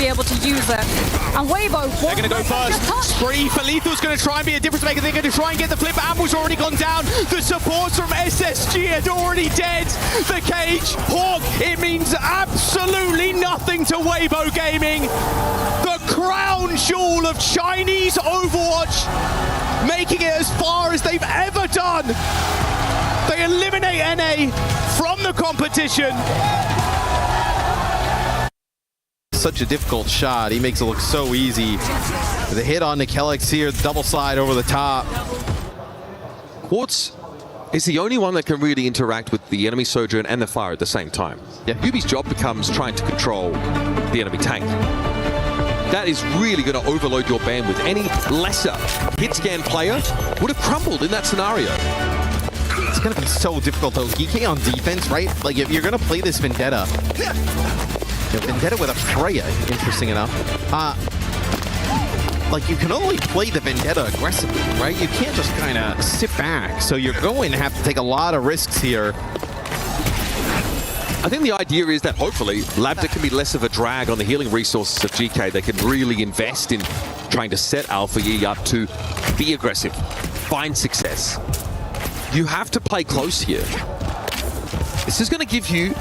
be able to use it. And Weibo, they're going to go first. Spree for Lethal's going to try and be a difference maker. They're going to try and get the flip. Amble's already gone down. The supports from SSG are already dead. The cage, Hawk, it means absolutely nothing to Weibo Gaming. The crown jewel of Chinese Overwatch, making it as far as they've ever done. They eliminate NA from the competition. Such a difficult shot. He makes it look so easy. The hit on Nikelix here, double slide over the top. Quartz is the only one that can really interact with the enemy Sojourn and the Fire at the same time. Yeah. Yubi's job becomes trying to control the enemy tank. That is really going to overload your bandwidth. Any lesser hit scan player would have crumbled in that scenario. It's going to be so difficult though. DK on defense, right? Like if you're going to play this Vendetta, Vendetta with a Freya, interesting enough. Like you can only play the Vendetta aggressively, right? You can't just kind of sit back. So you're going to have to take a lot of risks here. I think the idea is that hopefully Lambda can be less of a drag on the healing resources of GK. They can really invest in trying to set Alpha E up to be aggressive, find success. You have to play close here. This is going to give you,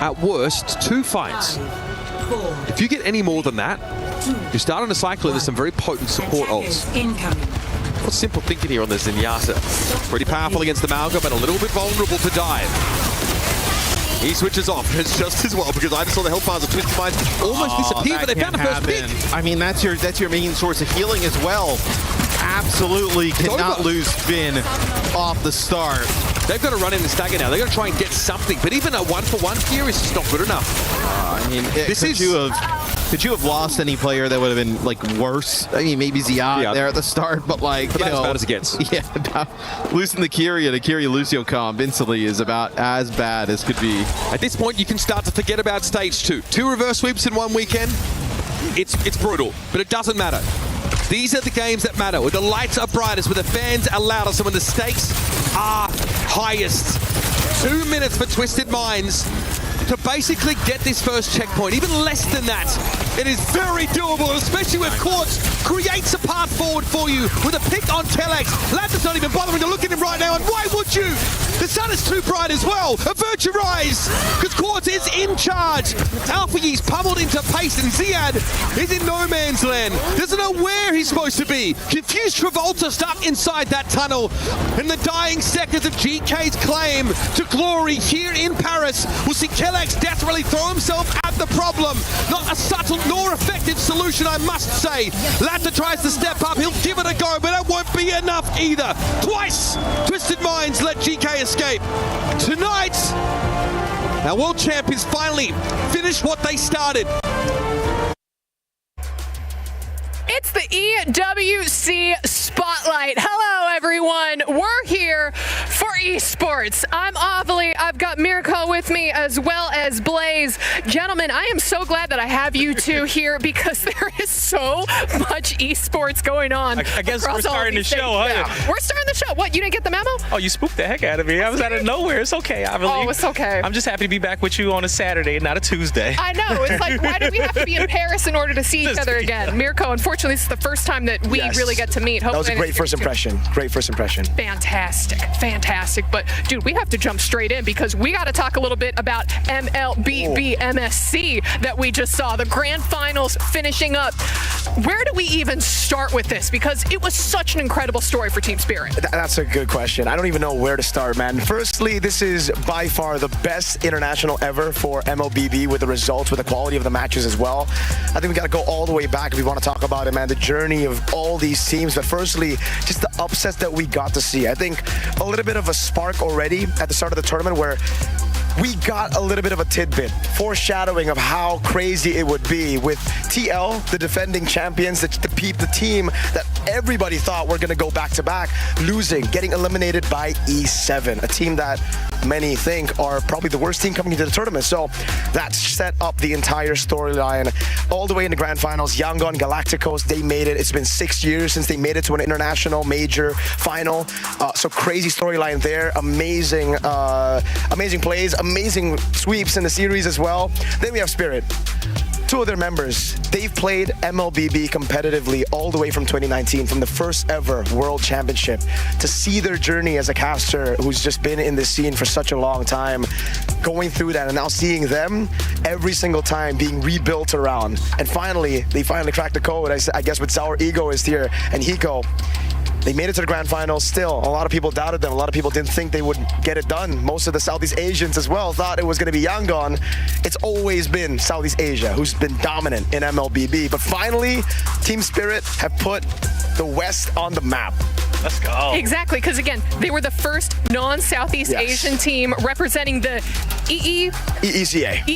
at worst, 2 fights. If you get any more than that, you're starting to cycle into some very potent support ults. What's simple thinking here on the Zenyatta? Pretty powerful against the Malga, but a little bit vulnerable to dive. He switches off. It's just as well because I just saw the health bars of Twisted Minds almost disappear, but they found the first pick. I mean, that's your main source of healing as well. Absolutely cannot lose Finn off the start. They've got to run in the stagger now. They've got to try and get something, but even a 1-for-1 here is just not good enough. I mean, could you have lost any player that would have been like worse? I mean, maybe Ziad there at the start, but like, you know, as bad as it gets. Yeah, losing the Kyria to Kyria Lucio comp instantly is about as bad as could be. At this point, you can start to forget about stage 2. 2 reverse sweeps in one weekend. It's brutal, but it doesn't matter. These are the games that matter, where the lights are brightest, where the fans are loudest, and when the stakes are highest. 2 minutes for Twisted Minds to basically get this first checkpoint. Even less than that, it is very doable, especially with Quartz creates a path forward for you with a pick on Telex. Lambda's not even bothering to look at him right now, and why would you? The sun is too bright as well. Avert your eyes, because Quartz is in charge. Alpha Ye's pummeled into pace, and Ziad is in no man's land. Doesn't know where he's supposed to be. Confused Travolta stuck inside that tunnel. In the dying seconds of GK's claim to glory here in Paris, we'll see Telex desperately throw himself at the problem. Not a subtle nor effective solution, I must say. Lambda tries to step up, he'll give it a go, but that won't be enough either. Twice, Twisted Minds let GK escape. Tonight, our world champions finally finish what they started. It's the EWC Spotlight. Hello, everyone. We're here for esports. I'm Avali. I've got Mirko with me as well as Blaze. Gentlemen, I am so glad that I have you two here because there is so much esports going on. I guess we're starting the show, huh? Yeah. We're starting the show. What, you didn't get the memo? Oh, you spooked the heck out of me. I was out of nowhere. It's okay, Avali. Oh, it's okay. I'm just happy to be back with you on a Saturday, not a Tuesday. I know. It's like, why do we have to be in Paris in order to see each other again? Mirko, unfortunately, this is the first time that we really get to meet. Hopefully that was a great first impression. Great first impression. Fantastic. Fantastic. But, dude, we have to jump straight in because we got to talk a little bit about MLBB MSC that we just saw. The grand finals finishing up. Where do we even start with this? Because it was such an incredible story for Team Spirit. That's a good question. I don't even know where to start, man. Firstly, this is by far the best international ever for MLBB with the results, with the quality of the matches as well. I think we got to go all the way back if we want to talk about it, man. The journey of all these teams. But firstly, just the upsets that we got to see. I think a little bit of a spark already at the start of the tournament where we got a little bit of a tidbit, foreshadowing of how crazy it would be with TL, the defending champions, the team that everybody thought were going to go back-to-back, losing, getting eliminated by E7, a team that many think are probably the worst team coming into the tournament. So that set up the entire storyline all the way in the grand finals. Yangon, Galacticos, they made it. It's been 6 years since they made it to an international major final. So crazy storyline there. Amazing, amazing plays, amazing sweeps in the series as well. Then we have Spirit. two of their members, they've played MLBB competitively all the way from 2019, from the first ever World Championship. To see their journey as a caster who's just been in this scene for such a long time, going through that and now seeing them every single time being rebuilt around. And finally, they finally cracked the code, I guess, with Sour Ego is here and Hiko. They made it to the grand finals. Still, a lot of people doubted them. A lot of people didn't think they would get it done. Most of the Southeast Asians as well thought it was going to be Yangon. It's always been Southeast Asia who's been dominant in MLBB. But finally, Team Spirit have put the West on the map. Let's go. Exactly, because again, they were the first non-Southeast Asian team representing the EECA.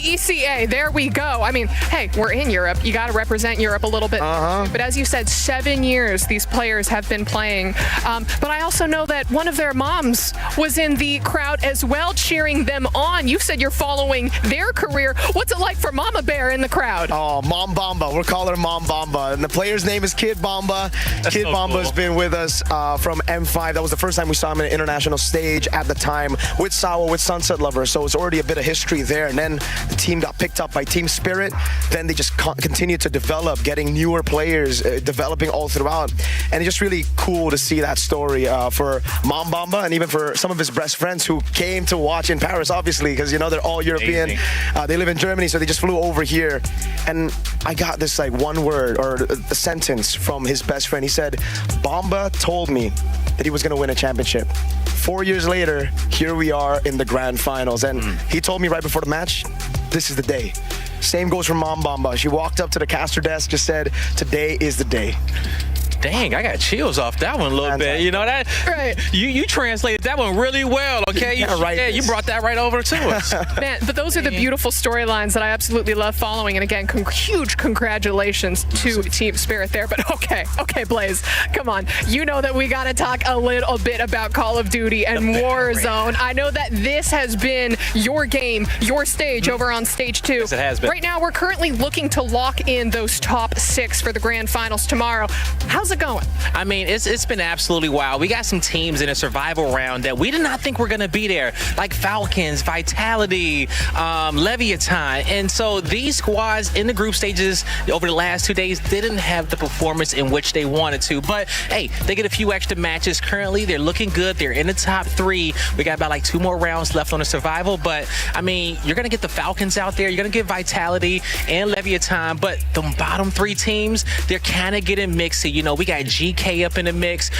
There we go. I mean, hey, we're in Europe. You got to represent Europe a little bit. But as you said, 7 years these players have been playing. But I also know that one of their moms was in the crowd as well, cheering them on. You said you're following their career. What's it like for Mama Bear in the crowd? Oh, Mom Bamba. We'll call her Mom Bamba. And the player's name is Kid Bamba. Kid Bamba has been with us from M5. That was the first time we saw him in an international stage at the time with Sawa, with Sunset Lover. So it's already a bit of history there. And then the team got picked up by Team Spirit. Then they just continued to develop, getting newer players, developing all throughout. And it's just really cool to see that story for Mom Bamba and even for some of his best friends who came to watch in Paris, obviously, because, you know, they're all European. They live in Germany, so they just flew over here. And I got this like one word or a sentence from his best friend. He said, Bamba told me that he was going to win a championship. 4 years later, here we are in the grand finals. And he told me right before the match, this is the day. Same goes for Mom Bamba. She walked up to the caster desk, just said, today is the day. Dang, I got chills off that one a little bit. You know that? Right. You translated that one really well, okay? You brought that right over to us. Man, but those are the beautiful storylines that I absolutely love following. And again, huge congratulations to Team Spirit there. But okay, Blaze, come on. You know that we got to talk a little bit about Call of Duty and Warzone. I know that this has been your game, your stage over on stage 2. Yes, it has been. Right now, we're currently looking to lock in those top 6 for the grand finals tomorrow. How's it going? I mean, it's been absolutely wild. We got some teams in a survival round that we did not think were going to be there, like Falcons, Vitality, Leviathan. And so these squads in the group stages over the last 2 days didn't have the performance in which they wanted to. But hey, they get a few extra matches. Currently, they're looking good. They're in the top 3. We got about like 2 more rounds left on the survival. But I mean, you're going to get the Falcons out there. You're going to get Vitality and Leviathan. But the bottom 3 teams, they're kind of getting mixy. You know, we got GK up in the mix.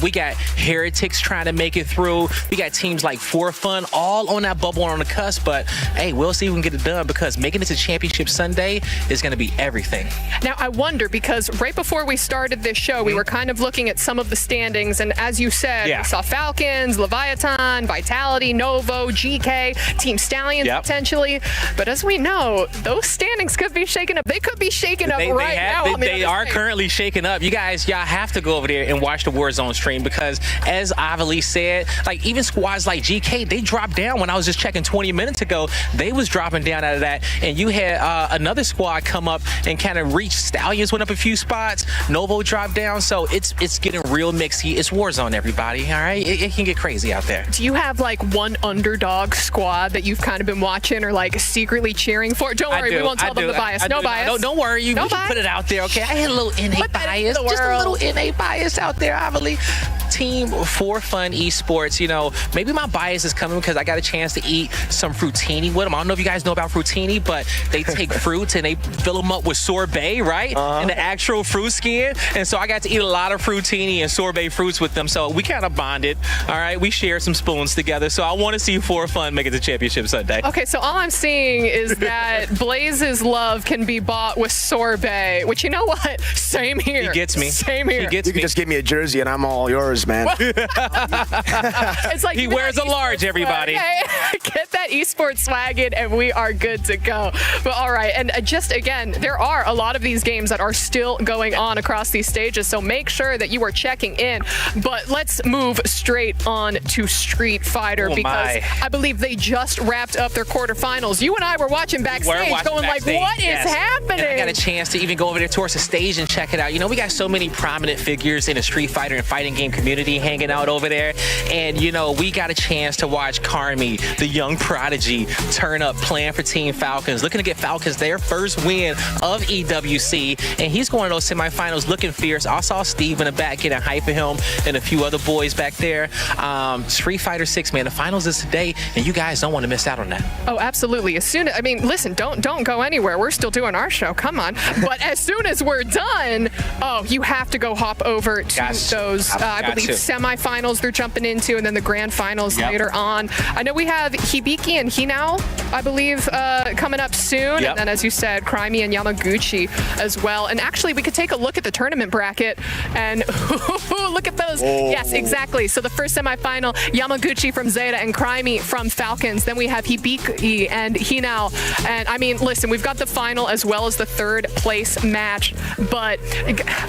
We got Heretics trying to make it through. We got teams like For Fun all on that bubble on the cusp. But hey, we'll see if we can get it done, because making it to Championship Sunday is going to be everything. Now, I wonder, because right before we started this show, we were kind of looking at some of the standings. And as you said, we saw Falcons, Leviathan, Vitality, Novo, GK, Team Stallions potentially. But as we know, those standings could be shaken up. They could be shaken up right now. They are currently shaken up. You guys, y'all have to go over there and watch the Warzone stream, because as Avali said, like even squads like GK, they dropped down. When I was just checking 20 minutes ago, they was dropping down out of that. And you had another squad come up and kind of reach. Stallions went up a few spots. Novo dropped down. So it's getting real mixy. It's Warzone, everybody. All right, it can get crazy out there. Do you have like one underdog squad that you've kind of been watching or like secretly cheering for? Don't worry, we won't tell them the bias. No bias. No, don't worry. You can put it out there, okay? I had a little NA bias. Just a little NA bias out there, I believe. Team For Fun Esports, you know, maybe my bias is coming because I got a chance to eat some fruitini with them. I don't know if you guys know about fruitini, but they take fruits and they fill them up with sorbet, right? And the actual fruit skin. And so I got to eat a lot of fruitini and sorbet fruits with them. So we kind of bonded, all right? We shared some spoons together. So I want to see For Fun make it to Championship Sunday. Okay, so all I'm seeing is that Blaze's love can be bought with sorbet, which, you know what? Same here. He gets me. Same here. He gets You can just give me a jersey and I'm all yours, man. It's like he wears a large, everybody. Okay. Get that esports swag in and we are good to go. But all right, and just again, there are a lot of these games that are still going on across these stages, so make sure that you are checking in. But let's move straight on to Street Fighter, because I believe they just wrapped up their quarterfinals. You and I were watching backstage going like, what is happening? And I got a chance to even go over there towards the stage and check it out. You know, we got so many prominent figures in the Street Fighter and fighting game community community hanging out over there. And, you know, we got a chance to watch Carmi, the young prodigy, turn up playing for Team Falcons, looking to get Falcons their first win of EWC. And he's going to those semifinals looking fierce. I saw Steve in the back getting hype for him and a few other boys back there. Street Fighter 6, man, the finals is today, and you guys don't want to miss out on that. Oh, absolutely. As soon as, I mean, listen, don't go anywhere. We're still doing our show. Come on. But as soon as we're done, oh, you have to go hop over to those, I believe, semifinals they're jumping into, and then the grand finals later on. I know we have Hibiki and Hinao, I believe, coming up soon. And then, as you said, Crimey and Yamaguchi as well. And actually, we could take a look at the tournament bracket and look at those. Yes, exactly. So the first semifinal, Yamaguchi from Zeta and Crimey from Falcons. Then we have Hibiki and Hinao. And I mean, listen, we've got the final as well as the third place match. But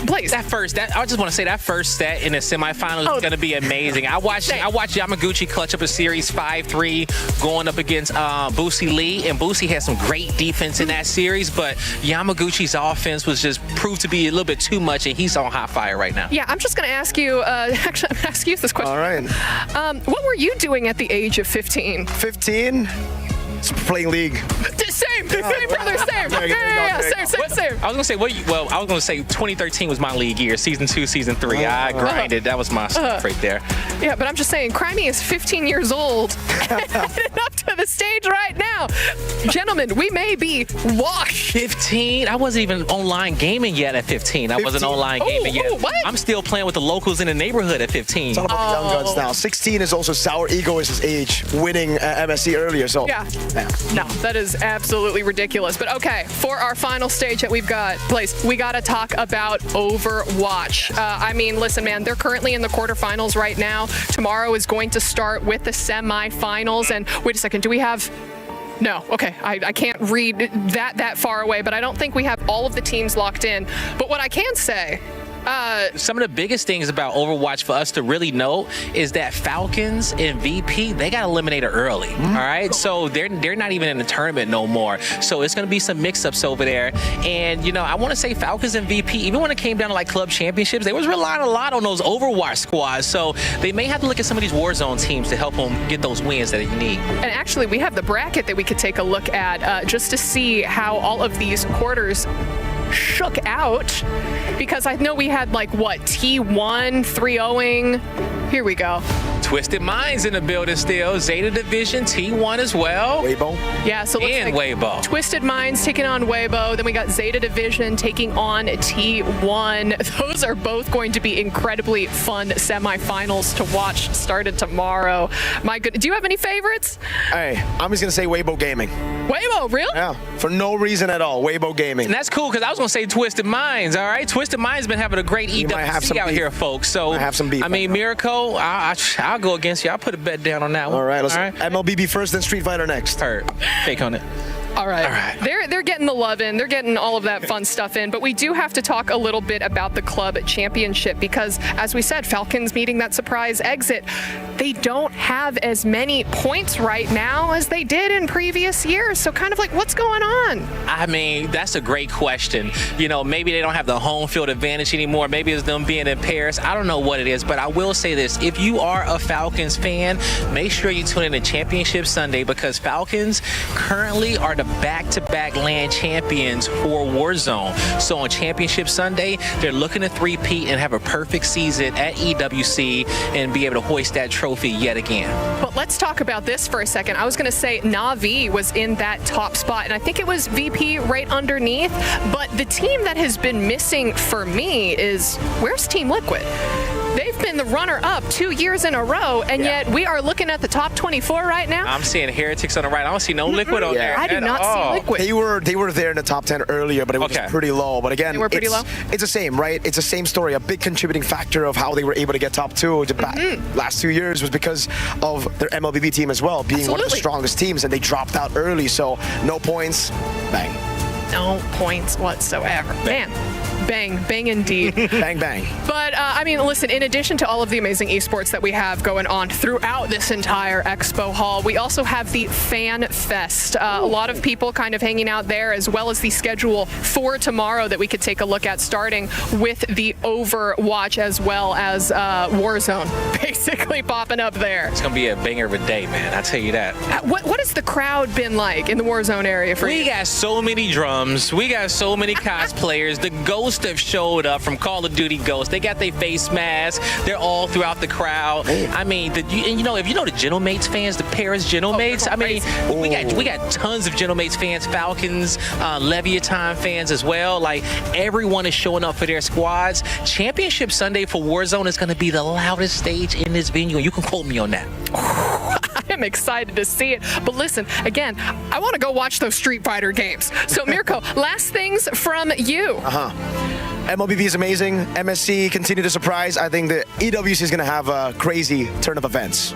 Blaze, I just want to say that first set in the semifinals is going to be amazing. I watched Yamaguchi clutch up a series 5-3 going up against Boosie Lee, and Boosie had some great defense in that series, but Yamaguchi's offense was just proved to be a little bit too much, and he's on hot fire right now. Yeah, I'm just going to ask you, actually, I'm going to ask you this question. All right. What were you doing at the age of 15? 15? Playing League. Same, brother, same. Same. I was gonna say 2013 was my league year, season 2, season 3. I grinded. That was my stuff right there. Yeah, but I'm just saying, Crimey is 15 years old, headed up to the stage right now. Gentlemen, we may be washed. 15? I wasn't even online gaming yet at 15. I wasn't online gaming yet. What? I'm still playing with the locals in the neighborhood at 15. It's all about the young guns now. 16 is also Sour Egoist's age, winning MSC earlier. So yeah. No, that is absolutely ridiculous. But okay, for our final stage that we've got, Blaze, we got to talk about Overwatch. I mean, listen, man, they're currently in the quarterfinals right now. Tomorrow is going to start with the semifinals. And wait a second, do we have... No, okay, I can't read that far away, but I don't think we have all of the teams locked in. But what I can say... some of the biggest things about Overwatch for us to really know is that Falcons and VP, they got eliminated early, all right? So they're not even in the tournament no more. So it's going to be some mix-ups over there. And, you know, I want to say Falcons and VP, even when it came down to, like, club championships, they was relying a lot on those Overwatch squads. So they may have to look at some of these Warzone teams to help them get those wins that they need. And actually, we have the bracket that we could take a look at just to see how all of these quarters shook out, because I know we had like what, T1 3-0ing. Here we go. Twisted Minds in the building still. Zeta Division, T1 as well. Weibo. Yeah, so looks and like Weibo. Twisted Minds taking on Weibo. Then we got Zeta Division taking on T1. Those are both going to be incredibly fun semifinals to watch, started tomorrow. My good. Do you have any favorites? Hey, I'm just gonna say Weibo Gaming. Weibo, really? Yeah, for no reason at all. Weibo Gaming. And that's cool, because I was gonna say Twisted Minds. All right, Twisted Minds been having a great EWC out here, folks. So I have some beef. I mean, Miracle, I'll go against you. I'll put a bet down on that one. All right, let's MLBB first, then Street Fighter next. Heard. Take on it. All right. They're getting the love in. They're getting all of that fun stuff in. But we do have to talk a little bit about the club championship because, as we said, Falcons meeting that surprise exit. They don't have as many points right now as they did in previous years. So kind of like, what's going on? I mean, that's a great question. You know, maybe they don't have the home field advantage anymore. Maybe it's them being in Paris. I don't know what it is, but I will say this. If you are a Falcons fan, make sure you tune in to Championship Sunday because Falcons currently are the back-to-back LAN champions for Warzone. So on Championship Sunday, they're looking to three-peat and have a perfect season at EWC and be able to hoist that trophy yet again. But let's talk about this for a second. I was going to say Na'Vi was in that top spot, and I think it was VP right underneath. But the team that has been missing for me is, where's Team Liquid? They've been the runner-up 2 years in a row, and yet we are looking at the top 24 right now. I'm seeing Heretics on the right. I don't see no Liquid on there. I do not see Liquid. They were there in the top 10 earlier, but it was pretty low. But again, they were pretty low? It's the same, right? It's the same story. A big contributing factor of how they were able to get top 2 the last 2 years was because of their MLBB team as well, being one of the strongest teams, and they dropped out early. So no points, bang. No points whatsoever. Man. Bang, bang indeed. Bang, bang. But, I mean, listen, in addition to all of the amazing esports that we have going on throughout this entire expo hall, we also have the Fan Fest. A lot of people kind of hanging out there, as well as the schedule for tomorrow that we could take a look at, starting with the Overwatch as well as Warzone, basically popping up there. It's going to be a banger of a day, man. I tell you that. What has the crowd been like in the Warzone area for you? We got so many drums. We got so many cosplayers. The Ghosts have showed up from Call of Duty Ghosts. They got their face masks. They're all throughout the crowd. I mean, and you know, if you know the Genomates fans, the Paris Genomates, I mean, we got tons of Genomates fans, Falcons, Leviathan fans as well. Like, everyone is showing up for their squads. Championship Sunday for Warzone is going to be the loudest stage in this venue, and you can quote me on that. I am excited to see it. But listen, again, I want to go watch those Street Fighter games. So, Mirko, last things from you. MLBB is amazing. MSC continue to surprise. I think the EWC is going to have a crazy turn of events.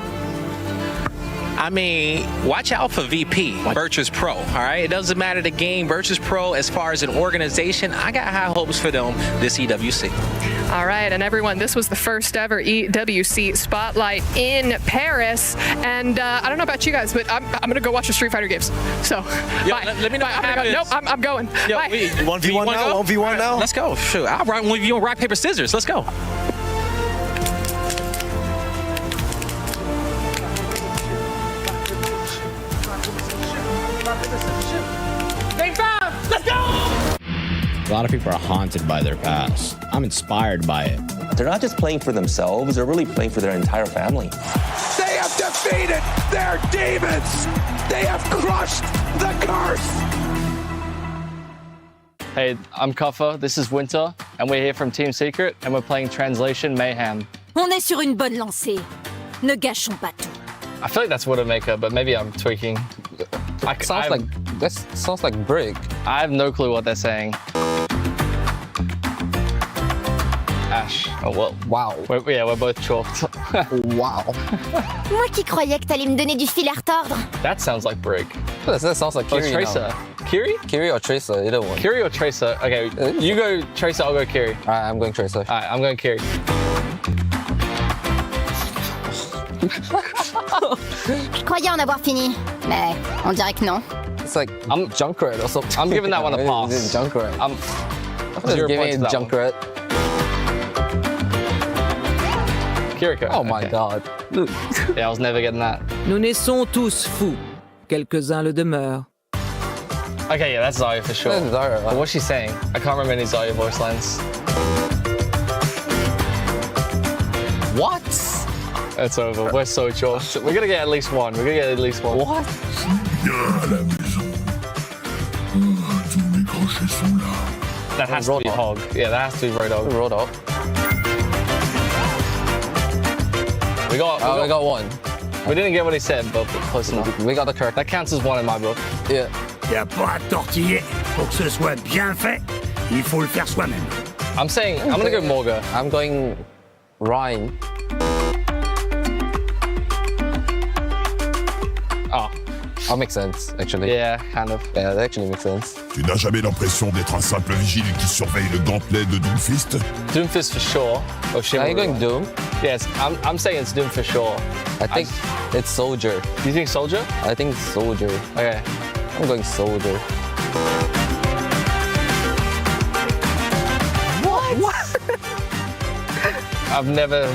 I mean, watch out for VP, Virtus.pro, all right? It doesn't matter the game. Virtus.pro, as far as an organization, I got high hopes for them this EWC. All right, and everyone, this was the first ever EWC Spotlight in Paris. And I don't know about you guys, but I'm going to go watch the Street Fighter games. So, bye. Let me know what happens. Nope, I'm going. Yo, bye. 1v1 now? 1v1 now? Let's go. Shoot, I'll write 1v1 rock, paper, scissors. Let's go. A lot of people are haunted by their past. I'm inspired by it. They're not just playing for themselves, they're really playing for their entire family. They have defeated their demons! They have crushed the curse! Hey, I'm Kuffa, this is Winter, and we're here from Team Secret, and we're playing Translation Mayhem. On est sur une bonne lancée. Ne gâchons pas tout. I feel like that's Widowmaker, but maybe I'm tweaking. That sounds like Brick. I have no clue what they're saying. Ash. Oh, well, wow. We're both chalked. Wow. Moi qui croyais que t'allais me donner du fil à retordre. That sounds like Brig. That sounds like Oh, Kiri. Tracer. Kiri? Kiri or Tracer, either one. Kiri or Tracer? Okay, you go Tracer, I'll go Kiri. Alright, I'm going Tracer. Alright, I'm going Kiri. Je croyais en avoir fini, mais on dirait que non. It's like Junkrat or something. I'm giving that one a pass. It's Junkrat. I'm just 0 giving points it to that one. Junkrat. Kiriko. Oh my god. Yeah, I was never getting that. Nous naissons tous fous. Quelques-uns le demeurent. Okay, yeah, that's Zarya for sure. That's Zarya. But what's she saying? I can't remember any Zarya voice lines. What? It's over. We're so chalked. We're gonna get at least one. We're gonna get at least one. What? That has to be Hog. Yeah, that has to be Roadhog. Roadhog. We got one. We didn't get what he said, but close enough. We got the correct. That counts as one in my book. Yeah. Y a pas à tortiller. Pour que ce soit bien fait, il faut le faire soi-même. I'm saying, I'm gonna go Morga. I'm going Ryan. Oh. That makes sense, actually. Yeah, kind of. Yeah, that actually makes sense. Tu n'as jamais l'impression d'être un simple vigile qui surveille le gantelet de Doomfist? Doomfist for sure. Oh, shit. Are you going Doom? Yes, I'm saying it's Doom for sure. I think it's Soldier. You think Soldier? I think it's Soldier. Okay. I'm going Soldier. What? I've never,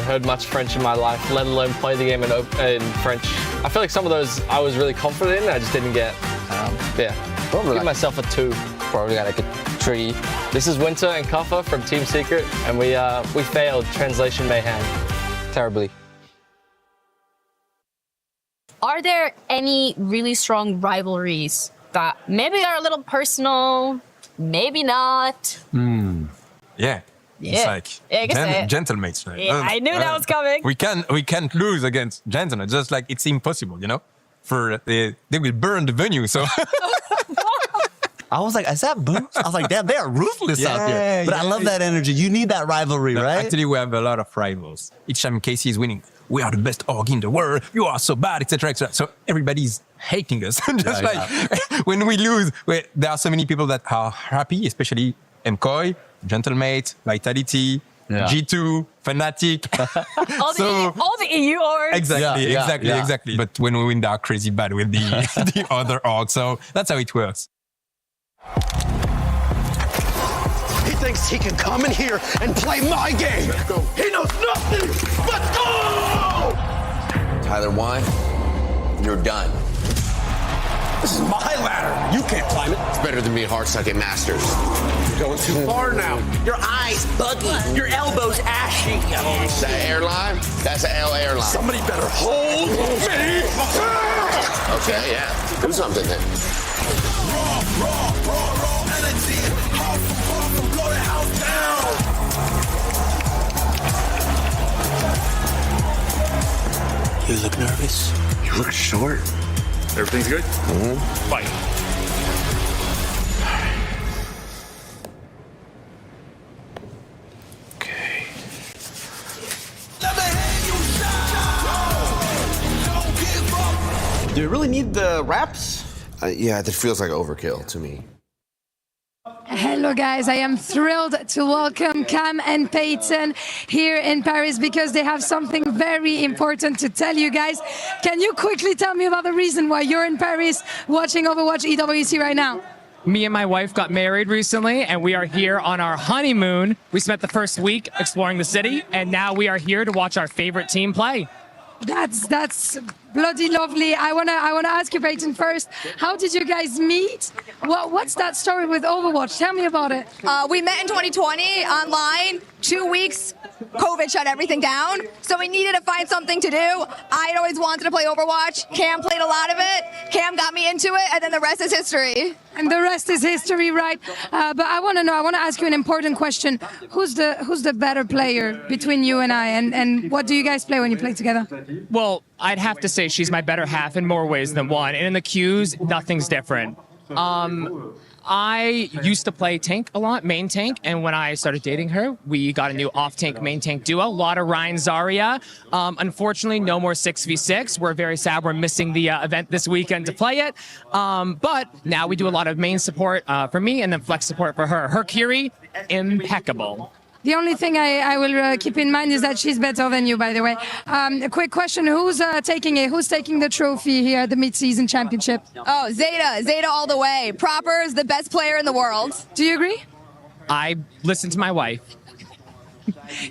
heard much French in my life, let alone play the game in French. I feel like some of those I was really confident in, I just didn't get. Yeah. Probably Give myself a 2. Probably got like a 3. This is Winter and Kuffa from Team Secret, and we failed Translation Mayhem. Terribly. Are there any really strong rivalries that maybe are a little personal, maybe not? Yeah. It's like gentlemates. Right? Yeah, I knew that was coming. We can't lose against gentlemen. Just like it's impossible, For they will burn the venue. So I was like, is that Boots? I was like, damn, they are ruthless out there. But I love that energy. You need that rivalry, right? Actually, we have a lot of rivals. Each time Casey is winning, we are the best org in the world. You are so bad, etc., etc. So everybody's hating us. Just when we lose, there are so many people that are happy, especially MCoy, Gentlemate, Vitality, Yeah. G2, Fnatic. All the EU orgs. Exactly. But when we win, they are crazy bad with the, the other org. So that's how it works. He thinks he can come in here and play my game. He knows nothing. Let's go! Tyler, why? You're done. This is my ladder. You can't climb it. It's better than being hard-stuck at Masters. You're going too far now. Your eyes buggy. Your elbows ashy. That airline? That's an L airline. Somebody better hold me. Okay, yeah. Do something then. Raw energy. Blow the house down. You look nervous. You look short. Everything's good? Mm-hmm. Fight. Okay. Do you really need the wraps? Yeah, that feels like overkill to me. Hello guys, I am thrilled to welcome Cam and Peyton here in Paris because they have something very important to tell you guys. Can you quickly tell me about the reason why you're in Paris watching Overwatch EWC right now? Me and my wife got married recently, and we are here on our honeymoon. We spent the first week exploring the city, and now we are here to watch our favorite team play. That's bloody lovely. I wanna ask you, Peyton, first. How did you guys meet? What's that story with Overwatch? Tell me about it. We met in 2020 online. 2 weeks, COVID shut everything down, so we needed to find something to do. I'd always wanted to play Overwatch. Cam played a lot of it. Cam got me into it, and then the rest is history. And the rest is history, right? But I want to ask you an important question. Who's the better player between you and I? And what do you guys play when you play together? Well, I'd have to say she's my better half in more ways than one. And in the queues, nothing's different. I used to play tank a lot, main tank, and when I started dating her, we got a new off-tank, main tank duo, a lot of Ryan Zarya. Unfortunately, no more 6v6. We're very sad we're missing the event this weekend to play it. But now we do a lot of main support for me and then flex support for her. Her Kiri, impeccable. The only thing I will keep in mind is that she's better than you, by the way. A quick question, who's taking it? Who's taking the trophy here at the Midseason Championship? Oh, Zeta all the way. Proper is the best player in the world. Do you agree? I listen to my wife.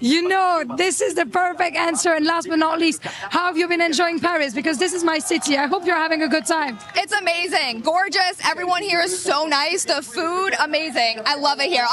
You know, this is the perfect answer. And last but not least, how have you been enjoying Paris? Because this is my city. I hope you're having a good time. It's amazing. Gorgeous. Everyone here is so nice. The food, amazing. I love it here.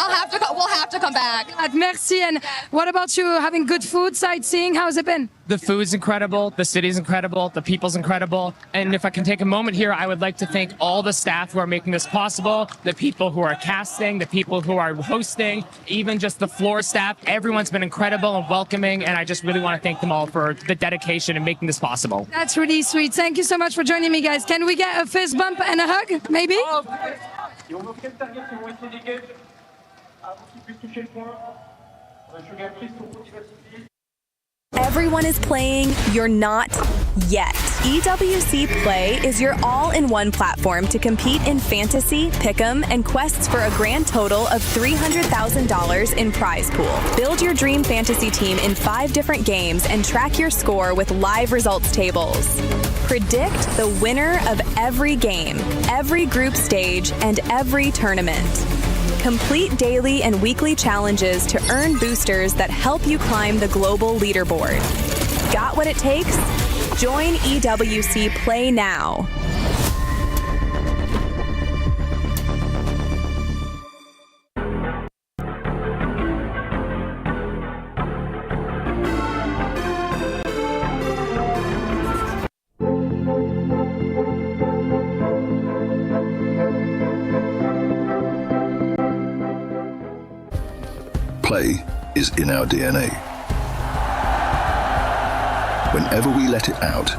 We'll have to come back. Merci. And what about you? Having good food, sightseeing? How's it been? The food's incredible, the city's incredible, the people's incredible. And if I can take a moment here, I would like to thank all the staff who are making this possible, the people who are casting, the people who are hosting, even just the floor staff. Everyone's been incredible and welcoming, and I just really want to thank them all for the dedication and making this possible. That's really sweet. Thank you so much for joining me, guys. Can we get a fist bump and a hug, maybe? Everyone is playing, you're not yet. EWC Play is your all-in-one platform to compete in fantasy, pick'em, and quests for a grand total of $300,000 in prize pool. Build your dream fantasy team in 5 different games and track your score with live results tables. Predict the winner of every game, every group stage, and every tournament. Complete daily and weekly challenges to earn boosters that help you climb the global leaderboard. Got what it takes? Join EWC Play now. Play is in our DNA. Whenever we let it out,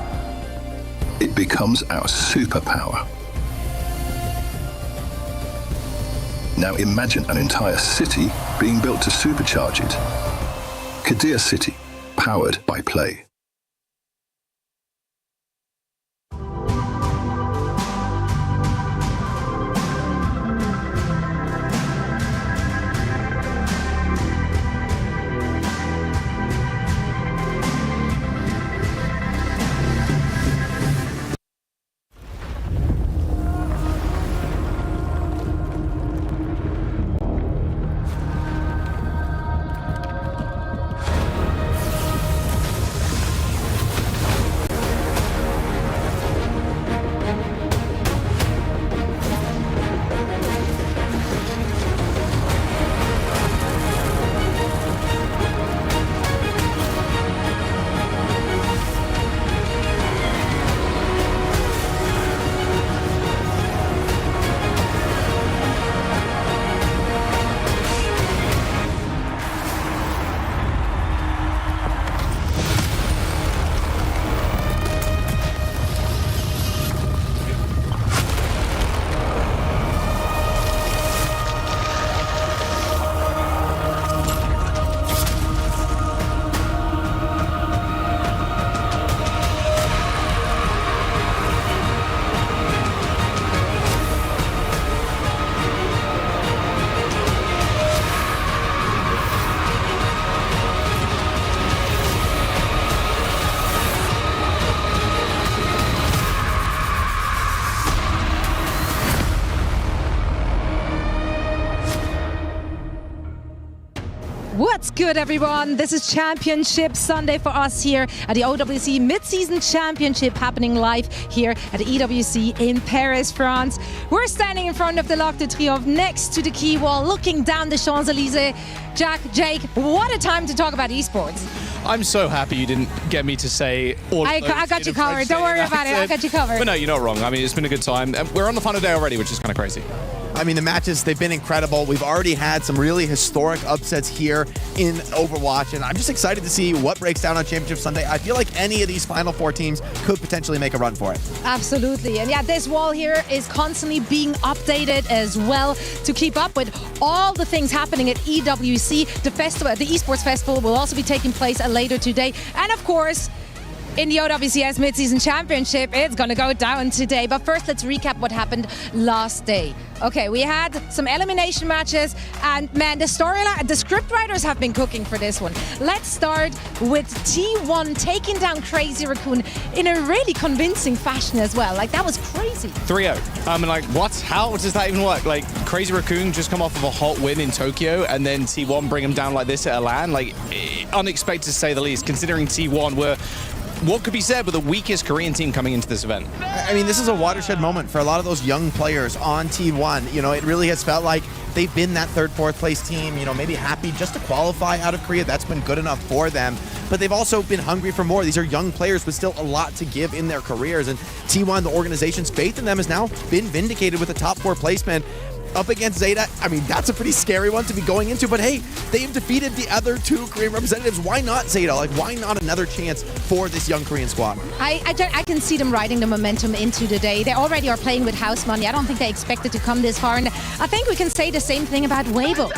it becomes our superpower. Now imagine an entire city being built to supercharge it. Kadir City, powered by Play. What's good, everyone? This is Championship Sunday for us here at the OWC Midseason Championship, happening live here at the EWC in Paris, France. We're standing in front of the L'Arc de Triomphe next to the quay wall, looking down the Champs-Élysées. Jack, Jake, what a time to talk about esports. I'm so happy you didn't get me to say all I got you covered. Don't worry about it. I got you covered. But no, you're not wrong. I mean, it's been a good time. We're on the final day already, which is kind of crazy. I mean, the matches, they've been incredible. We've already had some really historic upsets here in Overwatch, and I'm just excited to see what breaks down on Championship Sunday. I feel like any of these Final Four teams could potentially make a run for it. Absolutely. And yeah, this wall here is constantly being updated as well to keep up with all the things happening at EWC. The festival, the Esports Festival, will also be taking place later today. And of course, in the OWCS Midseason Championship, it's going to go down today. But first, let's recap what happened last day. Okay, we had some elimination matches, and man, the storyline, the script writers have been cooking for this one. Let's start with T1 taking down Crazy Raccoon in a really convincing fashion as well. Like, that was crazy. 3-0. I mean, like, what? How does that even work? Like, Crazy Raccoon just come off of a hot win in Tokyo, and then T1 bring him down like this at a LAN? Like, unexpected to say the least, considering T1 were what could be said with the weakest Korean team coming into this event. I mean, this is a watershed moment for a lot of those young players on T1. You know, it really has felt like they've been that third, fourth place team, you know, maybe happy just to qualify out of Korea. That's been good enough for them. But they've also been hungry for more. These are young players with still a lot to give in their careers. And T1, the organization's faith in them has now been vindicated with a top 4 placement. Up against Zeta, I mean, that's a pretty scary one to be going into, but hey, they've defeated the other 2 Korean representatives. Why not Zeta? Like, why not another chance for this young Korean squad? I can see them riding the momentum into the day. They already are playing with house money. I don't think they expected to come this far, and I think we can say the same thing about Weibo.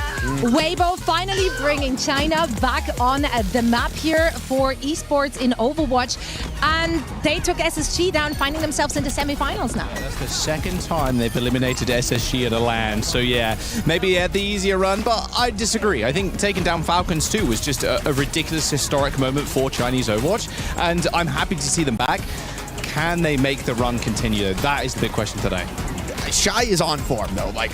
Weibo finally bringing China back on the map here for esports in Overwatch, and they took SSG down, finding themselves in the semifinals now. That's the second time they've eliminated SSG at a LAN. So yeah, maybe the easier run, but I disagree. I think taking down Falcons too was just a ridiculous historic moment for Chinese Overwatch, and I'm happy to see them back. Can they make the run continue? That is the big question today. Shy is on form though. Like,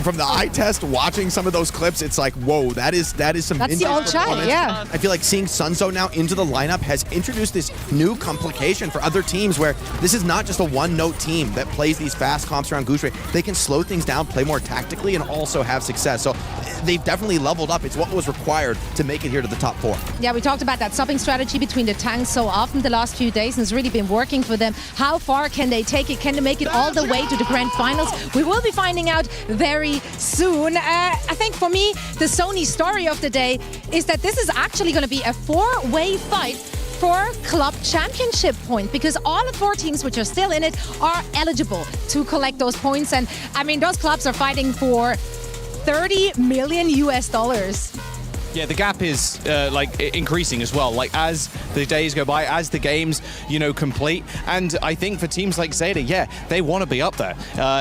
from the eye test, watching some of those clips, it's like, whoa, that is some. That's the old Shy, yeah. I feel like seeing Sunzo now into the lineup has introduced this new complication for other teams, where this is not just a one-note team that plays these fast comps around Goose Ray. They can slow things down, play more tactically, and also have success. So they've definitely leveled up. It's what was required to make it here to the top 4. Yeah, we talked about that stopping strategy between the tanks so often the last few days, and it's really been working for them. How far can they take it? Can they make it all the way to the grand finals? We will be finding out very soon. I think for me, the Sony story of the day is that this is actually going to be a 4-way fight for club championship point, because all the 4 teams which are still in it are eligible to collect those points. And I mean, those clubs are fighting for $30 million US. Yeah, the gap is like increasing as well. Like, as the days go by, as the games, you know, complete. And I think for teams like Zeta, yeah, they want to be up there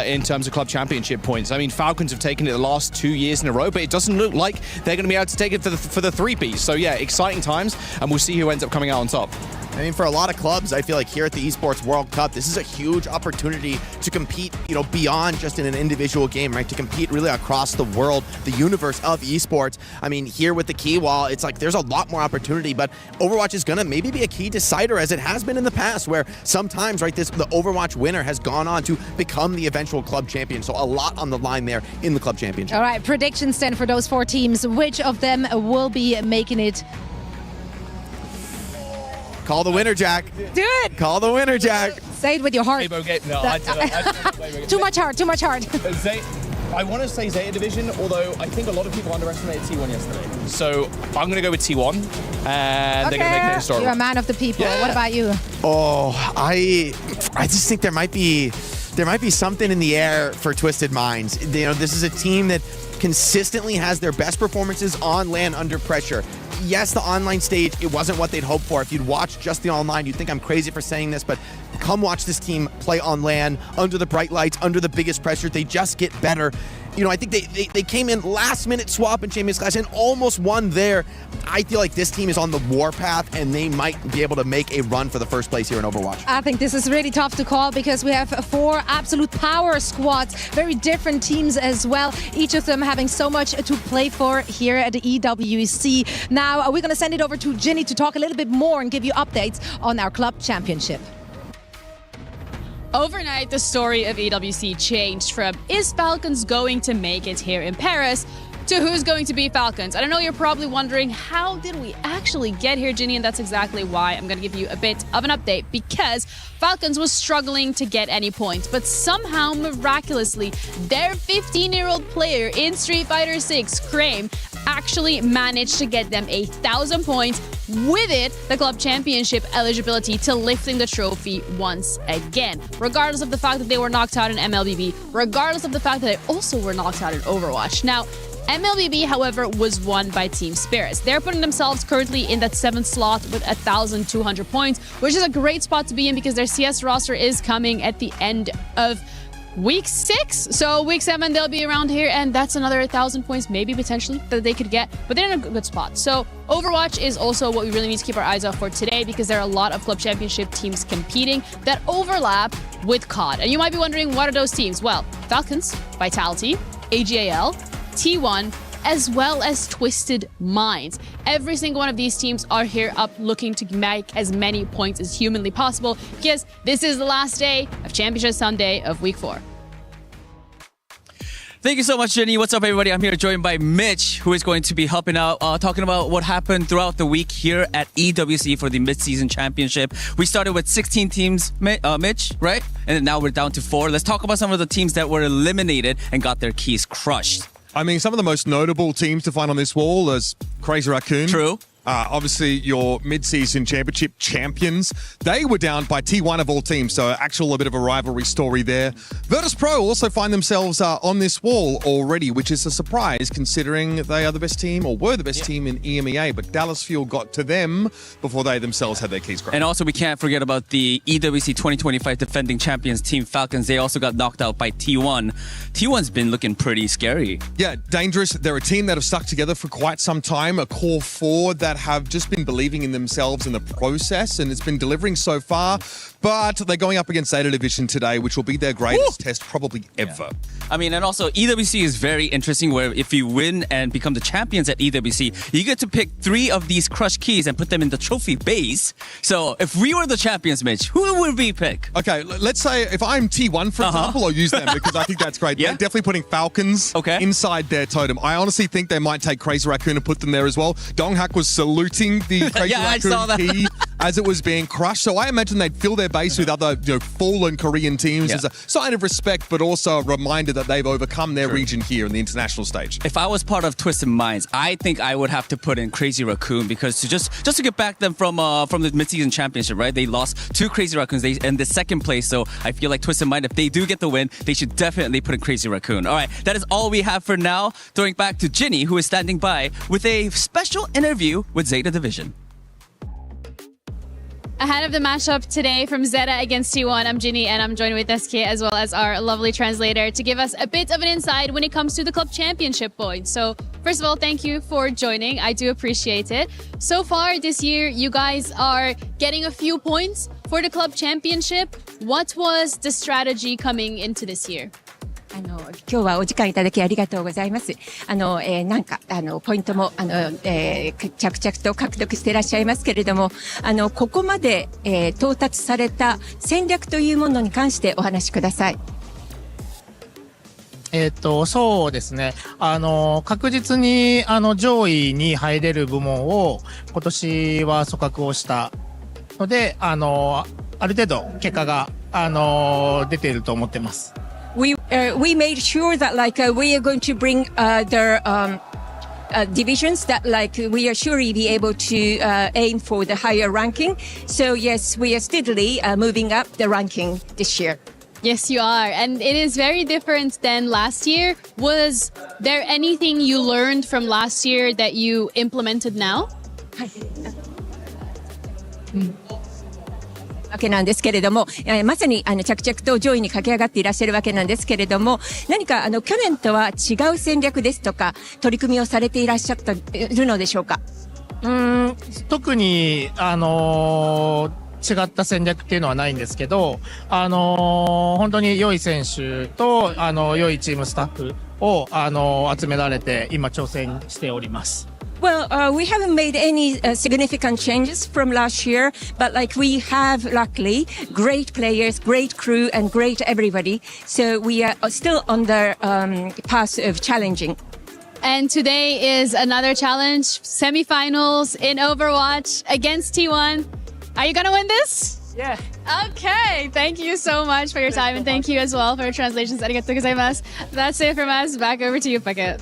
in terms of club championship points. I mean, Falcons have taken it the last 2 years in a row, but it doesn't look like they're going to be able to take it for the 3-piece. So yeah, exciting times, and we'll see who ends up coming out on top. I mean, for a lot of clubs, I feel like here at the Esports World Cup, this is a huge opportunity to compete, you know, beyond just in an individual game, right? To compete really across the world, the universe of esports. I mean, here with the key wall, it's like there's a lot more opportunity, but Overwatch is going to maybe be a key decider, as it has been in the past, where sometimes, right, the Overwatch winner has gone on to become the eventual club champion. So a lot on the line there in the club championship. All right, predictions then for those 4 teams. Which of them will be making it? Call the winner, Jack. Do it. Call the winner, Jack. Say it with your heart. No, Too much heart. Too much heart. I want to say Zeta Division, although I think a lot of people underestimated T1 yesterday. So I'm going to go with T1, and they're going to make it historical. You're a man of the people. Yeah. What about you? Oh, I just think there might be something in the air for Twisted Minds. You know, this is a team that consistently has their best performances on LAN under pressure. Yes, the online stage, it wasn't what they'd hoped for. If you'd watched just the online, you'd think I'm crazy for saying this, but come watch this team play on LAN, under the bright lights, under the biggest pressure. They just get better. You know, I think they came in last-minute swap in Champions Clash and almost won there. I feel like this team is on the warpath, and they might be able to make a run for the first place here in Overwatch. I think this is really tough to call because we have 4 absolute power squads, very different teams as well, each of them having so much to play for here at the EWC. Now, we're going to send it over to Ginny to talk a little bit more and give you updates on our club championship. Overnight, the story of EWC changed from is Falcons going to make it here in Paris to who's going to be Falcons. And I know you're probably wondering, how did we actually get here, Ginny? And that's exactly why I'm going to give you a bit of an update, because Falcons was struggling to get any points, but somehow, miraculously, their 15-year-old player in Street Fighter 6, Crame, actually managed to get them 1,000 points, with it the club championship eligibility to lifting the trophy once again, regardless of the fact that they were knocked out in MLBB, regardless of the fact that they also were knocked out in Overwatch. Now, MLBB, however, was won by Team Spirits. They're putting themselves currently in that 7th slot with 1,200 points, which is a great spot to be in because their CS roster is coming at the end of week 6. So week 7, they'll be around here, and that's another 1,000 points, maybe potentially, that they could get. But they're in a good spot. So Overwatch is also what we really need to keep our eyes out for today, because there are a lot of club championship teams competing that overlap with COD. And you might be wondering, what are those teams? Well, Falcons, Vitality, AGAL, T1, as well as Twisted Minds. Every single one of these teams are here up looking to make as many points as humanly possible, because this is the last day of Championship Sunday of Week 4. Thank you so much, Jenny. What's up, everybody? I'm here joined by Mitch, who is going to be helping out, talking about what happened throughout the week here at EWC for the Midseason Championship. We started with 16 teams, Mitch, right? And now we're down to 4. Let's talk about some of the teams that were eliminated and got their keys crushed. I mean, some of the most notable teams to find on this wall is Crazy Raccoon. True. Obviously, your mid-season championship champions, they were down by T1 of all teams, so a bit of a rivalry story there. Virtus.pro also find themselves on this wall already, which is a surprise considering they are the best team, or were the best team in EMEA, but Dallas Fuel got to them before they themselves had their keys crushed. And also, we can't forget about the EWC 2025 defending champions, Team Falcons. They also got knocked out by T1. T1's been looking pretty scary. Yeah, dangerous. They're a team that have stuck together for quite some time, a core 4 that have just been believing in themselves in the process, and it's been delivering so far. But they're going up against Zeta Division today, which will be their greatest test probably ever. I mean, and also EWC is very interesting, where if you win and become the champions at EWC, you get to pick 3 of these crushed keys and put them in the trophy base. So if we were the champions, Mitch, who would we pick? Okay, let's say if I'm T1, for example, I'll use them because I think that's great. Yeah? They're definitely putting Falcons inside their totem. I honestly think they might take Crazy Raccoon and put them there as well. Donghak was saluting the Crazy Raccoon key as it was being crushed. So I imagine they'd fill their base with other fallen Korean teams as a sign of respect, but also a reminder that they've overcome their region here in the international stage. If I was part of Twisted Minds, I think I would have to put in Crazy Raccoon, because just to get back them from the Midseason Championship, right? They lost 2 Crazy Raccoons. They in the 2nd place, so I feel like Twisted Mind, if they do get the win, they should definitely put in Crazy Raccoon. All right, that is all we have for now. Throwing back to Ginny, who is standing by with a special interview with Zeta Division. Ahead of the matchup today from Zeta against T1, I'm Ginny, and I'm joined with SK as well as our lovely translator to give us a bit of an insight when it comes to the club championship points. So first of all, thank you for joining. I do appreciate it. So far this year, you guys are getting a few points for the club championship. What was the strategy coming into this year? 今日はお時間いただきありがとうございます。ポイントも着々と獲得していらっしゃいますけれども、ここまで、到達された戦略というものに関してお話しください。そうですね。確実に上位に入れる部門を今年は組閣をしたので、ある程度結果が出ていると思ってます。We made sure that we are going to bring their divisions that we are surely be able to aim for the higher ranking. So yes, we are steadily moving up the ranking this year. Yes, you are. And it is very different than last year. Was there anything you learned from last year that you implemented now? けなんですけれども、まさに着々と上位に駆け上がっていらっしゃるわけなんですけれども、何か去年とは違う戦略ですとか取り組みをされていらっしゃっているのでしょうか？特に違った戦略っていうのはないんですけど、本当に良い選手と良いチームスタッフを集められて今挑戦しております。Well, we haven't made any significant changes from last year, but like we have luckily great players, great crew, and great everybody. So we are still on the path of challenging. And today is another challenge, semifinals in Overwatch against T1. Are you gonna win this? Yeah. Okay, thank you so much for your time, and thank you as well for your translations. Arigatou gozaimasu. That's it from us. Back over to you, Paket.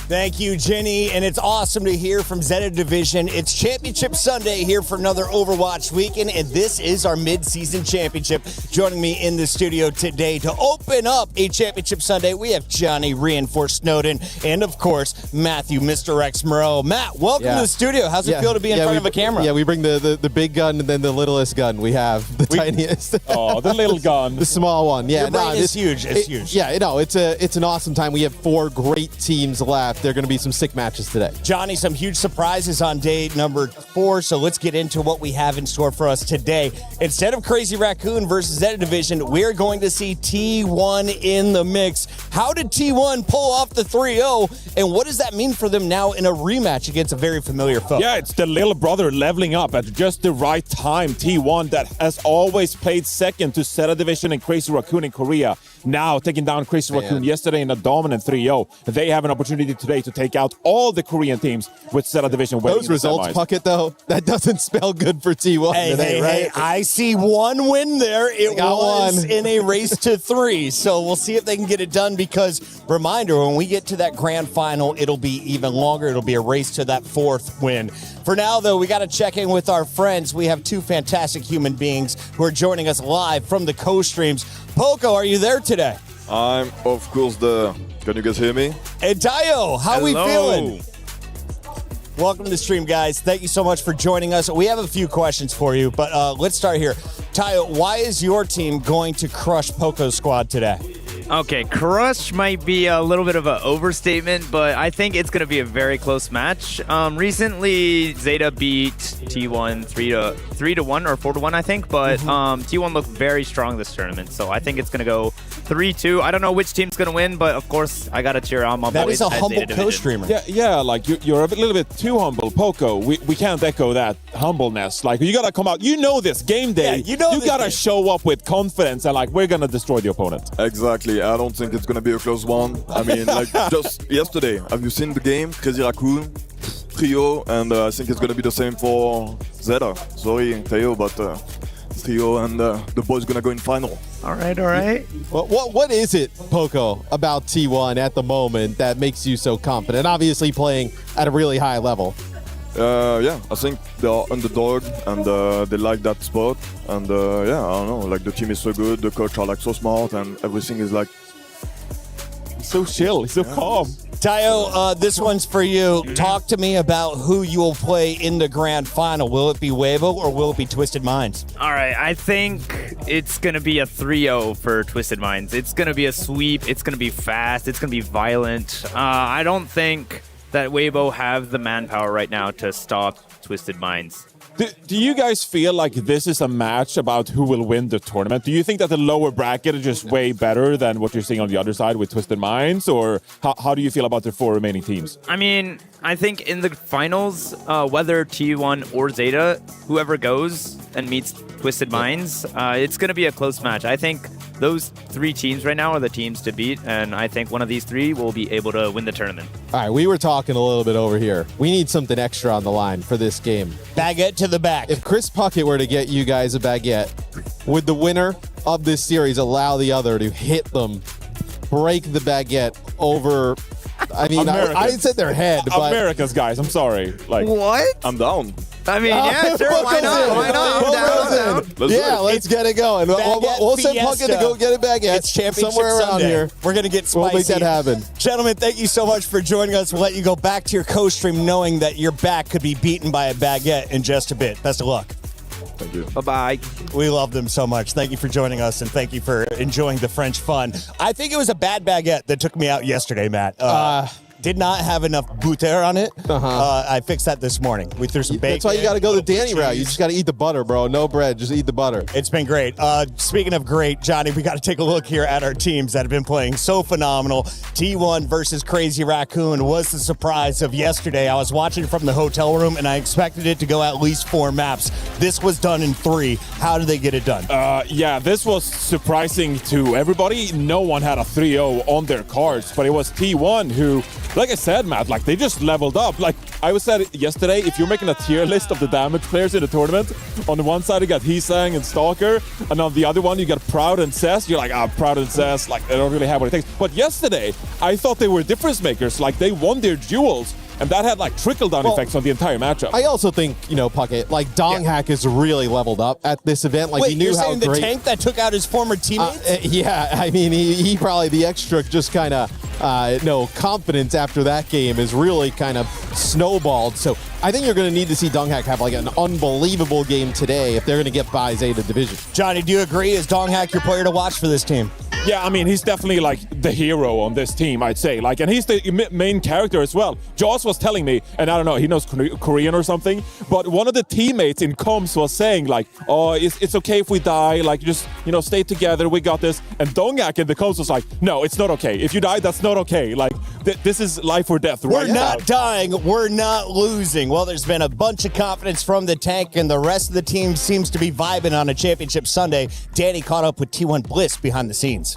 Thank you, Jenny, and it's awesome to hear from Zeta Division. It's Championship Sunday here for another Overwatch weekend, and this is our mid-season championship. Joining me in the studio today to open up a Championship Sunday, we have Johnny Reinforced Snowden, and of course, Matthew, Mr. X Moreau. Matt, welcome to the studio. How's it feel to be in front of a camera? Yeah, we bring the big gun and then the littlest gun. We have the tiniest. Oh, the little gun. The small one. Yeah, Your brain is huge. It's huge. Yeah, it's an awesome time. We have 4 great teams left. There are going to be some sick matches today. Johnny, some huge surprises on day number 4, so let's get into what we have in store for us today. Instead of Crazy Raccoon versus Zeta Division, we're going to see T1 in the mix. How did T1 pull off the 3-0, and what does that mean for them now in a rematch against a very familiar foe? Yeah, it's the little brother leveling up at just the right time. T1 that has always played second to Zeta Division and Crazy Raccoon in Korea. Now taking down Crazy Raccoon yesterday in a dominant 3-0. They have an opportunity today to take out all the Korean teams with Zeta Division. Those results, Puckett, though, that doesn't spell good for T1 today, right? Hey, I see one win there. It was in a race to 3. So we'll see if they can get it done because, reminder, when we get to that grand final, it'll be even longer. It'll be a race to that 4th win. For now, though, we got to check in with our friends. We have 2 fantastic human beings who are joining us live from the co-streams. Poco, are you there today? I'm, of course, there. Can you guys hear me? And Tayo, how we feeling? Welcome to the stream, guys. Thank you so much for joining us. We have a few questions for you, but let's start here. Tayo, why is your team going to crush Poco's squad today? Okay, crush might be a little bit of an overstatement, but I think it's going to be a very close match. Recently, Zeta beat T1 3-1 or 4-1, I think, but T1 looked very strong this tournament, so I think it's going to go 3-2. I don't know which team's going to win, but of course, I got to cheer on my boys. That is a humble co-streamer. Yeah, like you're a little bit too humble, Poco. We can't echo that humbleness. Like, you got to come out. You know this game day. Yeah, you got to show up with confidence and like, we're going to destroy the opponent. Exactly. I don't think it's going to be a close one. I mean, like, just yesterday, have you seen the game? Crazy Raccoon, Trio, and I think it's going to be the same for Zeta. Sorry, Teo, but Trio and the boys going to go in final. All right. What is it, Poco, about T1 at the moment that makes you so confident? Obviously playing at a really high level. Yeah, I think they are underdog and they like that spot. And yeah, I don't know, like the team is so good, the coach are like so smart, and everything is like so chill, so calm. Tayo, this one's for you. Talk to me about who you will play in the grand final. Will it be Weibo or will it be Twisted Minds? All right, I think it's going to be a 3-0 for Twisted Minds. It's going to be a sweep. It's going to be fast. It's going to be violent. I don't think that Weibo have the manpower right now to stop Twisted Minds. Do you guys feel like this is a match about who will win the tournament? Do you think that the lower bracket is just way better than what you're seeing on the other side with Twisted Minds? Or how do you feel about the 4 remaining teams? I mean, I think in the finals, whether T1 or Zeta, whoever goes and meets Twisted Minds, it's going to be a close match. I think those 3 teams right now are the teams to beat, and I think one of these 3 will be able to win the tournament. All right, we were talking a little bit over here. We need something extra on the line for this game. Baguette to the back. If Chris Puckett were to get you guys a baguette, would the winner of this series allow the other to hit them, break the baguette over... I mean, I said their head, but... America's, guys, I'm sorry. Like, what? I'm down. I mean, yeah, sure, why not? Let's get it going. We'll send Puckett to go get a baguette. It's Championship somewhere around Sunday. here. We're going to get spicy. We'll make that happen. Gentlemen, thank you so much for joining us. We'll let you go back to your co-stream knowing that your back could be beaten by a baguette in just a bit. Best of luck. Thank you. Bye-bye. We love them so much. Thank you for joining us, and thank you for enjoying the French fun. I think it was a bad baguette that took me out yesterday, Matt. Did not have enough butter on it. I fixed that this morning. We threw some bacon. That's why you got to go the Danny route. You just got to eat the butter, bro. No bread, just eat the butter. It's been great. Speaking of great, Johnny, we got to take a look here at our teams that have been playing so phenomenal. T1 versus Crazy Raccoon was the surprise of yesterday. I was watching from the hotel room, and I expected it to go at least 4 maps. This was done in 3. How did they get it done? Yeah, this was surprising to everybody. No one had a 3-0 on their cards, but it was T1 who, like I said, Matt, like they just leveled up. Like I was said yesterday, if you're making a tier list of the damage players in the tournament, on the one side you got Heesang and Stalker, and on the other one you got Proud and Cess. You're like, Proud and Cess, like they don't really have what it takes. But yesterday, I thought they were difference makers. Like they won their duels. And that had like trickle-down effects on the entire matchup. I also think, Puckett, like Donghack is really leveled up at this event. Like he knew you're how saying great. The tank that took out his former teammates? Yeah, I mean, he probably the extra just kind of confidence after that game is really kind of snowballed. So I think you're going to need to see Donghack have like an unbelievable game today if they're going to get by Zeta Division. Johnny, do you agree? Is Donghack your player to watch for this team? Yeah, I mean, he's definitely like the hero on this team, I'd say. Like, and he's the main character as well. Joss was telling me, and I don't know, he knows Korean or something, but one of the teammates in comms was saying like, oh, it's okay if we die, like just, stay together, we got this. And Donghack in the comms was like, no, it's not okay. If you die, that's not okay. Like, this is life or death right now. We're not dying, we're not losing. Well, there's been a bunch of confidence from the tank, and the rest of the team seems to be vibing on a championship Sunday. Danny caught up with T1 Bliss behind the scenes.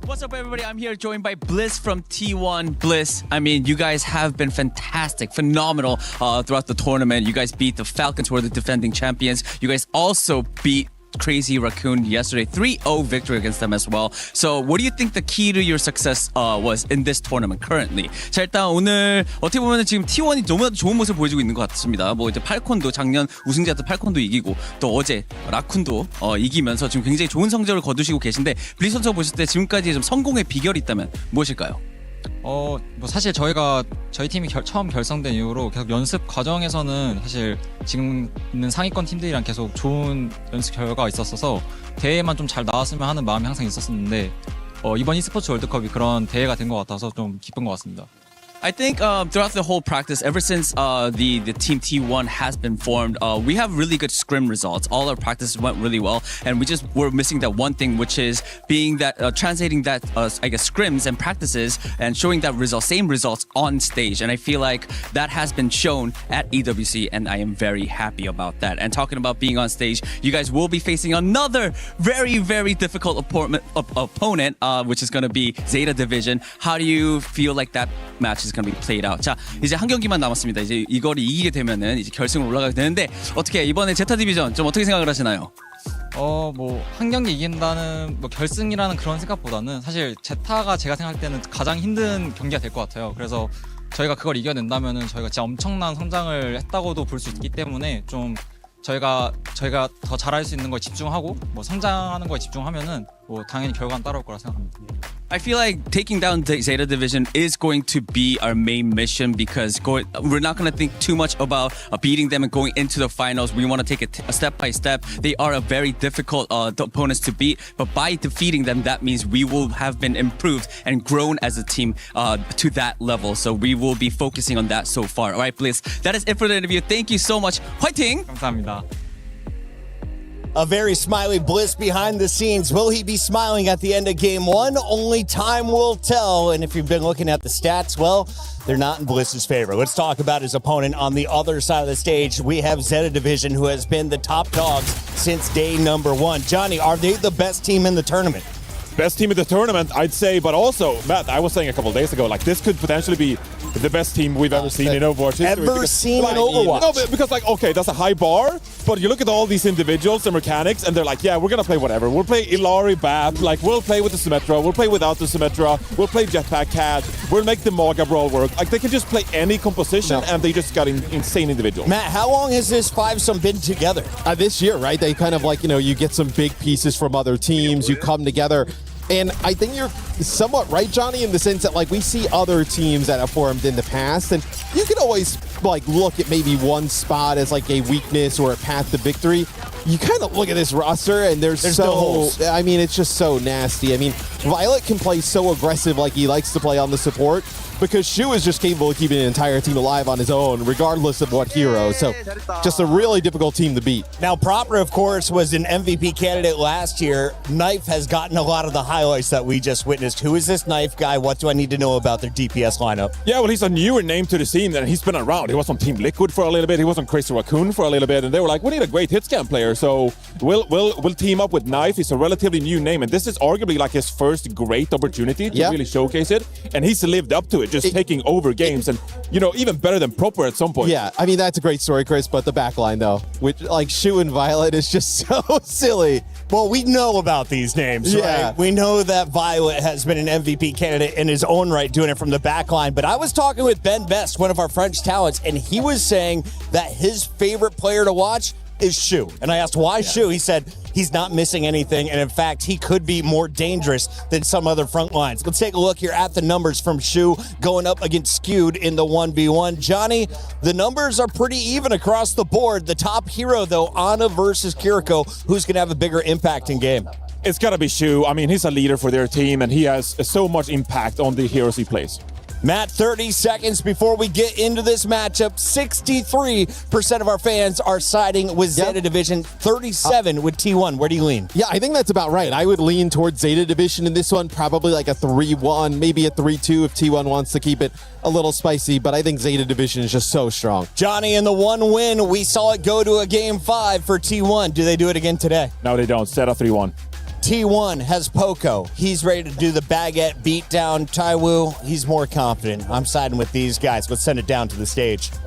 What's up, everybody? I'm here joined by Bliss from T1 Bliss. I mean, you guys have been fantastic, phenomenal throughout the tournament. You guys beat the Falcons, who are the defending champions. You guys also beat Crazy Raccoon yesterday. 3-0 victory against them as well. So what do you think the key to your success was in this tournament currently? 자, 일단 오늘 어떻게 보면 지금 T1이 너무나도 좋은 모습을 보여주고 있는 것 같습니다. 뭐 이제 팔콘도 작년 우승자였던 팔콘도 이기고 또 어제 라쿤도 이기면서 지금 굉장히 좋은 성적을 거두시고 계신데 블리즈 선수가 보실 때 지금까지 좀 성공의 비결이 있다면 무엇일까요? 뭐 사실 저희 팀이 처음 결성된 이후로 계속 연습 과정에서는 사실 지금 있는 상위권 팀들이랑 계속 좋은 연습 결과가 있었어서 대회만 좀 잘 나왔으면 하는 마음이 항상 있었었는데 이번 e스포츠 월드컵이 그런 대회가 된 것 같아서 좀 기쁜 것 같습니다. I think throughout the whole practice, ever since the team T1 has been formed, we have really good scrim results. All our practices went really well, and we just were missing that one thing, which is being that translating that I guess scrims and practices and showing that same results on stage. And I feel like that has been shown at EWC, and I am very happy about that. And talking about being on stage, you guys will be facing another very, very difficult opponent, which is going to be Zeta Division. How do you feel like that match is going to be played out? 자, 이제 한 경기만 남았습니다. 이제 이거를 이기게 되면은 이제 결승으로 올라가게 되는데 어떻게 이번에 제타 디비전 좀 어떻게 생각을 하시나요? 뭐 한 경기 이긴다는 뭐 결승이라는 그런 생각보다는 사실 제타가 제가 생각할 때는 가장 힘든 경기가 될 것 같아요. 그래서 저희가 그걸 이겨낸다면은 저희가 진짜 엄청난 성장을 했다고도 볼 수 있기 때문에 좀 저희가 더 잘할 수 있는 거에 집중하고 뭐 성장하는 거에 집중하면은 뭐 당연히 결과는 따라올 거라 생각합니다. I feel like taking down the Zeta Division is going to be our main mission because we're not going to think too much about beating them and going into the finals. We want to take it step by step. They are a very difficult opponents to beat, but by defeating them, that means we will have been improved and grown as a team to that level. So we will be focusing on that so far. All right, Bliss, that is it for the interview. Thank you so much. 화이팅! 감사합니다. A very smiley Bliss behind the scenes. Will he be smiling at the end of game 1? Only time will tell. And if you've been looking at the stats, well, they're not in Bliss's favor. Let's talk about his opponent on the other side of the stage. We have Zeta Division, who has been the top dogs since day number 1. Johnny, are they the best team in the tournament? Best team in the tournament, I'd say, but also, Matt, I was saying a couple of days ago, like, this could potentially be the best team we've ever seen in Overwatch history. Ever seen in Overwatch? No, because, like, okay, that's a high bar, but you look at all these individuals and mechanics, and they're like, yeah, we're going to play whatever. We'll play Ilari Bat, like, we'll play with the Symmetra, we'll play without the Symmetra, we'll play Jetpack Cat, we'll make the Maga Brawl work. Like, they can just play any composition, and they just got insane individuals. Matt, how long has this fivesome been together? This year, right? They kind of like, you get some big pieces from other teams, you come together. And I think you're somewhat right, Johnny, in the sense that, like, we see other teams that have formed in the past, and you can always, like, look at maybe one spot as, like, a weakness or a path to victory. You kind of look at this roster, and there's so, holes. I mean, it's just so nasty. I mean, Violet can play so aggressive like he likes to play on the support, because Shu is just capable of keeping an entire team alive on his own, regardless of what hero. So just a really difficult team to beat. Now, Proper, of course, was an MVP candidate last year. Knife has gotten a lot of the highlights that we just witnessed. Who is this Knife guy? What do I need to know about their DPS lineup? Yeah, well, he's a newer name to the scene, and he's been around. He was on Team Liquid for a little bit. He was on Crazy Raccoon for a little bit, and they were like, we need a great hitscan player, so we'll team up with Knife. He's a relatively new name, and this is arguably like his first great opportunity to really showcase it, and he's lived up to it, just taking over games, and, you know, even better than Proper at some point. Yeah, I mean, that's a great story, Chris, but the backline, though, which, like, Shu and Violet is just so silly. Well, we know about these names, right? We know that Violet has been an MVP candidate in his own right, doing it from the backline. But I was talking with Ben Best, one of our French talents, and he was saying that his favorite player to watch is Shu. And I asked why Shu. He said he's not missing anything, and in fact, he could be more dangerous than some other front lines. Let's take a look here at the numbers from Shu going up against Skewed in the 1v1. Johnny, the numbers are pretty even across the board. The top hero, though, Ana versus Kiriko, who's going to have a bigger impact in game? It's got to be Shu. I mean, he's a leader for their team, and he has so much impact on the heroes he plays. Matt, 30 seconds before we get into this matchup. 63% of our fans are siding with Zeta Division, 37 with T1. Where do you lean? Yeah, I think that's about right. I would lean towards Zeta Division in this one, probably like a 3-1, maybe a 3-2 if T1 wants to keep it a little spicy, but I think Zeta Division is just so strong. Johnny, in the one win, we saw it go to a game 5 for T1. Do they do it again today? No, they don't. Set a 3-1. T1 has Poco. He's ready to do the baguette beatdown. Taiwu, he's more confident. I'm siding with these guys. Let's send it down to the stage. Teams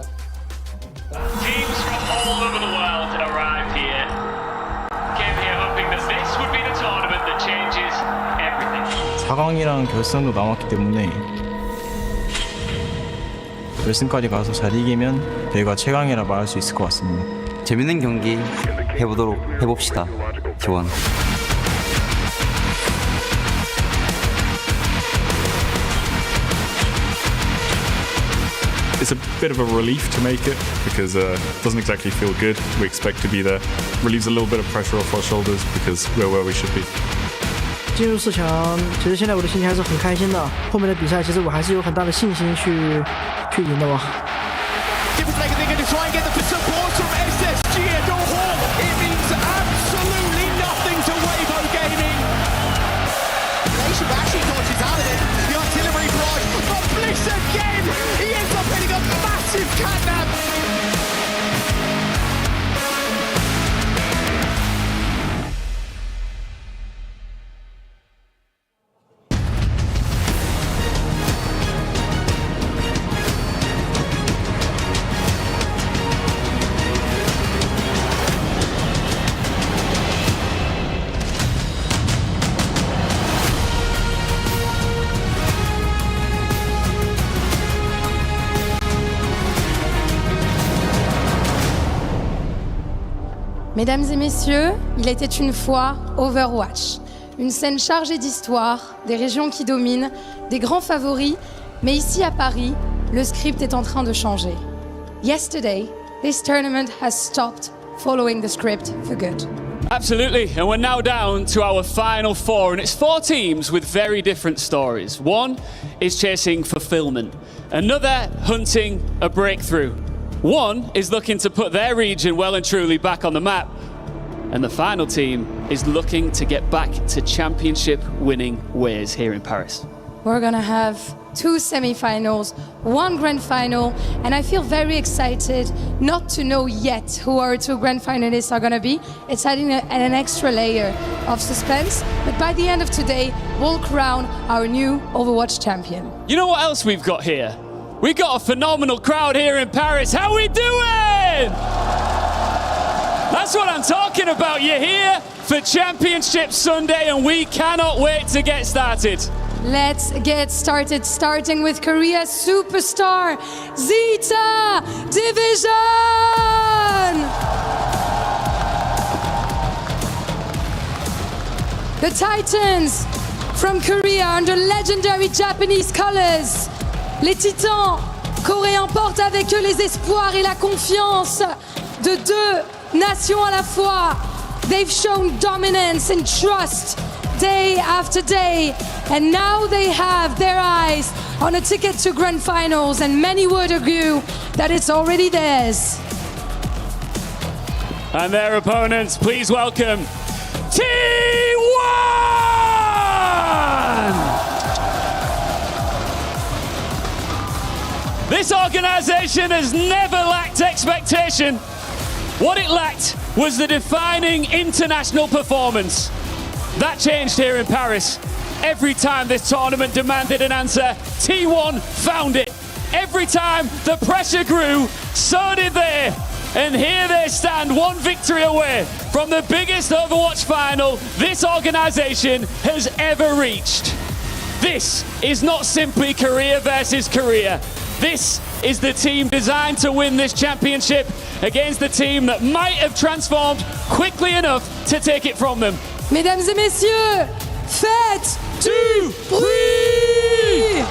from all over the world arrived here. Came here hoping that this would be the tournament that changes everything. 4강이랑 결승도 남았기 때문에 결승까지 가서 잘 이기면 저희가 최강이라 말할 수 있을 것 같습니다. 재밌는 경기 해봅시다. T1. It's a bit of a relief to make it because it doesn't exactly feel good. We expect to be there. Relieves a little bit of pressure off our shoulders because we're where we should be. 进入4强，其实现在我的心情还是很开心的。后面的比赛，其实我还是有很大的信心去赢的吧。Mesdames et messieurs, il était une fois Overwatch. Une scène chargée d'histoire, des régions qui dominent, des grands favoris, mais ici à Paris, le script est en train de changer. Yesterday, this tournament has stopped following the script for good. Absolutely, and we're now down to our final 4, and it's 4 teams with very different stories. One is chasing fulfillment, another hunting a breakthrough. One is looking to put their region well and truly back on the map. And the final team is looking to get back to championship winning ways here in Paris. We're gonna have 2 semi-finals, 1 grand final, and I feel very excited not to know yet who our 2 grand finalists are gonna be. It's adding an extra layer of suspense, but by the end of today, we'll crown our new Overwatch champion. You know what else we've got here? We got a phenomenal crowd here in Paris. How we doing? That's what I'm talking about. You're here for Championship Sunday and we cannot wait to get started. Let's get started, starting with Korea's superstar, Zeta Division! The Titans from Korea under legendary Japanese colors. Les Titans coréens portent avec eux les espoirs et la confiance de deux nations à la fois. They've shown dominance and trust day after day, and now they have their eyes on a ticket to grand finals, and many would agree that it's already theirs. And their opponents, please welcome T1! This organization has never lacked expectation. What it lacked was the defining international performance. That changed here in Paris. Every time this tournament demanded an answer, T1 found it. Every time the pressure grew, so did they. And here they stand, one victory away from the biggest Overwatch final this organization has ever reached. This is not simply Korea versus Korea. This is the team designed to win this championship against the team that might have transformed quickly enough to take it from them. Mesdames et messieurs, faites du bruit!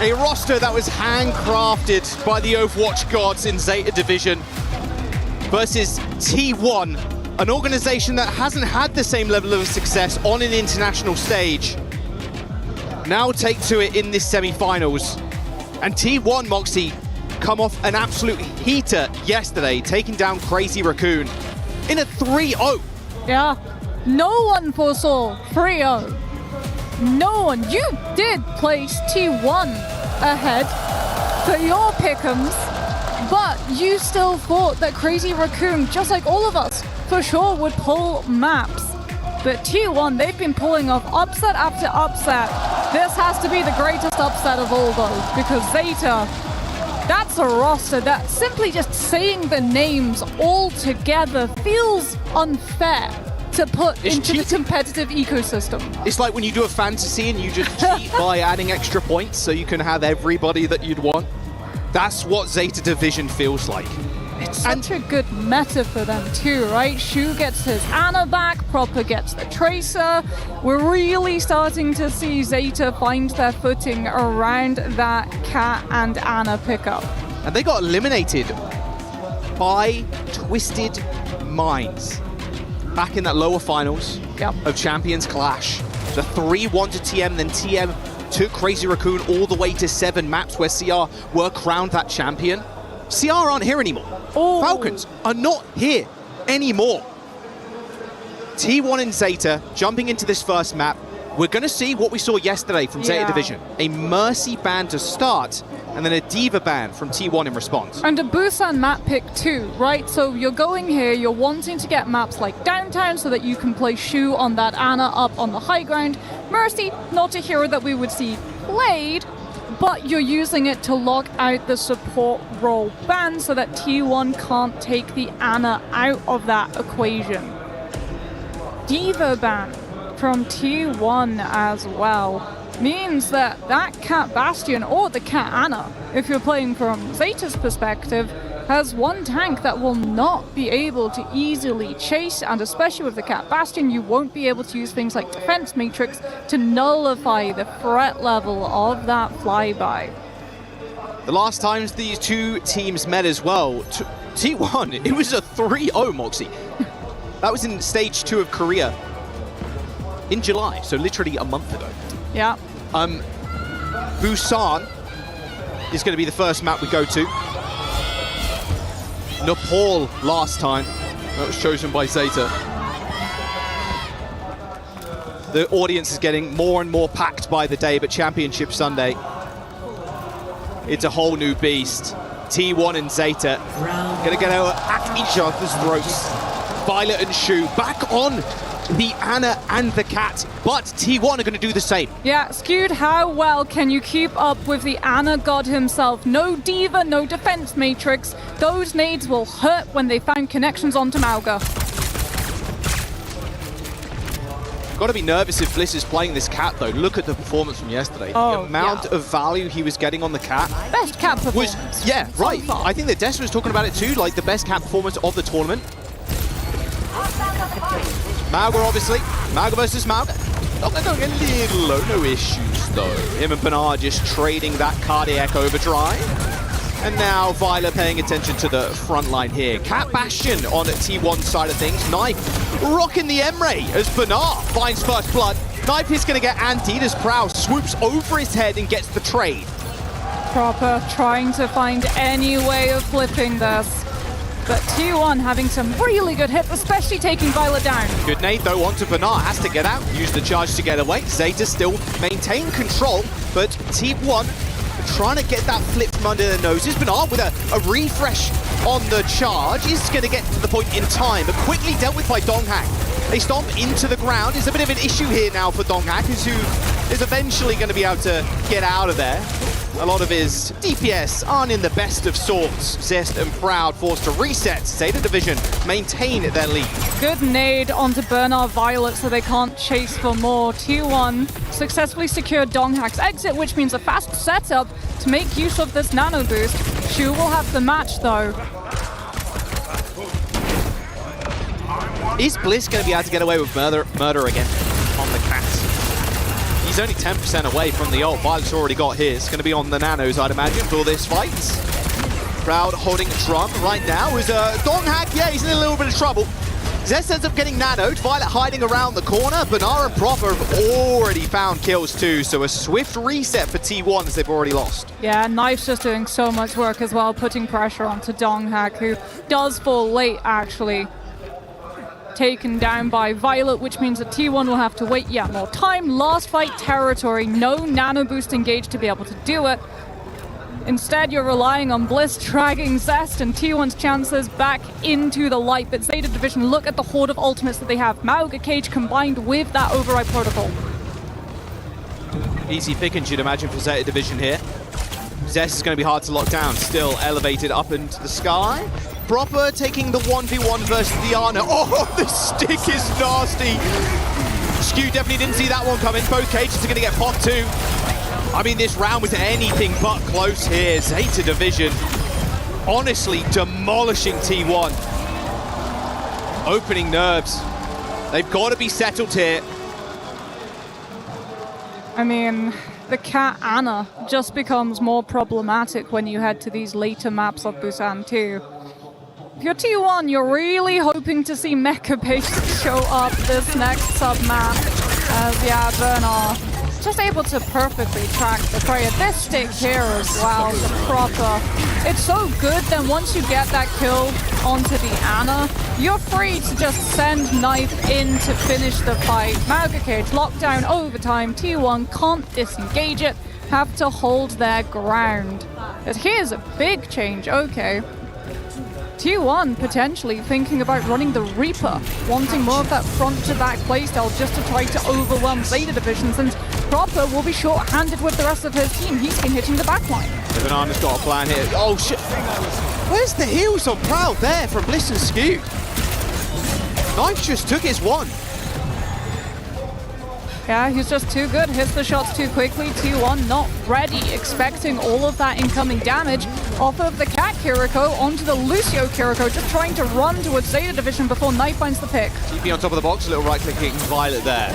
A roster that was handcrafted by the Overwatch gods in Zeta Division versus T1, an organization that hasn't had the same level of success on an international stage. Now take to it in this semi-finals. And T1, Moxie, come off an absolute heater yesterday, taking down Crazy Raccoon in a 3-0. Yeah, no one foresaw 3-0. No one. You did place T1 ahead for your pick'ems, but you still thought that Crazy Raccoon, just like all of us, for sure would pull maps. But T1, they've been pulling off upset after upset. This has to be the greatest upset of all, though, because Zeta, that's a roster that simply just saying the names all together feels unfair to put into the competitive ecosystem. It's like when you do a fantasy and you just cheat by adding extra points so you can have everybody that you'd want. That's what Zeta Division feels like. It's such a good meta for them too, right? Shu gets his Ana back, Proper gets the Tracer. We're really starting to see Zeta find their footing around that Cat and Ana pickup. And they got eliminated by Twisted Minds back in that lower finals of Champions Clash. The 3-1 to TM, then TM took Crazy Raccoon all the way to 7 maps where CR were crowned that champion. CR aren't here anymore. Falcons are not here anymore. T1 and Zeta jumping into this first map. We're going to see what we saw yesterday from Zeta Division. A Mercy ban to start, and then a Diva ban from T1 in response. And a Busan map pick too, right? So you're going here, you're wanting to get maps like Downtown so that you can play Shu on that Ana up on the high ground. Mercy, not a hero that we would see played, but you're using it to lock out the support role ban so that T1 can't take the Ana out of that equation. Diva ban from T1 as well means that Cat Bastion or the Cat Ana, if you're playing from Zeta's perspective, has one tank that will not be able to easily chase, and especially with the Cat Bastion, you won't be able to use things like Defense Matrix to nullify the threat level of that flyby. The last times these two teams met as well, T1, it was a 3-0, Moxie. That was in stage 2 of Korea in July, so literally a month ago. Yeah. Busan is going to be the first map we go to. Nepal last time. That was chosen by Zeta. The audience is getting more and more packed by the day, but Championship Sunday, it's a whole new beast. T1 and Zeta going to get at each other's throats. Violet and Shu back on the Ana and the Cat, but T1 are going to do the same. Yeah, Skewed, how well can you keep up with the Ana god himself? No Diva, no Defense Matrix. Those nades will hurt when they find connections onto Mauga. Got to be nervous if Bliss is playing this Cat, though. Look at the performance from yesterday. The amount of value he was getting on the Cat. Best Cat performance. Yeah, right. I think that Dessa was talking about it too, like the best Cat performance of the tournament. Mauga, obviously. Mauga versus Mauga. They're going a little low, no issues though. Him and Bernard just trading that cardiac overdrive. And now Violet paying attention to the front line here. Cat Bastion on the T1 side of things. Knife rocking the M-Ray as Bernard finds first blood. Knife is going to get antied as Prow swoops over his head and gets the trade. Proper trying to find any way of flipping this. But T1 having some really good hits, especially taking Violet down. Good nade though onto Bernard, has to get out, use the charge to get away. Zeta still maintain control, but T1 trying to get that flip from under their noses. Bernard with a refresh on the charge is going to get to the point in time, but quickly dealt with by Donghak. They stomp into the ground. It's a bit of an issue here now for Donghak, who is eventually going to be able to get out of there. A lot of his DPS aren't in the best of sorts. Zest and Proud forced to reset. Zeta Division maintain their lead. Good nade onto Bernard Violet so they can't chase for more. T1 successfully secured Donghak's exit, which means a fast setup to make use of this nano boost. Shu will have the match though. Is Bliss going to be able to get away with murder again on the Cats? He's only 10% away from the ult. Violet's already got his. Going to be on the nanos, I'd imagine, for this fight. Proud holding a drum right now is Donghak. Yeah, he's in a little bit of trouble. Zest ends up getting nanoed. Violet hiding around the corner. Bernard and Proper have already found kills too, so a swift reset for T1 as they've already lost. Yeah, Knife's just doing so much work as well, putting pressure onto Donghak, who does fall late actually. Taken down by Violet, which means that T1 will have to wait yet more time. Last fight territory, no nano boost engaged to be able to do it. Instead, you're relying on Bliss dragging Zest and T1's chances back into the light. But Zeta Division, look at the horde of ultimates that they have. Mauga Cage combined with that override protocol. Easy pickings, you'd imagine, for Zeta Division here. Zest is going to be hard to lock down. Still elevated up into the sky. Proper taking the 1v1 versus Diana. Oh, the stick is nasty. Skew definitely didn't see that one coming. Both cages are going to get popped too. I mean, this round was anything but close here. Zeta Division honestly demolishing T1. Opening nerves. They've got to be settled here. I mean, the Cat Ana just becomes more problematic when you head to these later maps of Busan too. If you're T1, you're really hoping to see Mecha Base show up this next sub-map. As, yeah, Bernard just able to perfectly track the prey. This stick here as well, the Proper. It's so good, then once you get that kill onto the Ana, you're free to just send Knife in to finish the fight. Mauga Cage locked down overtime. T1 can't disengage it, have to hold their ground. But here's a big change, okay. T1 potentially thinking about running the Reaper, wanting more of that front-to-back playstyle just to try to overwhelm Zeta Division, since Proper will be short-handed with the rest of his team. He's been hitting the backline. Banana's got a plan here. Oh shit! Where's the heals on Proud there from Bliss and Skew? Knife just took his one. Yeah, he's just too good, hits the shots too quickly. T1 not ready, expecting all of that incoming damage off of the Cat Kiriko onto the Lucio Kiriko, just trying to run towards Zeta Division before Knife finds the pick. TP on top of the box, a little right-clicking Violet there.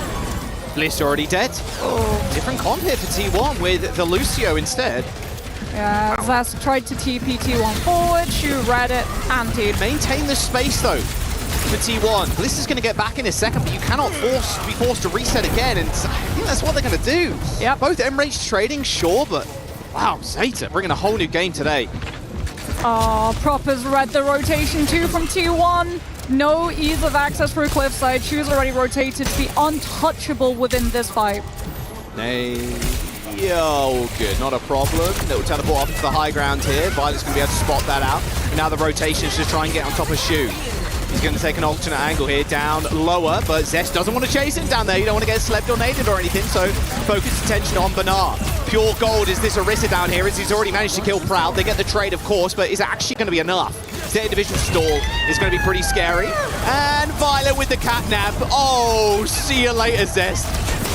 Bliss already dead. Oh, different comp here for T1 with the Lucio instead. Yeah, Zest tried to TP T1 forward, Shu read it, antied. Maintain the space though for T1. Bliss is going to get back in a second, but you cannot be forced to reset again, and I think that's what they're going to do. Yeah. Both M-Rage trading, sure, but wow, Zeta bringing a whole new game today. Oh, Proper's read the rotation too from T1. No ease of access through Cliffside. Shu's already rotated to be untouchable within this fight. Nay. Yo, good, not a problem. Little teleport up into the high ground here. Violet's going to be able to spot that out. And now the rotations to try and get on top of Shu. He's going to take an alternate angle here, down lower, but Zest doesn't want to chase him down there. You don't want to get slept or naded or anything, so focus attention on Bernard. Pure gold is this Orisa down here, as he's already managed to kill Proud. They get the trade, of course, but is it actually going to be enough? Zeta Division stall is going to be pretty scary. And Violet with the catnap. Oh, see you later, Zest.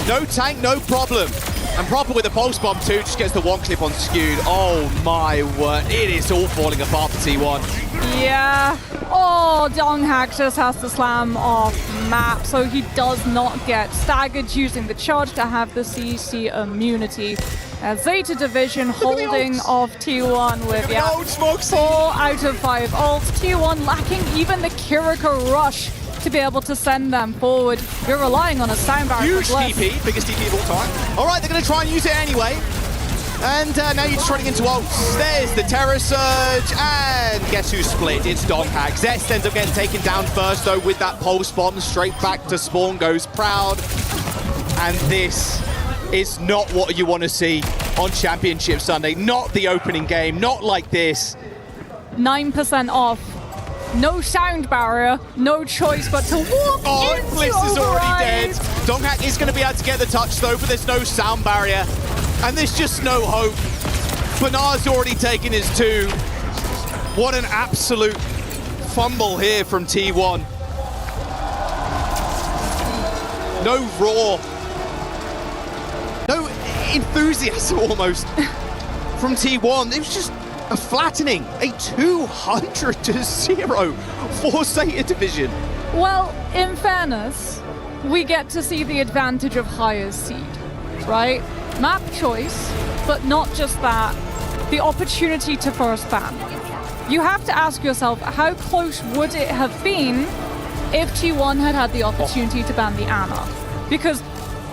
No tank, no problem. And Proper with a pulse bomb too, just gets the one clip on skewed. Oh my word, it is all falling apart for T1. Yeah. Oh, Donghak just has to slam off map, so he does not get staggered using the charge to have the CC immunity. Zeta Division holding off T1 with 4 out of 5 ults. T1 lacking even the Kiriko rush to be able to send them forward. You're relying on a sound barrier. Huge TP, biggest TP of all time. All right, they're going to try and use it anyway. And now you're just running into ults. There's the Terror Surge, and guess who's split? It's Donghak. Zest ends up getting taken down first, though, with that pulse bomb. Straight back to spawn goes Proud. And this is not what you want to see on Championship Sunday. Not the opening game, not like this. 9% off. No sound barrier, no choice but to walk into Bliss is already dead. Override. Donghak is going to be able to get the touch though, but there's no sound barrier. And there's just no hope. Banar's already taken his 2. What an absolute fumble here from T1. No raw. No enthusiasm almost from T1. It was just a flattening, a 200-0 for Zeta Division. Well, in fairness, we get to see the advantage of highest seed, right? Map choice, but not just that, the opportunity to first ban. You have to ask yourself, how close would it have been if T1 had the opportunity to ban the Ana? Because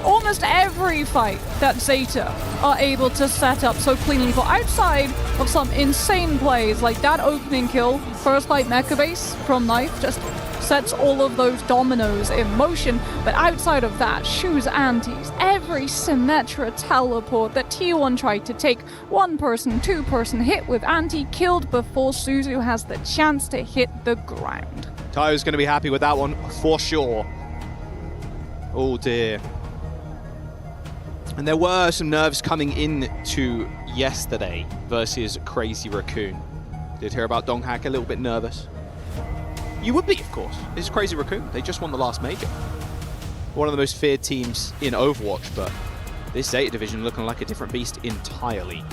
almost every fight that Zeta are able to set up so cleanly for, outside of some insane plays like that opening kill, first light mecha base from Knife just sets all of those dominoes in motion. But outside of that, shoes antis, every Symmetra teleport that T1 tried to take, 1-person, 2-person hit with anti, killed before Suzu has the chance to hit the ground. Tayo's going to be happy with that one for sure. Oh dear. And there were some nerves coming into yesterday versus Crazy Raccoon. Did hear about Donghak, a little bit nervous. You would be, of course. It's Crazy Raccoon. They just won the last major. One of the most feared teams in Overwatch, but this Zeta Division looking like a different beast entirely.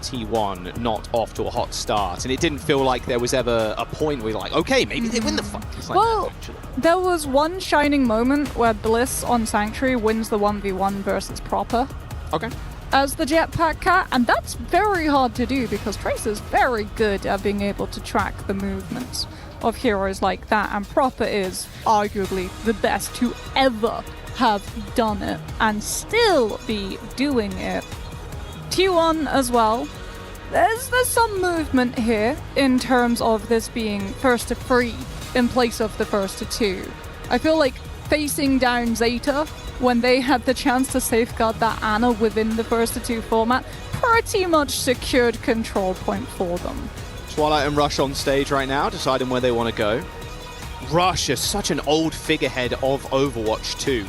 T1 not off to a hot start, and it didn't feel like there was ever a point where you're like, okay, maybe they win the fight. It's like, well, there was one shining moment where Bliss on Sanctuary wins the 1v1 versus Proper. Okay. As the Jetpack Cat, and that's very hard to do because Trace is very good at being able to track the movements of heroes like that, and Proper is arguably the best to ever have done it and still be doing it. T1 as well. There's some movement here in terms of this being first to 3 in place of the first to 2. I feel like facing down Zeta when they had the chance to safeguard that Ana within the first to 2 format pretty much secured control point for them. Twilight and Rush on stage right now, deciding where they want to go. Rush is such an old figurehead of Overwatch 2.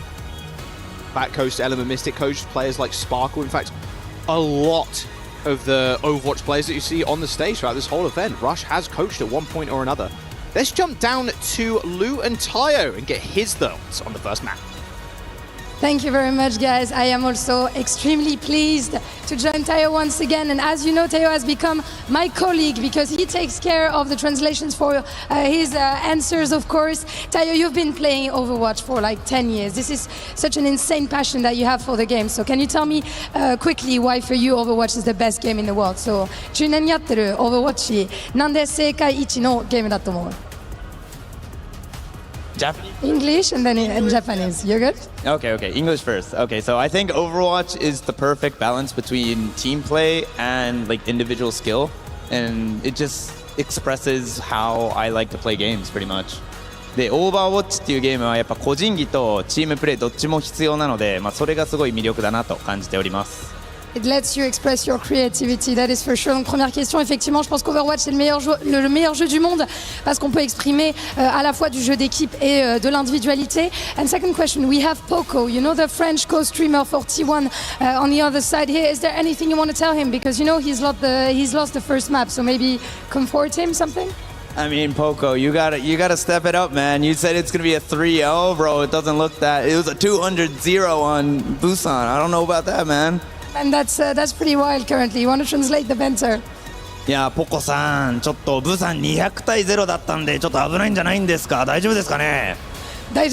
Back Coast, Element Mystic Coast, players like Sparkle. In fact, a lot of the Overwatch players that you see on the stage throughout this whole event, Rush has coached at one point or another. Let's jump down to Lou and Tayo and get his thoughts on the first map. Thank you very much, guys. I am also extremely pleased to join Tayo once again. And as you know, Tayo has become my colleague because he takes care of the translations for his answers, of course. Tayo, you've been playing Overwatch for like 10 years. This is such an insane passion that you have for the game. So can you tell me quickly why for you Overwatch is the best game in the world? So, 10年やってる Overwatch なんで世界一のゲームだと思う? English and then in Japanese. You're good? Okay. English first. Okay, so I think Overwatch is the perfect balance between team play and like individual skill, and it just expresses how I like to play games pretty much. で、Overwatch っていうゲームはやっぱ個人技とチームプレイどっちも必要なので、それがすごい魅力だなと感じております。It lets you express your creativity, that is for sure. Donc première question, effectivement, je pense qu'Overwatch c'est le meilleur jeu du monde parce qu'on peut exprimer à la fois du jeu d'équipe et de l'individualité. And second question, we have Poco, you know, the French co-streamer for T1 on the other side here. Is there anything you want to tell him? Because you know he's lost the first map, so maybe comfort him something? I mean, Poco, you gotta step it up, man. You said it's gonna be a 3-0, bro. It doesn't look that. It was a 200-0 on Busan. I don't know about that, man. And that's pretty wild currently. You want to translate the banter? いやポコさんちょっとブさん200対0だったんでちょっと危ないんじゃないんですか大丈夫ですかね Ouais,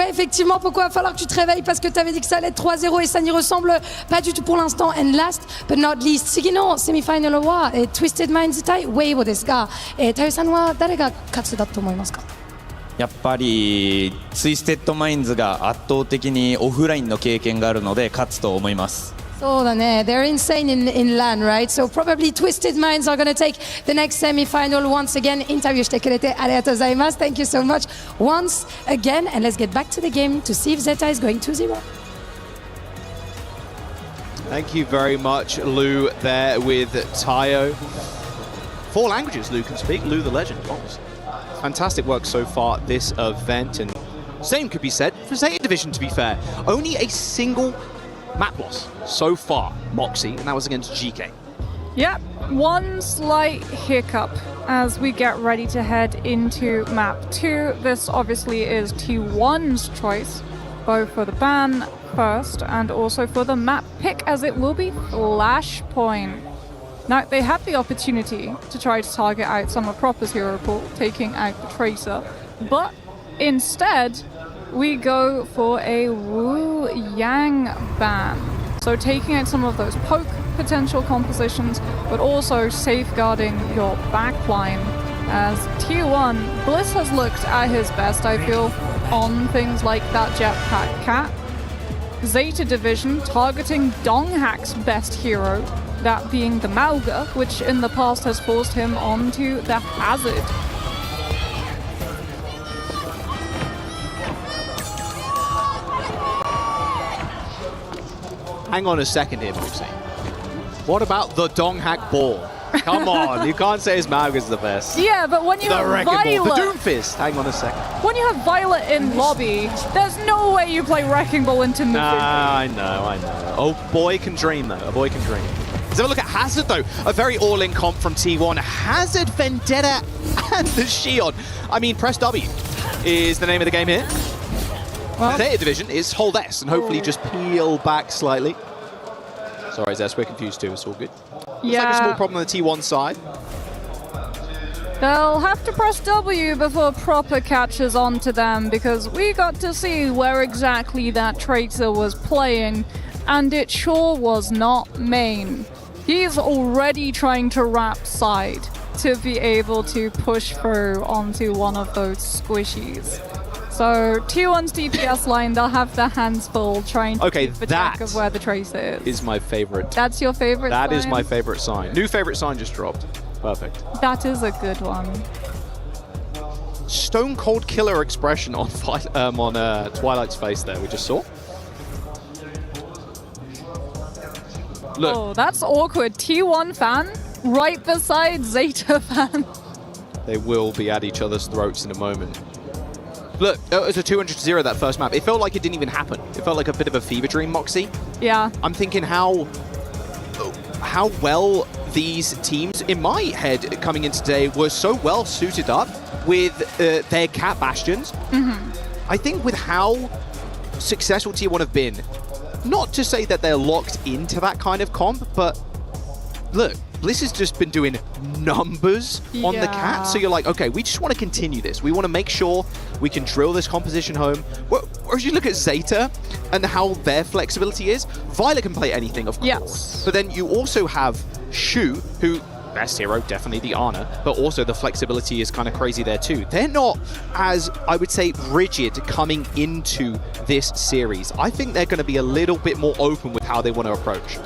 effectivement, pourquoi il va falloir que tu te réveilles parce que tu avais dit que ça allait être 3-0 et ça n'y ressemble pas du tout pour l'instant. And last but not least, 次のセミファイナルはTwisted Minds対ウェイボですが、タヨさんは誰が勝つだと思いますか？やっぱりツイステッドマインズが圧倒的にオフラインの経験があるので勝つと思います。そうだね。They're insane in LAN, right? So probably Twisted Minds are going to take the next semi-final once again. インタビューしてくれてありがとうございます。Thank you so much once again. And let's get back to the game to see if Zeta is going 2-0. Thank you very much, Lou, there with Tayo. 4 languages Lou can speak. Lou the legend. Fantastic work so far this event. And same could be said for Zeta Division, to be fair. Only a single map loss so far, Moxie, and that was against GK. Yep, one slight hiccup as we get ready to head into map 2. This obviously is T1's choice, both for the ban first and also for the map pick, as it will be Flashpoint. Now, they had the opportunity to try to target out some of Proper's hero pool, taking out the Tracer, but instead, we go for a Wu Yang ban. So taking out some of those poke potential compositions, but also safeguarding your backline. As T1, Bliss has looked at his best, I feel, on things like that Jetpack Cat. Zeta Division targeting Donghack's best hero, that being the Mauga, which in the past has forced him onto the Hazard. Hang on a second here, Moxie. What about the Donghack ball? Come on, you can't say his Mauga's the best. Yeah, but when you the have Wrecking Violet... Ball, the Doomfist. Hang on a second. When you have Violet in lobby, there's no way you play Wrecking Ball into Midfield. Nah, I know. Oh, boy can dream, though. A boy can dream. Let's have a look at Hazard, though. A very all-in comp from T1. Hazard, Vendetta, and the Shion. I mean, press W is the name of the game here. Well, Zeta Division is hold S and hopefully just peel back slightly. Sorry, Zess, we're confused too. It's all good. Looks like a small problem on the T1 side. They'll have to press W before Proper catches on to them, because we got to see where exactly that Tracer was playing, and it sure was not main. He's already trying to wrap side to be able to push through onto one of those squishies. So T1's DPS line, they'll have their hands full trying to keep the track of where the Tracer is my favorite. That's your favorite sign? That is my favorite sign. New favorite sign just dropped. Perfect. That is a good one. Stone Cold Killer expression on Twilight's face there, we just saw. Look. Oh, that's awkward. T1 fan right beside Zeta fan. They will be at each other's throats in a moment. Look, it was a 200-0 that first map. It felt like it didn't even happen. It felt like a bit of a fever dream, Moxie. Yeah. I'm thinking how well these teams, in my head coming in today, were so well suited up with their cat bastions. I think with how successful T1 have been, not to say that they're locked into that kind of comp, but look, Bliss has just been doing numbers on the cat, so you're like, okay, we just want to continue this. We want to make sure we can drill this composition home. Whereas you look at Zeta and how their flexibility is, Violet can play anything, of course. But then you also have Shu, who, best hero, definitely the Ana, but also the flexibility is kind of crazy there too. They're not as, I would say, rigid coming into this series. I think they're going to be a little bit more open with how they want to approach.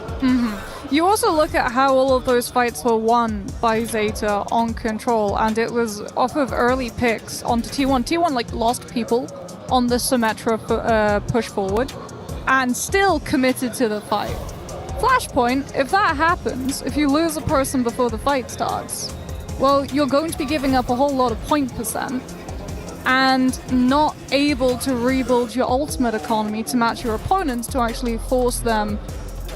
You also look at how all of those fights were won by Zeta on Control, and it was off of early picks onto T1. T1 like lost people on the Symmetra push forward and still committed to the fight. Flashpoint, if that happens, if you lose a person before the fight starts, well, you're going to be giving up a whole lot of point percent and not able to rebuild your ultimate economy to match your opponents to actually force them,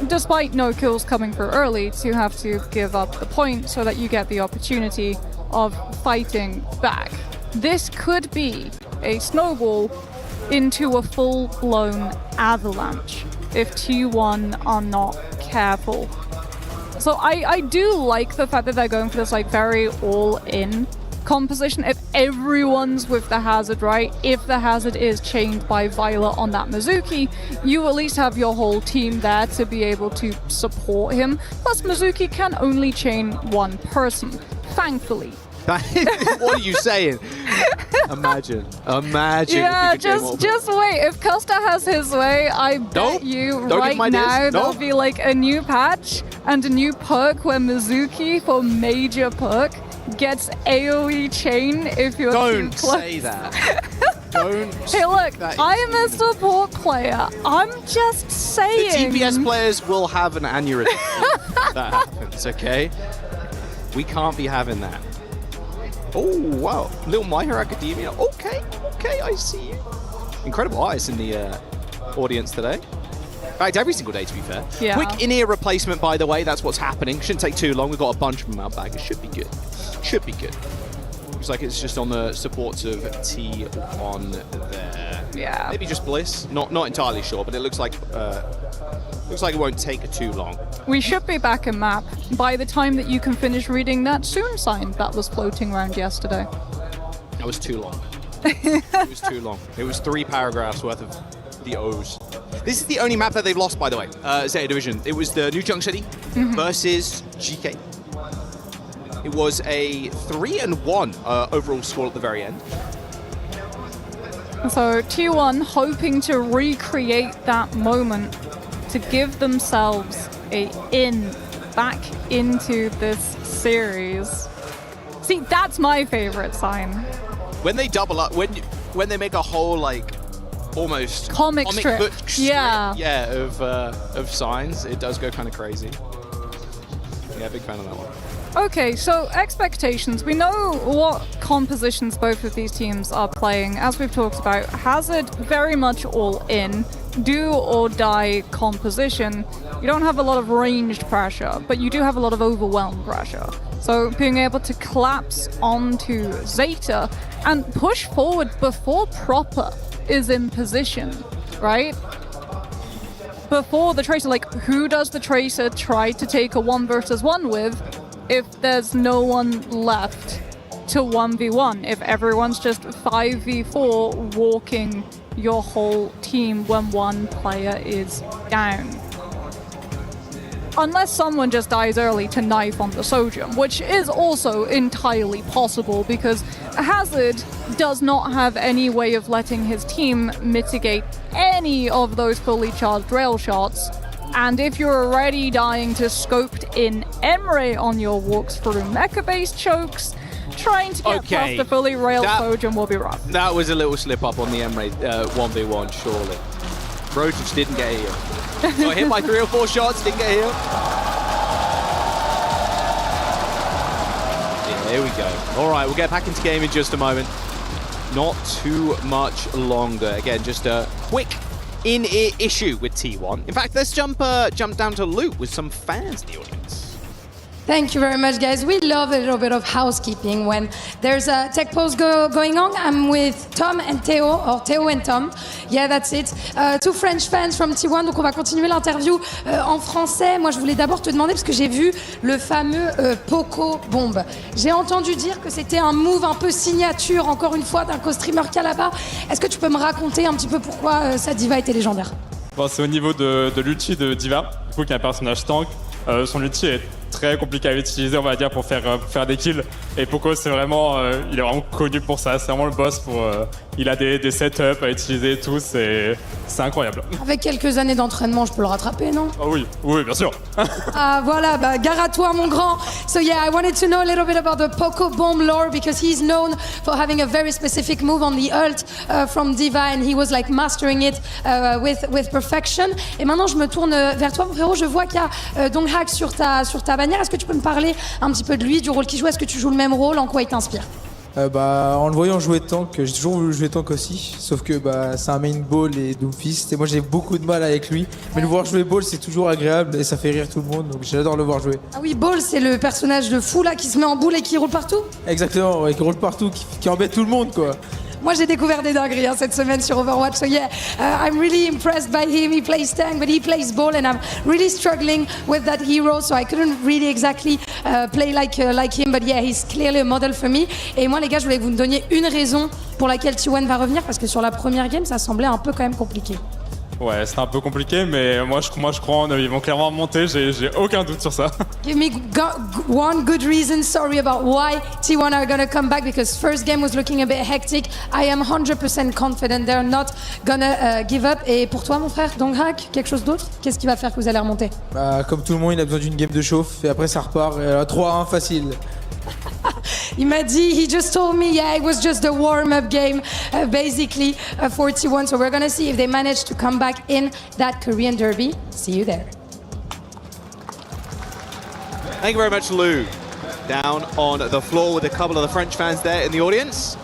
despite no kills coming through early, to have to give up the point so that you get the opportunity of fighting back. This could be a snowball into a full-blown avalanche. if T1 are not careful. So I do like the fact that they're going for this like very all-in composition. If everyone's with the hazard, right? If the hazard is chained by Violet on that Mizuki, you at least have your whole team there to be able to support him. Plus, Mizuki can only chain one person, thankfully. What are you saying? Imagine. Yeah, just wait. If Costa has his way, I bet right now there'll be like a new patch and a new perk where Mizuki for major perk gets AoE chain if you're too close. Don't say that. Don't. Hey, look, I'm a support player. I'm just saying. The TPS players will have an aneurysm if that happens, okay? We can't be having that. Oh, wow. Little My Hero Academia. Okay, I see you. Incredible artists in the audience today. In fact, every single day, to be fair. Yeah. Quick in-ear replacement, by the way. That's what's happening. Shouldn't take too long. We've got a bunch of them out back. It should be good. Should be good. Looks like it's just on the supports of T1 there. Yeah. Maybe just Bliss. Not entirely sure, but it looks like it won't take too long. We should be back in map by the time that you can finish reading that soon sign that was floating around yesterday. That was too long. It was too long. It was 3 paragraphs worth of the O's. This is the only map that they've lost, by the way, Zeta Division. It was the New Junk City versus GK. It was a 3-1 overall score at the very end. So T1 hoping to recreate that moment to give themselves a in back into this series. See, that's my favorite sign. When they double up, when they make a whole like almost comic strip, book strip, yeah, of signs, it does go kind of crazy. Yeah, big fan of that one. Okay, so expectations. We know what compositions both of these teams are playing. As we've talked about, Hazard very much all in, do or die composition. You don't have a lot of ranged pressure, but you do have a lot of overwhelmed pressure. So being able to collapse onto Zeta and push forward before Proper is in position, right? Before the Tracer, like who does the Tracer try to take a 1 versus 1 with if there's no one left to 1v1, if everyone's just 5v4 walking your whole team when one player is down? Unless someone just dies early to knife on the Sojum, which is also entirely possible because Hazard does not have any way of letting his team mitigate any of those fully charged rail shots. And if you're already dying to scoped in Emre on your walks through mecha-based chokes, trying to get past the fully railed Sojum will be rough. That was a little slip up on the Emre 1v1, surely. Bro just didn't get a heal. Got hit by 3 or 4 shots, didn't get a heal. Yeah, there we go. All right, we'll get back into game in just a moment. Not too much longer. Again, just a quick in-ear issue with T1. In fact, let's jump down to Loot with some fans in the audience. Thank you very much, guys. We love a little bit of housekeeping when there's a tech post going on. I'm with Tom and Theo, or Theo and Tom. Yeah, that's it. 2 French fans from T1. Donc, on va continuer l'interview en français. Moi, je voulais d'abord te demander, parce que j'ai vu le fameux Poco Bomb. J'ai entendu dire que c'était un move un peu signature, encore une fois, d'un co-streamer qu'il y a là-bas. Est-ce que tu peux me raconter un petit peu pourquoi sa diva était légendaire? Bon, c'est au niveau de l'ulti de Diva, du coup, qui est un personnage tank. Son ulti est très compliqué à utiliser, on va dire, pour faire des kills. Et Poco, c'est vraiment, il est vraiment connu pour ça. C'est vraiment le boss. Il a des setups à utiliser et tout. C'est incroyable. Avec quelques années d'entraînement, je peux le rattraper, non? Ah oui, bien sûr. Ah voilà, bah gare à toi, mon grand. So yeah, I wanted to know a little bit about the Poco Bomb lore because he's known for having a very specific move on the ult from Diva and he was like mastering it with perfection. Et maintenant, je me tourne vers toi, frérot. Je vois qu'il y a Donghack sur ta bannière. Est-ce que tu peux me parler un petit peu de lui, du rôle qu'il joue? Est-ce que tu joues le même rôle? En quoi il t'inspire? En le voyant jouer tank, j'ai toujours voulu jouer tank aussi, sauf que c'est un main ball et doomfist et moi j'ai beaucoup de mal avec lui, mais le voir jouer ball c'est toujours agréable et ça fait rire tout le monde, donc j'adore le voir jouer. Ah oui, Ball c'est le personnage de fou là qui se met en boule et qui roule partout? Exactement, ouais, qui roule partout, qui embête tout le monde quoi. Moi, j'ai découvert des dingueries cette semaine sur Overwatch. So yeah, I'm really impressed by him. He plays tank, but he plays ball, and I'm really struggling with that hero. So I couldn't really exactly play like him. But yeah, he's clearly a model for me. Et moi, les gars, je voulais que vous me donniez une raison pour laquelle T1 va revenir, parce que sur la première game, ça semblait un peu quand même compliqué. Ouais, c'était un peu compliqué, mais moi je crois en eux. Ils vont clairement monter, j'ai aucun doute sur ça. Give me one good reason, sorry, about why T1 are gonna come back, because first game was looking a bit hectic. I am 100% confident they're not gonna give up. Et pour toi, mon frère, Donghak, quelque chose d'autre? Qu'est-ce qui va faire que vous allez remonter? Comme tout le monde, il a besoin d'une game de chauffe et après ça repart. 3-1 facile. Il m'a dit, he just told me, yeah, it was just a warm-up game, basically, for T1. So we're gonna see if they manage to come back in that Korean derby. See you there. Thank you very much, Lou. Down on the floor with a couple of the French fans there in the audience.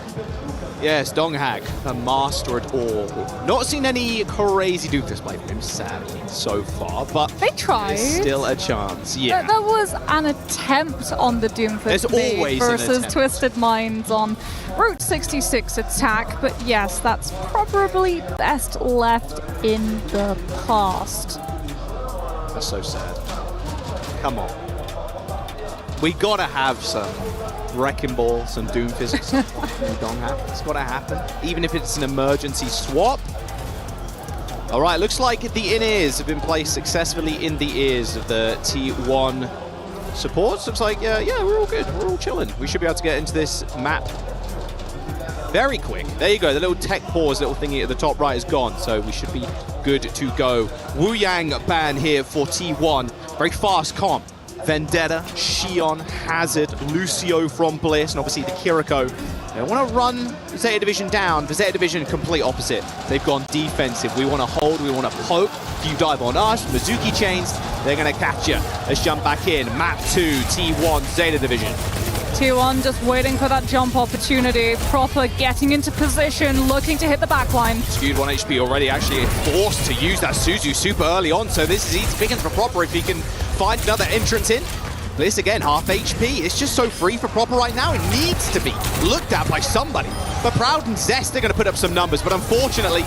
Yes, Donghak, a master at all. Not seen any crazy Doofus play from him, sadly, so far, but they tried. There's still a chance, yeah. There was an attempt on the Doomfist versus Twisted Minds on Route 66 attack, but yes, that's probably best left in the past. That's so sad. Come on. We gotta have some Wrecking Ball, some Doom physics. It's gotta happen, even if it's an emergency swap. All right, looks like the in-ears have been placed successfully in the ears of the T1 supports. Looks like, yeah, we're all good. We're all chilling. We should be able to get into this map very quick. There you go. The little tech pause, little thingy at the top right is gone, so we should be good to go. Wu Yang ban here for T1. Very fast comp. Vendetta, Xion, Hazard, Lucio from Bliss, and obviously the Kiriko. They want to run Zeta Division down. For Zeta Division, complete opposite. They've gone defensive. We want to hold, we want to poke. If you dive on us, Mizuki chains, they're going to catch you. Let's jump back in. Map 2, T1, Zeta Division. T1 just waiting for that jump opportunity. Proper getting into position, looking to hit the backline. Skewed 1 HP already, actually forced to use that Suzu super early on, so this is easy picking for Proper if he can find another entrance in. Bliss again, half HP. It's just so free for Proper right now. It needs to be looked at by somebody. But Proud and Zest are going to put up some numbers, but unfortunately,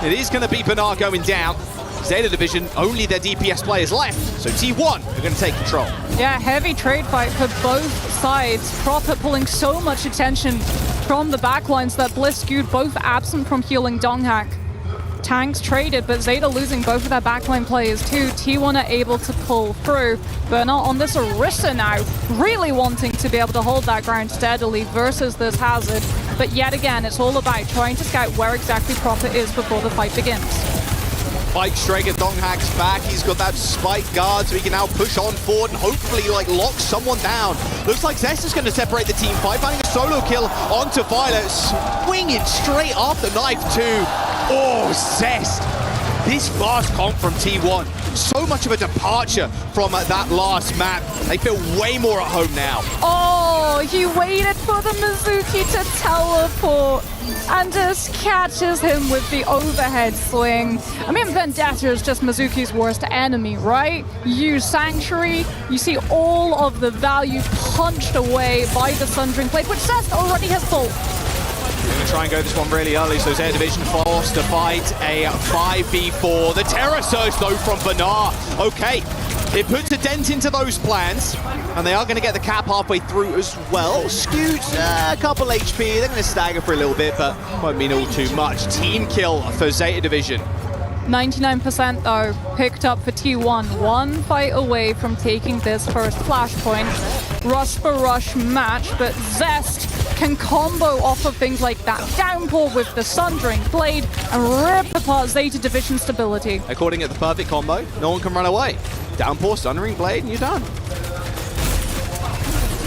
it is going to be Bernard going down. Zeta Division, only their DPS players left, so T1 are going to take control. Yeah, heavy trade fight for both sides. Proper pulling so much attention from the backlines that Bliss skewed both absent from healing Donghak. Tanks traded, but Zeta losing both of their backline players too. T1 are able to pull through. Bernard on this Orisa now, really wanting to be able to hold that ground steadily versus this Hazard. But yet again, it's all about trying to scout where exactly Proper is before the fight begins. Spike straight at Donghak's back. He's got that spike guard, so he can now push on forward and hopefully lock someone down. Looks like Zest is going to separate the team fight, finding a solo kill onto Violet, swinging straight off the knife too. Oh, Zest! This fast comp from T1. So much of a departure from that last map. They feel way more at home now. Oh, he waited for the Mizuki to teleport and just catches him with the overhead swing. I mean, Vendetta is just Mizuki's worst enemy, right? You use Sanctuary, you see all of the value punched away by the Sundering Blade, which Zest already has pulled. We're going to try and go this one really early, so Zeta Division forced to fight a 5v4. The Terror Surge, though, from Bernard. Okay, it puts a dent into those plans, and they are going to get the cap halfway through as well. Skewed a couple HP. They're going to stagger for a little bit, but won't mean all too much. Team kill for Zeta Division. 99% though, picked up for T1. One fight away from taking this first flashpoint. Rush for rush match, but Zest can combo off of things like that downpour with the Sundering Blade and rip apart Zeta Division stability. According to the perfect combo, no one can run away. Downpour, Sundering Blade, and you're done.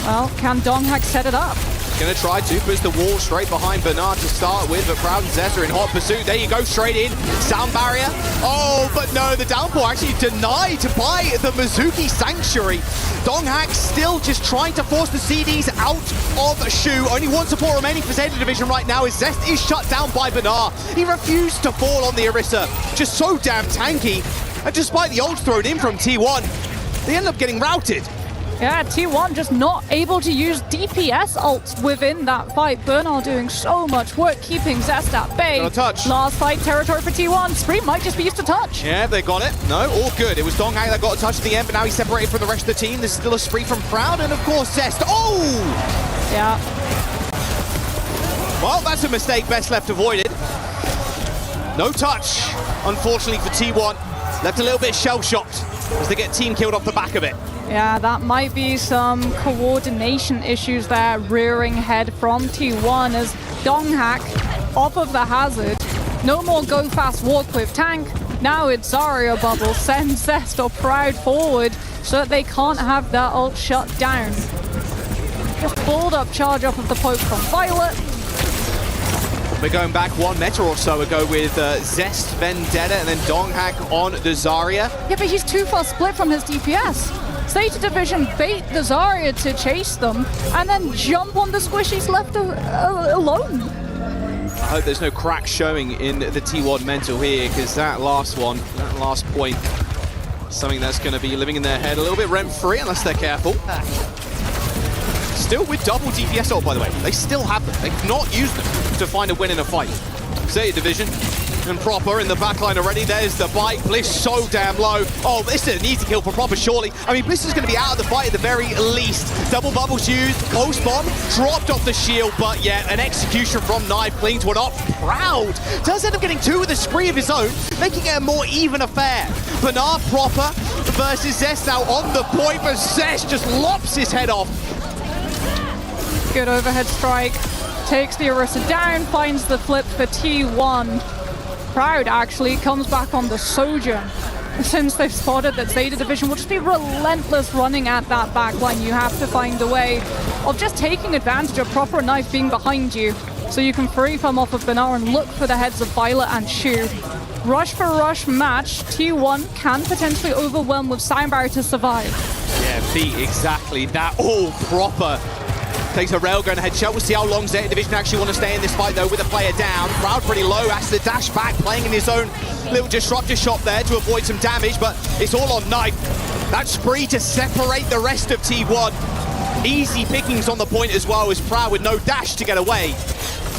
Well, can Donghak set it up? Gonna try to, push the wall straight behind Bernard to start with, but Proud and Zest are in hot pursuit. There you go, straight in. Sound barrier. Oh, but no, the downpour actually denied by the Mizuki Sanctuary. Donghak still just trying to force the CDs out of Shu. Only one support remaining for Zeta Division right now as Zest is shut down by Bernard. He refused to fall on the Orisa. Just so damn tanky. And despite the ult thrown in from T1, they end up getting routed. Yeah, T1 just not able to use DPS ults within that fight. Bernal doing so much work keeping Zest at bay. Got a touch. Last fight territory for T1. Spree might just be used to touch. Yeah, they got it. No, all good. It was Donghak that got a touch at the end, but now he's separated from the rest of the team. There's still a Spree from Proud, and of course Zest. Oh! Yeah. Well, that's a mistake best left avoided. No touch, unfortunately for T1. Left a little bit shell-shocked as they get team killed off the back of it. Yeah, that might be some coordination issues there, rearing head from T1 as Donghak off of the hazard. No more go fast walk with tank. Now it's Zarya bubble, send Zest or Proud forward so that they can't have that ult shut down. Just pulled up charge off of the poke from Violet. We're going back 1 meta or so ago with Zest, Vendetta, and then Donghak on the Zarya. Yeah, but he's too far split from his DPS. Zeta Division bait the Zarya to chase them and then jump on the squishies left alone. I hope there's no crack showing in the T1 mental here, because that last point, something that's going to be living in their head a little bit rent-free unless they're careful. Still with double DPS ult, by the way. They still have them. They've not used them to find a win in a fight. Zeta Division and Proper in the backline already. There's the bite. Bliss so damn low. Oh, this is an easy kill for Proper, surely. I mean, Bliss is going to be out of the fight at the very least. Double bubbles used. Post bomb dropped off the shield, but yeah, an execution from Knife clean to an off. Proud does end up getting 2 with a spree of his own, making it a more even affair. Bernard Proper versus Zest now on the point, but Zest just lops his head off. Good overhead strike. Takes the Orisa down, finds the flip for T1. Proud actually comes back on the Sojourn. Since they've spotted that Zeta Division will just be relentless running at that backline, you have to find a way of just taking advantage of Proper Knife being behind you so you can free from off of Benar and look for the heads of Violet and Shu. Rush for rush match, T1 can potentially overwhelm with Sound Barrier to survive. Yeah, beat exactly that. Oh, Proper takes a railgun headshot. We'll see how long Zeta Division actually want to stay in this fight, though, with a player down. Proud pretty low, has to dash back, playing in his own little disruptor shot there to avoid some damage, but it's all on Knife. That spree to separate the rest of T1. Easy pickings on the point as well, as Proud with no dash to get away.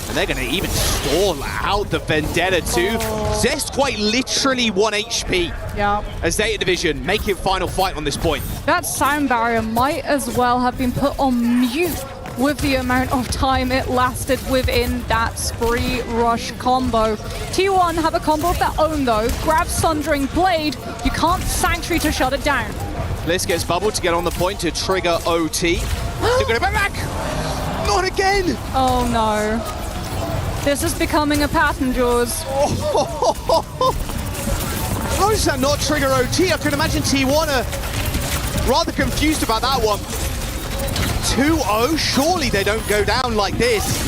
And they're going to even stall out the Vendetta too. Zest quite literally 1 HP. Yeah. As Zeta Division make it final fight on this point. That Sound Barrier might as well have been put on mute with the amount of time it lasted within that spree rush combo. T1 have a combo of their own though. Grab Sundering Blade. You can't Sanctuary to shut it down. Bliss gets bubbled to get on the point to trigger OT. Still gonna back. Not again. Oh no. This is becoming a pattern, Jaws. How does that not trigger OT? I can imagine T1 are rather confused about that one. 2-0, surely they don't go down like this.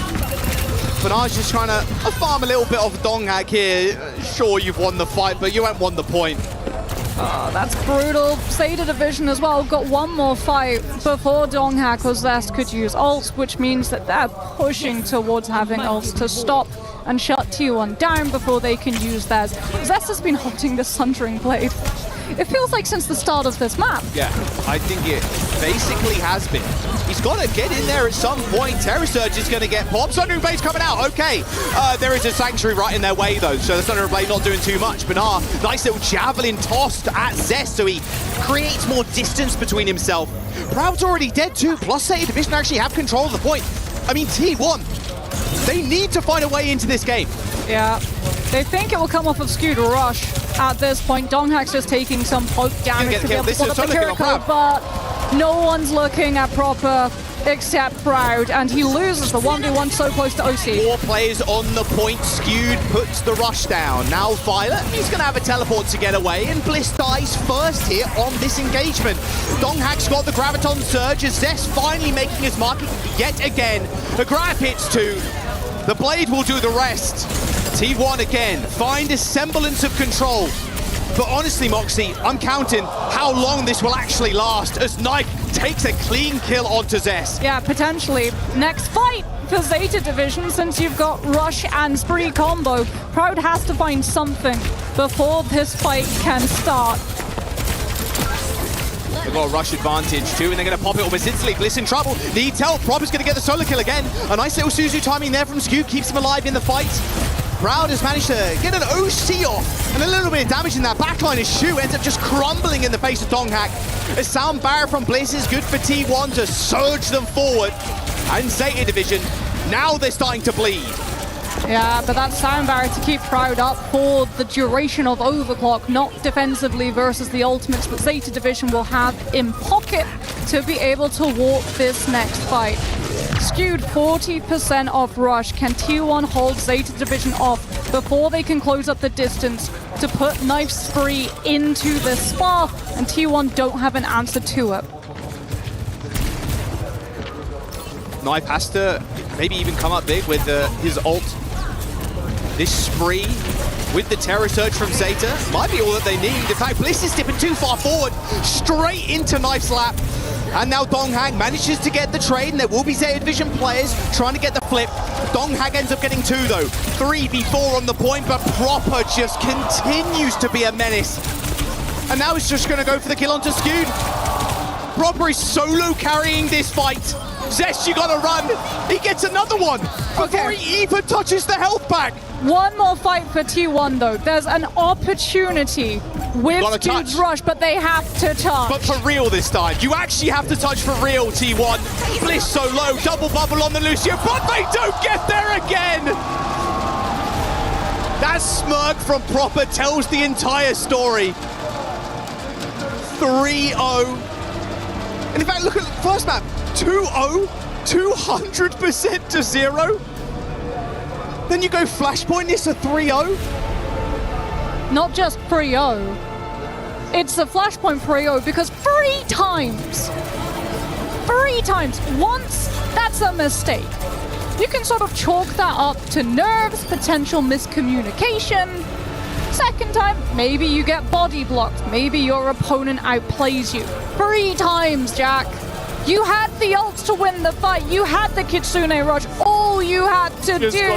Benar's just trying to farm a little bit of Donghak here. Sure, you've won the fight, but you haven't won the point. Oh, that's brutal. Zeta Division as well got one more fight before Donghak or Zest could use ults, which means that they're pushing towards having ults to stop and shut T1 down before they can use theirs. Zest has been holding the Sundering Blade. It feels like since the start of this map. Yeah, I think it basically has been. He's got to get in there at some point. Terror Surge is going to get popped. Sundering Blade's coming out. Okay. There is a Sanctuary right in their way, though, so the Sundering Blade not doing too much. Benar, nice little javelin tossed at Zest, so he creates more distance between himself. Proud's already dead, too. Plus, Zeta Division actually have control of the point. I mean, T1, they need to find a way into this game. Yeah. They think it will come off of Skewed Rush at this point. Donghak's just taking some poke damage to be able to pull up the Kiriko, but no one's looking at Proper except Proud, and he loses the 1v1 so close to OC. 4 players on the point. Skewed puts the rush down. Now Violet, he's going to have a teleport to get away, and Bliss dies first here on this engagement. Donghak's got the Graviton Surge as Zest finally making his mark yet again. The grab hits too. The Blade will do the rest. T1 again, find a semblance of control. But honestly, Moxie, I'm counting how long this will actually last as Knife takes a clean kill onto Zest. Yeah, potentially. Next fight for Zeta Division, since you've got Rush and Spree combo. Proud has to find something before this fight can start. got a rush advantage too, and they're going to pop it almost instantly. Bliss in trouble, needs help. Prob is going to get the solo kill again. A nice little Suzu timing there from Scoot, keeps him alive in the fight. Proud has managed to get an OC off, and a little bit of damage in that backline as Shu ends up just crumbling in the face of Donghack. A sound barrier from Bliss is good for T1 to surge them forward. And Zeta Division, now they're starting to bleed. Yeah, but that sound barrier to keep Proud up for the duration of Overclock, not defensively versus the ultimates that Zeta Division will have in pocket to be able to walk this next fight. Skewed 40% off rush. Can T1 hold Zeta Division off before they can close up the distance to put Knife Spree into the spa? And T1 don't have an answer to it. Knife has to maybe even come up big with his ult. This Spree with the Terror Surge from Zeta might be all that they need. In fact, Bliss is stepping too far forward, straight into Knife's lap. And now Donghag manages to get the trade, and there will be Zeta Division players trying to get the flip. Donghag ends up getting 2 though. 3v4 on the point, but Proper just continues to be a menace. And now it's just gonna go for the kill onto Skewed. Proper is solo carrying this fight. Zest, you gotta run. He gets another one before he even touches the health pack. One more fight for T1 though. There's an opportunity with Skewed's rush, but they have to touch. But for real this time. You actually have to touch for real, T1. Bliss so low, double bubble on the Lucio, but they don't get there again! That smirk from Proper tells the entire story. 3-0. And in fact, look at the first map. 2-0, 200% to 0. Then you go Flashpoint, it's a 3-0. Not just 3-0. It's a Flashpoint 3-0 because 3 times. Once, that's a mistake. You can sort of chalk that up to nerves, potential miscommunication. Second time, maybe you get body blocked. Maybe your opponent outplays you. 3 times, Jack. You had the ults to win the fight. You had the Kitsune rush. All you had to do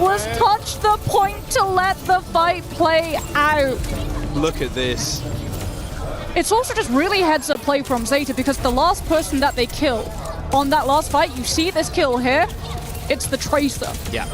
was touch the point to let the fight play out. Look at this. It's also just really heads up play from Zeta because the last person that they kill on that last fight, you see this kill here, it's the Tracer. Yeah.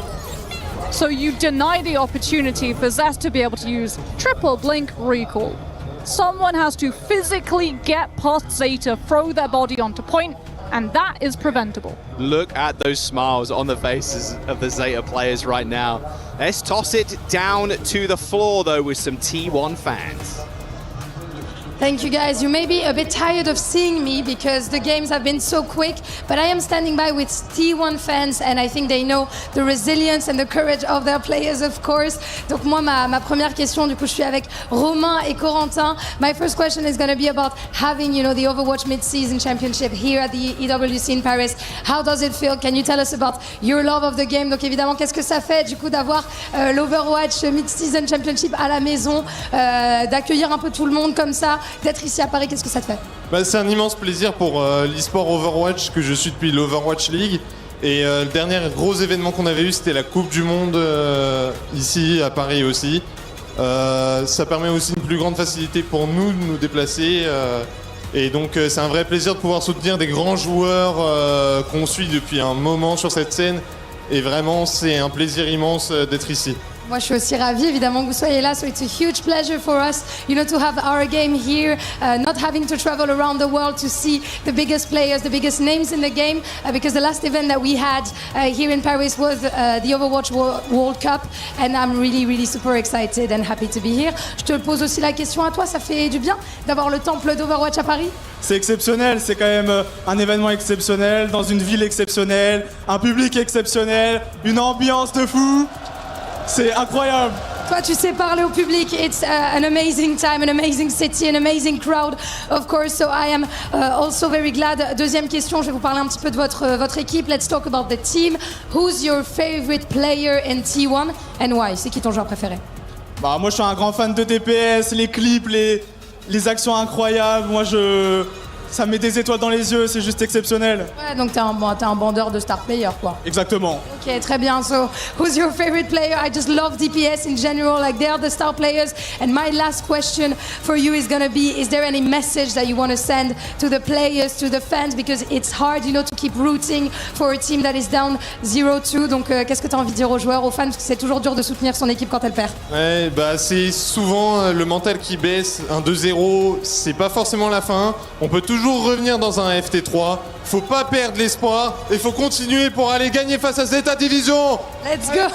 So you deny the opportunity for Zest to be able to use triple blink recall. Someone has to physically get past Zeta, throw their body onto point, and that is preventable. Look at those smiles on the faces of the Zeta players right now. Let's toss it down to the floor, though, with some T1 fans. Thank you guys. You may be a bit tired of seeing me because the games have been so quick, but I am standing by with T1 fans and I think they know the resilience and the courage of their players, of course. Donc moi, ma première question, du coup, je suis avec Romain et Corentin. My first question is going to be about having, you know, the Overwatch Midseason Championship here at the EWC in Paris. How does it feel? Can you tell us about your love of the game? Donc évidemment, qu'est-ce que ça fait, du coup, d'avoir l'Overwatch Midseason Championship à la maison, d'accueillir un peu tout le monde comme ça? D'être ici à Paris, qu'est-ce que ça te fait? C'est un immense plaisir pour l'e-sport Overwatch que je suis depuis l'Overwatch League. Et le dernier gros événement qu'on avait eu, c'était la Coupe du Monde ici à Paris aussi. Ça permet aussi une plus grande facilité pour nous de nous déplacer. Et donc c'est un vrai plaisir de pouvoir soutenir des grands joueurs qu'on suit depuis un moment sur cette scène. Et vraiment, c'est un plaisir immense d'être ici. Moi, je suis aussi ravie, évidemment, que vous soyez là. So it's a huge pleasure for us, you know, to have our game here, not having to travel around the world to see the biggest players, the biggest names in the game, because the last event that we had here in Paris was the Overwatch World Cup, and I'm really, really super excited and happy to be here. Je te pose aussi la question à toi, ça fait du bien d'avoir le temple d'Overwatch à Paris? C'est exceptionnel, c'est quand même un événement exceptionnel, dans une ville exceptionnelle, un public exceptionnel, une ambiance de fou. C'est incroyable. Toi, tu sais parler au public. It's an amazing time, an amazing city, an amazing crowd, of course. So I am also very glad. Deuxième question, je vais vous parler un petit peu de votre équipe. Let's talk about the team. Who's your favorite player in T1 and why? C'est qui ton joueur préféré? Moi, je suis un grand fan de TPS, les clips, les actions incroyables. Moi, ça me met des étoiles dans les yeux, c'est juste exceptionnel. Ouais, donc t'es un bandeur de star player, quoi. Exactement. Okay, très bien. So, who's your favorite player? I just love DPS in general. Like, they are the star players. And my last question for you is going to be, is there any message that you want to send to the players, to the fans? Because it's hard, you know, to keep rooting for a team that is down 0-2. Donc, qu'est-ce que tu as envie de dire aux joueurs, aux fans? Parce que c'est toujours dur de soutenir son équipe quand elle perd. Ouais, bah c'est souvent le mental qui baisse. Un 2-0, c'est pas forcément la fin. On peut toujours revenir dans un FT3. Faut pas perdre l'espoir et faut continuer pour aller gagner face à Zeta Division. Let's go!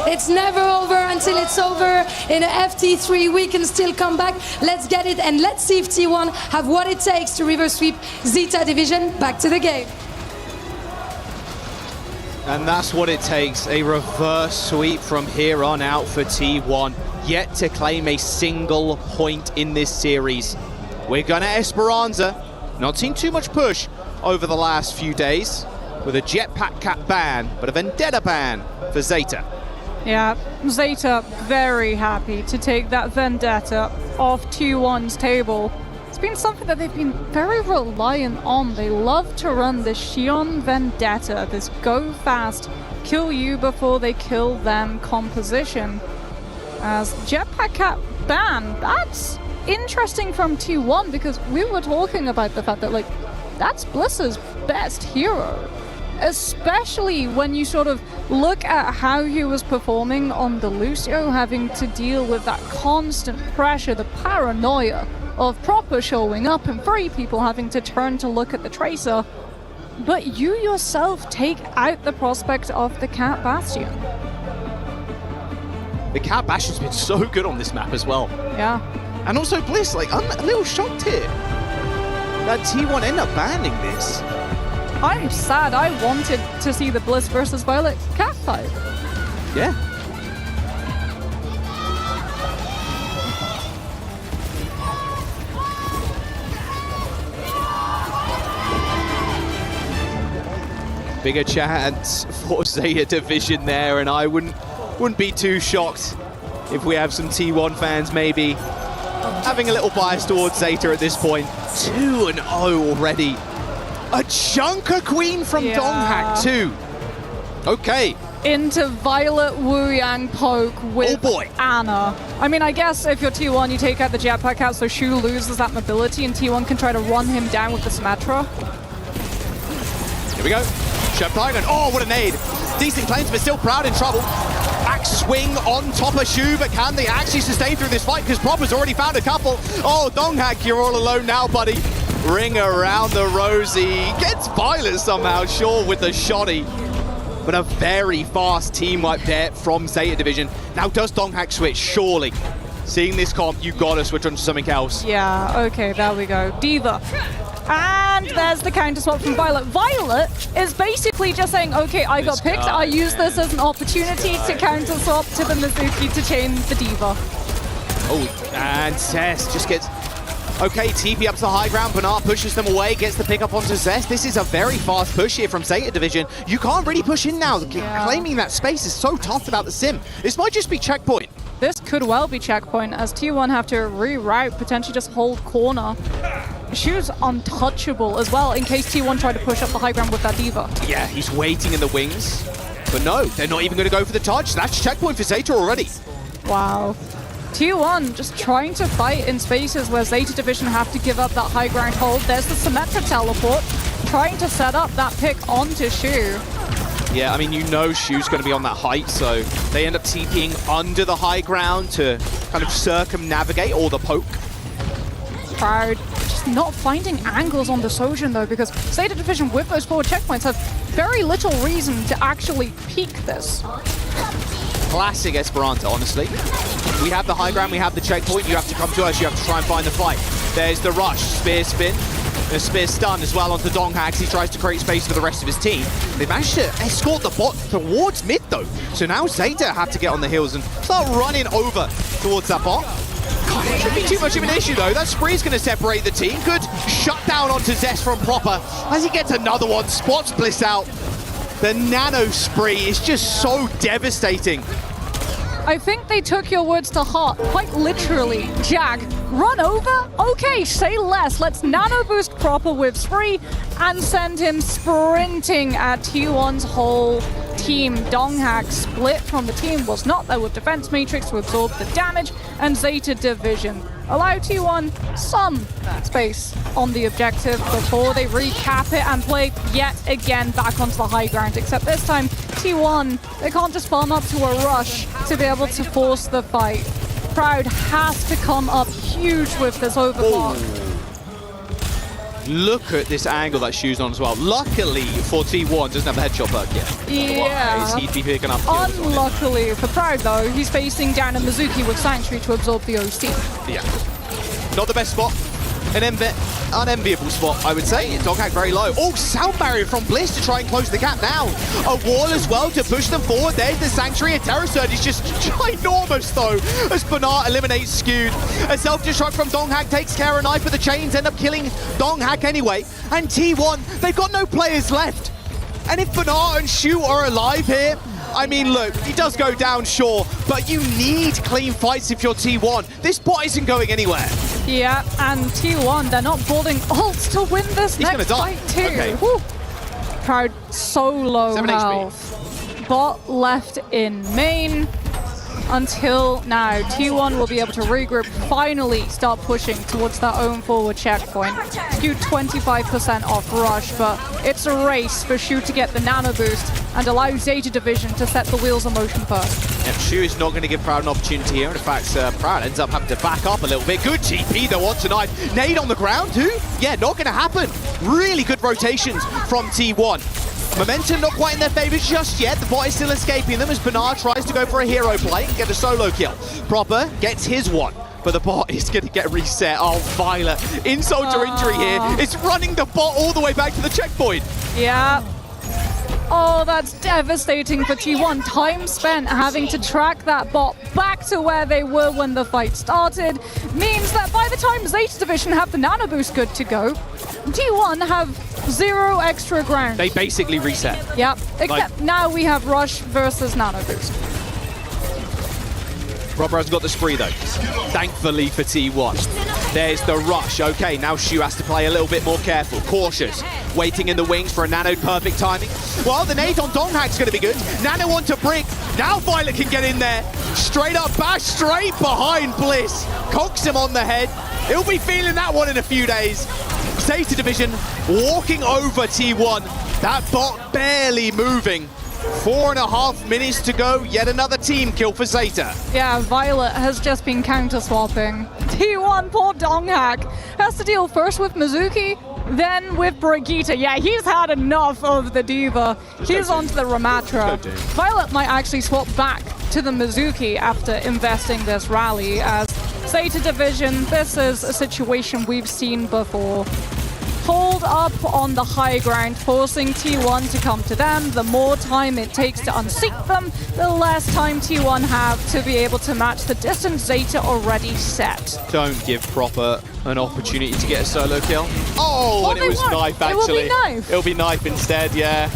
It's never over until it's over. In a FT3, we can still come back. Let's get it, and let's see if T1 have what it takes to reverse sweep Zeta Division. Back to the game. And that's what it takes, a reverse sweep from here on out for T1. Yet to claim a single point in this series. We're gonna Esperanza. Not seen too much push over the last few days with a jetpack cap ban, but a vendetta ban for Zeta. Yeah, Zeta very happy to take that vendetta off T1's table. It's been something that they've been very reliant on. They love to run the Xion vendetta, this go fast, kill you before they kill them composition. As jetpack cap ban, that's interesting from T1 because we were talking about the fact that, like, that's Bliss's best hero. Especially when you sort of look at how he was performing on the Lucio, having to deal with that constant pressure, the paranoia of Proper showing up and 3 people having to turn to look at the Tracer. But you yourself take out the prospect of the Cat Bastion. The Cat Bastion's been so good on this map as well. Yeah. And also Bliss, like, I'm a little shocked here that T1 end up banning this. I'm sad. I wanted to see the Bliss versus Violet cat fight. Yeah. Bigger chance for Zeta Division there, and I wouldn't be too shocked if we have some T1 fans maybe having a little bias towards Zeta at this point. 2-0 already. A Junker Queen from Donghack too. Okay. Into Violet Wu Yang poke with Anna. I mean, I guess if you're T1, you take out the jetpack out so Shu loses that mobility and T1 can try to run him down with the Symmetra. Here we go. Chef Tiger. Oh, what a nade. Decent claims, but still Proud in trouble. Back swing on top of Shu, but can they actually sustain through this fight? Because Proper's already found a couple. Oh, Donghack, you're all alone now, buddy. Ring around the rosy. Gets Violet somehow, sure, with the shotty. But a very fast team wipe there from Zeta Division. Now, does Donghack switch? Surely. Seeing this comp, you gotta switch onto something else. Yeah, okay, there we go. Diva. And there's the counter swap from Violet. Violet is basically just saying, okay, I got picked. I use this as an opportunity to counter swap to the Mizuki to chain the Diva. Oh, and Zest just gets... Okay, TP up to the high ground. Bernard pushes them away, gets the pick up onto Zest. This is a very fast push here from Zeta Division. You can't really push in now. Claiming that space is so tough without the sim. This might just be checkpoint. This could well be checkpoint as T1 have to reroute, potentially just hold corner. Shu's untouchable as well in case T1 try to push up the high ground with that Diva. Yeah, he's waiting in the wings. But no, they're not even going to go for the touch. That's checkpoint for Zeta already. Wow. T1 just trying to fight in spaces where Zeta Division have to give up that high ground hold. There's the Symmetra teleport, trying to set up that pick onto Shu. Yeah, I mean, you know Shu's going to be on that height, so they end up TPing under the high ground to kind of circumnavigate all the poke. Proud. Just not finding angles on the Sojin though, because Zeta Division with those forward checkpoints have very little reason to actually peek this. Classic Esperanto, honestly. We have the high ground, we have the checkpoint, you have to come to us, you have to try and find the fight. There's the rush, spear spin. A spear stun as well onto Donghack. He tries to create space for the rest of his team. They managed to escort the bot towards mid though. So now Zeta have to get on the heels and start running over towards that bot. Shouldn't be too much of an issue though. That spree's going to separate the team. Good shut down onto Zest from Proper. As he gets another one, spots Bliss out. The nano spree is just so devastating. I think they took your words to heart, quite literally. Jag, run over? Okay, say less. Let's nano boost Proper with Spree and send him sprinting at T1's whole team. Donghak split from the team, was not there with Defense Matrix to absorb the damage, and Zeta Division allow T1 some space on the objective before they recap it and play yet again back onto the high ground, except this time T1, they can't just farm up to a rush to be able to force the fight. Proud has to come up huge with this overclock. Look at this angle that Shu's on as well. Luckily for T1, doesn't have the headshot perk yet. Yeah. Otherwise, he'd be picking up kills. Unluckily for Proud though, he's facing down a Mizuki with Sanctuary to absorb the OC. Yeah. Not the best spot. An unenviable spot, I would say. Donghak very low. Oh, sound barrier from Bliss to try and close the gap now. A wall as well to push them forward. There's the Sanctuary. A Terror Surge is just ginormous, though, as Bernard eliminates Skewed. A self-destruct from Donghak takes care of Knife, but the chains end up killing Donghak anyway. And T1, they've got no players left. And if Bernard and Shu are alive here, I mean, look, he does go down, sure, but you need clean fights if you're T1. This bot isn't going anywhere. Yeah, and T1, they're not boarding ults to win this next fight too. Okay. Woo. Proud so low 7 health. Bot left in main until now. T1 will be able to regroup, finally start pushing towards their own forward checkpoint. Skewed 25% off rush, but it's a race for Shu to get the nano boost and allow Zeta Division to set the wheels in motion first. Yep, Shu is not going to give Proud an opportunity here. In fact, Proud ends up having to back up a little bit. Good TP though on tonight. Nade on the ground too? Yeah, not going to happen. Really good rotations from T1. Momentum not quite in their favor just yet. The bot is still escaping them as Bernard tries to go for a hero play and get a solo kill. Proper gets his one, but the bot is going to get reset. Oh, Violet, insult to injury here. It's running the bot all the way back to the checkpoint. Yeah. Oh, that's devastating for T1. Time spent having to track that bot back to where they were when the fight started means that by the time Zeta Division have the nano boost good to go, T1 have 0 extra ground. They basically reset. Yep, except now we have Rush versus nano boost. Proper has got the spree though, thankfully for T1. There's the rush. Okay, now Shu has to play a little bit more careful, cautious. Waiting in the wings for a nano, perfect timing. Well, the nade on Donghak's going to be good. Nano onto Brick. Now Violet can get in there. Straight up bash, straight behind Bliss. Cocks him on the head. He'll be feeling that one in a few days. Zeta Division walking over T1. That bot barely moving. 4.5 minutes to go. Yet another team kill for Zeta. Yeah, Violet has just been counter-swapping. T1, poor Donghak, has to deal first with Mizuki, then with Brigitte. Yeah, he's had enough of the Diva. He's onto the Ramatra. Violet might actually swap back to the Mizuki after investing this rally, as Zeta Division, this is a situation we've seen before. Hold up on the high ground, forcing T1 to come to them. The more time it takes to unseat them, the less time T1 have to be able to match the distance Zeta already set. Don't give Proper an opportunity to get a solo kill. Oh, and it was Knife actually. It will be Knife. It'll be Knife instead, yeah.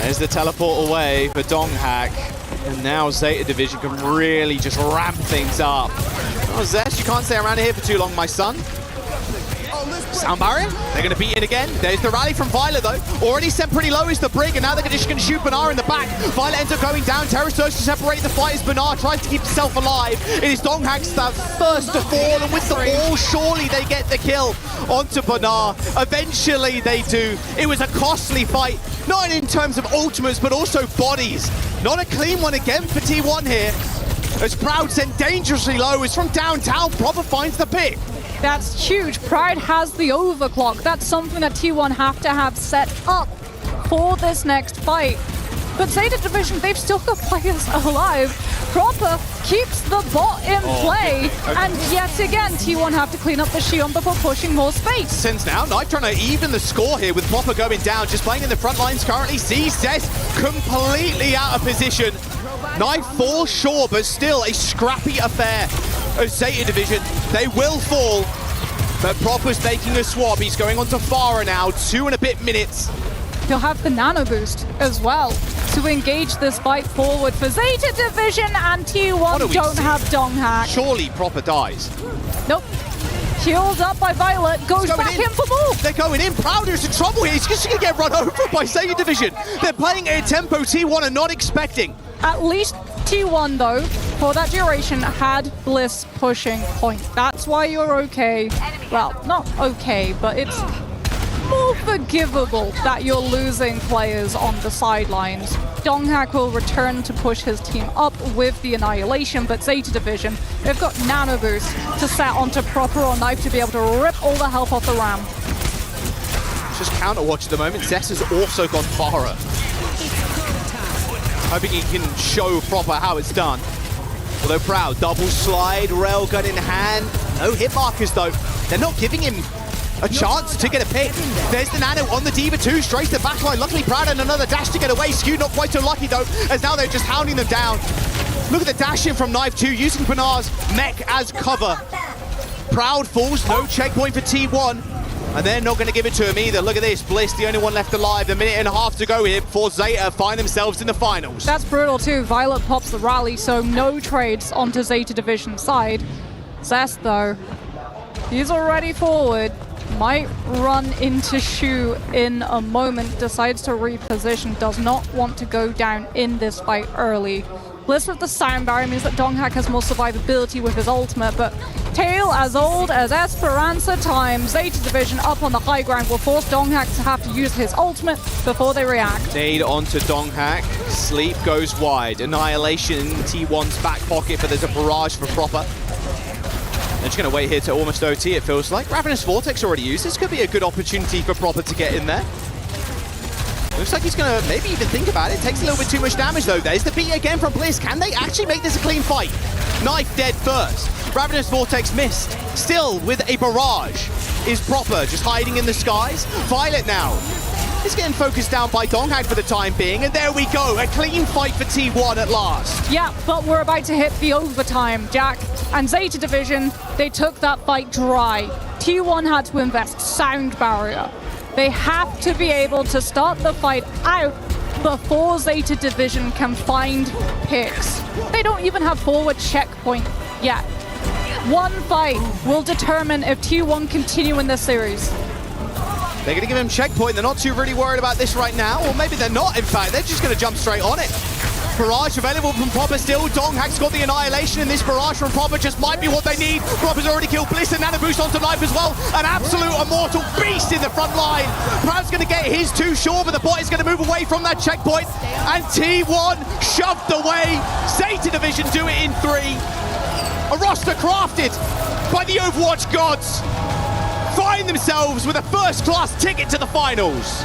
There's the teleport away for Donghak. And now Zeta Division can really just ramp things up. Oh, Zesh, you can't stay around here for too long, my son. Sound barrier, they're going to beat it again. There's the rally from Violet though. Already sent pretty low is the Brig, and now they're just going to shoot Bernard in the back. Violet ends up going down. Terror Surge to separate the fight as Bernard tries to keep himself alive. It is Donghak's that first to fall, and with the wall, surely they get the kill onto Bernard. Eventually they do. It was a costly fight, not in terms of ultimates, but also bodies. Not a clean one again for T1 here. As Proud sent dangerously low, as from downtown, Proper finds the pick. That's huge. Proud has the overclock. That's something that T1 have to have set up for this next fight. But Zeta Division, they've still got players alive. Proper keeps the bot in play. And yet again, T1 have to clean up the Shion before pushing more space. Since now, Knife trying to even the score here with Proper going down. Just playing in the front lines currently. ZZS completely out of position. Knife falls sure, but still a scrappy affair. As Zeta Division, they will fall. But Proper's making a swap. He's going on to Farah now, 2 and a bit minutes. He'll have the nano boost as well. to engage this fight forward for Zeta Division, and T1 don't have Donghack. Surely Proper dies. Nope. Healed up by Violet, goes back in for more. They're going in. Proud's in trouble here. He's just going to get run over by Zeta Division. They're playing at a tempo T1 are not expecting. At least T1, though, for that duration, had Bliss pushing point. That's why you're okay. Well, not okay, but it's more forgivable that you're losing players on the sidelines. Donghack will return to push his team up with the Annihilation, but Zeta Division, they've got Nano Boost to set onto Proper or Knife to be able to rip all the health off the Ram. Just counterwatch at the moment. Zess has also gone Farah. Hoping he can show Proper how it's done. Although Proud, double slide, railgun in hand. No hit markers though. They're not giving him a chance to get a pick. There's the Nano on the Diva 2, straight to backline. Luckily Proud and another dash to get away. Skew not quite so lucky though, as now they're just hounding them down. Look at the dash in from Knife 2, using Panar's mech as cover. Proud falls, no checkpoint for T1. And they're not going to give it to him either. Look at this, Bliss, the only one left alive. A minute and a half to go here before Zeta find themselves in the finals. That's brutal too. Violet pops the rally, so no trades onto Zeta Division side. Zest though, he's already forward. Might run into Shu in a moment, decides to reposition, does not want to go down in this fight early. Bliss with the sound barrier means that Donghack has more survivability with his ultimate, but Tail as old as Esperanza time. Zeta Division up on the high ground will force Donghack to have to use his ultimate before they react. Nade onto Donghack, Sleep goes wide. Annihilation in T1's back pocket, but there's a barrage for Proper. They're just going to wait here to almost OT, it feels like. Ravenous Vortex already used. This could be a good opportunity for Proper to get in there. Looks like he's going to maybe even think about it. Takes a little bit too much damage though. There's the beat again from Bliss. Can they actually make this a clean fight? Knife dead first. Ravenous Vortex missed. Still with a barrage is Proper, just hiding in the skies. Violet now is getting focused down by Donghack for the time being. And there we go, a clean fight for T1 at last. Yeah, but we're about to hit the overtime, Jack. And Zeta Division, they took that fight dry. T1 had to invest sound barrier. They have to be able to start the fight out before Zeta Division can find picks. They don't even have forward checkpoint yet. One fight will determine if T1 continue in this series. They're going to give him checkpoint. They're not too really worried about this right now. Or maybe they're not, in fact. They're just going to jump straight on it. Barrage available from Proper still. Donghack's got the Annihilation, and this barrage from Proper just might be what they need. Proper's already killed Bliss, and Nano Boost onto Knife as well. An absolute immortal beast in the front line. Proud's going to get his too sure, but the bot is going to move away from that checkpoint. And T1 shoved away. Zeta Division do it in 3. A roster crafted by the Overwatch gods find themselves with a first-class ticket to the finals.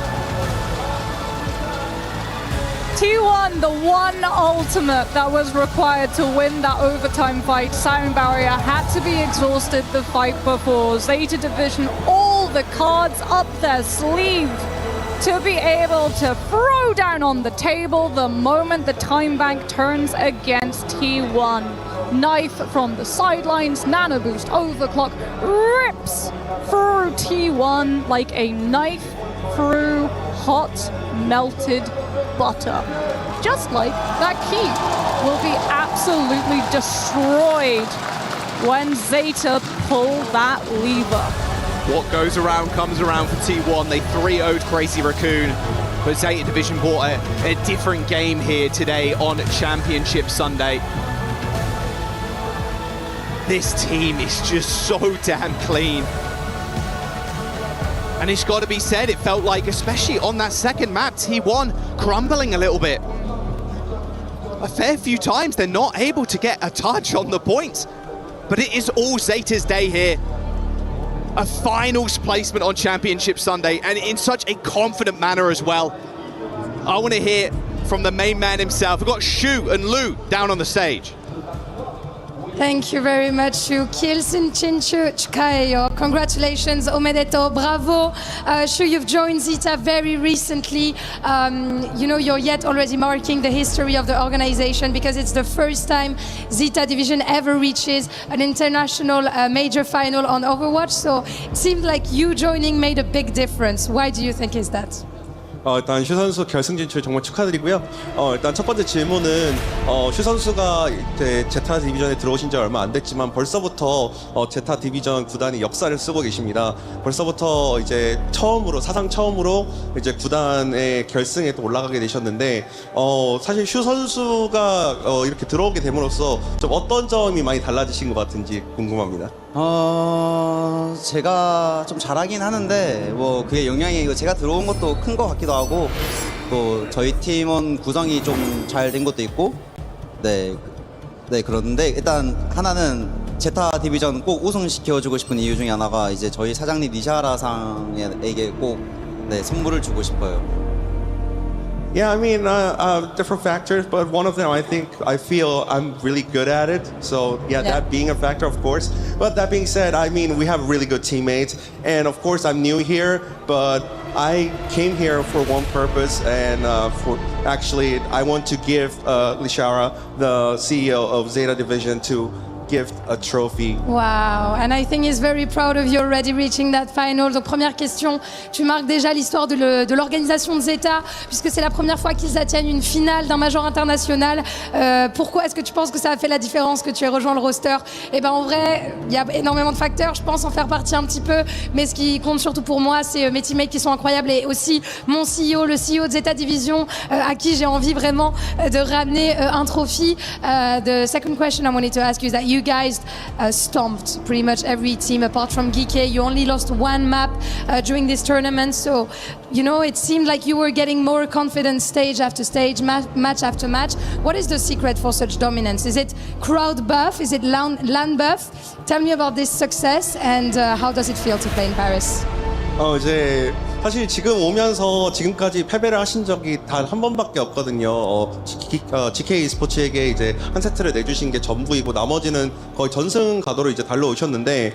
T1, the one ultimate that was required to win that overtime fight. Sound barrier had to be exhausted the fight before. Zeta Division, all the cards up their sleeve to be able to throw down on the table the moment the time bank turns against T1. Knife from the sidelines, Nano Boost overclock, rips through T1 like a knife through hot melted butter. Just like that key will be absolutely destroyed when Zeta pull that lever. What goes around comes around for T1. They 3-0'd Crazy Raccoon, but Zeta Division bought a different game here today on Championship Sunday. This team is just so damn clean. And it's got to be said, it felt like, especially on that second map, T1 crumbling a little bit. A fair few times they're not able to get a touch on the points. But it is all Zeta's day here. A finals placement on Championship Sunday, and in such a confident manner as well. I want to hear from the main man himself. We've got Shu and Lu down on the stage. Thank you very much, Shu. Kielsin Chinchu Chkaeyo. Congratulations, Omedeto, bravo. Shu, you've joined Zeta very recently. You know, you're yet already marking the history of the organization because it's the first time Zeta Division ever reaches an international major final on Overwatch. So it seemed like you joining made a big difference. Why do you think is that? 일단 슈 선수 결승 진출 정말 축하드리고요. 일단 첫 번째 질문은 슈 선수가 이제 제타 디비전에 들어오신 지 얼마 안 됐지만 벌써부터 제타 디비전 구단이 역사를 쓰고 계십니다. 벌써부터 이제 사상 처음으로 이제 구단의 결승에 또 올라가게 되셨는데 사실 슈 선수가 이렇게 들어오게 됨으로써 좀 어떤 점이 많이 달라지신 것 같은지 궁금합니다. 제가 좀 잘하긴 하는데 뭐 그게 영향이 제가 들어온 것도 큰 것 같기도 하고 또 저희 팀원 구성이 좀 잘 된 것도 있고 네 그런데 일단 하나는 제타 디비전 꼭 우승시켜주고 싶은 이유 중에 하나가 이제 저희 사장님 니샤라 상에게 꼭 선물을 주고 싶어요. Yeah, I mean, different factors, but one of them, I feel I'm really good at it. So, yeah, that being a factor, of course. But that being said, I mean, we have really good teammates. And of course, I'm new here, but I came here for one purpose. And I want to give Lishara, the CEO of Zeta Division, to gift a trophy. Wow, and I think he's very proud of you already reaching that final. Donc première question, tu marques déjà l'histoire de l'organisation de Zeta, puisque c'est la première fois qu'ils atteignent une finale d'un major international. Pourquoi est-ce que tu penses que ça a fait la différence que tu aies rejoint le roster? Eh ben en vrai, il y a énormément de facteurs, je pense en faire partie un petit peu, mais ce qui compte surtout pour moi, c'est mes teammates qui sont incroyables et aussi mon CEO, le CEO de Zeta Division, à qui j'ai envie vraiment de ramener un trophy. The second question I wanted to ask you is that you guys stomped pretty much every team apart from Geeky. You only lost one map during this tournament, so you know it seemed like you were getting more confident stage after stage, match after match. What is the secret for such dominance? Is it crowd buff? Is it LAN buff? Tell me about this success and how does it feel to play in Paris? 이제 사실 지금 오면서 지금까지 패배를 하신 적이 단 한 번밖에 없거든요. GK e스포츠에게 이제 한 세트를 내주신 게 전부이고 나머지는 거의 전승 가도로 이제 달려오셨는데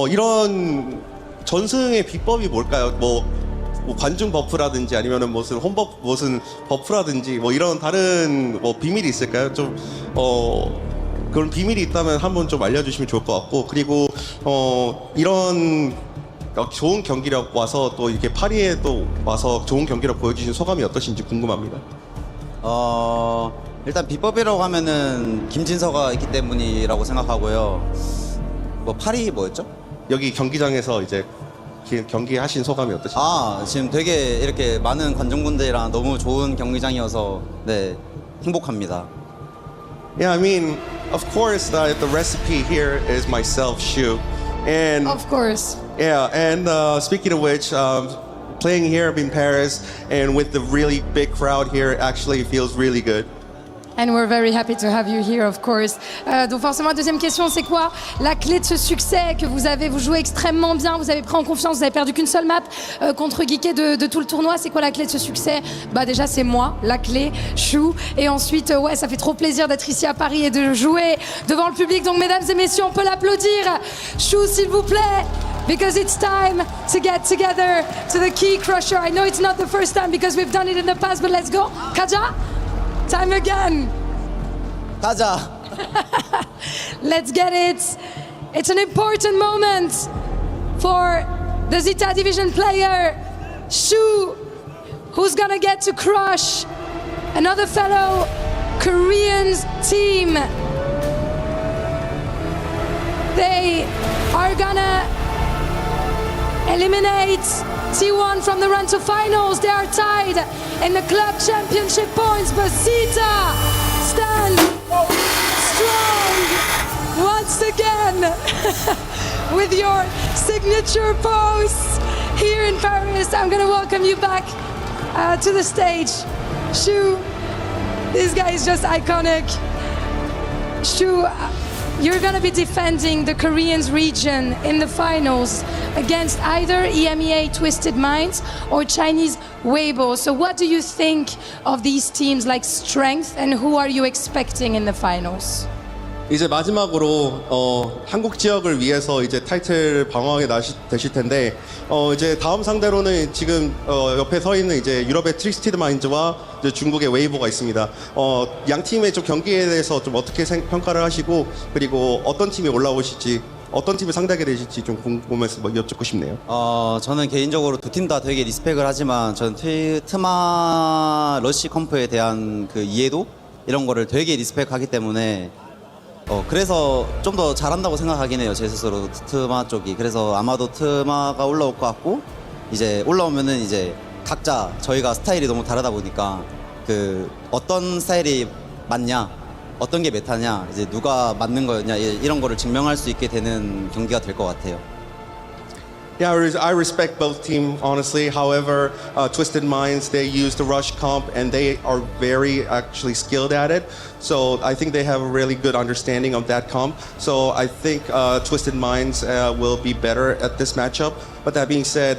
이런 전승의 비법이 뭘까요? 뭐 관중 버프라든지 아니면은 무슨 무슨 버프라든지 뭐 이런 다른 뭐 비밀이 있을까요? 좀 그런 비밀이 있다면 한번 좀 알려주시면 좋을 것 같고 그리고 이런 좋은 경기력 와서 또 이렇게 파리에 또 와서 좋은 경기력 보여주신 소감이 어떠신지 궁금합니다. 일단 비법이라고 하면은 김진서가 있기 때문이라고 생각하고요. 뭐 파리 뭐였죠? 여기 경기장에서 이제 경기하신 소감이 어떠신지? 지금 되게 이렇게 많은 관중분들이랑 너무 좋은 경기장이어서 행복합니다. Yeah, I mean, of course, the recipe here is myself, Shu. And of course. Yeah, and speaking of which, playing here in Paris and with the really big crowd here actually feels really good. And we're very happy to have you here, of course. Donc forcément, la deuxième question, c'est quoi la clé de ce succès que vous avez? Vous jouez extrêmement bien, vous avez pris en confiance, vous avez perdu qu'une seule map contre Geeky de tout le tournoi. C'est quoi la clé de ce succès? Bah déjà, c'est moi, la clé, Chou. Et ensuite, ouais, ça fait trop plaisir d'être ici à Paris et de jouer devant le public. Donc mesdames et messieurs, on peut l'applaudir. Chou, s'il vous plaît. Because it's time to get together to the Key Crusher. I know it's not the first time because we've done it in the past, but let's go. Kaja? Time again. 가자. Let's get it. It's an important moment for the Zeta Division player, Shu, who's gonna get to crush another fellow Korean team. They are gonna eliminate T1 from the run to finals. They are tied in the club championship points, but Zeta stand strong once again with your signature pose here in Paris. I'm gonna welcome you back to the stage. Shu, this guy is just iconic. Shu, you're gonna be defending the Koreans region in the finals against either EMEA Twisted Minds or Chinese Weibo. So what do you think of these teams' like strength and who are you expecting in the finals? 이제 마지막으로 한국 지역을 위해서 이제 타이틀 방어하게 되실 텐데 이제 다음 상대로는 지금 옆에 서 있는 이제 유럽의 트위스티드 마인즈와 이제 중국의 웨이보가 있습니다. 양 팀의 좀 경기에 대해서 좀 어떻게 평가를 하시고 그리고 어떤 팀이 올라오실지 어떤 팀을 상대하게 되실지 좀 궁금해서 여쭙고 싶네요. 저는 개인적으로 두 팀 다 되게 리스펙을 하지만 저는 트마 러쉬 컴프에 대한 그 이해도 이런 거를 되게 리스펙하기 때문에 그래서 좀 더 잘한다고 생각하긴 해요. 제 스스로 트마 쪽이. 그래서 아마도 트마가 올라올 것 같고 이제 올라오면은 이제 각자 저희가 스타일이 너무 다르다 보니까 그 어떤 스타일이 맞냐, 어떤 게 메타냐, 이제 누가 맞는 거였냐 이런 거를 증명할 수 있게 되는 경기가 될 것 같아요. Yeah, I respect both teams, honestly. However, Twisted Minds, they use the rush comp and they are very actually skilled at it. So I think they have a really good understanding of that comp. So I think Twisted Minds will be better at this matchup. But that being said,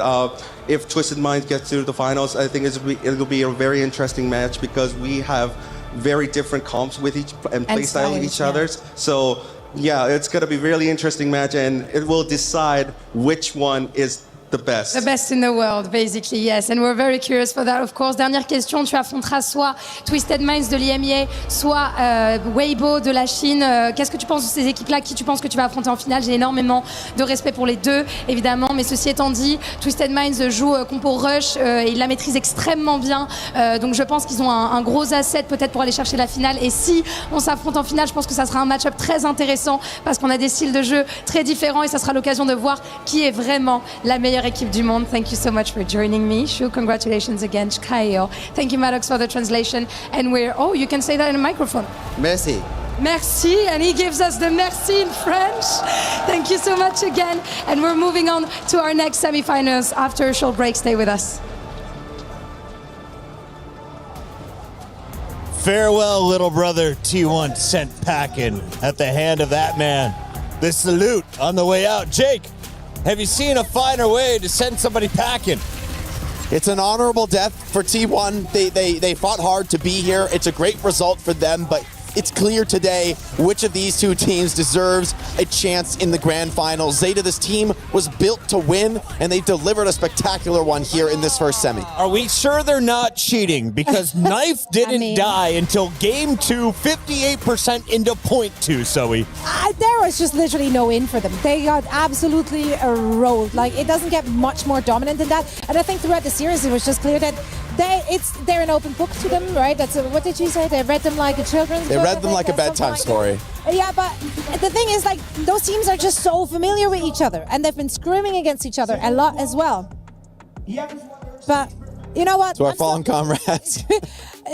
if Twisted Minds gets to the finals, I think it'll be a very interesting match because we have very different comps with each and playstyle with each other's. So yeah, it's going to be a really interesting match, and it will decide which one is the best. The best in the world, basically, yes. And we're very curious for that, of course. Dernière question, tu affronteras soit Twisted Minds de l'IMEA, soit Weibo de la Chine. Qu'est-ce que tu penses de ces équipes-là? Qui tu penses que tu vas affronter en finale? J'ai énormément de respect pour les deux, évidemment. Mais ceci étant dit, Twisted Minds joue compo rush et il la maîtrise extrêmement bien. Donc je pense qu'ils ont un gros asset peut-être pour aller chercher la finale. Et si on s'affronte en finale, je pense que ça sera un match-up très intéressant parce qu'on a des styles de jeu très différents et ça sera l'occasion de voir qui est vraiment la meilleure équipe du monde. Thank you so much for joining me. Shu, congratulations again. Chkayo. Thank you, Maddox, for the translation. And you can say that in a microphone. Merci. Merci, and he gives us the merci in French. Thank you so much again. And we're moving on to our next semifinals after a short break. Stay with us. Farewell, little brother. T1 sent packing at the hand of that man. The salute on the way out. Jake, have you seen a finer way to send somebody packing? It's an honorable death for T1. They fought hard to be here. It's a great result for them, but it's clear today which of these two teams deserves a chance in the grand finals. Zeta, this team was built to win, and they delivered a spectacular one here in this first semi. Are we sure they're not cheating? Because Knife didn't die until game 2, 58% into point 2, Zoe. There was just literally no in for them. They got absolutely rolled. Like, it doesn't get much more dominant than that. And I think throughout the series, it was just clear that they're an open book to them, right? That's what did you say? They read them like a children's book. They read them like a bedtime story. Yeah, but the thing is, like, those teams are just so familiar with each other, and they've been scrimming against each other a lot as well. But you know what? To our fallen comrades.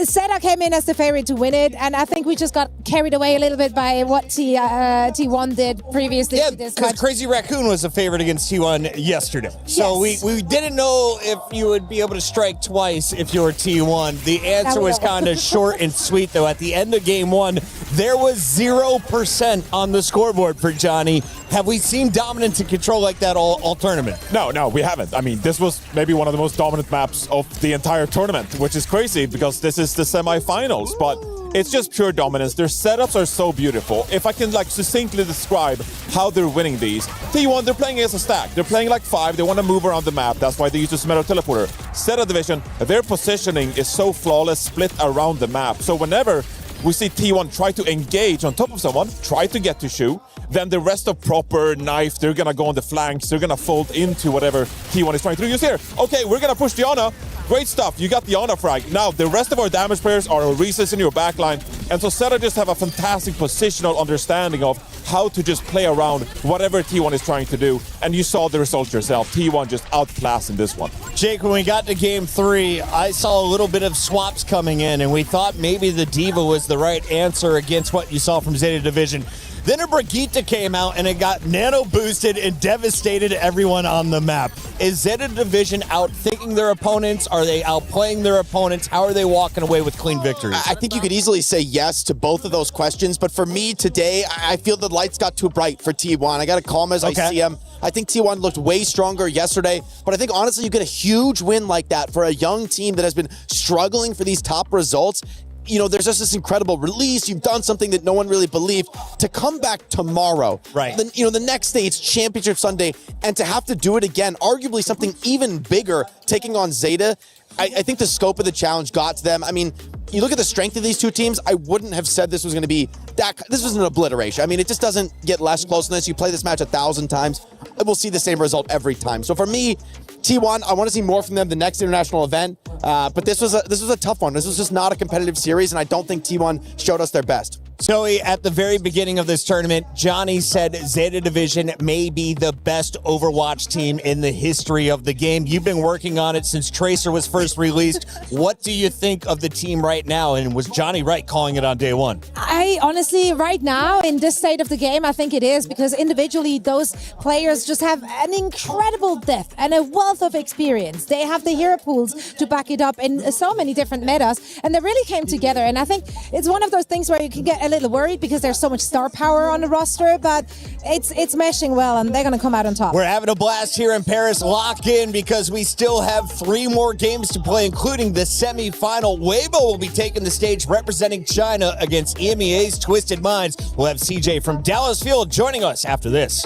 Zeta came in as the favorite to win it, and I think we just got carried away a little bit by what T1 did previously. Yeah, to this because match. Crazy Raccoon was a favorite against T1 yesterday. So Yes. we didn't know if you would be able to strike twice if you were T1. The answer was kind of short and sweet, though. At the end of game 1, there was 0% on the scoreboard for Johnny. Have we seen dominance and control like that all tournament? No, we haven't. I mean, this was maybe one of the most dominant maps of the entire tournament, which is crazy because this is the semifinals, but it's just pure dominance. Their setups are so beautiful. If I can succinctly describe how they're winning these, T1, they're playing as a stack. They're playing like 5. They want to move around the map. That's why they use the Metal Teleporter. Zeta Division, their positioning is so flawless, split around the map. So whenever we see T1 try to engage on top of someone, try to get to Shu, then the rest of Proper, Knife, they're gonna go on the flanks, they're gonna fold into whatever T1 is trying to use here. Okay, we're gonna push the Ana. Great stuff, you got the Ana frag. Now, the rest of our damage players are Orisas in your backline, and so Zeta just have a fantastic positional understanding of how to just play around whatever T1 is trying to do, and you saw the results yourself. T1 just outclassed in this one. Jake, when we got to game 3, I saw a little bit of swaps coming in, and we thought maybe the Diva was the right answer against what you saw from Zeta Division. Then a Brigitte came out and it got nano boosted and devastated everyone on the map. Is Zeta Division outthinking their opponents? Are they outplaying their opponents? How are they walking away with clean victories? I think you could easily say yes to both of those questions, but for me today, I feel the lights got too bright for T1. I got to call him as I see him. I think T1 looked way stronger yesterday, but I think honestly you get a huge win like that for a young team that has been struggling for these top results. You know, there's just this incredible release. You've done something that no one really believed. To come back tomorrow, right? Then, you know, the next day it's Championship Sunday, and to have to do it again, arguably something even bigger, taking on Zeta. I think the scope of the challenge got to them. I mean, you look at the strength of these two teams, I wouldn't have said this was going to be this was an obliteration. I mean, it just doesn't get less close than this. You play this match 1,000 times, we'll see the same result every time. So for me, T1, I want to see more from them the next international event. But this was a tough one. This was just not a competitive series, and I don't think T1 showed us their best. Zoe, at the very beginning of this tournament, Johnny said Zeta Division may be the best Overwatch team in the history of the game. You've been working on it since Tracer was first released. What do you think of the team right now? And was Johnny right calling it on day one? I honestly, right now, in this state of the game, I think it is, because individually those players just have an incredible depth and a wealth of experience. They have the hero pools to back it up in so many different metas, and they really came together. And I think it's one of those things where you can get a little worried because there's so much star power on the roster, but it's meshing well, and they're going to come out on top. We're having a blast here in Paris. Lock in, because we still have 3 more games to play, including the semi-final. Weibo will be taking the stage representing China against EMEA's Twisted Minds. We'll have CJ from Dallas Field joining us after this.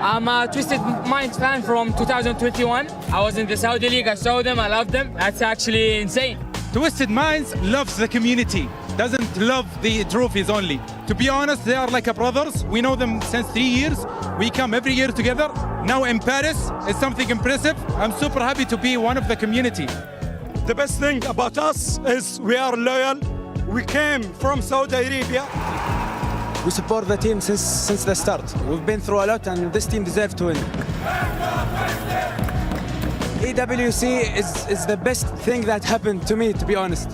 I'm a Twisted Minds fan from 2021. I was in the Saudi League, I saw them, I loved them. That's actually insane. Twisted Minds loves the community, doesn't love the trophies only. To be honest, they are like a brothers. We know them since 3 years. We come every year together. Now in Paris, it's something impressive. I'm super happy to be one of the community. The best thing about us is we are loyal. We came from Saudi Arabia. We support the team since the start. We've been through a lot, and this team deserves to win. OWC is the best thing that happened to me, to be honest.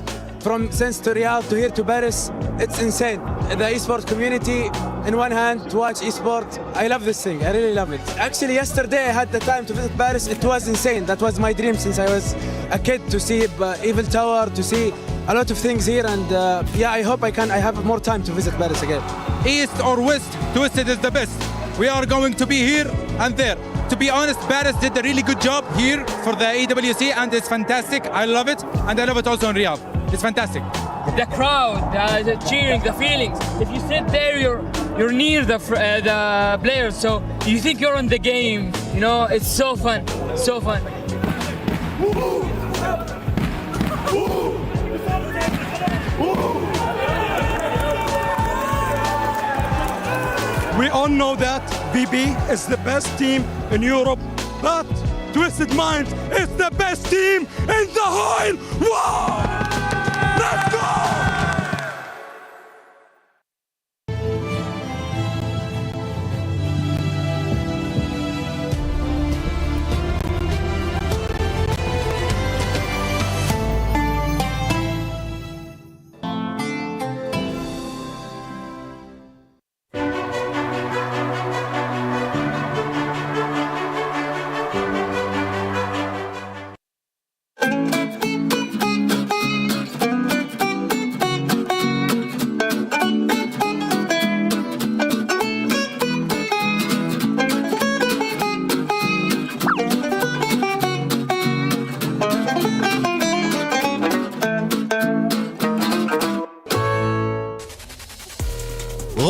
Since to Riyadh to here to Paris, it's insane. The esports community, in one hand, to watch esports, I love this thing. I really love it. Actually, yesterday I had the time to visit Paris. It was insane. That was my dream since I was a kid, to see Evil Tower, to see a lot of things here, and yeah, I hope I have more time to visit Paris again. East or West, Twisted is the best. We are going to be here and there. To be honest, Paris did a really good job here for the OWC, and it's fantastic. I love it, and I love it also in Riyadh. It's fantastic. The crowd, the cheering, the feelings. If you sit there, you're near the players, so you think you're in the game. You know, it's so fun, so fun. We all know that VB is the best team in Europe, but Twisted Minds is the best team in the whole world! Let's go!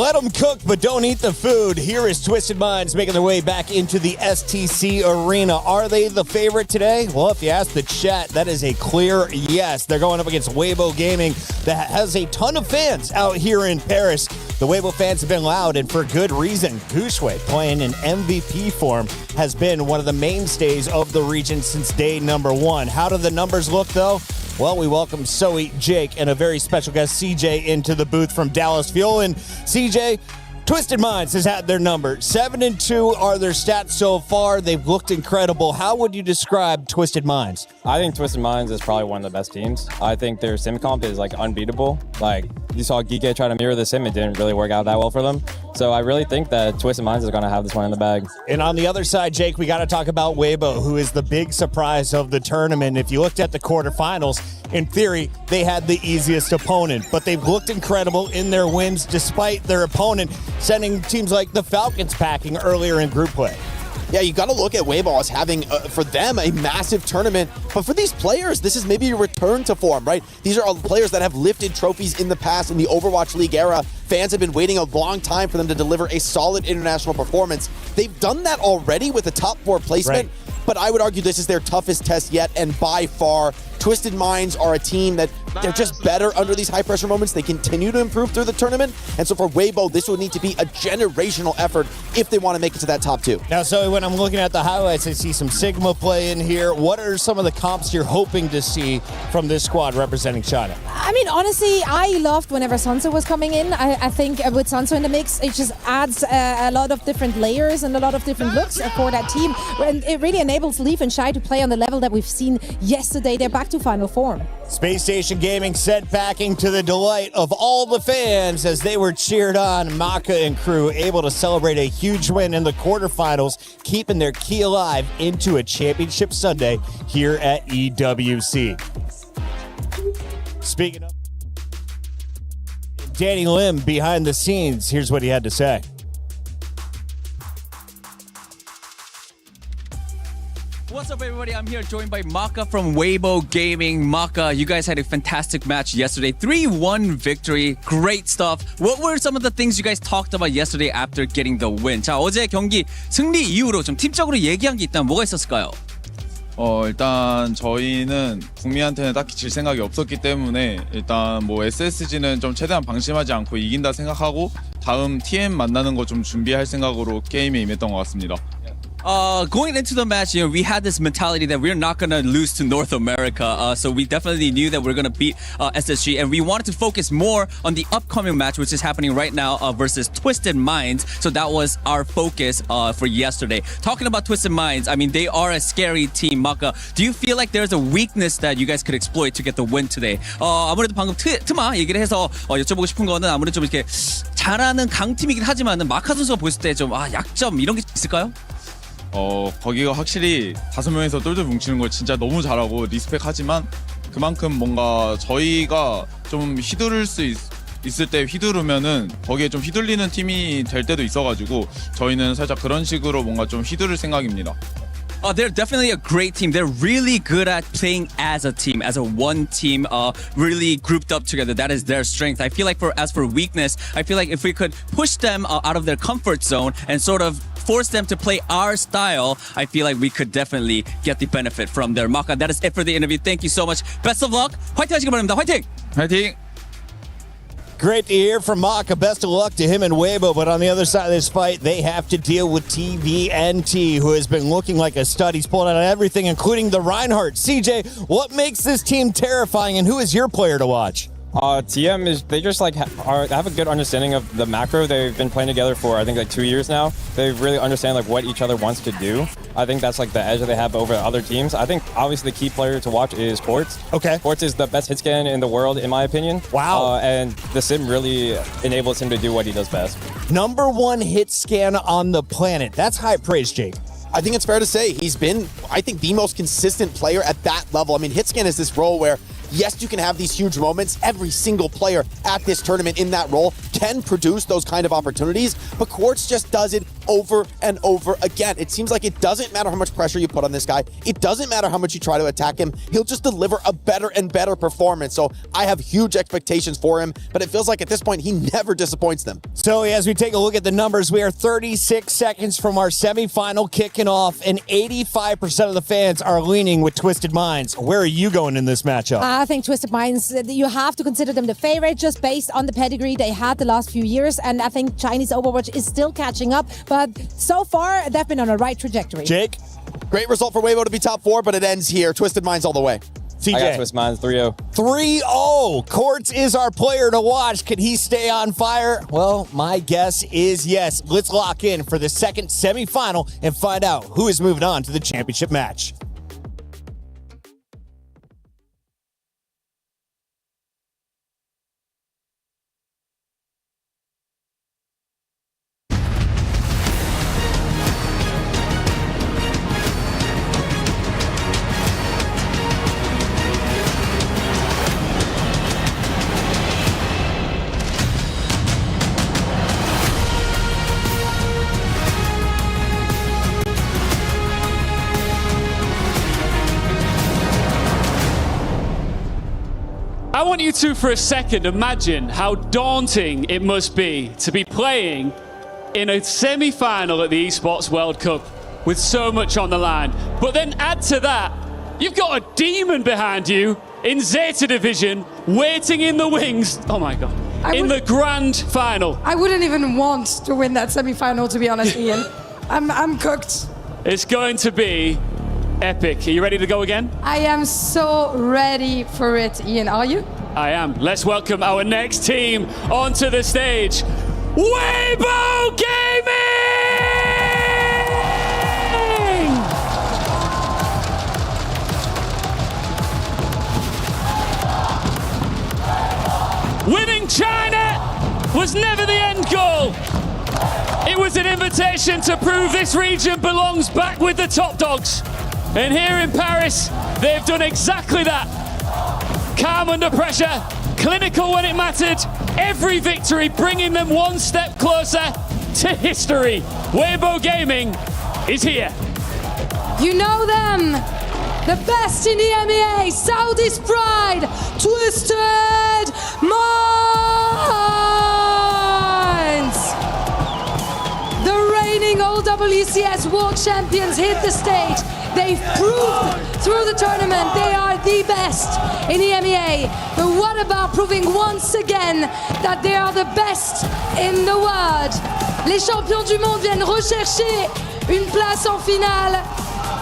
Let them cook, but don't eat the food. Here is Twisted Minds making their way back into the STC Arena. Are they the favorite today? Well, if you ask the chat, that is a clear yes. They're going up against Weibo Gaming that has a ton of fans out here in Paris. The Weibo fans have been loud, and for good reason. Gushue, playing in MVP form, has been one of the mainstays of the region since day number one. How do the numbers look, though? Well, we welcome Zoe, Jake, and a very special guest, CJ, into the booth from Dallas Fuel. And CJ, Twisted Minds has had their number. 7-2 are their stats so far. They've looked incredible. How would you describe Twisted Minds? I think Twisted Minds is probably one of the best teams. I think their sim comp is like unbeatable. Like you saw Geeke try to mirror the sim, it didn't really work out that well for them. So I really think that Twisted Minds is going to have this one in the bag. And on the other side, Jake, we got to talk about Weibo, who is the big surprise of the tournament. If you looked at the quarterfinals, in theory, they had the easiest opponent, but they've looked incredible in their wins despite their opponent sending teams like the Falcons packing earlier in group play. Yeah, you got to look at Weibo as having, for them, a massive tournament. But for these players, this is maybe a return to form, right? These are players that have lifted trophies in the past in the Overwatch League era. Fans have been waiting a long time for them to deliver a solid international performance. They've done that already with a top 4 placement, but I would argue this is their toughest test yet, and by far, Twisted Minds are a team that they're just better under these high-pressure moments. They continue to improve through the tournament, and so for Weibo, this would need to be a generational effort if they want to make it to that top 2. Now, so when I'm looking at the highlights, I see some Sigma play in here. What are some of the comps you're hoping to see from this squad representing China? I mean, honestly, I loved whenever Sansa was coming in. I think with Sansa in the mix, it just adds a lot of different layers and a lot of different looks for that team. And it really enables Leaf and Shy to play on the level that we've seen yesterday. They're back to final form. Space Station Gaming sent packing to the delight of all the fans as they were cheered on. Maka and crew able to celebrate a huge win in the quarterfinals, keeping their key alive into a championship Sunday here at EWC. Speaking of Danny Lim behind the scenes, here's what he had to say. What's up, everybody? I'm here joined by Maka from Weibo Gaming. Maka, you guys had a fantastic match yesterday. 3-1 victory. Great stuff. What were some of the things you guys talked about yesterday after getting the win? 자, 어제 경기 승리 이후로 좀 팀적으로 얘기한 게 있다면 뭐가 있었을까요? 일단 저희는 북미한테는 딱히 질 생각이 없었기 때문에 일단 뭐 SSG는 좀 최대한 방심하지 않고 이긴다 생각하고 다음 TM 만나는 거 좀 준비할 생각으로 게임에 임했던 것 같습니다. Going into the match, we had this mentality that we're not going to lose to North America. So we definitely knew that we're going to beat SSG, and we wanted to focus more on the upcoming match, which is happening right now versus Twisted Minds. So that was our focus for yesterday. Talking about Twisted Minds, I mean, they are a scary team. Maka, do you feel like there's a weakness that you guys could exploit to get the win today? 아무래도 방금 트마 얘기를 해서 여쭤보고 싶은 거는 아무래도 좀 이렇게 잘하는 강팀이긴 하지만은 마카 선수가 보였을 때 좀 약점 이런 게 있을까요? 거기가 확실히 5명에서 똘똘 뭉치는 걸 진짜 너무 잘하고 리스펙하지만 그만큼 뭔가 저희가 좀 휘두를 수 있을 때 휘두르면은 거기에 좀 휘둘리는 팀이 될 때도 있어가지고 저희는 살짝 그런 식으로 뭔가 좀 휘두를 생각입니다. They're definitely a great team. They're really good at playing as a team, as a one team, really grouped up together. That is their strength. I feel like as for weakness, I feel like if we could push them out of their comfort zone and sort of force them to play our style, I feel like we could definitely get the benefit from their Maka. That is it for the interview. Thank you so much. Best of luck. 화이팅 하시기 바랍니다. 화이팅! 화이팅! Great to hear from Maka. Best of luck to him and Weibo. But on the other side of this fight, they have to deal with TVNT, who has been looking like a stud. He's pulled out everything, including the Reinhardt. CJ, what makes this team terrifying, and who is your player to watch? TM is, they just like have a good understanding of the macro. They've been playing together for I think like 2 years now. They really understand like what each other wants to do. I think that's like the edge that they have over other teams. I think obviously the key player to watch is Quartz. Okay. Quartz is the best hit scan in the world in my opinion. Wow. And the sim really enables him to do what he does best. #1 hit scan on the planet. That's high praise, Jake. I think it's fair to say he's been, I think, the most consistent player at that level. I mean, Hitscan is this role where, yes, you can have these huge moments. Every single player at this tournament in that role can produce those kind of opportunities, but Quartz just does it over and over again. It seems like it doesn't matter how much pressure you put on this guy. It doesn't matter how much you try to attack him. He'll just deliver a better and better performance. So I have huge expectations for him, but it feels like at this point, he never disappoints them. So as we take a look at the numbers, we are 36 seconds from our semifinal kicking off, and 85% of the fans are leaning with Twisted Minds. Where are you going in this matchup? I think Twisted Minds, you have to consider them the favorite just based on the pedigree they had the last few years, and I think Chinese Overwatch is still catching up, but so far they've been on a right trajectory. Jake? Great result for Weibo to be top 4, but it ends here. Twisted Minds all the way. TJ? I got Twisted Minds 3-0. 3-0. Quartz is our player to watch. Can he stay on fire? Well, my guess is yes. Let's lock in for the second semifinal and find out who is moving on to the championship match. I want you to, for a second, imagine how daunting it must be to be playing in a semi-final at the Esports World Cup with so much on the line. But then add to that, you've got a demon behind you in Zeta Division, waiting in the wings, oh my God, in the grand final. I wouldn't even want to win that semi-final, to be honest, Ian. I'm cooked. It's going to be epic. Are you ready to go again? I am so ready for it, Ian. Are you? I am. Let's welcome our next team onto the stage. Weibo Gaming! Winning China was never the end goal. It was an invitation to prove this region belongs back with the top dogs. And here in Paris, they've done exactly that. Calm under pressure, clinical when it mattered, every victory bringing them one step closer to history. Weibo Gaming is here. You know them, the best in the MEA, Saudi's pride, Twisted Minds. The reigning OWCS World Champions hit the stage. They've proved through the tournament they are the best in the MEA. But what about proving once again that they are the best in the world? Les champions du monde viennent rechercher une place en finale.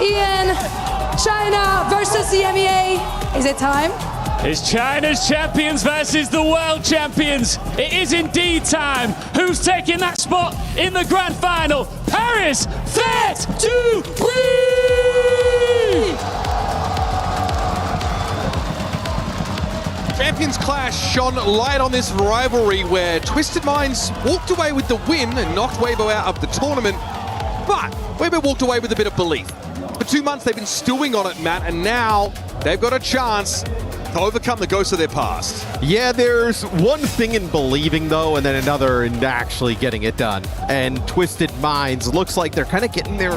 Ian, China versus the MEA. Is it time? It's China's champions versus the world champions. It is indeed time. Who's taking that spot in the grand final? Paris, 3, 2, 3! Champions Clash shone light on this rivalry where Twisted Minds walked away with the win and knocked Weibo out of the tournament, but Weibo walked away with a bit of belief. For 2 months they've been stewing on it, Matt, and now they've got a chance to overcome the ghosts of their past. Yeah, there's one thing in believing, though, and then another in actually getting it done. And Twisted Minds looks like they're kind of getting their,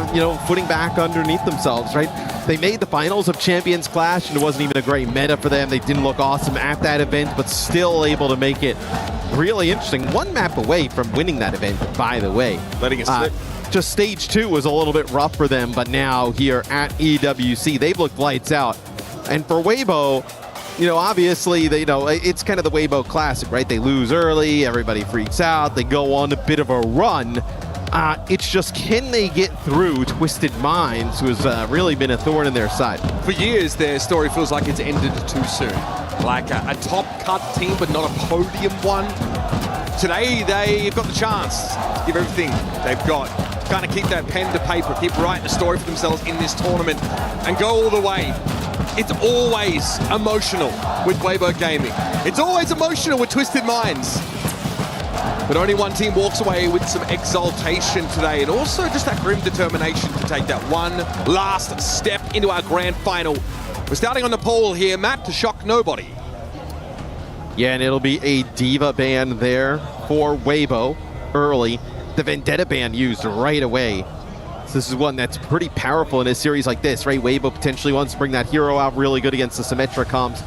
footing back underneath themselves, right? They made the finals of Champions Clash, and it wasn't even a great meta for them. They didn't look awesome at that event, but still able to make it really interesting. One map away from winning that event, by the way. Letting it slip. Just stage 2 was a little bit rough for them, but now here at EWC, they've looked lights out. And for Weibo, obviously, it's kind of the Weibo classic, right? They lose early, everybody freaks out, they go on a bit of a run. It's just, can they get through Twisted Minds, who has really been a thorn in their side? For years, their story feels like it's ended too soon. Like a top cut team, but not a podium one. Today, they've got the chance to give everything they've got. Kind of keep that pen to paper, keep writing a story for themselves in this tournament, and go all the way. It's always emotional with Weibo Gaming. It's always emotional with Twisted Minds. But only one team walks away with some exaltation today, and also just that grim determination to take that one last step into our grand final. We're starting on the pole here, Matt, to shock nobody. Yeah, and it'll be a Diva ban there for Weibo early. The Vendetta ban used right away. So this is one that's pretty powerful in a series like this, right? Weibo potentially wants to bring that hero out really good against the Symmetra comps.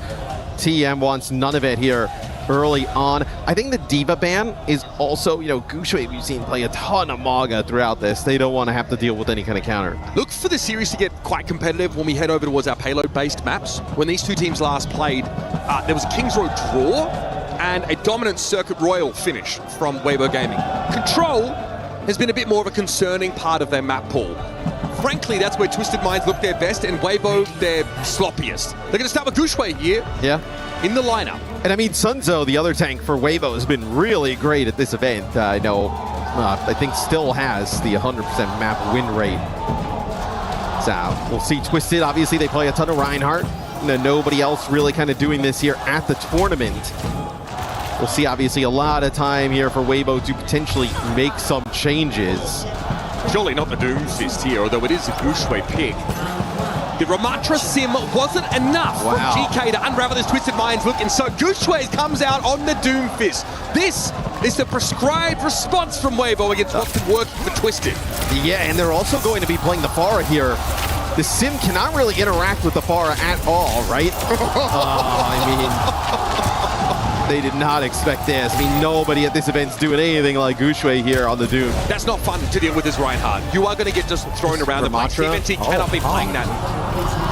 TM wants none of it here early on. I think the Diva ban is also, you know, Gushue, we've seen play a ton of Maga throughout this. They don't want to have to deal with any kind of counter. Look for the series to get quite competitive when we head over towards our payload-based maps. When these two teams last played, there was a Kings Road draw and a dominant Circuit Royal finish from Weibo Gaming. Control has been a bit more of a concerning part of their map pool. Frankly, that's where Twisted Minds look their best, and Weibo their sloppiest. They're going to start with Gushue here. Yeah. In the lineup. And I mean, Sunzo, the other tank for Weibo, has been really great at this event. I know, I think still has the 100% map win rate. So we'll see Twisted. Obviously, they play a ton of Reinhardt. Nobody else really kind of doing this here at the tournament. We'll see, obviously, a lot of time here for Weibo to potentially make some changes. Surely not the Doomfist here, although it is a Gushue pick. The Ramatra Sim wasn't enough for GK to unravel this Twisted Minds look, and so Gushue comes out on the Doomfist. This is the prescribed response from Weibo against what's been working for Twisted. Yeah, and they're also going to be playing the Pharah here. The Sim cannot really interact with the Pharah at all, right? I mean, they did not expect this. I mean, nobody at this event's doing anything like Gushue here on the Doom. That's not fun to deal with as Reinhardt. You are going to get just thrown around the place. TMNT cannot be playing that.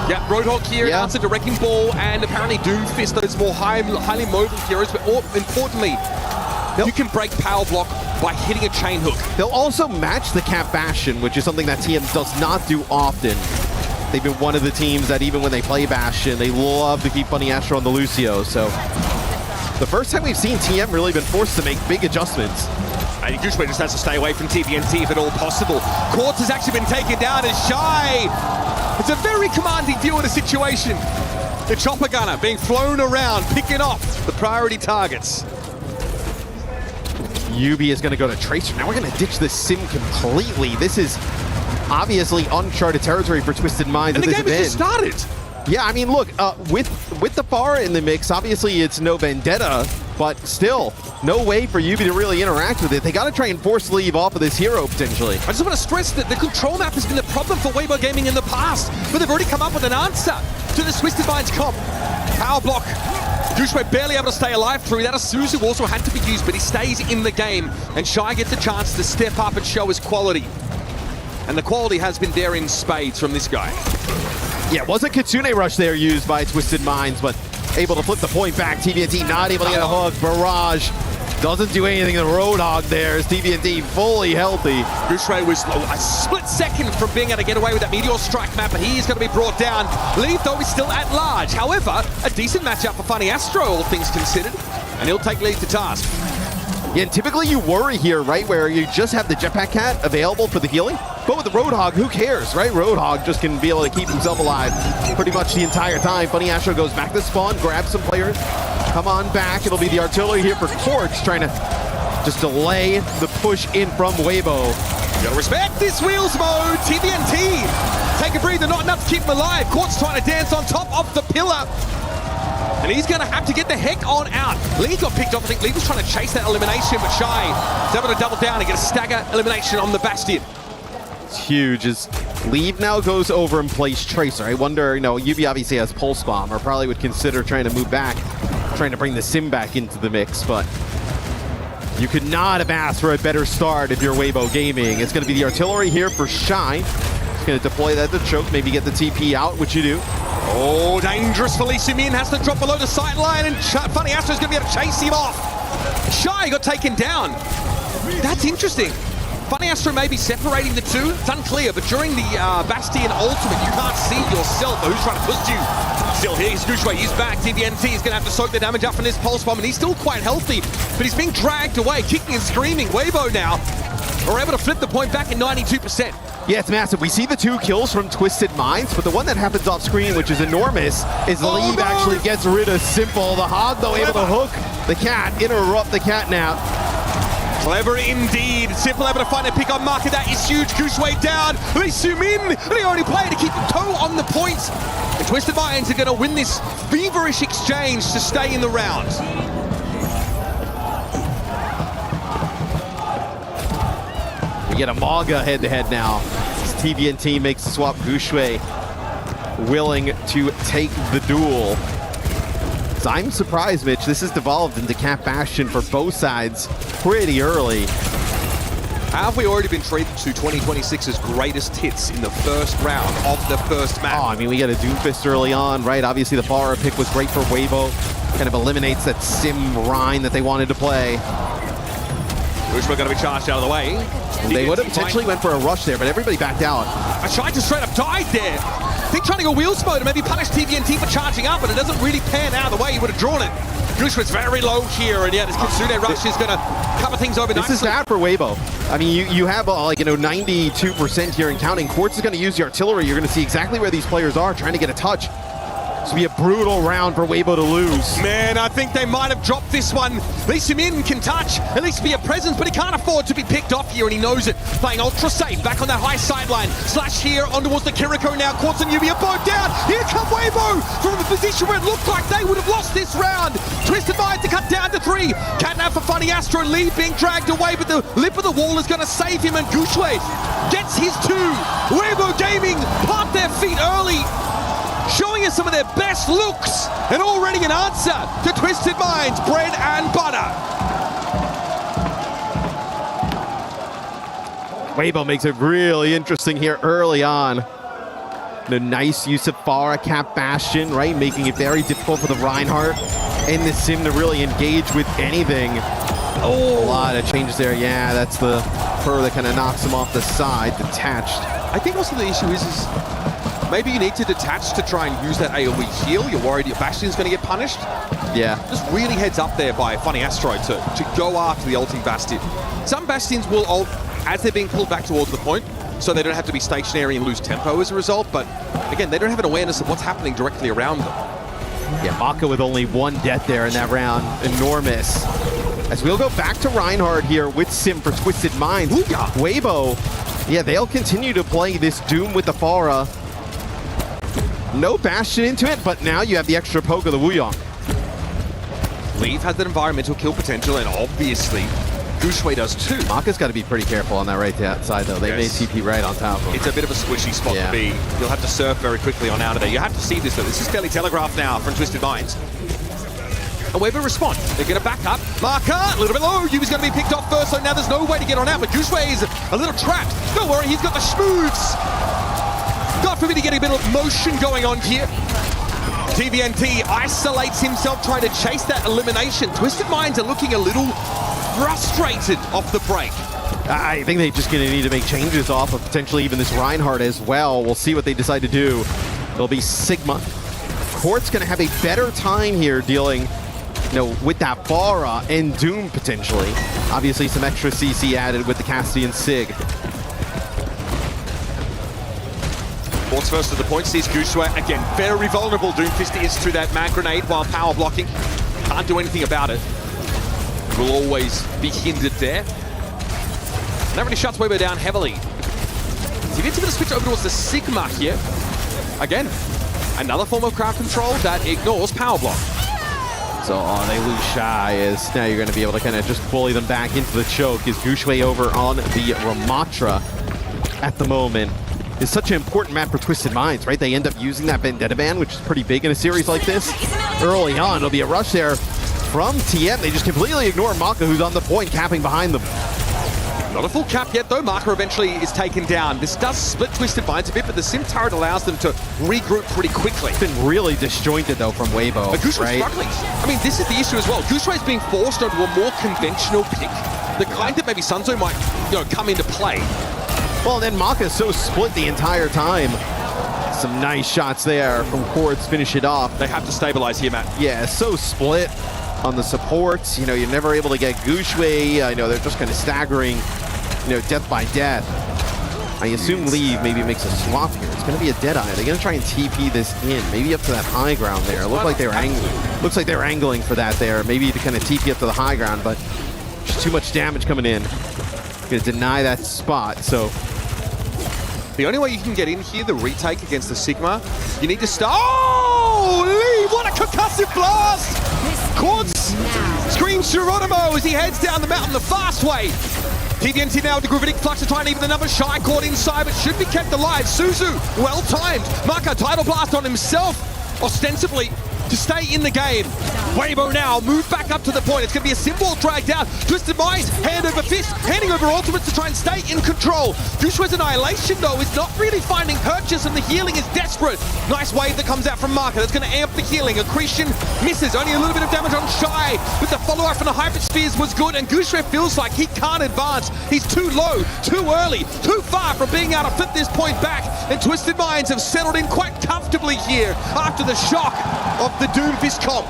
Yeah, Roadhog here answered a Wrecking Ball, and apparently Doomfist, those more highly mobile heroes, but more importantly, you can break power block by hitting a chain hook. They'll also match the Cap Bastion, which is something that TM does not do often. They've been one of the teams that even when they play Bastion, they love to keep Bunny Astro on the Lucio, so the first time we've seen TM really been forced to make big adjustments. And Gushue just has to stay away from TPNT if at all possible. Quartz has actually been taken down as Shy. It's a very commanding view of the situation. The chopper gunner being flown around, picking off the priority targets. Yubi is going to go to Tracer. Now we're going to ditch the Sim completely. This is obviously uncharted territory for Twisted Minds. And the game has just started. Yeah, I mean, look, with the Pharah in the mix, obviously it's no Vendetta, but still, no way for Yubi to really interact with it. They got to try and force leave off of this hero, potentially. I just want to stress that the control map has been the problem for Weibo Gaming in the past, but they've already come up with an answer to the Twisted Minds comp. Power block. Gushue barely able to stay alive through that. Asuzu also had to be used, but he stays in the game, and Shy gets a chance to step up and show his quality. And the quality has been there in spades from this guy. Yeah, it was a Kitsune rush there used by Twisted Minds, but able to flip the point back. TVNT not able to get a hook. Barrage doesn't do anything. The Roadhog there is TVNT fully healthy. Gushue was a split second from being able to get away with that Meteor Strike map, but he is going to be brought down. Leave, though, is still at large. However, a decent matchup for Funny Astro, all things considered, and he'll take lead to task. Yeah, and typically you worry here, right, where you just have the Jetpack Cat available for the healing. But with the Roadhog, who cares, right? Roadhog just can be able to keep himself alive pretty much the entire time. Funny Astro goes back to spawn, grabs some players, come on back. It'll be the artillery here for Quartz, trying to just delay the push in from Weibo. You gotta respect this wheels mode. TVNT, take a breather, not enough to keep him alive. Quartz trying to dance on top of the pillar. And he's going to have to get the heck on out. Lee got picked off. I think Lee was trying to chase that elimination, but Shy is able to double down and get a stagger elimination on the Bastion. It's huge as Leave now goes over and plays Tracer. I wonder, you know, Yubi obviously has Pulse Bomb, or probably would consider trying to move back, trying to bring the Sim back into the mix, but you could not have asked for a better start if you're Weibo Gaming. It's going to be the artillery here for Shy. He's going to deploy that to choke, maybe get the TP out, which you do. Oh, dangerous for Lee Min, has to drop below the sight line, and Funny Astro's going to be able to chase him off. Shy got taken down. That's interesting. Funny Astro may be separating the two. It's unclear, but during the Bastion ultimate, you can't see yourself who's trying to push you. Still here, Gushue, he's back. TVNT is going to have to soak the damage up from this Pulse Bomb, and he's still quite healthy, but he's being dragged away, kicking and screaming. Weibo now are able to flip the point back at 92%. Yeah, it's massive. We see the 2 kills from Twisted Minds, but the one that happens off screen, which is enormous, is Leave actually gets rid of Simple. The Hog, though, able to hook the cat, interrupt the cat now. Clever indeed. Simple able to find a pick on marker. That is huge. Gushue down. Lee Min, the only player to keep the toe on the point. The Twisted Minds are going to win this feverish exchange to stay in the round. get a Maga head-to-head now. TVNT makes the swap. Gushue willing to take the duel. So I'm surprised, Mitch, this has devolved into Cap Bastion for both sides pretty early. Have we already been treated to 2026's greatest hits in the first round of the first match? Oh, I mean, we got a Doomfist early on, right? Obviously, the Farah pick was great for Weibo. Kind of eliminates that Sim Rhine that they wanted to play. Which we're going to be charged out of the way. They would have potentially went for a rush there, but everybody backed out. I tried to straight up died there. I think trying to go wheels mode and maybe punish TVNT for charging up, but it doesn't really pan out the way he would have drawn it. Gushue's very low here, and yeah, this Kitsune rush is going to cover things over nicely. This is bad for Weibo. I mean, you have like, 92% here and counting. Quartz is going to use the artillery. You're going to see exactly where these players are trying to get a touch. This will be a brutal round for Weibo to lose. Man, I think they might have dropped this one. Lee Simin can touch, at least be a presence, but he can't afford to be picked off here, and he knows it. Playing ultra safe, back on that high sideline. Slash here, on towards the Kiriko now. Quartz and Yubi are both down. Here come Weibo from a position where it looked like they would have lost this round. Twisted Mind to cut down to 3. Catnap for Funny Astro. Lee being dragged away, but the lip of the wall is going to save him, and Gushue gets his 2. Weibo Gaming plant their feet early, showing us some of their best looks, and already an answer to Twisted Minds, bread and butter. Weibo makes it really interesting here early on. The nice use of Farah, Cap Bastion, right? Making it very difficult for the Reinhardt and the Sim to really engage with anything. Oh, a lot of changes there. Yeah, that's the fur that kind of knocks him off the side, detached. I think also the issue is maybe you need to detach to try and use that AoE heal. You're worried your Bastion's going to get punished. Yeah. Just really heads up there by Funny Astro to go after the ulting Bastion. Some Bastions will ult as they're being pulled back towards the point, so they don't have to be stationary and lose tempo as a result. But again, they don't have an awareness of what's happening directly around them. Yeah, Maka with only 1 death there in that round. Enormous. As we'll go back to Reinhardt here with Sim for Twisted Minds. Weibo, yeah, they'll continue to play this Doom with the Farah. No Bastion into it, but now you have the extra poke of the Wuyong. Leaf has that environmental kill potential, and obviously Gushue does too. Maka's got to be pretty careful on that right side, though. They made TP right on top of him. It's a bit of a squishy spot to be. You'll have to surf very quickly on out of there. You have to see this, though. This is fairly telegraphed now from Twisted Minds. And Weibo respond. They're going to back up. Marker, a little bit low. Yubi's going to be picked off first, so now there's no way to get on out. But Gushue is a little trapped. Don't worry, he's got the schmooves. God forbid he get a bit of motion going on here. TVNT isolates himself trying to chase that elimination. Twisted Minds are looking a little frustrated off the break. I think they're just going to need to make changes off of potentially even this Reinhardt as well. We'll see what they decide to do. It'll be Sigma. Court's going to have a better time here dealing with that Farah and Doom potentially. Obviously some extra CC added with the Cassian Sig. Quartz first to the point, sees Gushue. Again, very vulnerable. Doomfist is to that mag grenade while power blocking. Can't do anything about it. Will always be hindered there. That really shuts Weibo down heavily. TVNT going to switch over towards the Sigma here. Again, another form of crowd control that ignores power block. So they lose Shy, as now you're going to be able to kind of just bully them back into the choke. Is Gushue over on the Ramatra at the moment. It's such an important map for Twisted Minds, right? They end up using that Vendetta ban, which is pretty big in a series like this. Early on, it'll be a rush there from TM. They just completely ignore Maka, who's on the point, capping behind them. Not a full cap yet, though. Maka eventually is taken down. This does split Twisted Minds a bit, but the Sim turret allows them to regroup pretty quickly. It's been really disjointed, though, from Weibo, but Gushue's right? struggling. I mean, this is the issue as well. Gushue is being forced onto a more conventional pick. The kind that maybe Sunzo might, come into play. Well, then Maka's so split the entire time. Some nice shots there from Quartz, finish it off. They have to stabilize here, Matt. Yeah, so split on the supports. You're never able to get Gushue. I know they're just kind of staggering, death by death. I assume Leave maybe makes a swap here. It's going to be a Deadeye. They're going to try and TP this in, maybe up to that high ground there. Looks like they were angling for that there, maybe to kind of TP up to the high ground, but just too much damage coming in. Going to deny that spot, so. The only way you can get in here, the retake against the Sigma, you need to start. Oh, Leave, what a concussive blast! Quartz screams Geronimo as he heads down the mountain the fast way. TVNT now with the Gravitic Flux to try and even the number. Shy caught inside, but should be kept alive. Suzu, well timed. Maka, Tidal Blast on himself, ostensibly, to stay in the game. Weibo now, move back up to the point. It's going to be a Symbol dragged out. Twisted Mind, hand over fist, handing over ultimates to try and stay in control. Gushwe's Annihilation, though, is not really finding purchase, and the healing is desperate. Nice wave that comes out from Marker. That's going to amp the healing. Accretion misses. Only a little bit of damage on Shy, but the follow-up from the Hyper Spheres was good, and Gushwe feels like he can't advance. He's too low, too early, too far from being able to flip this point back, and Twisted Minds have settled in quite comfortably here after the shock of the Doomfist comp.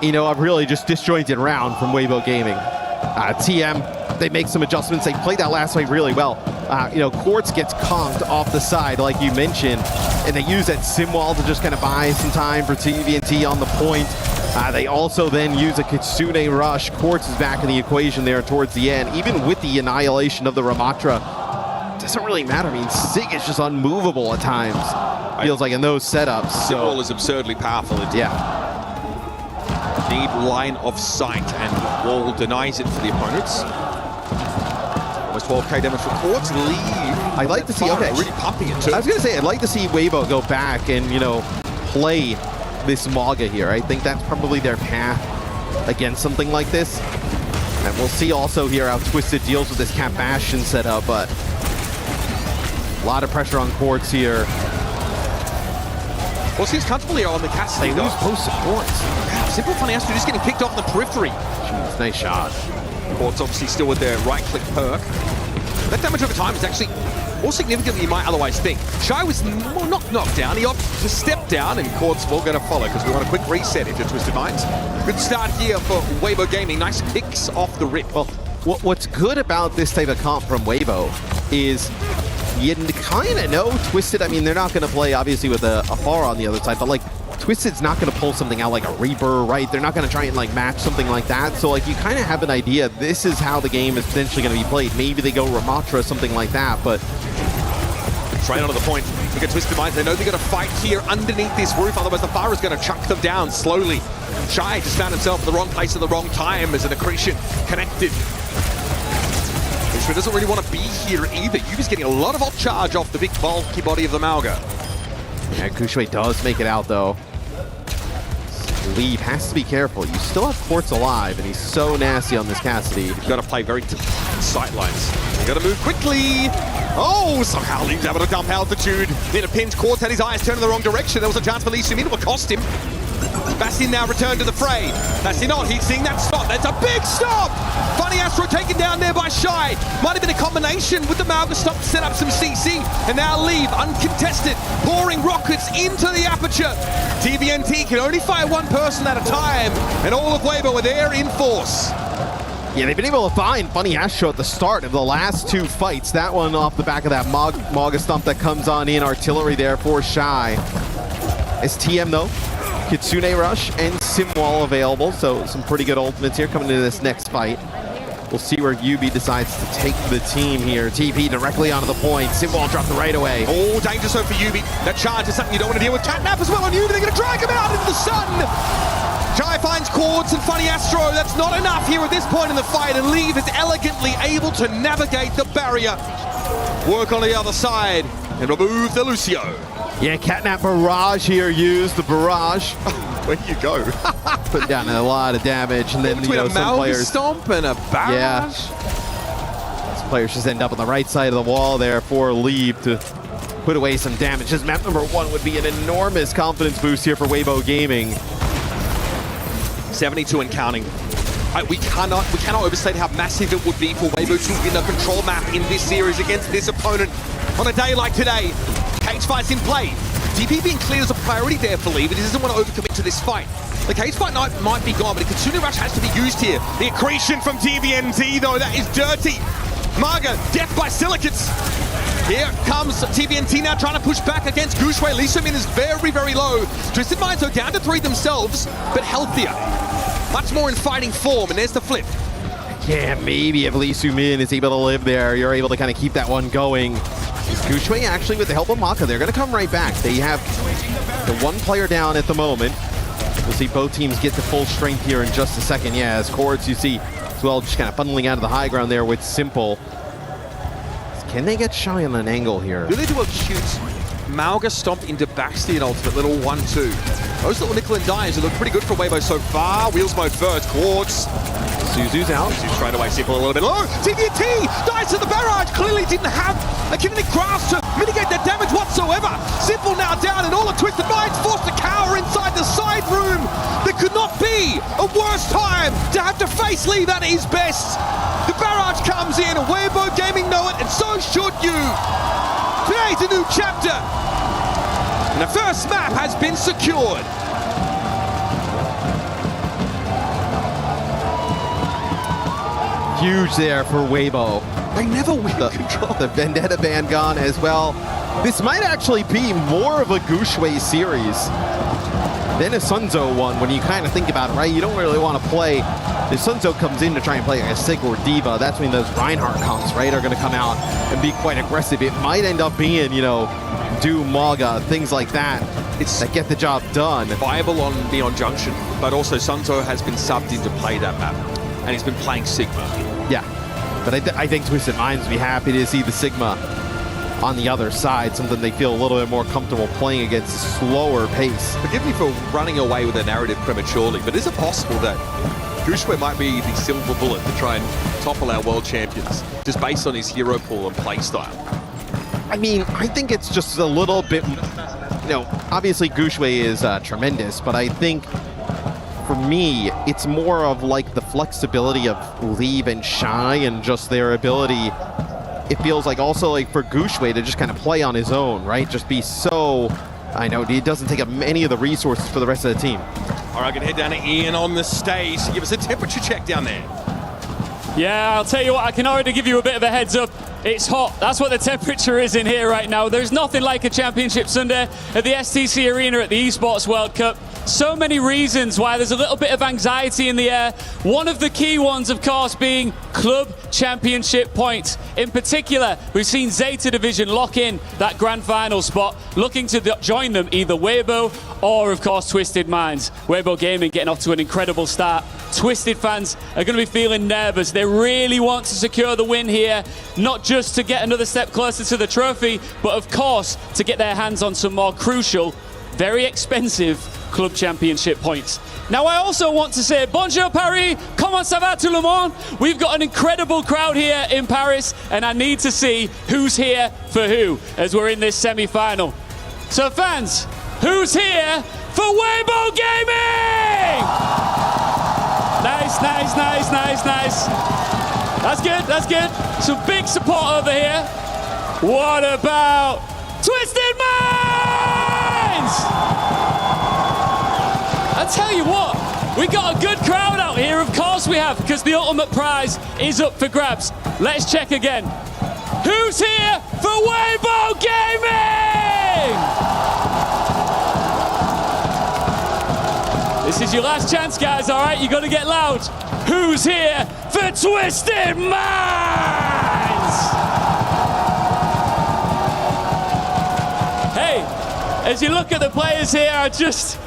You know, a really just disjointed round from Weibo Gaming. TM, they make some adjustments. They played that last fight really well. You know, Quartz gets conked off the side, like you mentioned, and they use that sim wall to just kind of buy some time for TVNT on the point. They also then use a Kitsune rush. Quartz is back in the equation there towards the end. Even with the annihilation of the Ramatra, doesn't really matter. I mean, Sig is just unmovable at times. Feels like in those setups. Symbol is absurdly powerful. Yeah. Need line of sight, and Wall denies it for the opponents. Almost 12k damage for Quartz. Leave. I'd like to see, okay, really pumping it too. I was going to say, I'd like to see Weibo go back and, you know, play this Maga here. I think that's probably their path against something like this. And we'll see also here how Twisted deals with this Cat Bastion setup, but a lot of pressure on Quartz here. Well, seems comfortably on the Cassidy. They lose post supports. Simple Funny Astro just getting picked off in the periphery. Jeez, nice shot. Quartz obviously still with their right-click perk. That damage over time is actually more significant than you might otherwise think. Shy was not knocked down. He opted to step down, and Quartz will going to follow because we want a quick reset if you're Twisted Minds. Good start here for Weibo Gaming. Nice picks off the rip. Well, what's good about this type of comp from Weibo is you kind of know Twisted. I mean, they're not going to play, obviously, with a Pharah on the other side, but, like, Twisted's not going to pull something out like a Reaper, right? They're not going to try and, like, match something like that. So, like, you kind of have an idea. This is how the game is potentially going to be played. Maybe they go Ramatra, something like that, but... Right onto the point. Look at Twisted Minds. They know they're going to fight here underneath this roof. Otherwise, the Pharah is going to chuck them down slowly. Shy just found himself in the wrong place at the wrong time as an Accretion connected. Gushwe doesn't really want to be here either. Yubi's getting a lot of hot charge off the big bulky body of the Mauga. Yeah, Gushwe does make it out, though. Leave has to be careful. You still have Quartz alive, and he's so nasty on this Cassidy. You've got to play very tight sightlines. You've got to move quickly. Oh, somehow Lee's able to dump altitude. In a pinch, Quartz had his eyes turned in the wrong direction. There was a chance for Lee Sumin. It would cost him. Bastion now returned to the fray. Bastion on, he's seeing that stop. That's a big stop! Funny Astro taken down there by Shy. Might have been a combination with the Mauga stop to set up some CC. And now Leave, uncontested, pouring rockets into the aperture. TVNT can only fire one person at a time. And all of Weibo are there in force. Yeah, they've been able to find Funny Astro at the start of the last two fights. That one off the back of that Mauga stomp that comes on in. Artillery there for Shy. It's TM, though. Kitsune Rush and Simwall available, so some pretty good ultimates here coming into this next fight. We'll see where Yubi decides to take the team here. TP directly onto the point. Simwall dropped right away. Oh, danger zone for Yubi. That charge is something you don't want to deal with. Catnap as well on Yubi. They're going to drag him out into the sun. Jai finds Quartz and Funny Astro. That's not enough here at this point in the fight, and Leave is elegantly able to navigate the barrier. Work on the other side and remove the Lucio. Yeah, Catnap Barrage here used, the Barrage. Where do you go? Put down a lot of damage, and then, between you know, some players... Stomp and a Barrage? Yeah. Some players just end up on the right side of the wall there for Leave to put away some damage. Just map number 1 would be an enormous confidence boost here for Weibo Gaming. 72 and counting. We cannot overstate how massive it would be for Weibo to win a control map in this series against this opponent on a day like today. Cage fight's in play. TP being clear is a priority there for Lee, but he doesn't want to overcommit to this fight. The cage fight might be gone, but the Kitsune Rush has to be used here. The accretion from TVNT, though, that is dirty. Marga, death by Silicates. Here comes TVNT now trying to push back against Gushwe. Lee Sumin is very, very low. Twisted Minds are down to 3 themselves, but healthier. Much more in fighting form, and there's the flip. Yeah, maybe if Lee Sumin is able to live there, you're able to kind of keep that one going. Gushwe, actually, with the help of Maka, they're going to come right back. They have the one player down at the moment. We'll see both teams get to full strength here in just a second. Yeah, as Chords, you see as well, just kind of funneling out of the high ground there with Simple. Can they get Shy on an angle here? Really do a cute Malga stomp into backsteer and ultimate little 1-2. Those little nickel and dimes have looked pretty good for Weibo so far. Wheels mode first, Quartz. Suzu's out. Suzu's straight away, Simple a little bit low. TDT dies to the barrage. Clearly didn't have a kinetic grasp to mitigate that damage whatsoever. Simple now down and all the Twisted Minds forced to cower inside the side room. There could not be a worse time to have to face leave at his best. The barrage comes in and Weibo Gaming know it, and so should you. Today's a new chapter. And the first map has been secured. Huge there for Weibo. They never win control. The Vendetta ban gone as well. This might actually be more of a Gushwei series than a Sunzo one when you kind of think about it, right? You don't really want to play. If Sunzo comes in to try and play like a Sig or Diva, that's when those Reinhardt comps, right, are going to come out and be quite aggressive. It might end up being, you know, Doom, Maga, things like that that get the job done. Viable on Neon Junction, but also Sunzo has been subbed in to play that map, and he's been playing Sigma. Yeah, but I think Twisted Minds would be happy to see the Sigma on the other side, something they feel a little bit more comfortable playing against a slower pace. Forgive me for running away with a narrative prematurely, but is it possible that Gushwei might be the silver bullet to try and topple our world champions, just based on his hero pool and play style? I mean, I think it's just a little bit, you know, obviously Gushwei is tremendous, but I think for me, it's more of like the flexibility of Leave and Shy and just their ability. It feels like also like for Gushwei to just kind of play on his own, right? Just be so, I know, he doesn't take up many of the resources for the rest of the team. All right, gonna head down to Ian on the stage to give us a temperature check down there. Yeah, I'll tell you what, I can already give you a bit of a heads up. It's hot. That's what the temperature is in here right now. There's nothing like a Championship Sunday at the STC Arena at the Esports World Cup. So many reasons why there's a little bit of anxiety in the air. One of the key ones, of course, being club championship points. In particular, we've seen Zeta Division lock in that grand final spot, looking to join them, either Weibo or, of course, Twisted Minds. Weibo Gaming getting off to an incredible start. Twisted fans are going to be feeling nervous. They really want to secure the win here, not just to get another step closer to the trophy, but, of course, to get their hands on some more crucial, very expensive club championship points. Now, I also want to say bonjour Paris, comment ça va tout le monde? We've got an incredible crowd here in Paris, and I need to see who's here for who as we're in this semi-final. So fans, who's here for Weibo Gaming? Nice, nice, nice, nice, nice. That's good, that's good. Some big support over here. What about Twisted Minds? I tell you what, we got a good crowd out here, of course we have, because the ultimate prize is up for grabs. Let's check again. Who's here for Weibo Gaming? This is your last chance, guys, all right? You got to get loud. Who's here for Twisted Minds? Hey, as you look at the players here, I just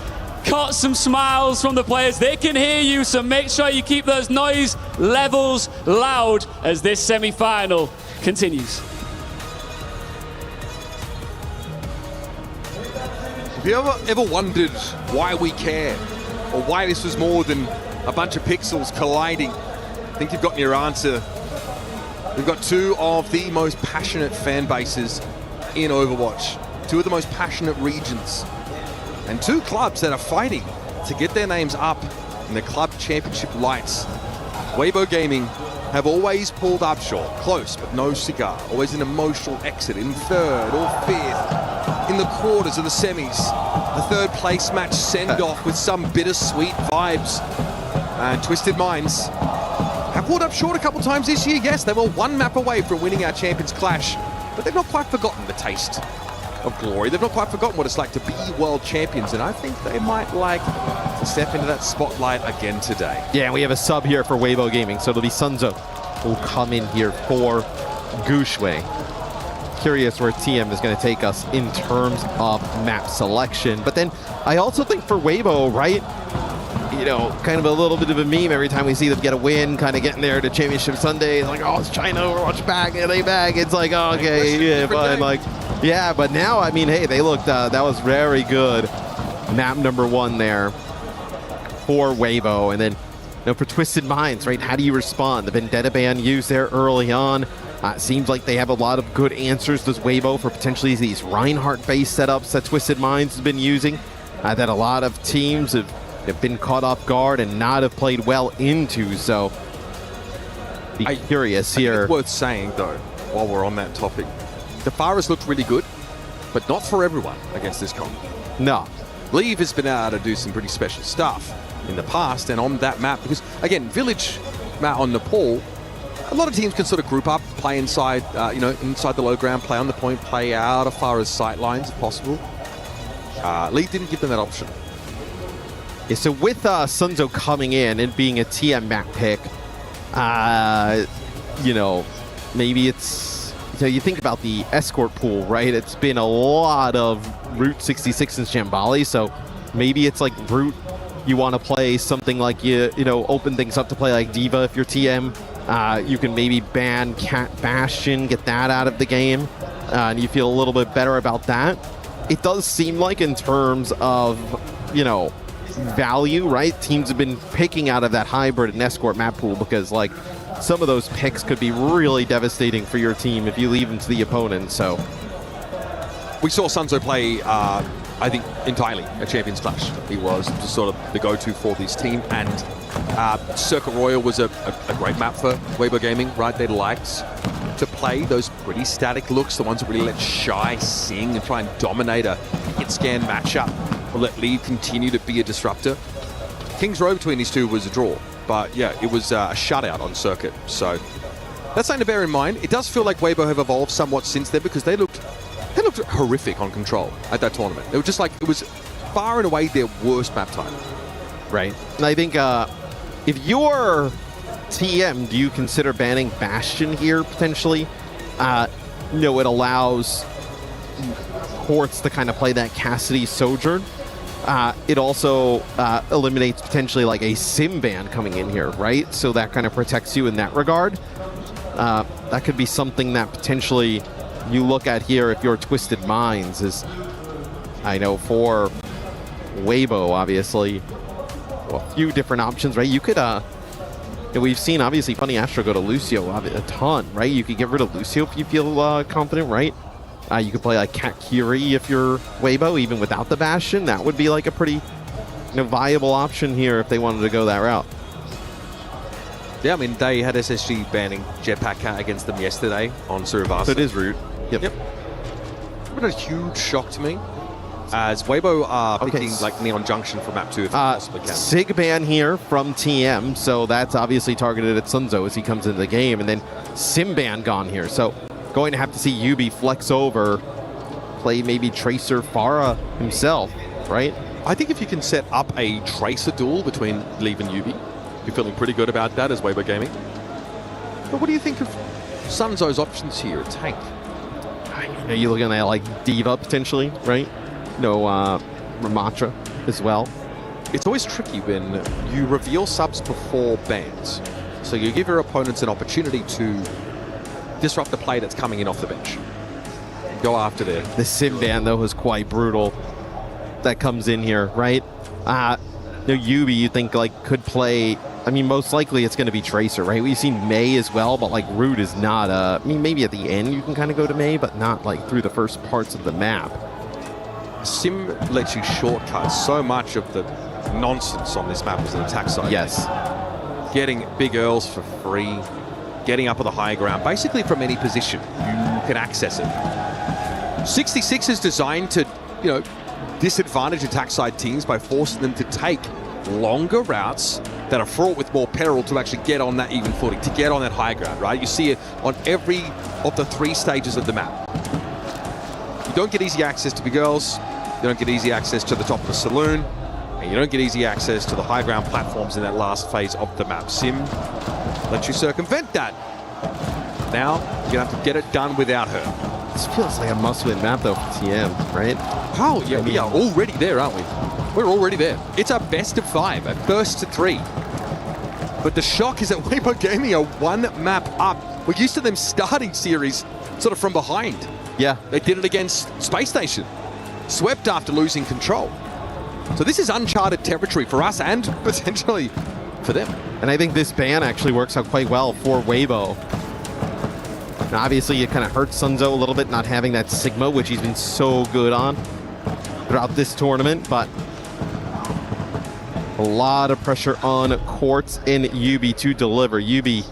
caught some smiles from the players. They can hear you, so make sure you keep those noise levels loud as this semi-final continues. Have you ever wondered why we care, or why this was more than a bunch of pixels colliding? I think you've gotten your answer. We've got two of the most passionate fan bases in Overwatch, two of the most passionate regions, and two clubs that are fighting to get their names up in the club championship lights. Weibo Gaming have always pulled up short, close but no cigar, always an emotional exit in third or fifth, in the quarters of the semis. The third place match send-off with some bittersweet vibes. And Twisted Minds have pulled up short a couple times this year. Yes, they were one map away from winning our Champions Clash, but they've not quite forgotten the taste of glory. They've not quite forgotten what it's like to be world champions, and I think they might like to step into that spotlight again today. Yeah, we have a sub here for Weibo Gaming, so it'll be Sunzo who'll come in here for Gushwei. Curious where TM is going to take us in terms of map selection. But then I also think for Weibo, right, you know, kind of a little bit of a meme every time we see them get a win, kind of getting there to Championship Sunday. It's like, oh, it's China Overwatch back, LA back. It's like, oh, okay, yeah, fine. Like, yeah, but now, I mean, hey, they looked, that was very good. Map number 1 there for Weibo. And then, you know, for Twisted Minds, right, how do you respond? The Vendetta ban used there early on. Seems like they have a lot of good answers, does Weibo, for potentially these Reinhardt-based setups that Twisted Minds has been using, that a lot of teams have been caught off guard and not have played well into. So, be curious here. I think it's worth saying, though, while we're on that topic, the Faras looked really good, but not for everyone against this comp. No. Leave has been able to do some pretty special stuff in the past and on that map, because, again, Village map on Nepal, a lot of teams can sort of group up, play inside, inside the low ground, play on the point, play out as far as sight lines if possible. League didn't give them that option. Yeah, so with Sunzo coming in and being a TM map pick, you know, maybe it's, you think about the escort pool, right? It's been a lot of Route 66 and Shambali, so maybe it's like Route, you want to play something like, you know, open things up to play like D.Va if you're TM. You can maybe ban Bastion, get that out of the game, and you feel a little bit better about that. It does seem like in terms of, you know, value, right? Teams have been picking out of that hybrid and escort map pool because, like, some of those picks could be really devastating for your team if you leave them to the opponent, so. We saw Sunzo play, I think, entirely a Champions Clash. He was just sort of the go-to for this team, and Circuit Royal was a great map for Weibo Gaming, right? They liked to play those pretty static looks, the ones that really let Shy sing and try and dominate a hit scan matchup, or let Lee continue to be a disruptor. King's Row between these two was a draw, but yeah, it was a shutout on Circuit, so that's something to bear in mind. It does feel like Weibo have evolved somewhat since then, because they looked horrific on Control at that tournament. They were just like, it was far and away their worst map time. Right. And I think if you're TM, do you consider banning Bastion here potentially? You know, it allows Quartz to kind of play that Cassidy Sojourn. It also eliminates potentially like a Sim ban coming in here, right? So that kind of protects you in that regard. That could be something that potentially you look at here if you're Twisted Minds, is, I know for Weibo, obviously, a few different options, right? You could, we've seen obviously Funny Astro go to Lucio a ton, right? You could get rid of Lucio if you feel confident, right? You could play like Cat Curie if you're Weibo, even without the Bastion. That would be like a pretty viable option here if they wanted to go that route. Yeah, I mean, they had SSG banning Jetpack Cat against them yesterday on Survivor. So it is root. Yep. It's been a huge shock to me, as Weibo are picking like Neon Junction for map 2 if they possibly can. Sig ban here from TM, so that's obviously targeted at Sunzo as he comes into the game, and then Sim ban gone here. So going to have to see Yubi flex over, play maybe Tracer Pharah himself, right? I think if you can set up a Tracer duel between Leave and Yubi, you're feeling pretty good about that as Weibo Gaming. But what do you think of Sunzo's options here at tank? Are you looking at like D.Va potentially, right? No, Ramatra as well. It's always tricky when you reveal subs before bans. So you give your opponents an opportunity to disrupt the play that's coming in off the bench. Go after there. The Sim ban, though, was quite brutal. That comes in here, right? Yubi, you think, like, could play... I mean, most likely it's going to be Tracer, right? We've seen Mei as well, but, like, Root is not... I mean, maybe at the end you can kind of go to Mei, but not, like, through the first parts of the map. Sim lets you shortcut so much of the nonsense on this map as an attack side. Yes. Getting big Earls for free, getting up on the high ground, basically from any position, you can access it. 66 is designed to, disadvantage attack side teams by forcing them to take longer routes that are fraught with more peril to actually get on that even footing, to get on that high ground, right? You see it on every of the 3 stages of the map. You don't get easy access to big Earls, you don't get easy access to the top of the saloon, and you don't get easy access to the high ground platforms in that last phase of the map. Sim lets you circumvent that. Now, you're going to have to get it done without her. This feels like a must-win map, though, for TM, right? Oh, yeah, we are already there, aren't we? We're already there. It's a best of 5, a first to 3. But the shock is that Weibo Gaming are 1 map up. We're used to them starting series sort of from behind. Yeah. They did it against Space Station. Swept after losing control. So this is uncharted territory for us and potentially for them. And I think this ban actually works out quite well for Weibo. Now, obviously, it kind of hurts Sunzo a little bit not having that Sigma, which he's been so good on throughout this tournament, but a lot of pressure on Quartz and Yubi to deliver. Yubi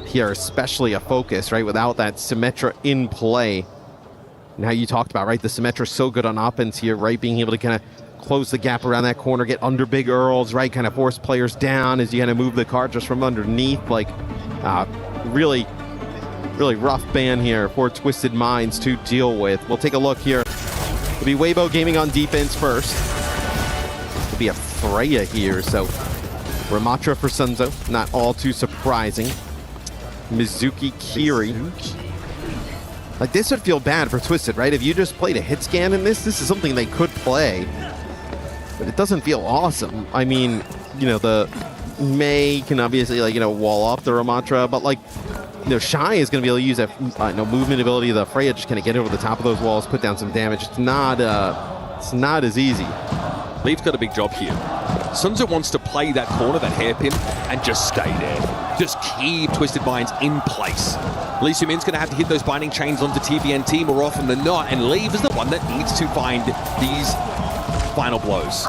here especially a focus, right? Without that Symmetra in play. Now you talked about, right? The Symmetra so good on offense here, right? Being able to kind of close the gap around that corner, get under big Earls, right? Kind of force players down as you kind of move the card just from underneath. Like, really rough ban here for Twisted Minds to deal with. We'll take a look here. It'll be Weibo Gaming on defense first. It'll be a Freya here, so Ramatra for Sunzo, not all too surprising. Mizuki Kiri. Like, this would feel bad for Twisted, right? If you just played a hit scan in this is something they could play. But it doesn't feel awesome. I mean, you know, the Mei can obviously, like, you know, wall off the Ramatra, but, like, you know, Shy is going to be able to use that movement ability. The Freya just kind of get over the top of those walls, put down some damage. It's not as easy. Lee's got a big job here. Sunzo wants to play that corner, that hairpin, and just stay there. Just keep Twisted Minds in place. Lee Sumin's going to have to hit those binding chains onto TVNT more often than not, and Leave is the one that needs to find these final blows.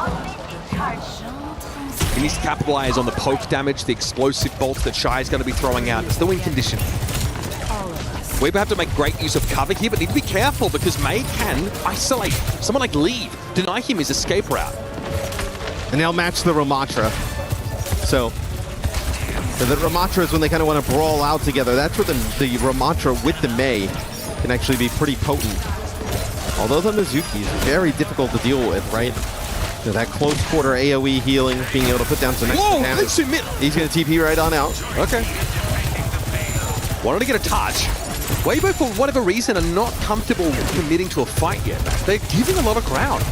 He needs to capitalize on the poke damage, the explosive bolts that Shy is going to be throwing out. It's the win condition. Weibo have to make great use of cover here, but need to be careful because Mei can isolate someone like Leave, deny him his escape route. And they'll match the Ramatra. So the Ramatra is when they kind of want to brawl out together. That's where the Ramatra with the Mei can actually be pretty potent. Although the Mizuki is very difficult to deal with, right? So that close quarter AoE healing, being able to put down some extra damage. He's going to TP right on out. Okay. Wanted to get a touch. Weibo, for whatever reason, are not comfortable committing to a fight yet. They're giving a lot of ground.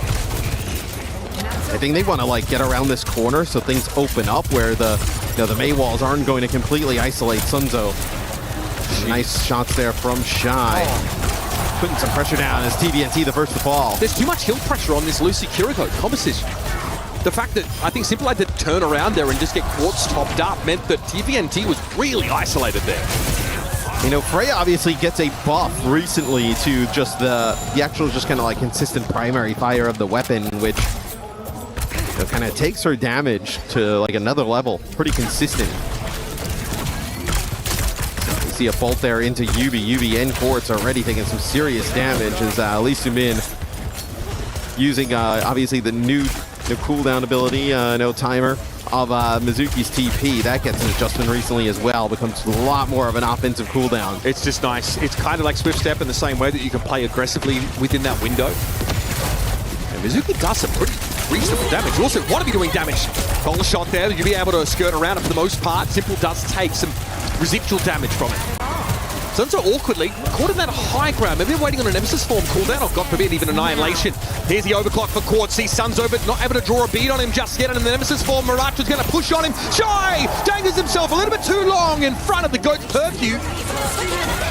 I think they want to, like, get around this corner so things open up where the Mei walls aren't going to completely isolate Sunzo. Nice shots there from Shy. Putting some pressure down as TVNT the first to fall. There's too much heal pressure on this Lucy Kiriko composition. The fact that I think Simple had to turn around there and just get Quartz topped up meant that TVNT was really isolated there. You know, Freya obviously gets a buff recently to just the actual just kind of like consistent primary fire of the weapon, which kind of takes her damage to like another level. Pretty consistent. You see a bolt there into Yubi. Yubi and Quartz already taking some serious damage as Lee Sumin using obviously the new cooldown ability, no timer of Mizuki's TP. That gets an adjustment recently as well. Becomes a lot more of an offensive cooldown. It's just nice. It's kind of like Swift Step in the same way that you can play aggressively within that window. And Mizuki does some pretty reasonable damage. You also want to be doing damage. Goal shot there. You'll be able to skirt around it for the most part. Simple does take some residual damage from it. Sunzo awkwardly caught in that high ground. Maybe waiting on a Nemesis form cooldown, or God forbid, even Annihilation. Here's the overclock for Quartz. See Sunzo, but not able to draw a bead on him just yet. And in the Nemesis form, Maratra's going to push on him. Shy dangles himself a little bit too long in front of the Goat's Perfume.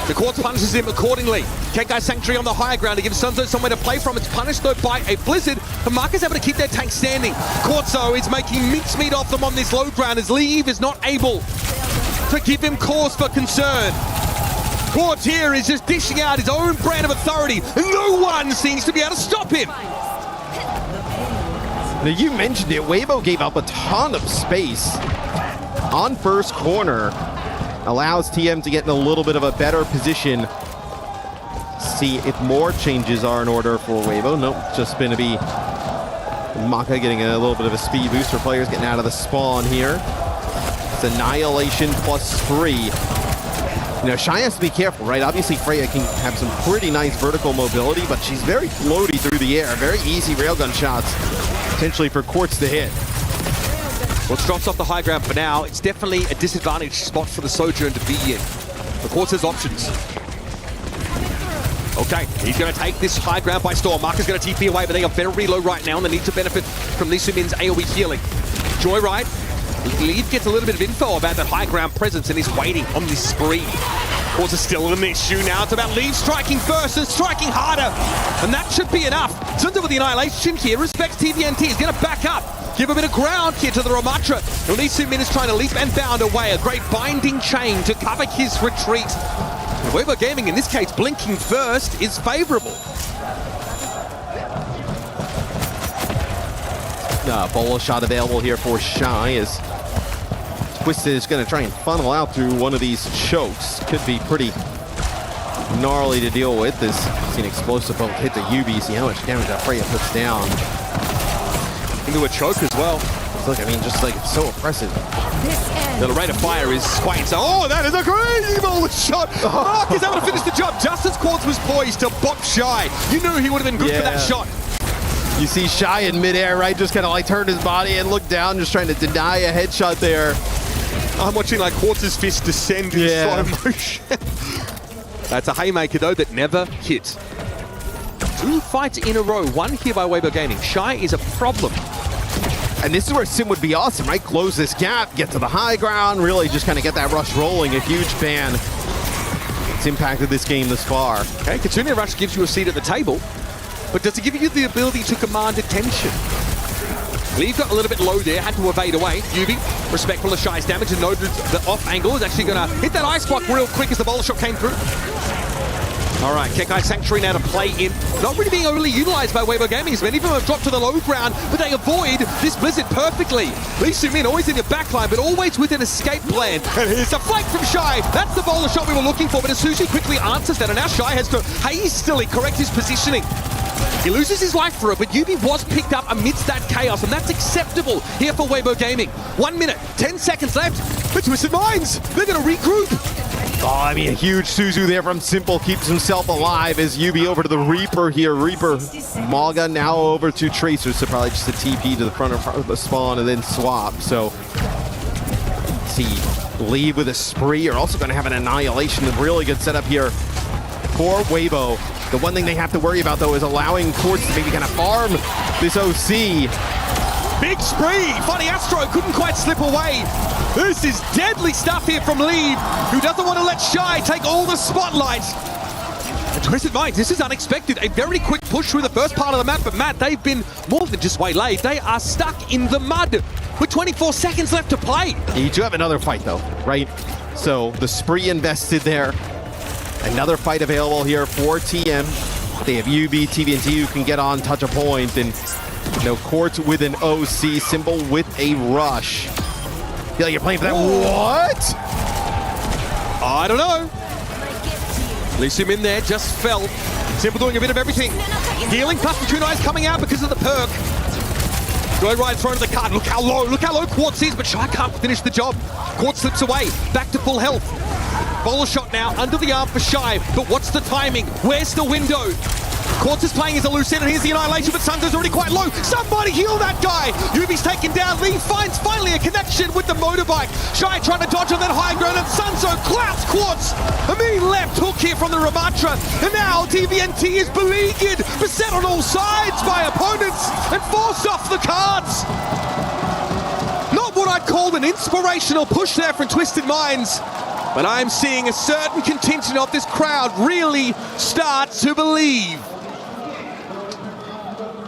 The Quartz punishes him accordingly. Kenkai Sanctuary on the higher ground to give Sunzo somewhere to play from. It's punished though by a Blizzard. And Marcus able to keep their tank standing. Quartzo is making mincemeat off them on this low ground as Leave is not able to give him cause for concern. Quartz here is just dishing out his own brand of authority, and no one seems to be able to stop him. Now, you mentioned it, Weibo gave up a ton of space on first corner. Allows TM to get in a little bit of a better position. See if more changes are in order for Weibo. Nope, just going to be Maka getting a little bit of a speed boost for players getting out of the spawn here. It's Annihilation +3. You know, Shy has to be careful, right? Obviously, Freya can have some pretty nice vertical mobility, but she's very floaty through the air. Very easy railgun shots, potentially for Quartz to hit. Well, it drops off the high ground for now. It's definitely a disadvantaged spot for the Sojourn to be in. The Quartz has options. Okay, he's going to take this high ground by storm. Mark is going to TP away, but they are very low right now, and they need to benefit from Lee Sumin's AoE healing. Joyride. Leave gets a little bit of info about that high ground presence and is waiting on this spree. Quartz is still in the issue now. It's about Leave striking first and striking harder. And that should be enough. Sunday with the Annihilation here respects TVNT. He's going to back up. Give a bit of ground here to the Ramatra. And Lee Sumin is trying to leap and bound away. A great binding chain to cover his retreat. And Weber Gaming, in this case, blinking first is favorable. Bolo shot available here for Shy as Twisted is going to try and funnel out through one of these chokes. Could be pretty gnarly to deal with. This seen explosive bolt hit the UB. See how much damage that Freya puts down. Into a choke as well. Look, I mean, just like, it's so impressive. The rate of fire is quite so. Oh, that is a crazy bullet shot. Mark is able to finish the job just as Quartz was poised to bop Shy. You knew he would have been good for that shot. You see Shy in midair, right? Just kind of like turned his body and looked down, just trying to deny a headshot there. I'm watching like Quartz's fist descend in slow motion. That's a haymaker though that never hit. 2 fights in a row, 1 here by Weber Gaming. Shy is a problem. And this is where Sim would be awesome, right? Close this gap, get to the high ground, really just kind of get that rush rolling. A huge fan. It's impacted this game this far. Okay, Kitsune Rush gives you a seat at the table, but does it give you the ability to command attention? Leave got a little bit low there, had to evade away. Yubi, respectful of Shy's damage, and noted the off angle is actually going to hit that ice block real quick as the bowler shot came through. All right, Kekai Sanctuary now to play in. Not really being overly utilized by Weber Gaming. Many of them have dropped to the low ground, but they avoid this Blizzard perfectly. Lee Sumin always in the backline, but always with an escape plan. And here's a flank from Shy. That's the bowler shot we were looking for, but Asushi quickly answers that, and now Shy has to hastily correct his positioning. He loses his life for it, but Yubi was picked up amidst that chaos, and that's acceptable here for Weibo Gaming. 1 minute, 10 seconds left. But Twisted Minds, they're going to regroup. Oh, I mean, a huge Suzu there from Simple keeps himself alive as Yubi over to the Reaper here. Reaper, Maga now over to Tracer, so probably just a TP to the front of the spawn and then swap. So, see, Leave with a spree. You're also going to have an Annihilation. A really good setup here for Weibo. The one thing they have to worry about, though, is allowing Quartz to maybe kind of farm this OC. Big spree! Funny Astro couldn't quite slip away. This is deadly stuff here from Leave, who doesn't want to let Shy take all the spotlight. And Twisted Minds, this is unexpected. A very quick push through the first part of the map, but Matt, they've been more than just waylaid. They are stuck in the mud with 24 seconds left to play. You do have another fight, though, right? So the spree invested there. Another fight available here for TM. They have UB, TVNT who can get on, touch a point, and Quartz with an OC, Symbol with a rush. Feel like you're playing for that. What? I don't know. Lee Sumin there just fell. Symbol doing a bit of everything. Healing plus the 2 knives coming out because of the perk. Joyride thrown to the card. Look how low Quartz is, but Shy can't finish the job. Quartz slips away, back to full health. Bowler shot now, under the arm for Shy, but what's the timing? Where's the window? Quartz is playing as a loose end, and here's the Annihilation, but Sunzo's already quite low. Somebody heal that guy! Yubi's taken down. Lee finds finally a connection with the motorbike. Shy trying to dodge on that high ground, and Sunzo clouts Quartz. A mean left hook here from the Ramatra, and now TVNT is beleaguered, beset on all sides by opponents, and forced off the cards. Not what I'd call an inspirational push there from Twisted Minds. But I'm seeing a certain contingent of this crowd really start to believe.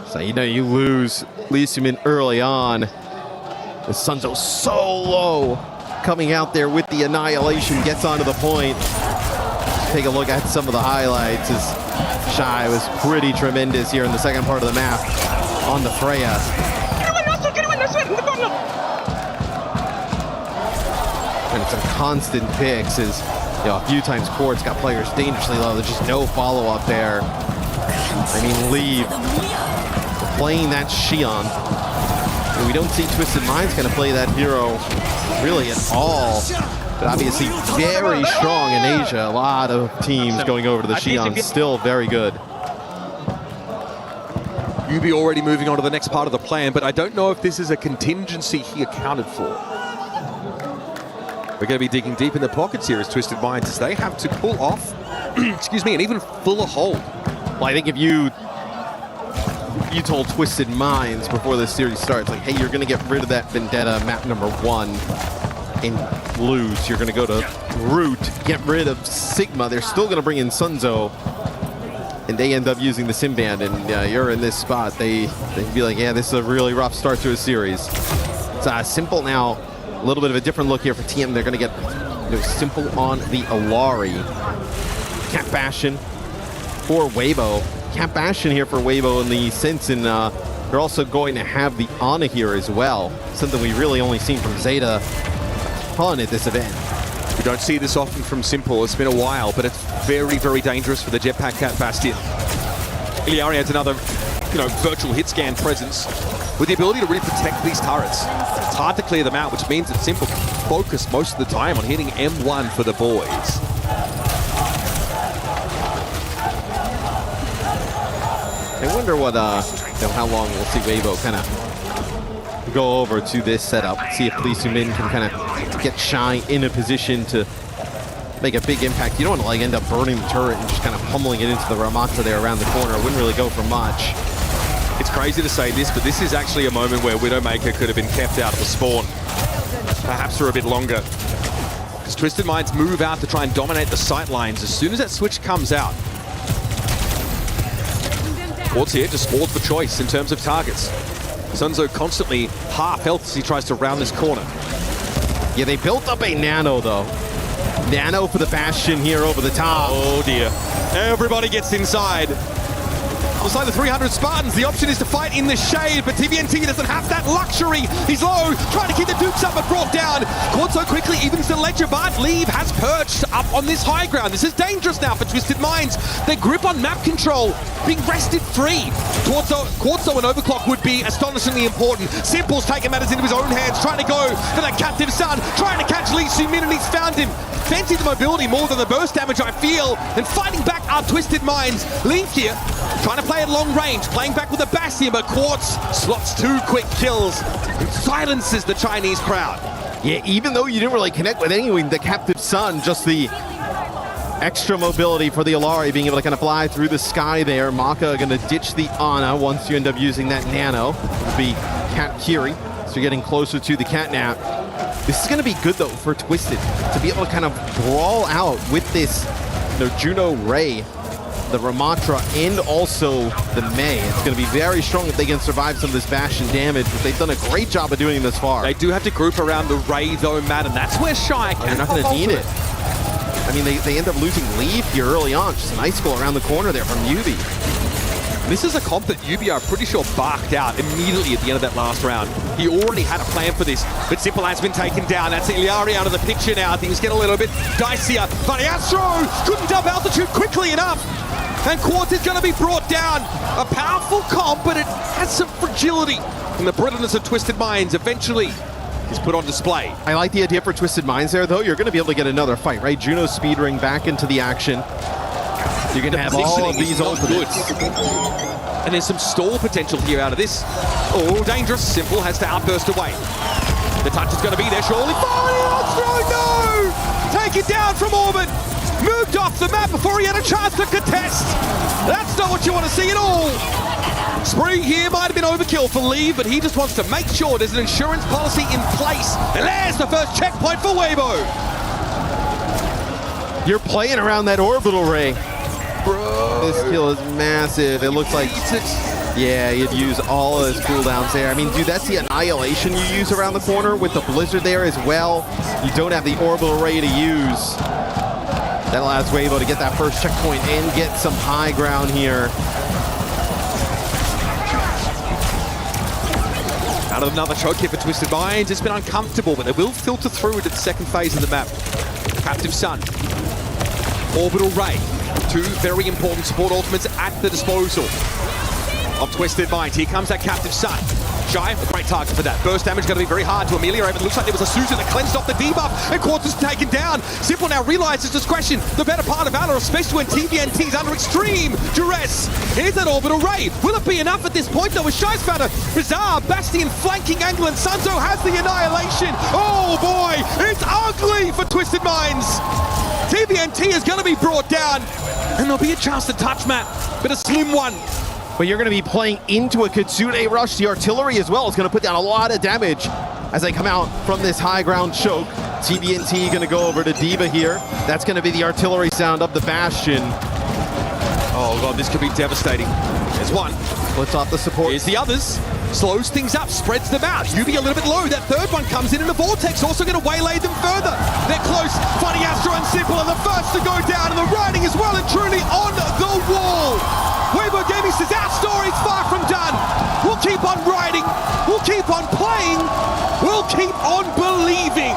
So, you lose Lee Sumin early on. The Sunzo so low. Coming out there with the Annihilation, gets onto the point. Take a look at some of the highlights as Shy was pretty tremendous here in the second part of the map on the Freya. And some constant picks as, a few times Quartz got players dangerously low. There's just no follow-up there. I mean, Leave playing that Xion. And we don't see Twisted Minds going to play that hero really at all. But obviously very strong in Asia. A lot of teams going over to the Xion. Still very good. Yubi already moving on to the next part of the plan, but I don't know if this is a contingency he accounted for. We're going to be digging deep in the pockets here as Twisted Minds as they have to pull off, excuse me, an even fuller hold. Well, I think if you told Twisted Minds before this series starts, like, hey, you're going to get rid of that Vendetta map number 1 and lose. You're going to go to Root, get rid of Sigma. They're still going to bring in Sunzo, and they end up using the Simband, and you're in this spot. They'd be like, yeah, this is a really rough start to a series. It's Simple now. A little bit of a different look here for TM. They're going to get Simple on the Alari. Cat Bastion for Weibo. Cat Bastion here for Weibo in the sense, and they're also going to have the Ana here as well. Something we really only seen from Zeta a ton at this event. We don't see this often from Simple. It's been a while, but it's very, very dangerous for the Jetpack Cat Bastion. Iliari adds another, virtual hit scan presence with the ability to really protect these turrets. It's hard to clear them out, which means that Simple can focus most of the time on hitting M1 for the boys. I wonder what, how long we'll see Weibo kind of go over to this setup. See if Lee Soo-min can kind of get Shy in a position to make a big impact. You don't want to end up burning the turret and just kind of pummeling it into the Ramatra there around the corner. It wouldn't really go for much. It's crazy to say this, but this is actually a moment where Widowmaker could have been kept out of the spawn, perhaps for a bit longer. Because Twisted Minds move out to try and dominate the sight lines as soon as that switch comes out. Quartz here just spoiled for choice in terms of targets. Sunzo constantly half health as he tries to round this corner. Yeah, they built up a Nano though. Nano for the Bastion here over the top. Oh dear. Everybody gets inside. Looks like the 300 Spartans, the option is to fight in the shade, but TVNT doesn't have that luxury. He's low, trying to keep the Dukes up, but brought down. Caught so quickly, evens the ledger, but Leave has perched up on this high ground. This is dangerous now for Twisted Minds. Their grip on map control being wrested free. Quartzo and Overclock would be astonishingly important. Simple's taking matters into his own hands, trying to go for that captive son, trying to catch Lee Soo-min, and he's found him. Fancy the mobility more than the burst damage, I feel. And fighting back are Twisted Minds. Leave here, trying to play at long range, playing back with a Bastion, but Quartz slots 2 quick kills and silences the Chinese crowd. Yeah, even though you didn't really connect with anyone, the captive son, just the extra mobility for the Alari, being able to kind of fly through the sky there. Maka going to ditch the Ana once you end up using that Nano. It'll be Cat Kiri, so you're getting closer to the Catnap. This is going to be good, though, for Twisted to be able to kind of brawl out with this Juno Ray, the Ramatra, and also the Mei. It's going to be very strong if they can survive some of this Bastion damage, but they've done a great job of doing this far. They do have to group around the Ray, though, Matt, and that's where Shy can. They're not going to need it. I mean, they end up losing Leave here early on. Just an icicle around the corner there from Yubi. This is a comp that Yubi, I'm pretty sure, barked out immediately at the end of that last round. He already had a plan for this, but Simple has been taken down. That's Iliari out of the picture now. Things get a little bit dicier. But Astro couldn't dump altitude quickly enough. And Quartz is going to be brought down. A powerful comp, but it has some fragility. And the brittleness of Twisted Minds eventually is put on display. I like the idea for Twisted Minds there, though. You're going to be able to get another fight, right? Juno speed ring back into the action. You're going to have all of these ultimates. And there's some stall potential here out of this. Oh, dangerous. Simple has to outburst away. The touch is going to be there, surely. No! Take it down from orbit. Moved off the map before he had a chance to contest. That's not what you want to see at all. Spree here might have been overkill for Leave, but he just wants to make sure there's an insurance policy in place. And there's the first checkpoint for Weibo. You're playing around that orbital ray. Bro. This kill is massive. It looks like, yeah, you'd use all of his cooldowns there. I mean, dude, that's the annihilation you use around the corner with the blizzard there as well. You don't have the orbital ray to use. That allows Weibo to get that first checkpoint and get some high ground here. Out of another choke here for Twisted Minds. It's been uncomfortable, but they will filter through into the second phase of the map. Captive Sun, Orbital Ray, 2 very important support ultimates at the disposal of Twisted Minds. Here comes that Captive Sun. Shy, a great target for that. Burst damage going to be very hard to ameliorate, but it looks like there was a Susan that cleansed off the debuff, and Quartz is taken down. Simple now realizes discretion, the better part of Valor, especially when TVNT is under extreme duress. Here's that orbital ray. Will it be enough at this point, though, with Shy's found a bizarre Bastion flanking angle, and Sunzo has the annihilation. Oh boy, it's ugly for Twisted Minds. TVNT is going to be brought down, and there'll be a chance to touch Matt, but a slim one. But you're going to be playing into a Kitsune rush. The artillery as well is going to put down a lot of damage as they come out from this high ground choke. TVNT going to go over to D.Va here. That's going to be the artillery sound of the Bastion. Oh god, this could be devastating. There's one. Splits off the support. Here's the others. Slows things up, spreads them out. Yubi a little bit low. That third one comes in, and the Vortex also going to waylay them further. They're close. Funny Astro and Simple are the first to go down, and the writing is well and truly on the wall. Weibo Gaming says our story's far from done. We'll keep on writing. We'll keep on playing. We'll keep on believing.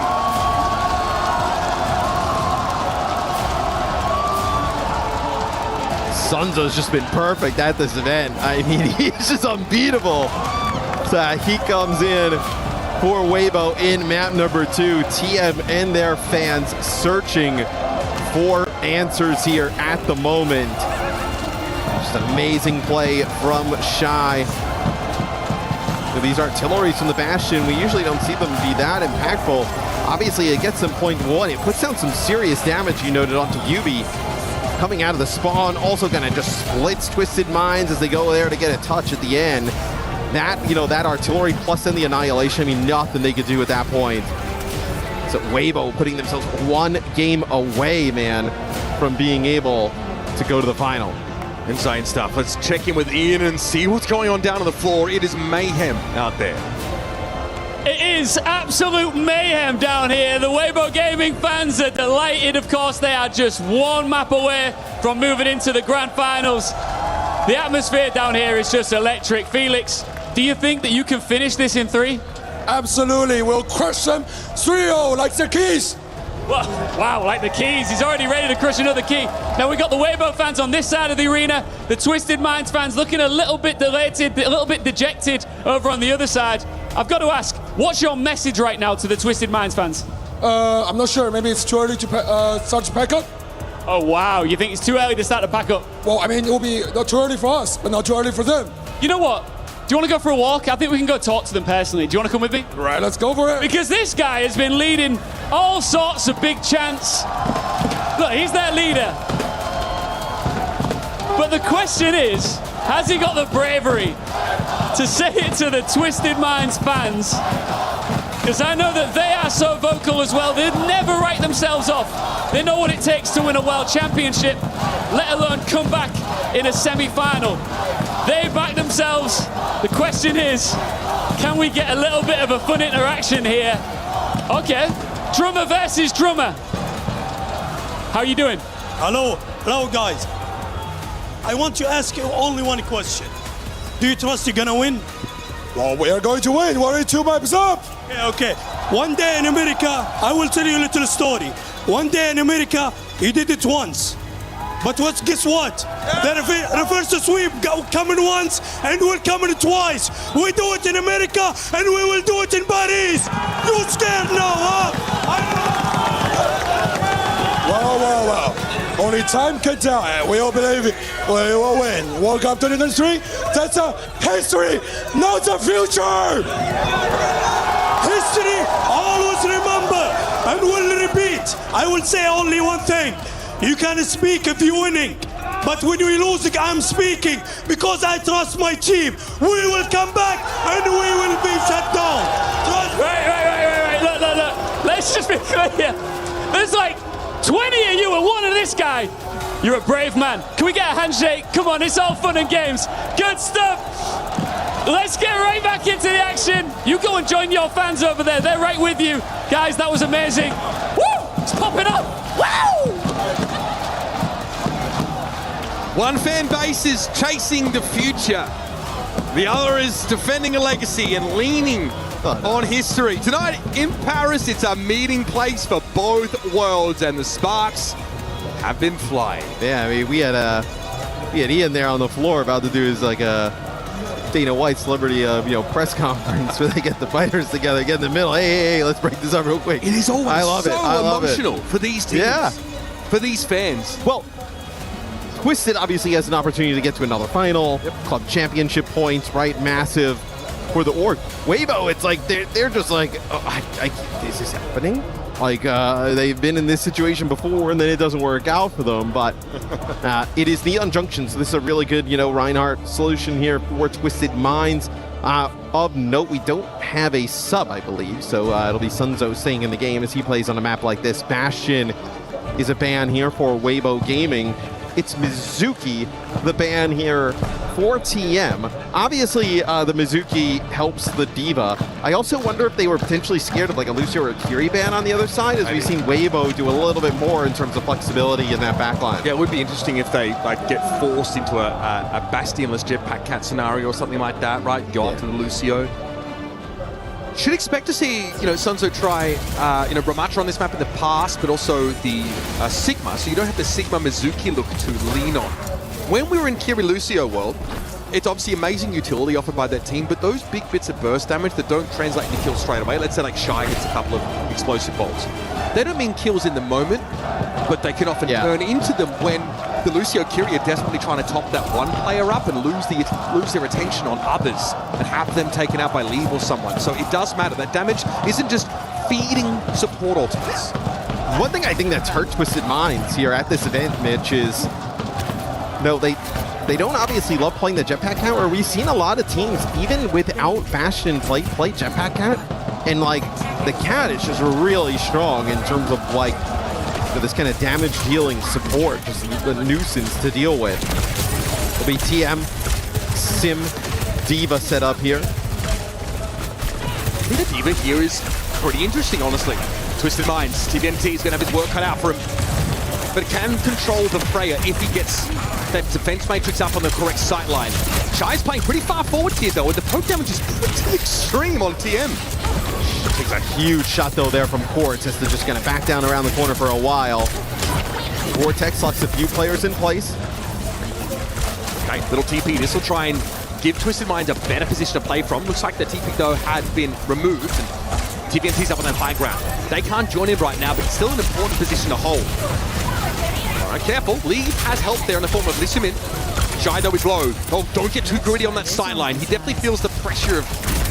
Sunzo's just been perfect at this event. I mean, he's just unbeatable. So he comes in for Weibo in map number 2. TM and their fans searching for answers here at the moment. Just amazing play from Shy. These artilleries from the Bastion, we usually don't see them be that impactful. Obviously, it gets them .1. It puts down some serious damage, you noted, onto Yubi. Coming out of the spawn, also gonna just splits Twisted Minds as they go there to get a touch at the end. That, you know, that artillery plus then the annihilation, I mean, nothing they could do at that point. So Weibo putting themselves one game away, man, from being able to go to the final. Insane stuff. Let's check in with Ian and see what's going on down on the floor. It is mayhem out there. It is absolute mayhem down here. The Weibo Gaming fans are delighted. Of course, they are just one map away from moving into the grand finals. The atmosphere down here is just electric. Felix, do you think that you can finish this in 3? Absolutely. We'll crush them 3-0 like the Keys. Well, wow, like the Keys. He's already ready to crush another key. Now, we've got the Weibo fans on this side of the arena. The Twisted Minds fans looking a little bit elated, a little bit dejected over on the other side. I've got to ask, what's your message right now to the Twisted Minds fans? I'm not sure. Maybe it's too early to start to pack up. Oh, wow. You think it's too early to start to pack up? Well, I mean, it will be not too early for us, but not too early for them. You know what? Do you want to go for a walk? I think we can go talk to them personally. Do you want to come with me? Right, let's go for it. Because this guy has been leading all sorts of big chants. Look, he's their leader. But the question is, has he got the bravery to say it to the Twisted Minds fans? Because I know that they are so vocal as well. They'd never write themselves off. They know what it takes to win a world championship, let alone come back in a semi-final. They back themselves. The question is, can we get a little bit of a fun interaction here? Okay, drummer versus drummer. How are you doing? Hello guys. I want to ask you only one question. Do you trust you're gonna win? Well, we are going to win. We're 2 maps up. Okay. One day in America, I will tell you a little story. One day in America, he did it once. But guess what? The reverse sweep coming once and will come in twice. We do it in America and we will do it in Paris. You scared now, huh? Well. Only time can tell. We all believe it. We will win. World Cup 2023, that's a history, not a future. History, always remember and will repeat. I will say only one thing. You can speak if you're winning, but when we losing, I'm speaking because I trust my team. We will come back and we will be shut down. Right. Look. Let's just be clear. There's like 20 of you and one of this guy. You're a brave man. Can we get a handshake? Come on, it's all fun and games. Good stuff. Let's get right back into the action. You go and join your fans over there. They're right with you. Guys, that was amazing. Woo! It's popping up. Woo! One fan base is chasing the future. The other is defending a legacy and leaning on history. Tonight in Paris, it's a meeting place for both worlds, and the sparks have been flying. Yeah, I mean, we had Ian there on the floor about to do his like a Dana White celebrity press conference where they get the fighters together, get in the middle. Hey, let's break this up real quick. It is always I love so it. I love emotional it. for these teams. Yeah. For these fans. Well, Twisted obviously has an opportunity to get to another final. Club championship points, right? Massive for the org. Weibo, it's like they're just like, oh, is this happening? Like they've been in this situation before, and then it doesn't work out for them. But it is Neon Junction, so this is a really good, Reinhardt solution here for Twisted Minds. Of note, we don't have a sub, I believe, so it'll be Sunzo staying in the game as he plays on a map like this. Bastion is a ban here for Weibo Gaming. It's Mizuki, the ban here for TM. Obviously, the Mizuki helps the D.Va. I also wonder if they were potentially scared of like a Lucio or a Kiri ban on the other side, as we've seen Weibo do a little bit more in terms of flexibility in that backline. Yeah, it would be interesting if they get forced into a Bastionless Jetpack Cat scenario or something like that, right? Go after the Lucio. Should expect to see, Sunzo try, Ramatra on this map in the past, but also the Sigma, so you don't have the Sigma Mizuki look to lean on. When we were in Kiri Lucio world, it's obviously amazing utility offered by that team, but those big bits of burst damage that don't translate into kills straight away, let's say like Shy hits a couple of explosive bolts, they don't mean kills in the moment, but they can often turn into them when the Lucio Kiri are desperately trying to top that one player up and lose their attention on others and have them taken out by Leave or someone. So it does matter. That damage isn't just feeding support ultimates. One thing I think that's hurt Twisted Minds here at this event, Mitch, is they don't obviously love playing the Jetpack Cat, where we've seen a lot of teams, even without Bastion, play Jetpack Cat, and like the Cat is just really strong in terms of like this kind of damage dealing support, just a nuisance to deal with. It'll be TM, Sim, D.Va set up here. I think the D.Va here is pretty interesting, honestly. Twisted Minds, TVNT is going to have his work cut out for him, but can control the Freya if he gets that defense matrix up on the correct sight line. Shy's playing pretty far forward here though, and the poke damage is pretty extreme on TM. Takes a huge shot though there from Quartz, as they're just going to back down around the corner for a while. Vortex locks a few players in place. Okay, little TP. This will try and give Twisted Minds a better position to play from. Looks like the TP though had been removed, and TVNT's up on that high ground. They can't join in right now, but it's still an important position to hold. All right, careful. Lee has help there in the form of Lissumin. Shy though is low. Oh, don't get too gritty on that sideline. He definitely feels the pressure of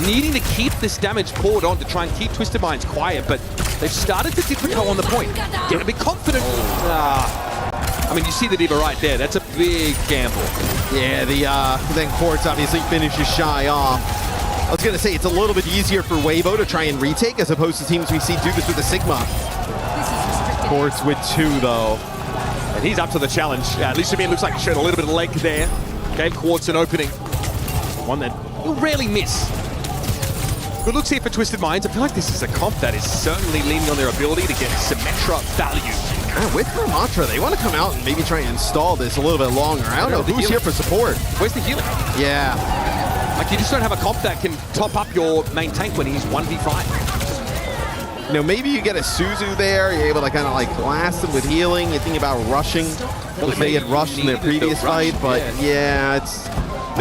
needing to keep this damage poured on to try and keep Twisted Minds quiet, but they've started to dip the toe on the point. Get a bit confident. I mean, you see the D.Va right there. That's a big gamble. Yeah, then Quartz obviously finishes Shy off. I was going to say, it's a little bit easier for Weibo to try and retake, as opposed to teams we see do this with the Sigma. Quartz with 2, though. And he's up to the challenge. Lissumin looks like he showed a little bit of leg there. Gave Quartz an opening. One that he'll rarely miss. Good looks here for Twisted Minds. I feel like this is a comp that is certainly leaning on their ability to get Symmetra value. With Ramatra, they want to come out and maybe try and install this a little bit longer. I don't know who's here for support. Where's the healing? Yeah. Like, you just don't have a comp that can top up your main tank when he's 1v5. Maybe you get a Suzu there. You're able to kind of like blast them with healing. You think about rushing, because they had rushed in their previous fight. But yeah, it's...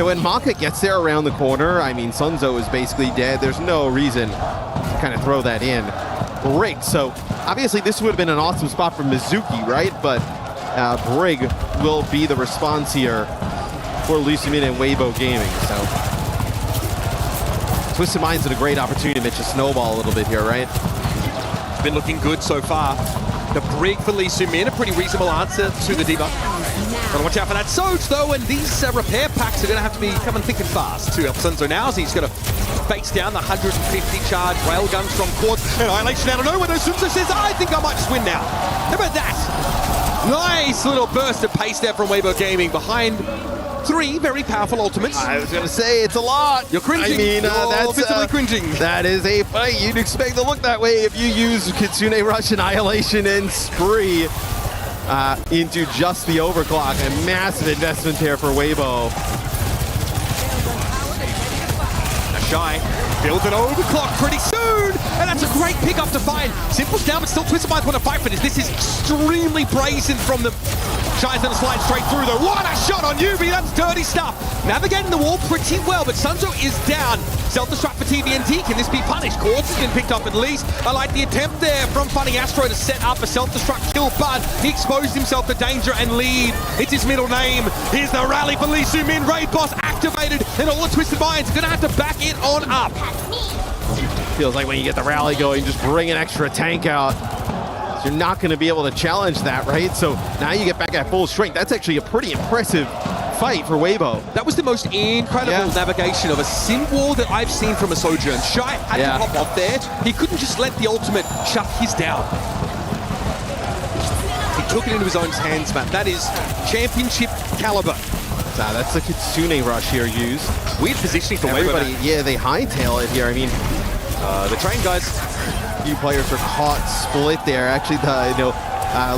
when Maka gets there around the corner, I mean, Sunzo is basically dead. There's no reason to kind of throw that in. Brig, so obviously this would have been an awesome spot for Mizuki, right? But Brig will be the response here for Lissumin and Weibo Gaming. So Twisted Minds had a great opportunity to match a snowball a little bit here, right? Been looking good so far. The Brig for Lissumin, a pretty reasonable answer to the D.Va. Gotta watch out for that Soj though, and these repair packs are gonna have to be coming thick and fast to help Sunzo now, as he's gonna face down the 150 charge railguns from Quartz. Annihilation out of nowhere, though. Sunzo says, I think I might just win now. How about that? Nice little burst of pace there from Weibo Gaming behind 3 very powerful ultimates. I was gonna say, it's a lot. You're cringing. I mean, that's visibly cringing. That is a fight you'd expect to look that way if you use Kitsune Rush, Annihilation, and Spree into just the overclock. A massive investment there for Weibo. Shy builds an overclock pretty soon, and that's a great pick up to find. Simple's down, but still Twisted Minds want to fight for this. This is extremely brazen from them. Shy's gonna slide straight through though. What a shot on Yubi, that's dirty stuff. Navigating the wall pretty well, but Sunzo is down. Self-destruct for TVNT, can this be punished? Quartz has been picked up at least. I like the attempt there from Funny Astro to set up a self-destruct kill, but he exposed himself to danger and lead. It's his middle name. Here's the rally for Lee Soo-min. Raid boss activated, and all the Twisted Minds gonna have to back it on up. Feels like when you get the rally going, just bring an extra tank out. You're not going to be able to challenge that, right? So now you get back at full strength. That's actually a pretty impressive fight for Weibo. That was the most incredible navigation of a sim wall that I've seen from a Sojourn. Shy had to hop off there. He couldn't just let the ultimate shut his down. He took it into his own hands, man. That is championship caliber. That's the Kitsune rush here used. Weird positioning for everybody. Weibo. Yeah, they hightail it here. I mean, the train guys. Few players are caught split there. Actually,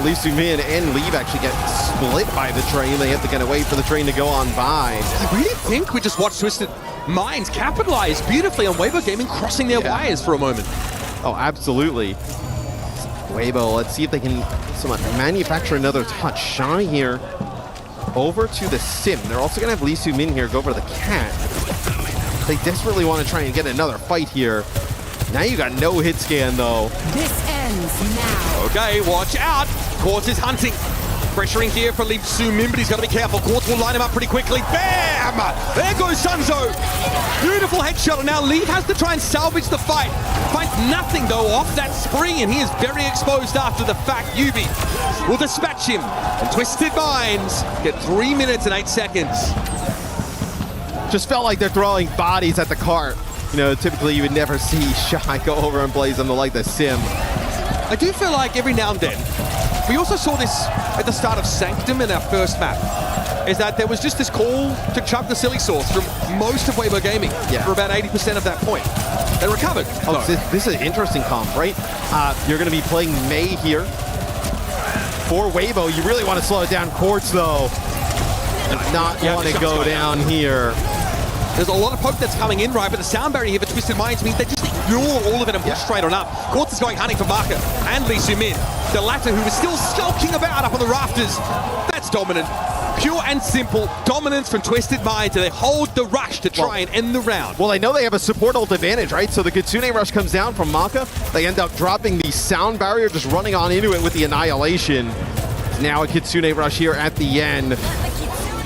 Lee Soo-min and Leave actually get split by the train. They have to kind of wait for the train to go on by. I really think we just watched Twisted Minds capitalize beautifully on Weibo Gaming crossing their wires for a moment. Oh, absolutely. Weibo, let's see if they can somewhat manufacture another touch. Shy here over to the Sim. They're also going to have Lee Soo-min here go over to the Cat. They desperately want to try and get another fight here. Now you got no hit scan though. This ends now. Okay, watch out. Quartz is hunting. Pressuring here for Lee Soo-min, but he's got to be careful. Quartz will line him up pretty quickly. Bam! There goes Sunzo. Beautiful headshot, and now Lee has to try and salvage the fight. Finds nothing though off that spring, and he is very exposed after the fact. Yubi will dispatch him, and Twisted Minds get 3 minutes and 8 seconds. Just felt like they're throwing bodies at the cart. You know, typically you would never see Shy go over and play something like the Sim. I do feel like every now and then, we also saw this at the start of Sanctum in our first map, is that there was just this call to chuck the silly sauce from most of Weibo Gaming for about 80% of that point. They recovered. Oh, this is an interesting comp, right? You're going to be playing Mei here. For Weibo, you really want to slow it down. Quartz, though, does not want to go down here. There's a lot of poke that's coming in, right? But the sound barrier here for Twisted Minds means they just ignore all of it and push straight on up. Quartz is going hunting for Marker and Lee Soo-min. The latter, who is still skulking about up on the rafters. That's dominant. Pure and simple dominance from Twisted Minds. They hold the rush to try and end the round. Well, they know they have a support ult advantage, right? So the Kitsune rush comes down from Maka. They end up dropping the sound barrier, just running on into it with the Annihilation. Now a Kitsune rush here at the end.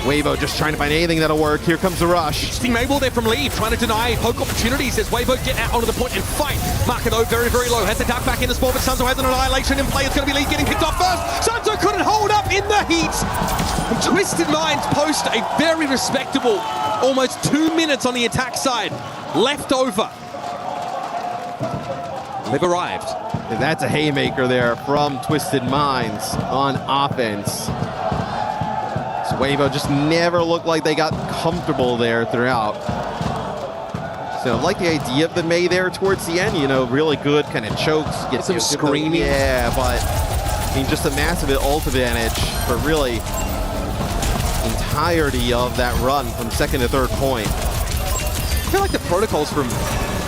Weibo just trying to find anything that'll work. Here comes the rush. Interesting Mabel there from Lee, trying to deny poke opportunities as Weibo get out onto the point and fight. Marker though, very, very low. Has to duck back in the spawn, but Sunzo has an Annihilation in play. It's going to be Lee getting picked off first. Sunzo couldn't hold up in the heat. And Twisted Minds post a very respectable, almost 2 minutes on the attack side. Left over. They've arrived. And that's a haymaker there from Twisted Minds on offense. So Weibo just never looked like they got comfortable there throughout. So I like the idea of the Mei there towards the end, you know, really good kind of chokes. Get some screaming. Yeah, but I mean, just a massive ult advantage for really entirety of that run from second to third point. I feel like the protocols from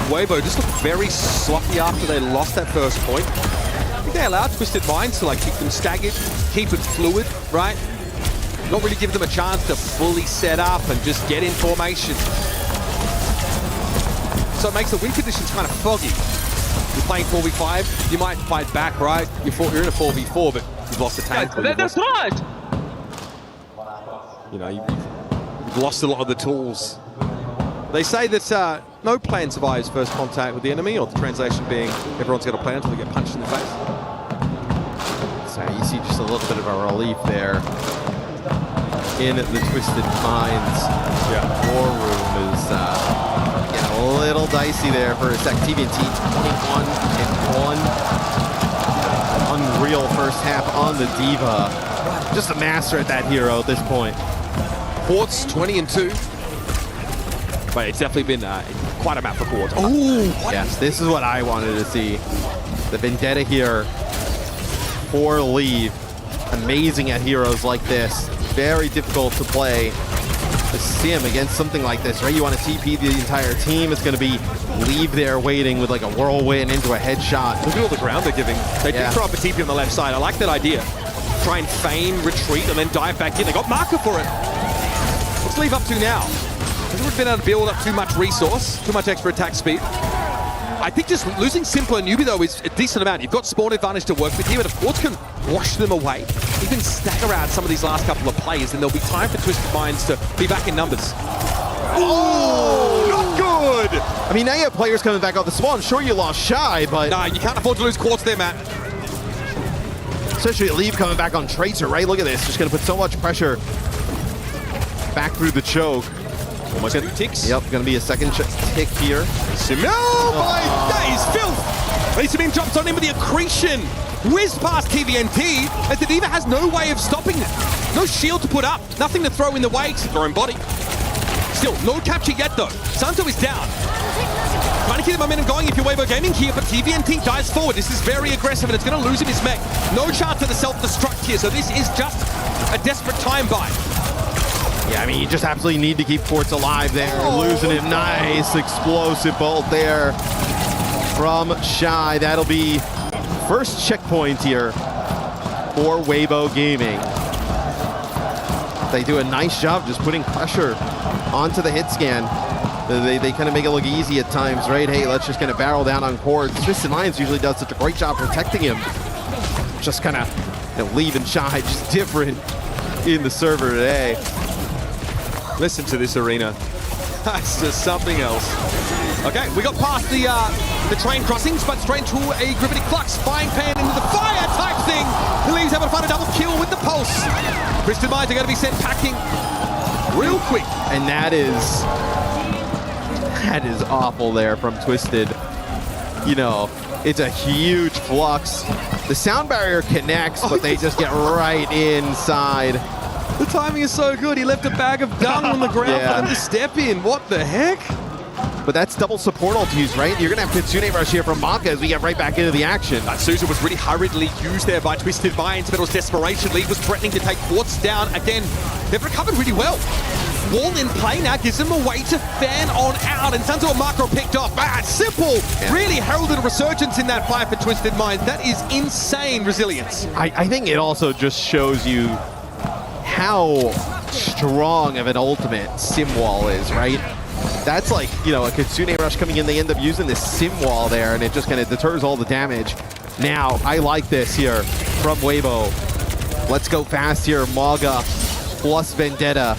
Weibo just looked very sloppy after they lost that first point. I think they allowed Twisted Minds to like keep them staggered, keep it fluid, right? Not really give them a chance to fully set up and just get in formation. So it makes the win conditions kind of foggy. You're playing 4v5, you might fight back, right? You're in a 4v4, but you've lost the tank. That's right! You know, you've lost a lot of the tools. They say that no plan survives first contact with the enemy, or the translation being everyone's got a plan until they get punched in the face. So you see just a little bit of a relief there in the Twisted Minds war room is a little dicey there for a sec. TVNT 21-1. Unreal first half on the Diva. Just a master at that hero at this point. Quartz 20-2. But it's definitely been quite a map for Quartz. Oh, yes, this is what I wanted to see. The Vendetta here for Leave. Amazing at heroes like this. Very difficult to play. Sim against something like this, right? You want to TP the entire team. It's going to be leave there waiting with like a whirlwind into a headshot. Look at all the ground they're giving. They did throw up a TP on the left side. I like that idea. Try and feign, retreat, and then dive back in. They got marker for it. What's Leave up to now? Hasn't been able to build up too much resource, too much extra attack speed. I think just losing Simple and Newbie, though, is a decent amount. You've got spawn advantage to work with here, but of course can wash them away. Even stagger out some of these last couple of plays, and there'll be time for Twisted Minds to be back in numbers. Oh, not good! I mean, now you have players coming back off the spawn. Sure, you lost Shy, but... Nah, you can't afford to lose Quartz there, Matt. Especially Leave coming back on Tracer, right? Look at this. Just going to put so much pressure back through the choke. Almost 2 ticks. Yep, going to be a second tick here. That is filth! Simin jumps on him with the accretion. Whizzed past TVNT, as the D.Va has no way of stopping it. No shield to put up, nothing to throw in the way except their own body. Still, no capture yet though. Santo is down. Trying to keep the momentum going if you're Weibo Gaming here, but TVNT dives forward. This is very aggressive and it's going to lose him his mech. No chance of the self-destruct here, so this is just a desperate time buy. Yeah, I mean, you just absolutely need to keep Quartz alive there. Losing it. Nice explosive bolt there from Shy. That'll be first checkpoint here for Weibo Gaming. They do a nice job just putting pressure onto the hit scan. They kind of make it look easy at times, right? Hey, let's just kind of barrel down on Quartz. Twisted Minds usually does such a great job protecting him. Just kind of leaving Shy just different in the server today. Listen to this arena. That's just something else. Okay, we got past the train crossings, but straight into a Gravity Flux. Flying pan into the fire type thing. Leaves able to find a double kill with the pulse. Twisted Minds are going to be sent packing real quick. And that is awful there from Twisted. You know, it's a huge flux. The sound barrier connects, but they just get right inside. The timing is so good. He left a bag of dung on the ground for them to step in. What the heck? But that's double support ultis, right? You're going to have Kitsune Rush here from Maka as we get right back into the action. Souza was really hurriedly used there by Twisted Minds, but it was desperation. League was threatening to take Quartz down. Again, they've recovered really well. Wall in play now gives them a way to fan on out, and Santo and Marco picked off. Simple really heralded a resurgence in that fight for Twisted Minds. That is insane resilience. I think it also just shows you how strong of an ultimate Simwall is, right? That's like, you know, a Kitsune Rush coming in, they end up using this Simwall there, and it just kind of deters all the damage. Now, I like this here from Weibo. Let's go fast here. Maga plus Vendetta.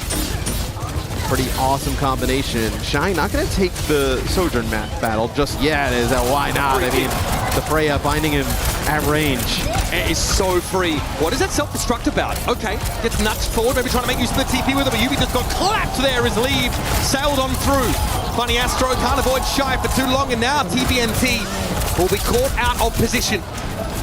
Pretty awesome combination. Shy not going to take the Sojourn battle just yet. Is that why not? I mean, the Freya finding him at range. It is so free. What is that self-destruct about? Okay, gets nuts forward, maybe trying to make use of the TP with him, but Yubi just got clapped there as Leave sailed on through. Funny Astro can't avoid Shy for too long, and now TVNT will be caught out of position.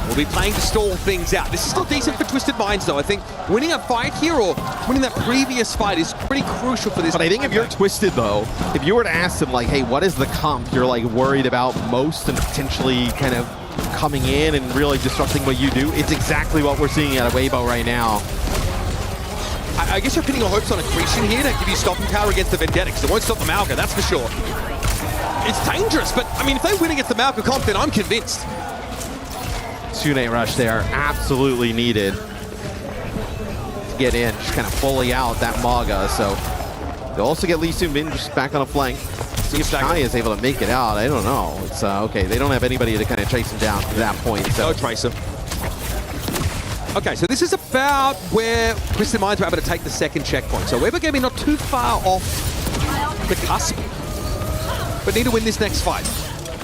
We'll be playing to stall things out. This is still decent for Twisted Minds, though. I think winning a fight here or winning that previous fight is pretty crucial for this. But I think if you're Twisted, though, if you were to ask them, like, hey, what is the comp you're, like, worried about most and potentially kind of coming in and really disrupting what you do, it's exactly what we're seeing out of Weibo right now. I guess you're pinning your hopes on accretion here to give you stopping power against the Vendetta, because it won't stop the Malga, that's for sure. It's dangerous, but, I mean, if they win against the Malga comp, then I'm convinced. Kitsune Rush there, absolutely needed to get in, just kind of fully out that Maga. So they'll also get Lee Soo-min just back on a flank. See if Shy is able to make it out. I don't know. It's okay. They don't have anybody to kind of chase him down to that point. So. No tracer. Okay, so this is about where Twisted Minds were able to take the second checkpoint. So Weibo Gaming not too far off the cusp, but need to win this next fight.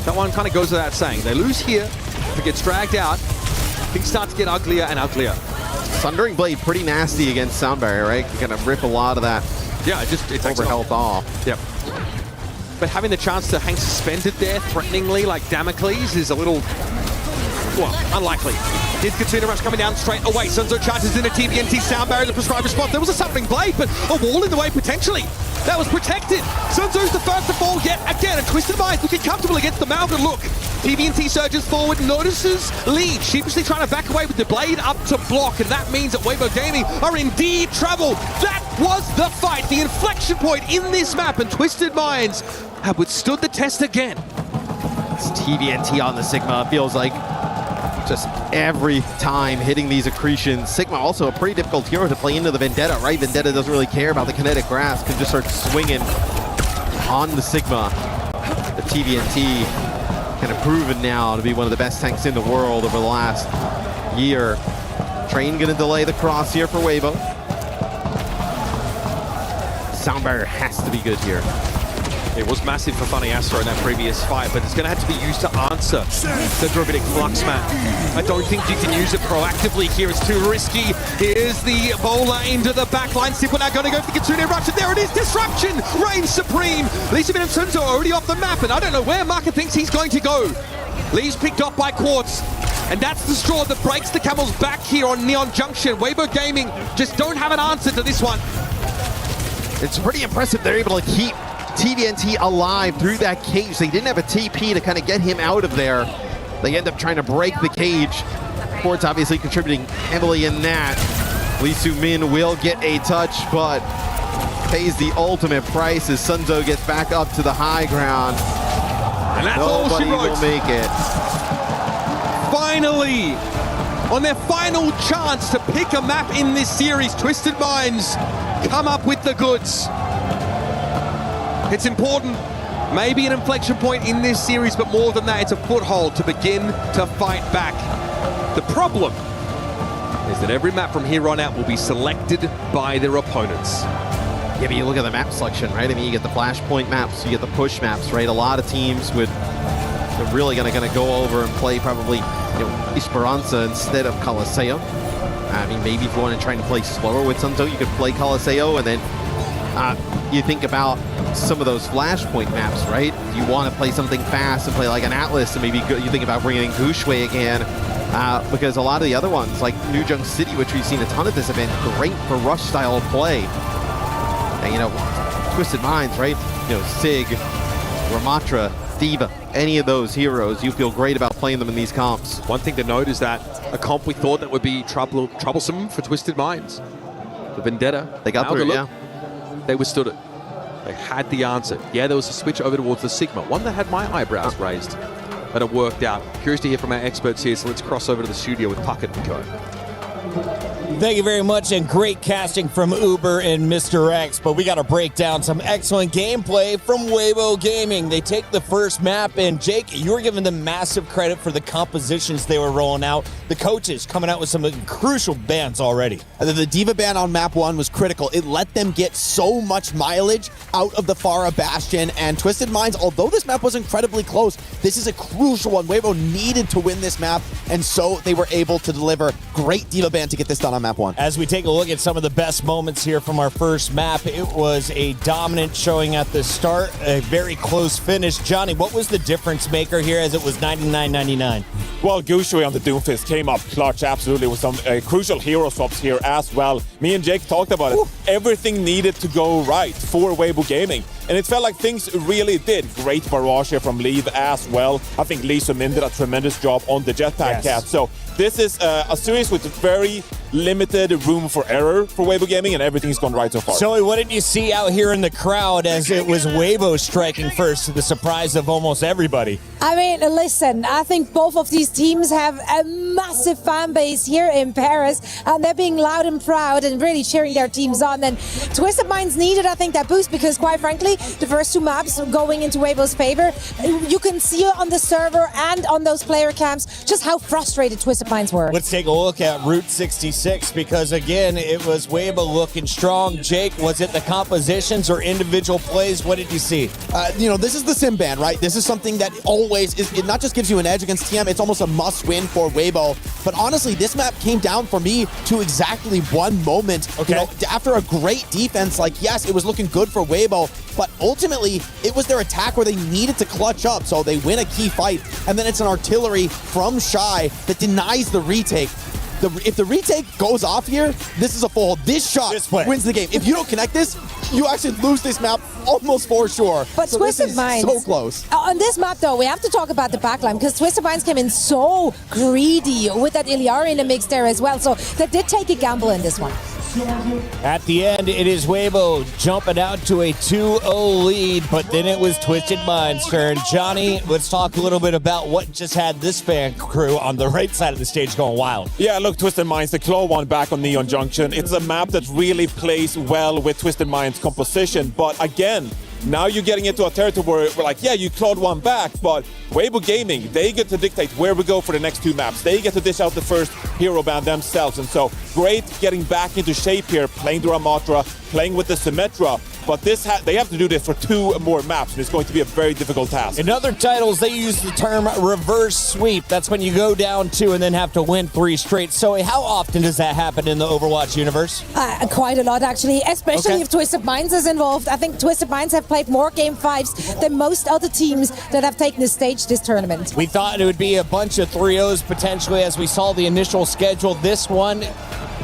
That one kind of goes without saying. They lose here. If it gets dragged out, things start to get uglier and uglier. Sundering Blade, pretty nasty against Sound Barrier, right? You're gonna rip a lot of that. Yeah, it takes health off. Yep. But having the chance to hang suspended there threateningly like Damocles is a little, well, unlikely. Here's Kitsune Rush coming down straight away. Sunzo charges in a TVNT Sound Barrier to prescribe response. There was a Sundering Blade, but a wall in the way potentially. That was protected. Sunzo's the first to fall yet again, and Twisted Minds looking comfortable against the Malga. Look, TVNT surges forward, notices lead, sheepishly trying to back away with the blade up to block, and that means that Weibo Gaming are indeed trouble. That was the fight, the inflection point in this map, and Twisted Minds have withstood the test again. It's TVNT on the Sigma. Feels like just every time hitting these accretions. Sigma also a pretty difficult hero to play into the Vendetta, right? Vendetta doesn't really care about the kinetic grasp, can just start swinging on the Sigma. The TVNT kind of proven now to be one of the best tanks in the world over the last year. Train gonna delay the cross here for Weibo. Sound barrier has to be good here. It was massive for Funny Astro in that previous fight, but it's going to have to be used to answer the Dravidic Flux map. I don't think you can use it proactively here. It's too risky. Here's the bowler into the backline. Simple now going to go for the Kitsune Eruption. There it is. Disruption reigns supreme. Lisa and Sunzo are already off the map, and I don't know where Marker thinks he's going to go. Lee's picked off by Quartz. And that's the straw that breaks the camel's back here on Neon Junction. Weibo Gaming just don't have an answer to this one. It's pretty impressive they're able to keep TVNT alive through that cage. They didn't have a TP to kind of get him out of there. They end up trying to break the cage. Quartz obviously contributing heavily in that. Lee Soo-min will get a touch, but pays the ultimate price as Sunzo gets back up to the high ground. And that's all she wrote. Nobody will make it. Finally, on their final chance to pick a map in this series, Twisted Minds come up with the goods. It's important, maybe an inflection point in this series, but more than that, it's a foothold to begin to fight back. The problem is that every map from here on out will be selected by their opponents. Yeah, but you look at the map selection, right? I mean, you get the flashpoint maps, you get the push maps, right? A lot of teams they're really gonna go over and play probably, Esperanza instead of Caliseo. I mean, maybe if you want to try and play slower with Sunzo, you could play Caliseo, and then you think about some of those flashpoint maps, right? You want to play something fast and play like an Atlas, and maybe you think about bringing in Gushue again, because a lot of the other ones, like New Junk City, which we've seen a ton of this, have been great for rush style play. And Twisted Minds, right? Sig, Ramatra, Diva, any of those heroes, you feel great about playing them in these comps. One thing to note is that a comp we thought that would be troublesome for Twisted Minds, the Vendetta. They got through, yeah. They withstood it. They had the answer. Yeah, there was a switch over towards the Sigma, one that had my eyebrows raised, but it worked out. Curious to hear from our experts here, so let's cross over to the studio with Puckett and Co. Thank you very much, and great casting from Uber and Mr. X, but we got to break down some excellent gameplay from Weibo Gaming. They take the first map, and Jake, you were giving them massive credit for the compositions they were rolling out. The coaches coming out with some crucial bans already. The Diva ban on map 1 was critical. It let them get so much mileage out of the Pharah Bastion, and Twisted Minds, although this map was incredibly close, this is a crucial one. Weibo needed to win this map, and so they were able to deliver great Diva ban to get this done on map 1. As we take a look at some of the best moments here from our first map, it was a dominant showing at the start, a very close finish. Johnny, what was the difference maker here as it was 99-99? Well, Gushue on the Doomfist came up clutch, absolutely, with some crucial hero swaps here as well. Me and Jake talked about it. Everything needed to go right for Weibo Gaming. And it felt like things really did. Great barrage here from Leave as well. I think Lee Soo-min did a tremendous job on the jetpack cast. So this is a series with very limited room for error for Weibo Gaming, and everything's gone right so far. Zoe, what did you see out here in the crowd as it was Weibo striking first, to the surprise of almost everybody? I mean, listen, I think both of these teams have a massive fan base here in Paris, and they're being loud and proud and really cheering their teams on. And Twisted Minds needed, I think, that boost, because quite frankly, the first two maps going into Weibo's favor, you can see on the server and on those player camps just how frustrated Twisted Minds were. Let's take a look at Route 66, because again, it was Weibo looking strong. Jake, was it the compositions or individual plays? What did you see? This is the sim ban, right? This is something that always is, it not just gives you an edge against TM, it's almost a must win for Weibo. But honestly, this map came down for me to exactly one moment. Okay. After a great defense, yes, it was looking good for Weibo, but ultimately, it was their attack where they needed to clutch up, so they win a key fight, and then it's an artillery from Shy that denies the retake. If the retake goes off here, this is a full hold. This shot wins the game. If you don't connect this, you actually lose this map almost for sure. But so Twisted Minds, so close. On this map, though, we have to talk about the backline because Twisted Minds came in so greedy with that Iliari in the mix there as well. So they did take a gamble in this one. At the end, it is Weibo jumping out to a 2-0 lead, but then it was Twisted Minds' turn. Johnny, let's talk a little bit about what just had this fan crew on the right side of the stage going wild. Yeah, look, Twisted Minds, the claw one back on Neon Junction. It's a map that really plays well with Twisted Minds' composition, but again, now you're getting into a territory where, like, yeah, you clawed one back, but Weibo Gaming, they get to dictate where we go for the next two maps. They get to dish out the first hero band themselves, and so great getting back into shape here, playing the Ramatra, playing with the Symmetra, but they have to do this for two more maps, and it's going to be a very difficult task. In other titles, they use the term reverse sweep. That's when you go down 2 and then have to win 3 straight. So how often does that happen in the Overwatch universe? Quite a lot, actually, especially if Twisted Minds is involved. I think Twisted Minds have played more Game 5s than most other teams that have taken the stage this tournament. We thought it would be a bunch of 3-0s potentially as we saw the initial schedule. This one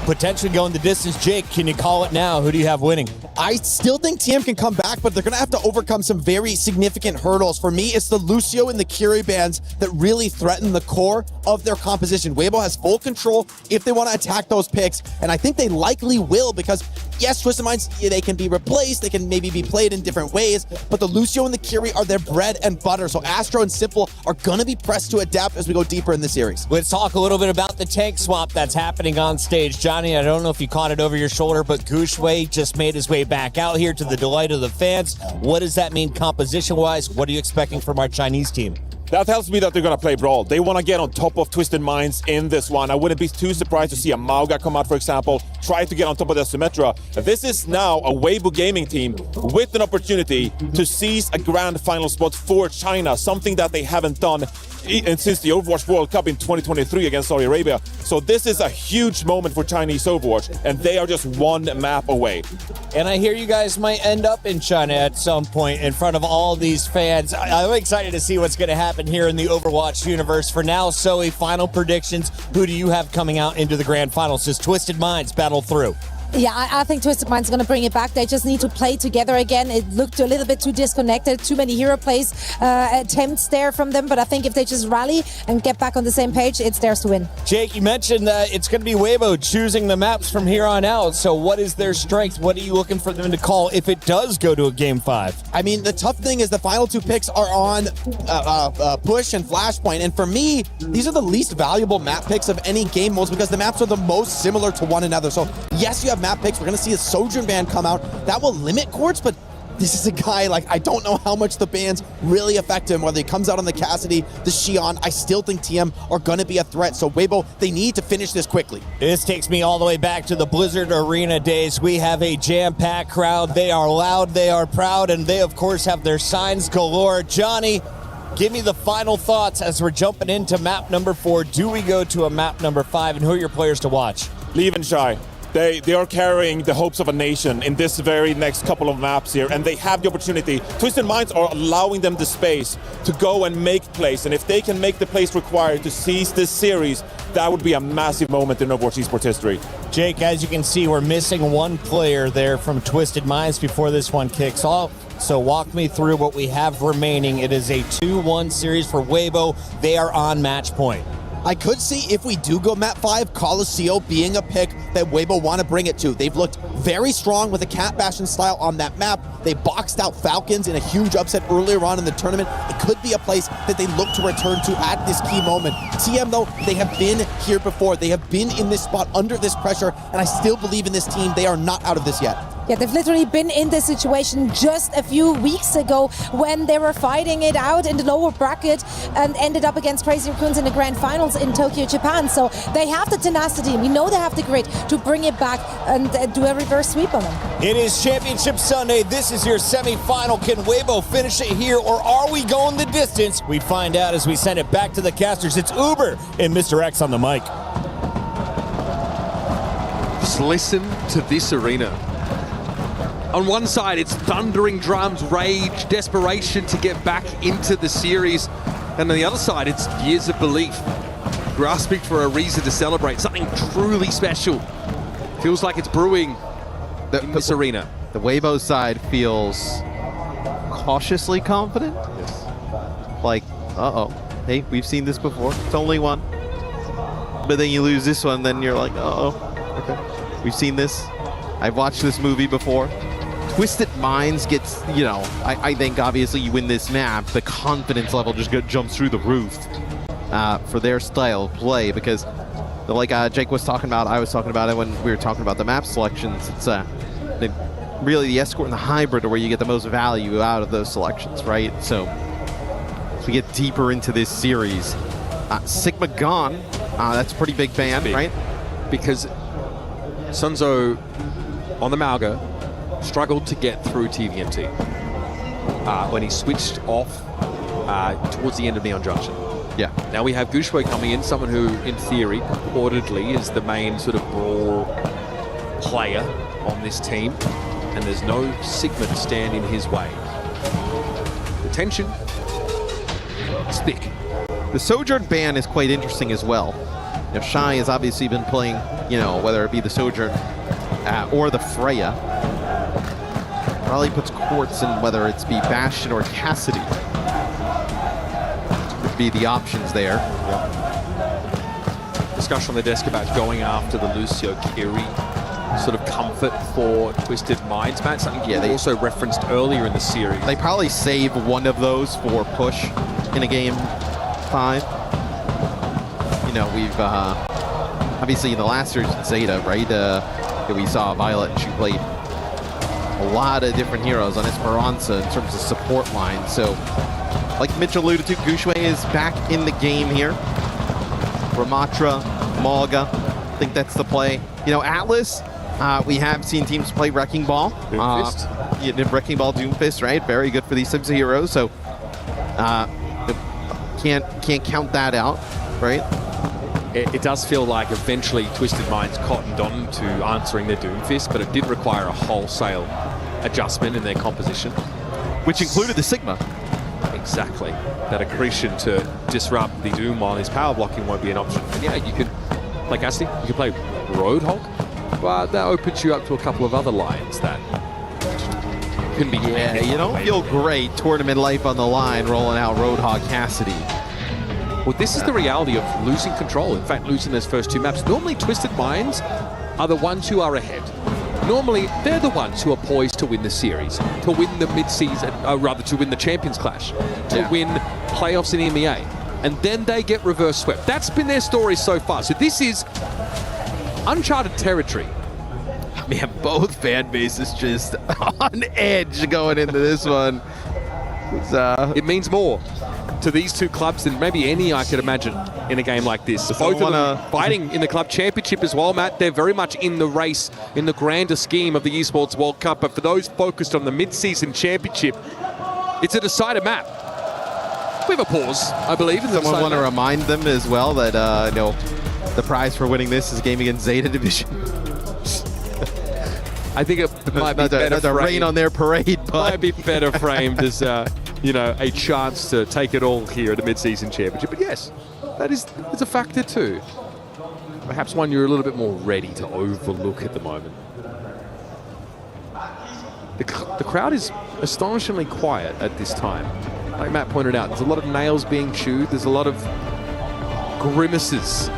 potentially going the distance. Jake, can you call it now? Who do you have winning? I still think TM can come back, but they're going to have to overcome some very significant hurdles. For me, it's the Lucio and the Curie bands that really threaten the core of their composition. Weibo has full control if they want to attack those picks, and I think they likely will because, yes, Twisted Minds, they can be replaced, they can maybe be played in different ways, but the Lucio and the Curie are their bread and butter, so Astro and Simple are going to be pressed to adapt as we go deeper in the series. Let's talk a little bit about the tank swap that's happening on stage. Johnny, I don't know if you caught it over your shoulder, but Gushway just made his way back out here to the delight of the fans. What does that mean composition-wise? What are you expecting from our Chinese team? That tells me that they're going to play Brawl. They want to get on top of Twisted Minds in this one. I wouldn't be too surprised to see a Mauga come out, for example, try to get on top of the Symmetra. This is now a Weibo Gaming team with an opportunity to seize a grand final spot for China, something that they haven't done since the Overwatch World Cup in 2023 against Saudi Arabia. So this is a huge moment for Chinese Overwatch, and they are just one map away. And I hear you guys might end up in China at some point in front of all these fans. I'm excited to see what's going to happen here in the Overwatch universe. For now, Zoe, final predictions. Who do you have coming out into the grand finals? Does Twisted Minds battle through? Yeah, I think Twisted Minds are going to bring it back. They just need to play together again. It looked a little bit too disconnected. Too many hero plays attempts there from them. But I think if they just rally and get back on the same page, it's theirs to win. Jake, you mentioned that it's going to be Weibo choosing the maps from here on out. So what is their strength? What are you looking for them to call if it does go to a Game 5? I mean, the tough thing is the final two picks are on Push and Flashpoint. And for me, these are the least valuable map picks of any game modes because the maps are the most similar to one another. So yes, you have map picks. We're going to see a Sojourn ban come out. That will limit Quartz, but this is a guy, like, I don't know how much the bans really affect him, whether he comes out on the Cassidy, the Xion. I still think TM are going to be a threat. So Weibo, they need to finish this quickly. This takes me all the way back to the Blizzard Arena days. We have a jam-packed crowd. They are loud, they are proud, and they, of course, have their signs galore. Johnny, give me the final thoughts as we're jumping into map number 4. Do we go to a map number 5, and who are your players to watch? Leave and Shy. They are carrying the hopes of a nation in this very next couple of maps here, and they have the opportunity. Twisted Minds are allowing them the space to go and make plays, and if they can make the plays required to seize this series, that would be a massive moment in Overwatch Esports history. Jake, as you can see, we're missing one player there from Twisted Minds before this one kicks off. So walk me through what we have remaining. It is a 2-1 series for Weibo. They are on match point. I could see if we do go map 5, Colosseo being a pick that Weibo want to bring it to. They've looked very strong with a Cat Bastion style on that map. They boxed out Falcons in a huge upset earlier on in the tournament. It could be a place that they look to return to at this key moment. TM, though, they have been here before. They have been in this spot under this pressure, and I still believe in this team. They are not out of this yet. Yeah, they've literally been in this situation just a few weeks ago when they were fighting it out in the lower bracket and ended up against Crazy Raccoons in the grand finals in Tokyo, Japan. So they have the tenacity. We know they have the grit to bring it back and do a reverse sweep on them. It is Championship Sunday. This is your semi-final. Can Weibo finish it here, or are we going the distance? We find out as we send it back to the casters. It's Uber and Mr. X on the mic. Just listen to this arena. On one side, it's thundering drums, rage, desperation to get back into the series. And on the other side, it's years of belief. grasping for a reason to celebrate, something truly special. Feels like it's brewing in this arena. The Weibo side feels cautiously confident. Yes. Like, uh-oh, hey, we've seen this before. It's only one. But then you lose this one, then you're like, uh-oh, okay. We've seen this. I've watched this movie before. Twisted Minds gets, you know, I think obviously you win this map, the confidence level just jumps through the roof for their style of play, because like Jake was talking about, I was talking about it when we were talking about the map selections. It's really the Escort and the Hybrid are where you get the most value out of those selections, right? So as we get deeper into this series, Sigma gone. That's a pretty big ban, right? Because Sunzo on the Malga struggled to get through TVMT when he switched off towards the end of Neon Junction. Yeah. Now we have Gushue coming in, someone who, in theory, purportedly is the main sort of brawl player on this team, and there's no Sigma to stand in his way. The tension is thick. The Sojourn ban is quite interesting as well. You know, Shy has obviously been playing, you know, whether it be the Sojourn or the Freya. Probably puts Quartz in, whether it's be Bastion or Cassidy. Would be the options there. Yep. Discussion on the desk about going after the Lucio Kiri sort of comfort for Twisted Minds, Matt. Something they also referenced earlier in the series. They probably save one of those for push in a game 5. You know, we've obviously in the last series in Zeta, right? We saw Violet, and she played a lot of different heroes on Esperanza in terms of support line. So, like Mitch alluded to, Gushue is back in the game here. Ramatra, Malga, I think that's the play. You know, Atlas, we have seen teams play Wrecking Ball. Doomfist. Wrecking Ball, Doomfist, right? Very good for these types of heroes. So, can't count that out, right? It does feel like eventually Twisted Minds cottoned on to answering their Doomfist, but it did require a wholesale adjustment in their composition. Which included the Sigma. Exactly. That accretion to disrupt the Doom while his power blocking won't be an option. And yeah, you can play Cassidy, you can play Roadhog, but that opens you up to a couple of other lines that can be... Yeah, you don't feel great tournament life on the line rolling out Roadhog Cassidy. Well, this is the reality of losing control. In fact, losing those first 2 maps. Normally, Twisted Minds are the ones who are ahead. Normally, they're the ones who are poised to win the series, to win the mid-season, rather to win the Champions Clash, to win playoffs in EMEA. And then they get reverse swept. That's been their story so far. So this is uncharted territory. Man, both fan bases just on edge going into this one. It means more to these 2 clubs than maybe any I could imagine in a game like this. Both of them fighting in the club championship as well, Matt. They're very much in the race in the grander scheme of the Esports World Cup, but for those focused on the mid-season championship, it's a decided map. We have a pause, I believe. Someone want to remind them as well that you know, the prize for winning this is a game against Zeta Division. I think it might be better framed. Rain on their parade, but might be better framed as you know, a chance to take it all here at the mid-season championship. But yes, it's a factor too. Perhaps one you're a little bit more ready to overlook at the moment. The crowd is astonishingly quiet at this time. Like Matt pointed out, there's a lot of nails being chewed. There's a lot of grimaces.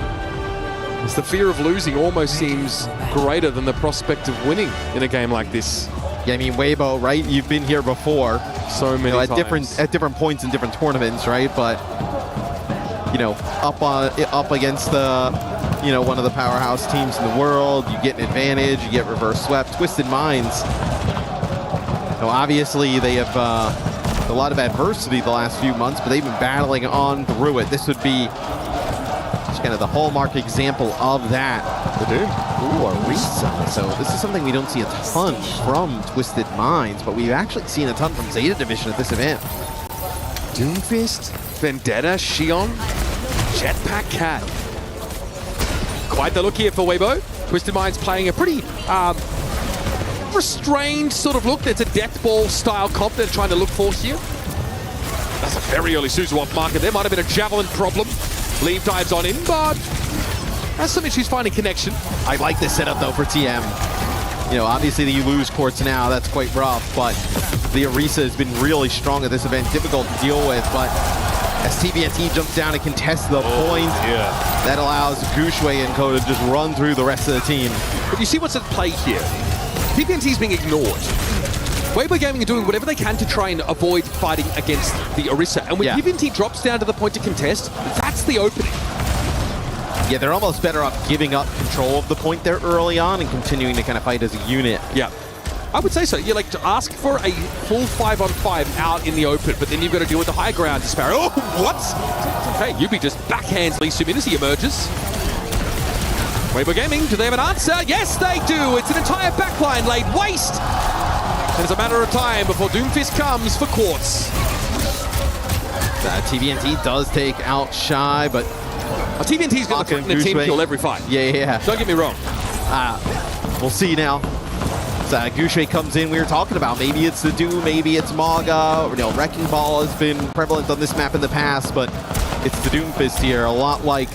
As the fear of losing almost seems greater than the prospect of winning in a game like this. Yeah, I mean, Weibo, right? You've been here before. So many times. At different points in different tournaments, right? But, you know, up against the, you know, one of the powerhouse teams in the world, you get an advantage, you get reverse swept. Twisted Minds, you know, obviously they have a lot of adversity the last few months, but they've been battling on through it. This would be just kind of the hallmark example of that. Ooh, Orisa. So this is something we don't see a ton from Twisted Minds, but we've actually seen a ton from Zeta Division at this event. Doomfist, Vendetta, Shion, Jetpack Cat. Quite the look here for Weibo. Twisted Minds playing a pretty restrained sort of look. There's a death ball style comp they're trying to look for here. That's a very early Suzu off market. There might have been a javelin problem. Leave dives on in, but has some issues finding connection. I like this setup though for TM. You know, obviously you lose courts now, that's quite rough, but the Orisa has been really strong at this event, difficult to deal with, but as TVNT jumps down and contests the point, that allows Gushue and Ko to just run through the rest of the team. But you see what's at play here. TVNT is being ignored. Weibo Gaming are doing whatever they can to try and avoid fighting against the Orisa. And when TVNT drops down to the point to contest, that's the opening. Yeah, they're almost better off giving up control of the point there early on and continuing to kind of fight as a unit. Yeah. I would say so. You like to ask for a full 5-on-5 out in the open, but then you've got to deal with the high ground to Sparrow. Oh, what? Hey, Yubi just backhands Lee Sumin as he emerges. Weibo Gaming, do they have an answer? Yes, they do. It's an entire backline laid waste. And it's a matter of time before Doomfist comes for Quartz. TVNT does take out Shy, but TVNT's going to threaten a team kill every fight. Yeah. Don't get me wrong. We'll see now. Gushue comes in, we were talking about, maybe it's the Doom, maybe it's Maga, or, you know, Wrecking Ball has been prevalent on this map in the past, but it's the Doomfist here, a lot like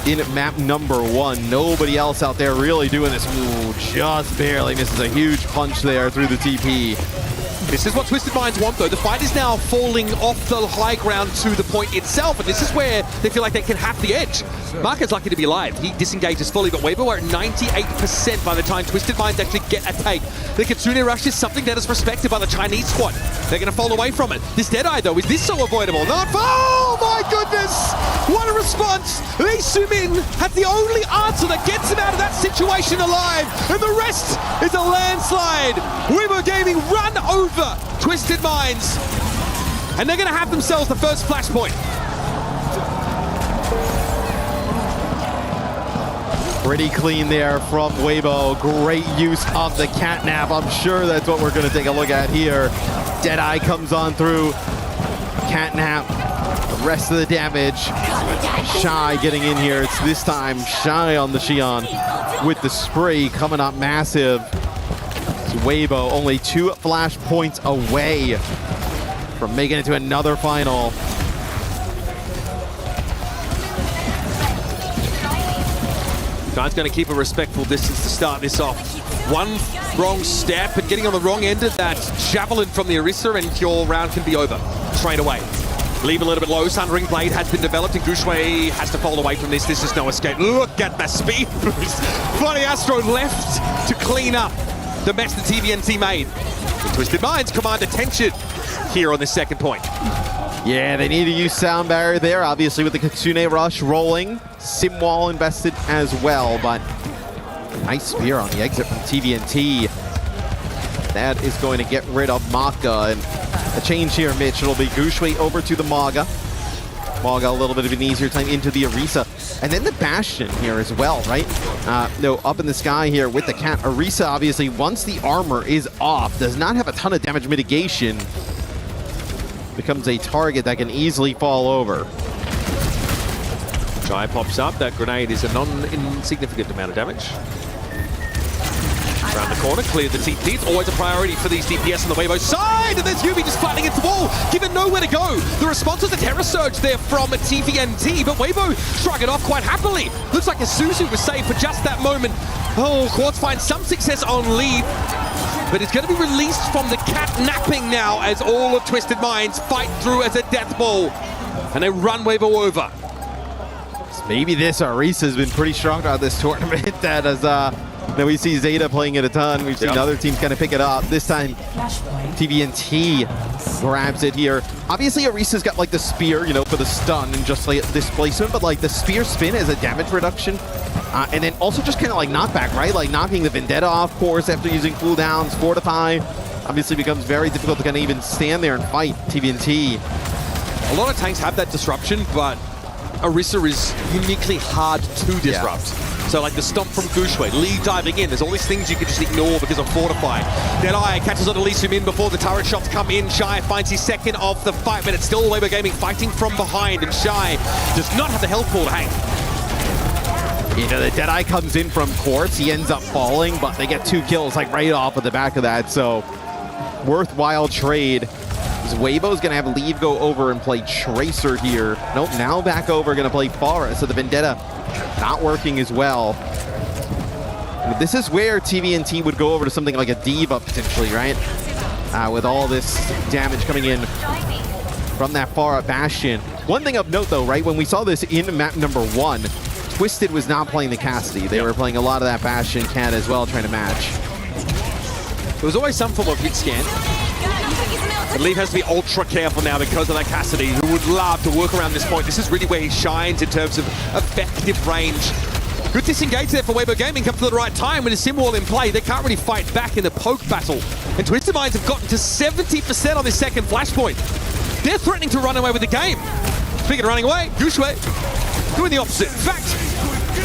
in map number 1. Nobody else out there really doing this. Ooh, just barely misses a huge punch there through the TP. This is what Twisted Minds want, though. The fight is now falling off the high ground to the point itself, and this is where they feel like they can have the edge. Marker's lucky to be alive. He disengages fully, but Weibo are at 98% by the time Twisted Minds actually get a take. The Kitsune Rush is something that is respected by the Chinese squad. They're going to fall away from it. This Deadeye, though, is this so avoidable? Not for... Oh, my goodness! What a response! Lee Sumin had the only answer that gets him out of that situation alive, and the rest is a landslide. Weibo Gaming run over Twisted Minds, and they're going to have themselves the first flashpoint. Pretty clean there from Weibo. Great use of the catnap. I'm sure that's what we're going to take a look at here. Deadeye comes on through. Catnap. The rest of the damage. Shy getting in here. It's this time Shy on the Xion with the spray coming up massive. Weibo only 2 flash points away from making it to another final. Giant's going to keep a respectful distance to start this off. One wrong step and getting on the wrong end of that javelin from the Orisa, and your round can be over straight away. Leave a little bit low. Sundering Blade has been developed, and Gushue has to fall away from this. This is no escape. Look at the speed boost. Funny Astro left to clean up the mess that TVNT made. The Twisted Minds command attention here on the second point. Yeah, they need to use Sound Barrier there, obviously with the Kitsune Rush rolling. Simwall invested as well, but nice spear on the exit from TVNT. That is going to get rid of Maka, and a change here, Mitch. It'll be Gushue over to the Maga. Maga a little bit of an easier time into the Orisa. And then the Bastion here as well, right? No, up in the sky here with the Cat. Orisa, obviously, once the armor is off, does not have a ton of damage mitigation. Becomes a target that can easily fall over. Shy pops up. That grenade is a non-insignificant amount of damage. Around the corner, clear the TP. It's always a priority for these DPS on the Weibo side. And there's Yubi just flattening into the wall, given nowhere to go. The response was a Terror Surge there from a TVNT, but Weibo struck it off quite happily. Looks like Isuzu was saved for just that moment. Oh, Quartz finds some success on lead, but it's going to be released from the cat napping now as all of Twisted Minds fight through as a death ball. And they run Weibo over. Maybe this Orisa has been pretty strong throughout this tournament. That is, now we see Zeta playing it a ton. We've seen other teams kind of pick it up. This time, TVNT grabs it here. Obviously, Orisa's got like the spear, you know, for the stun and just like displacement, but like the spear spin is a damage reduction. And then also just kind of like knockback, right? Like knocking the Vendetta off course after using cooldowns, Fortify. Obviously becomes very difficult to kind of even stand there and fight TVNT. A lot of tanks have that disruption, but Orisa is uniquely hard to disrupt. So like the stomp from Gushue, lead diving in, there's all these things you can just ignore because of Fortify. Deadeye catches on to Lee Sumin before the turret shots come in. Shy finds his second of the fight, but it's still Weibo Gaming fighting from behind, and Shy does not have the health pool to hang. You know, the Deadeye comes in from Quartz, he ends up falling, but they get 2 kills like right off of the back of that, so worthwhile trade. Because Weibo's going to have Leave go over and play Tracer here. Nope, now back over, going to play Pharah. So the Vendetta not working as well. This is where TVNT would go over to something like a D.Va potentially, right? With all this damage coming in from that Pharah Bastion. One thing of note though, right? When we saw this in map number 1, Twisted was not playing the Cassidy. They were playing a lot of that Bastion Cat as well, trying to match. There was always some form of hit scan. And Leaf has to be ultra careful now because of that Cassidy, who would love to work around this point. This is really where he shines in terms of effective range. Good disengage there for Weibo Gaming, comes to the right time with a sim wall in play. They can't really fight back in the poke battle. And Twisted Minds have gotten to 70% on this second flashpoint. They're threatening to run away with the game. Speaking of running away, GuXue doing the opposite. In fact,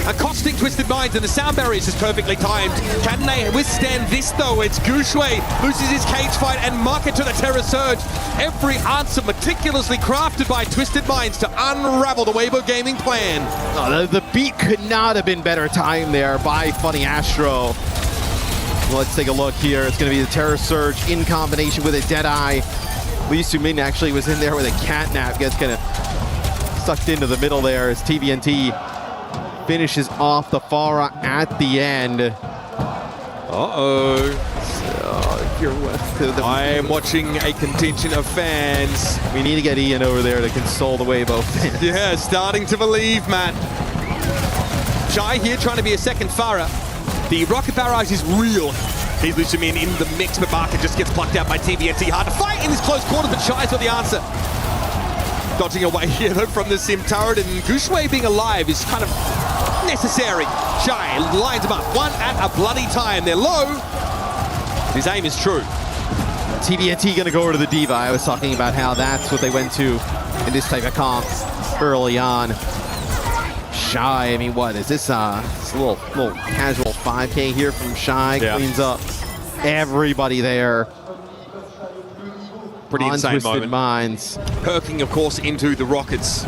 accosting Twisted Minds, and the sound barriers is perfectly timed. Can they withstand this though? It's GuXue loses his cage fight and market to the Terror Surge. Every answer meticulously crafted by Twisted Minds to unravel the Weibo Gaming plan. Oh, the beat could not have been better timed there by Funny Astro. Well, let's take a look here. It's going to be the Terror Surge in combination with a Deadeye. Lee Sumin actually was in there with a Catnap. Gets kind of sucked into the middle there as TVNT finishes off the Pharah at the end. I am watching a contingent of fans. We need to get Ian over there to console the Weibo fans. Yeah, starting to believe, man. Shy here trying to be a second Pharah. The rocket barrage is real. He's Lucimin in the mix, but Market just gets plucked out by TVNT. Hard to fight in this close quarters, but Shy's got the answer. Dodging away here though from the Sim turret, and GuXue being alive is kind of necessary. Shy lines him up, one at a bloody time. They're low. His aim is true. TVNT gonna go over to the D.Va. I was talking about how that's what they went to in this type of comp early on. Shy, I mean, what is this? It's a little casual 5K here from Shy. Yeah. Cleans up everybody there. Pretty insane Twisted moment. Minds. Perking, of course, into the Rockets.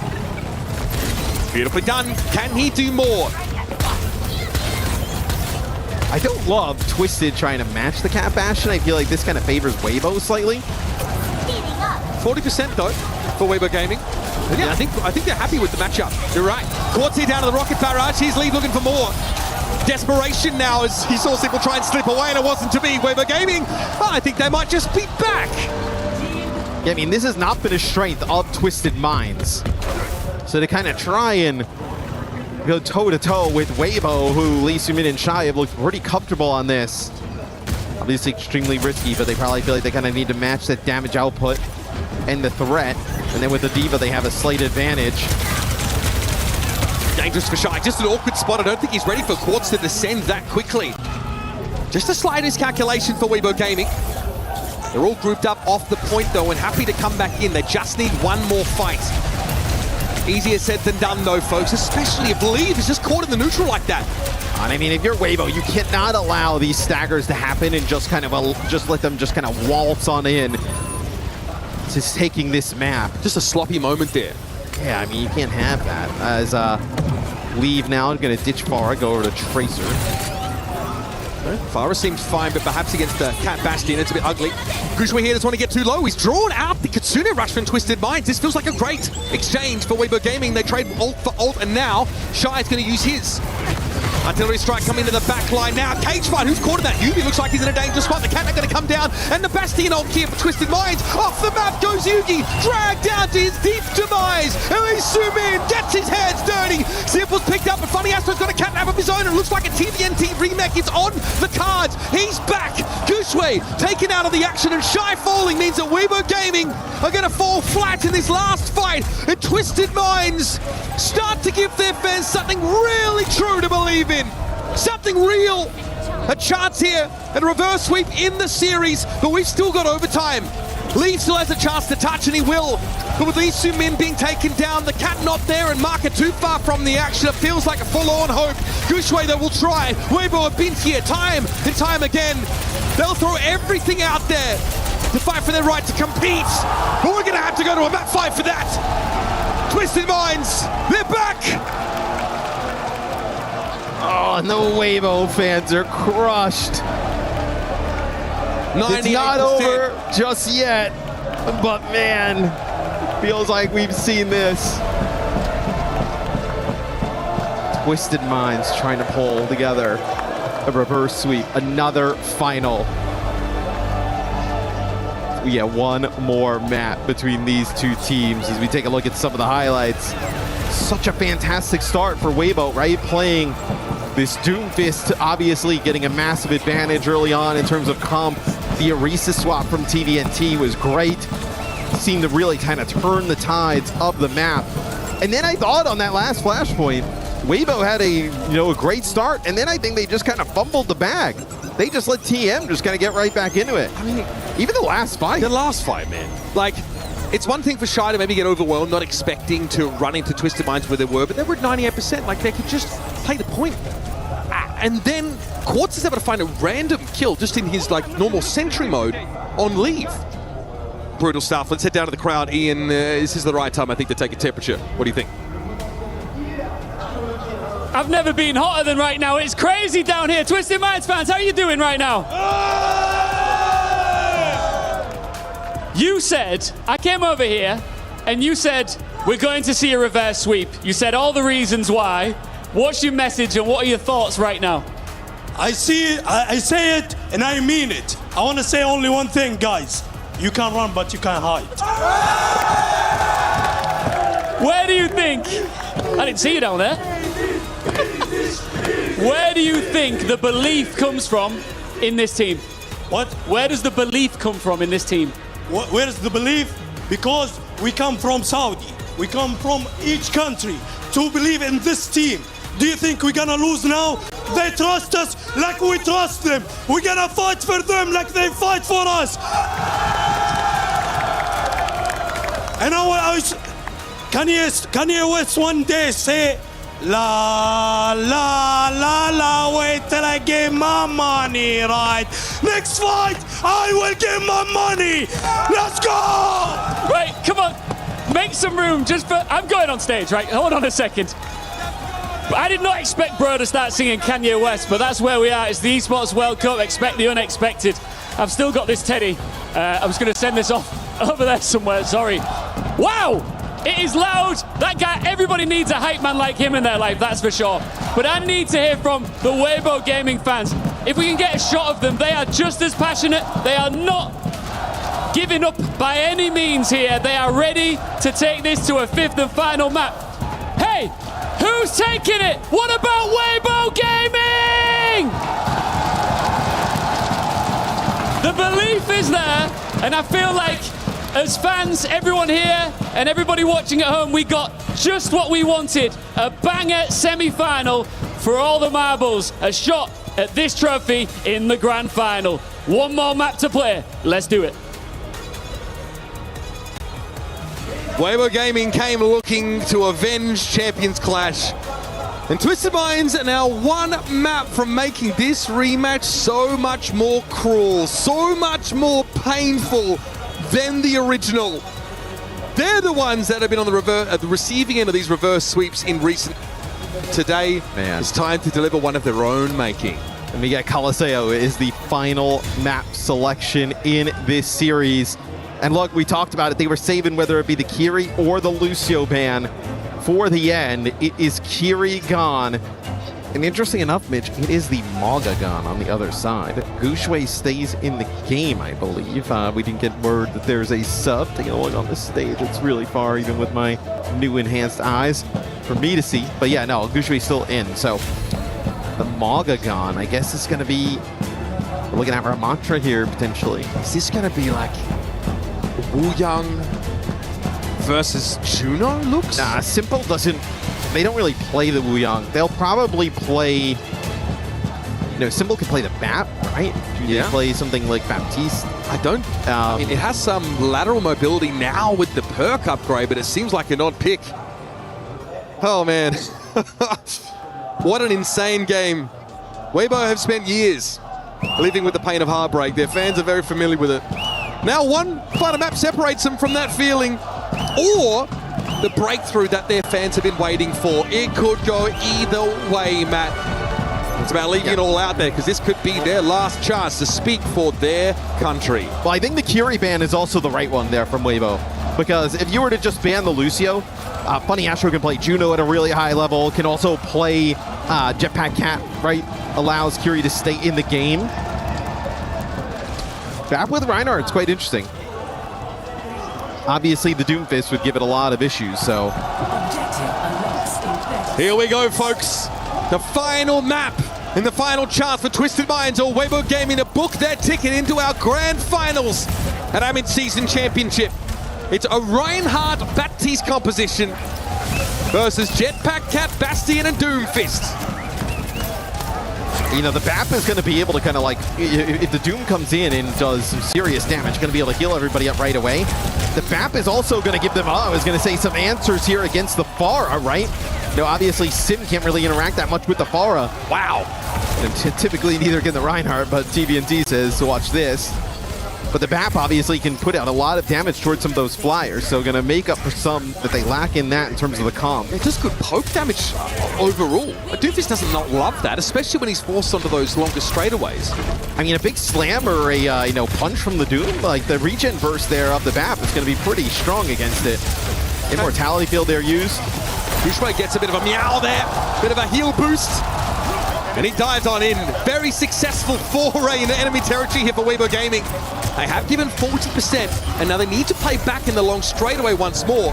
Beautifully done. Can he do more? I don't love Twisted trying to match the Cat Bastion. I feel like this kind of favors Weibo slightly. 40% though for Weibo Gaming. And yeah, I think they're happy with the matchup. You're right. Quartz here down to the rocket barrage. He's Lee looking for more. Desperation now as he saw Simple try and slip away, and it wasn't to be. Weibo Gaming, I think they might just be back. Yeah, I mean, this has not been a strength of Twisted Minds. So to kind of try and go toe-to-toe with Weibo, who Lee Sumin and Shy have looked pretty comfortable on this. Obviously extremely risky, but they probably feel like they kind of need to match that damage output and the threat. And then with the D.Va, they have a slight advantage. Dangerous for Shy. Just an awkward spot. I don't think he's ready for Quartz to descend that quickly. Just a slight miscalculation for Weibo Gaming. They're all grouped up off the point, though, and happy to come back in. They just need one more fight. Easier said than done, though, folks, especially if Leave is just caught in the neutral like that. And I mean, if you're Weibo, you cannot allow these staggers to happen and just kind of just let them just kind of waltz on in. Just taking this map. Just a sloppy moment there. Yeah, I mean, you can't have that. As Leave now, going to ditch Pharah, go over to Tracer. Pharah seems fine, but perhaps against the Cat Bastion, it's a bit ugly. GuXue here doesn't want to get too low. He's drawn out the Kitsune Rush from Twisted Minds. This feels like a great exchange for Weibo Gaming. They trade ult for ult, and now Shy's going to use his. Artillery strike coming to the back line now. Cage fight, who's caught in that? Yugi looks like he's in a dangerous spot. The Catnap going to come down, and the Bastion ult here for Twisted Minds. Off the map goes Yugi, dragged down to his deep demise. Elise Sumin gets his hands dirty. Simple's picked up, but Funny Astro's got a Catnap of his own, and it looks like a TVNT remake is on the cards. He's back. GuXue taken out of the action, and Shy falling means that Weibo Gaming are going to fall flat in this last fight. And Twisted Minds start to give their fans something really true to believe in. Something real. A chance here and a reverse sweep in the series, but we've still got overtime. Lee still has a chance to touch, and he will. But with Lee Sumin being taken down, the Cat not there, and Market too far from the action, it feels like a full-on hope. GuXue, though, will try. Weibo have been here time and time again. They'll throw everything out there to fight for their right to compete. But we're going to have to go to a map fight for that. Twisted Minds, they're back. Oh, and the Weibo fans are crushed. 98%. It's not over just yet. But man, feels like we've seen this. Twisted Minds trying to pull together a reverse sweep, another final. We get one more map between these two teams as we take a look at some of the highlights. Such a fantastic start for Weibo, right? Playing this Doomfist, obviously getting a massive advantage early on in terms of comp. The Orisa swap from TVNT was great. Seemed to really kind of turn the tides of the map. And then I thought on that last flashpoint, Weibo had a great start, and then I think they just kind of fumbled the bag. They just let TM just kind of get right back into it. I mean, even the last fight. The last fight, man. Like, it's one thing for Shy to maybe get overwhelmed, not expecting to run into Twisted Minds where they were, but they were at 98%. Like, they could just play the point. And then Quartz is able to find a random kill just in his, like, normal sentry mode on leave. Brutal stuff. Let's head down to the crowd. Ian, this is the right time, I think, to take a temperature. What do you think? I've never been hotter than right now. It's crazy down here. Twisted Minds fans, how are you doing right now? You said, I came over here, and you said, we're going to see a reverse sweep. You said all the reasons why. What's your message and what are your thoughts right now? I see it, I say it, and I mean it. I want to say only one thing, guys. You can run, but you can't hide. Where do you think, I didn't see you down there. Where do you think the belief comes from in this team? What? Where does the belief come from in this team? Where is the belief? Because we come from Saudi. We come from each country to believe in this team. Do you think we're gonna lose now? They trust us like we trust them. We're gonna fight for them like they fight for us. And Kanye West one day say, La, la, la, la, wait till I get my money right. Next fight, I will get my money. Let's go! Right, come on. Make some room just for... I'm going on stage, right? Hold on a second. I did not expect Bro to start singing Kanye West, but that's where we are. It's the Esports World Cup. Expect the unexpected. I've still got this teddy. I was going to send this off over there somewhere. Sorry. Wow! It is loud. That guy, everybody needs a hype man like him in their life, that's for sure. But I need to hear from the Weibo Gaming fans. If we can get a shot of them, they are just as passionate. They are not giving up by any means here. They are ready to take this to a fifth and final map. Hey, who's taking it? What about Weibo Gaming? The belief is there, and I feel like as fans, everyone here and everybody watching at home, we got just what we wanted. A banger semi-final for all the marbles. A shot at this trophy in the grand final. One more map to play. Let's do it. Weibo Gaming came looking to avenge Champions Clash. And Twisted Minds are now one map from making this rematch so much more cruel, so much more painful than the original. They're the ones that have been on the receiving end of these reverse sweeps in recent. Today, it's time to deliver one of their own making. And we get Caliseo is the final map selection in this series. And look, we talked about it. They were saving whether it be the Kiri or the Lucio ban for the end. It is Kiri gone. And interesting enough, Mitch, it is the Maga gun on the other side. Gushui stays in the game, I believe. We didn't get word that there's a sub. Taking a look on this stage, it's really far, even with my new enhanced eyes, for me to see. But yeah, no, Gushui's still in. So the Maga gun, I guess it's going to be... We're looking at Ramatra here, potentially. Is this going to be like Wu-Yang versus Juno looks? Nah, Simple doesn't... They don't really play the Wu-Yang. They'll probably play... Simple can play the map, right? Do they play something like Baptiste? I don't... I mean, it has some lateral mobility now with the perk upgrade, but it seems like an odd pick. Oh, man. What an insane game. Weibo have spent years living with the pain of heartbreak. Their fans are very familiar with it. Now one final map separates them from that feeling, or the breakthrough that their fans have been waiting for. It could go either way, Matt. It's about leaving it all out there because this could be their last chance to speak for their country. Well, I think the Curie ban is also the right one there from Weibo. Because if you were to just ban the Lucio, Funny Astro can play Juno at a really high level, can also play Jetpack Cat, right? Allows Curie to stay in the game. Back with Reinhardt, it's quite interesting. Obviously, the Doomfist would give it a lot of issues, so. Here we go, folks. The final map and the final chance for Twisted Minds or Weibo Gaming to book their ticket into our grand finals at our Midseason Championship. It's a Reinhardt Baptiste composition versus Jetpack Cat, Bastion, and Doomfist. You know, the BAP is going to be able to kind of like, if the Doom comes in and does some serious damage, going to be able to heal everybody up right away. The BAP is also going to give them, I was going to say, some answers here against the Pharah, right? You know, obviously, Sim can't really interact that much with the Pharah. Wow. And typically, neither can the Reinhardt, but TBNT says, so watch this. But the BAP obviously can put out a lot of damage towards some of those flyers, so going to make up for some that they lack in that in terms of the comp. It does good poke damage overall. Doomfist does not love that, especially when he's forced onto those longer straightaways. I mean, a big slam or a punch from the Doom, like the regen burst there of the BAP is going to be pretty strong against it. Immortality field there used. Gushway gets a bit of a meow there, bit of a heal boost. And he dives on in. Very successful foray into enemy territory here for Weibo Gaming. They have given 40%, and now they need to play back in the long straightaway once more.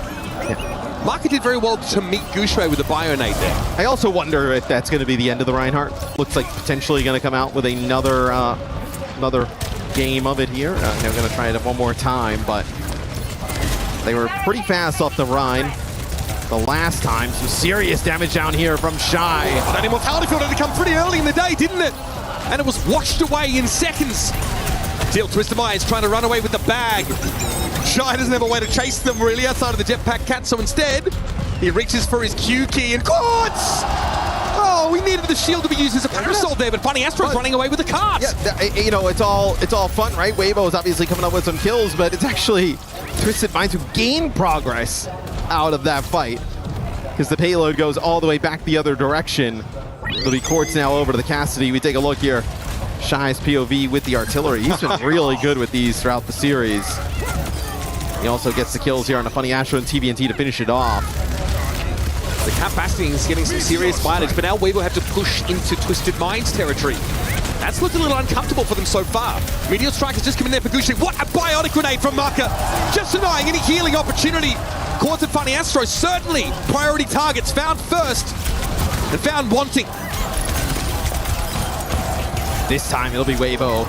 Marka did very well to meet Gushway with the Bionade there. I also wonder if that's going to be the end of the Reinhardt. Looks like potentially going to come out with another game of it here. They're going to try it one more time, but they were pretty fast off the Rhine. The last time, some serious damage down here from Shy. That Immortality field had to come pretty early in the day, didn't it? And it was washed away in seconds. Still, Twisted Minds trying to run away with the bag. Shy doesn't have a way to chase them really outside of the Jetpack Cat, so instead, he reaches for his Q key and Quartz! Oh, we needed the shield to be used as a parasol there, but Funny Astro's running away with the cart. Yeah, you know, it's all fun, right? Weibo is obviously coming up with some kills, but it's actually Twisted Minds who gain progress out of that fight, because the payload goes all the way back the other direction. It'll be Quartz now over to the Cassidy. We take a look here. Shy's POV with the artillery. He's been really good with these throughout the series. He also gets the kills here on the Funny Astro and TBNT to finish it off. The Cat Bastion is getting some serious mileage, but now Weibo have to push into Twisted Minds territory. That's looked a little uncomfortable for them so far. Meteor Strike has just come in there for Gucci. What a biotic grenade from Marka. Just denying any healing opportunity. Quartz and Funny Astro certainly priority targets, found first and found wanting. This time it'll be Weibo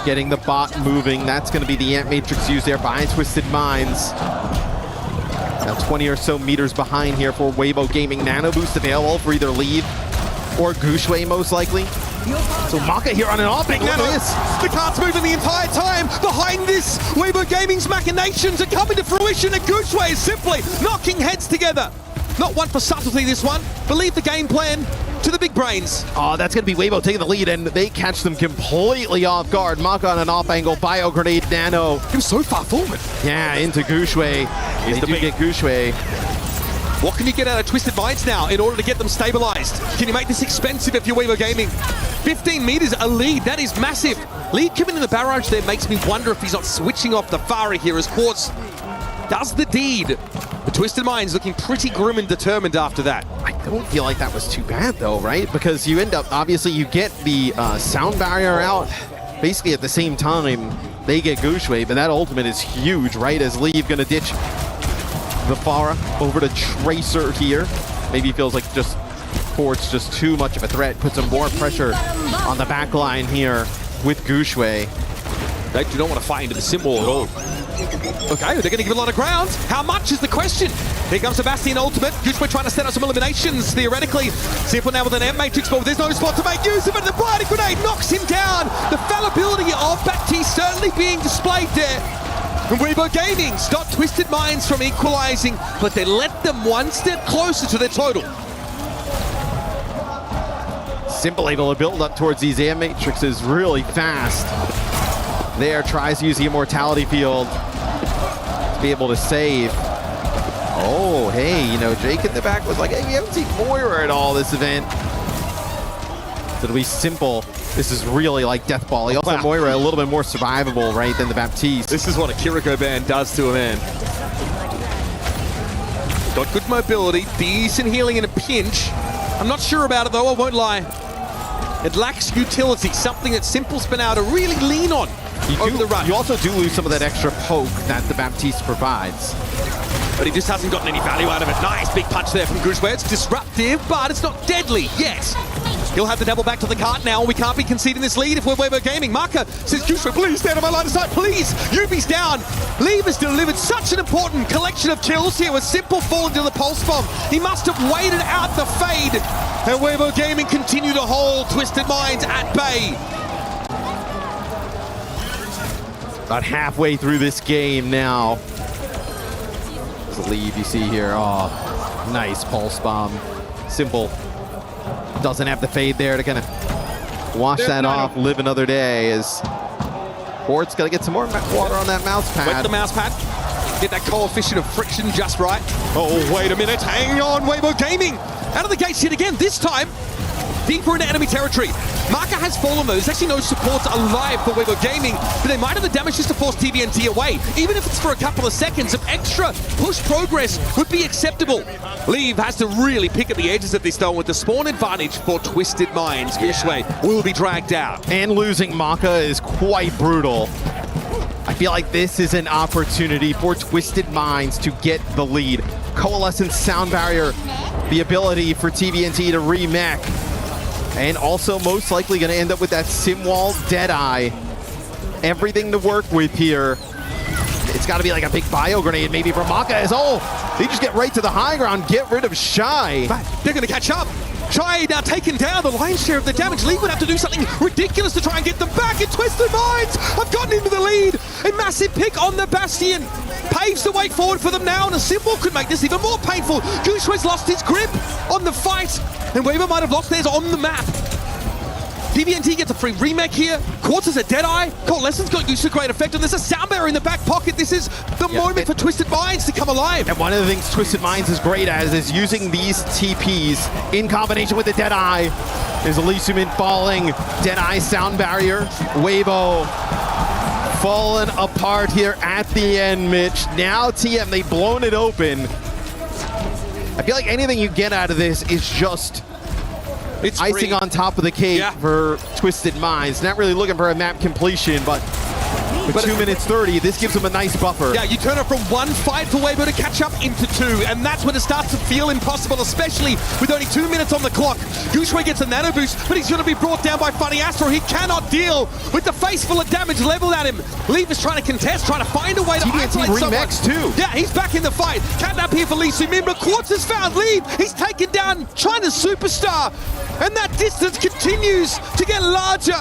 getting the bot moving. That's going to be the Ant Matrix used there by Twisted Minds. Now 20 or so meters behind here for Weibo Gaming. Nano boost available for either Lead or Gushway most likely. So Maka here on an off-angle. Look at this. The cart's moving the entire time. Behind this, Weibo Gaming's machinations are coming to fruition, and Gushway is simply knocking heads together. Not one for subtlety, this one. Believe the game plan to the big brains. Oh, that's going to be Weibo taking the lead, and they catch them completely off guard. Maka on an off-angle, bio grenade, Nano. He was so far forward. Yeah, into Gushway. They do get Gushway. What can you get out of Twisted Minds now in order to get them stabilized? Can you make this expensive if you're Weibo Gaming? 15 meters a lead, that is massive. Lead coming in the barrage there makes me wonder if he's not switching off the Fari here as Quartz does the deed. The Twisted Minds looking pretty grim and determined after that. I don't feel like that was too bad though, right? Because you end up, obviously you get the sound barrier out basically at the same time they get Gushway, but that ultimate is huge, right? As Leave gonna ditch the Pharah over to Tracer here. Maybe feels like just Quartz just too much of a threat, put some more pressure on the back line here with Gushway. They do not want to fight into the symbol at all. Okay, they're going to give a lot of ground. How much is the question? Here comes Sebastian ultimate. Gushway trying to set up some eliminations, theoretically. Simple now with an Ant Matrix, but there's no spot to make use of it. The Biotic Grenade knocks him down. The fallibility of Baptiste certainly being displayed there. And Weibo Gaming stop Twisted Minds from equalizing, but they let them one step closer to their total. Simple able to build up towards these Ant Matrixes really fast. There, tries to use the Immortality Field to be able to save. Oh, hey, you know, Jake at the back was like, hey, we haven't seen Moira at all this event. So it'll be simple. This is really like Death Ball. Also, Wow. Moira a little bit more survivable, right, than the Baptiste. This is what a Kiriko band does to a man. Got good mobility, decent healing in a pinch. I'm not sure about it though, I won't lie. It lacks utility, something that Simple's been able to really lean on over the rush. You also do lose some of that extra poke that the Baptiste provides. But he just hasn't gotten any value out of it. Nice big punch there from Gushue. It's disruptive, but it's not deadly yet. He'll have the double back to the cart now. We can't be conceding this lead if we're Weibo Gaming. Marker says, Gushue, please stand on my line of sight, please. Yubi's down. Leave has delivered such an important collection of kills here with Simple falling to the pulse bomb. He must have waited out the fade. And Weibo Gaming continue to hold Twisted Minds at bay. About halfway through this game now. There's a lead you see here. Oh, nice pulse bomb. Simple. Doesn't have the fade there to kind of wash that off, live another day as Port's got to get some more water on that mouse pad. Wet the mouse pad. Get that coefficient of friction just right. Oh, wait a minute. Hang on, Weibo Gaming. Out of the gates yet again, this time deeper into enemy territory. Marker has fallen though. There's actually no supports alive for Weibo Gaming, but they might have the damage just to force TVNT away. Even if it's for a couple of seconds, some extra push progress would be acceptable. Leave has to really pick at the edges of this though, with the spawn advantage for Twisted Minds. Gushue will be dragged out. And losing Maka is quite brutal. I feel like this is an opportunity for Twisted Minds to get the lead. Coalescence Sound Barrier, the ability for TVNT to remech. And also most likely going to end up with that Simwall Deadeye. Everything to work with here. It's got to be like a big bio grenade maybe from Maka as they just get right to the high ground, get rid of Shy. They're going to catch up. Shy now taken down, the lion's share of the damage. League would have to do something ridiculous to try and get them back. And Twisted Minds have gotten into the lead. A massive pick on the Bastion. Paves the way forward for them now, and a Symbol could make this even more painful. Gushue's lost his grip on the fight, and Weibo might have lost theirs on the map. TVNT gets a free remake here. Quartz is a Deadeye. Coalescence got used to great effect, and there's a sound barrier in the back pocket. This is the moment for Twisted Minds to come alive. And one of the things Twisted Minds is great at is using these TPs in combination with the Deadeye. There's Elisumin falling. Deadeye sound barrier. Weibo falling apart here at the end, Mitch. Now TM, they've blown it open. I feel like anything you get out of this is just it's icing on top of the cake for Twisted Minds. Not really looking for a map completion, but with 2 minutes 30, this gives them a nice buffer. Yeah, you turn it from one fight for Weibo to catch up into two, and that's when it starts to feel impossible, especially with only 2 minutes on the clock. Gushue gets a nano boost, but he's going to be brought down by Funny Astro. He cannot deal with the face full of damage leveled at him. Leave is trying to contest, trying to find a way to isolate someone. Too. Yeah, he's back in the fight. Catnap here for Lee Sumin, but Quartz has found Leave. He's taken down China's superstar, and that distance continues to get larger.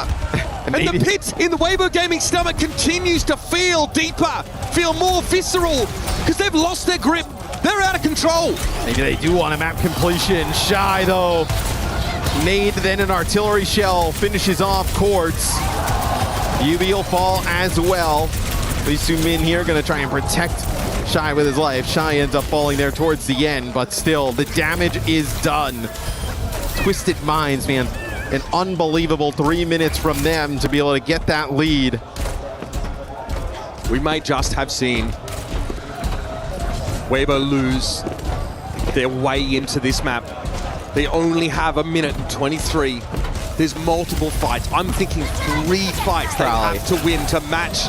And the pit in the Weibo Gaming stomach continues to feel deeper, feel more visceral, because they've lost their grip. They're out of control. Maybe they do want a map completion. Shy, though, made then an artillery shell, finishes off Quartz. Yubi will fall as well. Lee Sumin here going to try and protect Shy with his life. Shy ends up falling there towards the end, but still, the damage is done. Twisted Minds, man. An unbelievable 3 minutes from them to be able to get that lead. We might just have seen Weibo lose their way into this map. They only have 1 minute and 23. There's multiple fights. I'm thinking 3 fights they have to win to match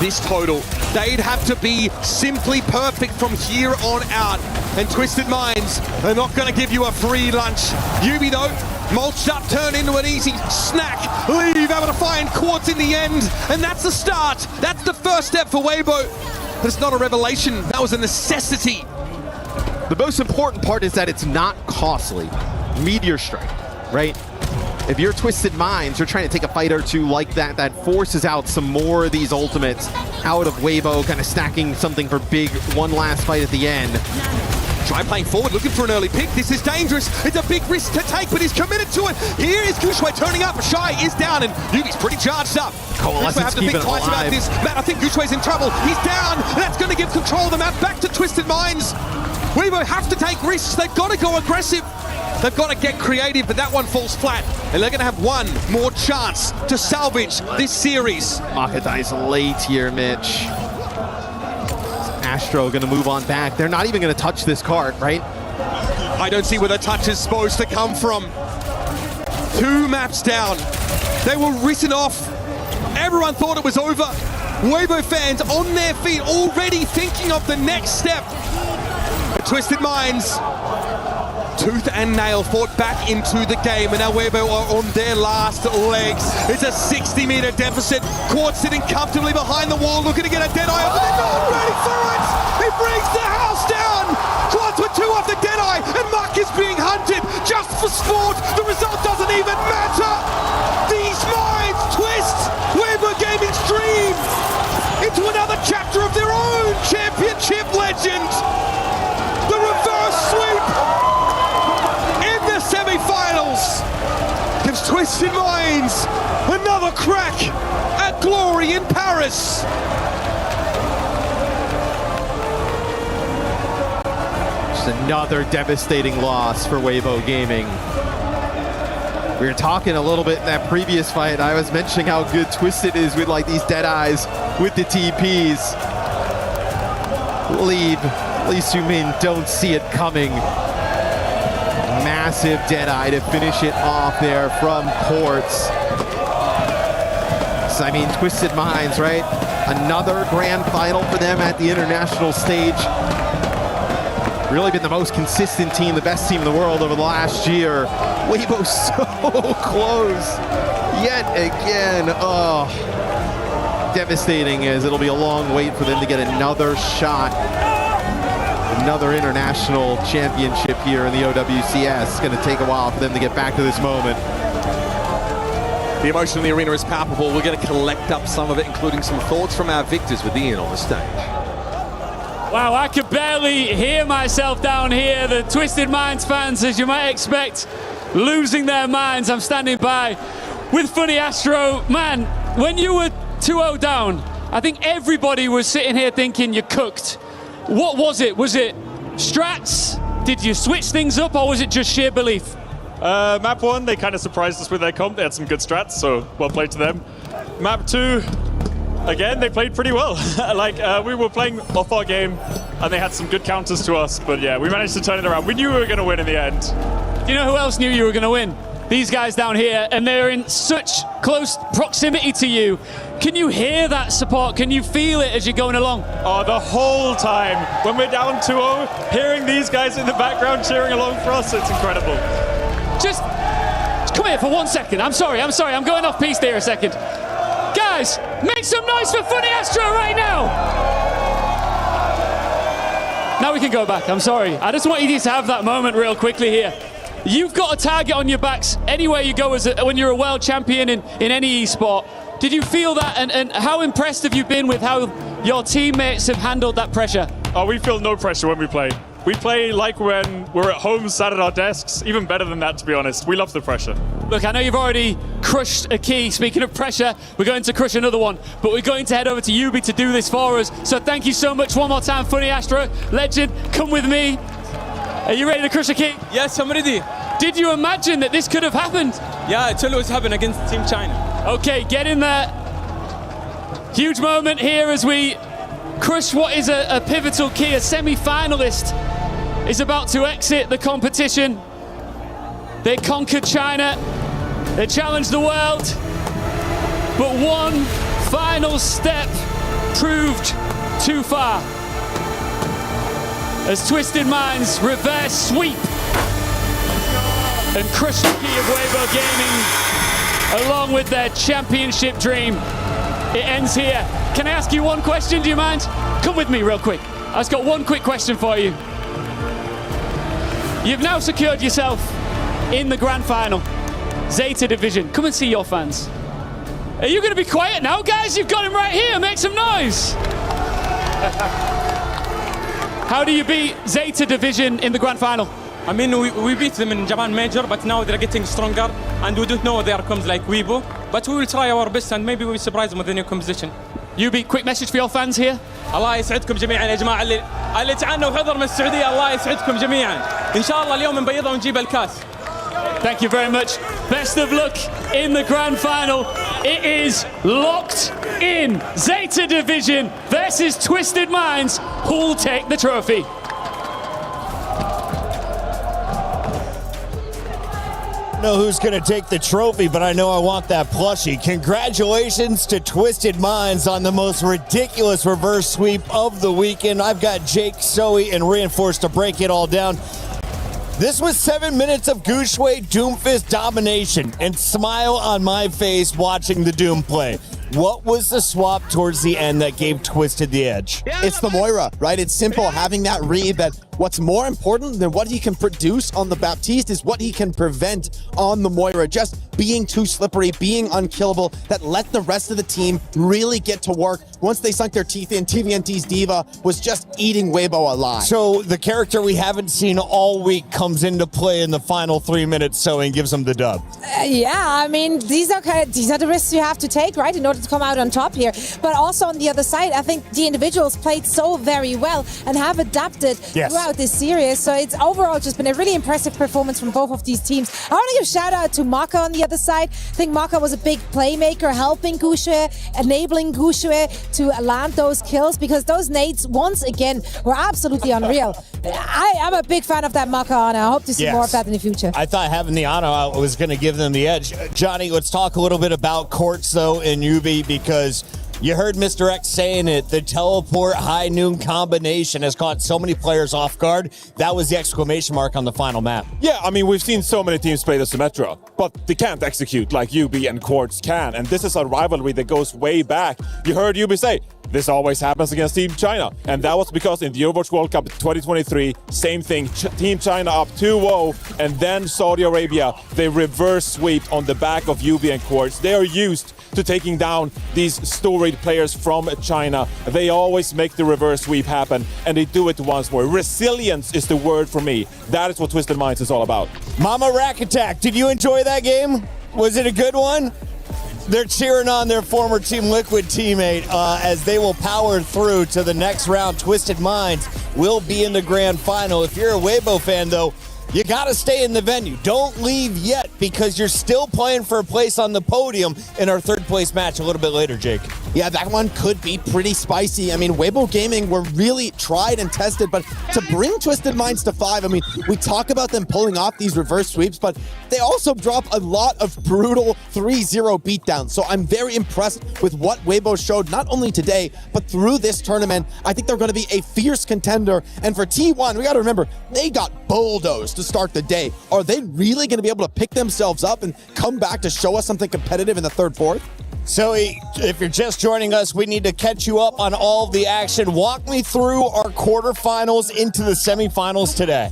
this total. They'd have to be simply perfect from here on out. And Twisted Minds are not going to give you a free lunch. Yubi, though, mulched up, turned into an easy snack. Leave able to find Quartz in the end. And that's the start. That's the first step for Weibo. But it's not a revelation. That was a necessity. The most important part is that it's not costly. Meteor Strike, right? If you're Twisted Minds, you're trying to take a fight or two like that, that forces out some more of these ultimates out of Weibo, kind of stacking something for big one last fight at the end. Try playing forward, looking for an early pick. This is dangerous. It's a big risk to take, but he's committed to it. Here is Gushue turning up. Shy is down, and Yubi's pretty charged up. Coalescence have to think twice about this. Matt, I think Gushue's in trouble. He's down, and that's going to give control of the map back to Twisted Minds. Weibo have to take risks. They've got to go aggressive. They've got to get creative, but that one falls flat. And they're going to have one more chance to salvage this series. Maka dies late here, Mitch. Astro going to move on back. They're not even going to touch this cart, right? I don't see where the touch is supposed to come from. 2 maps down. They were written off. Everyone thought it was over. Weibo fans on their feet already thinking of the next step. But Twisted Minds, tooth and nail, fought back into the game, and now Weibo are on their last legs. It's a 60-meter deficit. Quad sitting comfortably behind the wall, looking to get a Deadeye off, but they're not ready for it! He brings the house down! Quads with 2 off the Deadeye, and Muck is being hunted just for sport. The result doesn't even matter! These minds twist Weibo Gaming's dream into another chapter of their own championship legend! The reverse sweep in the semi-finals gives Twisted Minds another crack at glory in Paris. Just another devastating loss for Weibo Gaming. We were talking a little bit in that previous fight. I was mentioning how good Twisted is with like these dead eyes with the TPs. Lee Su-min don't see it coming. Massive Deadeye to finish it off there from Ports. So, I mean, Twisted Minds, right? Another grand final for them at the international stage. Really been the most consistent team, the best team in the world over the last year. Weibo so close yet again. Oh, devastating, as it'll be a long wait for them to get another shot. Another international championship here in the OWCS. It's going to take a while for them to get back to this moment. The emotion in the arena is palpable. We're going to collect up some of it, including some thoughts from our victors with Ian on the stage. Wow, I could barely hear myself down here. The Twisted Minds fans, as you might expect, losing their minds. I'm standing by with Funny Astro. Man, when you were 2-0 down, I think everybody was sitting here thinking you're cooked. What was it? Was it strats? Did you switch things up, or was it just sheer belief? Map 1, they kind of surprised us with their comp. They had some good strats, so well played to them. Map 2, again, they played pretty well. We were playing off our game, and they had some good counters to us, but yeah, we managed to turn it around. We knew we were going to win in the end. Do you know who else knew you were going to win? These guys down here, and they're in such close proximity to you. Can you hear that support? Can you feel it as you're going along? Oh, the whole time. When we're down 2-0, hearing these guys in the background cheering along for us, it's incredible. Just come here for 1 second. I'm sorry. I'm going off piece there a second. Guys, make some noise for Funny Astro right now. Now we can go back. I'm sorry. I just want you to have that moment real quickly here. You've got a target on your backs anywhere you go when you're a world champion in any esport. Did you feel that, and how impressed have you been with how your teammates have handled that pressure? Oh, we feel no pressure when we play. We play like when we're at home, sat at our desks. Even better than that, to be honest. We love the pressure. Look, I know you've already crushed a key. Speaking of pressure, we're going to crush another one, but we're going to head over to Ubi to do this for us. So thank you so much one more time, Funny Astro. Legend, come with me. Are you ready to crush a key? Yes, I'm ready. Did you imagine that this could have happened? Yeah, it always happened against Team China. Okay, get in there. Huge moment here as we crush what is a pivotal key. A semi-finalist is about to exit the competition. They conquered China. They challenged the world. But one final step proved too far. As Twisted Minds reverse sweep and crush the key of Weibo Gaming along with their championship dream. It ends here. Can I ask you one question? Do you mind? Come with me real quick. I've just got one quick question for you. You've now secured yourself in the grand final, Zeta Division. Come and see your fans. Are you going to be quiet now, guys? You've got him right here. Make some noise. How do you beat Zeta Division in the grand final? I mean, we beat them in Japan Major, but now they're getting stronger, and we don't know there comes like Weibo. But we will try our best, and maybe we'll surprise them with a new composition. Ubi, quick message for your fans here. الله يسعدكم جميعا يا جماعة اللي تعانى وحضر من السعودية الله يسعدكم جميعا. إن شاء الله اليوم نبيضها ونجيب الكاس. Thank you very much. Best of luck in the grand final. It is locked in. Zeta Division versus Twisted Minds. Who'll take the trophy? I don't know who's going to take the trophy, but I know I want that plushie. Congratulations to Twisted Minds on the most ridiculous reverse sweep of the weekend. I've got Jake, Zoe, and Reinforced to break it all down. This was 7 minutes of Gushue Doomfist domination, and smile on my face watching the Doom play. What was the swap towards the end that gave Twisted the edge? It's the Moira, right? It's simple, having that read that what's more important than what he can produce on the Baptiste is what he can prevent on the Moira. Just being too slippery, being unkillable, that let the rest of the team really get to work. Once they sunk their teeth in, TVNT's Diva was just eating Weibo alive. So the character we haven't seen all week comes into play in the final 3 minutes so and gives them the dub. Yeah, I mean, these are the risks you have to take, right, in order to come out on top here. But also on the other side, I think the individuals played so very well and have adapted throughout this series. So it's overall just been a really impressive performance from both of these teams. I want to give a shout out to Maka on the other side. I think Maka was a big playmaker, helping Gushue, enabling Gushue to land those kills, because those nades, once again, were absolutely unreal. I'm a big fan of that Maka Ana. I hope to see more of that in the future. I thought having the Ana out was going to give them the edge. Johnny, let's talk a little bit about Courts, though, and Yubi, because you heard Mr. X saying it. The teleport high noon combination has caught so many players off guard. That was the exclamation mark on the final map. Yeah, I mean, we've seen so many teams play the Symmetra, but they can't execute like UB and Quartz can. And this is a rivalry that goes way back. You heard UB say, this always happens against Team China. And that was because in the Overwatch World Cup 2023, same thing, Team China up 2-0, and then Saudi Arabia, they reverse sweep on the back of UB and Quartz. They are used to taking down these storied players from China. They always make the reverse sweep happen, and they do it once more. Resilience is the word for me. That is what Twisted Minds is all about. Mama Rack Attack, did you enjoy that game? Was it a good one? They're cheering on their former Team Liquid teammate as they will power through to the next round. Twisted Minds will be in the grand final. If you're a Weibo fan, though, you got to stay in the venue. Don't leave yet, because you're still playing for a place on the podium in our third place match a little bit later, Jake. Yeah, that one could be pretty spicy. I mean, Weibo Gaming were really tried and tested, but to bring Twisted Minds to 5, I mean, we talk about them pulling off these reverse sweeps, but they also drop a lot of brutal 3-0 beatdowns. So I'm very impressed with what Weibo showed, not only today, but through this tournament. I think they're going to be a fierce contender. And for T1, we got to remember, they got bulldozed to start the day. Are they really going to be able to pick themselves up and come back to show us something competitive in the third, fourth? So if you're just joining us, we need to catch you up on all of the action. Walk me through our quarterfinals into the semifinals today.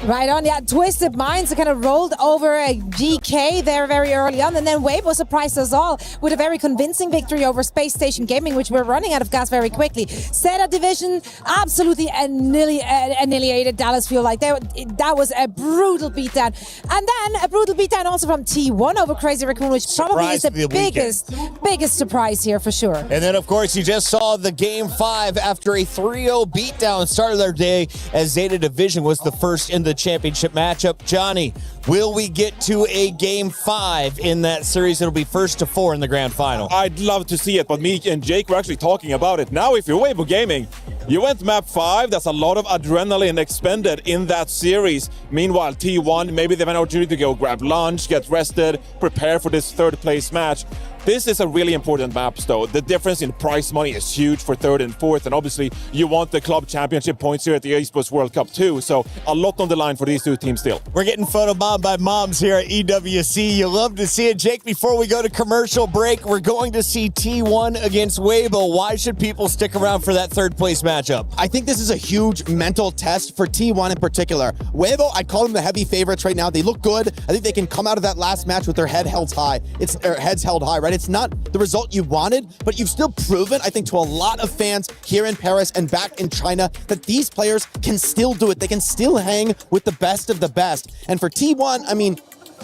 Right on, yeah. Twisted Minds kind of rolled over a GK there very early on, and then Weibo surprised us all with a very convincing victory over Space Station Gaming, which we're running out of gas very quickly. Zeta Division absolutely annihilated Dallas Fuel. Like that was a brutal beatdown. And then a brutal beatdown also from T1 over Crazy Raccoon, which probably is the biggest surprise here for sure. And then, of course, you just saw the Game 5 after a 3-0 beatdown started their day, as Zeta Division was the first in the championship matchup. Johnny, will we get to a Game 5 in that series? It'll be 1st to 4 in the grand final. I'd love to see it, but me and Jake were actually talking about it. Now, if you're Weibo Gaming, you went map 5. That's a lot of adrenaline expended in that series. Meanwhile, T1, maybe they have an opportunity to go grab lunch, get rested, prepare for this third place match. This is a really important map, though. The difference in prize money is huge for third and fourth, and obviously you want the club championship points here at the Esports World Cup too, so a lot on the line for these two teams still. We're getting photobombed by moms here at EWC. You love to see it. Jake, before we go to commercial break, we're going to see T1 against Weibo. Why should people stick around for that third place matchup? I think this is a huge mental test for T1 in particular. Weibo, I call them the heavy favorites right now. They look good. I think they can come out of that last match with their heads held high, right? It's not the result you wanted, but you've still proven, I think, to a lot of fans here in Paris and back in China that these players can still do it. They can still hang with the best of the best. And for T1, I mean,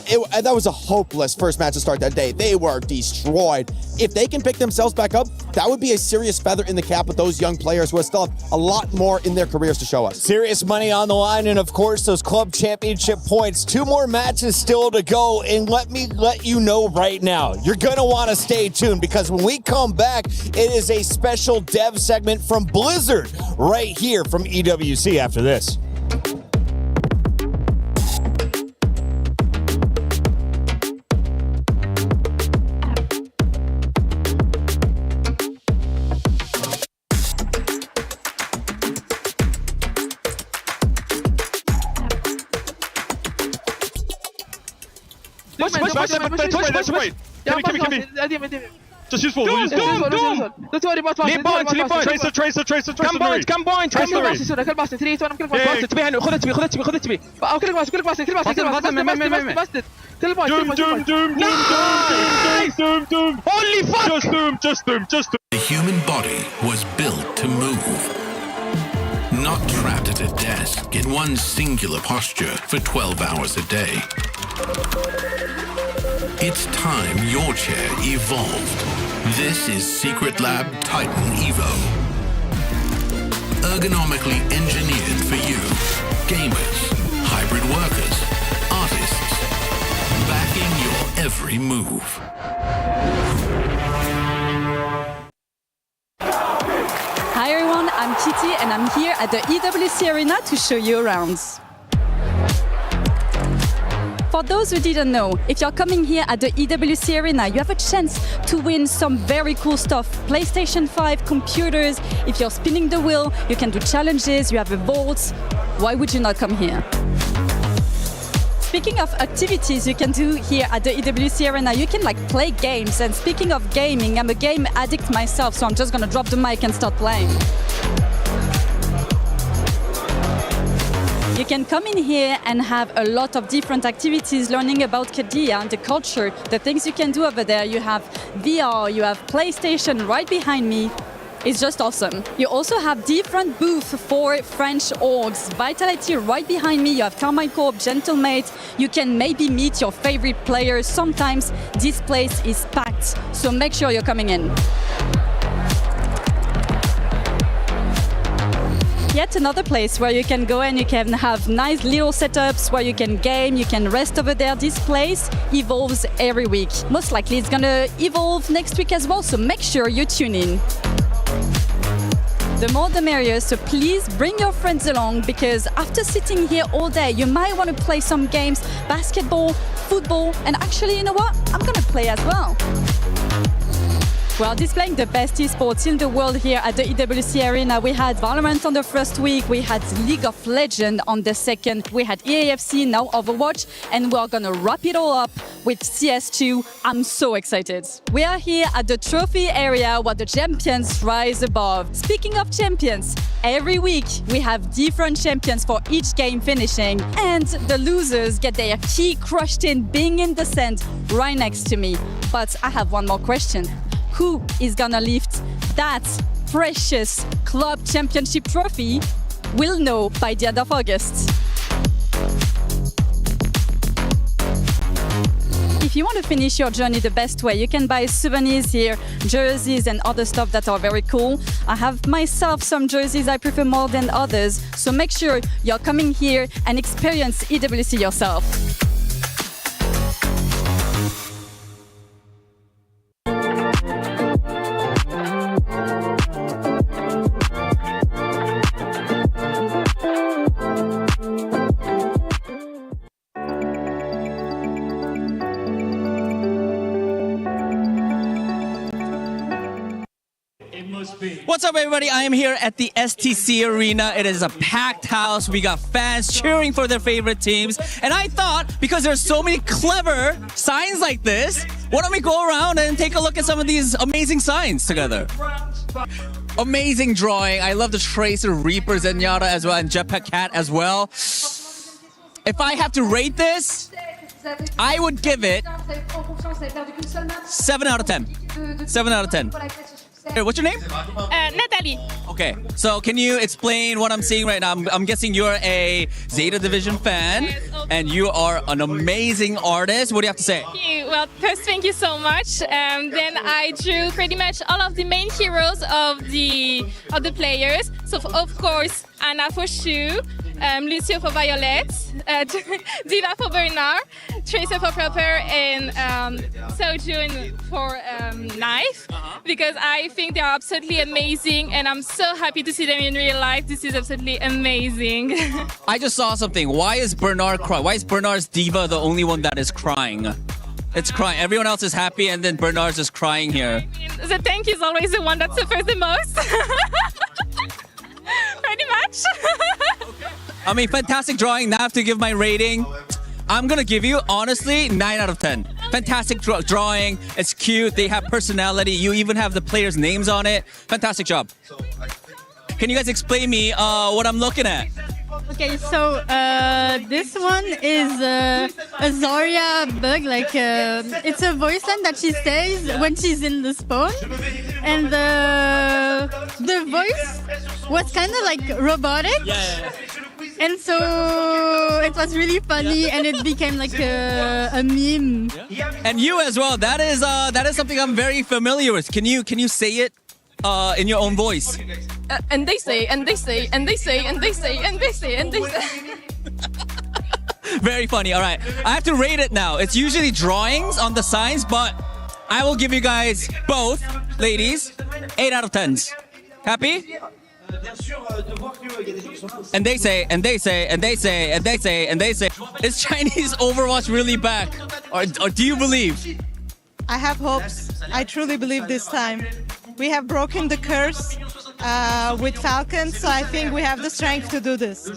that was a hopeless first match to start that day. They were destroyed. If they can pick themselves back up, that would be a serious feather in the cap with those young players who still have a lot more in their careers to show us. Serious money on the line, and of course, those club championship points. 2 more matches still to go, and let me let you know right now, you're going to want to stay tuned, because when we come back, it is a special dev segment from Blizzard right here from EWC after this. Push. Give me. Just use full. Don't worry about leave points. Tracer. Come points. كل باص 3 2 كل باص تبي خذ تبي او كل باص Doom. Holy fuck. Just Doom. The human body was built to move. Not trapped at a desk in one singular posture for 12 hours a day. It's time your chair evolved. This is Secret Lab Titan Evo. Ergonomically engineered for you, gamers, hybrid workers, artists, backing your every move. Hi everyone, I'm Kitty and I'm here at the EWC Arena to show you around. For those who didn't know, if you're coming here at the EWC Arena, you have a chance to win some very cool stuff. PlayStation 5, computers, if you're spinning the wheel, you can do challenges, you have a vault. Why would you not come here? Speaking of activities you can do here at the EWC Arena, you can play games. And speaking of gaming, I'm a game addict myself, so I'm just gonna drop the mic and start playing. You can come in here and have a lot of different activities, learning about Korea, the culture, the things you can do over there. You have VR, you have PlayStation right behind me. It's just awesome. You also have different booths for French orgs. Vitality right behind me. You have Carmichael, Gentlemate. You can maybe meet your favorite players. Sometimes this place is packed, so make sure you're coming in. Yet another place where you can go and you can have nice little setups where you can game, you can rest over there. This place evolves every week. Most likely it's gonna evolve next week as well, so make sure you tune in. The more the merrier, so please bring your friends along, because after sitting here all day, you might want to play some games, basketball, football, and actually, you know what? I'm gonna play as well. We're displaying the best esports in the world here at the EWC Arena. We had Valorant on the first week, we had League of Legends on the second, we had EAFC, now Overwatch, and we're gonna wrap it all up with CS2. I'm so excited. We are here at the trophy area where the champions rise above. Speaking of champions, every week we have different champions for each game finishing, and the losers get their key crushed in, being in the sand right next to me. But I have one more question. Who is gonna lift that precious club championship trophy? We'll know by the end of August. If you want to finish your journey the best way, you can buy souvenirs here, jerseys and other stuff that are very cool. I have myself some jerseys I prefer more than others, so make sure you're coming here and experience EWC yourself. What's up, everybody? I am here at the STC Arena. It is a packed house. We got fans cheering for their favorite teams. And I thought, because there's so many clever signs like this, why don't we go around and take a look at some of these amazing signs together? Amazing drawing. I love the Tracer, Reaper, Zenyatta as well, and Jetpack Cat as well. If I have to rate this, I would give it 7 out of 10. 7 out of 10. What's your name? Natalie. Okay, so can you explain what I'm seeing right now? I'm guessing you're a Zeta Division fan, and you are an amazing artist. What do you have to say? Thank you. Well, first, thank you so much. Then I drew pretty much all of the main heroes of the players. So of course, Anna for Shu, Lucio for Violet, Diva for Bernard, Tracer for Proper, and Sojun for Knife, because I think they are absolutely amazing, and I'm so happy to see them in real life. This is absolutely amazing. I just saw something. Why is Bernard crying? Why is Bernard's Diva the only one that is crying? It's crying. Everyone else is happy, and then Bernard's just crying here. The tank is always the one that suffers the most. Pretty much. I mean, fantastic drawing. Now I have to give my rating. I'm going to give you, honestly, 9 out of 10. Fantastic drawing. It's cute. They have personality. You even have the players' names on it. Fantastic job. Can you guys explain me what I'm looking at? Okay, so this one is a Zarya bug. Like it's a voice line that she says when she's in the spawn, and the voice was kind of like robotic. Yeah. And so it was really funny, and it became like a meme. And you as well. That is something I'm very familiar with. Can you say it in your own voice? And they say, and they say, and they say, and they say, and they say, and they say. Very funny. All right. I have to rate it now. It's usually drawings on the signs, but I will give you guys both, ladies, 8 out of 10s. Happy? And they say, and they say, and they say, and they say, and they say, is Chinese Overwatch really back? Or do you believe? I have hopes. I truly believe this time. We have broken the curse with Falcon, so I think we have the strength to do this.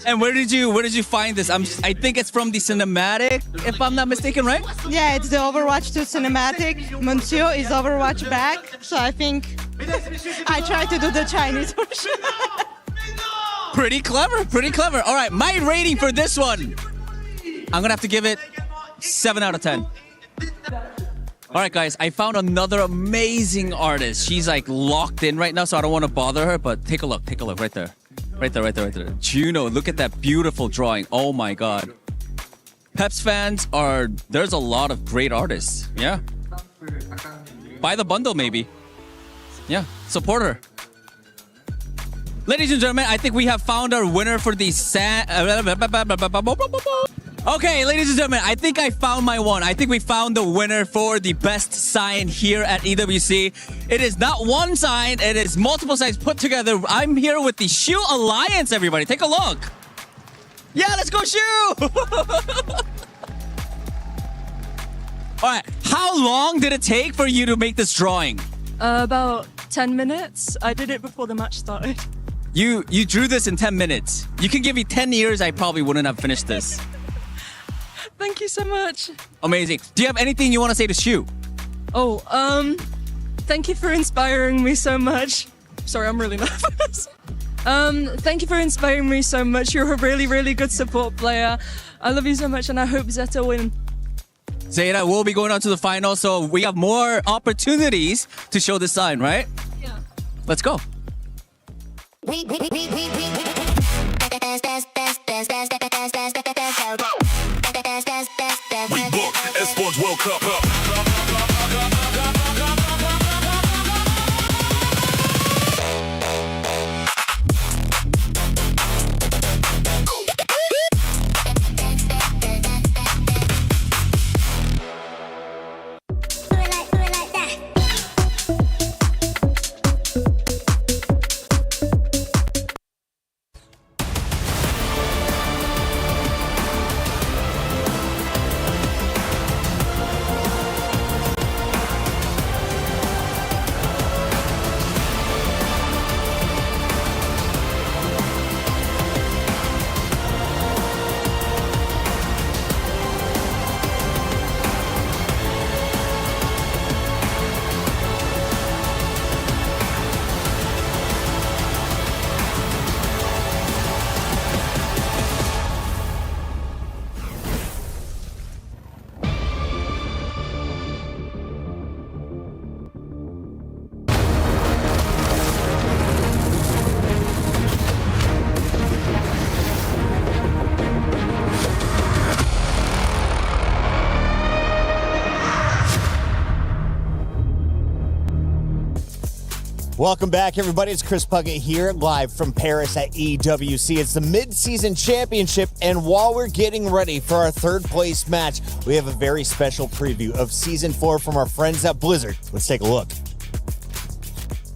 And where did you find this? I think it's from the cinematic, if I'm not mistaken, right? Yeah, it's the Overwatch 2 cinematic. Monsieur is Overwatch back, so I think I tried to do the Chinese version. Pretty clever, pretty clever. All right, my rating for this one, I'm gonna have to give it 7 out of 10. All right, guys, I found another amazing artist. She's like locked in right now, so I don't want to bother her, but take a look right there. Right there. Juno, look at that beautiful drawing. Oh my God. Peps fans there's a lot of great artists. Yeah. Buy the bundle, maybe. Yeah, support her. Ladies and gentlemen, I think we have found our winner for the Okay, ladies and gentlemen, I think I found my one. I think we found the winner for the best sign here at EWC. It is not one sign, it is multiple signs put together. I'm here with the Shu Alliance, everybody. Take a look. Yeah, let's go Shu! All right, how long did it take for you to make this drawing? About 10 minutes. I did it before the match started. You drew this in 10 minutes. You can give me 10 years, I probably wouldn't have finished this. Thank you so much. Amazing. Do you have anything you want to say to Shu? Oh, thank you for inspiring me so much. Sorry, I'm really nervous. Thank you for inspiring me so much. You're a really, really good support player. I love you so much, and I hope Zeta win. Zeta will be going on to the final, so we have more opportunities to show the sign, right? Yeah. Let's go. We booked Esports World Cup up. Welcome back, everybody. It's Chris Puckett here, live from Paris at EWC. It's the Midseason Championship, and while we're getting ready for our third place match, we have a very special preview of Season 4 from our friends at Blizzard. Let's take a look.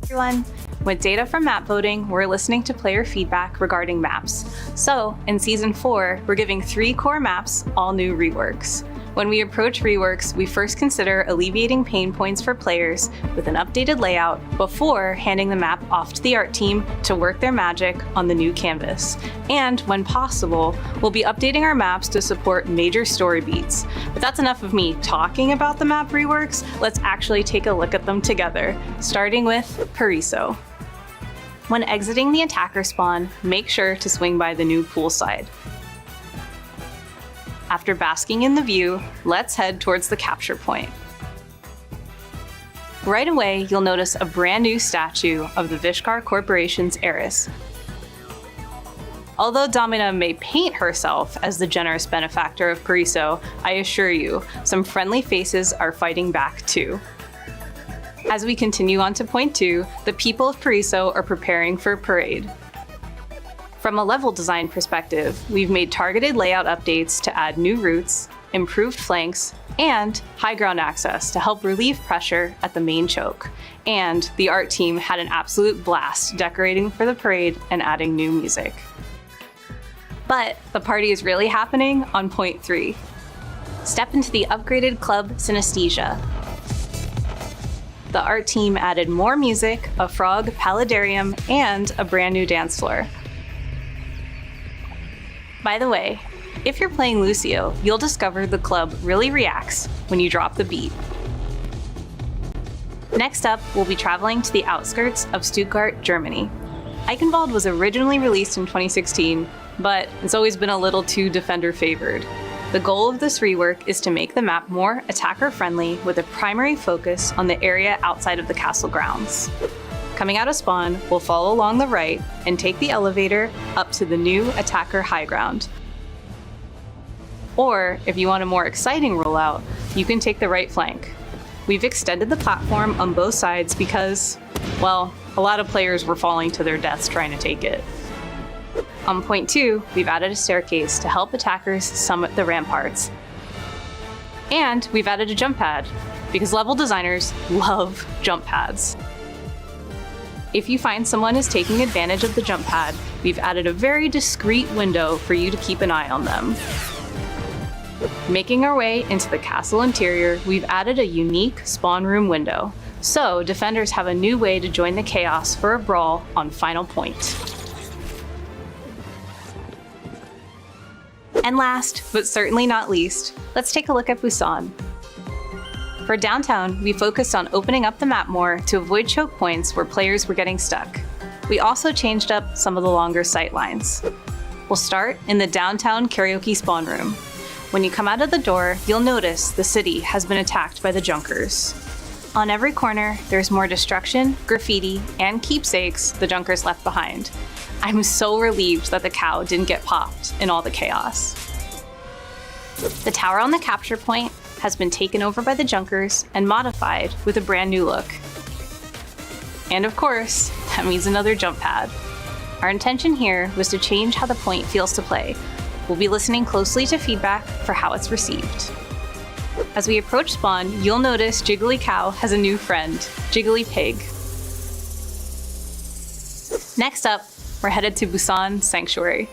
Everyone, with data from map voting, we're listening to player feedback regarding maps. So, in Season 4, we're giving 3 core maps all new reworks. When we approach reworks, we first consider alleviating pain points for players with an updated layout before handing the map off to the art team to work their magic on the new canvas. And when possible, we'll be updating our maps to support major story beats. But that's enough of me talking about the map reworks. Let's actually take a look at them together, starting with Paraiso. When exiting the attacker spawn, make sure to swing by the new poolside. After basking in the view, let's head towards the capture point. Right away, you'll notice a brand new statue of the Vishkar Corporation's heiress. Although Domina may paint herself as the generous benefactor of Paraiso, I assure you, some friendly faces are fighting back too. As we continue on to point 2, the people of Paraiso are preparing for parade. From a level design perspective, we've made targeted layout updates to add new routes, improved flanks, and high ground access to help relieve pressure at the main choke. And the art team had an absolute blast decorating for the parade and adding new music. But the party is really happening on point 3. Step into the upgraded club Synesthesia. The art team added more music, a frog paludarium, and a brand new dance floor. By the way, if you're playing Lucio, you'll discover the club really reacts when you drop the beat. Next up, we'll be traveling to the outskirts of Stuttgart, Germany. Eichenwald was originally released in 2016, but it's always been a little too defender-favored. The goal of this rework is to make the map more attacker-friendly with a primary focus on the area outside of the castle grounds. Coming out of spawn, we'll follow along the right and take the elevator up to the new attacker high ground. Or, if you want a more exciting rollout, you can take the right flank. We've extended the platform on both sides because, well, a lot of players were falling to their deaths trying to take it. On point 2, we've added a staircase to help attackers summit the ramparts. And we've added a jump pad, because level designers love jump pads. If you find someone is taking advantage of the jump pad, we've added a very discreet window for you to keep an eye on them. Making our way into the castle interior, we've added a unique spawn room window, so defenders have a new way to join the chaos for a brawl on final point. And last, but certainly not least, let's take a look at Busan. For downtown, we focused on opening up the map more to avoid choke points where players were getting stuck. We also changed up some of the longer sight lines. We'll start in the downtown karaoke spawn room. When you come out of the door, you'll notice the city has been attacked by the Junkers. On every corner, there's more destruction, graffiti, and keepsakes the Junkers left behind. I'm so relieved that the cow didn't get popped in all the chaos. The tower on the capture point has been taken over by the Junkers and modified with a brand new look. And of course, that means another jump pad. Our intention here was to change how the point feels to play. We'll be listening closely to feedback for how it's received. As we approach spawn, you'll notice Jiggly Cow has a new friend, Jiggly Pig. Next up, we're headed to Busan Sanctuary.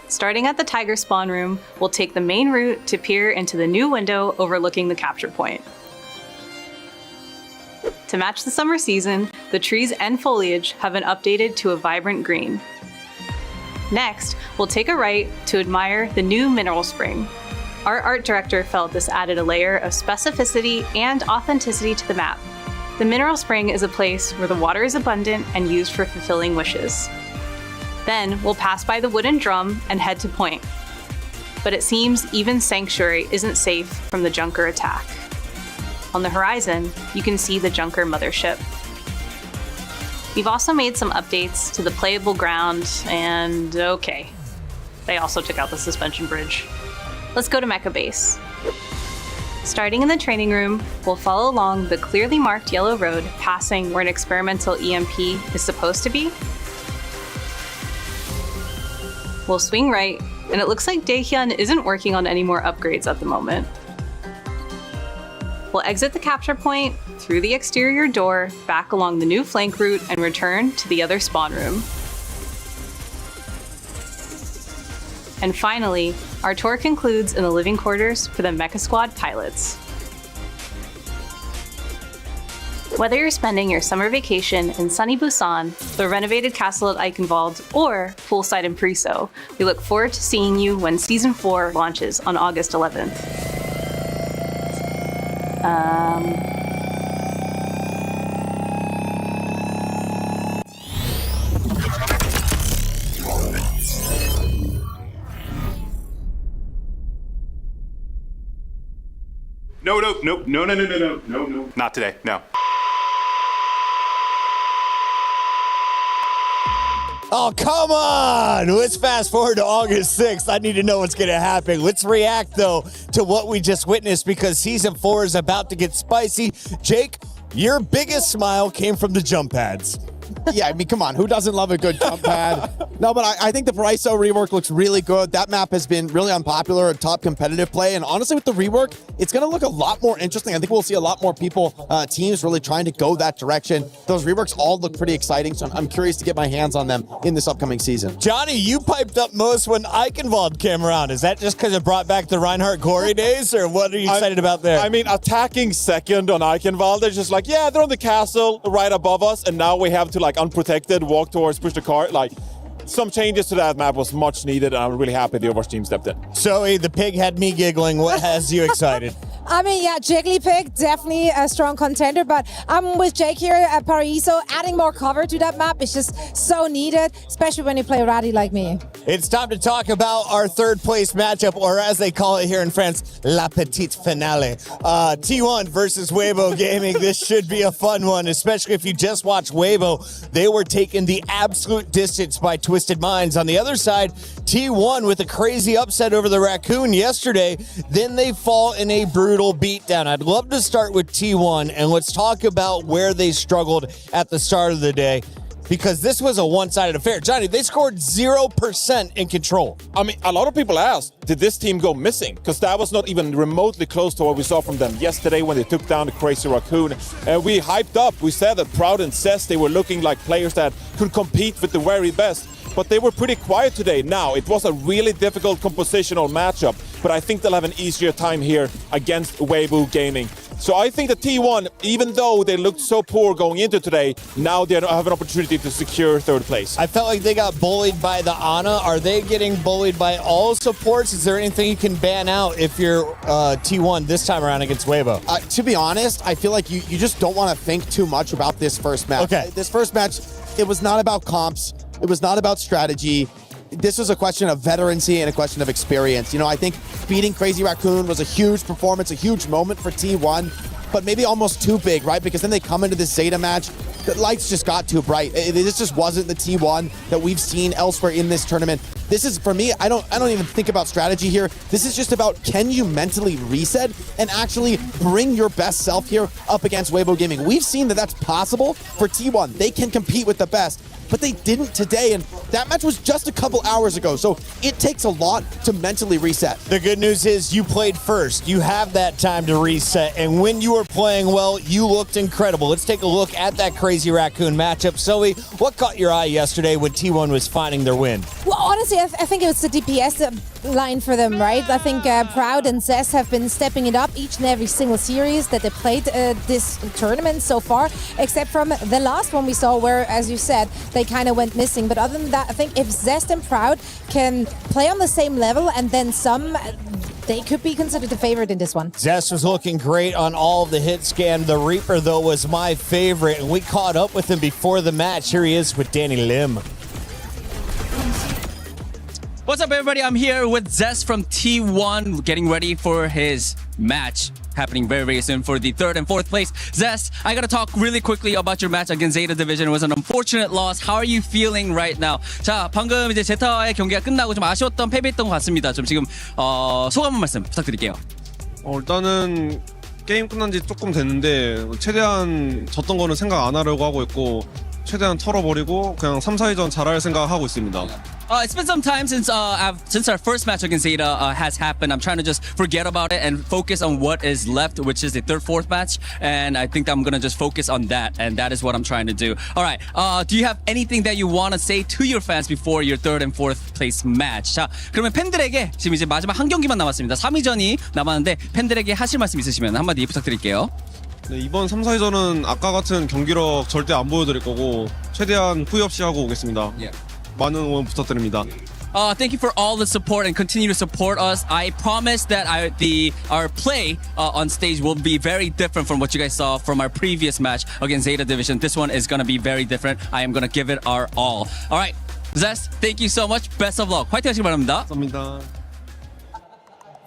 Starting at the Tiger spawn room, we'll take the main route to peer into the new window overlooking the capture point. To match the summer season, the trees and foliage have been updated to a vibrant green. Next, we'll take a right to admire the new mineral spring. Our art director felt this added a layer of specificity and authenticity to the map. The mineral spring is a place where the water is abundant and used for fulfilling wishes. Then we'll pass by the wooden drum and head to point. But it seems even Sanctuary isn't safe from the Junker attack. On the horizon, you can see the Junker mothership. We've also made some updates to the playable ground, and okay, they also took out the suspension bridge. Let's go to Mecha Base. Starting in the training room, we'll follow along the clearly marked yellow road, passing where an experimental EMP is supposed to be. We'll swing right, and it looks like Daehyun isn't working on any more upgrades at the moment. We'll exit the capture point, through the exterior door, back along the new flank route, and return to the other spawn room. And finally, our tour concludes in the living quarters for the Mecha Squad pilots. Whether you're spending your summer vacation in sunny Busan, the renovated castle at Eichenwald, or poolside in Priso, we look forward to seeing you when Season 4 launches on August 11th. No. Not today, no. Oh, come on! Let's fast forward to August 6th. I need to know what's going to happen. Let's react, though, to what we just witnessed because Season 4 is about to get spicy. Jake, your biggest smile came from the jump pads. Yeah, I mean, come on. Who doesn't love a good jump pad? No, but I think the Priso rework looks really good. That map has been really unpopular, a top competitive play. And honestly, with the rework, it's going to look a lot more interesting. I think we'll see a lot more people, teams really trying to go that direction. Those reworks all look pretty exciting, so I'm curious to get my hands on them in this upcoming season. Johnny, you piped up most when Eichenwald came around. Is that just because it brought back the Reinhardt Glory days, or what are you excited about there? I mean, attacking second on Eichenwald, they're just like, yeah, they're on the castle right above us, and now we have to, like, unprotected, walk towards, push the cart. Like, some changes to that map was much needed, and I'm really happy the Overwatch team stepped in. Zoe, the pig had me giggling. What has you excited? I mean, yeah, Jigglypig, definitely a strong contender, but I'm with Jake here at Paraiso. Adding more cover to that map is just so needed, especially when you play Raddy like me. It's time to talk about our third place matchup, or as they call it here in France, La Petite Finale. T1 versus Weibo Gaming. This should be a fun one, especially if you just watch Weibo. They were taking the absolute distance by Twisted Minds. On the other side, T1 with a crazy upset over the Raccoon yesterday. Then they fall in a brutal beatdown. I'd love to start with T1, and let's talk about where they struggled at the start of the day, because this was a one-sided affair. Johnny, they scored 0% in control. I mean, a lot of people asked, did this team go missing? Because that was not even remotely close to what we saw from them yesterday when they took down the Crazy Raccoon. And we hyped up. We said that Proud and Cess, they were looking like players that could compete with the very best. But they were pretty quiet today. Now, it was a really difficult compositional matchup, but I think they'll have an easier time here against Weibo Gaming. So I think the T1, even though they looked so poor going into today, now they have an opportunity to secure third place. I felt like they got bullied by the Ana. Are they getting bullied by all supports? Is there anything you can ban out if you're T1 this time around against Weibo? To be honest, I feel like you just don't want to think too much about this first match. Okay. This first match, it was not about comps. It was not about strategy. This was a question of veterancy and a question of experience. You know, I think beating Crazy Raccoon was a huge performance, a huge moment for T1, but maybe almost too big, right? Because then they come into this Zeta match, the lights just got too bright. This just wasn't the T1 that we've seen elsewhere in this tournament. This is, for me, I don't even think about strategy here. This is just about, can you mentally reset and actually bring your best self here up against Weibo Gaming? We've seen that that's possible for T1. They can compete with the best, but they didn't today, and that match was just a couple hours ago, so it takes a lot to mentally reset. The good news is you played first. You have that time to reset, and when you were playing well, you looked incredible. Let's take a look at that Crazy Raccoon matchup. Zoe, what caught your eye yesterday when T1 was finding their win? Well, honestly, I think it was the DPS line for them, right? I think Proud and Zess have been stepping it up each and every single series that they played this tournament so far, except from the last one we saw where, as you said, they kind of went missing. But other than that, I think if Zest and Proud can play on the same level and then some, they could be considered the favorite in this one. Zest was looking great on all of the hit scan. The Reaper, though, was my favorite, and we caught up with him before the match. Here he is with Danny Lim. What's up, everybody? I'm here with Zest from T1, getting ready for his match happening very, very soon for the third and fourth place. Zest, I gotta talk really quickly about your match against Zeta Division. It was an unfortunate loss. How are you feeling right now? 자, 방금 이제 제타와의 경기가 끝나고 좀 아쉬웠던 패배했던 것 같습니다. 좀 지금 소감 한 말씀 부탁드릴게요. 일단은 게임 끝난 지 조금 됐는데 최대한 졌던 거는 생각 안 하려고 하고 있고 최대한 털어버리고 그냥 3, 4위전 잘할 생각하고 있습니다. It's been some time since our first match against Zeta has happened. I'm trying to just forget about it and focus on what is left, which is the third, fourth match. And I think that I'm going to just focus on that. And that is what I'm trying to do. All right. Do you have anything that you want to say to your fans before your third and fourth place match? 자, 그러면 팬들에게 지금 이제 마지막 한 경기만 남았습니다. 3위전이 남았는데 팬들에게 하실 말씀 있으시면 한마디 부탁드릴게요. 네, 이번 3, 4위전은 아까 같은 경기력 절대 안 보여드릴 거고 최대한 후회 없이 하고 오겠습니다. 많은 응원 부탁드립니다. Thank you for all the support and continue to support us. I promise that our play on stage will be very different from what you guys saw from our previous match against Zeta Division. This one is going to be very different. I am going to give it our all. All right, Zest, thank you so much. Best of luck. 화이팅 하시기 바랍니다. 감사합니다.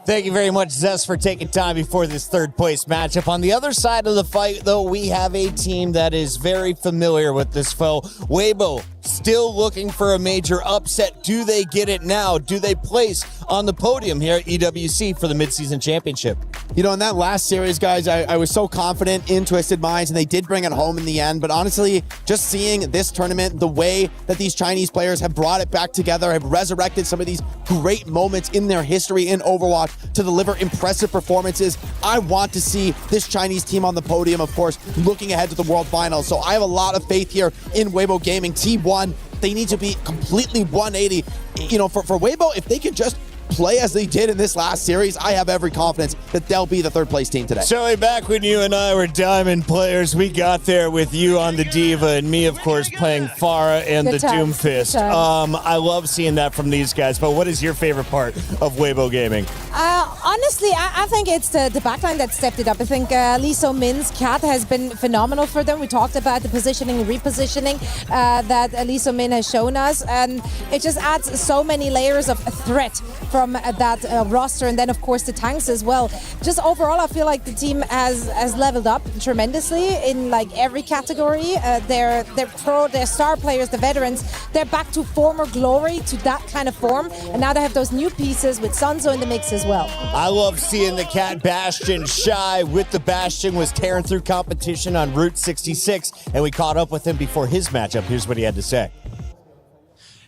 Thank you very much, Zest, for taking time before this third place matchup. On the other side of the fight, though, we have a team that is very familiar with this foe. Weibo still looking for a major upset. Do they get it now? Do they place on the podium here at EWC for the Midseason Championship? You know, in that last series, guys, I was so confident in Twisted Minds, and they did bring it home in the end. But honestly, just seeing this tournament, the way that these Chinese players have brought it back together, have resurrected some of these great moments in their history in Overwatch to deliver impressive performances. I want to see this Chinese team on the podium, of course, looking ahead to the World Finals. So I have a lot of faith here in Weibo Gaming. T1, they need to be completely 180. You know, for Weibo, if they can just play as they did in this last series, I have every confidence that they'll be the third place team today. So back when you and I were Diamond players, we got there with you on the Diva and me, of course, playing Pharah and the Doomfist. I love seeing that from these guys, but what is your favorite part of Weibo Gaming? Honestly, I think it's the backline that stepped it up. I think Lee So-min's Cat has been phenomenal for them. We talked about the positioning and repositioning that Lee So-min has shown us, and it just adds so many layers of threat from that roster, and then of course the tanks as well. Just overall, I feel like the team has leveled up tremendously in like every category. They're pro, they're star players, the veterans. They're back to former glory, to that kind of form, and now they have those new pieces with Sunzo in the mix as well. I love seeing the Cat Bastion. Shy with the Bastion was tearing through competition on Route 66, and we caught up with him before his matchup. Here's what he had to say.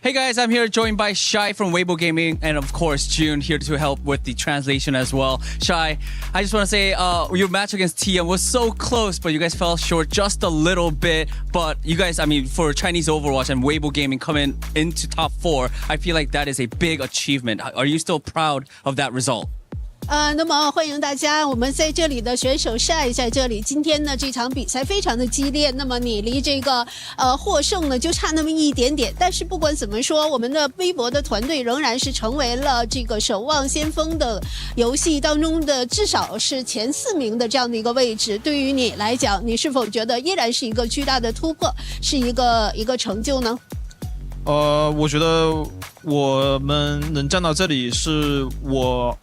Hey guys, I'm here joined by Shai from Weibo Gaming and of course June here to help with the translation as well. Shai, I just want to say your match against TM was so close, but you guys fell short just a little bit. But you guys, I mean, for Chinese Overwatch and Weibo Gaming coming into top 4, I feel like that is a big achievement. Are you still proud of that result? 那么欢迎大家，我们在这里的选手晒在这里。今天呢，这场比赛非常的激烈，那么你离这个获胜呢就差那么一点点。但是不管怎么说，我们的微博的团队仍然是成为了这个守望先锋的游戏当中的至少是前4名的这样的一个位置。对于你来讲，你是否觉得依然是一个巨大的突破，是一个成就呢？我觉得我们能站到这里是我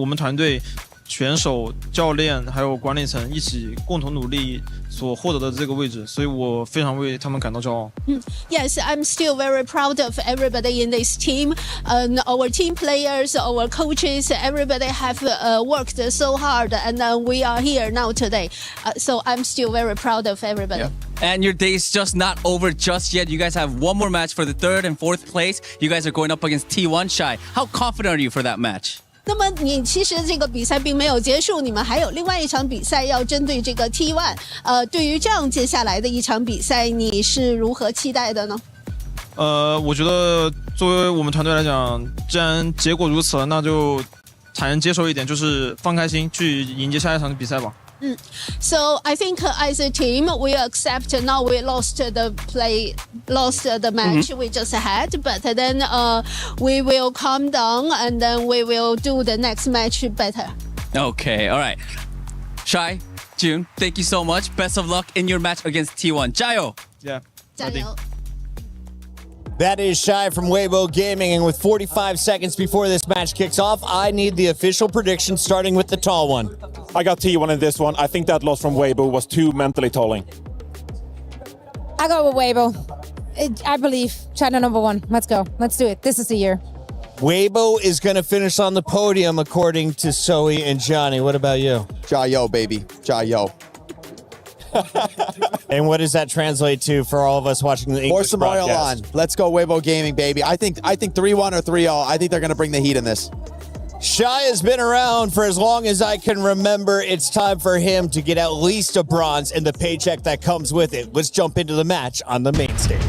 们团队选手、教练还有管理层一起共同努力所获得的这个位置，所以我非常为他们感到骄傲。Yes, I'm still very proud of everybody in this team. Our team players, our coaches, everybody have worked so hard, and we are here now today. So I'm still very proud of everybody. Yeah. And your day's just not over just yet. You guys have one more match for the 3rd and 4th place. You guys are going up against T1 Shy. How confident are you for that match? 那么你其实这个比赛并没有结束，你们还有另外一场比赛要针对这个 T1。对于这样接下来的一场比赛，你是如何期待的呢？我觉得作为我们团队来讲，既然结果如此了，那就坦然接受一点，就是放开心去迎接下一场比赛吧。So I think as a team we accept now we lost the match we just had, but then we will calm down and then we will do the next match better. Okay, all right. Shai, June, thank you so much. Best of luck in your match against T1. 加油! Yeah. 加油! That is Shy from Weibo Gaming, and with 45 seconds before this match kicks off, I need the official prediction starting with the tall one. I got T1 in this one. I think that loss from Weibo was too mentally tolling. I go with Weibo. I believe China #1. Let's go. Let's do it. This is the year. Weibo is going to finish on the podium, according to Zoe and Johnny. What about you? Jayo, baby. Jayo. And what does that translate to for all of us watching the English Pour some oil broadcast? on. Let's go Weibo Gaming, baby. I think 3-1 or 3-0. I think they're going to bring the heat in this. Shai has been around for as long as I can remember. It's time for him to get at least a bronze and the paycheck that comes with it. Let's jump into the match on the main stage.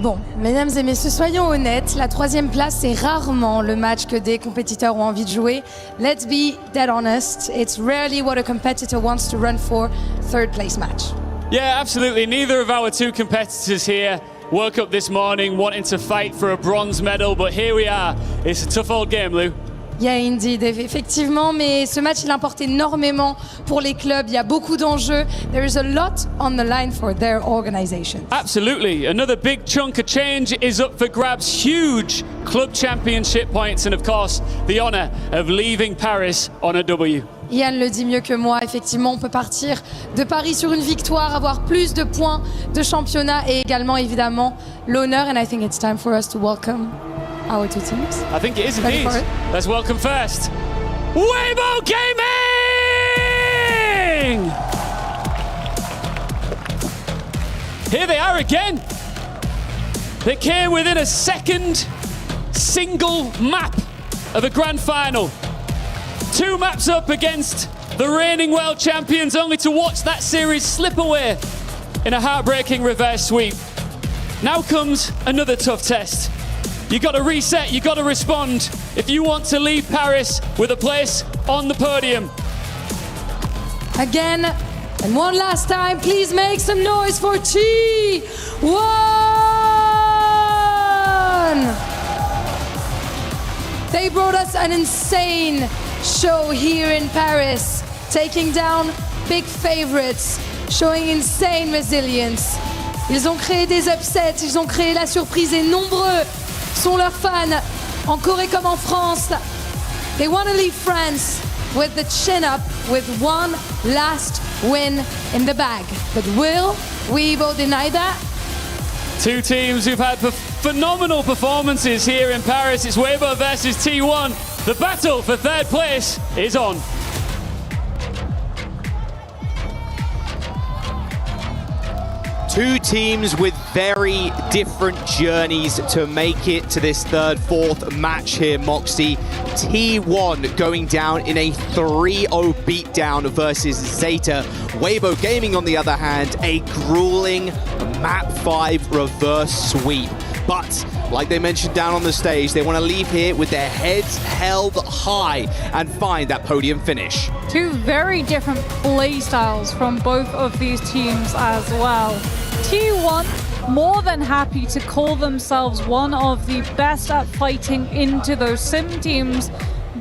Bon, mesdames et messieurs, soyons honnêtes, la troisième place, c'est rarement le match que des compétiteurs ont envie de jouer. Let's be dead honest, it's rarely what a competitor wants to run for third place match. Yeah, absolutely. Neither of our two competitors here woke up this morning wanting to fight for a bronze medal, but here we are. It's a tough old game, Lou. Yeah, indeed, effectivement, mais ce match, il importe énormément pour les clubs. Il y a beaucoup d'enjeux. There is a lot on the line for their organization. Absolutely. Another big chunk of change is up for grabs. Huge club championship points and, of course, the honor of leaving Paris on a W. Yann le dit mieux que moi. Effectivement, on peut partir de Paris sur une victoire, avoir plus de points de championnat et également, évidemment, l'honneur. And I think it's time for us to welcome our two teams. I think it is indeed. Let's welcome first, Weibo Gaming! Here they are again. They came within a second single map of a grand final. Two maps up against the reigning world champions, only to watch that series slip away in a heartbreaking reverse sweep. Now comes another tough test. You got to reset, you got to respond if you want to leave Paris with a place on the podium. Again, and one last time, please make some noise for T1! They brought us an insane show here in Paris, taking down big favorites, showing insane resilience. Ils ont créé des upsets, ils ont créé la surprise et nombreux sont leurs fans, en Corée comme en France. They want to leave France with the chin up, with one last win in the bag. But will Weibo deny that? Two teams who've had phenomenal performances here in Paris. It's Weibo versus T1. The battle for third place is on. Two teams with very different journeys to make it to this third, fourth match here, Moxie. T1 going down in a 3-0 beatdown versus Zeta. Weibo Gaming, on the other hand, a grueling map 5 reverse sweep. But, like they mentioned down on the stage, they want to leave here with their heads held high and find that podium finish. Two very different play styles from both of these teams as well. T1 more than happy to call themselves one of the best at fighting into those sim teams,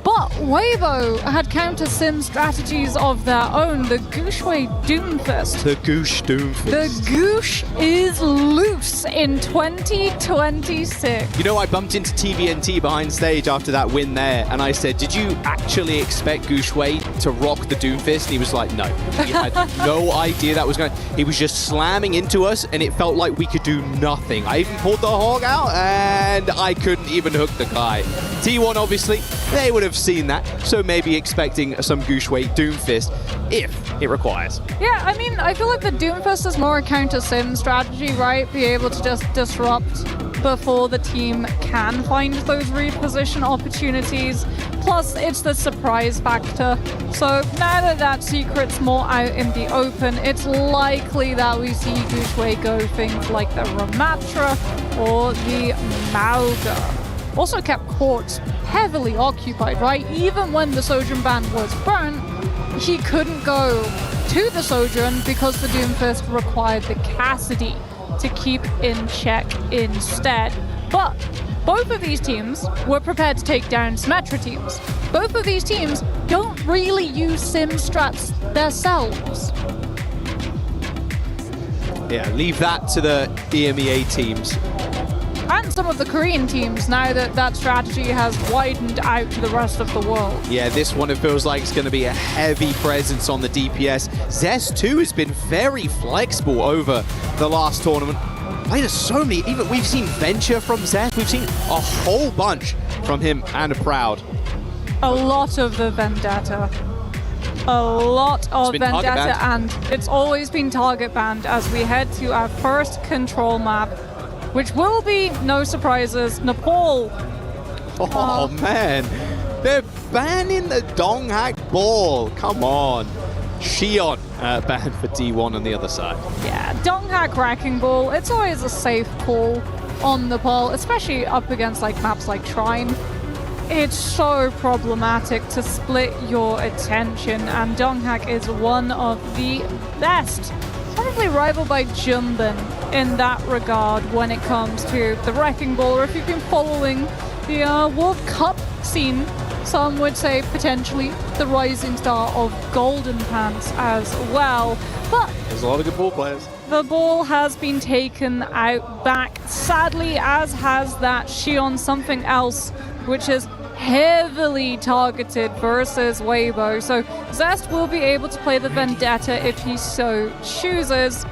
but Weibo had counter-sim strategies of their own. The Gushway Doomfist. The Goosh Doomfist. The Goosh is loose in 2026. You know, I bumped into TVNT behind stage after that win there, and I said, did you actually expect Gushway to rock the Doomfist? And he was like, no. He had no idea that was going to... He was just slamming into us, and it felt like we could do nothing. I even pulled the hog out, and I couldn't even hook the guy. T1, obviously, they would have seen that, so maybe expecting some Gushway Doomfist if it requires. Yeah, I mean, I feel like the Doomfist is more a counter-sim strategy, right? Be able to just disrupt before the team can find those reposition opportunities. Plus, it's the surprise factor. So now that that secret's more out in the open, it's likely that we see Gushway go things like the Ramatra or the Mauga. Also kept courts heavily occupied, right? Even when the Sojourn ban was burnt, he couldn't go to the Sojourn because the Doomfist required the Cassidy to keep in check instead. But both of these teams were prepared to take down Symmetra teams. Both of these teams don't really use sim strats themselves. Yeah, leave that to the EMEA teams. And some of the Korean teams, now that that strategy has widened out to the rest of the world. Yeah, this one, it feels like it's going to be a heavy presence on the DPS. Zest, too, has been very flexible over the last tournament. There's so many, even we've seen Venture from Zest, we've seen a whole bunch from him and Proud. A lot of the Vendetta. A lot of Vendetta, and it's always been target banned as we head to our first control map, which will be, no surprises, Nepal. Oh man, they're banning the Donghak ball. Come on. Shion banned for T1 on the other side. Yeah, Donghak Wrecking Ball, it's always a safe call on Nepal, especially up against like maps like Shrine. It's so problematic to split your attention, and Donghak is one of the best, probably rivaled by Jumbin in that regard when it comes to the Wrecking Ball. Or if you've been following the World Cup scene, some would say potentially the rising star of Golden Pants as well. But there's a lot of good ball players. The ball has been taken out back, sadly, as has that Shion something else, which is heavily targeted versus Weibo. So Zest will be able to play the Vendetta if he so chooses.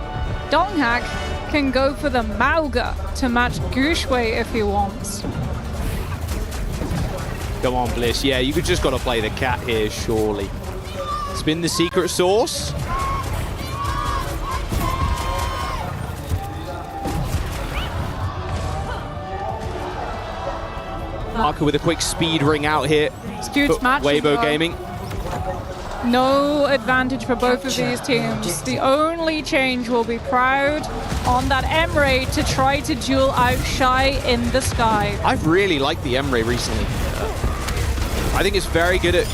Donghak can go for the Mauga to match Gushwei if he wants. Come on, Bliss. Yeah, you just got to play the cat here, surely. Spin the secret sauce. Marker with a quick speed ring out here. Huge match. Weibo Gaming. No advantage for both of these teams. The only change will be Proud on that Emre to try to duel out Shy in the sky. I've really liked the Emre recently. I think it's very good at,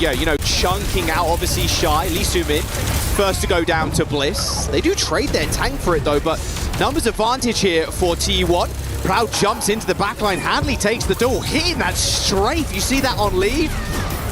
chunking out, obviously, Shy, Lee Soo-min, first to go down to Bliss. They do trade their tank for it, though, but numbers advantage here for T1. Proud jumps into the backline. Handley takes the duel, hitting that strafe. You see that on leave.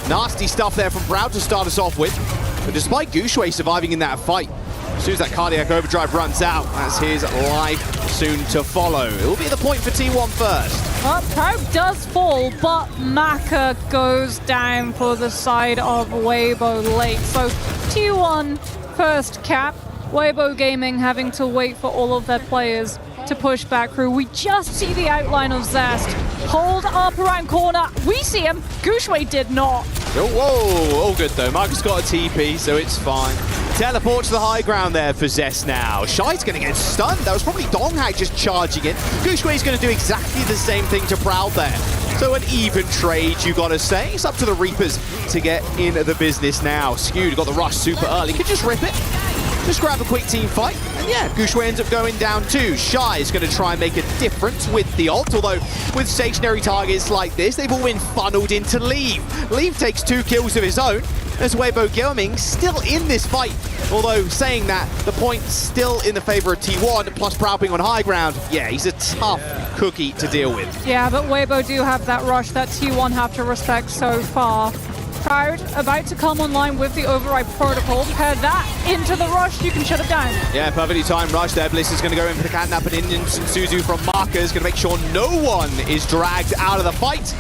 Nasty stuff there from Proud to start us off with. But despite Gushwei surviving in that fight, as soon as that cardiac overdrive runs out, that's his life soon to follow. It will be the point for T1 first. Well, Proud does fall, but Maka goes down for the side of Weibo late. So T1 first cap. Weibo Gaming having to wait for all of their players to push back through. We just see the outline of Zest. Hold up around corner. We see him. Gushwei did not. Oh, whoa, all good though. Marcus got a TP, so it's fine. Teleport to the high ground there for Zest now. Shy's going to get stunned. That was probably Donghak just charging in. Gushwei's going to do exactly the same thing to Proud there. So an even trade, you got to say. It's up to the Reapers to get in the business now. Skewed got the rush super early. Could just rip it. Just grab a quick team fight, and yeah, Gushwei ends up going down too. Shy is going to try and make a difference with the ult, although with stationary targets like this, they've all been funneled into Leave. Leave takes 2 kills of his own, as Weibo Gaming still in this fight. Although saying that, the point's still in the favor of T1, plus Proud being on high ground. Yeah, he's a tough cookie to deal with. Yeah, but Weibo do have that rush that T1 have to respect so far. Proud about to come online with the override protocol. Pair that into the rush, you can shut it down. Yeah, perfectly timed rush there. Bliss is going to go in for the catnap, and instant Suzu from Marker is going to make sure no one is dragged out of the fight.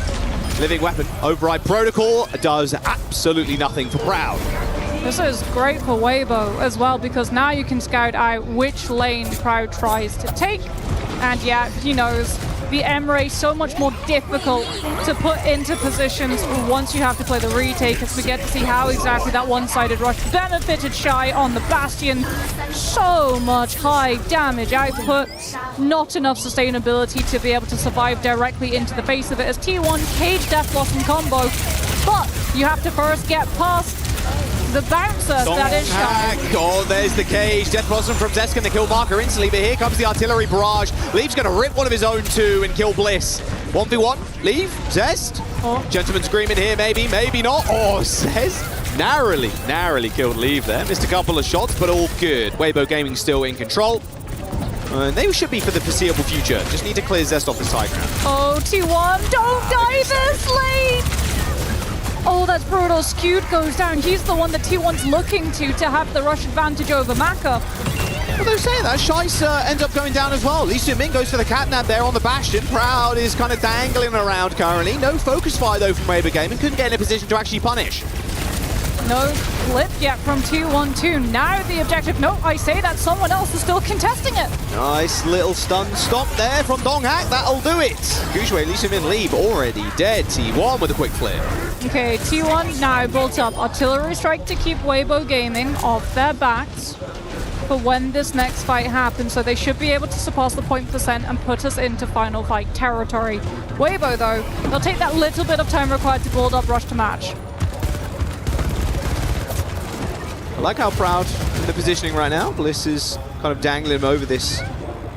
Living weapon, override protocol does absolutely nothing for Proud. This is great for Weibo as well, because now you can scout out which lane Proud tries to take. And yeah, he knows the Emre so much more difficult to put into positions once you have to play the retake, as we get to see how exactly that one-sided rush benefited Shy on the Bastion. So much high damage output, not enough sustainability to be able to survive directly into the face of it as T1 cage Death Blossom combo. But you have to first get past the bouncer that is Shy. Oh, there's the cage. Death Blossom from Zest going to kill Marker instantly, but here comes the artillery barrage. Leave's going to rip one of his own too and kill Bliss. 1v1, Leave, Zest. Oh. Gentleman screaming here, maybe not. Oh, Zest narrowly killed Leave there. Missed a couple of shots, but all good. Weibo Gaming still in control. And they should be for the foreseeable future. Just need to clear Zest off the side ground. Oh, T1, don't die this late! Oh, that's brutal. Skewed goes down. He's the one that T1's looking to have the rush advantage over Maka. Although saying that, Scheisse ends up going down as well. Lee Min goes for the catnap there on the Bastion. Proud is kind of dangling around currently. No focus fire though from Weibo Gaming. Couldn't get in a position to actually punish. No flip yet from T12. Now the objective. No, I say that someone else is still contesting it. Nice little stun stomp there from Donghak. That'll do it. Gushue, Lee Min leave already dead. T1 with a quick flip. Okay, T1 now built up artillery strike to keep Weibo Gaming off their backs for when this next fight happens, so they should be able to surpass the point percent and put us into final fight territory. Weibo though, they'll take that little bit of time required to build up rush to match. I like how Proud in the positioning right now. Bliss is kind of dangling him over this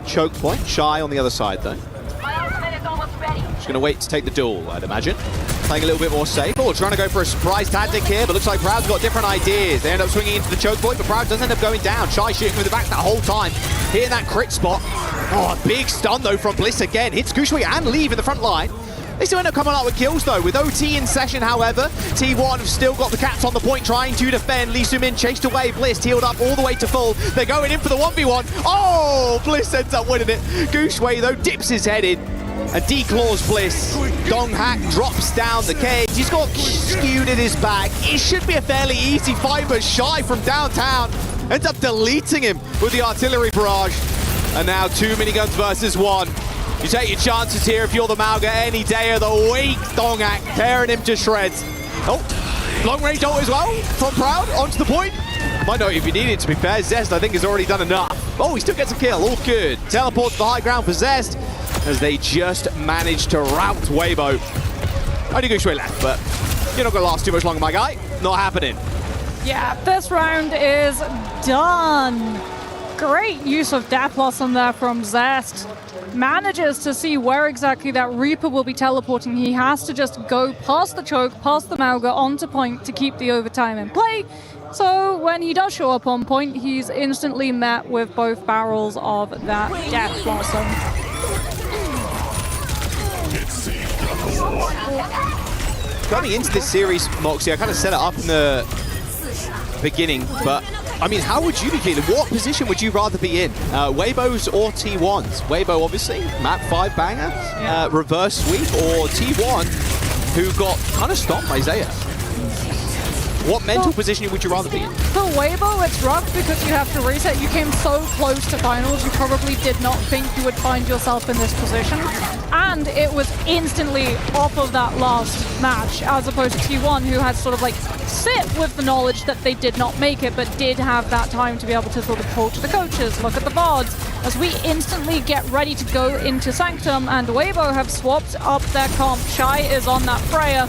choke point. Shy on the other side though. Just going to wait to take the duel, I'd imagine. Playing a little bit more safe. Oh, trying to go for a surprise tactic here, but looks like Proud's got different ideas. They end up swinging into the choke point, but Proud does end up going down. Shy shooting from the back that whole time. Hitting that crit spot. Oh, a big stun though from Bliss again. Hits Gushue and Leave in the front line. They still end up coming out with kills though. With OT in session, however, T1 have still got the cats on the point trying to defend. Lee Min chased away. Bliss healed up all the way to full. They're going in for the 1v1. Oh, Bliss ends up winning it. Gushue though dips his head in and declaws Bliss. Donghak drops down the cage. He's got skewed in his back. It should be a fairly easy fight, but Shy from downtown ends up deleting him with the artillery barrage. And now 2 miniguns versus 1. You take your chances here if you're the Mauga any day of the week. Donghak tearing him to shreds. Oh, long range ult as well from Proud onto the point. Might not even need it, to be fair. Zest, I think, has already done enough. Oh, he still gets a kill. All good. Teleport to the high ground for Zest as they just managed to rout Weibo. Only Gushue left, but you're not going to last too much longer, my guy. Not happening. Yeah, this round is done. Great use of Death Blossom there from Zest. Manages to see where exactly that Reaper will be teleporting. He has to just go past the choke, past the Mauga, onto point to keep the overtime in play. So when he does show up on point, he's instantly met with both barrels of that Death Blossom. Coming into this series, Moxie, I kind of set it up in the beginning, but I mean, how would you be feeling? What position would you rather be in? Weibo's or T1's? Weibo, obviously, map 5 banger, reverse sweep, or T1, who got kind of stomped by Zaya. What mental position would you rather be in? For Weibo, it's rough because you have to reset. You came so close to finals, you probably did not think you would find yourself in this position. And it was instantly off of that last match, as opposed to T1, who had sort of like sit with the knowledge that they did not make it, but did have that time to be able to sort of talk to the coaches, look at the VODs, as we instantly get ready to go into Sanctum, and Weibo have swapped up their comp. Shy is on that Freya,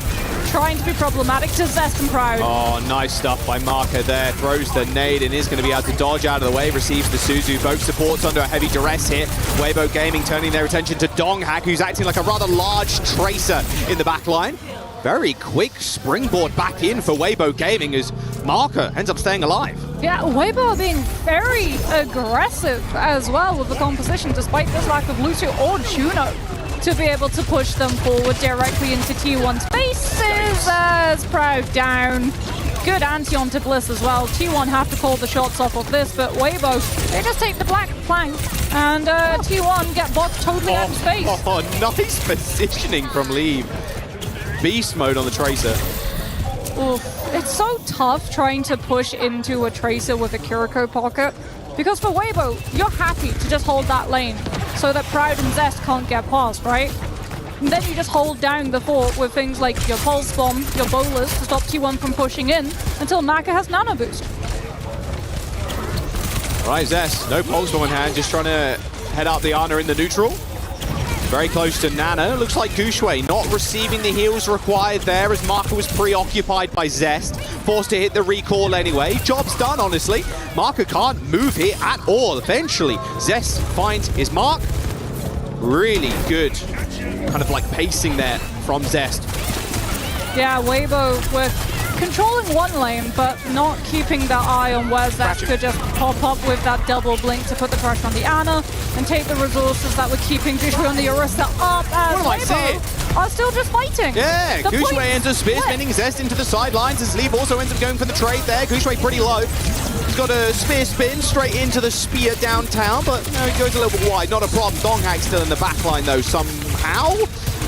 trying to be problematic to Zest and Proud. Oh, nice stuff by Marco there. Throws the nade and is going to be able to dodge out of the way. Receives the Suzu. Both supports under a heavy duress here. Weibo Gaming turning their attention to Donghak, who's acting like a rather large tracer in the back line. Very quick springboard back in for Weibo Gaming as Marco ends up staying alive. Yeah, Weibo are being very aggressive as well with the composition, despite this lack of Lucio or Juno to be able to push them forward directly into T1's faces as Proud down. Good anti onto Bliss as well. T1 have to call the shots off of this, but Weibo, they just take the black plank and T1 get boxed totally out of space. Oh, nice positioning from Leave. Beast mode on the Tracer. Oof. It's so tough trying to push into a Tracer with a Kiriko pocket, because for Weibo, you're happy to just hold that lane so that Proud and Zest can't get past, right? And then you just hold down the fort with things like your Pulse Bomb, your Bolas to stop T1 from pushing in until Maka has Nano Boost. All right, Zest, no Pulse Bomb in hand, just trying to head out the Ana in the neutral. Very close to Nano. Looks like Gushue not receiving the heals required there as Marco was preoccupied by Zest. Forced to hit the recall anyway. Job's done, honestly. Marco can't move here at all. Eventually, Zest finds his mark. Really good kind of like pacing there from Zest. Yeah, Weibo with controlling one lane, but not keeping that eye on where Zest could just pop up with that double blink to put the pressure on the Ana and take the resources that were keeping Gushue on the Orisa up as What am I saying? are still just fighting. Yeah, The Gushui points ends up spear split. spinning Zest into the sidelines as Leave also ends up going for the trade there. Gushui pretty low. He's got a spear spin straight into the spear downtown, but no, he goes a little bit wide. Not a problem. Donghack still in the back line though somehow.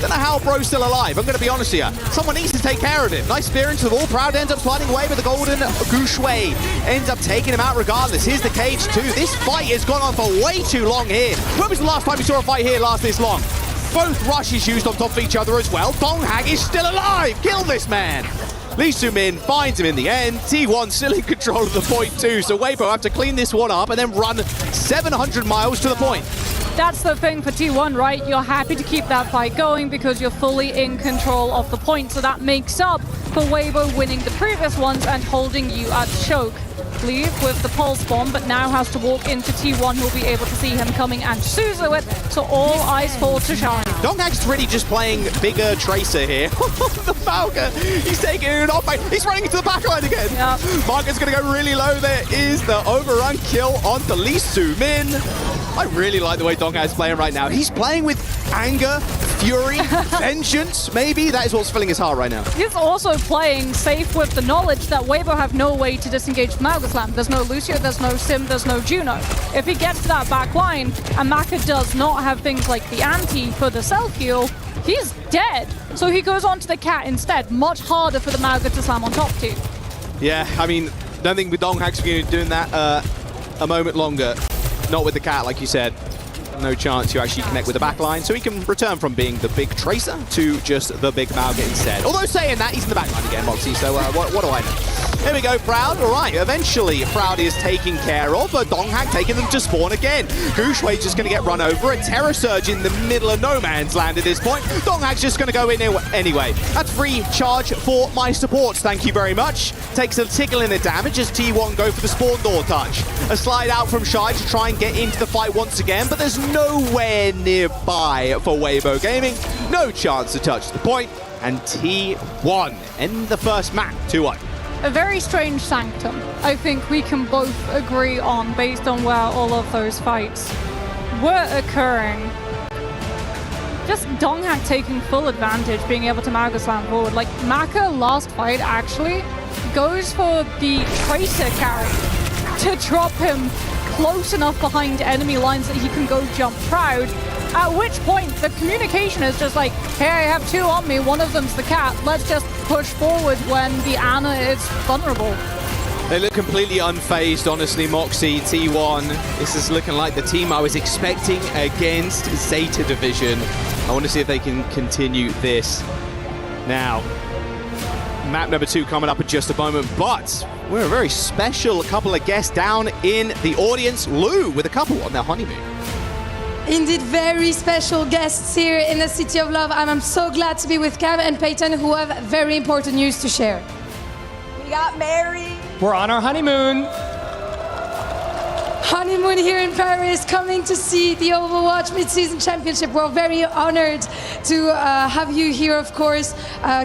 Don't know how Bro's still alive. I'm going to be honest here. Someone needs to take care of him. Nice spear into the wall. Proud ends up sliding away with the golden Gushui. Ends up taking him out regardless. Here's the cage too. This fight has gone on for way too long here. When was the last time we saw a fight here last this long? Both rushes used on top of each other as well. Donghack is still alive. Kill this man. Lee Soo-min finds him in the end. T1 still in control of the point too. So Weibo have to clean this one up and then run 700 miles to the point. That's the thing for T1, right? You're happy to keep that fight going because you're fully in control of the point. So that makes up for Weibo winning the previous ones and holding you at choke. Leave with the pulse bomb, but now has to walk into T1, who'll be able to see him coming and Suzu it. So all eyes fall to Shine. Donghack's really just playing bigger Tracer here. The Falcon, he's taking it off. He's running into the backline again. Yep. Marco's going to go really low. There is the overrun kill onto Lee Soo-min. I really like the way Donghack's playing right now. He's playing with anger, fury, vengeance, maybe. That is what's filling his heart right now. He's also playing safe with the knowledge that Weibo have no way to disengage from Slam. There's no Lucio, there's no Sim, there's no Juno. If he gets to that back line, and Maka does not have things like the anti for the self-heal, he's dead. So he goes on to the cat instead. Much harder for the Mauga to slam on top too. Yeah, I mean, don't think with Donghack's going to be doing that a moment longer. Not with the cat, like you said. No chance to actually connect with the backline, so he can return from being the big Tracer to just the big Mauga instead. Although saying that, he's in the backline again, Moxie, so what do I know? Here we go, Proud. All right, eventually Proud is taken care of, but Donghack taking them to spawn again. Gushui just going to get run over. A Terror Surge in the middle of no man's land at this point. Donghack's just going to go in anyway. That's free charge for my supports, thank you very much. Takes a tickle in the damage as T1 go for the spawn door touch. A slide out from Shy to try and get into the fight once again, but there's nowhere nearby for Weibo Gaming. No chance to touch the point, and T1 end the first map 2-1. A very strange Sanctum. I think we can both agree on based on where all of those fights were occurring. Just Donghack taking full advantage, being able to Mauga slam forward. Like, Maka last fight actually goes for the Tracer carry to drop him close enough behind enemy lines that he can go jump Proud. At which point, the communication is just like, hey, I have two on me, one of them's the cat, let's just push forward when the Ana is vulnerable. They look completely unfazed, honestly, Moxie, T1. This is looking like the team I was expecting against Zeta Division. I want to see if they can continue this. Now, map number 2 coming up in just a moment, but we're a very special couple of guests down in the audience. Lou with a couple on their honeymoon. Indeed, very special guests here in the City of Love. I'm so glad to be with Cam and Peyton, who have very important news to share. We got married. We're on our honeymoon. Honeymoon here in Paris, coming to see the Overwatch Midseason Championship. We're very honored to have you here, of course.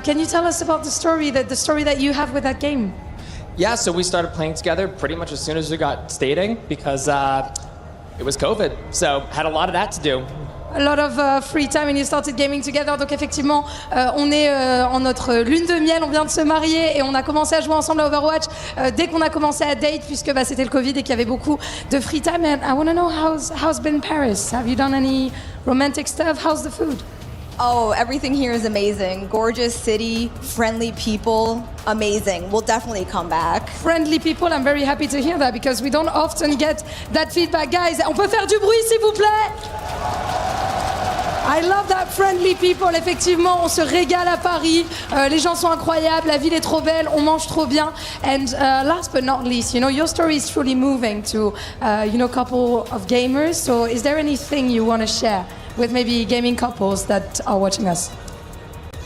Can you tell us about the story that you have with that game? Yeah, so we started playing together pretty much as soon as we got stating because it was COVID, so had a lot of that to do. A lot of free time and you started gaming together. Donc effectivement, on est en notre lune de miel, on vient de se marier et on a commencé à jouer ensemble à Overwatch dès qu'on a commencé à date puisque c'était le Covid et qu'il y avait beaucoup de free time. And I want to know how's been Paris? Have you done any romantic stuff? How's the food? Oh, everything here is amazing. Gorgeous city, friendly people, amazing. We'll definitely come back. Friendly people, I'm very happy to hear that because we don't often get that feedback. Guys, on peut faire du bruit s'il vous plaît? I love that, friendly people. Effectivement, on se régale à Paris. Les gens sont incroyables. La ville est trop belle. On mange trop bien. And last but not least, your story is truly moving to, a couple of gamers. So is there anything you want to share with maybe gaming couples that are watching us?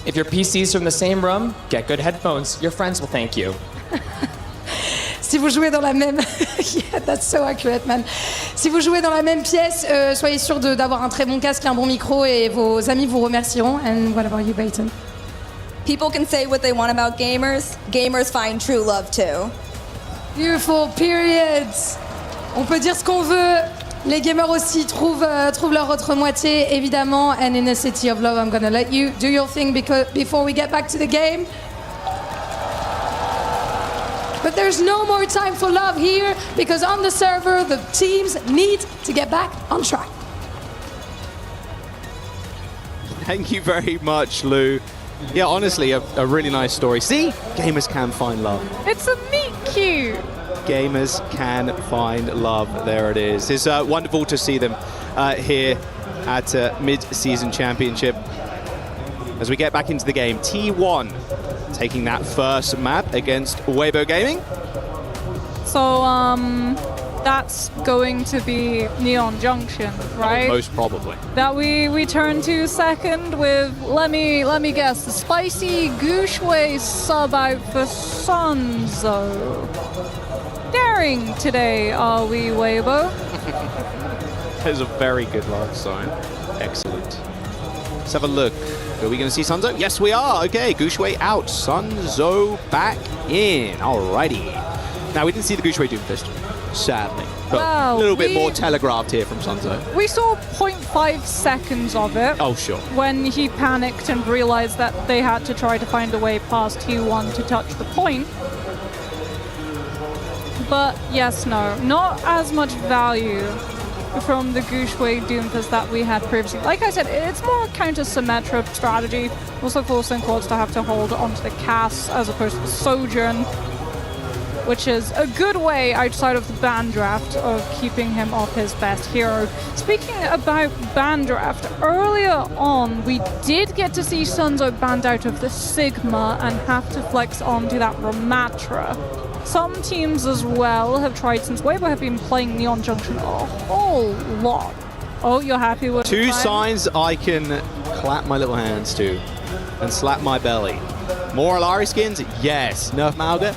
If your PC's from the same room, get good headphones. Your friends will thank you. Si vous jouez dans la même... yeah, that's so accurate, man. Si vous jouez dans la même pièce, soyez sûr d'avoir un très bon casque, un bon micro et vos amis vous remercieront. And what about you, Peyton? People can say what they want about gamers. Gamers find true love too. Beautiful, periods. On peut dire ce qu'on veut. Les gamers aussi trouvent leur autre moitié, évidemment. And in a city of love, I'm gonna let you do your thing before we get back to the game. But there's no more time for love here, because on the server, the teams need to get back on track. Thank you very much, Lou. Yeah, honestly, a really nice story. See? Gamers can find love. It's a meet cute. Gamers can find love. There it is. It's wonderful to see them here at Mid-Season Championship. As we get back into the game, T1 taking that first map against Weibo Gaming. So, that's going to be Neon Junction, right? Most probably. That we turn to second with, let me guess, the spicy Gushway sub out for Sunzo. Daring today, are we, Weibo? That is a very good last sign. Excellent. Let's have a look. Are we going to see Sunzo? Yes, we are. Okay, Gushway out. Sunzo back in. Alrighty. Now, we didn't see the Gushway Doomfist, sadly. But Wow, a little bit we- more telegraphed here from Sunzo. We saw 0.5 seconds of it. Oh, sure. When he panicked and realized that they had to try to find a way past T1 to touch the point. But yes, no, not as much value from the Gushway Doomfist that we had previously. Like I said, it's more counter-symmetric strategy, also forcing quads to have to hold onto the cast as opposed to the Sojourn, which is a good way outside of the ban draft of keeping him off his best hero. Speaking about ban draft, earlier on we did get to see Sunzo banned out of the Sigma and have to flex onto that Ramatra. Some teams as well have tried, since Weibo have been playing Neon Junction a whole lot. Oh, you're happy with Two the time? signs I can clap my little hands to and slap my belly. More Alari skins? Yes. Nerf Malga?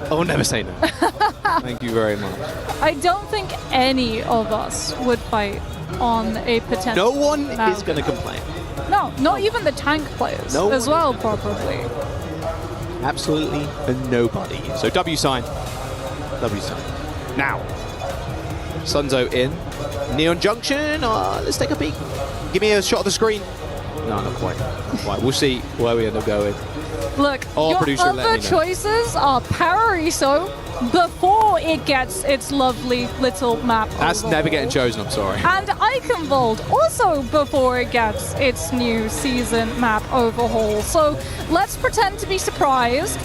I will never say no. Thank you very much. I don't think any of us would fight on a potential. No one map. is going to complain. No, not even the tank players No as one well, probably. Absolutely nobody. So W sign. W sign. Now, Sunzo in. Neon Junction. Let's take a peek. Give me a shot of the screen. No, not quite. Not quite. We'll see where we end up going. Look, Oh, your producer, let other me know. choices are Paraiso before it gets its lovely little map. That's overhaul. never getting chosen, I'm sorry. And Eichenwald also before it gets its new season map overhaul. So let's pretend to be surprised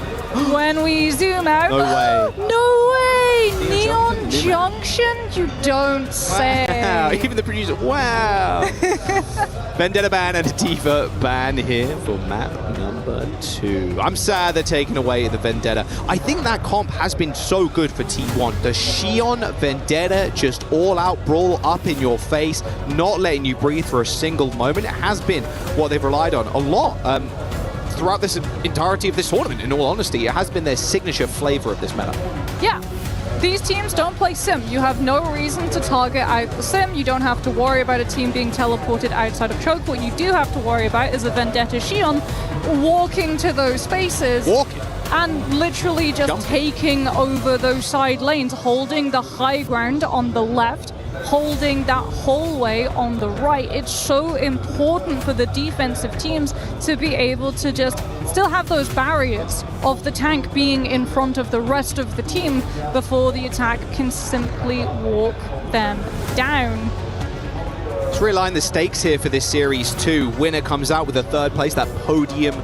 when we zoom out. No way. No way! Neon Neon Junction, Junction? You don't say. Wow, even the producer, wow. Vendetta ban and a Diva ban here for map number 2. I'm sad they're taking away the Vendetta. I think that comp has been so good for T1. The Xion Vendetta, just all out brawl up in your face, not letting you breathe for a single moment. It has been what they've relied on a lot. Throughout this entirety of this tournament, in all honesty, it has been their signature flavor of this meta. Yeah. These teams don't play Sim. You have no reason to target out the Sim. You don't have to worry about a team being teleported outside of choke. What you do have to worry about is a Vendetta Xion walking to those spaces. And literally just taking over those side lanes, holding the high ground on the left, holding that hallway on the right. It's so important for the defensive teams to be able to just still have those barriers of the tank being in front of the rest of the team before the attack can simply walk them down. Let's realign the stakes here for this series too. Winner comes out with a third place, that podium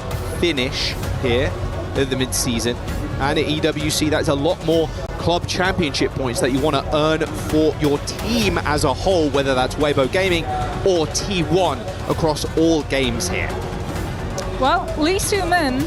finish here at the mid-season. And at EWC, that's a lot more club championship points that you want to earn for your team as a whole, whether that's Weibo Gaming or T1 across all games here. Well, Lee Soo-min,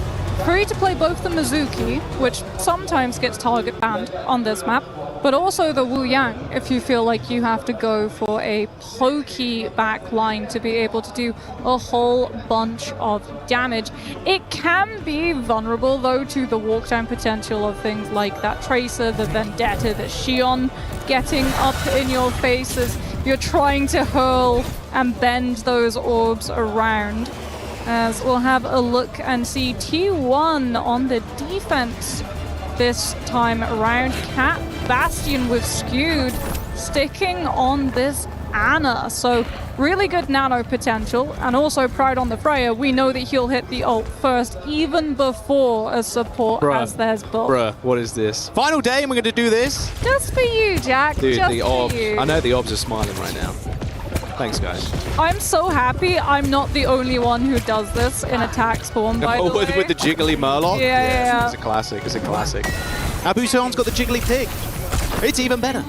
free to play both the Mizuki, which sometimes gets target banned on this map, but also the Wu Yang if you feel like you have to go for a pokey back line to be able to do a whole bunch of damage. It can be vulnerable though to the walk down potential of things like that Tracer, the Vendetta, the Xion getting up in your face as you're trying to hurl and bend those orbs around. As we'll have a look and see T1 on the defense this time around. Cat Bastion with skewed sticking on this Ana. So really good nano potential, and also Pride on the Freya. We know that he'll hit the ult first, even before a support as there's built. Bruh, what is this? Final day and we're going to do this? Just for you, Jack. Dude, just the for OB. you. I know the OBs are smiling right now. Thanks, guys. I'm so happy I'm not the only one who does this in attack spawn, by the way. With the jiggly Murloc? Yeah. It's a classic. It's a classic. Now Busan's got the jiggly pig. It's even better.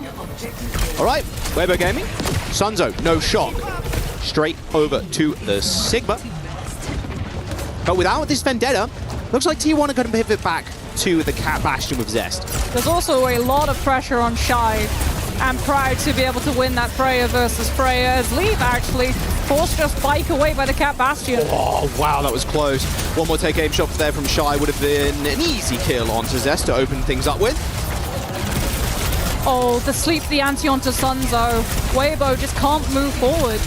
All right, Weibo Gaming. Sunzo, no shock. Straight over to the Sigma. But without this Vendetta, looks like T1 are going to pivot back to the Cat Bastion with Zest. There's also a lot of pressure on Shy and Pride to be able to win that Freya versus Freya, as Leave actually forced just bike away by the Cat Bastion. Oh, wow, that was close. One more take aim shot there from Shy would have been an easy kill onto Zest to open things up with. Oh, the sleep the anti onto Sunzo. Weibo just can't move forward.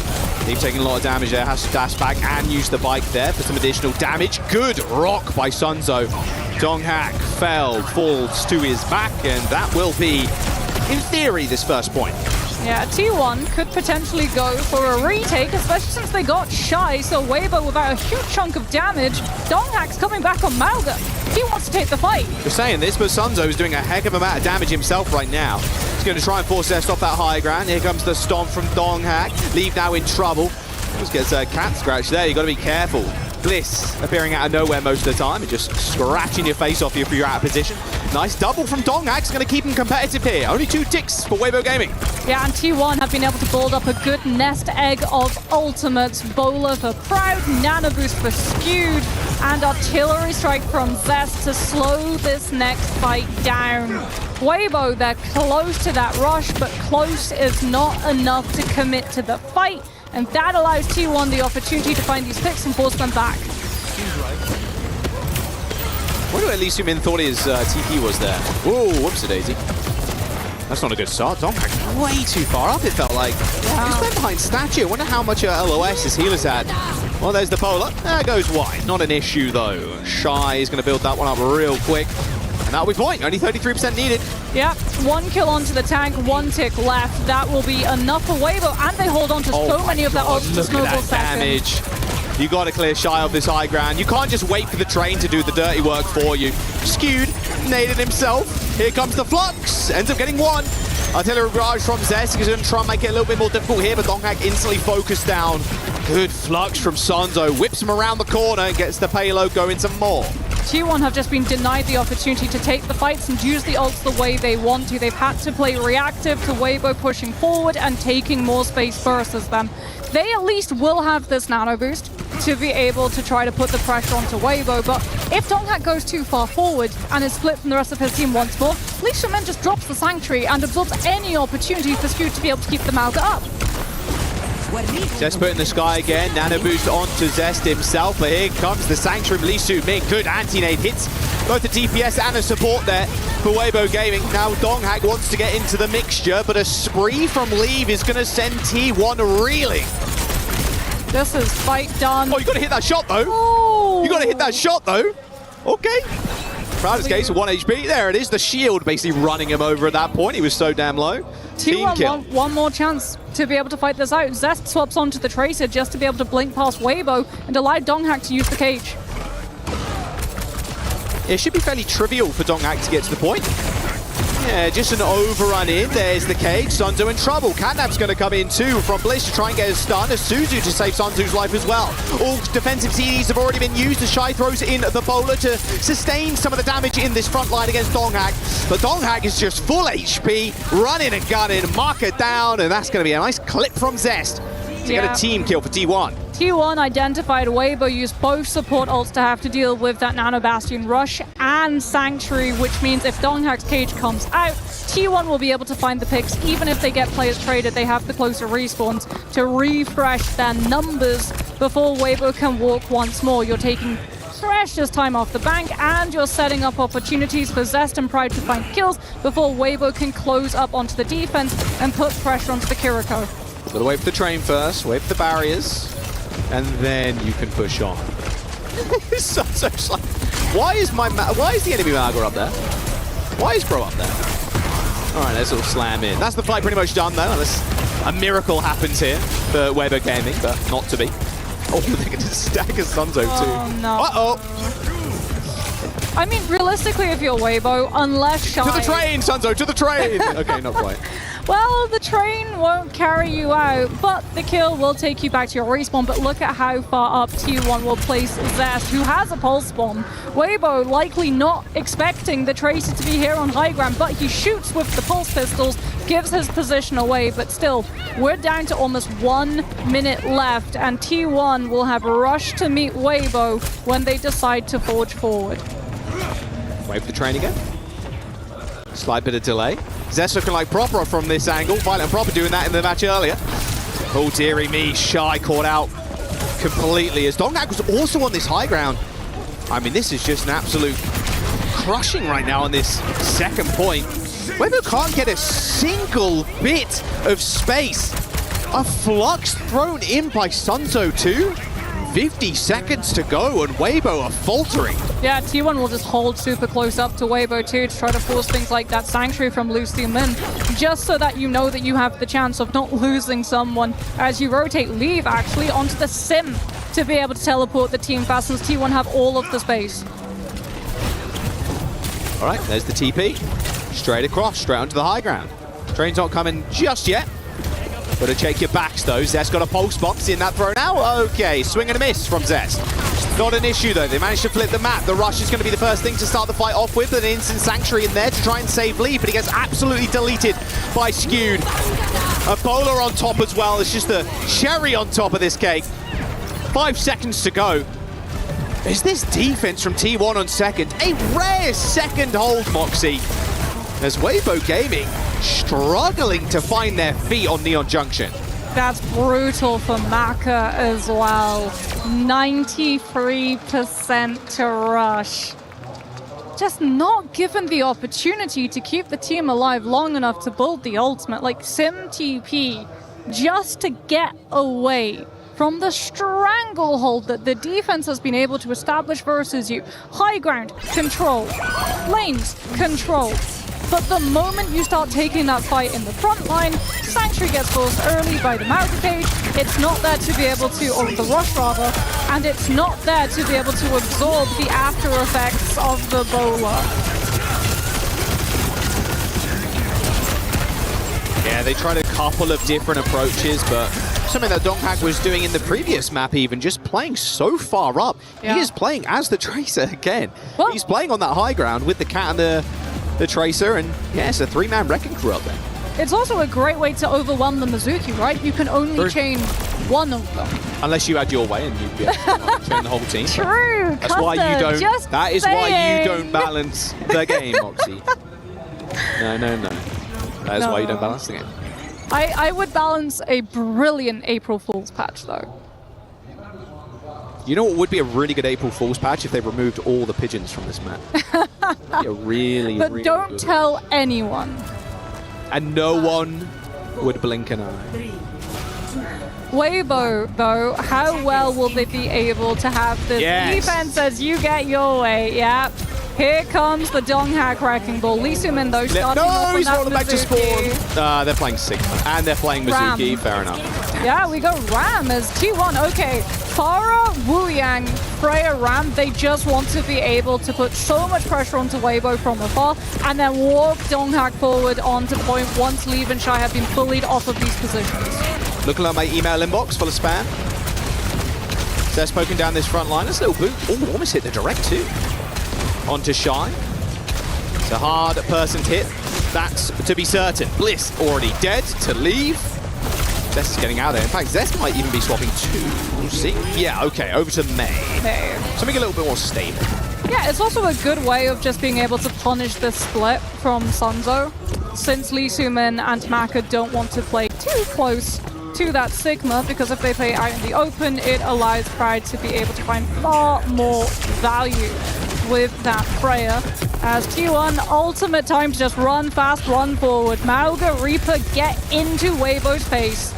Leave taking a lot of damage there, has to dash back and use the bike there for some additional damage. Good rock by Sunzo. Donghak falls to his back, and that will be, in theory, this first point. Yeah, T1 could potentially go for a retake, especially since they got Shy, so Weibo without a huge chunk of damage. Donghak's coming back on Malga. He wants to take the fight. You're saying this, but Sunzo is doing a heck of a amount of damage himself right now. He's going to try and force Zest off that high ground. Here comes the stomp from Donghak. Leave now in trouble. Just gets a cat scratch there. You've got to be careful. Bliss appearing out of nowhere most of the time and just scratching your face off you if you're out of position. Nice double from Donghak. It's going to keep him competitive here. Only 2 ticks for Weibo Gaming. Yeah, and T1 have been able to build up a good nest egg of ultimates. Bowler for Proud, Nano Boost for Skewed, and Artillery Strike from Zest to slow this next fight down. Weibo, they're close to that rush, but close is not enough to commit to the fight. And that allows T1 the opportunity to find these picks and force them back. What do at least Min thought his TP was there? Whoa, whoops-a-daisy. That's not a good start. Donghak way too far up, it felt like. Yeah. He's been behind statue. I wonder how much LOS his healers had. Well, there's the polar. There goes wide. Not an issue, though. Shy is going to build that one up real quick. And that'll be point. Only 33% needed. Yep, 1 kill onto the tank, 1 tick left. That will be enough for Weibo, and they hold on to so many of their ults to snowball damage. You got to clear Shy of this high ground. You can't just wait for the train to do the dirty work for you. Skewed, naded himself. Here comes the Flux. Ends up getting 1. Artillery barrage from Zest. He's going to try and make it a little bit more difficult here, but Donghak instantly focused down. Good Flux from Sunzo. Whips him around the corner and gets the payload going some more. T1 have just been denied the opportunity to take the fights and use the ults the way they want to. They've had to play reactive to Weibo pushing forward and taking more space versus them. They at least will have this nano boost to be able to try to put the pressure onto Weibo, but if Donghak goes too far forward and is split from the rest of his team once more, Leisha Men just drops the Sanctuary and absorbs any opportunity for Scoot to be able to keep the Malga up. Zest put in the sky again, nano boost onto Zest himself, but here comes the Sanctuary Lee Su-Ming. Good anti-nade hits, both the DPS and a support there for Weibo Gaming. Now Donghak wants to get into the mixture, but a spree from Leave is going to send T1 reeling. This is fight done. Oh, you got to hit that shot though. Oh. You got to hit that shot though. Okay. Proud escapes with 1 HP. There it is. The shield basically running him over at that point. He was so damn low. Team kill. One more chance to be able to fight this out. Zest swaps onto the Tracer just to be able to blink past Weibo and allow Donghak to use the cage. It should be fairly trivial for Donghak to get to the point. Yeah, just an overrun in. There's the cage. Sunzo in trouble. Catnap's going to come in too from Bliss to try and get a stun. A Suzu to save Sunzu's life as well. All defensive CDs have already been used. The Shy throws in the bowler to sustain some of the damage in this front line against Donghak. But Donghak is just full HP, running and gunning, mark it down, and that's going to be a nice clip from Zest to get a team kill for T1. T1 identified Weibo used both support ults to have to deal with that Nano Bastion rush and Sanctuary, which means if Donghak's cage comes out, T1 will be able to find the picks. Even if they get players traded, they have the closer respawns to refresh their numbers before Weibo can walk once more. You're taking precious time off the bank, and you're setting up opportunities for Zest and Pride to find kills before Weibo can close up onto the defense and put pressure onto the Kiriko. Gotta wait for the train first, wait for the barriers, and then you can push on. So why is the enemy Malga up there? Why is Bro up there? All right, let's all slam in. That's the fight pretty much done, though, unless a miracle happens here for Weibo Gaming, but not to be. Oh, they're going to stagger Sunzo, too. Oh, no. Uh-oh. I mean, realistically, if you're Weibo, unless Shy... To the train, Sunzo, to the train! Okay, not quite. Well, the train won't carry you out, but the kill will take you back to your respawn. But look at how far up T1 will place Zest, who has a pulse bomb. Weibo likely not expecting the Tracer to be here on high ground, but he shoots with the pulse pistols, gives his position away. But still, we're down to almost 1 minute left, and T1 will have rushed to meet Weibo when they decide to forge forward. Wait for the train again. Slight bit of delay. Zest looking like proper from this angle. Violent proper doing that in the match earlier. Oh, dearie me. Shy caught out completely as Donghak was also on this high ground. I mean, this is just an absolute crushing right now on this second point. Weibo can't get a single bit of space. A flux thrown in by Sunzo too. 50 seconds to go and Weibo are faltering. Yeah, T1 will just hold super close up to Weibo too to try to force things like that Sanctuary from Lucy Min, just so that you know that you have the chance of not losing someone as you rotate Leave actually onto the Sim to be able to teleport the team fast, since T1 have all of the space. All right, there's the TP. Straight across, straight onto the high ground. Train's not coming just yet. Got to check your backs though. Zest got a pulse box in that throw now. Okay, swing and a miss from Zest. Not an issue though. They managed to flip the map. The rush is going to be the first thing to start the fight off with. An instant Sanctuary in there to try and save Lee, but he gets absolutely deleted by Skewed. A bowler on top as well. It's just the cherry on top of this cake. 5 seconds to go. Is this defense from T1 on second? A rare second hold, Moxie. As Weibo Gaming struggling to find their feet on Neon Junction. That's brutal for Maka as well. 93% to rush. Just not given the opportunity to keep the team alive long enough to build the ultimate, like Sim TP, just to get away from the stranglehold that the defense has been able to establish versus you. High ground, control. Lanes, control. But the moment you start taking that fight in the front line, Sanctuary gets forced early by the Mauga cage. It's not there to be able to, or the rush rather, and it's not there to be able to absorb the after effects of the bowler. Yeah, they tried a couple of different approaches, but something that Donghak was doing in the previous map even, just playing so far up. Yeah. He is playing as the Tracer again. Well, he's playing on that high ground with the Cat and the Tracer, and yeah, it's a 3-man wrecking crew up there. It's also a great way to overwhelm the Mizuki, right? You can only chain one of them. Unless you had your way and you'd be able to chain the whole team. True. That's why you don't. That is why you don't balance the game, Moxie. No. That is why you don't balance the game. I would balance a brilliant April Fool's patch though. You know what would be a really good April Fool's patch? If they removed all the pigeons from this map. Yeah, really, but really don't good. tell anyone. And no one would blink an eye. Weibo, though, how well will they be able to have this defense as you get your way? Yep. Here comes the Donghak Wrecking Ball. Lee Sumin, though, starting off on he's that rolling back to Mizuki. spawn. They're playing Sigma, and they're playing Mizuki. Ram. Fair enough. Yeah, we go Ram as T1. Okay, Farah, Wuyang, Freya, Ram, they just want to be able to put so much pressure onto Weibo from afar and then walk Donghak forward onto point once Leave and Shy have been bullied off of these positions. Looking at my email inbox full of spam. They're poking down this front line. This little boot. Oh, almost hit the direct too. Onto Shy. It's a hard person to hit. That's to be certain. Bliss already dead to Leave. Zest is getting out there. In fact, Zest might even be swapping too. We'll see. Yeah, okay, over to May. Something a little bit more stable. Yeah, it's also a good way of just being able to punish the split from Sunzo, since Lee Sumin and Maka don't want to play too close to that Sigma, because if they play out in the open, it allows Pride to be able to find far more value with that Freya. As T1, ultimate time to just run fast, run forward. Mauga, Reaper, get into Weibo's face.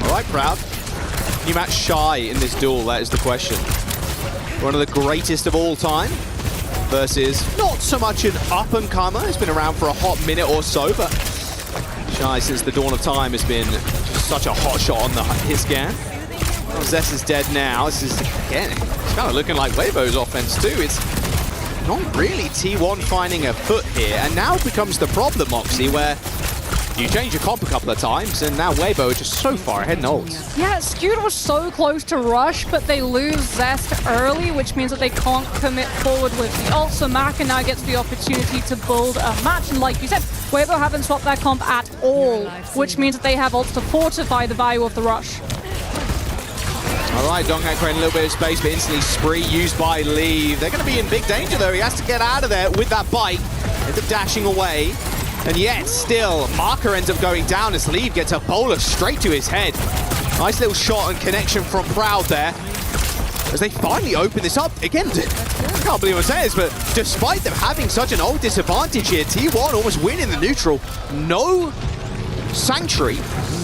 All right, Proud. Can you match Shy in this duel? That is the question. One of the greatest of all time. versus not so much an up-and-comer. He's been around for a hot minute or so, but Shy, since the dawn of time, has been just such a hot shot on the hit scan. Well, Zest is dead now. This is, again, it's kind of looking like Weibo's offense too. It's not really T1 finding a foot here, and now becomes the problem, Moxie, where you change your comp a couple of times, and now Weibo is just so far ahead in ults. Yeah, Skewed was so close to rush, but they lose Zest early, which means that they can't commit forward with the ult. So Maka now gets the opportunity to build a match, and like you said, Weibo haven't swapped their comp at all, which means that they have ults to fortify the value of the rush. All right, Donghak creating a little bit of space, but instantly Spree used by Lee. They're going to be in big danger, though. He has to get out of there with that bite. Ends up dashing away. And yet, still, Marker ends up going down as Lee gets a bowler straight to his head. Nice little shot and connection from Proud there. As they finally open this up. Again, I can't believe I'm saying this, but despite them having such an old disadvantage here, T1 almost winning the neutral. No Sanctuary,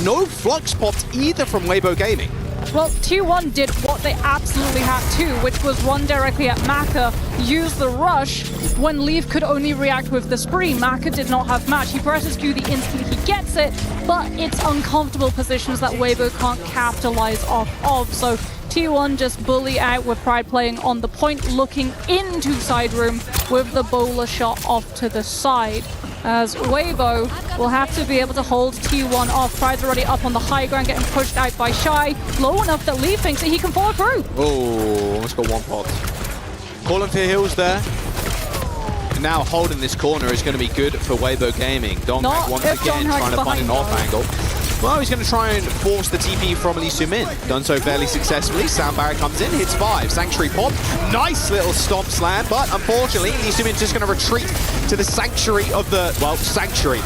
no Flux popped either from Weibo Gaming. Well, T1 did what they absolutely had to, which was run directly at Maka, use the rush when Leaf could only react with the Spree. Maka did not have match. He presses Q the instant he gets it, but it's uncomfortable positions that Weibo can't capitalize off of. So T1 just bully out with Pride playing on the point, looking into side room with the bowler shot off to the side. As Weibo will have to be able to hold T1 off. Pride's already up on the high ground, getting pushed out by Shy. Low enough that Lee thinks that he can follow through. Oh, almost got one pot. Calling for heals there. And now holding this corner is going to be good for Weibo Gaming. Donghak once again trying to find an off angle. Well, he's going to try and force the TP from Lee Sumin. Done so fairly successfully. Sound Barrier comes in, hits 5. Sanctuary pop. Nice little stomp slam, but unfortunately, Lee Sumin's just going to retreat to the Sanctuary of the, well, Sanctuary.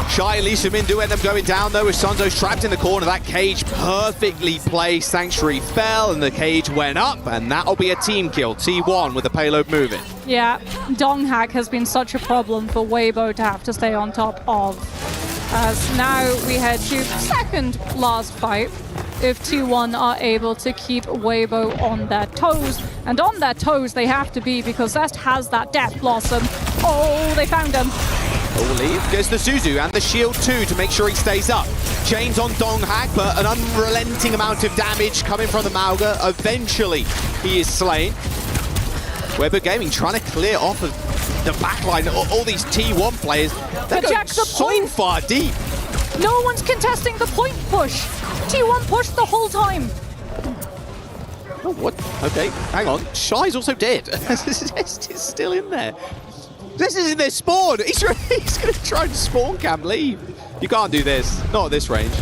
Shy and Lee Sumin do end up going down, though, with Sunzo's trapped in the corner. That cage perfectly placed. Sanctuary fell, and the cage went up, and that'll be a team kill. T1 with the payload moving. Yeah, Donghak has been such a problem for Weibo to have to stay on top of. As now we head to second last fight, if T1 are able to keep Weibo on their toes. And on their toes they have to be, because Zest has that Death Blossom. Oh, they found him. Oh, Leave gets the Zuzu and the shield too to make sure he stays up. Chains on Donghak, but an unrelenting amount of damage coming from the Mauga. Eventually, he is slain. Weibo Gaming trying to clear off of the backline. All these T1 players, they're going so far deep. No one's contesting the point push. T1 pushed the whole time. Oh, what? Okay, hang on. Shy's also dead. Zest is still in there. This is in their spawn. He's going to try and spawn camp Leave. You can't do this. Not at this range.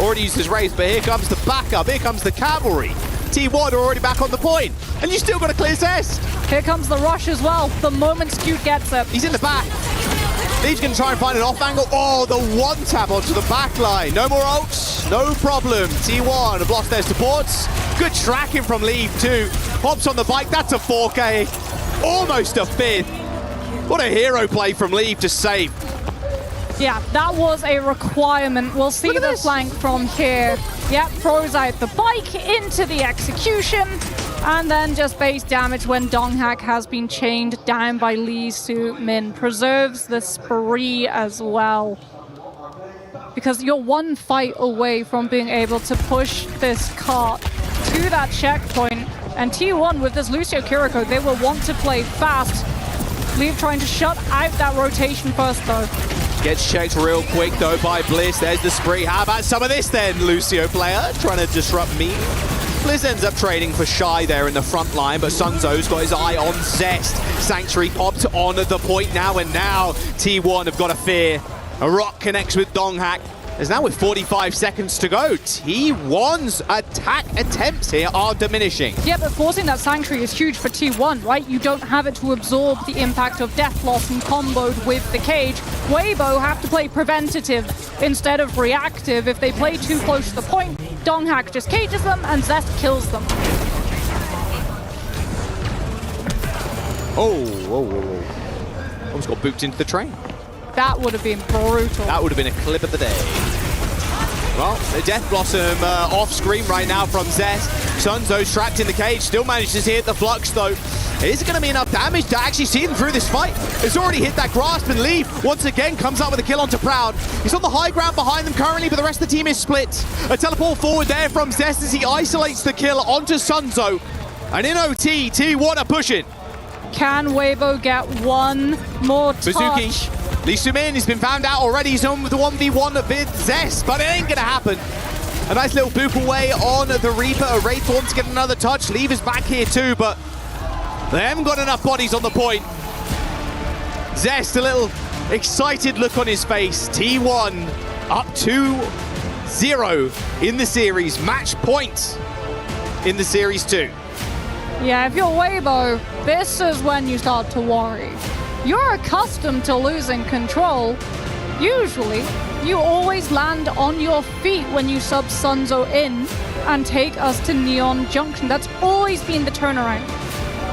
Already used his raise, but here comes the backup. Here comes the cavalry. T1 are already back on the point. And you still got to clear Zest. Here comes the rush as well. The moment Skewed gets it. He's in the back. Lee's going to try and find an off angle. Oh, the one tap onto the back line. No more ults. No problem. T1 have lost their supports. Good tracking from Lee too. Hops on the bike. That's a 4K. Almost a 5th. What a hero play from Lee to save. Yeah, that was a requirement. We'll see the flank from here. Yep, throws out the bike into the execution. And then just base damage when Donghak has been chained down by Lee Su-min. Preserves the Spree as well. Because you're one fight away from being able to push this cart to that checkpoint. And T1 with this Lucio Kiriko, they will want to play fast. Leave trying to shut out that rotation first though. Gets checked real quick though by Bliss. There's the Spree. How about some of this then, Lucio player? Trying to disrupt me. Bliss ends up trading for Shy there in the front line, but Sunzo's got his eye on Zest. Sanctuary popped on the point now, and now T1 have got a fear. A rock connects with Donghak. As now with 45 seconds to go, T1's attack attempts here are diminishing. Yeah, but forcing that Sanctuary is huge for T1, right? You don't have it to absorb the impact of Death Loss and comboed with the cage. Weibo have to play preventative instead of reactive. If they play too close to the point, Donghak just cages them and Zest kills them. Oh. Almost got booped into the train. That would have been brutal. That would have been a clip of the day. Well, the Death Blossom off screen right now from Zest. Sunzo's trapped in the cage, still manages to hit the Flux though. Is it going to be enough damage to actually see them through this fight? It's already hit that grasp, and Lee once again comes up with a kill onto Proud. He's on the high ground behind them currently, but the rest of the team is split. A teleport forward there from Zest as he isolates the kill onto Sunzo. And in OT, T1 are pushing. Can Weibo get one more touch? Mizuki, Lee Sumin has been found out already. He's on with the 1v1 with Zest, but it ain't going to happen. A nice little boop away on the Reaper. A Wraith wants to get another touch. Leave is back here too, but they haven't got enough bodies on the point. Zest, a little excited look on his face. T1 up 2-0 in the series. Match point in the series 2. Yeah, if you're Weibo, this is when you start to worry. You're accustomed to losing control. Usually, you always land on your feet when you sub Sunzo in and take us to Neon Junction. That's always been the turnaround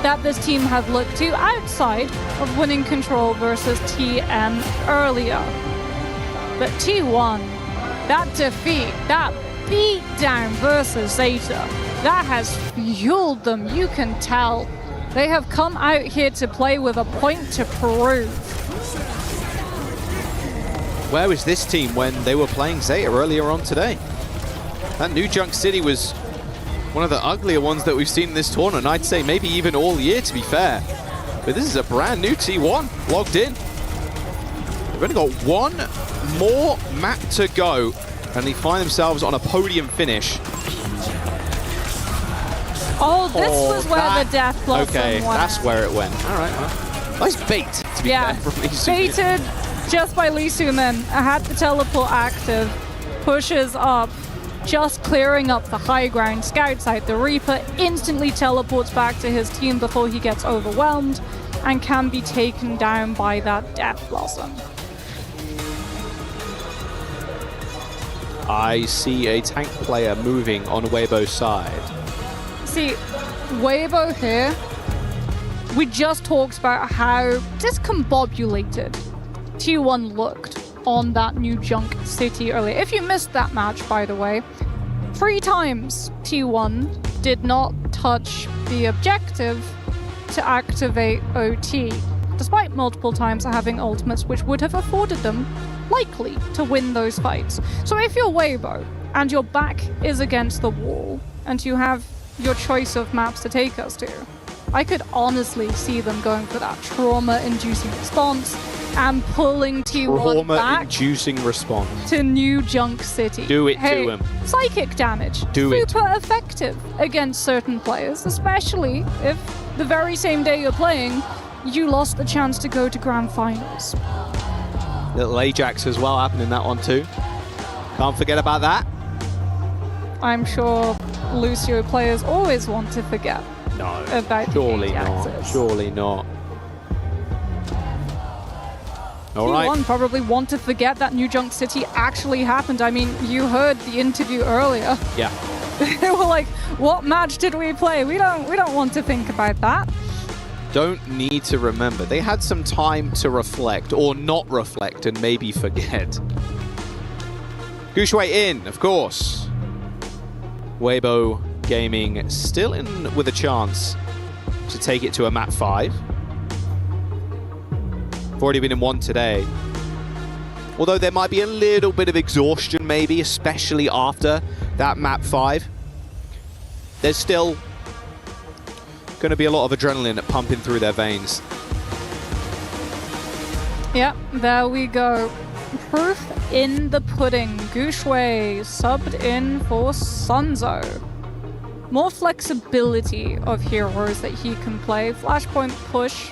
that this team have looked to outside of winning control versus TN earlier. But T1, that defeat, that beatdown versus Zeta, that has fueled them, you can tell. They have come out here to play with a point to prove. Where was this team when they were playing Zeta earlier on today? That New Junk City was one of the uglier ones that we've seen in this tournament. I'd say maybe even all year, to be fair. But this is a brand new T1 logged in. They've only got one more map to go, and they find themselves on a podium finish. Oh, this was where the Death Blossom Okay, went. that's where it went. All right, well, nice bait, to be fair, from Lee Sumin. Baited just by Lee Sumin. I had the teleport active, pushes up, just clearing up the high ground, scouts out the Reaper, instantly teleports back to his team before he gets overwhelmed and can be taken down by that Death Blossom. I see a tank player moving on Weibo's side. See, Weibo here, we just talked about how discombobulated T1 looked on that New Junk City earlier. If you missed that match, by the way, 3 times T1 did not touch the objective to activate OT, despite multiple times having ultimates which would have afforded them likely to win those fights. So if you're Weibo and your back is against the wall and you have your choice of maps to take us to, I could honestly see them going for that trauma-inducing response and pulling T1 back Trauma-inducing response. to New Junk City. Do it hey, to him. Psychic damage. Do it. Super effective against certain players, especially if the very same day you're playing, you lost the chance to go to Grand Finals. Little Ajax as well happening in that one too. Can't forget about that. I'm sure Lucio players always want to forget about Surely the not. Ajaxes. Surely not. All T1 right. probably want to forget that New Junk City actually happened. I mean, you heard the interview earlier. Yeah. They were like, "What match did we play? We don't want to think about that." Don't need to remember. They had some time to reflect, or not reflect, and maybe forget. Gushui in, of course. Weibo Gaming still in with a chance to take it to a map 5. Already been in one today. Although there might be a little bit of exhaustion maybe, especially after that map 5. There's still going to be a lot of adrenaline pumping through their veins. Yep, there we go. Proof in the pudding. Gushui subbed in for Sunzo. More flexibility of heroes that he can play. Flashpoint push.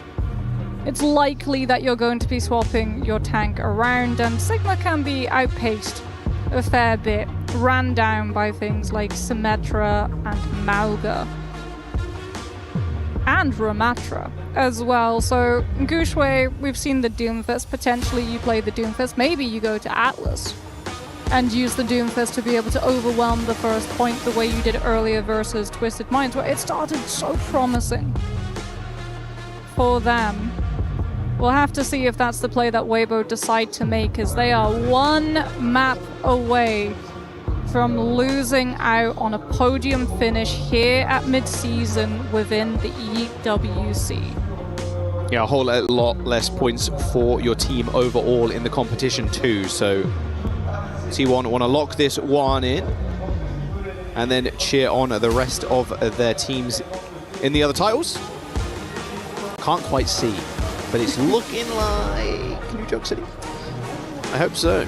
It's likely that you're going to be swapping your tank around, and Sigma can be outpaced a fair bit, ran down by things like Symmetra and Mauga. And Ramatra as well. So Gushui, we've seen the Doomfist. Potentially you play the Doomfist. Maybe you go to Atlas and use the Doomfist to be able to overwhelm the first point the way you did earlier versus Twisted Minds, where it started so promising for them. We'll have to see if that's the play that Weibo decide to make, as they are one map away from losing out on a podium finish here at mid-season within the EWC. Yeah, a whole lot less points for your team overall in the competition too. So T1 want to lock this one in and then cheer on the rest of their teams in the other titles. Can't quite see, but it's looking like New York City. I hope so.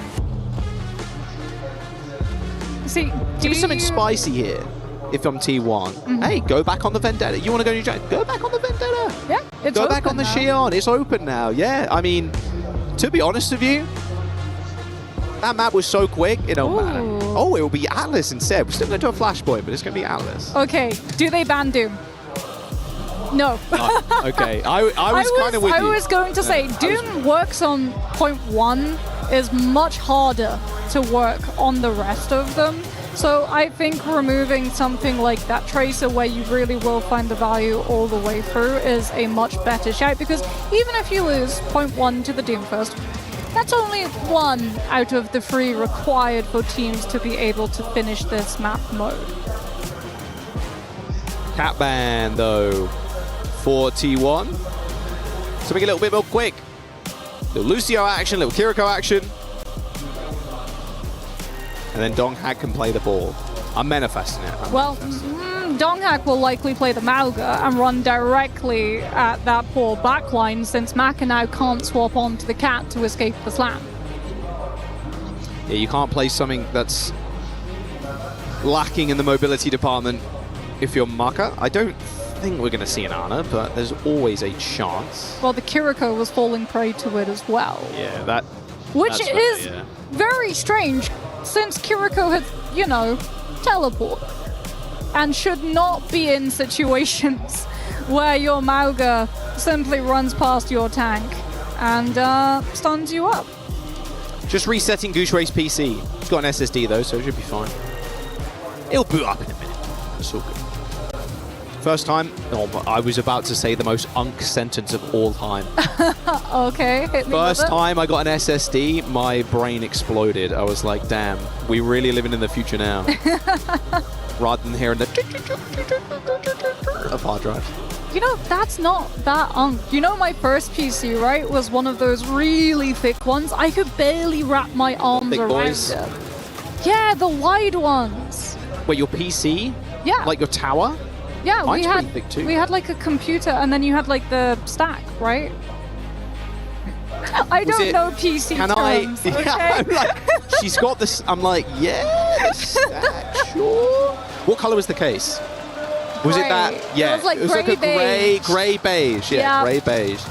See, do something spicy here. If I'm T1, hey, go back on the Vendetta. You want to go New Jack? Go back on the Vendetta. Yeah, it's go open back on the now. Xion. It's open now. Yeah, I mean, to be honest with you, that map was so quick, it don't matter. Oh, it will be Atlas instead. We're still going to do a Flashpoint, but it's going to be Atlas. Okay, do they ban Doom? No. Okay, I was kind of with you. I was going to say, Doom works on point 1 is much harder to work on the rest of them. So I think removing something like that Tracer where you really will find the value all the way through is a much better shout, because even if you lose point 1 to the Doomfist, that's only 1 out of the 3 required for teams to be able to finish this map mode. Cat ban, though, for T1. Something a little bit more quick. Little Lucio action, little Kiriko action. And then Donghak can play the ball. I'm manifesting it. Well, Donghak will likely play the Mauga and run directly at that poor backline, since Maka now can't swap onto the Cat to escape the slam. Yeah, you can't play something that's lacking in the mobility department if you're Maka. I don't think we're going to see an Ana, but there's always a chance. Well, the Kiriko was falling prey to it as well. Yeah, that... Which is very strange, since Kiriko has, you know, teleport, and should not be in situations where your Mauga simply runs past your tank and stuns you up. Just resetting Gooshway's PC. It's got an SSD though, so it should be fine. It'll boot up in a minute. It's all good. First time, I was about to say the most unk sentence of all time. Okay, hit me First with it. time I got an SSD, my brain exploded. I was like, damn, we really living in the future now. Rather than hearing the of hard drive. You know, that's not that unk. You know, my first PC, right, was one of those really thick ones. I could barely wrap my arms Thick around boys? it. Yeah, the wide ones. Wait, your PC? Yeah. Like your tower? Yeah, Mine's pretty thick too. we had like a computer, and then you had like the stack, right? I don't know PC terms. Okay? Yeah, I'm like, she's got this. I'm like, yes, sure. What color was the case? Was it that? Yeah, It was like like a grey beige. Yeah, grey beige.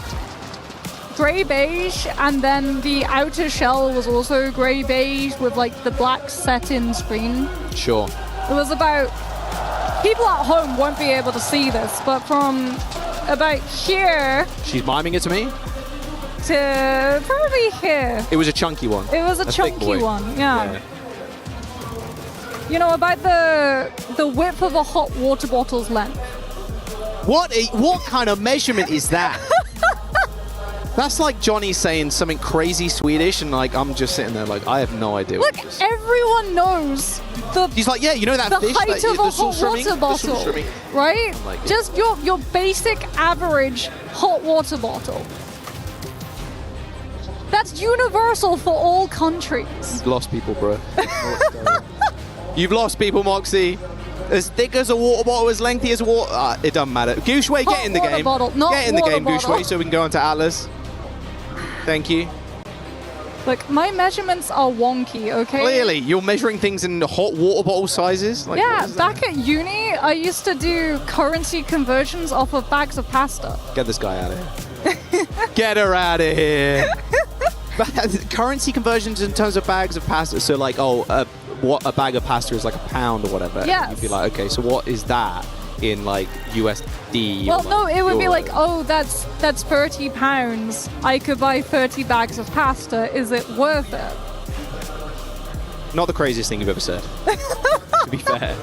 Grey beige, and then the outer shell was also grey beige with like the black satin screen. Sure. It was about... People at home won't be able to see this, but from about here She's miming it to me. to probably here. It was a chunky one. It was a thick chunky boy. one, yeah. You know, about the width of a hot water bottle's length. What kind of measurement is that? That's like Johnny saying something crazy Swedish, and like I'm just sitting there like I have no idea. Look, everyone knows the. He's like, yeah, you know that the fish, height that, of the a hot water bottle, right? Like, Just your basic average hot water bottle. That's universal for all countries. You've lost people, bro. You've lost people, Moxie. As thick as a water bottle, as lengthy as water. It doesn't matter. Gooshway, get in the game. Get in the game, Gooshway, so we can go on to Atlas. Thank you. Look, my measurements are wonky, okay? Clearly, you're measuring things in hot water bottle sizes. Like, Yeah, back at uni, I used to do currency conversions off of bags of pasta. Get this guy out of here. Get her out of here. Currency conversions in terms of bags of pasta. So like, what a bag of pasta is like a pound or whatever. Yes. You'd be like, okay, so what is that in like USD? Well, or, no, it would be euro? like, oh, that's 30 pounds. I could buy 30 bags of pasta. Is it worth it? Not the craziest thing you've ever said, to be fair.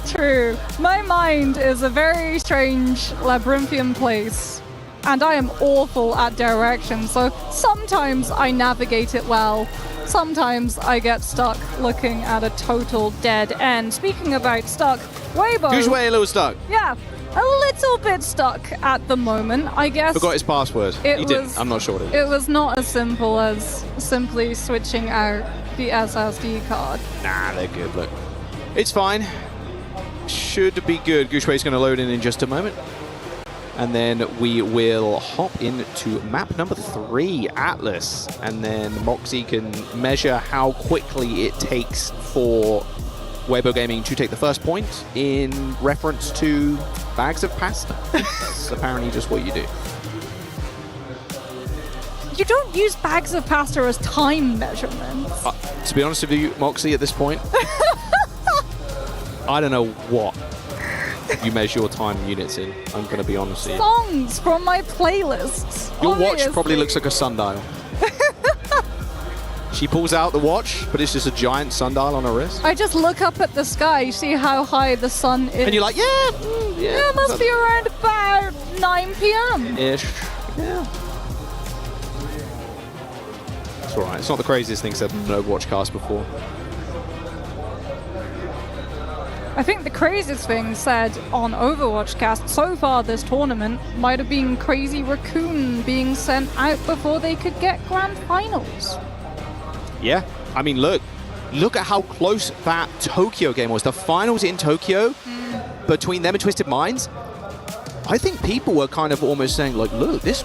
True. My mind is a very strange labyrinthian place, and I am awful at direction, so sometimes I navigate it well, sometimes I get stuck looking at a total dead end. Speaking about stuck, Weibo. Gushwei a little stuck. Yeah, a little bit stuck at the moment, I guess. Forgot his password. He didn't. I'm not sure what it is. It was not as simple as simply switching out the SSD card. Nah, they're good. Look, it's fine. Should be good. Gushwei's going to load in just a moment. And then we will hop into map number 3, Atlas. And then Moxie can measure how quickly it takes for Weibo Gaming to take the first point in reference to bags of pasta. That's apparently just what you do. You don't use bags of pasta as time measurements. To be honest with you, Moxie, at this point, I don't know what you measure your time units in. I'm going to be honest with you. Songs from my playlists. Your obviously. watch probably looks like a sundial. She pulls out the watch, but it's just a giant sundial on her wrist. I just look up at the sky, see how high the sun is. And you're like, yeah, it must be around about 9 p.m. Ish. Yeah. It's alright. It's not the craziest thing said on an Overwatch cast before. I think the craziest thing said on Overwatch cast so far this tournament might have been Crazy Raccoon being sent out before they could get grand finals. Yeah. I mean, look at how close that Tokyo game was. The finals in Tokyo between them and Twisted Minds. I think people were kind of almost saying, like, look, this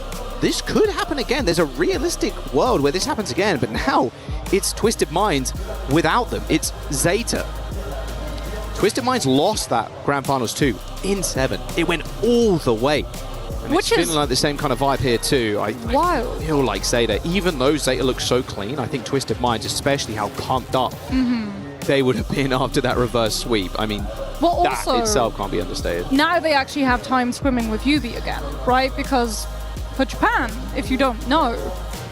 could happen again. There's a realistic world where this happens again. But now it's Twisted Minds without them. It's Zeta. Twisted Minds lost that Grand Finals 2 in 7. It went all the way. And Which it's is feeling like the same kind of vibe here too. I feel like Zeta, even though Zeta looks so clean, I think Twisted Minds, especially how pumped up they would have been after that reverse sweep. I mean, Well, that also, itself can't be understated. now they actually have time swimming with Yubi again, right? Because for Japan, if you don't know,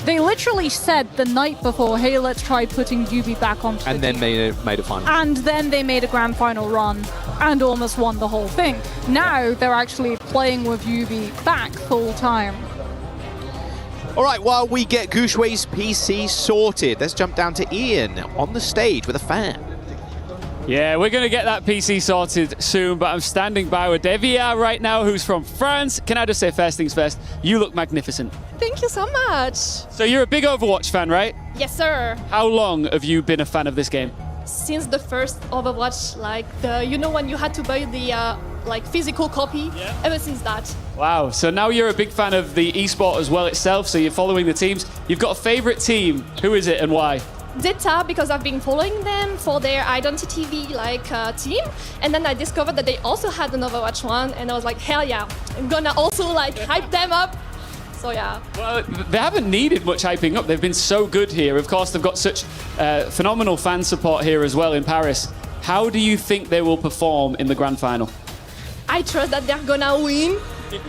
they literally said the night before, hey, let's try putting Yubi back onto And the then team. made a final. And then they made a grand final run and almost won the whole thing. Now they're actually playing with Yubi back full time. All right, while we get Gushwei's PC sorted, let's jump down to Ian on the stage with a fan. Yeah, we're going to get that PC sorted soon, but I'm standing by with Devia right now, who's from France. Can I just say first things first, you look magnificent. Thank you so much. So you're a big Overwatch fan, right? Yes, sir. How long have you been a fan of this game? Since the first Overwatch, like when you had to buy the physical copy, ever since that. Wow, so now you're a big fan of the esport as well itself, so you're following the teams. You've got a favorite team. Who is it and why? Zeta, because I've been following them for their Identity TV team, and then I discovered that they also had an Overwatch one, and I was like, hell yeah, I'm gonna also hype them up. So yeah. Well, they haven't needed much hyping up. They've been so good here. Of course, they've got such phenomenal fan support here as well in Paris. How do you think they will perform in the grand final? I trust that they're gonna win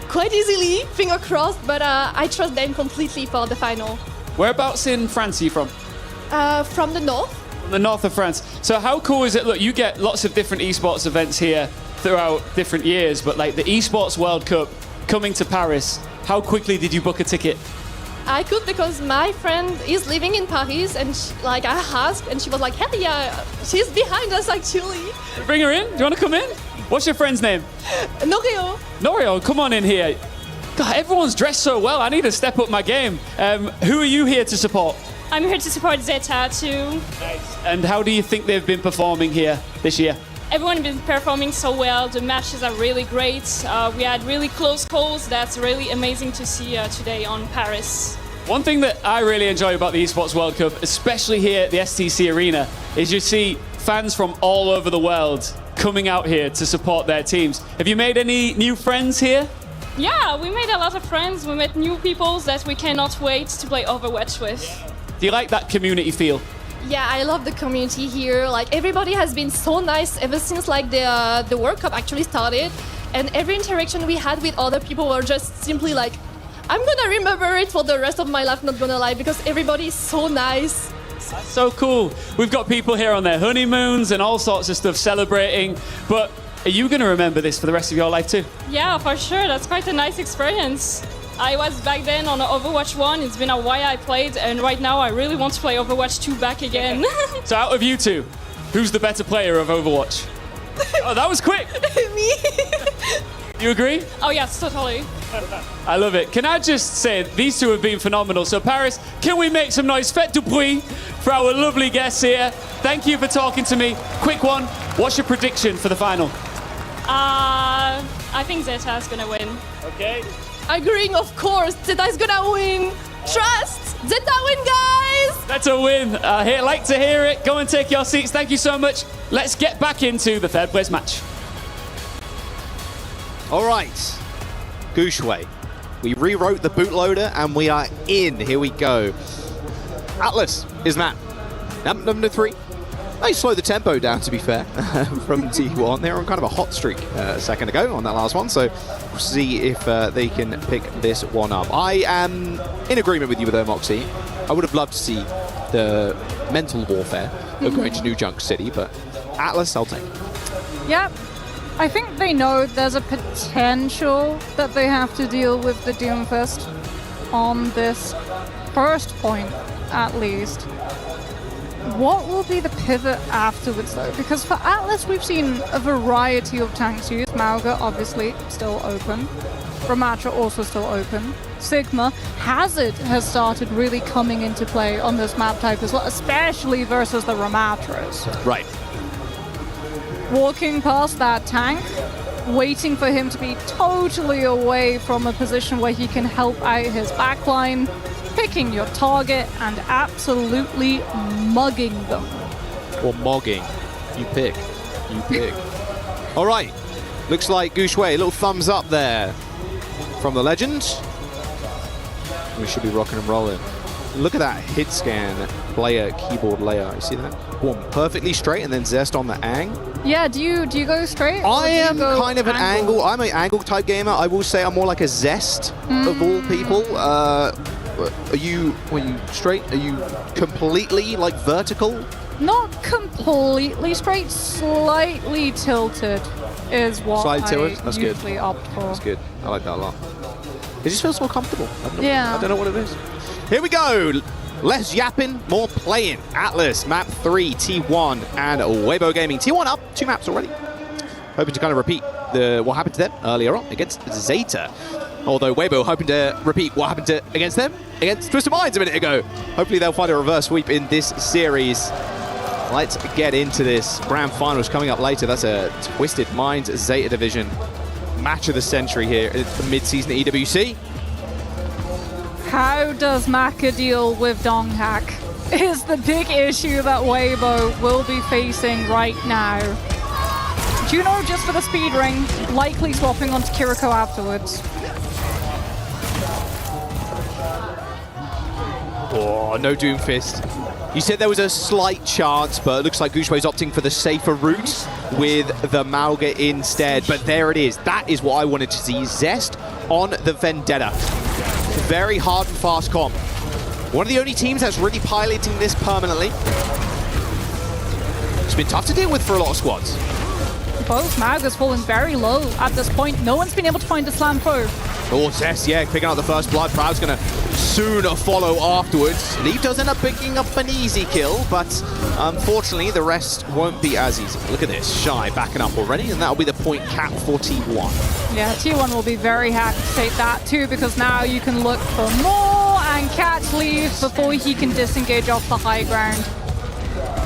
quite easily, finger crossed, but I trust them completely for the final. Whereabouts in France are you from? From the north. From the north of France. So how cool is it? Look, you get lots of different esports events here throughout different years, but like the Esports World Cup coming to Paris, how quickly did you book a ticket? I could because my friend is living in Paris, and I asked, and she was like, hell yeah, she's behind us actually. Bring her in. Do you want to come in? What's your friend's name? Noreo. Noreo, come on in here. God, everyone's dressed so well. I need to step up my game. Who are you here to support? I'm here to support Zeta too. Nice. And how do you think they've been performing here this year? Everyone has been performing so well. The matches are really great. We had really close calls. That's really amazing to see today on Paris. One thing that I really enjoy about the Esports World Cup, especially here at the STC Arena, is you see fans from all over the world coming out here to support their teams. Have you made any new friends here? Yeah, we made a lot of friends. We met new people that we cannot wait to play Overwatch with. Do you like that community feel? Yeah, I love the community here. Everybody has been so nice ever since the World Cup actually started, and every interaction we had with other people were just simply I'm gonna remember it for the rest of my life, not gonna lie, because everybody is so nice. That's so cool. We've got people here on their honeymoons and all sorts of stuff celebrating, but are you gonna remember this for the rest of your life too? Yeah, for sure. That's quite a nice experience. I was back then on Overwatch 1. It's been a while I played, and right now I really want to play Overwatch 2 back again. So out of you two, who's the better player of Overwatch? Oh, that was quick. Me. You agree? Oh yes, totally. I love it. Can I just say, these two have been phenomenal. So Paris, can we make some noise? Faites du bruit for our lovely guests here. Thank you for talking to me. Quick one, what's your prediction for the final? I think Zeta is gonna win. Okay. Agreeing, of course. Zeta is gonna win. Trust. Zeta win, guys. That's a win. Like to hear it. Go and take your seats. Thank you so much. Let's get back into the third place match. All right, Gushway. We rewrote the bootloader and we are in. Here we go. Atlas is map. Number 3. They slowed the tempo down, to be fair, from T1. They were on kind of a hot streak a second ago on that last one, so we'll see if they can pick this one up. I am in agreement with you, though, Moxie. I would have loved to see the mental warfare of going to New Junk City, but Atlas, I'll take. Yep. I think they know there's a potential that they have to deal with the Doomfist on this first point, at least. What will be the pivot afterwards, though? Because for Atlas, we've seen a variety of tanks used. Mauga, obviously, still open. Ramatra also still open. Sigma. Hazard has started really coming into play on this map type as well, especially versus the Ramatras. Right. Walking past that tank, waiting for him to be totally away from a position where he can help out his backline, picking your target and absolutely mugging them. Or mogging. You pick. You pick. All right. Looks like Gushway, a little thumbs up there from the legend. We should be rocking and rolling. Look at that hit scan player keyboard layout. You see that? Boom, perfectly straight, and then Zest on the ang. Yeah, do you go straight? I am kind of an angle. I'm an angle type gamer. I will say I'm more like a Zest of all people. Are you straight? Are you completely like vertical? Not completely straight, slightly tilted is what Slightly tilted? I That's usually good. opt for. That's good. I like that a lot. It just feels more comfortable. I don't know, Yeah. I don't know what it is. Here we go. Less yapping, more playing. Atlas, map 3, T1, and Weibo Gaming. T1 up, 2 maps already. Hoping to kind of repeat what happened to them earlier on against Zeta. Although Weibo hoping to repeat what happened against them against Twisted Minds a minute ago. Hopefully they'll find a reverse sweep in this series. Let's get into this. Grand finals coming up later. That's a Twisted Minds Zeta division match of the century here at the mid-season EWC. How does Maka deal with Donghack is the big issue that Weibo will be facing right now. Juno just for the speed ring, likely swapping onto Kiriko afterwards. Oh, no Doomfist. You said there was a slight chance, but it looks like Gushway's opting for the safer route with the Mauga instead. But there it is. That is what I wanted to see. Zest on the Vendetta. Very hard and fast comp. One of the only teams that's really piloting this permanently. It's been tough to deal with for a lot of squads. Both Mauga's fallen very low at this point. No one's been able to find the slam foe. Oh, Zest, yeah, picking out the first blood. Proud's going to soon follow afterwards. Leaf does end up picking up an easy kill, but unfortunately the rest won't be as easy. Look at this, Shy backing up already, and that'll be the point cap for T1. Yeah, T1 will be very happy to take that too, because now you can look for more and catch Leaf before he can disengage off the high ground.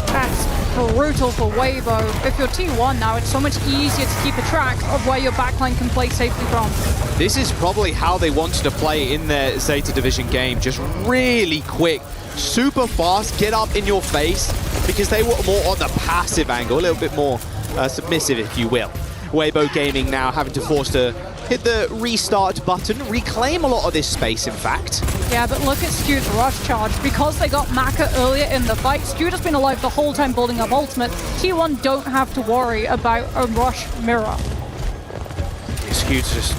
That's brutal for Weibo. If you're T1 now, it's so much easier to keep a track of where your backline can play safely from. This is probably how they wanted to play in their Zeta Division game. Just really quick, super fast, get up in your face, because they were more on the passive angle, a little bit more submissive, if you will. Weibo Gaming now having to force to hit the restart button, reclaim a lot of this space, in fact. Yeah, but look at Skew's rush charge. Because they got Maka earlier in the fight, Skew has been alive the whole time building up ultimate. T1 don't have to worry about a rush mirror. Skew's just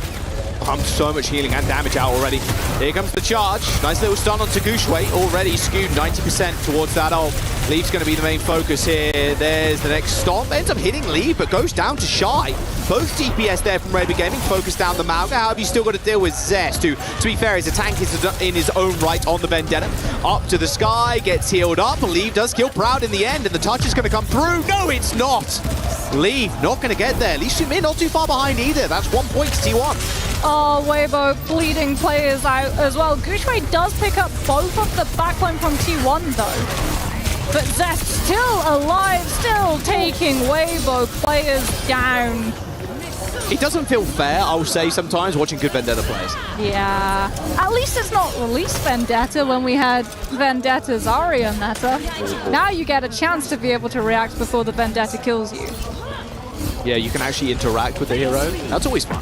pumped so much healing and damage out already. Here comes the charge. Nice little stun onto Gushwei. Already skewed 90% towards that ult. Leaf's going to be the main focus here. There's the next stomp. Ends up hitting Leaf, but goes down to Shy. Both DPS there from Raven Gaming, focused down the Mauga. However, you still got to deal with Zest, who, to be fair, is a tank in his own right on the Vendetta. Up to the sky, gets healed up. Leaf does kill Proud in the end, and the touch is going to come through. No, it's not. Leaf not going to get there. Lee Su-min not too far behind either. That's 1 point to T1. Oh, Weibo bleeding players out as well. Gushwei does pick up both of the backline from T1 though. But Zest still alive, still taking Weibo players down. It doesn't feel fair, I will say, sometimes watching good Vendetta players. Yeah. At least it's not release Vendetta when we had Vendetta Zarya meta. Now you get a chance to be able to react before the Vendetta kills you. Yeah, you can actually interact with the hero. That's always fun.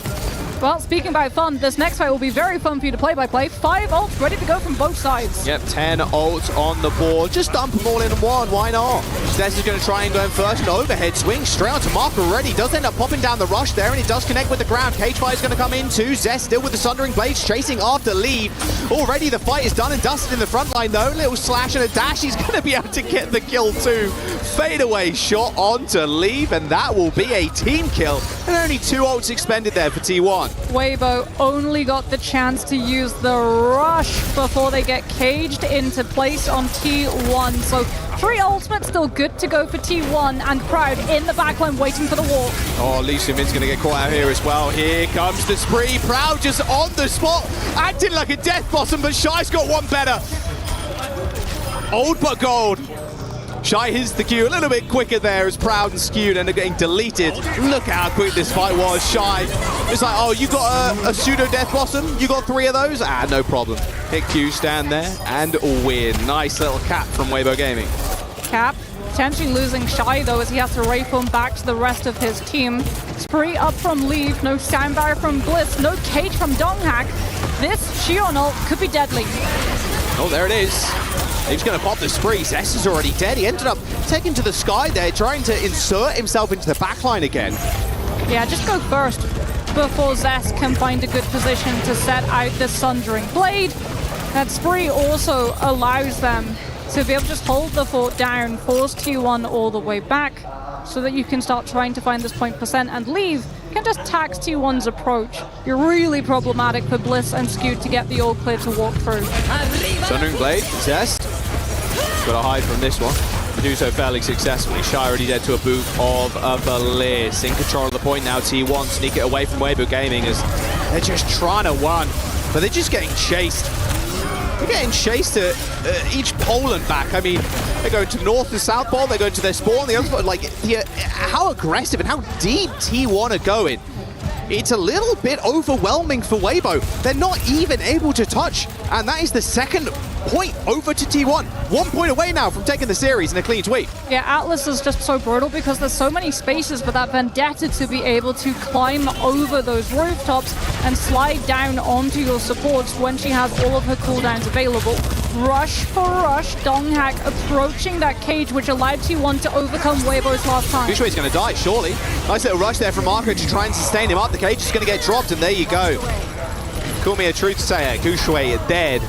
Well, speaking about fun, this next fight will be very fun for you to play by play. 5 ults ready to go from both sides. Yep, 10 ults on the board. Just dump them all in one, why not? Zest is going to try and go in first. An overhead swing straight onto Mark already. Does end up popping down the rush there, and it does connect with the ground. Cage Fire is going to come in too. Zest still with the Sundering Blades, chasing after Leave. Already the fight is done and dusted in the front line though. Little slash and a dash. He's going to be able to get the kill too. Fadeaway shot onto Leave, and that will be a team kill. And only 2 ults expended there for T1. Weibo only got the chance to use the rush before they get caged into place on T1. So 3 ultimates still good to go for T1, and Proud in the backline waiting for the walk. Oh, Lee Su-min's going to get caught out here as well. Here comes the spree. Proud just on the spot, acting like a death bottom, but Shy's got one better. Old but gold. Shy hits the queue a little bit quicker there as Proud and Skewed end up getting deleted. Look how quick this fight was. Shy, it's like, oh, you got a pseudo death blossom? You got 3 of those? Ah, no problem. Hit Q, stand there, and win. Nice little cap from Weibo Gaming. Cap potentially losing Shy though, as he has to reform back to the rest of his team. Spree up from Leave, no sound barrier from Bliss, no cage from Donghack. This Shion ult could be deadly. Oh, there it is. He's going to pop the spree. Zest is already dead. He ended up taking to the sky there, trying to insert himself into the backline again. Yeah, just go first before Zest can find a good position to set out the Sundering Blade. That spree also allows them to be able to just hold the fort down, force T1 all the way back, so that you can start trying to find this point percent, and Leave can just tax T1's approach. You're really problematic for Bliss and Skewed to get the all clear to walk through. Sundering Blade, Zest. Got to hide from this one. Do so fairly successfully. Shy already dead to a boot of Bliss. In control of the point now, T1 sneak it away from Weibo Gaming as they're just trying to win, but they're just getting chased. They're getting chased to each pole and back. I mean, they go to north and south pole, they go to their spawn, the other, like, how aggressive and how deep T1 are going. It's a little bit overwhelming for Weibo. They're not even able to touch, and that is the second point over to T1. 1 point away now from taking the series in a clean sweep. Yeah, Atlas is just so brutal because there's so many spaces for that Vendetta to be able to climb over those rooftops and slide down onto your supports when she has all of her cooldowns available. Rush for rush, Donghack approaching that cage, which allowed T1 to overcome Weibo's last time. Gushwei's going to die, surely. Nice little rush there from Marco to try and sustain him up. The cage is going to get dropped, and there you go. Call me a truth sayer, Gushwei is dead.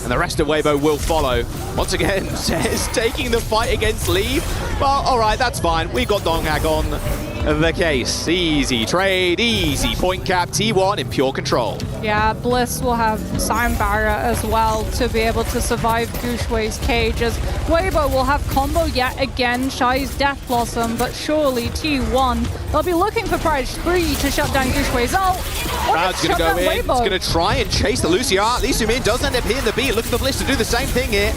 And the rest of Weibo will follow. Once again, Zez taking the fight against Leave. Well, all right, that's fine. We've got Donghack on the case. Easy trade, easy point cap. T1 in pure control. Yeah, Bliss will have sound barrier as well to be able to survive Gushwei's cage, as Weibo will have combo yet again, Shy's Death Blossom, but surely T1, they'll be looking for Pride Spree to shut down Gushwei's ult. Proud's going to go in. He's going to try and chase the Lucian. Lee Su-min does end up hitting the beat. Looking for Bliss to do the same thing here.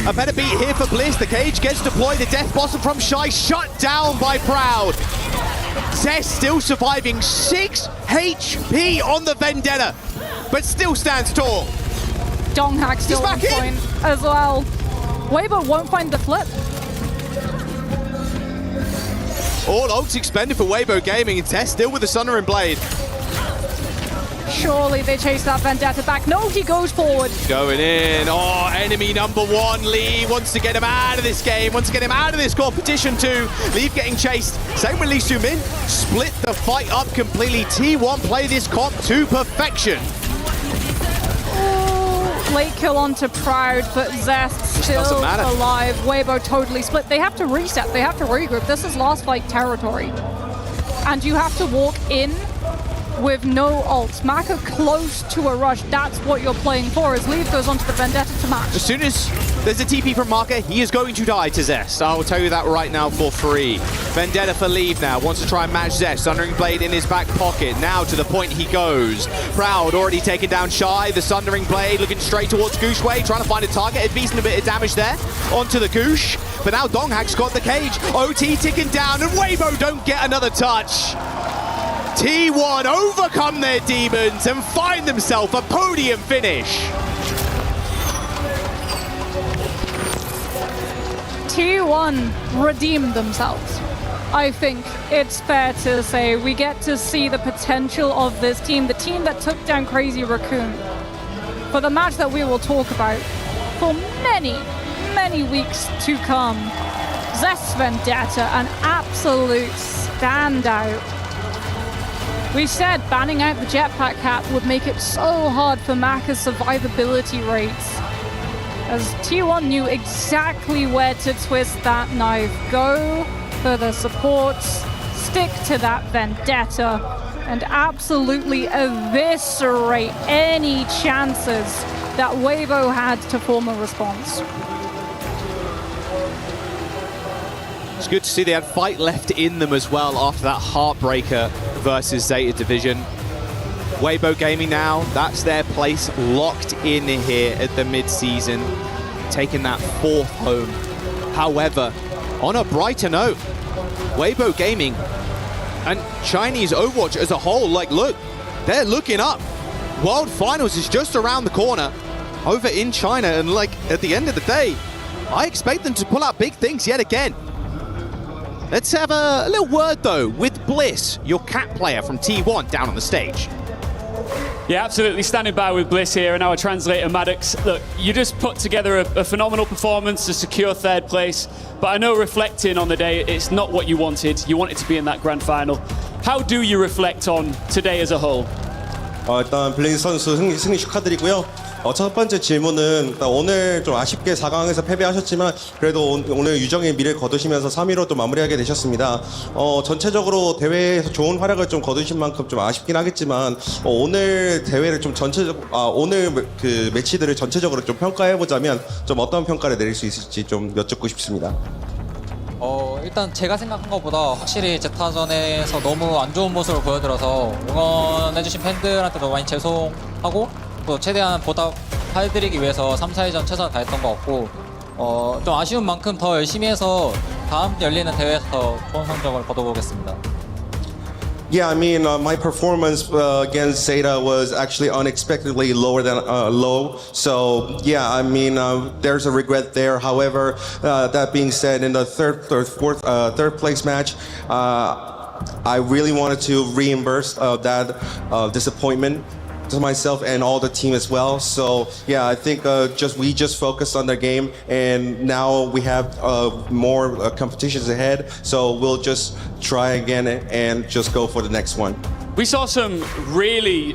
A better beat here for Bliss. The cage gets deployed. The Death Blossom from Shy shut down by Proud. Zest still surviving, 6 HP on the Vendetta, but still stands tall. Donghack still on point as well. Weibo won't find the flip. All ults expended for Weibo Gaming, and Tess still with the Sundering Blade. Surely they chase that Vendetta back. No, he goes forward. Going in. Oh, enemy number one. Lee wants to get him out of this game, wants to get him out of this competition too. Lee getting chased. Same with Lee Soo-min. Split the fight up completely. T1 play this comp to perfection. Late kill onto Proud, but Zest still alive. Weibo totally split. They have to reset. They have to regroup. This is last fight territory. And you have to walk in with no ults. Maka close to a rush. That's what you're playing for, as Leave goes onto the Vendetta to match. As soon as there's a TP from Maka, he is going to die to Zest. I will tell you that right now for free. Vendetta for Leave now. Wants to try and match Zest. Sundering Blade in his back pocket. Now to the point he goes. Proud already taken down Shy. The Sundering Blade looking straight towards Gooshway. Trying to find a target. Decent a bit of damage there. Onto the Goosh. But now Donghak's got the cage. OT ticking down. And Weibo don't get another touch. T1 overcome their demons and find themselves a podium finish. T1 redeemed themselves. I think it's fair to say we get to see the potential of this team, the team that took down Crazy Raccoon, for the match that we will talk about for many, many weeks to come. Zest Vendetta, an absolute standout. We said banning out the jetpack cap would make it so hard for Maka's survivability rates, as T1 knew exactly where to twist that knife. Go for the supports, stick to that Vendetta, and absolutely eviscerate any chances that Weibo had to form a response. It's good to see they had fight left in them as well after that heartbreaker versus Zeta Division. Weibo Gaming now, that's their place locked in here at the mid-season, taking that fourth home. However, on a brighter note, Weibo Gaming and Chinese Overwatch as a whole, like, look, they're looking up. World Finals is just around the corner over in China, and like, at the end of the day, I expect them to pull out big things yet again. Let's have a little word, though, with Bliss, your cat player from T1 down on the stage. Yeah, absolutely. Standing by with Bliss here and our translator, Maddox. Look, you just put together a phenomenal performance to secure third place, but I know reflecting on the day, it's not what you wanted. You wanted to be in that grand final. How do you reflect on today as a whole? 일단 블레이즈 선수 승리 축하드리고요. 첫 번째 질문은 오늘 좀 아쉽게 4강에서 패배하셨지만 그래도 오늘 유정의 미래를 거두시면서 3위로 또 마무리하게 되셨습니다. 전체적으로 대회에서 좋은 활약을 좀 거두신 만큼 좀 아쉽긴 하겠지만 오늘 대회를 좀 오늘 그 매치들을 전체적으로 좀 평가해보자면 좀 어떤 평가를 내릴 수 있을지 좀 여쭙고 싶습니다. 일단 제가 생각한 것보다 확실히 제타전에서 너무 안 좋은 모습을 보여드려서 응원해주신 팬들한테도 많이 죄송하고 또 최대한 보답해드리기 위해서 3, 4위전 최선을 다했던 것 같고 좀 아쉬운 만큼 더 열심히 해서 다음 열리는 대회에서 더 좋은 성적을 거둬보겠습니다. Yeah, I mean, my performance against Zeta was actually unexpectedly lower than low. So, yeah, I mean, there's a regret there. However, that being said, in the third place match, I really wanted to reimburse that disappointment to myself and all the team as well. So yeah, I think we just focused on the game, and now we have more competitions ahead. So we'll just try again and just go for the next one. We saw some really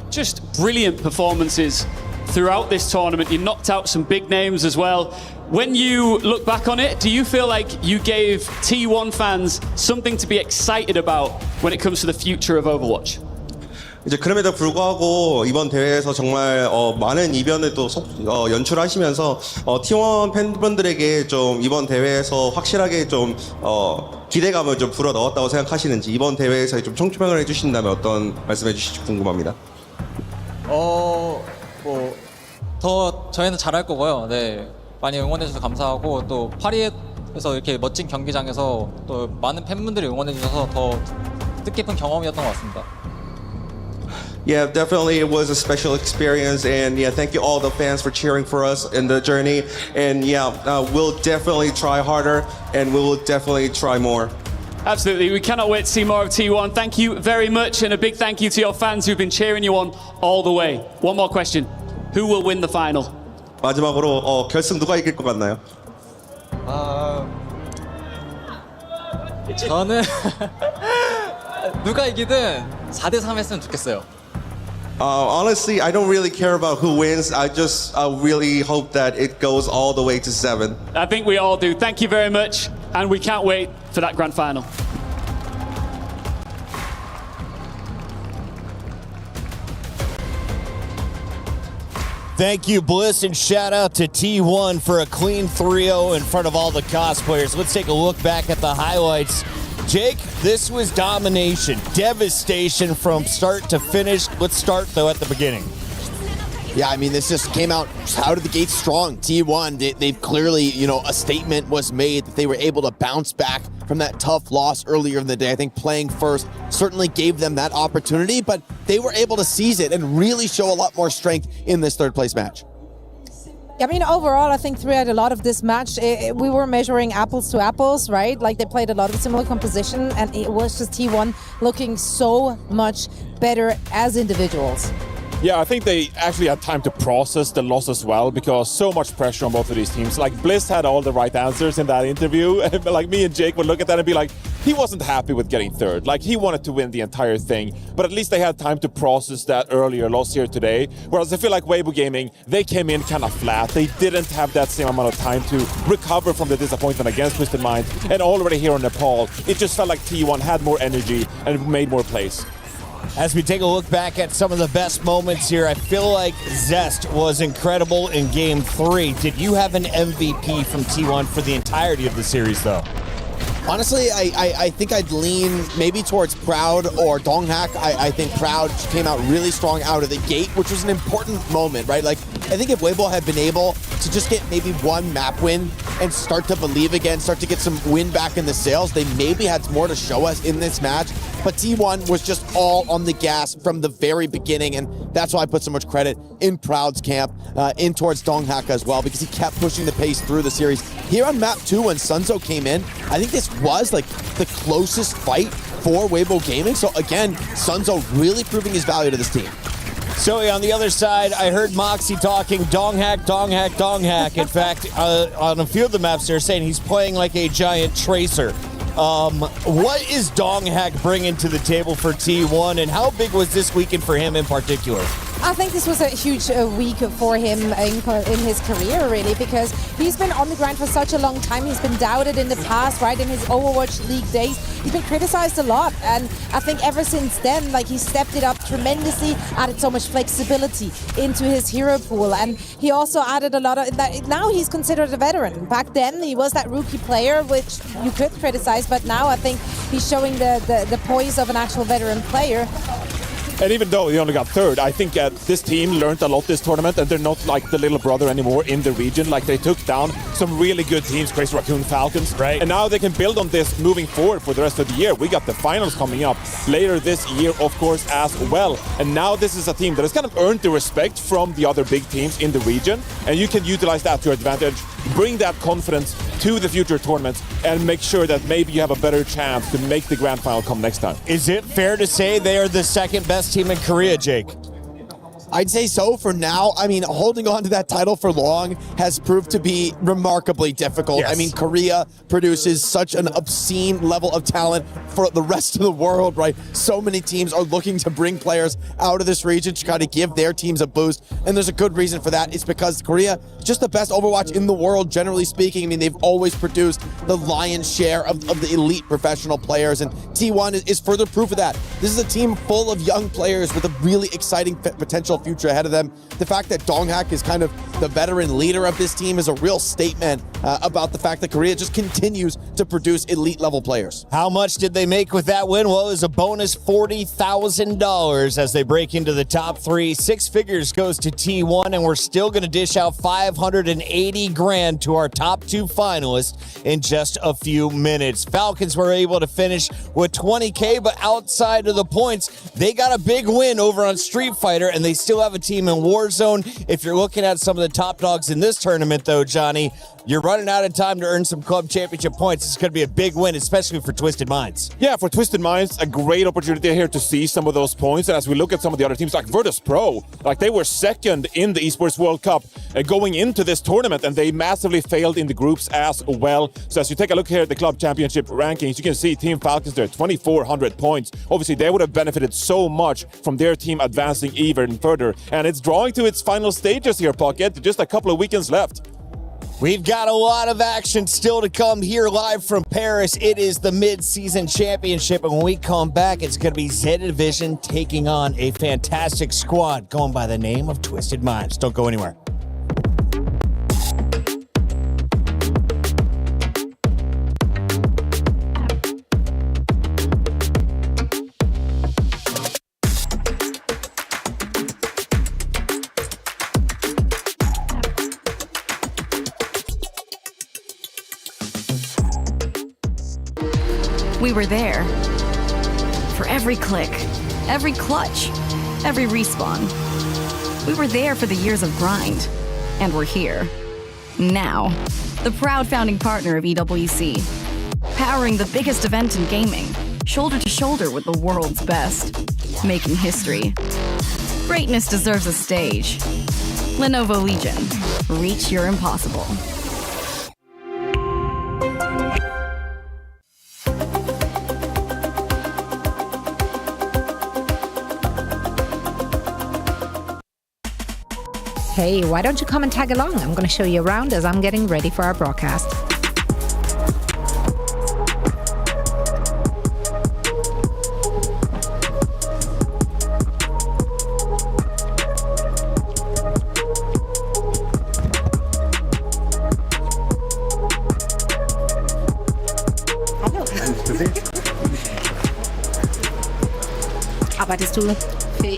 just brilliant performances throughout this tournament. You knocked out some big names as well. When you look back on it, do you feel like you gave T1 fans something to be excited about when it comes to the future of Overwatch? 이제 그럼에도 불구하고 이번 대회에서 정말 많은 이변을 또 연출하시면서 T1 팬분들에게 좀 이번 대회에서 확실하게 좀 기대감을 좀 불어 넣었다고 생각하시는지 이번 대회에서 좀 총평을 해주신다면 어떤 말씀해 주실지 궁금합니다. 더 저희는 잘할 거고요. 네, 많이 응원해 주셔서 감사하고 또 파리에서 이렇게 멋진 경기장에서 또 많은 팬분들이 응원해 주셔서 더 뜻깊은 경험이었던 것 같습니다. Yeah, definitely it was a special experience, and yeah, thank you all the fans for cheering for us in the journey. And yeah, we'll definitely try harder, and we will definitely try more. Absolutely. We cannot wait to see more of T1. Thank you very much, and a big thank you to your fans who've been cheering you on all the way. One more question. Who will win the final? 마지막으로 결승 누가 이길 것 같나요? 저는 누가 이기든 4대3 했으면 좋겠어요. Honestly, I don't really care about who wins. I really hope that it goes all the way to 7. I think we all do. Thank you very much, and we can't wait for that grand final. Thank you, Bliss, and shout out to T1 for a clean 3-0 in front of all the cosplayers. Let's take a look back at the highlights. Jake, this was domination, devastation from start to finish. Let's start, though, at the beginning. Yeah, I mean, this just came out of the gate strong. T1, they've clearly, a statement was made that they were able to bounce back from that tough loss earlier in the day. I think playing first certainly gave them that opportunity, but they were able to seize it and really show a lot more strength in this third place match. I mean, overall, I think throughout a lot of this match, we were measuring apples to apples, right? Like, they played a lot of similar composition, and it was just T1 looking so much better as individuals. Yeah, I think they actually had time to process the loss as well, because so much pressure on both of these teams. Like, Bliss had all the right answers in that interview. Like, me and Jake would look at that and be like, he wasn't happy with getting third. Like, he wanted to win the entire thing. But at least they had time to process that earlier loss here today. Whereas I feel like Weibo Gaming, they came in kind of flat. They didn't have that same amount of time to recover from the disappointment against Twisted Mind. And already here in Nepal, it just felt like T1 had more energy and made more plays. As we take a look back at some of the best moments here, I feel like Zest was incredible in Game 3. Did you have an MVP from T1 for the entirety of the series, though? Honestly, I think I'd lean maybe towards Proud or Donghak. I think Proud came out really strong out of the gate, which was an important moment, right? Like, I think if Weibo had been able to just get maybe one map win and start to believe again, start to get some win back in the sails, they maybe had more to show us in this match. But T1 was just all on the gas from the very beginning, and that's why I put so much credit in Proud's camp, in towards Donghak as well, because he kept pushing the pace through the series. Here on map 2, when Sunzo came in, I think this was like the closest fight for Weibo Gaming. So again, Sunzo really proving his value to this team. So on the other side, I heard Moxie talking Donghak, Donghak, Donghak. In fact, on a few of the maps, they're saying he's playing like a giant tracer. What is Donghak bringing to the table for T1, and how big was this weekend for him in particular? I think this was a huge week for him in his career, really, because he's been on the grind for such a long time. He's been doubted in the past, right, in his Overwatch League days. He's been criticized a lot, and I think ever since then, like, he stepped it up tremendously, added so much flexibility into his hero pool, and he also added a lot of that. Now he's considered a veteran. Back then, he was that rookie player, which you could criticize, but now I think he's showing the poise of an actual veteran player. And even though he only got third, I think this team learned a lot this tournament, and they're not like the little brother anymore in the region. Like, they took down some really good teams, Crazy Raccoon, Falcons, right? And now they can build on this moving forward for the rest of the year. We got the finals coming up later this year, of course, as well. And now this is a team that has kind of earned the respect from the other big teams in the region, and you can utilize that to your advantage, bring that confidence to the future tournaments, and make sure that maybe you have a better chance to make the grand final come next time. Is it fair to say they are the second best team in Korea, Jake? I'd say so for now. I mean, holding on to that title for long has proved to be remarkably difficult. Yes. I mean, Korea produces such an obscene level of talent for the rest of the world, right? So many teams are looking to bring players out of this region to kind of give their teams a boost. And there's a good reason for that. It's because Korea, just the best Overwatch in the world, generally speaking. I mean, they've always produced the lion's share of the elite professional players. And T1 is further proof of that. This is a team full of young players with a really exciting potential future ahead of them. The fact that Donghak is kind of the veteran leader of this team is a real statement about the fact that Korea just continues to produce elite level players. How much did they make with that win? Well, it was a bonus $40,000 as they break into the top 3. 6 figures goes to T1, and we're still going to dish out $580,000 to our top 2 finalists in just a few minutes. Falcons were able to finish with $20K, but outside of the points, they got a big win over on Street Fighter, and they still have a team in Warzone. If you're looking at some of the top dogs in this tournament, though, Johnny. You're running out of time to earn some club championship points. It's going to be a big win, especially for Twisted Minds. Yeah, for Twisted Minds, a great opportunity here to see some of those points. And as we look at some of the other teams, like Virtus.pro, like they were second in the Esports World Cup going into this tournament, and they massively failed in the groups as well. So as you take a look here at the club championship rankings, you can see Team Falcons there, 2,400 points. Obviously, they would have benefited so much from their team advancing even further. And it's drawing to its final stages here, Pocket. Just a couple of weekends left. We've got a lot of action still to come here live from Paris. It is the Mid-Season Championship, and when we come back, it's going to be Zeta Division taking on a fantastic squad going by the name of Twisted Minds. Don't go anywhere. We were there for every click, every clutch, every respawn. We were there for the years of grind, and we're here now. The proud founding partner of EWC, powering the biggest event in gaming, shoulder to shoulder with the world's best, making history. Greatness deserves a stage. Lenovo Legion, reach your impossible. Hey, why don't you come and tag along? I'm going to show you around as I'm getting ready for our broadcast. Arbeitest du für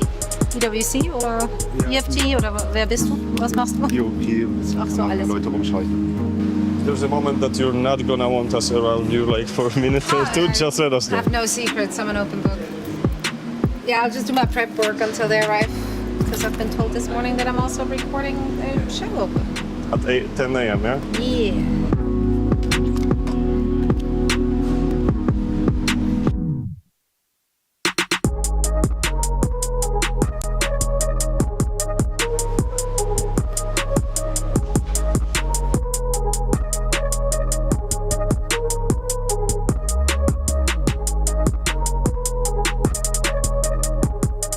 EWC oder EFT oder wer bist du? Was machst du? Ach so, alles. Leute rumschalten. There's a moment that you're not gonna want us around you like for a minute or two, just let us I know. have no secrets, I'm an open book. Yeah, I'll just do my prep work until they arrive. Because I've been told this morning that I'm also recording a show. At 10 a.m., yeah? Yeah.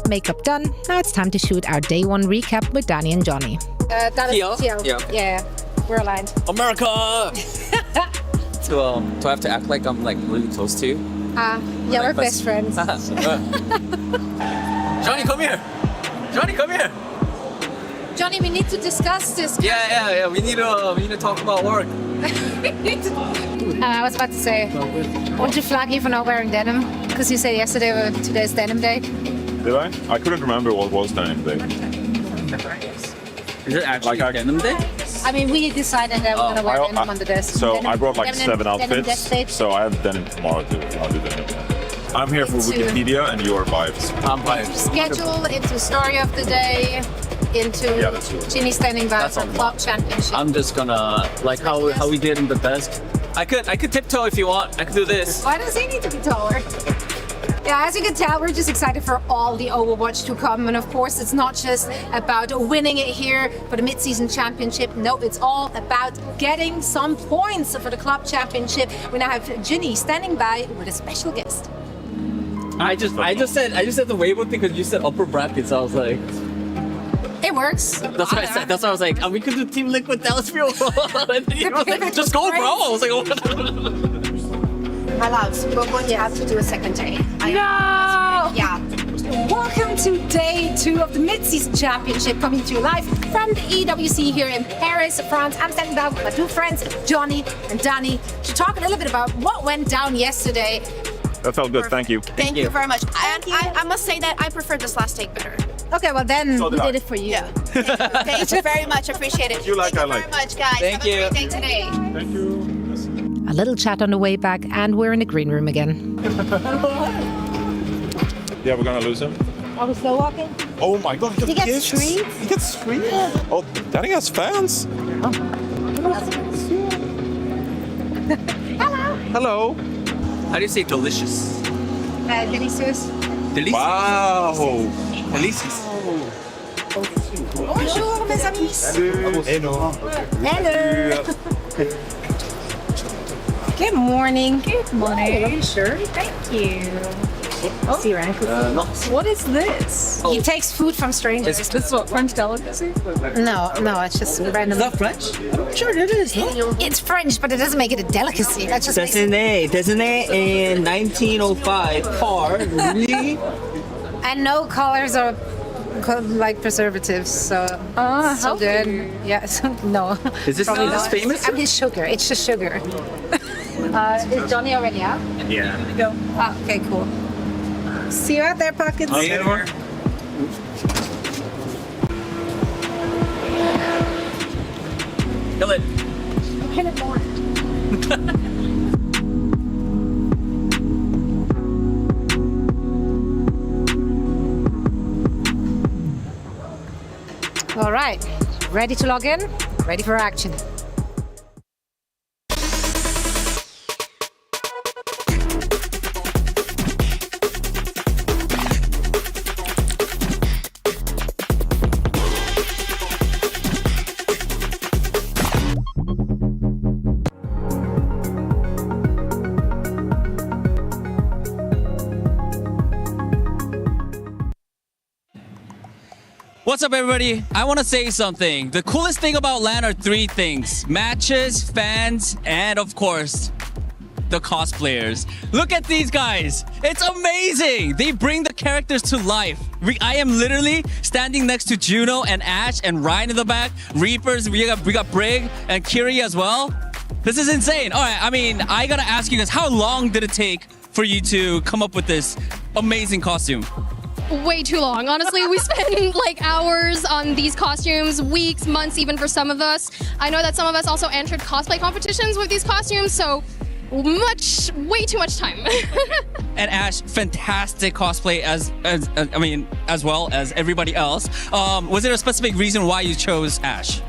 Makeup done. Now it's time to shoot our day one recap with Danny and Johnny. Yeah, we're aligned. America! Do I have to act like I'm like really close to you? Yeah, we're best friends. Johnny, come here! Johnny, come here! Johnny, we need to discuss this. Yeah. We need to talk about work. I was about to say, won't you flag you for not wearing denim? Because you said yesterday today's denim day. Did I? I couldn't remember what was denim day. Is it actually like denim day? I mean, we decided that we're going to wear denim on the desk. So denim, I brought like denim, 7 outfits, so I have denim tomorrow too. I'll do denim. I'm here for Wikipedia and your vibes. I'm vibes. Schedule, into story of the day, into Ginny standing by for club championship. I'm just gonna, like how we did in the desk. I could tiptoe if you want. I could do this. Why does he need to be taller? Yeah, as you can tell, we're just excited for all the Overwatch to come. And of course, it's not just about winning it here for the Mid-Season Championship. No, it's all about getting some points for the club championship. We now have Ginny standing by with a special guest. I just said the Weibo thing because you said upper brackets. I was like, it works. That's what I said. That's why I was like, we could do Team Liquid Dallas Fuel. Just go, bro. I was like, My loves, we're going to have to do a second day. No! Yeah. Welcome to day 2 of the Mid-Season Championship, coming to you live from the EWC here in Paris, France. I'm standing down with my 2 friends, Johnny and Danny, to talk a little bit about what went down yesterday. That felt good, thank you. Thank you very much. And I must say that I prefer this last take better. Okay, well then we did it for you. Yeah. Thank you very much, appreciate it. You like, Thank I you very much, guys. Thank Have you. a great day today. Thank you. A little chat on the way back, and we're in the green room again. Yeah, we're gonna lose him. Are we slow walking? Oh my god, He gets gifts. treats? He gets treats? Oh, Danny has fans. Hello. How do you say delicious? Delicious. Delicious. Wow. Delicious. Bonjour, mes amis. Hello. Hello. Good morning. Good morning. Sure. Thank you. Oh. See, right? What is this? He takes food from strangers. Is this what, French delicacy? No, it's just random. Is that French? Sure, it is. No? It's French, but it doesn't make it a delicacy. That just makes it... Doesn't it? In 1905, par, really? And no colors or like preservatives, so so good. Yes, no. Is this famous? I mean, sugar. It's just sugar. Is Johnny already out? Yeah. Go. Oh, okay, cool. See you out there, Pockets. Okay. Kill it. Hit it more. All right, ready to log in? Ready for action. What's up, everybody? I want to say something. The coolest thing about LAN are three things: matches, fans, and of course, the cosplayers. Look at these guys. It's amazing. They bring the characters to life. I am literally standing next to Juno and Ash and Ryan in the back. Reapers, we got Brig and Kiri as well. This is insane. All right, I mean, I gotta ask you guys, how long did it take for you to come up with this amazing costume? Way too long. Honestly, we spend like hours on these costumes, weeks, months even for some of us. I know that some of us also entered cosplay competitions with these costumes, so way too much time. And Ash, fantastic cosplay as well as everybody else. Was there a specific reason why you chose Ash?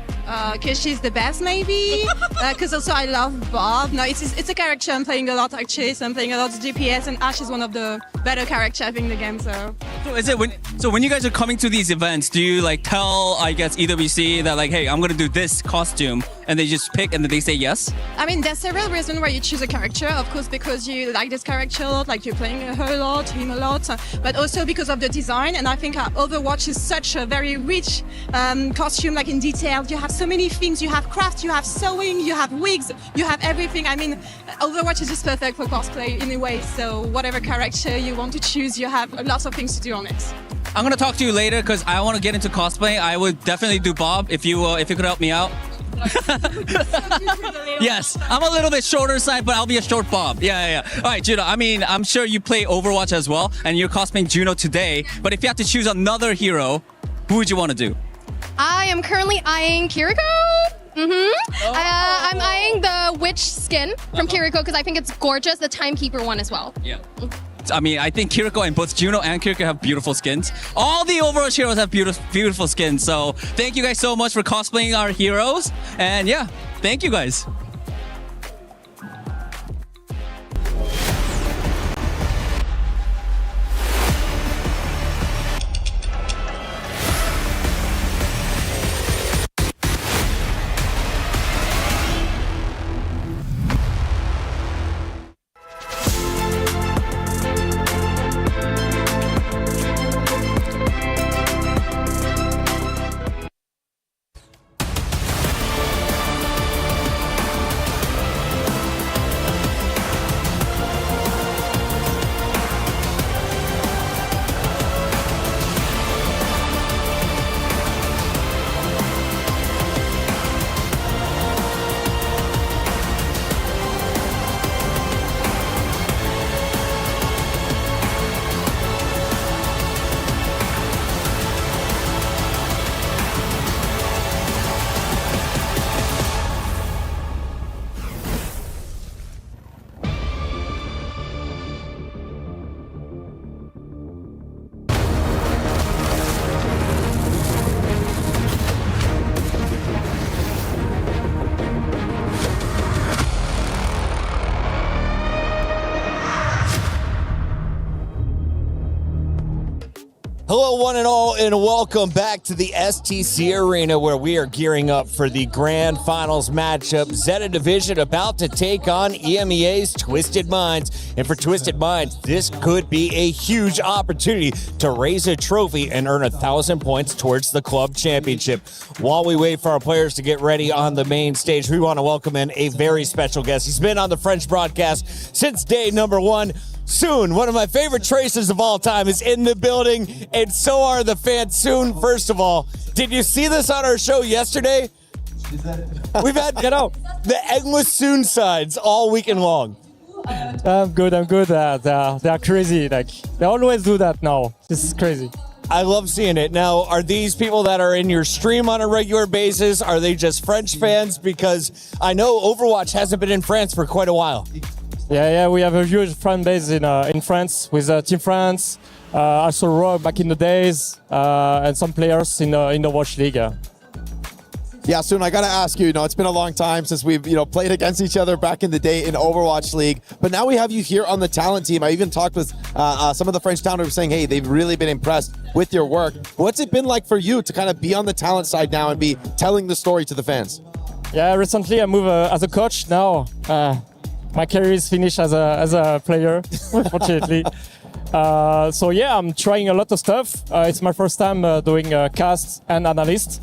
Because she's the best, maybe. Because also I love Bob. No, it's a character I'm playing a lot actually. So I'm playing a lot of DPS, and Ash is one of the better characters I think in the game. So is it when you guys are coming to these events, do you like tell, I guess, EWC that like, hey, I'm gonna do this costume, and they just pick and then they say yes? I mean, there's several reasons why you choose a character. Of course, because you like this character a lot, like you're playing her a lot, him a lot, but also because of the design. And I think Overwatch is such a very rich costume, like in detail. You have so many things. You have craft, you have sewing, you have wigs, you have everything. I mean, Overwatch is just perfect for cosplay in a way. So whatever character you want to choose, you have lots of things to do on it. I'm gonna talk to you later because I want to get into cosplay. I would definitely do Bob if you could help me out. Yes, I'm a little bit shorter side, but I'll be a short Bob. Yeah. All right, Juno. I mean, I'm sure you play Overwatch as well, and you're cosplaying Juno today. But if you have to choose another hero, who would you want to do? I am currently eyeing Kiriko. I'm eyeing the witch skin from Kiriko because I think it's gorgeous. The Timekeeper one as well. Yeah. I mean, I think Kiriko and both Juno and Kiriko have beautiful skins. All the Overwatch heroes have beautiful skins. So thank you guys so much for cosplaying our heroes. And yeah, thank you guys. Hello, one and all, and welcome back to the STC Arena, where we are gearing up for the Grand Finals matchup. Zeta Division about to take on EMEA's Twisted Minds. And for Twisted Minds, this could be a huge opportunity to raise a trophy and earn 1,000 points towards the club championship. While we wait for our players to get ready on the main stage, we want to welcome in a very special guest. He's been on the French broadcast since day number one. Soon, one of my favorite tracers of all time, is in the building, and so are the fans. Soon, first of all, did you see this on our show yesterday? We've had the endless Soon sides all weekend long. I'm good. They are crazy. Like, they always do that now. This is crazy. I love seeing it. Now, are these people that are in your stream on a regular basis? Are they just French fans? Because I know Overwatch hasn't been in France for quite a while. Yeah, we have a huge fan base in France with Team France, also Rogue back in the days, and some players in the Overwatch League. Yeah, Soon, I got to ask you, it's been a long time since we've, played against each other back in the day in Overwatch League, but now we have you here on the talent team. I even talked with some of the French talent who were saying, hey, they've really been impressed with your work. What's it been like for you to kind of be on the talent side now and be telling the story to the fans? Yeah, recently I moved as a coach now. My career is finished as a player, unfortunately. So yeah, I'm trying a lot of stuff. It's my first time doing cast and analyst,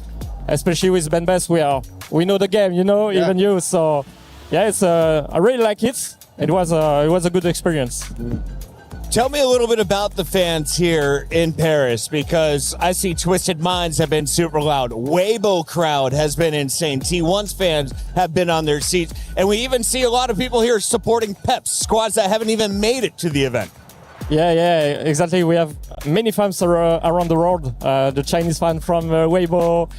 especially with Ben Best. We know the game, even you. So yeah, I really like it. It was a good experience. Tell me a little bit about the fans here in Paris, because I see Twisted Minds have been super loud. Weibo crowd has been insane. T1's fans have been on their seats. And we even see a lot of people here supporting Peps, squads that haven't even made it to the event. Yeah, exactly. We have many fans around the world. The Chinese fan from Weibo,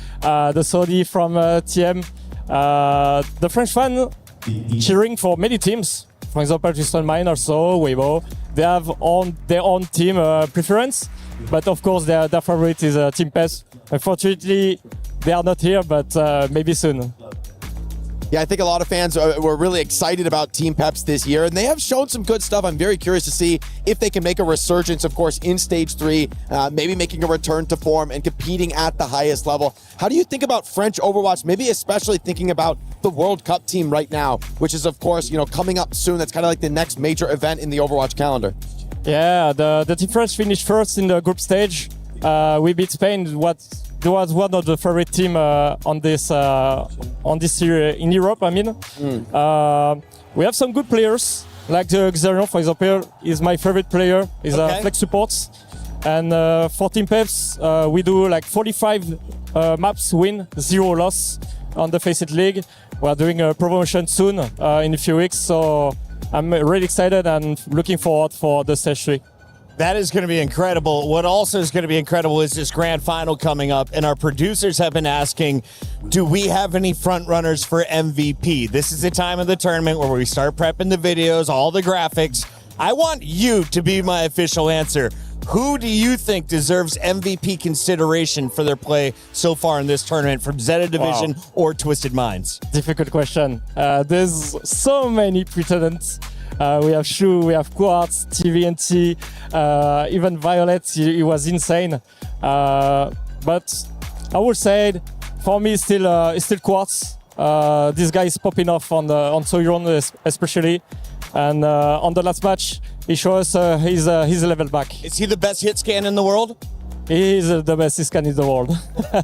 the Saudi from TM, the French fan cheering for many teams. For example, Twisted Minds also, Weibo. They have their own team preference, but of course their favorite is Team PES. Unfortunately, they are not here, but maybe soon. Yeah, I think a lot of fans were really excited about Team Peps this year, and they have shown some good stuff. I'm very curious to see if they can make a resurgence, of course, in Stage 3, maybe making a return to form and competing at the highest level. How do you think about French Overwatch, maybe especially thinking about the World Cup team right now, which is, of course, coming up soon? That's kind of like the next major event in the Overwatch calendar. Yeah, the Team France finished first in the group stage. We beat Spain, was one of the favorite team on this year in Europe. We have some good players, like Xerion, for example, is my favorite player. He's a flex support. And for Team Peps, we do like 45 maps win, 0 loss on the FACEIT League. We're doing a promotion soon in a few weeks, so I'm really excited and looking forward for the Stage 3. That is going to be incredible. What also is going to be incredible is this grand final coming up, and our producers have been asking, do we have any front runners for MVP? This is the time of the tournament where we start prepping the videos, all the graphics. I want you to be my official answer. Who do you think deserves MVP consideration for their play so far in this tournament from Zeta Division or Twisted Minds? Difficult question. There's so many pretenders. We have Shu, we have Quartz, TVNT, even Violet, he was insane. But I would say, for me, still Quartz. This guy is popping off on Sojourn especially. And on the last match, he shows his level back. Is he the best hit scan in the world? He is the best hit scan in the world.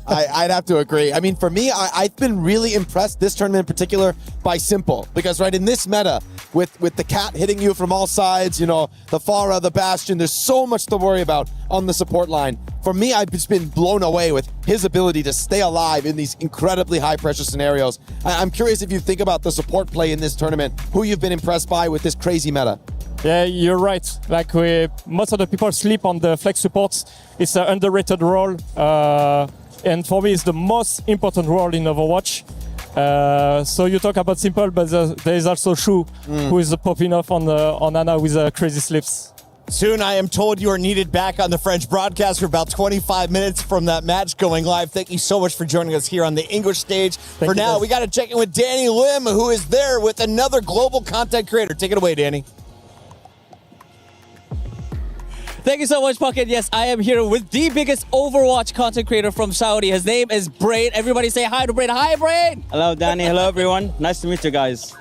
I'd have to agree. I mean, for me, I've been really impressed this tournament in particular by Simple. Because in this meta, with the cat hitting you from all sides, the Pharah, the Bastion, there's so much to worry about on the support line. For me, I've just been blown away with his ability to stay alive in these incredibly high-pressure scenarios. I'm curious if you think about the support play in this tournament, who you've been impressed by with this crazy meta. Yeah, you're right. Like most of the people sleep on the flex supports. It's an underrated role, and for me, it's the most important role in Overwatch. So you talk about Simple, but there is also Shu, who is popping off on Ana with crazy slips. Soon, I am told you are needed back on the French broadcast for about 25 minutes from that match going live. Thank you so much for joining us here on the English stage. For now, we got to check in with Danny Lim, who is there with another global content creator. Take it away, Danny. Thank you so much, Puckett. Yes, I am here with the biggest Overwatch content creator from Saudi. His name is Brain. Everybody say hi to Brain. Hi, Brain. Hello, Danny. Hello, everyone. Nice to meet you guys.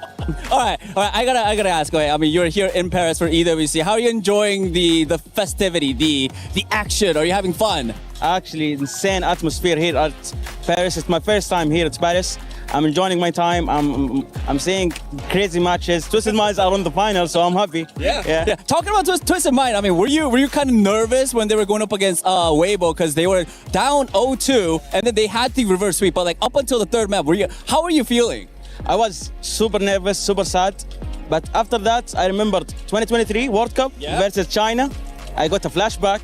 All right. I gotta ask. I mean, you're here in Paris for EWC. How are you enjoying the festivity, the action? Are you having fun? Actually, insane atmosphere here at Paris. It's my first time here at Paris. I'm enjoying my time. I'm seeing crazy matches. Twisted Minds are on the final, so I'm happy. Yeah. Talking about Twisted Mind, I mean, were you kind of nervous when they were going up against Weibo because they were down 0-2 and then they had the reverse sweep? But like up until the third map, how were you feeling? I was super nervous, super sad. But after that, I remembered 2023 World Cup versus China. I got a flashback.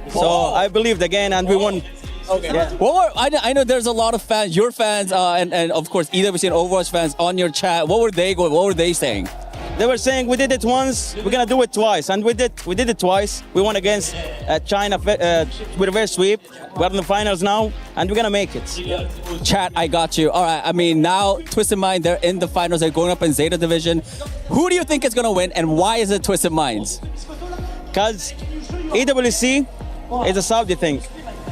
So I believed again and we won. Okay. Yeah. I know there's a lot of fans, your fans, and of course EWC and Overwatch fans on your chat. What were they saying? They were saying we did it once, we're gonna do it twice, and we did it twice. We won against China with reverse sweep. We're in the finals now, and we're gonna make it. Chat, I got you. All right. I mean, now Twisted Mind, they're in the finals. They're going up in Zeta Division. Who do you think is gonna win, and why is it Twisted Minds? Because EWC is a Saudi thing.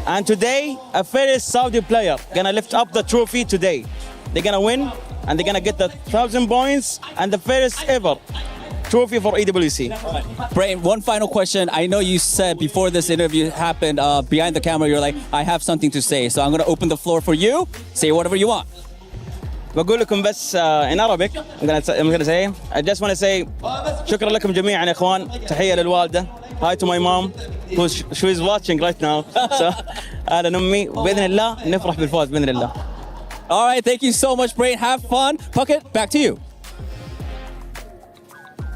And today, a first Saudi player gonna lift up the trophy today. They're gonna win, and they're gonna get the 1,000 points and the first ever trophy for EWC. Brain, one final question. I know you said before this interview happened, behind the camera, you're like, I have something to say. So I'm gonna open the floor for you. Say whatever you want. بقول لكم بس in Arabic. I'm gonna say. I just want to say شكرا لكم جميعا يا اخوان. تحية للوالدة. Hi to my mom who is watching right now. So أهلا أمي وبإذن الله نفرح بالفوز بإذن الله. All right, thank you so much, Brain. Have fun. Puckett, back to you.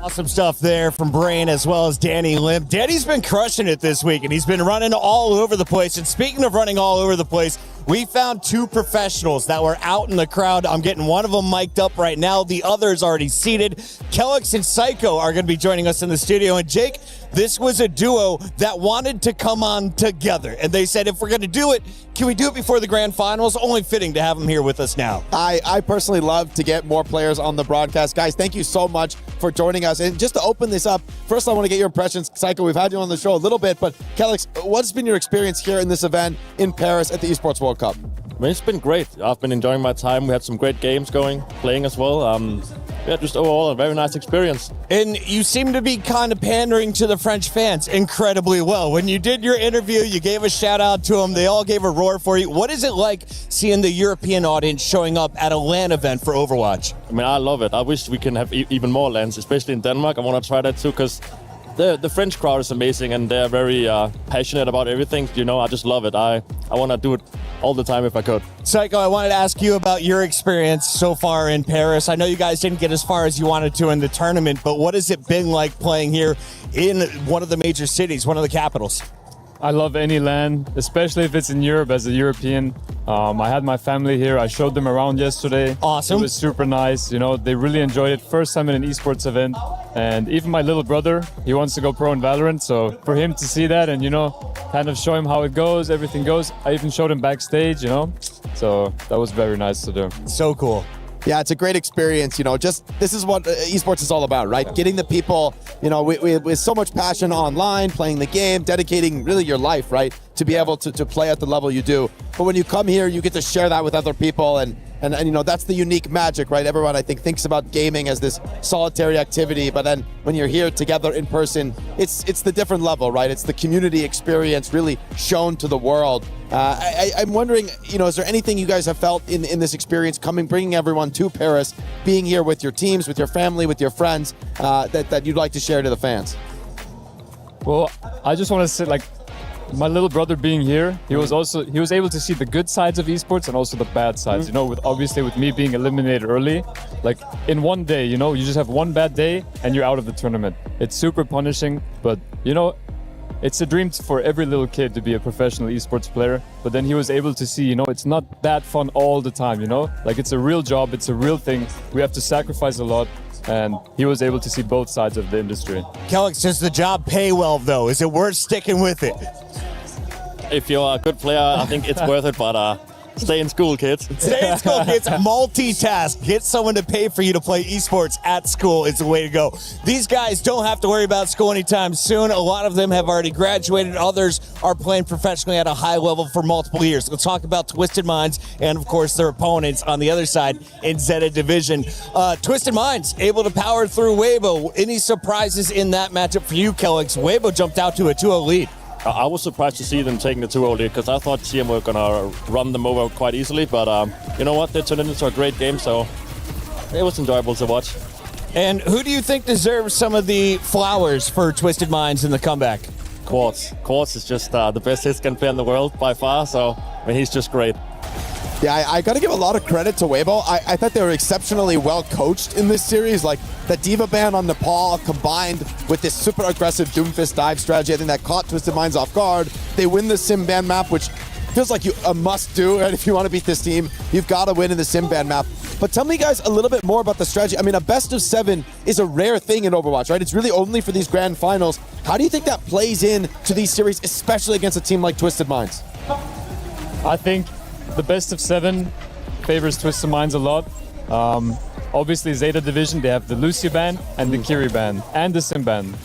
Awesome stuff there from Brain as well as Danny Lim. Danny's been crushing it this week, and he's been running all over the place. And speaking of running all over the place, we found two professionals that were out in the crowd. I'm getting one of them mic'd up right now. The other is already seated. Kellex and Psycho are going to be joining us in the studio. And Jake, this was a duo that wanted to come on together. And they said, if we're going to do it, can we do it before the grand finals? Only fitting to have them here with us now. I personally love to get more players on the broadcast. Guys, thank you so much for joining us. And just to open this up, first I want to get your impressions. Psycho, we've had you on the show a little bit, but Kellex, what's been your experience here in this event in Paris at the Esports World Cup? I mean, it's been great. I've been enjoying my time. We had some great games playing as well. Just overall a very nice experience. And you seem to be kind of pandering to the French fans incredibly well. When you did your interview, you gave a shout out to them. They all gave a roar for you. What is it like seeing the European audience showing up at a LAN event for Overwatch? I mean, I love it. I wish we can have even more LANs, especially in Denmark. I want to try that too, because the French crowd is amazing and they're very passionate about everything. You know, I just love it. I want to do it all the time if I could. Psycho, I wanted to ask you about your experience so far in Paris. I know you guys didn't get as far as you wanted to in the tournament, but what has it been like playing here in one of the major cities, one of the capitals? I love any LAN, especially if it's in Europe as a European. I had my family here. I showed them around yesterday. Awesome. It was super nice. You know, they really enjoyed it. First time in an esports event. And even my little brother, he wants to go pro in Valorant. So for him to see that and, you know, kind of show him how it goes, everything goes. I even showed him backstage, you know. So that was very nice to do. So cool. Yeah, it's a great experience. You know, just this is what esports is all about, right? Getting the people, you know, with so much passion online, playing the game, dedicating really your life, right, to be able to play at the level you do. But when you come here, you get to share that with other people, and you know, that's the unique magic, right? Everyone, I think, thinks about gaming as this solitary activity, but then when you're here together in person, it's the different level, right? It's the community experience really shown to the world. I'm wondering, you know, is there anything you guys have felt in this experience bringing everyone to Paris, being here with your teams, with your family, with your friends, that you'd like to share to the fans? Well, I just want to say, like, my little brother being here, he was able to see the good sides of esports and also the bad sides. You know, obviously with me being eliminated early, like in one day, you know, you just have one bad day and you're out of the tournament. It's super punishing, but you know, it's a dream for every little kid to be a professional esports player. But then he was able to see, you know, it's not that fun all the time, you know? Like, it's a real job, it's a real thing. We have to sacrifice a lot. And he was able to see both sides of the industry. Kellex, does the job pay well, though? Is it worth sticking with it? If you're a good player, I think it's worth it. But Stay in school, kids. Stay in school, kids. Multitask. Get someone to pay for you to play esports at school is the way to go. These guys don't have to worry about school anytime soon. A lot of them have already graduated. Others are playing professionally at a high level for multiple years. Let's talk about Twisted Minds and, of course, their opponents on the other side in Zeta Division. Twisted Minds able to power through Weibo. Any surprises in that matchup for you, Kellix? Weibo jumped out to a 2-0 lead. I was surprised to see them taking the 2-0 lead because I thought TM were going to run them over quite easily. But you know what? They turned it into a great game, so it was enjoyable to watch. And who do you think deserves some of the flowers for Twisted Minds in the comeback? Quartz. Quartz is just the best hitscan player in the world by far, so I mean, he's just great. Yeah, I got to give a lot of credit to Weibo. I thought they were exceptionally well coached in this series. Like the Diva ban on Nepal combined with this super aggressive Doomfist dive strategy, I think that caught Twisted Minds off guard. They win the Sim ban map, which feels like a must do, right? If you want to beat this team, you've got to win in the Sim ban map. But tell me guys a little bit more about the strategy. I mean, a best of 7 is a rare thing in Overwatch, right? It's really only for these grand finals. How do you think that plays in to these series, especially against a team like Twisted Minds? I think the best of 7 favors Twisted Minds a lot. Obviously, Zeta Division, they have the Lucio ban and the Kiri ban and the Sim ban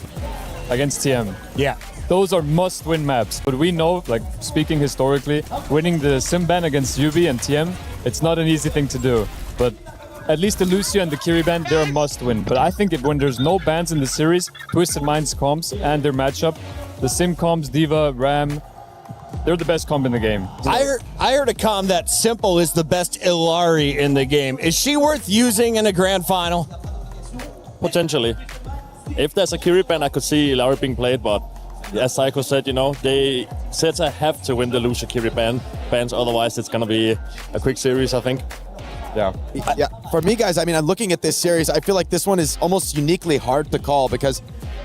against TM. Yeah. Those are must-win maps, but we know, like speaking historically, winning the Sim ban against UB and TM, it's not an easy thing to do. But at least the Lucio and the Kiri ban, they're a must-win. But I think when there's no bans in the series, Twisted Minds comps and their matchup, the Sim comps, Diva, Ram, they're the best comp in the game. I heard a comm that Simple is the best Illari in the game. Is she worth using in a grand final? Potentially. If there's a Kiri ban, I could see Illari being played, but as Psycho said, you know, they Zeta have to win the Lucio Kiri bans, otherwise it's going to be a quick series, I think. Yeah. For me, guys, I mean, I'm looking at this series. I feel like this one is almost uniquely hard to call because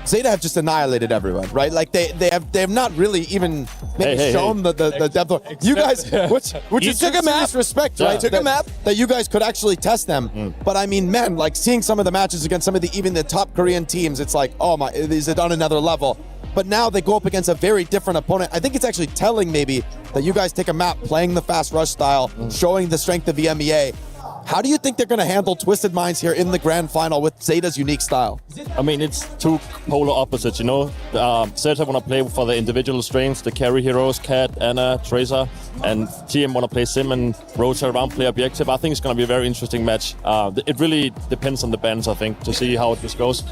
Zeta have just annihilated everyone, right? Like they have not really even shown the depth of you guys, which you is took a map, respect, yeah. right? Took a map that you guys could actually test them. But I mean, man, like seeing some of the matches against some of even the top Korean teams, it's like, oh my, is it on another level? But now they go up against a very different opponent. I think it's actually telling maybe that you guys take a map, playing the fast rush style, showing the strength of EMEA. How do you think they're going to handle Twisted Minds here in the grand final with Zeta's unique style? I mean, it's two polar opposites, you know. Zeta want to play for the individual strengths, the carry heroes, Cat, Anna, Tracer, and TM want to play Sim and rotate around, play objective. I think it's going to be a very interesting match. It really depends on the bans, I think, to see how it just goes.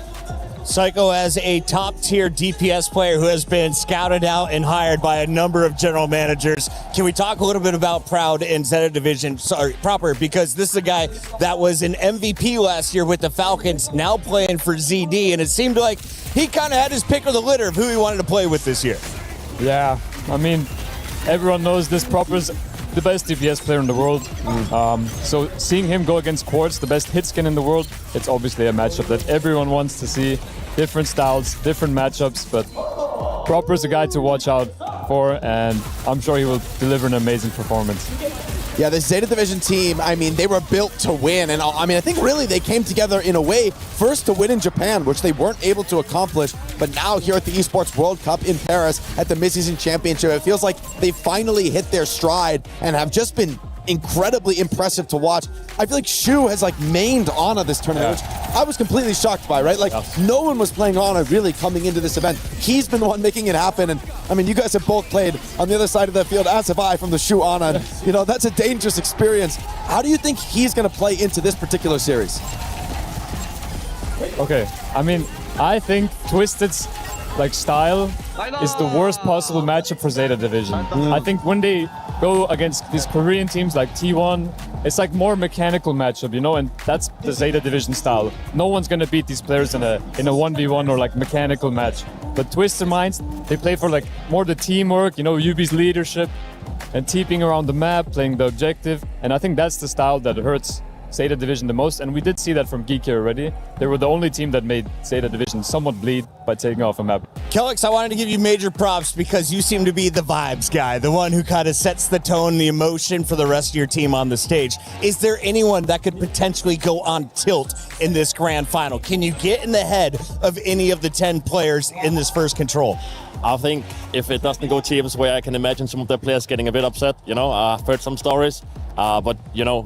Psycho, as a top-tier DPS player who has been scouted out and hired by a number of general managers, can we talk a little bit about Proud and Zeta Division? Sorry, Proper, because this is a guy that was an MVP last year with the Falcons, now playing for ZD, and it seemed like he kind of had his pick of the litter of who he wanted to play with this year. Yeah, I mean, everyone knows this Proper's the best DPS player in the world. So seeing him go against Quartz, the best hit skin in the world, it's obviously a matchup that everyone wants to see. Different styles, different matchups, but Proper's a guy to watch out for, and I'm sure he will deliver an amazing performance. Yeah, the Zeta Division team, I mean, they were built to win. And I mean, I think really they came together in a way first to win in Japan, which they weren't able to accomplish. But now here at the Esports World Cup in Paris at the Midseason Championship, it feels like they finally hit their stride and have just been incredibly impressive to watch. I feel like Shu has like mained Ana this tournament, which I was completely shocked by, right? Like no one was playing Ana really coming into this event. He's been the one making it happen. And I mean, you guys have both played on the other side of the field, as have I, from the Shu Ana. And, you know, that's a dangerous experience. How do you think he's going to play into this particular series? Okay, I mean, I think Twisted's like style is the worst possible matchup for Zeta Division. I think when they go against these Korean teams like T1, it's like more mechanical matchup, you know, and that's the Zeta Division style. No one's gonna beat these players in a 1v1 or like mechanical match. But Twisted Minds, they play for like more the teamwork, you know, UB's leadership and TPing around the map, playing the objective, and I think that's the style that hurts Zeta Division the most, and we did see that from Geek here already. They were the only team that made Zeta Division somewhat bleed by taking off a map. Kellix, I wanted to give you major props because you seem to be the vibes guy, the one who kind of sets the tone, the emotion for the rest of your team on the stage. Is there anyone that could potentially go on tilt in this grand final? Can you get in the head of any of the 10 players in this first control? I think if it doesn't go TM's way, I can imagine some of their players getting a bit upset. I've heard some stories, but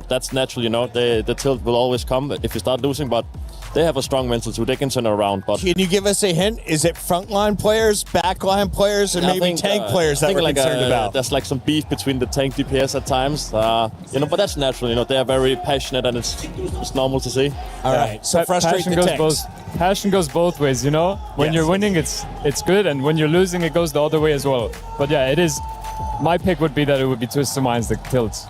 that's natural. The tilt will always come if you start losing, but they have a strong mental too. They can turn it around. But can you give us a hint? Is it frontline players, backline players, and maybe tank players that we're concerned about? There's like some beef between the tank DPS at times, but that's natural. They are very passionate, and it's normal to see. All right, so frustrate the tanks. Passion goes both ways, When you're winning, it's good, and when you're losing, it goes the other way as well. But yeah, it is. My pick would be that it would be Twisted Minds that tilts.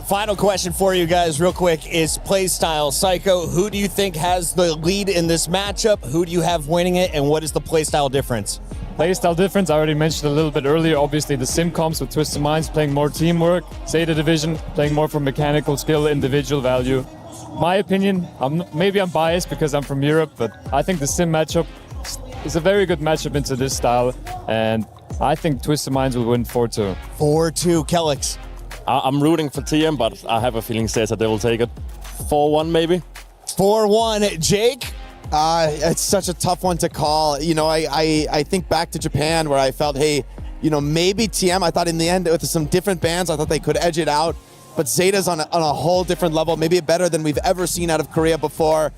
Final question for you guys real quick is playstyle. Psycho, who do you think has the lead in this matchup? Who do you have winning it, and what is the playstyle difference? Playstyle difference, I already mentioned a little bit earlier. Obviously, the sim comps with Twisted Minds playing more teamwork. Zeta Division playing more for mechanical skill, individual value. My opinion, maybe I'm biased because I'm from Europe, but I think the sim matchup is a very good matchup into this style, and I think Twisted Minds will win 4-2. 4-2, Kelix. I'm rooting for TM, but I have a feeling Zeta they will take it. 4-1 maybe. 4-1, Jake. It's such a tough one to call. I think back to Japan where I felt, hey, maybe TM. I thought in the end with some different bands, I thought they could edge it out. But Zeta's on a whole different level, maybe better than we've ever seen out of Korea before.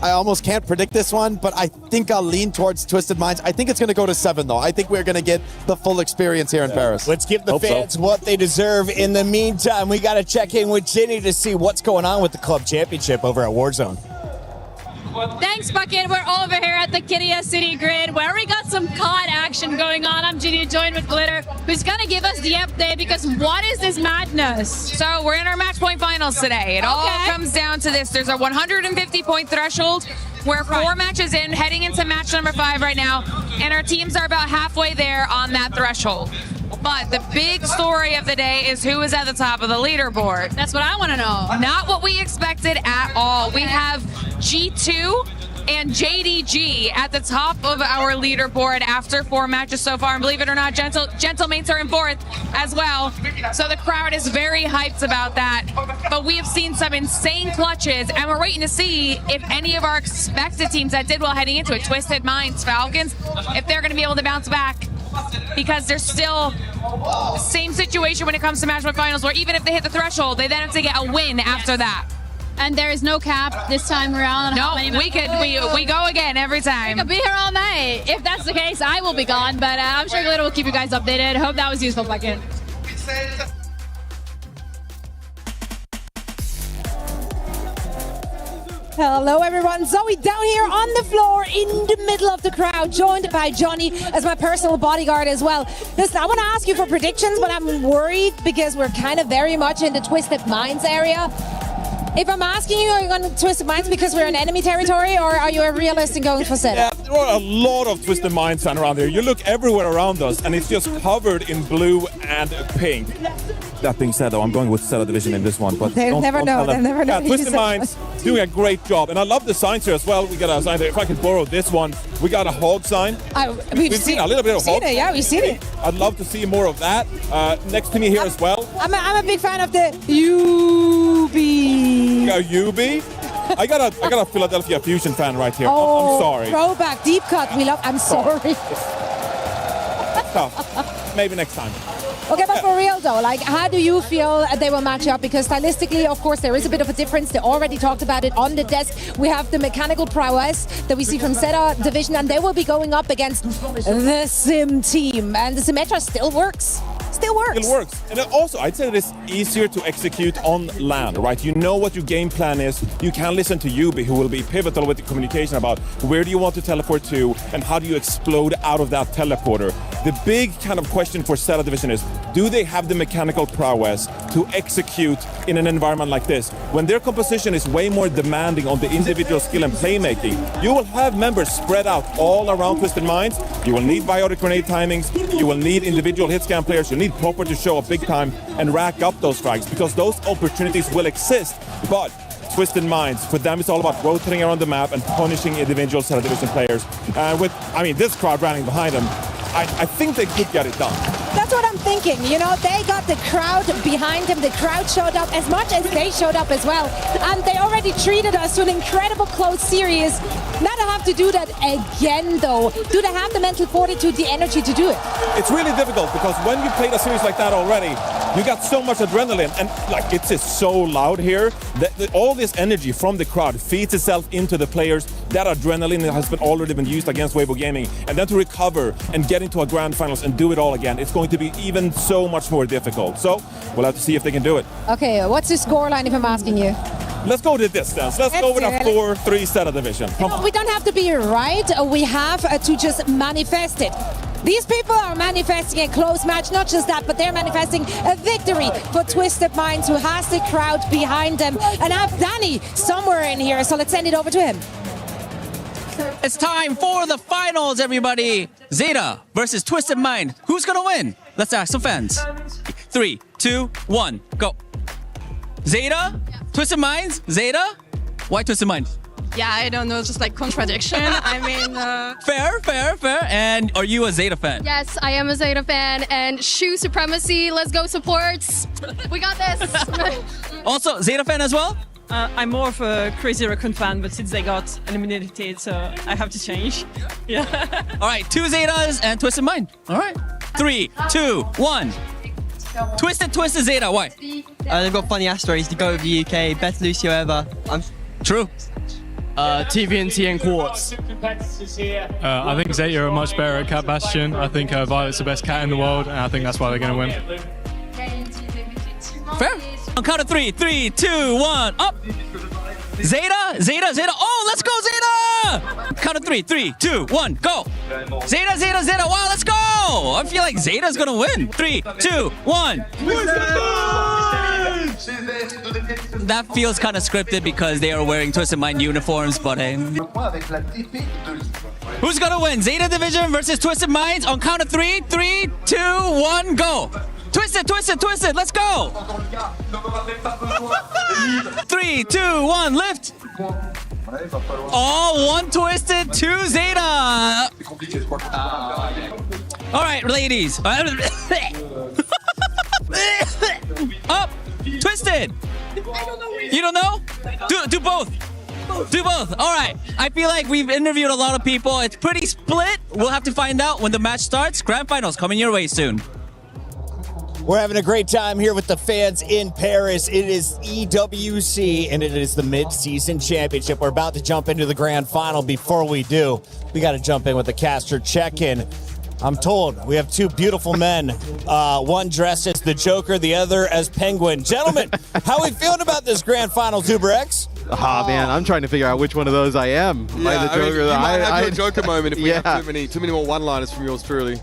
I almost can't predict this one, but I think I'll lean towards Twisted Minds. I think it's going to go to 7, though. I think we're going to get the full experience here in Paris. Let's give the fans what they deserve. In the meantime, we got to check in with Ginny to see what's going on with the club championship over at Warzone. Thanks, Bucket. We're over here at the Kiria City Grid where we got some COD action going on. I'm Ginny, joined with Glitter, who's going to give us the update because what is this madness? So we're in our match point finals today. It all comes down to this. There's a 150 point threshold. We're 4 matches in, heading into match number 5 right now, and our teams are about halfway there on that threshold. But the big story of the day is who is at the top of the leaderboard. That's what I want to know. Not what we expected at all. We have G2 and JDG at the top of our leaderboard after 4 matches so far. And believe it or not, Gentlemates are in 4th as well. So the crowd is very hyped about that. But we have seen some insane clutches, and we're waiting to see if any of our expected teams that did well heading into it, Twisted Minds, Falcons, if they're going to be able to bounce back. Because there's still the same situation when it comes to match point finals, where even if they hit the threshold, they then have to get a win after that. And there is no cap this time around. No, we go again every time. We could be here all night. If that's the case, I will be gone, but I'm sure Glitter will keep you guys updated. Hope that was useful, Bucket. Hello everyone, Zoe down here on the floor in the middle of the crowd, joined by Johnny as my personal bodyguard as well. Listen, I want to ask you for predictions, but I'm worried because we're kind of very much in the Twisted Minds area. If I'm asking you, are you going to Twisted Minds because we're in enemy territory, or are you a realist and going for Zeta? Yeah, there are a lot of Twisted Minds around there. You look everywhere around us, and it's just covered in blue and pink. That being said, though, I'm going with Zeta Division in this one. But They'll never know. Yeah, Twisted Minds doing a great job. And I love the signs here as well. We got a sign there. If I could borrow this one, we got a hog sign. We've seen a little bit of hog. Yeah, we've seen it. I'd love to see more of that. Next to me here as well. I'm a big fan of the UB. UB? I got a Philadelphia Fusion fan right here. Oh, I'm sorry. Throwback, deep cut. We love. I'm sorry. Tough. Maybe next time. Okay, but for real though, like, how do you feel they will match up? Because stylistically, of course, there is a bit of a difference. They already talked about it on the desk. We have the mechanical prowess that we see from Zeta Division, and they will be going up against the Sim team. And the Symmetra still works. Still works. And also, I'd say that it's easier to execute on land, right? You know what your game plan is. You can listen to Yubi, who will be pivotal with the communication about where do you want to teleport to and how do you explode out of that teleporter. The big kind of question for Zeta Division is, do they have the mechanical prowess to execute in an environment like this? When their composition is way more demanding on the individual skill and playmaking, you will have members spread out all around Twisted Minds. You will need biotic grenade timings. You will need individual hit scan players. You need Popper to show up big time and rack up those frags, because those opportunities will exist. But Twisted Minds, for them, it's all about rotating around the map and punishing individual Zeta Division players. With this crowd running behind them, I think they could get it done. That's what I'm thinking. You know, they got the crowd behind them. The crowd showed up as much as they showed up as well. And they already treated us to an incredible close series. Now they have to do that again, though. Do they have the mental fortitude, the energy to do it? It's really difficult because when you played a series like that already, you got so much adrenaline, and like it's just so loud here that all this energy from the crowd feeds itself into the players. That adrenaline has already been used against Weibo Gaming, and then to recover and get into a grand finals and do it all again, it's going to be even so much more difficult. So we'll have to see if they can do it. Okay, what's the scoreline if I'm asking you? Let's go the distance. Let's go with a 4-3 Zeta division. Come on. We don't have to be right. We have to just manifest it. These people are manifesting a close match, not just that, but they're manifesting a victory for Twisted Minds, who has the crowd behind them. And I have Danny somewhere in here, so let's send it over to him. It's time for the finals, everybody. Zeta versus Twisted Mind. Who's gonna win? Let's ask some fans. 3, 2, 1, go. Zeta? Twisted Minds? Zeta? Why Twisted Minds? Yeah, I don't know, just like contradiction. I mean, Fair. And are you a Zeta fan? Yes, I am a Zeta fan, and shoe supremacy, let's go supports. We got this. Also, Zeta fan as well? I'm more of a Crazy Raccoon fan, but since they got eliminated, so I have to change. Yeah. All right, 2 Zetas and Twisted Mind. All right. 3, 2, 1. Twisted Zeta, why? They've got funny ass stories to go with the UK. Best Lucio ever. True. TVNT and Quartz. I think Zeta are much better at Cat Bastion. I think Violet's the best cat in the world, and I think that's why they're going to win. Fair. On count of 3, 3, 2, 1, up. Zeta. Oh, let's go, Zeta. Count of 3, 3, 2, 1, go. Zeta. Wow, let's go. I feel like Zeta's gonna win. 3, 2, 1. That feels kind of scripted because they are wearing Twisted Mind uniforms, but hey. Who's gonna win? Zeta Division versus Twisted Minds on count of 3, 3, 2, 1, go. Twisted, let's go! 3, 2, 1, lift! Oh, 1 Twisted, 2 Zeta! Alright, ladies. Up! Twisted! You don't know? Do both! Do both. All right. I feel like we've interviewed a lot of people. It's pretty split. We'll have to find out when the match starts. Grand finals coming your way soon. We're having a great time here with the fans in Paris. It is EWC, and it is the Midseason Championship. We're about to jump into the grand final. Before we do, we got to jump in with the caster check-in. I'm told we have 2 beautiful men, one dressed as the Joker, the other as Penguin. Gentlemen, how are we feeling about this grand final, ZuberX? Oh, man, I'm trying to figure out which one of those I am. Am I the Joker? You might have your Joker moment if we Yeah. have too many more one-liners from yours truly.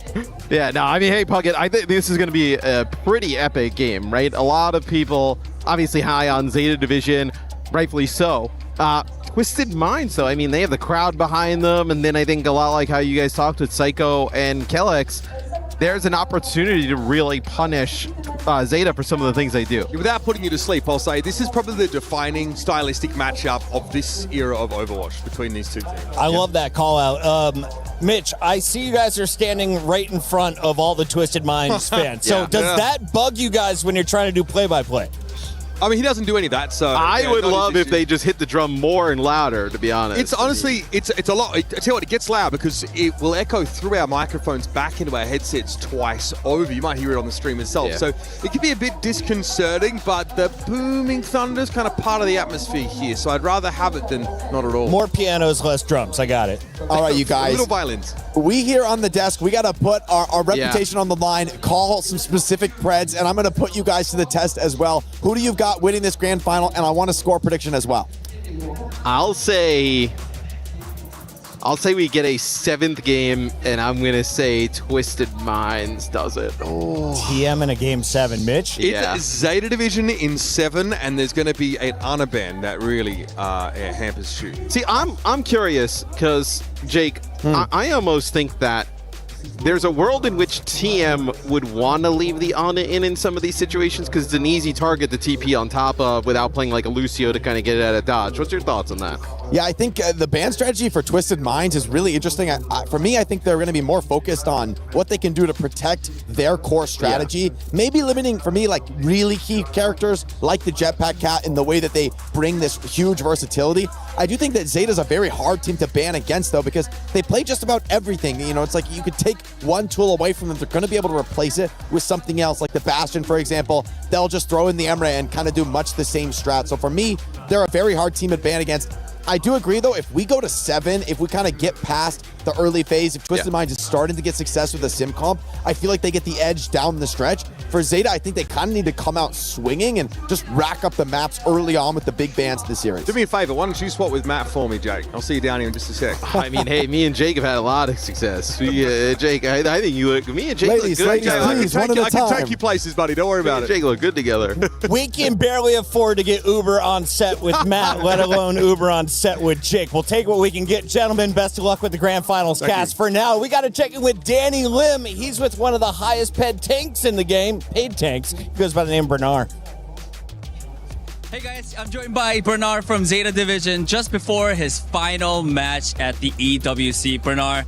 Yeah, no, I mean, hey, Puckett, I think this is going to be a pretty epic game, right? A lot of people obviously high on Zeta Division, rightfully so. Twisted Minds, though, I mean, they have the crowd behind them, and then I think a lot like how you guys talked with Psycho and Kellex, there's an opportunity to really punish Zeta for some of the things they do. Without putting you to sleep, I'll say this is probably the defining stylistic matchup of this era of Overwatch between these 2 teams. I love that call out. Mitch, I see you guys are standing right in front of all the Twisted Minds fans. So does that bug you guys when you're trying to do play-by-play? I mean, he doesn't do any of that, so... I would love if they just hit the drum more and louder, to be honest. It's honestly, it's a lot. I tell you what, it gets loud because it will echo through our microphones back into our headsets twice over. You might hear it on the stream itself. Yeah. So it can be a bit disconcerting, but the booming thunder is kind of part of the atmosphere here. So I'd rather have it than not at all. More pianos, less drums. I got it. All right, you guys. Little violins. We here on the desk, we got to put our reputation on the line, call some specific preds, and I'm going to put you guys to the test as well. Who do you got winning this grand final? And I want a score prediction as well. I'll say we get a 7th game, and I'm going to say Twisted Minds does it. Oh. TM in a game 7, Mitch. It's Zeta Division in 7, and there's going to be an unaband that really hampers shoot. See, I'm curious because, Jake, I almost think that there's a world in which TM would want to leave the Ana in some of these situations because it's an easy target to TP on top of without playing like a Lucio to kind of get it out of dodge. What's your thoughts on that? Yeah, I think the ban strategy for Twisted Minds is really interesting. For me, I think they're going to be more focused on what they can do to protect their core strategy. Maybe limiting, for me, like really key characters like the Jetpack Cat in the way that they bring this huge versatility. I do think that Zeta's a very hard team to ban against, though, because they play just about everything. You know, it's like you could take one tool away from them. They're going to be able to replace it with something else, like the Bastion, for example. They'll just throw in the Emre and kind of do much the same strat. So for me, they're a very hard team to ban against. I do agree, though, if we go to 7, if we kind of get past the early phase, if Twisted Minds is starting to get success with the sim comp, I feel like they get the edge down the stretch. For Zeta, I think they kind of need to come out swinging and just rack up the maps early on with the big bans of the series. Do me a favor, why don't you swap with Matt for me, Jake? I'll see you down here in just a sec. I mean, hey, me and Jake have had a lot of success. Jake, I think you look, me and Jake look good together. I can take you places, buddy. Don't worry about it. Jake look good together. We can barely afford to get Uber on set with Matt, let alone Uber on set with Jake. We'll take what we can get. Gentlemen, best of luck with the Grand Finals cast. For now, we got to check in with Danny Lim. He's with one of the highest paid tanks in the game. Paid tanks. He goes by the name Bernard. Hey guys, I'm joined by Bernard from Zeta Division just before his final match at the EWC. Bernard,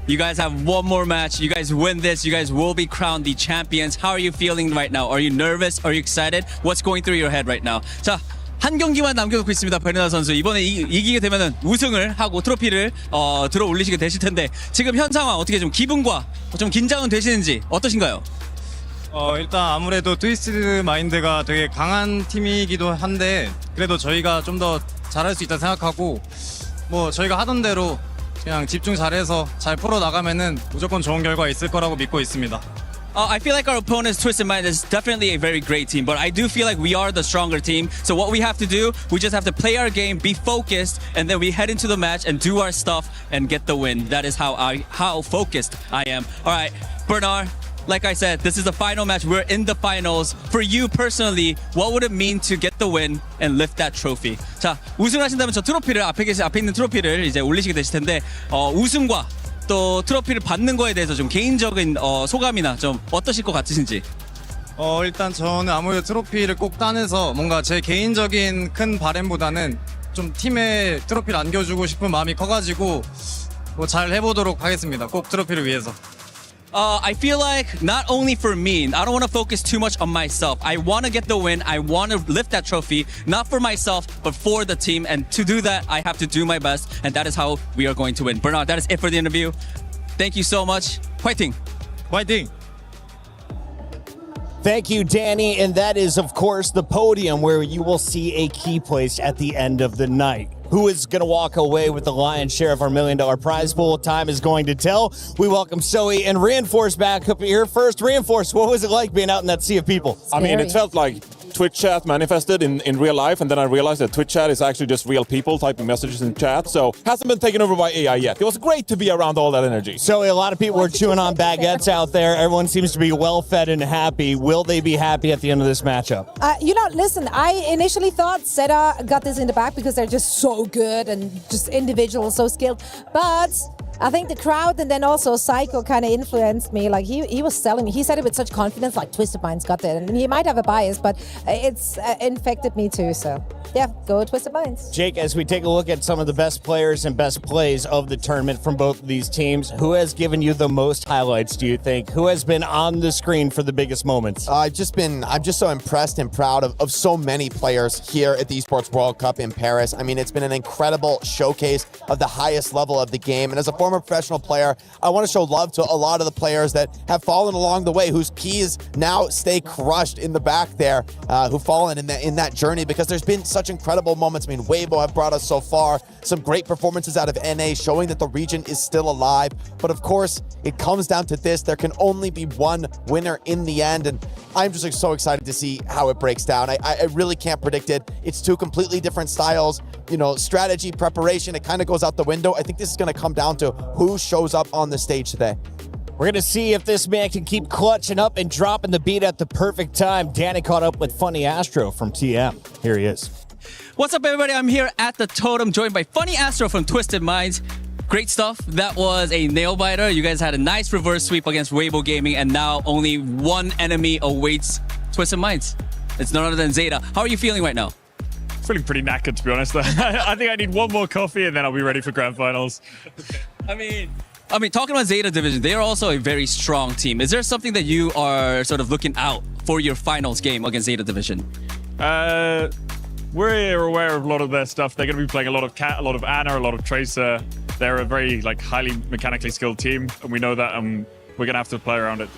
you guys have one more match. You guys win this. You guys will be crowned the champions. How are you feeling right now? Are you nervous? Are you excited? What's going through your head right now? 자, 한 경기만 남겨놓고 있습니다. 베르나 선수 이번에 이기게 되면은 우승을 하고 트로피를 들어 올리시게 되실 텐데 지금 현 상황 어떻게 좀 기분과 좀 긴장은 되시는지 어떠신가요? 일단 아무래도 트위스트 마인드가 되게 강한 팀이기도 한데 그래도 저희가 좀 더 잘할 수 있다 생각하고 뭐 저희가 하던 대로 그냥 집중 잘해서 잘 풀어 나가면은 무조건 좋은 결과 있을 거라고 믿고 있습니다. I feel like our opponent's Twisted Mind is definitely a very great team, but I do feel like we are the stronger team. So what we have to do, we just have to play our game, be focused, and then we head into the match and do our stuff and get the win. That is how focused I am. All right, Bernard, like I said, this is the final match. We're in the finals. For you personally, what would it mean to get the win and lift that trophy? 자, 우승하신다면 저 트로피를 앞에 있는 트로피를 이제 올리시게 되실 텐데 우승과 또 트로피를 받는 거에 대해서 좀 개인적인 소감이나 좀 어떠실 것 같으신지? 일단 저는 아무래도 트로피를 꼭 따내서 뭔가 제 개인적인 큰 바램보다는 좀 팀에 트로피를 안겨주고 싶은 마음이 커가지고 뭐 잘 해보도록 하겠습니다. 꼭 트로피를 위해서. I feel like not only for me, I don't want to focus too much on myself. I want to get the win. I want to lift that trophy, not for myself, but for the team. And to do that, I have to do my best. And that is how we are going to win. Bernard, that is it for the interview. Thank you so much. Fighting. Fighting. Thank you, Danny. And that is, of course, the podium where you will see a key place at the end of the night. Who is going to walk away with the lion's share of our $1 million prize pool? Time is going to tell. We welcome Zoe and Reinforce back up here. First, Reinforce, what was it like being out in that sea of people? I mean, it felt like Twitch chat manifested in real life, and then I realized that Twitch chat is actually just real people typing messages in chat, so hasn't been taken over by AI yet. It was great to be around all that energy. So a lot of people were chewing on baguettes out there. Everyone seems to be well-fed and happy. Will they be happy at the end of this matchup? Listen, I initially thought Zeta got this in the back because they're just so good and just individual, so skilled. But I think the crowd and then also Psycho kind of influenced me. Like he was selling me. He said it with such confidence, like Twisted Minds got that. And he might have a bias, but it's infected me too. So yeah, go Twisted Minds. Jake, as we take a look at some of the best players and best plays of the tournament from both of these teams, who has given you the most highlights, do you think? Who has been on the screen for the biggest moments? I'm just so impressed and proud of so many players here at the Esports World Cup in Paris. I mean, it's been an incredible showcase of the highest level of the game. And as a former professional player, I want to show love to a lot of the players that have fallen along the way, whose keys now stay crushed in the back there, who've fallen in that journey, because there's been such incredible moments. I mean, Weibo have brought us so far. Some great performances out of NA, showing that the region is still alive. But of course, it comes down to this. There can only be one winner in the end, and I'm just so excited to see how it breaks down. I really can't predict it. It's two completely different styles. You know, strategy, preparation, it kind of goes out the window. I think this is going to come down to who shows up on the stage today. We're going to see if this man can keep clutching up and dropping the beat at the perfect time. Danny caught up with Funny Astro from TM. Here he is. What's up, everybody? I'm here at the Totem, joined by Funny Astro from Twisted Minds. Great stuff. That was a nail biter. You guys had a nice reverse sweep against Weibo Gaming, and now only one enemy awaits Twisted Minds. It's none other than Zeta. How are you feeling right now? Feeling pretty knackered, to be honest. I think I need one more coffee and then I'll be ready for grand finals. I mean, talking about Zeta Division, they are also a very strong team. Is there something that you are sort of looking out for your finals game against Zeta Division? We're aware of a lot of their stuff. They're going to be playing a lot of Cat, a lot of Ana, a lot of Tracer. They're a very highly mechanically skilled team, and we know that, and we're going to have to play around it.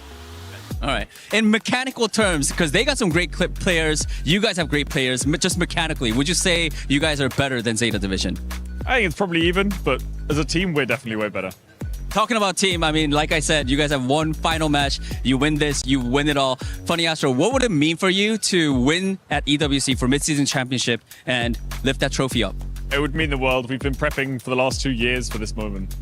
All right. In mechanical terms, because they got some great players, you guys have great players, just mechanically, would you say you guys are better than Zeta Division? I think it's probably even, but as a team, we're definitely way better. Talking about team, I mean, like I said, you guys have one final match. You win this, you win it all. Funny Astro, what would it mean for you to win at EWC for Midseason Championship and lift that trophy up? It would mean the world. We've been prepping for the last 2 years for this moment.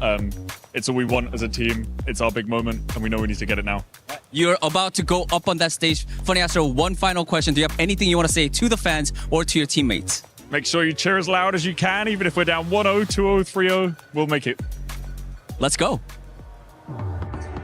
It's all we want as a team. It's our big moment, and we know we need to get it now. You're about to go up on that stage. Funny Astro, one final question. Do you have anything you want to say to the fans or to your teammates? Make sure you cheer as loud as you can, even if we're down 1-0, 2-0, 3-0. We'll make it. Let's go.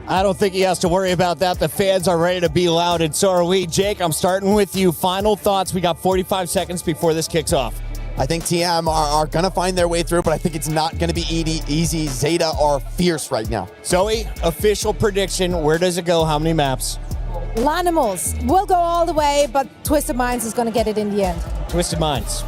I don't think he has to worry about that. The fans are ready to be loud, and so are we. Jake, I'm starting with you. Final thoughts. We got 45 seconds before this kicks off. I think TM are going to find their way through, but I think it's not going to be easy. Zeta are fierce right now. Zoe, official prediction. Where does it go? How many maps? Lanimals will go all the way, but Twisted Minds is going to get it in the end. Twisted Minds.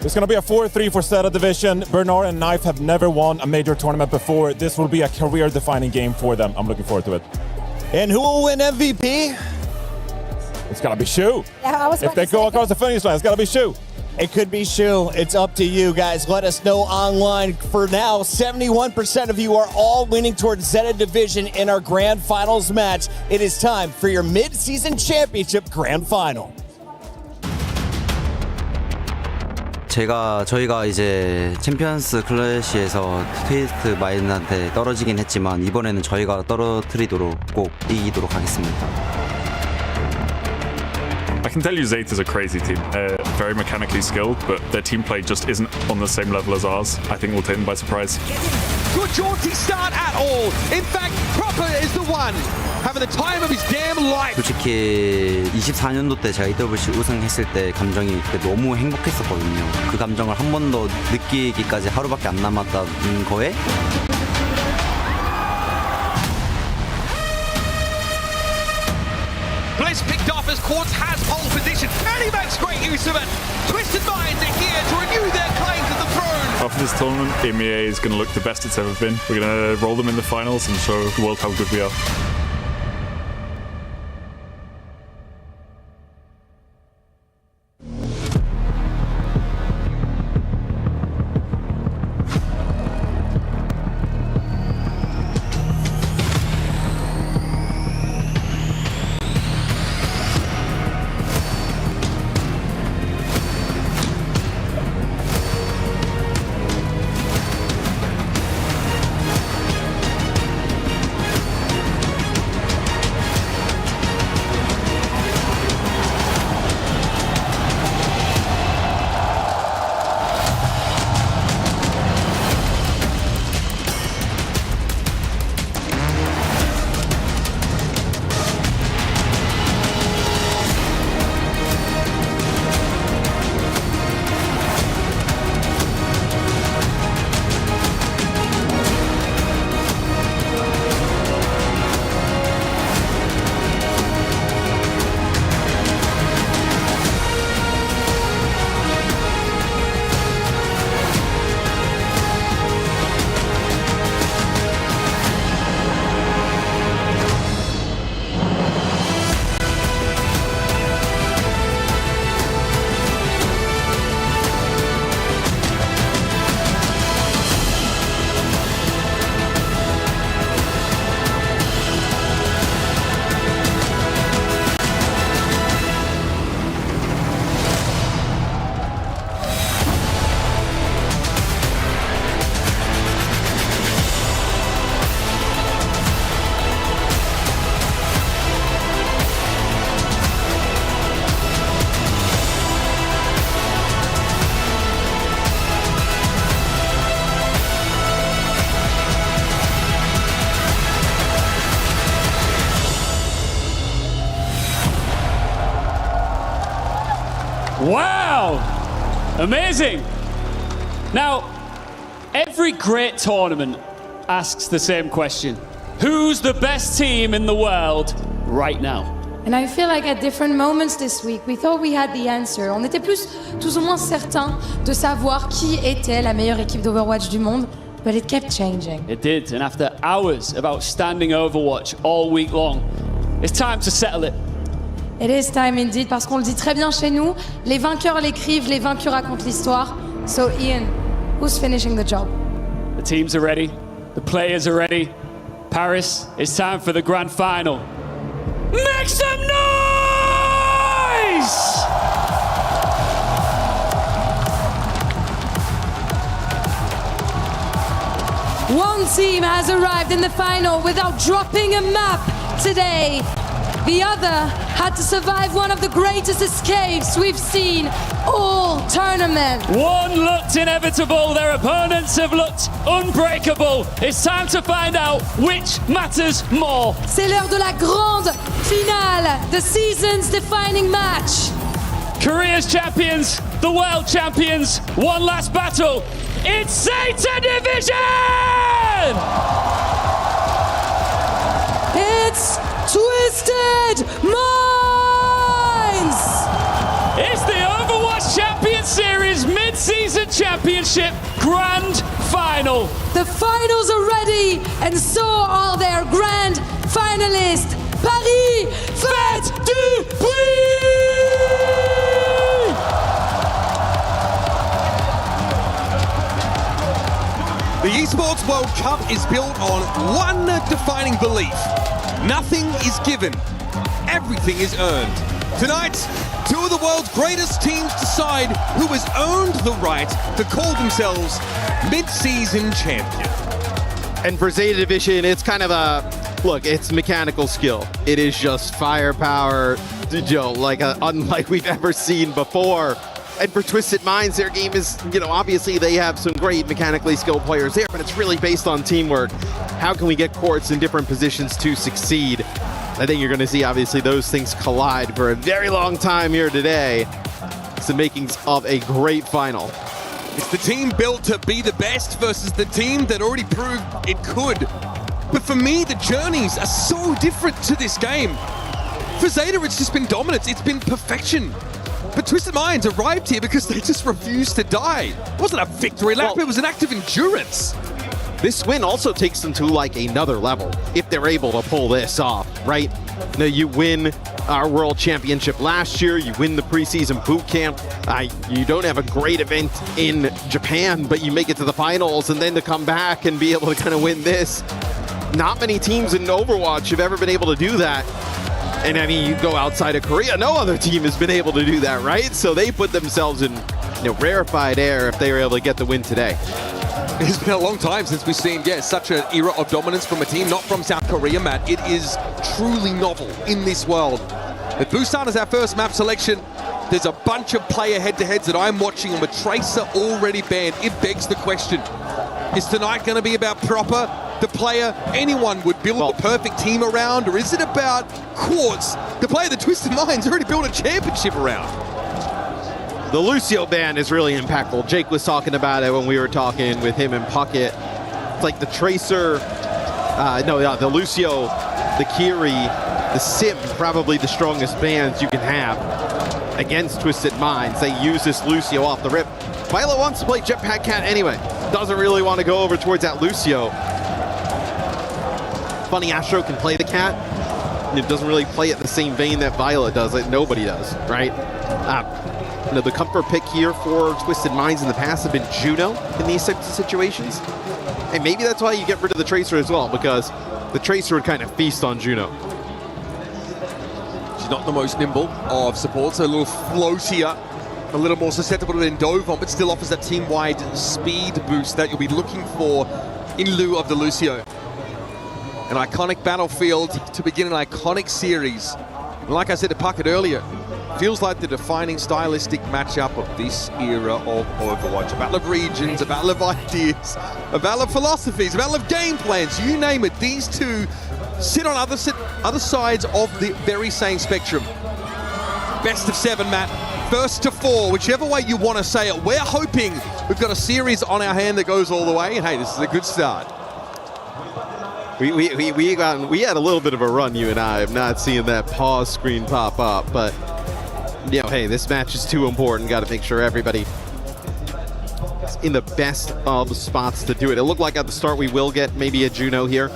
It's going to be a 4-3 for Zeta Division. Bernard and Knife have never won a major tournament before. This will be a career-defining game for them. I'm looking forward to it. And who will win MVP? It's got to be Shu. Yeah, if they go across the finish line, it's got to be Shu. It could be Shu. It's up to you guys. Let us know online. For now, 71% of you are all winning towards Zeta Division in our Grand Finals match. It is time for your Mid-Season Championship Grand Final. 저희가 이제 챔피언스 클래시에서 트위스트 마인드한테 떨어지긴 했지만 이번에는 저희가 떨어뜨리도록 꼭 이기도록 하겠습니다. I can tell you Zeta's a crazy team. Very mechanically skilled, but their team play just isn't on the same level as ours. I think we'll take them by surprise. Good jaunty start at all. In fact, Proper is the one having the time of his damn life. 솔직히 24년도 때 제가 EWC 우승했을 때 감정이 그때 너무 행복했었거든요. 그 감정을 한 번 더 느끼기까지 하루밖에 안 남았다는 거에 Bliss picked off as Quartz has pole position, and he makes great use of it. Twisted Minds are here to renew their claim to the throne. After this tournament, MEA is going to look the best it's ever been. We're going to roll them in the finals and show the world how good we are. Wow! Amazing. Now, every great tournament asks the same question. Who's the best team in the world right now? And I feel like at different moments this week, we thought we had the answer. On était plus ou moins certains de savoir qui était la meilleure équipe d'Overwatch du monde, but it kept changing. It did, and after hours of outstanding Overwatch all week long, it's time to settle it. It is time indeed, parce qu'on le dit très bien chez nous, les vainqueurs l'écrivent, les vaincus racontent l'histoire. So Ian, who's finishing the job? The teams are ready, the players are ready. Paris, it's time for the grand final. Make some noise! One team has arrived in the final without dropping a map today. The other had to survive one of the greatest escapes we've seen all tournament. One looked inevitable, their opponents have looked unbreakable. It's time to find out which matters more. C'est l'heure de la grande finale, the season's defining match. Korea's champions, the world champions, one last battle. It's Satan Division! It's Twisted Minds! It's the Overwatch Champions Series Midseason Championship Grand Final. The finals are ready, and so are their grand finalists. Paris, faites du bruit! The Esports World Cup is built on one defining belief. Nothing is given, everything is earned. Tonight, two of the world's greatest teams decide who has earned the right to call themselves mid-season champion. And for Zeta Division, it's kind of a, look, it's mechanical skill. It is just firepower, like unlike we've ever seen before. And for Twisted Minds, their game is, obviously they have some great mechanically skilled players there, but it's really based on teamwork. How can we get courts in different positions to succeed? I think you're going to see, obviously, those things collide for a very long time here today. It's the makings of a great final. It's the team built to be the best versus the team that already proved it could. But for me, the journeys are so different to this game. For Zeta, it's just been dominance. It's been perfection. But Twisted Minds arrived here because they just refused to die. It wasn't a victory lap, it was an act of endurance. This win also takes them to like another level if they're able to pull this off, right? Now you win our World Championship last year, you win the preseason boot camp, you don't have a great event in Japan, but you make it to the finals, and then to come back and be able to kind of win this. Not many teams in Overwatch have ever been able to do that. And I mean, you go outside of Korea, no other team has been able to do that, right? So they put themselves in rarefied air if they were able to get the win today. It's been a long time since we've seen, such an era of dominance from a team, not from South Korea, Matt. It is truly novel in this world. With Busan as our first map selection, there's a bunch of player head-to-heads that I'm watching, and with Tracer already banned, it begs the question, is tonight going to be about Proper, the player anyone would build the perfect team around, or is it about Quartz, the player the Twisted Minds already built a championship around? The Lucio ban is really impactful. Jake was talking about it when we were talking with him and Puckett. It's like the Tracer, the Lucio, the Kiri, the Sim, probably the strongest bans you can have against Twisted Minds. They use this Lucio off the rip. Violet wants to play Jetpack Cat anyway. Doesn't really want to go over towards that Lucio. Funny, Astro can play the Cat. It doesn't really play it the same vein that Violet does. Like nobody does, right? The comfort pick here for Twisted Minds in the past have been Juno in these types of situations. And maybe that's why you get rid of the Tracer as well, because the Tracer would kind of feast on Juno. She's not the most nimble of supports, so a little floatier, a little more susceptible to Endovon, but still offers that team-wide speed boost that you'll be looking for in lieu of the Lucio. An iconic battlefield to begin an iconic series. And like I said to Puckett earlier, feels like the defining stylistic matchup of this era of Overwatch. A battle of regions, a battle of ideas, a battle of philosophies, a battle of game plans, you name it. These two sit on other sides of the very same spectrum. Best of 7, Matt. first to four, whichever way you want to say it. We're hoping we've got a series on our hand that goes all the way, and hey, this is a good start. We had a little bit of a run, you and I. I'm not seeing that pause screen pop up, but you know, hey, this match is too important. Got to make sure everybody is in the best of spots to do it. It looked like at the start we will get maybe a Juno here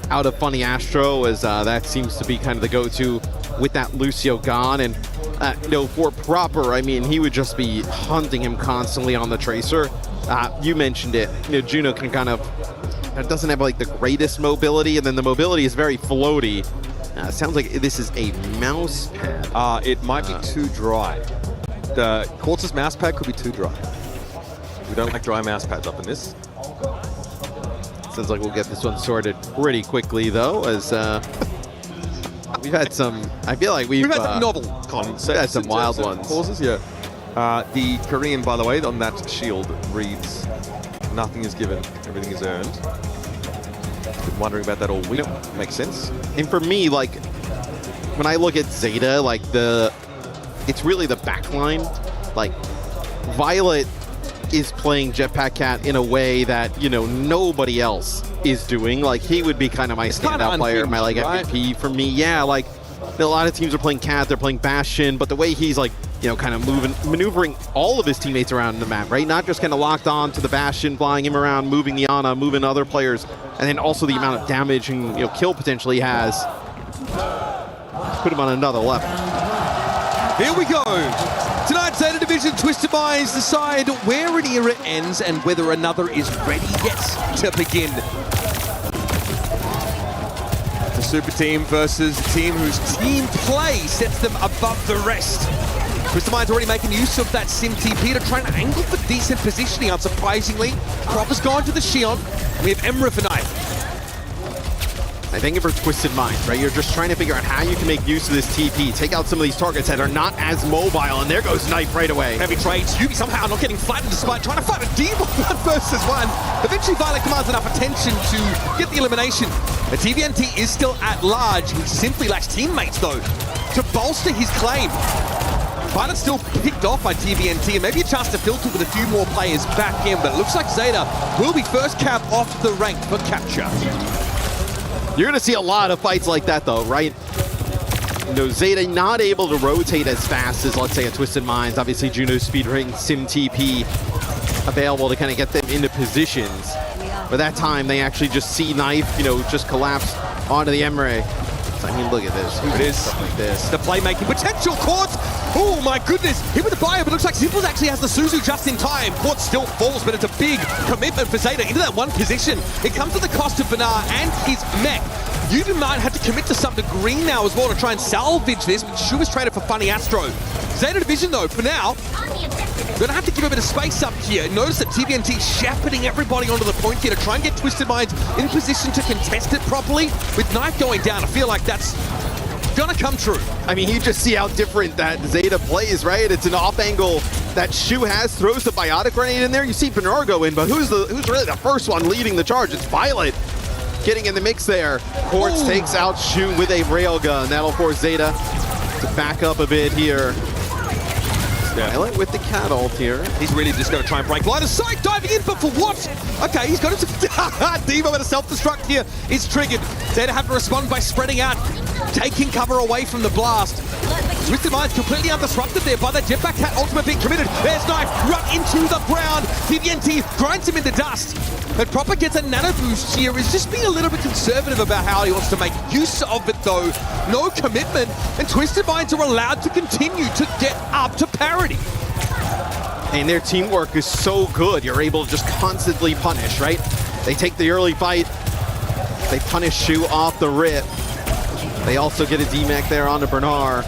out of Funny Astro, as that seems to be kind of the go-to with that Lucio gone. And you know, for Proper, I mean, he would just be hunting him constantly on the Tracer. You mentioned it. You know, Juno can kind of, it doesn't have like the greatest mobility, and then the mobility is very floaty. Sounds like this is a mouse pad. It might be too dry. The Quartz's mouse pad could be too dry. We don't like dry mouse pads up in this. Sounds like we'll get this one sorted pretty quickly, though, as we've had some. I feel like we've had some novel concepts. Had some wild ones. Causes, yeah. The Korean, by the way, on that shield reads, "Nothing is given, everything is earned." Been wondering about that all week. Makes sense. And for me, like, when I look at Zeta, like it's really the backline. Like, Violet is playing Jetpack Cat in a way that, you know, nobody else is doing. Like, he would be kind of my standout player, my like MVP for me. Yeah, like a lot of teams are playing Cat, they're playing Bastion, but the way he's like, you know, kind of maneuvering all of his teammates around the map, right? Not just kind of locked on to the Bastion, flying him around, moving the Ana, moving other players, and then also the amount of damage and, you know, kill potential he has. Put him on another level. Here we go. Tonight's Zeta Division, Twisted Minds decide where an era ends and whether another is ready yet to begin. The super team versus a team whose team play sets them above the rest. Twisted Minds already making use of that Sim TP to try and angle for decent positioning, unsurprisingly. Proper's gone to the Shion. We have Emra for knife. I think for Twisted Minds, right? You're just trying to figure out how you can make use of this TP, take out some of these targets that are not as mobile, and there goes Knife right away. Heavy trades. Yubi somehow not getting flattened despite trying to fight a Diva 1 versus 1. Eventually Violet commands enough attention to get the elimination. The TVNT is still at large. He simply lacks teammates, though, to bolster his claim. Violet's still picked off by TVNT, and maybe a chance to filter with a few more players back in, but it looks like Zeta will be first cap off the rank for capture. You're going to see a lot of fights like that, though, right? You know, Zeta not able to rotate as fast as, let's say, a Twisted Minds. Obviously, Juno Speed Ring, Sim TP available to kind of get them into positions. By that time, they actually just see Knife, you know, just collapse onto the Emre. I mean, look at this. It is. Stuff like this. The playmaking potential. Quartz. Oh, my goodness. Hit with the bio, but it looks like Simples actually has the Suzu just in time. Quartz still falls, but it's a big commitment for Zeta into that one position. It comes at the cost of Benar and his mech. Yubi might have to commit to some degree now as well to try and salvage this, but Shu is traded for Funny Astro. Zeta Division, though, for now, gonna have to give a bit of space up here. Notice that TVNT shepherding everybody onto the point here to try and get Twisted Minds in position to contest it properly. With Knife going down, I feel like that's gonna come true. I mean, you just see how different that Zeta plays, right? It's an off angle that Shu has, throws the biotic grenade in there. You see Benar go in, but who's really the first one leading the charge? It's Violet getting in the mix there. Quartz takes out Shu with a railgun. That'll force Zeta to back up a bit here. Violet with the cat ult here. He's really just going to try and break line of sight, diving in, but for what? Okay, he's got it. Diva with a self-destruct here is triggered. Zeta have to respond by spreading out, taking cover away from the blast. Twisted Minds completely undisrupted there by the Jetpack Cat ultimate being committed. There's Knife, run into the ground. TVNT grinds him into dust. But Proper gets a nano boost here. Is just being a little bit conservative about how he wants to make use of it, though. No commitment, and Twisted Minds are allowed to continue to get up to parity. And their teamwork is so good. You're able to just constantly punish, right? They take the early fight. They punish Shu off the rip. They also get a DMAC there onto Benar.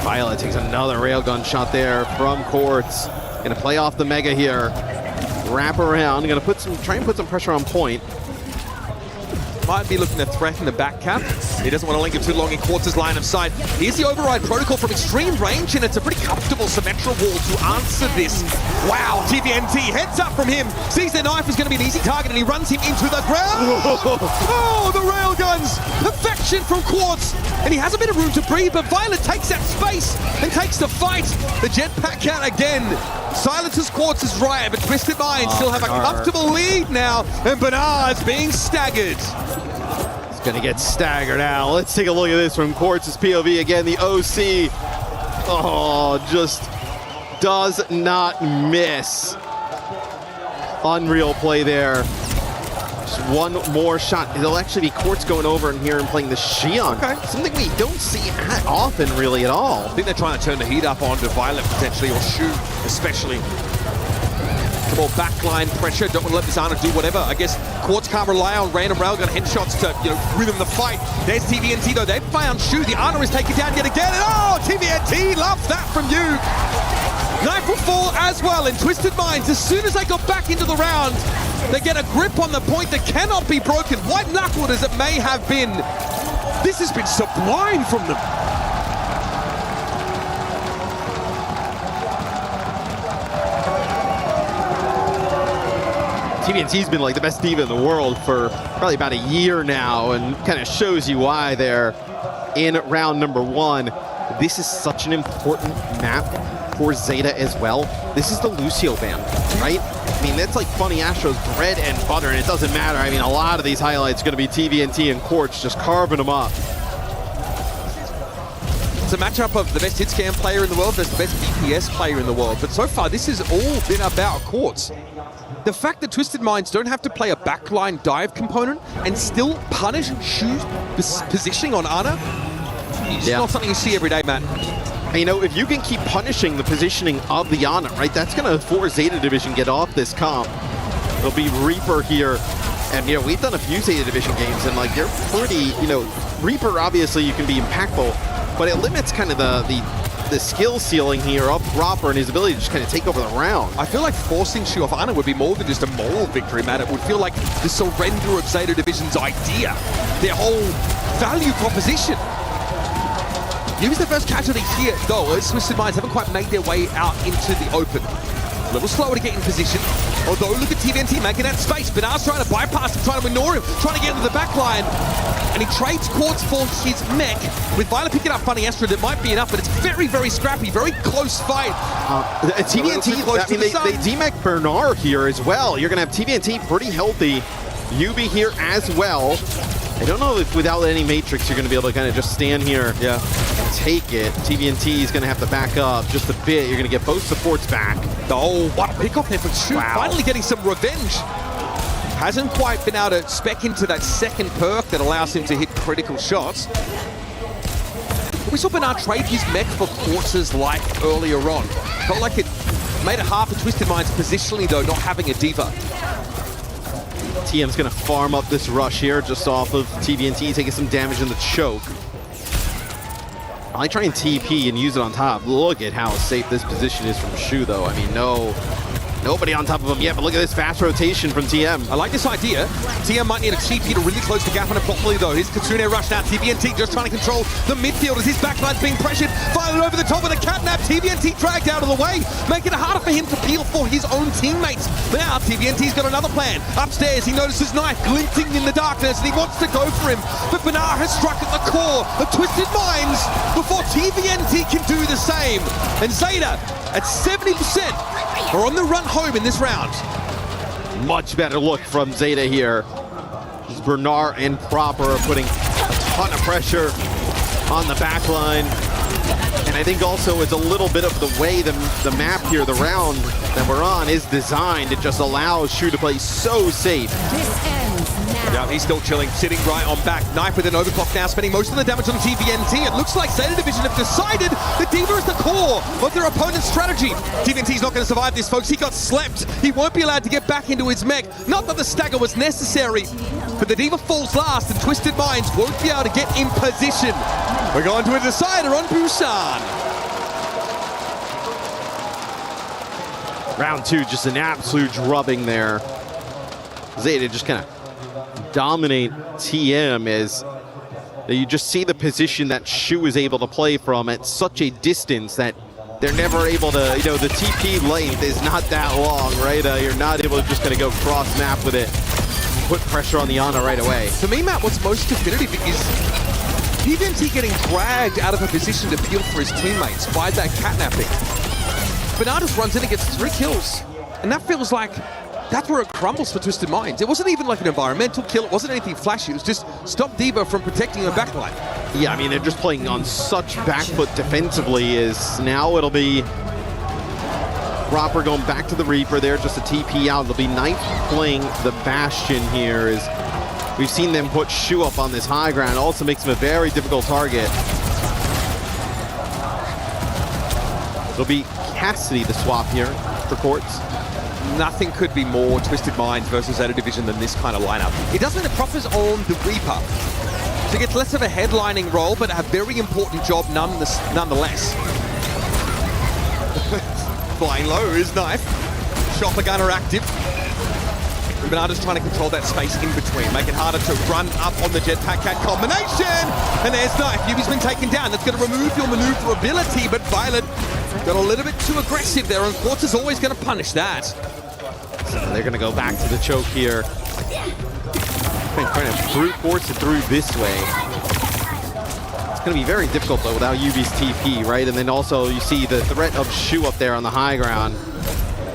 Violet takes another railgun shot there from Quartz. Gonna play off the Mega here. Wrap around. Gonna try and put some pressure on point. might be looking to threaten the back cap. He doesn't want to linger too long in Quartz's line of sight. Here's the override protocol from extreme range, and it's a pretty comfortable Symmetra wall to answer this. Wow, TVNT heads up from him, sees their knife is going to be an easy target, and he runs him into the ground. Oh, the railguns! Perfection from Quartz, and he has a bit of room to breathe, but Violet takes that space and takes the fight. The jetpack cat again silences Quartz's riot, but Twisted Minds still have a comfortable lead now, and Bernard's being staggered. He's gonna get staggered now. Let's take a look at this from Quartz's POV again. The OC, just does not miss. Unreal play there. Just one more shot. It'll actually be Quartz going over in here and playing the Xion. Okay. Something we don't see that often really at all. I think they're trying to turn the heat up onto Violet potentially, or Shu especially. Some more backline pressure. Don't want to let this Ana do whatever. I guess Quartz can't rely on random railgun headshots to, rhythm the fight. There's TVNT though. They've found Shu. The Ana is taken down yet again. And TVNT loves that from you. Knife will fall as well, and Twisted Minds, as soon as they got back into the round, they get a grip on the point that cannot be broken. White knuckled as it may have been. This has been sublime from them. TVNT's been like the best diva in the world for probably about a year now, and kind of shows you why they're in round number 1. This is such an important map for Zeta as well. This is the Lucio ban, right? I mean, that's like Funny Astro's bread and butter, and it doesn't matter. I mean, a lot of these highlights are going to be TVNT and Quartz just carving them up. It's a matchup of the best hit scan player in the world versus the best BPS player in the world. But so far, this has all been about Quartz. The fact that Twisted Minds don't have to play a backline dive component and still punish Shu's positioning on Ana, it's not something you see every day, man. And, if you can keep punishing the positioning of the Ana, right, that's going to force Zeta Division get off this comp. It'll be Reaper here. And, we've done a few Zeta Division games, and, they're pretty, Reaper, obviously, you can be impactful, but it limits kind of the skill ceiling here of Proper and his ability to just kind of take over the round. I feel like forcing Shu off Ana would be more than just a moral victory, man. It would feel like the surrender of Zeta Division's idea, their whole value proposition. He was the first casualty here, though, as Twisted Minds haven't quite made their way out into the open. A little slower to get in position. Although, look at TVNT making that space. Bernard's trying to bypass him, trying to ignore him, trying to get into the back line. And he trades Quartz for his mech. With Violet picking up Funny Astro, that might be enough, but it's very, very scrappy, very close fight. TVNT, they demech Bernard here as well. You're going to have TVNT pretty healthy. Yubi here as well. I don't know if without any Matrix, you're going to be able to kind of just stand here and take it. TVNT is going to have to back up just a bit. You're going to get both supports back. Oh, what a pick-off there from Shu. Wow. Finally getting some revenge. Hasn't quite been able to spec into that second perk that allows him to hit critical shots. We saw Bernard trade his mech for Quartz's life earlier on. Felt like it made it hard for Twisted Minds positionally, though, not having a diva. TM's going to farm up this rush here just off of TVNT, taking some damage in the choke. I like trying TP and use it on top. Look at how safe this position is from Shu, though. I mean, nobody on top of him yet, but look at this fast rotation from TM. I like this idea. TM might need a TP to really close the gap on it properly, though. Here's Kitsune rush now. TVNT just trying to control the midfield as his backline's being pressured. Violet over the top with a catnap. TVNT dragged out of the way, making it harder for him to peel for his own teammates. Now, TVNT's got another plan. Upstairs, he notices Knife glinting in the darkness, and he wants to go for him. But Bernard has struck at the core of Twisted Minds before TVNT can do the same. And Zeta, at 70%, are on the run home in this round. Much better look from Zeta here. Bernard and Proper are putting a ton of pressure on the back line. And I think also it's a little bit of the way the map here, the round that we're on, is designed. It just allows Shu to play so safe. Yeah, he's still chilling, sitting right on back. Knife with an overclock now, spending most of the damage on TVNT. It looks like Zeta Division have decided that Diva is the core of their opponent's strategy. TVNT's not going to survive this, folks. He got slept. He won't be allowed to get back into his mech. Not that the stagger was necessary, but the Diva falls last, and Twisted Minds won't be able to get in position. We're going to a decider on Busan. Round 2, just an absolute drubbing there. Zeta just kind of dominate TM is that you just see the position that Shu is able to play from at such a distance that they're never able to, the TP length is not that long, right? You're not able to just kind of go cross-map with it, put pressure on the Ana right away. For me, Matt, what's most definitive is TVNT getting dragged out of a position to peel for his teammates by that catnapping. Bernardus runs in and gets 3 kills, and that feels like that's where it crumbles for Twisted Minds. It wasn't even like an environmental kill, it wasn't anything flashy, it was just stop Diva from protecting the backline. Yeah, I mean, they're just playing on such back foot defensively. Is now it'll be Proper going back to the Reaper there, just a TP out. It'll be Knife playing the Bastion here. Is we've seen them put Shu up on this high ground. Also makes him a very difficult target. It'll be Cassidy the swap here for Quartz. Nothing could be more Twisted Minds versus Zeta Division than this kind of lineup. It does mean the Proper's on the Reaper, so it gets less of a headlining role, but a very important job nonetheless. Flying low is Knife. Chopper gunner active. Bernardo's trying to control that space in between, make it harder to run up on the Jetpack Cat combination. And there's Knife. Yubi's been taken down. That's going to remove your maneuverability, but Violet got a little bit too aggressive there, and Quartz is always going to punish that. So they're going to go back to the choke here. Trying to brute force it through this way. It's going to be very difficult, though, without Yubi's TP, right? And then also you see the threat of Shu up there on the high ground.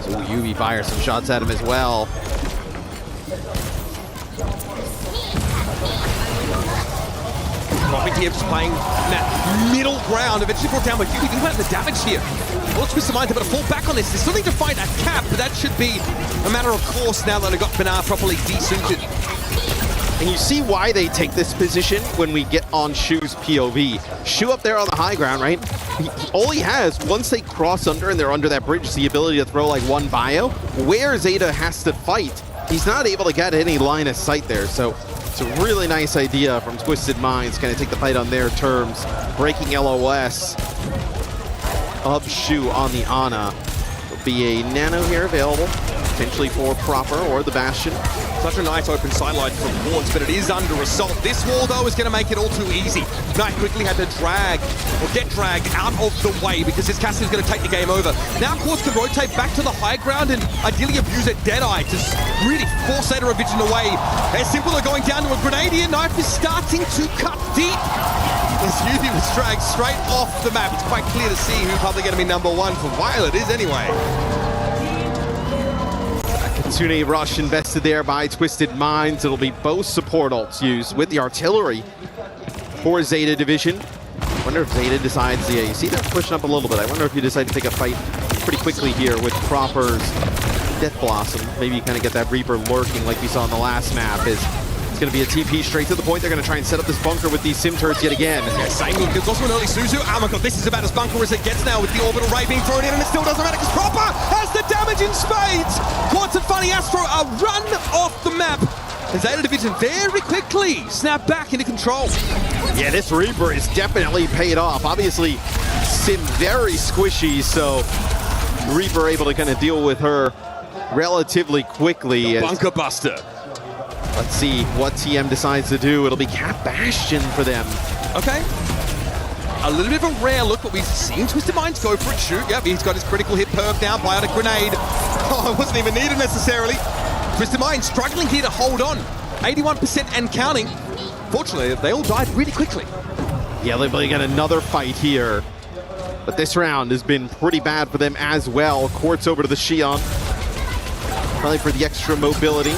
So Yubi fires some shots at him as well. Dropping here, just playing that middle ground. Eventually brought down by Yubi. Think about the damage here. Well, Twisted Minds are going to fall back on this. They still need to find a cap, but that should be a matter of course now that they've got Bernard properly desuited. And you see why they take this position when we get on Shu's POV. Shu up there on the high ground, right? All he has, once they cross under and they're under that bridge, is the ability to throw like one bio. Where Zeta has to fight, he's not able to get any line of sight there. So it's a really nice idea from Twisted Minds, kind of take the fight on their terms, breaking LOS of Shu on the Ana. There'll be a Nano here available, potentially for Proper or the Bastion. Such a nice open sideline from Quartz, but it is under assault. This wall, though, is going to make it all too easy. Knight quickly had to get dragged out of the way because his Cassidy is going to take the game over. Now Quartz can rotate back to the high ground and ideally abuse it Deadeye to really force Zeta Division away. As Simple are going down to a grenade here. Knife is starting to cut deep. As Yubi was dragged straight off the map. It's quite clear to see who's probably going to be #1 for Violet is anyway. Kitsune Rush invested there by Twisted Minds. It'll be both support ults used with the artillery for Zeta Division. I wonder if Zeta decides, yeah, you see that pushing up a little bit. I wonder if you decide to take a fight pretty quickly here with Proper's Death Blossom. Maybe you kind of get that Reaper lurking like we saw in the last map. It's going to be a TP straight to the point. They're going to try and set up this bunker with these sim turrets yet again. Yeah, same look. There's also an early Suzu. Oh my god, this is about as bunker as it gets now with the orbital ray being thrown in, and it still doesn't matter because Proper has the damage in spades. Quartz and Funny Astro are run off the map. The Zeta Division very quickly snap back into control. Yeah, this Reaper is definitely paid off. Obviously, Sim very squishy, so Reaper able to kind of deal with her relatively quickly. Bunker buster. Let's see what TM decides to do. It'll be Cat Bastion for them. Okay. A little bit of a rare look, but we've seen Twisted Minds go for it. Shoot, yep, he's got his critical hit perk now. Biotic grenade. Oh, it wasn't even needed necessarily. Twisted Minds struggling here to hold on. 81% and counting. Fortunately, they all died really quickly. Yeah, they've got another fight here. But this round has been pretty bad for them as well. Quartz over to the Xion. Probably for the extra mobility.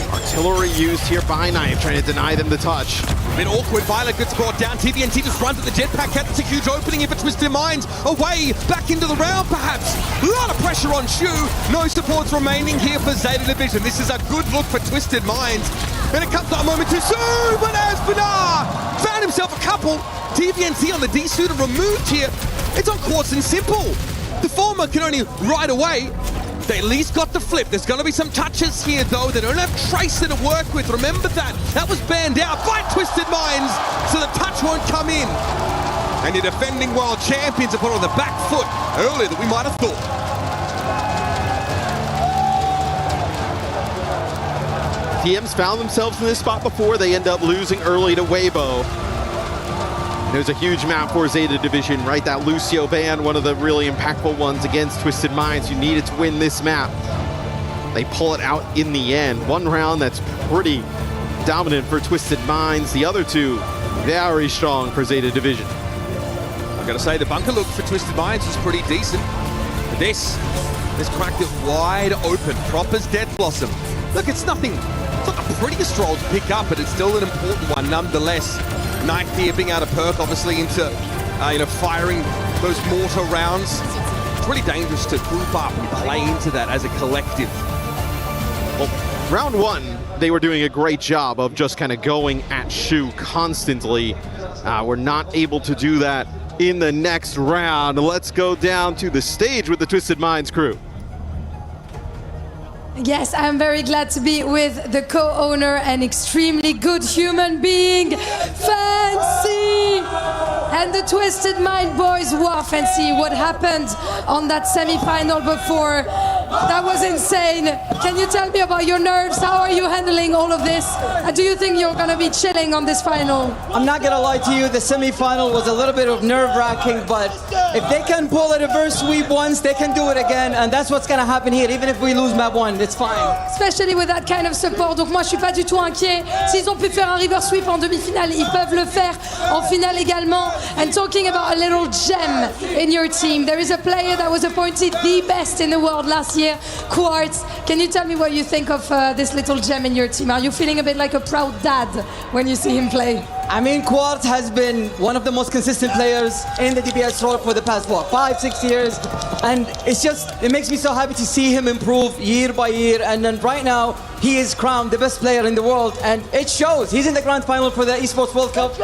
Artillery used here by Knife, trying to deny them the touch. A bit awkward, Violet gets brought down. TVNT just runs at the Jetpack Cat. That's a huge opening here for Twisted Minds. Away, back into the round perhaps. A lot of pressure on Shu. No supports remaining here for Zeta Division. This is a good look for Twisted Minds. And it comes to a moment too soon, but as Bernard found himself a couple. TVNT on the D-suit are removed here. It's on Quartz and Simple. The former can only ride away. They at least got the flip. There's going to be some touches here, though. They don't have Tracer to work with. Remember that. That was banned out by Twisted Minds, so the touch won't come in. And your defending world champions are put on the back foot earlier than we might have thought. TM's found themselves in this spot before. They end up losing early to Weibo. It was a huge map for Zeta Division, right? That Lucio ban, one of the really impactful ones against Twisted Minds, who needed to win this map. They pull it out in the end. One round that's pretty dominant for Twisted Minds. The other two, very strong for Zeta Division. I've got to say, the bunker look for Twisted Minds is pretty decent. But this cracked it wide open. Proper's Dead Blossom. Look, it's not the prettiest roll to pick up, but it's still an important one nonetheless. Knife here being able to perk, obviously, into firing those mortar rounds. It's really dangerous to group up and play into that as a collective. Well, round one, they were doing a great job of just kind of going at Shu constantly. We're not able to do that in the next round. Let's go down to the stage with the Twisted Minds crew. Yes, I'm very glad to be with the co-owner and extremely good human being, Fancy! And the Twisted Mind boys. Wow, Fancy, what happened on that semi-final before? That was insane. Can you tell me about your nerves? How are you handling all of this? Do you think you're gonna be chilling on this final? I'm not gonna lie to you, the semi-final was a little bit of nerve-wracking, but if they can pull a reverse sweep once, they can do it again, and that's what's gonna happen here, even if we lose map one, it's fine. Especially with that kind of support. Donc moi je suis pas du tout inquiet. S'ils ont pu faire un reverse sweep en demi-finale, ils peuvent le faire en finale également. And talking about a little gem in your team, there is a player that was appointed the best in the world last year, Quartz. Can you tell me what you think of this little gem in your team? Are you feeling a bit like a proud dad when you see him play? I mean, Quartz has been one of the most consistent players in the DPS role for the past, 5-6 years. And it makes me so happy to see him improve year by year. And then right now, he is crowned the best player in the world. And it shows. He's in the grand final for the Esports World Cup.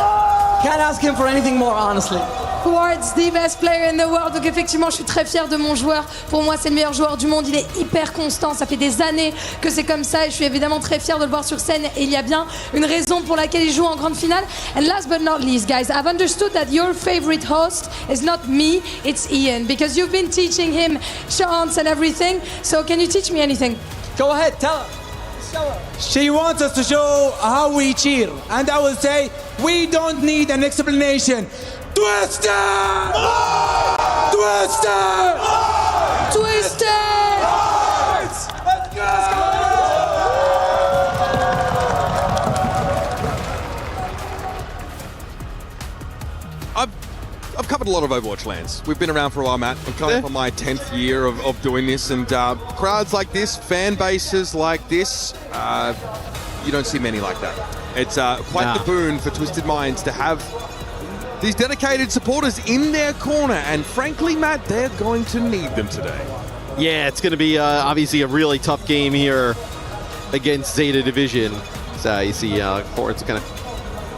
Can't ask him for anything more, honestly. Quartz, the best player in the world. Donc effectivement, je suis très fière de mon joueur. Pour moi, c'est le meilleur joueur du monde. Il est hyper constant. Ça fait des années que c'est comme ça. Et je suis évidemment très fière de le voir sur scène. Et il y a bien une raison pour laquelle il joue en grande finale. And last but not least, guys, I've understood that your favorite host is not me, it's Ian. Because you've been teaching him chants and everything. So can you teach me anything? Go ahead, tell her. She wants us to show how we cheer. And I will say, we don't need an explanation. Twister! Twister! Twister! Let's go! I've covered a lot of Overwatch lands. We've been around for a while, Matt. I'm coming up on my 10th year of doing this, and crowds like this, fan bases like this, you don't see many like that. It's quite the boon for Twisted Minds to have these dedicated supporters in their corner, and frankly, Matt, they're going to need them today. Yeah, it's going to be obviously a really tough game here against Zeta Division. So you see Quartz kind of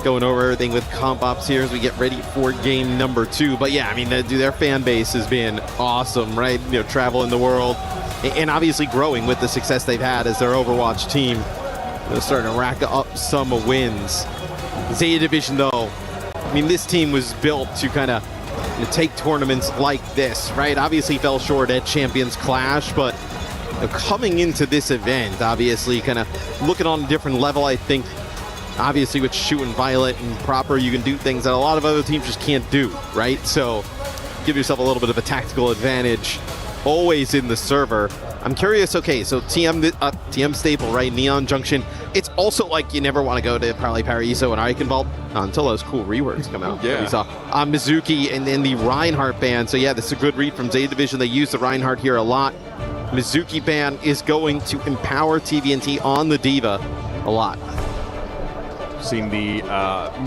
going over everything with comp ops here as we get ready for game number 2. But yeah, I mean, their fan base has been awesome, right? You know, traveling the world and obviously growing with the success they've had as their Overwatch team. They're starting to rack up some wins. Zeta Division, though, I mean, this team was built to kind of take tournaments like this, right? Obviously fell short at Champions Clash, but coming into this event, obviously kind of looking on a different level, I think. Obviously with Shu and Violet and Proper, you can do things that a lot of other teams just can't do, right? So give yourself a little bit of a tactical advantage always in the server. I'm curious, okay, so TM staple, right? Neon Junction. It's also like you never want to go to probably Paraiso and Eichenwald until those cool reworks come out. Yeah. We saw Mizuki and then the Reinhardt ban. So yeah, this is a good read from Zeta Division. They use the Reinhardt here a lot. Mizuki ban is going to empower TVNT on the Diva a lot. Seen the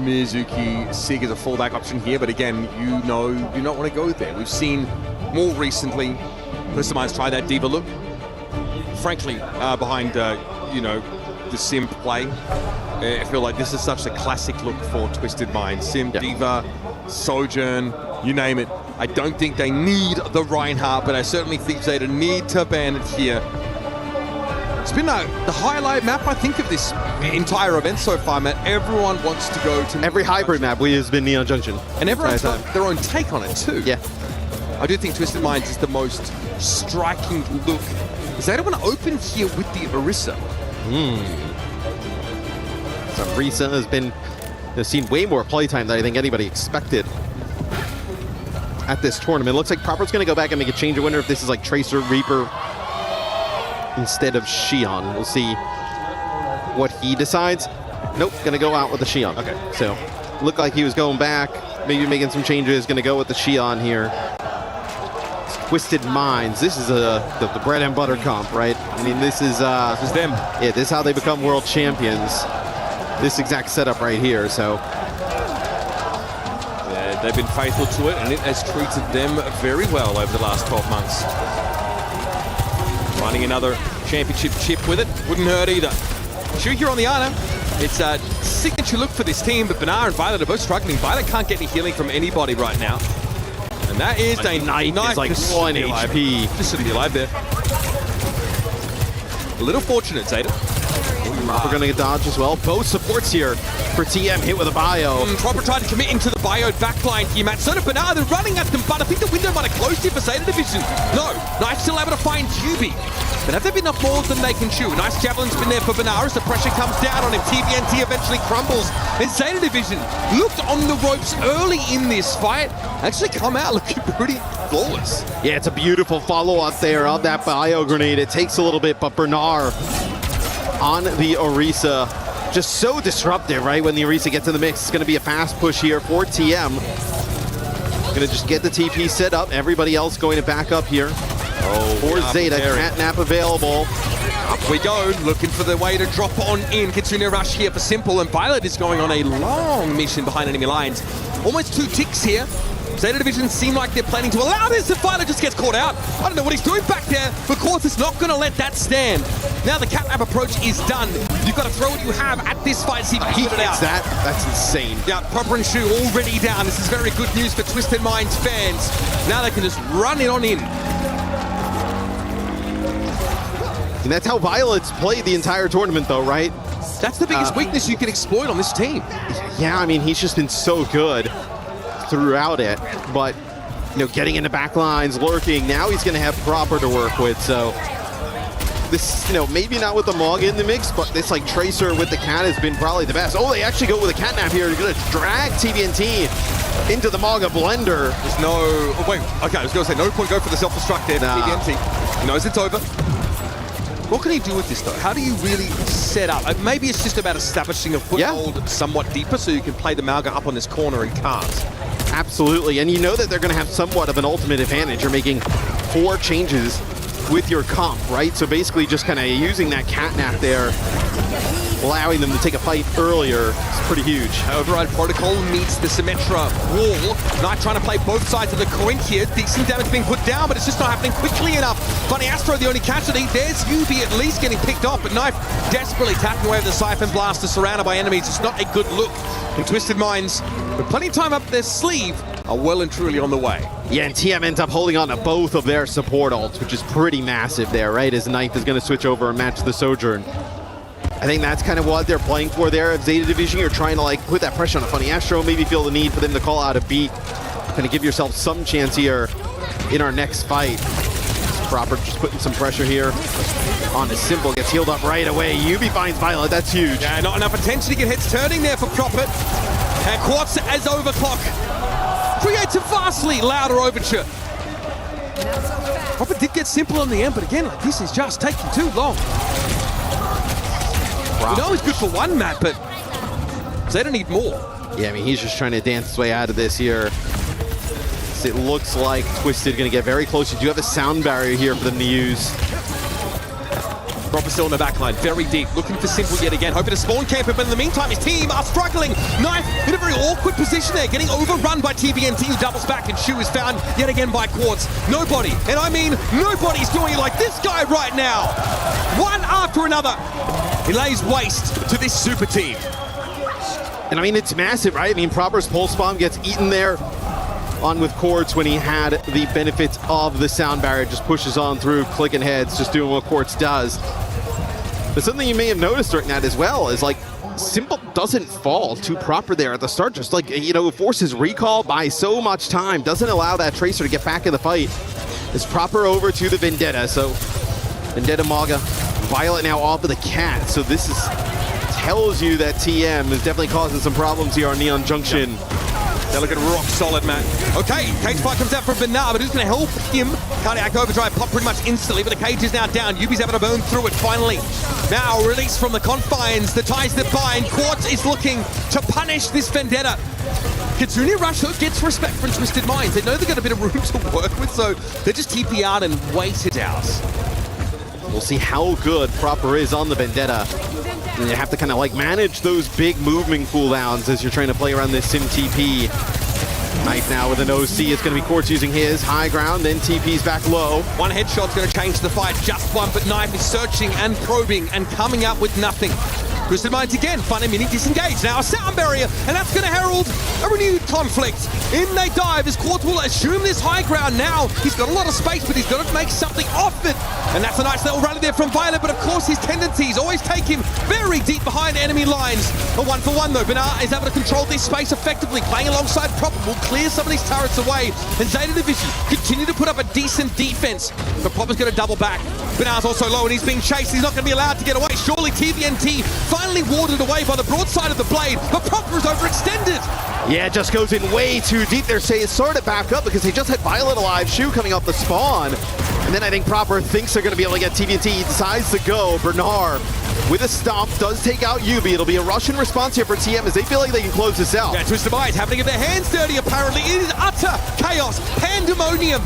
Mizuki Sig as a fallback option here, but again, you do not want to go there. We've seen more recently Twisted Minds try that Diva look. Frankly, behind the Sim play, I feel like this is such a classic look for Twisted Minds. Sim, Diva, Sojourn, you name it. I don't think they need the Reinhardt, but I certainly think they need to ban it here. It's been the highlight map, I think, of this entire event so far, Matt. Everyone wants to go to every hybrid map has been Neon Junction. And everyone's got their own take on it too. Yeah. I do think Twisted Minds is the most striking look. Is that want to open here with the Orisa? Risa has seen way more playtime than I think anybody expected at this tournament. Looks like Proper's going to go back and make a change. I wonder if this is like Tracer, Reaper instead of Xion. We'll see what he decides. Nope, going to go out with the Xion. Okay, so looked like he was going back, maybe making some changes. Going to go with the Xion here. Twisted Minds. This is the bread and butter comp, right? I mean, this is them. Yeah, this is how they become world champions. This exact setup right here. So yeah, they've been faithful to it, and it has treated them very well over the last 12 months. Finding another championship chip with it wouldn't hurt either. Shu here on the Ana. It's a signature look for this team, but Benar and Violet are both struggling. Violet can't get any healing from anybody right now. And that is a Knight is like 1 HP. Just to be alive there. A little fortunate, Zeta. Proper gonna get dodged as well. Both supports here for TM, hit with a bio. Proper trying to commit into the bio backline here, Matt. So Benar, they're running at them, but I think the window might have closed here for Zeta Division. No, Knife still able to find Yubi. But have there been enough more than they can chew? Nice javelin's been there for Benar as the pressure comes down on him. TVNT eventually crumbles. And Zeta Division looked on the ropes early in this fight. Actually come out looking pretty flawless. Yeah, it's a beautiful follow-up there of that bio grenade. It takes a little bit, but Bernard on the Orisa, just so disruptive, right? When the Orisa gets in the mix, it's going to be a fast push here for TM. Going to just get the TP set up. Everybody else going to back up here. For Zeta, Catnap available. Up we go, looking for the way to drop on in. Kitsune rush here for Simple, and Violet is going on a long mission behind enemy lines. Almost 2 ticks here. Zeta Division seem like they're planning to allow this, and Violet just gets caught out. I don't know what he's doing back there, but Quartz is not going to let that stand. Now the Catnap approach is done. You've got to throw what you have at this fight, see if you can get it out. That's insane. Yeah, Proper and Shu already down. This is very good news for Twisted Minds fans. Now they can just run it on in. And that's how Violet's played the entire tournament, though, right? That's the biggest weakness you can exploit on this team. Yeah, I mean, he's just been so good throughout it. But, you know, getting into back lines, lurking, now he's going to have Proper to work with. So this, you know, maybe not with the Mog in the mix, but this, like, Tracer with the Cat has been probably the best. Oh, they actually go with a Catnap here. They're going to drag TVNT into the Mog blender. There's no... Oh, wait, okay, I was going to say, no point go for the self-destruct there. TVNT. He knows it's over. What can he do with this, though? How do you really set up? Maybe it's just about establishing a foothold somewhat deeper so you can play the Malga up on this corner and can't. Absolutely, and you know that they're going to have somewhat of an ultimate advantage. You're making 4 changes with your comp, right? So basically just kind of using that Catnap there, allowing them to take a fight earlier. It's pretty huge. Override Protocol meets the Symmetra wall. Knight trying to play both sides of the coin here. Decent damage being put down, but it's just not happening quickly enough. Funny Astro, the only casualty. There's Yubi at least getting picked off, but Knife desperately tapping away with the Siphon Blaster, surrounded by enemies. It's not a good look. And Twisted Minds, with plenty of time up their sleeve, are well and truly on the way. Yeah, and TM ends up holding on to both of their support ults, which is pretty massive there, right? As Knife is going to switch over and match the Sojourn. I think that's kind of what they're playing for there at Zeta Division. You're trying to like put that pressure on a Funny Astro, maybe feel the need for them to call out a beat. Kind of give yourself some chance here in our next fight. Proper just putting some pressure here on the Simple, gets healed up right away. Yubi finds Violet, that's huge. Yeah, not enough attention to get heads turning there for Prophet. And Quartz as overclock creates a vastly louder overture. Prophet did get Simple in the end, but again, like, this is just taking too long. We know he's good for one map, but Zeta need more. Yeah, I mean, he's just trying to dance his way out of this here. It looks like Twisted going to get very close. You do have a sound barrier here for them to use. Proper still in the backline, very deep, looking for Simple yet again, hoping to spawn camp him, but in the meantime his team are struggling. Knife in a very awkward position there, getting overrun by TVNT, who doubles back, and Shu is found yet again by Quartz. Nobody, and I mean nobody's doing it like this guy right now. One after another, he lays waste to this super team. And I mean, it's massive, right? I mean, Proper's pulse bomb gets eaten there on with Quartz when he had the benefits of the sound barrier, just pushes on through, clicking heads, just doing what Quartz does. But something you may have noticed during that as well is like Simple doesn't fall too Proper there at the start, just like, you know, forces recall by so much time, doesn't allow that Tracer to get back in the fight. It's Proper over to the Vendetta, so Vendetta Maga, Violet now off of the Cat, so this is tells you that TM is definitely causing some problems here on Neon Junction. They're looking rock solid, man. Okay, cage fight comes out from Bernard, but who's going to help him? Cardiac Overdrive popped pretty much instantly, but the cage is now down. Yubi's able to burn through it finally. Now release from the confines, the ties that bind. Quartz is looking to punish this vendetta. Kitsune Rush, though, gets respect from Twisted Minds. They know they've got a bit of room to work with, so they just TP out and wait it out. We'll see how good Proper is on the Vendetta. And you have to kind of like manage those big movement cooldowns as you're trying to play around this Sim TP. Knife now with an OC. It's going to be Quartz using his high ground, then TP's back low. One headshot's going to change the fight, just one, but Knife is searching and probing and coming up with nothing. Twisted Minds again, find a mini disengage. Now a sound barrier, and that's going to herald a renewed conflict. In they dive as Quartz will assume this high ground now. He's got a lot of space, but he's got to make something off it. And that's a nice little rally there from Violet, but of course his tendencies always take him very deep behind enemy lines. A 1-for-1 though, Bernard is able to control this space effectively, playing alongside Proper will clear some of these turrets away, and Zeta Division continue to put up a decent defense. But Proper's going to double back. Bernard's also low and he's being chased. He's not going to be allowed to get away. Surely TVNT finally warded away by the broadside of the blade, but Proper is overextended. Yeah, it just goes in way too deep there. Say it's sort of back up because they just had Violet alive, Shu coming off the spawn. And then I think Proper thinks they're going to be able to get TVNT. He decides to go. Bernard with a stomp does take out Yubi. It'll be a Russian response here for TM as they feel like they can close this out. Yeah, Twisted Minds having to get their hands dirty apparently. It is utter chaos, pandemonium.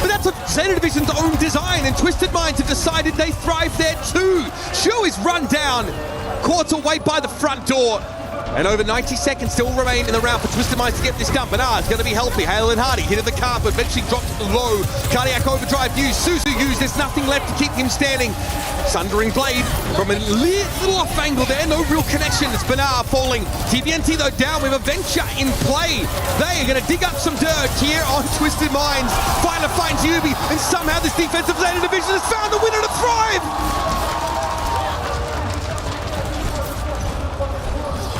But that's a Zeta Division's own design, and Twisted Minds have decided they thrive there too. Shu is run down. Quartz away by the front door. And over 90 seconds still remain in the round for Twisted Minds to get this done. Bernard's going to be healthy. Hale and Hardy hit the carpet, eventually drops low. Cardiac Overdrive used, Suzu used. There's nothing left to keep him standing. Sundering Blade from a little off angle there. No real connection. It's Bernard falling. TVNT though down with a Venture in play. They are going to dig up some dirt here on Twisted Minds. Violet finds Yubi, and somehow this defensive Zeta Division has found the winner to thrive.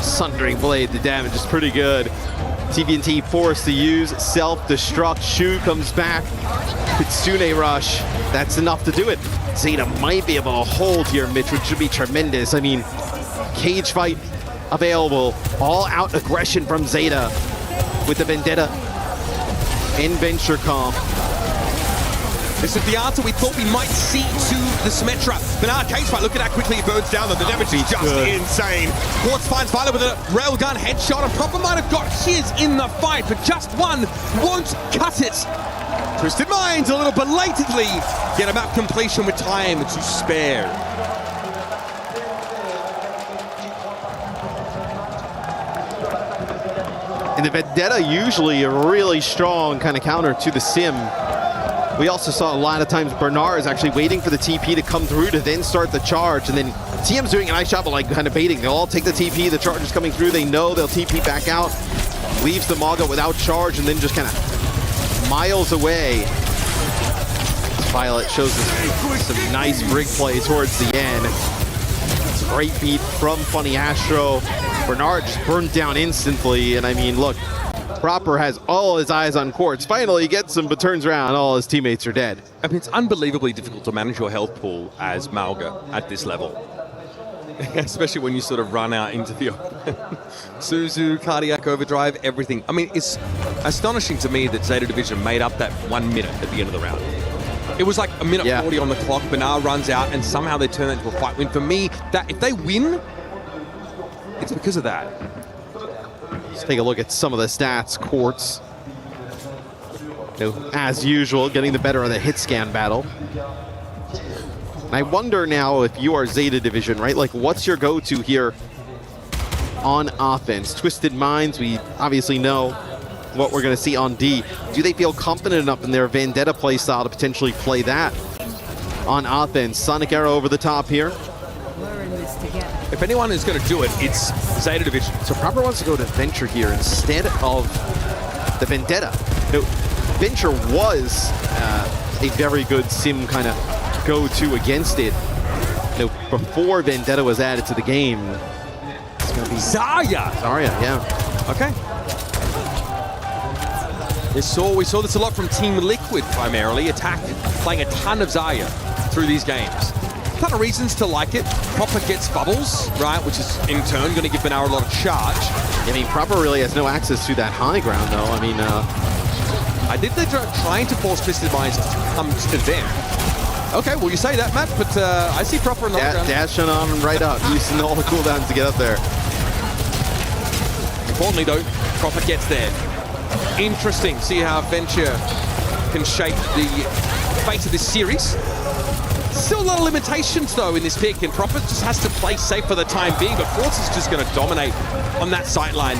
Sundering Blade, the damage is pretty good. TVNT forced to use self-destruct. Shu comes back. Kitsune Rush, that's enough to do it. Zeta might be able to hold here, Mitch, which should be tremendous. I mean, cage fight available. All out aggression from Zeta with the Vendetta in Venture Comp. This is the answer we thought we might see to the Symmetra. Bernard cage fight, look at how quickly it burns down though. The damage is just insane. Quartz finds Violet with a railgun headshot, and Proper might have got his in the fight, but just one won't cut it. Twisted Minds a little belatedly get a map completion with time to spare. And the Vendetta usually a really strong kind of counter to the Sim. We also saw a lot of times Bernard is actually waiting for the TP to come through to then start the charge, and then TM's doing a nice job of like kind of baiting. They'll all take the TP, the charge is coming through, they know they'll TP back out, leaves the Maga without charge, and then just kind of miles away. Violet shows us some nice brig play towards the end. It's a great beat from Funny Astro. Bernard just burned down instantly, and I mean, look, Proper has all his eyes on Quartz. Finally he gets him, but turns around, all his teammates are dead. I mean, it's unbelievably difficult to manage your health pool as Malga at this level. Especially when you sort of run out into the open. Suzu, Cardiac Overdrive, everything. I mean, it's astonishing to me that Zeta Division made up that 1 minute at the end of the round. It was like a minute 40 on the clock, Bernard runs out, and somehow they turn that into a fight win. For me, that if they win, it's because of that. Let's take a look at some of the stats. Quartz, as usual, getting the better of the hit scan battle. And I wonder now if you are Zeta Division, right? Like, what's your go-to here on offense? Twisted Minds, we obviously know what we're going to see on D. Do they feel confident enough in their Vendetta playstyle to potentially play that on offense? Sonic Arrow over the top here. If anyone is going to do it, it's Zeta Division. So Proper wants to go to Venture here instead of the Vendetta. Venture was a very good Sim kind of go-to against it. Before Vendetta was added to the game, it's going to be Zarya. Zarya, yeah. Okay. We saw this a lot from Team Liquid primarily, playing a ton of Zarya through these games. ton of reasons to like it. Proper gets bubbles, right, which is in turn going to give Benar a lot of charge. I mean, Proper really has no access to that high ground, though. I mean, I did they're trying to force Twisted Minds to come to there. Okay, well, you say that, Matt, but I see Proper in the ground. Dashing on and right up, using all the cooldowns to get up there. Importantly, though, Proper gets there. Interesting. See how Venture can shape the fate of this series. Still a lot of limitations, though, in this pick, and Proper just has to play safe for the time being, but Force is just going to dominate on that sideline.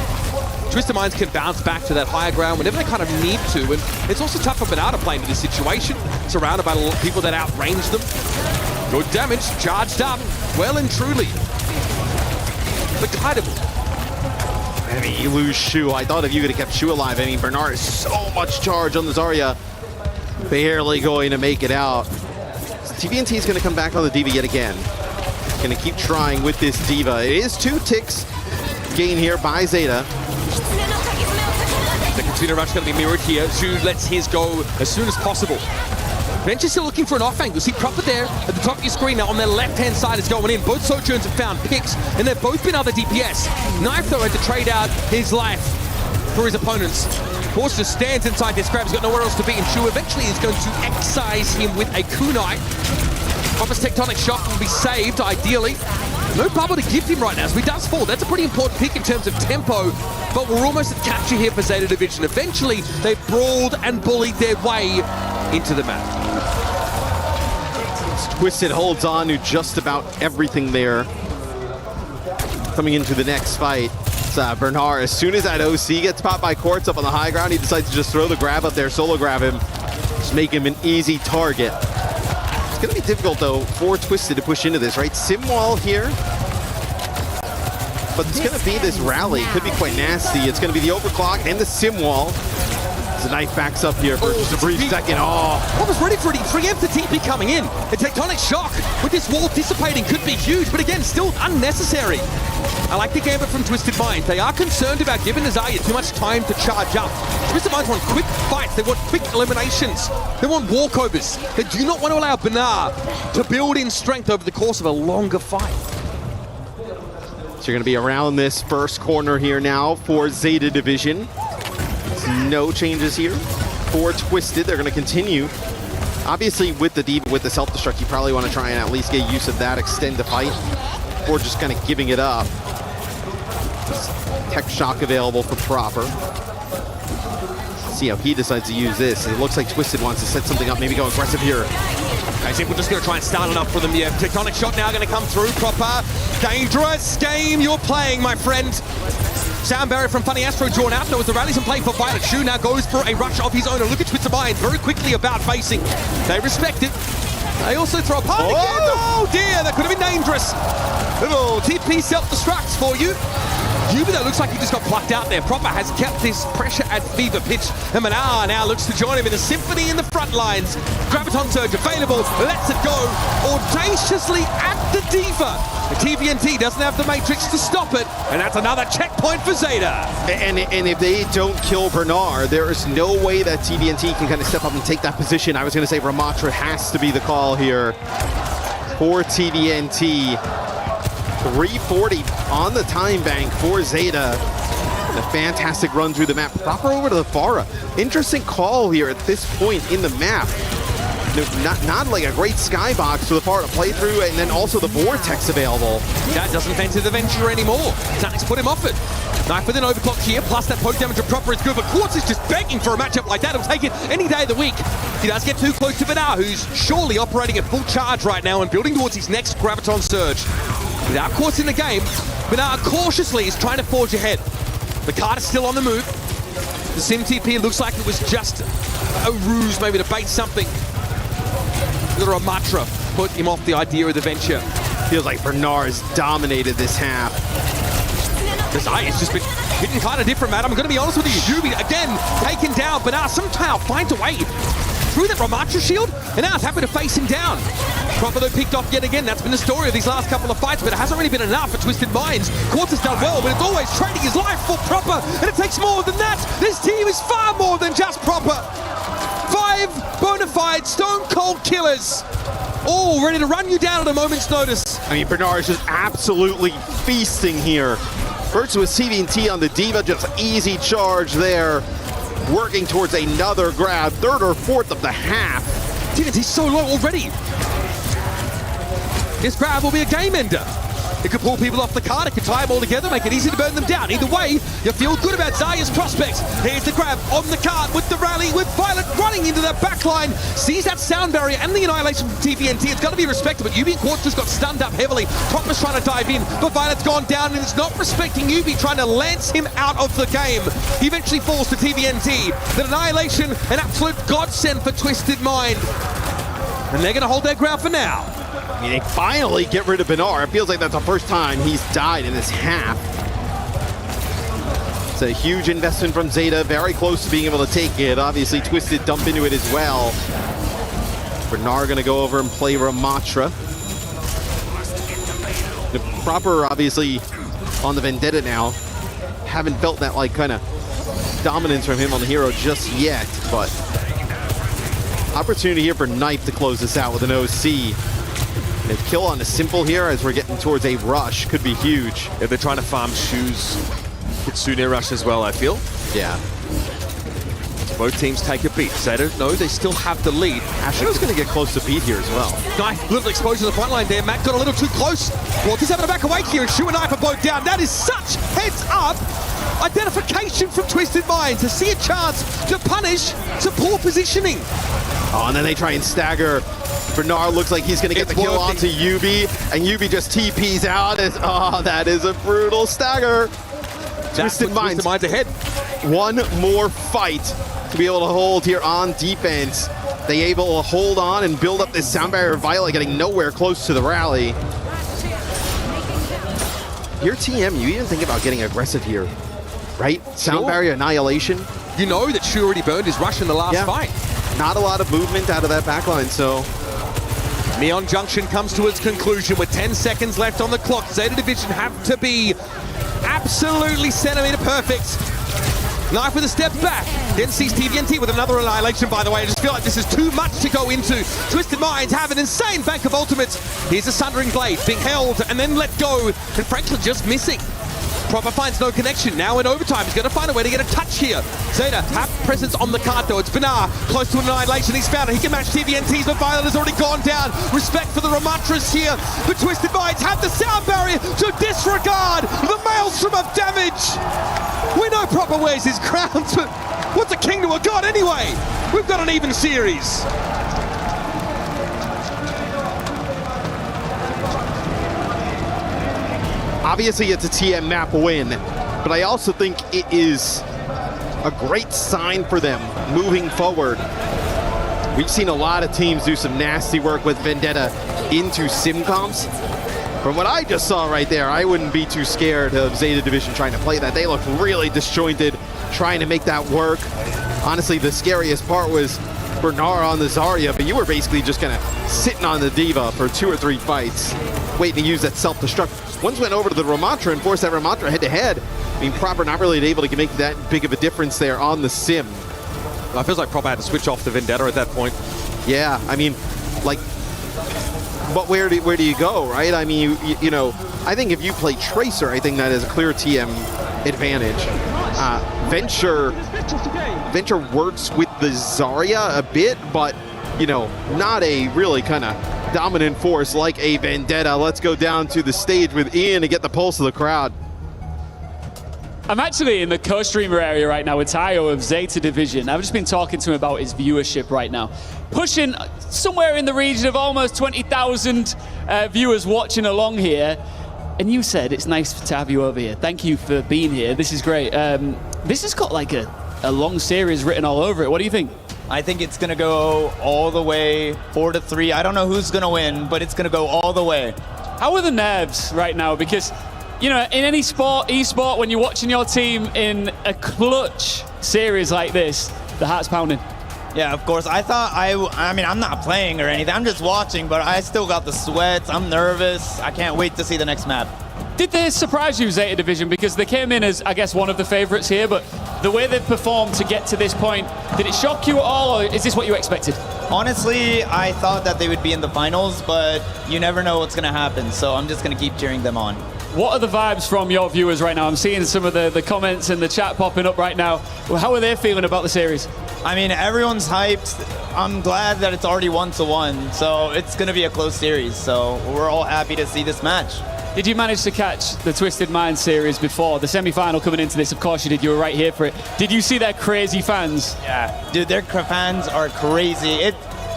Twisted Minds can bounce back to that higher ground whenever they kind of need to, and it's also tough for Benar to play into this situation, surrounded by a lot of people that outrange them. Good damage, charged up, well and truly. But kind of... I mean, you lose Shu. I thought if you could have kept Shu alive. I mean, Bernard is so much charge on the Zarya. Barely going to make it out. TVNT is going to come back on the D.Va yet again. Going to keep trying with this D.Va. It is 2 ticks gain here by Zeta. The Katrina rush going to be mirrored here. Shu lets his go as soon as possible. Venture's still looking for an off angle. See Proper there at the top of your screen now on their left-hand side is going in. Both Sojourns have found picks, and they've both been other DPS. Knife, though, had to trade out his life for his opponents. Force just stands inside this grab. He's got nowhere else to be, and Shu eventually is going to excise him with a kunai. Proper's Tectonic Shock will be saved, ideally. No bubble to give him right now, so he does fall. That's a pretty important pick in terms of tempo, but we're almost at capture here for Zeta Division. Eventually, they've brawled and bullied their way into the map. Twisted holds on to just about everything there. Coming into the next fight, it's Bernard. As soon as that OC gets popped by Quartz up on the high ground, he decides to just throw the grab up there, solo grab him, just make him an easy target. It's going to be difficult, though, for Twisted to push into this, right? Simwall here. But it's going to be this rally. Could be quite nasty. It's going to be the overclock and the Simwall. The knife backs up here for just a brief second. What was ready for it? He preempts the TP coming in. A Tectonic Shock with this wall dissipating could be huge, but again, still unnecessary. I like the gambit from Twisted Minds. They are concerned about giving Zarya too much time to charge up. Twisted Minds want quick fights. They want quick eliminations. They want walkovers. They do not want to allow Benar to build in strength over the course of a longer fight. So you're going to be around this first corner here now for Zeta Division. No changes here for Twisted. They're going to continue. Obviously, with the D.Va, with the self-destruct, you probably want to try and at least get use of that, extend the fight, or just kind of giving it up. Tech Shock available for Proper. See how he decides to use this. It looks like Twisted wants to set something up, maybe go aggressive here. I think we're just going to try and start it up for them. Yeah, Tectonic Shot now going to come through. Proper. Dangerous game you're playing, my friend. Sound barrier from Funny Astro drawn out. There was the rallies in play for Violet. Shu now goes for a rush of his own. And look at Twisted Minds very quickly about facing. They respect it. They also throw a pun again. Oh dear, that could have been dangerous. Little TP self-destructs for you. Yubi, that looks like he just got plucked out there. Proper has kept this pressure at fever pitch. And Benar now looks to join him in a symphony in the front lines. Graviton Surge available, lets it go audaciously at the D.Va. The TVNT doesn't have the Matrix to stop it, and that's another checkpoint for Zeta. And if they don't kill Bernard, there is no way that TVNT can kind of step up and take that position. I was going to say Ramatra has to be the call here for TVNT. 340 on the time bank for Zeta. A fantastic run through the map. Proper over to the Pharah. Interesting call here at this point in the map. Not like a great skybox for the Pharah to play through, and then also the Vortex available. That doesn't fancy the Venture anymore. Tactics put him off it. Knife with an overclock here, plus that poke damage of Proper is good, but Quartz is just begging for a matchup like that. He'll take it any day of the week. He does get too close to Benar, who's surely operating at full charge right now and building towards his next Graviton Surge. Without Quartz in the game, Benar cautiously is trying to forge ahead. The card is still on the move. The Sim TP looks like it was just a ruse, maybe to bait something. Little Ramatra put him off the idea of the Venture. Feels like Bernard's dominated this half. This eye has just been hitting kind of different, man. I'm going to be honest with you. Yubi again taken down, but now somehow finds a way through that Ramatra shield, and now it's happy to face him down. Proper though picked off yet again. That's been the story of these last couple of fights, but it hasn't really been enough for Twisted Minds. Quartz has done well, but it's always trading his life for Proper, and it takes more than that. This team is far more than just Proper. 5 bona fide stone cold killers all ready to run you down at a moment's notice. I mean, Bernard is just absolutely feasting here. First with CVT on the D.Va, just easy charge there. Working towards another grab, third or fourth of the half. TVNT's so low already. This grab will be a game ender. It could pull people off the card, it could tie them all together, make it easy to burn them down. Either way, you feel good about Zarya's prospects. Here's the grab on the card with the rally, with Violet running into the backline. Sees that sound barrier and the annihilation from TVNT. It's got to be respected, but Yubi and Quartz just got stunned up heavily. Proper's trying to dive in, but Violet's gone down and it's not respecting Yubi, trying to lance him out of the game. He eventually falls to TVNT. The annihilation, an absolute godsend for Twisted Mind. And they're going to hold their ground for now. I mean, they finally get rid of Benar. It feels like that's the first time he's died in this half. It's a huge investment from Zeta, very close to being able to take it. Obviously, Twisted dump into it as well. Bernard gonna go over and play Ramatra. The proper, obviously, on the Vendetta now. Haven't felt that, like, kind of dominance from him on the hero just yet, but opportunity here for Knife to close this out with an OC. A kill on the Simple here as we're getting towards a rush could be huge. Yeah, they're trying to farm shoes. Kitsune rush as well, I feel. Yeah. Both teams take a beat. Zeta, no, they still have the lead. Astro's going to get close to beat here as well. Knife, little exposure to the front line there. Matt got a little too close. Walker's having to back away here, and Shu and Knife are both down. That is such heads up identification from Twisted Mind to see a chance to punish some poor positioning. Oh, and then they try and stagger. Bernard looks like he's going to get the kill onto Yubi, and Yubi just TPs out. Oh, that is a brutal stagger. Twisted Mind's ahead. One more fight to be able to hold here on defense. They able to hold on and build up this sound barrier. Violet getting nowhere close to the rally. Your TM, you even think about getting aggressive here, right? Sound barrier annihilation. You know that Shu already burned his rush in the last fight. Not a lot of movement out of that backline, so. Neon Junction comes to its conclusion with 10 seconds left on the clock. Zeta Division have to be absolutely centimeter perfect. Knife with a step back. Then sees TVNT with another annihilation, by the way. I just feel like this is too much to go into. Twisted Minds have an insane bank of ultimates. Here's a Sundering Blade being held and then let go. And Franklin just missing. Proper finds no connection. Now in overtime, he's going to find a way to get a touch here. Zeta have presence on the card though. It's Benar close to annihilation. He's found it. He can match TVNT's, but Violet has already gone down. Respect for the Ramatras here. But Twisted Minds have the sound barrier to disregard the maelstrom of damage. We know Proper wears his crowns, but what's a king to a god anyway? We've got an even series. Obviously, it's a TM map win, but I also think it is a great sign for them moving forward. We've seen a lot of teams do some nasty work with Vendetta into sim comps. From what I just saw right there, I wouldn't be too scared of Zeta Division trying to play that. They look really disjointed, trying to make that work. Honestly, the scariest part was Bernard on the Zarya, but you were basically just kind of sitting on the D.Va for 2 or 3 fights, waiting to use that self-destruct. Once went over to the Ramatra and forced that Ramatra head-to-head. I mean, Proper not really able to make that big of a difference there on the sim. It feels like Proper had to switch off the Vendetta at that point. Yeah, I mean, like, but where do you go, right? I mean, you know, I think if you play Tracer, I think that is a clear TM advantage. Venture works with the Zarya a bit, but, you know, not a really kind of dominant force like a Vendetta. Let's go down to the stage with Ian to get the pulse of the crowd. I'm actually in the co-streamer area right now with Tayo of Zeta Division. I've just been talking to him about his viewership right now. Pushing somewhere in the region of almost 20,000 viewers watching along here. And you said it's nice to have you over here. Thank you for being here. This is great. This has got like a long series written all over it. What do you think? I think it's going to go all the way 4-3. I don't know who's going to win, but it's going to go all the way. How are the nerves right now? Because, you know, in any sport, esport, when you're watching your team in a clutch series like this, the heart's pounding. Yeah, of course. I mean, I'm not playing or anything. I'm just watching, but I still got the sweats. I'm nervous. I can't wait to see the next map. Did they surprise you, Zeta Division? Because they came in as, I guess, one of the favorites here, but the way they've performed to get to this point, did it shock you at all, or is this what you expected? Honestly, I thought that they would be in the finals, but you never know what's going to happen, so I'm just going to keep cheering them on. What are the vibes from your viewers right now? I'm seeing some of the comments and the chat popping up right now. How are they feeling about the series? I mean, everyone's hyped. I'm glad that it's already 1-1, so it's going to be a close series, so we're all happy to see this match. Did you manage to catch the Twisted Mind series before? The semi-final coming into this, of course you did, you were right here for it. Did you see their crazy fans? Yeah, dude, their fans are crazy.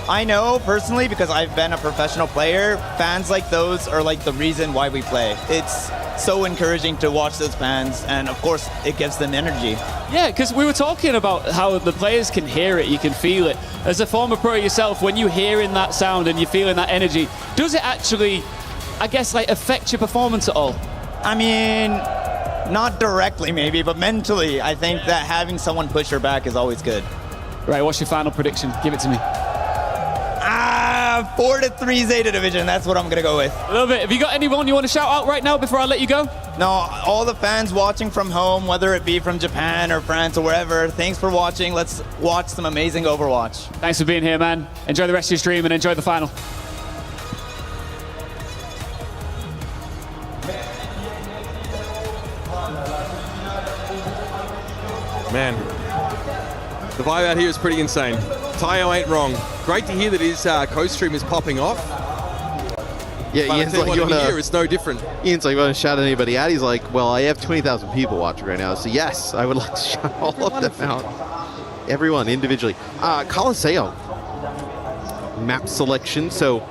I know personally, because I've been a professional player, fans like those are like the reason why we play. It's so encouraging to watch those fans, and of course it gives them energy. Yeah, because we were talking about how the players can hear it, you can feel it. As a former pro yourself, when you're hearing that sound and you're feeling that energy, does it actually, I guess, like affect your performance at all? I mean, not directly maybe, but mentally, I think that having someone push your back is always good. Right, what's your final prediction? Give it to me. 4-3 Zeta Division, that's what I'm going to go with. Love it. Have you got anyone you want to shout out right now before I let you go? No, all the fans watching from home, whether it be from Japan or France or wherever, thanks for watching. Let's watch some amazing Overwatch. Thanks for being here, man. Enjoy the rest of your stream and enjoy the final. Man, the vibe out here is pretty insane. Tayo ain't wrong. Great to hear that his co-stream is popping off. Yeah, but Ian's like, it's no different. Ian's like, you want to shout anybody out? He's like, well, I have 20,000 people watching right now, so yes, I would like to shout all of them out. Everyone individually. Colosseo. Map selection. So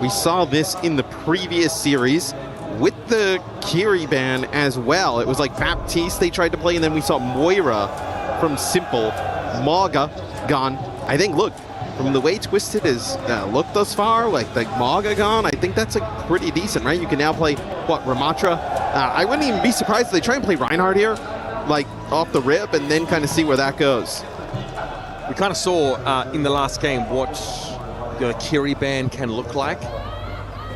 we saw this in the previous series with the Kiri ban as well. It was like Baptiste they tried to play, and then we saw Moira from Simple. Maga gone. I think, look, from the way Twisted has looked thus far, like the Maga gone, I think that's like pretty decent, right? You can now play, what, Ramatra? I wouldn't even be surprised if they try and play Reinhardt here, like off the rip, and then kind of see where that goes. We kind of saw in the last game what the Kiri ban can look like.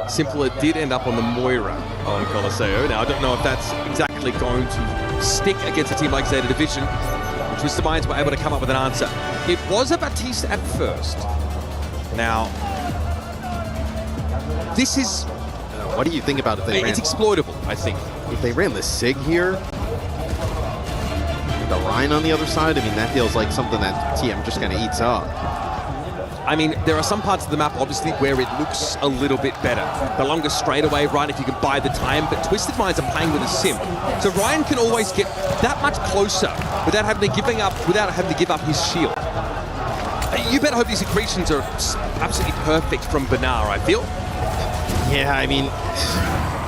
Simple, it did end up on the Moira on Colosseo. Now, I don't know if that's exactly going to stick against a team like Zeta Division. Twisted Minds were able to come up with an answer. It was a Baptiste at first. Now, this is... what do you think about if they ran? It's exploitable, I think. If they ran the Sig here, the Rhine on the other side, I mean, that feels like something that TM just kind of eats up. I mean, there are some parts of the map, obviously, where it looks a little bit better. The longer straightaway run, if you can buy the time, but Twisted Minds are playing with a sim. So Ryan can always get that much closer without having to give up his shield. You better hope these accretions are absolutely perfect from Benar, I feel. Yeah, I mean,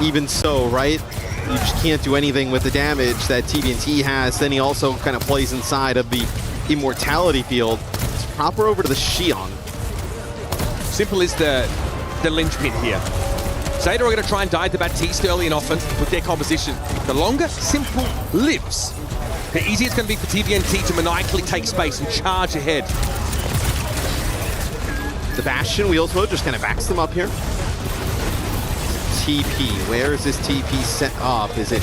even so, right? You just can't do anything with the damage that TBNT has. Then he also kind of plays inside of the Immortality field. It's proper over to the Xion. Simple is the linchpin here. Zeta are going to try and die to Baptiste early and often with their composition. The longer Simple lives, the easier it's going to be for TBNT to maniacally take space and charge ahead. The Bastion Wheels mode just kind of backs them up here. TP, where is this TP set up? Is it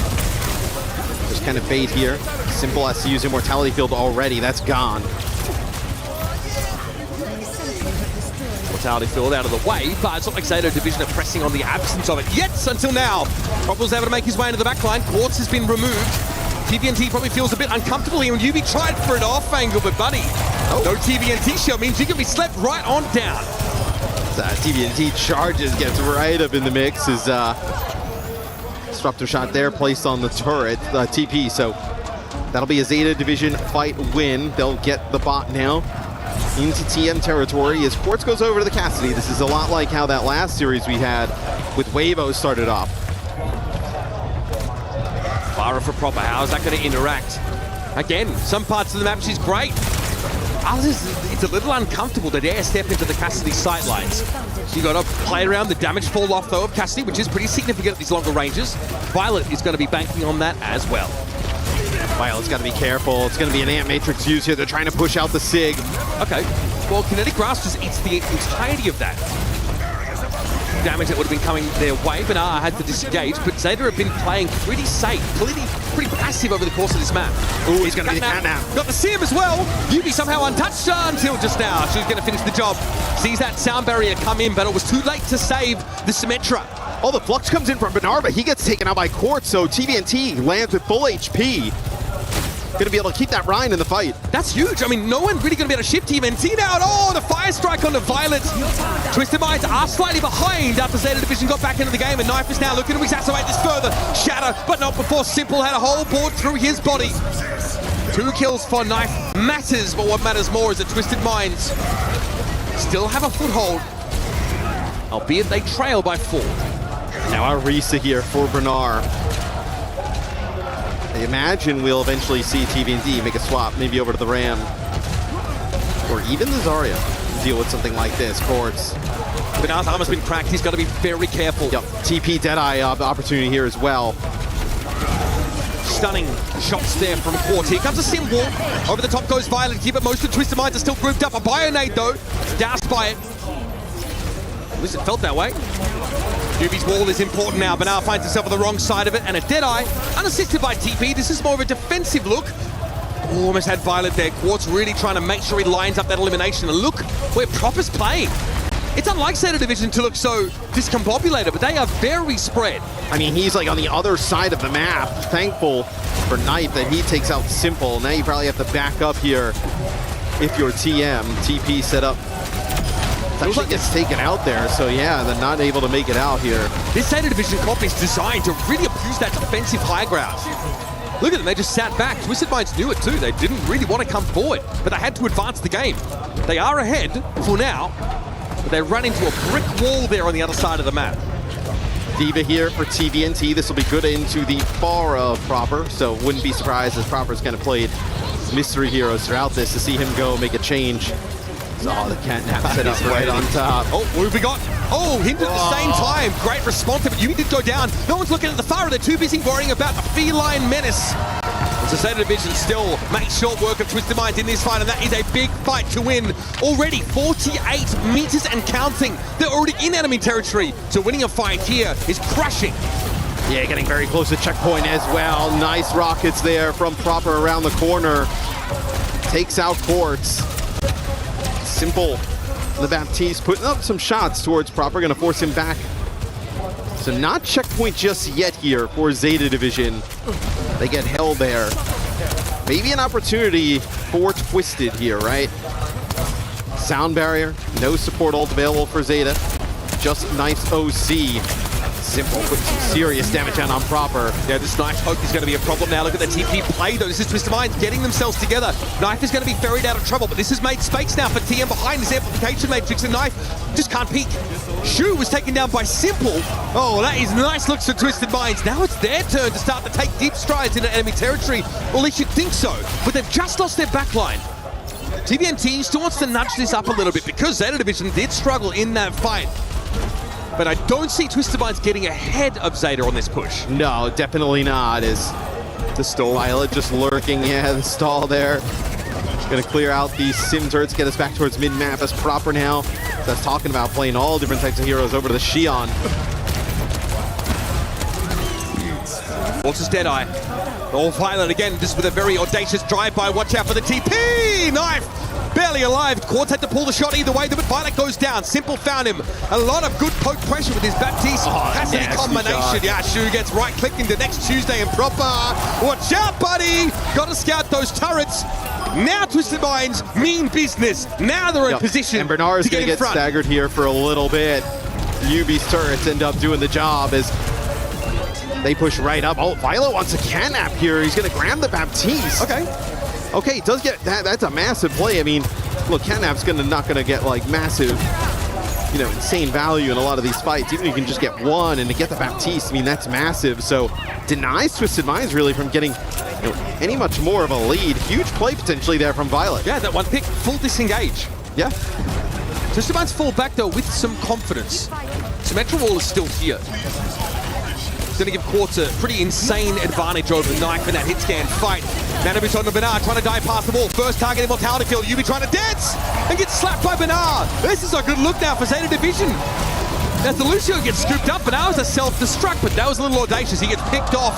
just kind of bait here? Simple has to use Immortality Field already, that's gone. Immortality Field out of the way, but it's not like Zeta Division are pressing on the absence of it yet until now. Probable's able to make his way into the backline. Quartz has been removed. TBNT probably feels a bit uncomfortable here, and UB tried for an off angle, but buddy, no TBNT shell means you can be slept right on down. TBNT charges, gets right up in the mix, is disruptor shot there placed on the turret, TP, so that'll be a Zeta Division fight win. They'll get the bot now into TM territory as Quartz goes over to the Cassidy. This is a lot like how that last series we had with Wavo started off. Fara for proper, how is that going to interact? Again, some parts of the map she's great. Others, it's a little uncomfortable to dare step into the Cassidy sightlines. You got to play around the damage fall off though of Cassidy, which is pretty significant at these longer ranges. Violet is going to be banking on that as well. Violet's got to be careful. It's going to be an Ant Matrix use here. They're trying to push out the Sig. Okay, well, Kinetic Grasp just eats the entirety of that. damage that would have been coming their way. Benar had to disengage, but Zeta have been playing pretty safe, pretty passive over the course of this map. Ooh, he's going to be the cat now. Got the Sim as well. Yubi somehow untouched until just now. She's going to finish the job. Sees that sound barrier come in, but it was too late to save the Symmetra. Oh, the Flux comes in from Benar, but he gets taken out by Quartz, so TVNT lands with full HP. Going to be able to keep that Ryan in the fight. That's huge. I mean, no one really going to be able to shift TVNT now. Oh, the Fire Strike on the Violet. Twisted Minds are slightly behind after Zeta Division got back into the game, and Knife is now looking to exacerbate this further. Shatter, but not before Simple had a hole bored through his body. 2 kills for Knife matters, but what matters more is that Twisted Minds still have a foothold, albeit they trail by 4. Now Arisa here for Bernard. I imagine we'll eventually see TVND make a swap, maybe over to the Ram. Or even the Zarya deal with something like this. Quartz. Bernard's armor's been cracked, he's got to be very careful. Yep, TP Deadeye opportunity here as well. Stunning shots there from Quartz. Here comes a Sim wall. Over the top goes Violet. Keep it. Most of Twisted Minds are still grouped up. A Bionade though, doused by it. At least it felt that way. Yubi's wall is important now. Benar finds himself on the wrong side of it, and a Deadeye, unassisted by TP. This is more of a defensive look. Ooh, almost had Violet there. Quartz really trying to make sure he lines up that elimination. And look where Proper's playing. It's unlike Zeta Division to look so discombobulated, but they are very spread. I mean, he's like on the other side of the map. Thankful for Knight that he takes out Simple. Now you probably have to back up here if you're TM. TP set up. Actually gets taken out there, so yeah, they're not able to make it out here. This Zeta Division comp is designed to really abuse that defensive high ground. Look at them, they just sat back. Twisted Minds knew it too. They didn't really want to come forward, but they had to advance the game. They are ahead for now, but they run into a brick wall there on the other side of the map. Diva here for TVNT. This will be good into the far of Proper, so wouldn't be surprised as Proper's kind of played mystery heroes throughout this to see him go make a change. Oh, the catnap set up right on top. Oh, what have we got? Oh, hint at the same time. Great response, but Yubi did go down. No one's looking at the far. They're too busy worrying about the feline menace. So Zeta Division still makes short work of Twisted Minds in this fight, and that is a big fight to win. Already 48 meters and counting. They're already in enemy territory, so winning a fight here is crushing. Yeah, getting very close to checkpoint as well. Nice rockets there from Proper around the corner. Takes out Quartz. Simple. The Baptiste putting up some shots towards Proper, going to force him back. So not checkpoint just yet here for Zeta Division. They get held there. Maybe an opportunity for Twisted here, right? Sound barrier, no support ult available for Zeta. Just nice OC. Simple putting some serious damage on Proper. Yeah, this Knife Poke is going to be a problem now. Look at the TP play though. This is Twisted Minds getting themselves together. Knife is going to be ferried out of trouble, but this has made space now for TM behind this amplification matrix, and Knife just can't peek. Shu was taken down by Simple. Oh, that is nice looks for Twisted Minds. Now it's their turn to start to take deep strides into enemy territory. Or at least you'd think so, but they've just lost their backline. TVNT still wants to nudge this up a little bit because Zeta Division did struggle in that fight. But I don't see Twisted Minds getting ahead of Zeta on this push. No, definitely not. Is the stall Violet just lurking? Yeah, the stall there. Gonna clear out these Sim turrets, get us back towards mid-map as Proper now. That's talking about playing all different types of heroes over to the Xion. Walters Deadeye. All Violet again, just with a very audacious drive-by. Watch out for the TP! Knife! Barely alive. Quartz had to pull the shot either way, but Violet goes down. Simple found him. A lot of good poke pressure with his Baptiste capacity combination. Yeah, Shu gets right-clicked into next Tuesday and Proper. Watch out, buddy! Got to scout those turrets. Now Twisted Minds mean business. Now they're in position. And Bernard is going to get staggered here for a little bit. Yubi's turrets end up doing the job as they push right up. Oh, Violet wants a catnap here. He's going to grab the Baptiste. Okay, does get that. That's a massive play. I mean, look, catnap's not gonna get like massive, insane value in a lot of these fights. Even if you can just get one and to get the Baptiste, I mean, that's massive. So denies Twisted Minds really from getting any much more of a lead. Huge play potentially there from Violet. Yeah, that one pick, full disengage. Yeah. Twisted Minds fall back though with some confidence. Symmetra Wall is still here. It's going to give Quartz a pretty insane advantage over Knife in that hit scan fight. Nanobus on the Benar trying to dive past the wall. First target immortality field. Yubi trying to dance and gets slapped by Benar. This is a good look now for Zeta Division. As the Lucio gets scooped up, but now it's a self-destruct, but that was a little audacious. He gets picked off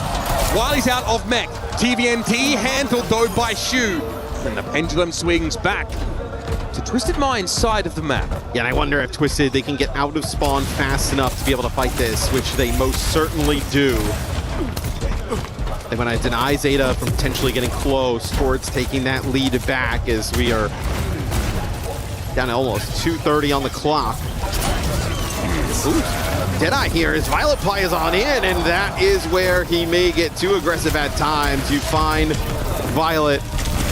while he's out of mech. TVNT handled though by Shu. And the pendulum swings back to Twisted Mind's side of the map. Yeah, and I wonder if Twisted, they can get out of spawn fast enough to be able to fight this, which they most certainly do. They want to deny Zeta from potentially getting close towards taking that lead back as we are down to almost 2:30 on the clock. Ooh, Deadeye here as Violet plays on in, and that is where he may get too aggressive at times. You find Violet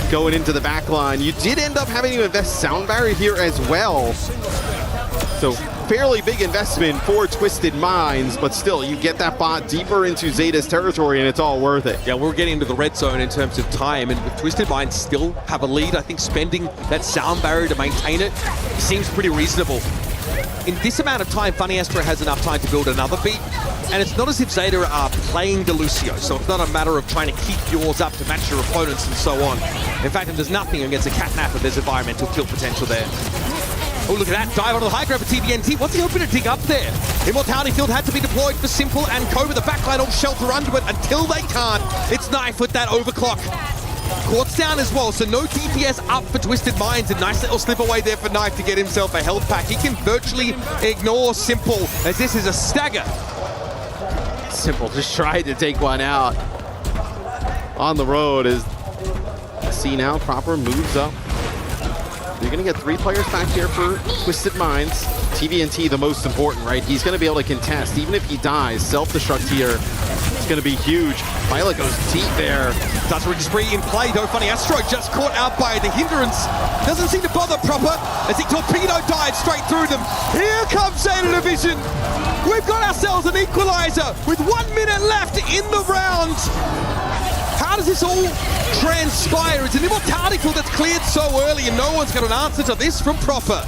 going into the back line. You did end up having to invest Sound Barrier here as well. So fairly big investment for Twisted Minds, but still, you get that bot deeper into Zeta's territory and it's all worth it. Yeah, we're getting into the red zone in terms of time, and if Twisted Minds still have a lead, I think spending that Sound Barrier to maintain it seems pretty reasonable. In this amount of time, Funny Astro has enough time to build another beat, and it's not as if Zeta are playing the Lucio, so it's not a matter of trying to keep yours up to match your opponents and so on. In fact, if there's nothing against a catnap, there's environmental kill potential there. Oh, look at that, dive onto the high ground for TVNT. What's he hoping to dig up there? Immortality Field had to be deployed for Simple and Cobra. The backline all shelter under it until they can't. It's Knife with that overclock. Quartz down as well, so no DPS up for Twisted Minds. A nice little slip away there for Knife to get himself a health pack. He can virtually ignore Simple as this is a stagger. Simple just tried to take one out on the road as see now Proper moves up. You're going to get 3 players back here for Twisted Minds. TVNT the most important, right? He's going to be able to contest. Even if he dies, self-destruct here is going to be huge. Violet goes deep there. Dussery spree in play though. Funny Astro just caught out by the hindrance. Doesn't seem to bother Proper as he torpedo dives straight through them. Here comes Zeta Division. We've got ourselves an equalizer with 1 minute left in the round. How does this all transpire? It's an Immortality Field that's cleared so early and no one's got an answer to this from Proper.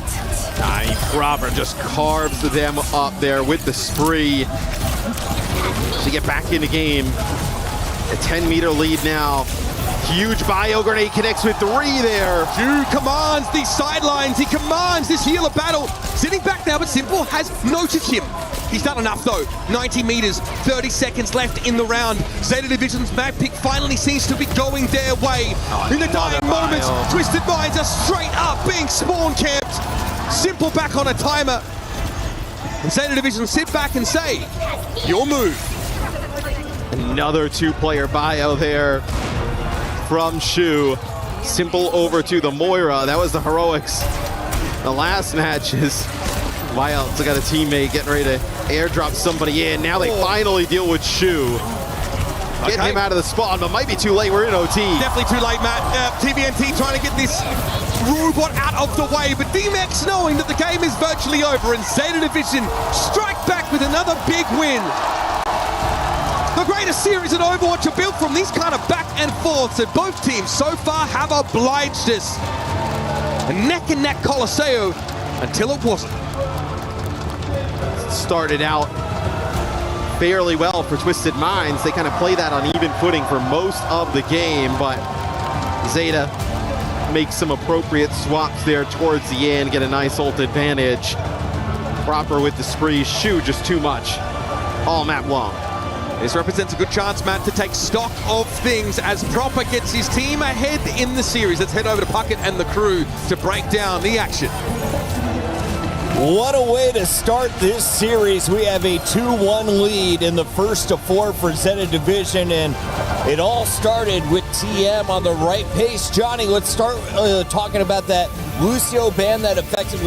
Proper just carves them up there with the spree to get back in the game. A 10-meter lead now. Huge bio grenade connects with 3 there. Shu commands these sidelines. He commands this healer battle. Sitting back now, but Simple has noticed him. He's done enough though. 90 meters, 30 seconds left in the round. Zeta Division's map pick finally seems to be going their way. In the dying moments, Twisted Minds are straight up being spawn camped. Simple back on a timer. And Zeta Division sit back and say, your move. Another 2-player bio there from Shu. Simple over to the Moira. That was the heroics. The last match is Wild's got a teammate getting ready to airdrop somebody in. Now they finally deal with Shu. Get him out of the spawn, but might be too late. We're in OT. Definitely too late, Matt. TVNT trying to get this robot out of the way, but DMX knowing that the game is virtually over, and Zeta Division strike back with another big win. The greatest series in Overwatch are built from these kind of back and forths, and both teams so far have obliged us. A neck and neck Colosseo until it wasn't. Started out fairly well for Twisted Minds. They kind of play that on even footing for most of the game, but Zeta makes some appropriate swaps there towards the end, get a nice ult advantage. Proper with the spree. Shu just too much all map long. This represents a good chance, Matt, to take stock of things as Proper gets his team ahead in the series. Let's head over to Puckett and the crew to break down the action. What a way to start this series. We have a 2-1 lead in the first of 4 for Zeta Division, and it all started with TM on the right pace. Johnny, let's start talking about that Lucio ban that affected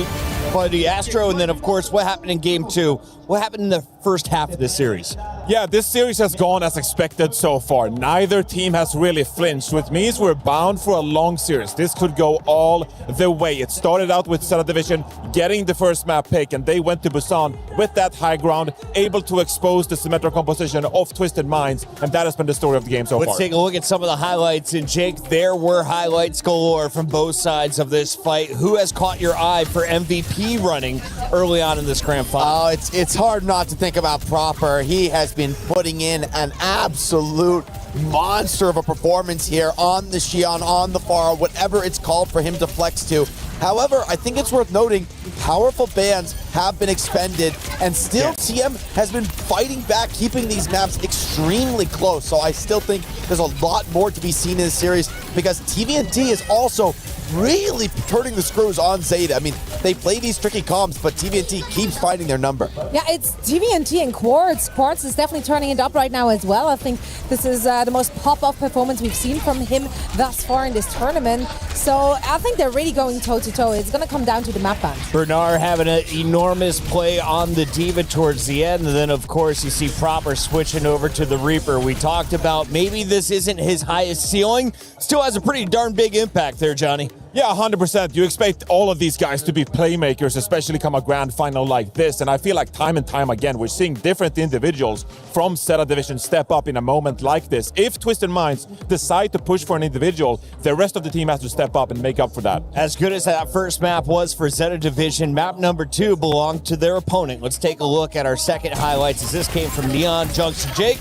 by the Astro, and then, of course, what happened in Game 2? What happened in the first half of this series? Yeah, this series has gone as expected so far. Neither team has really flinched, which means we're bound for a long series. This could go all the way. It started out with Zeta Division getting the first map pick, and they went to Busan with that high ground, able to expose the symmetric composition of Twisted Minds, and that has been the story of the game so far. Let's take a look at some of the highlights. And Jake, there were highlights galore from both sides of this fight. Who has caught your eye for MVP running early on in this grand final? Oh, it's hard not to think about Proper. He has been putting in an absolute monster of a performance here on the Xi'an, on the Pharah, whatever it's called for him to flex to. However, I think it's worth noting, powerful bans have been expended, and still TM has been fighting back, keeping these maps extremely close. So I still think there's a lot more to be seen in this series, because TVNT is also really turning the screws on Zeta. I mean, they play these tricky comps, but TVNT keeps finding their number. Yeah, it's TVNT and Quartz. Quartz is definitely turning it up right now as well. I think this is the most pop-off performance we've seen from him thus far in this tournament. So I think they're really going toe-to-toe. It's going to come down to the map ban. Bernard having an enormous play on the Diva towards the end. And then, of course, you see Proper switching over to the Reaper. We talked about maybe this isn't his highest ceiling. Still has a pretty darn big impact there, Johnny. Yeah, 100%. You expect all of these guys to be playmakers, especially come a grand final like this. And I feel like time and time again, we're seeing different individuals from Zeta Division step up in a moment like this. If Twisted Minds decide to push for an individual, the rest of the team has to step up and make up for that. As good as that first map was for Zeta Division, map number 2 belonged to their opponent. Let's take a look at our second highlights as this came from Neon Junction. Jake,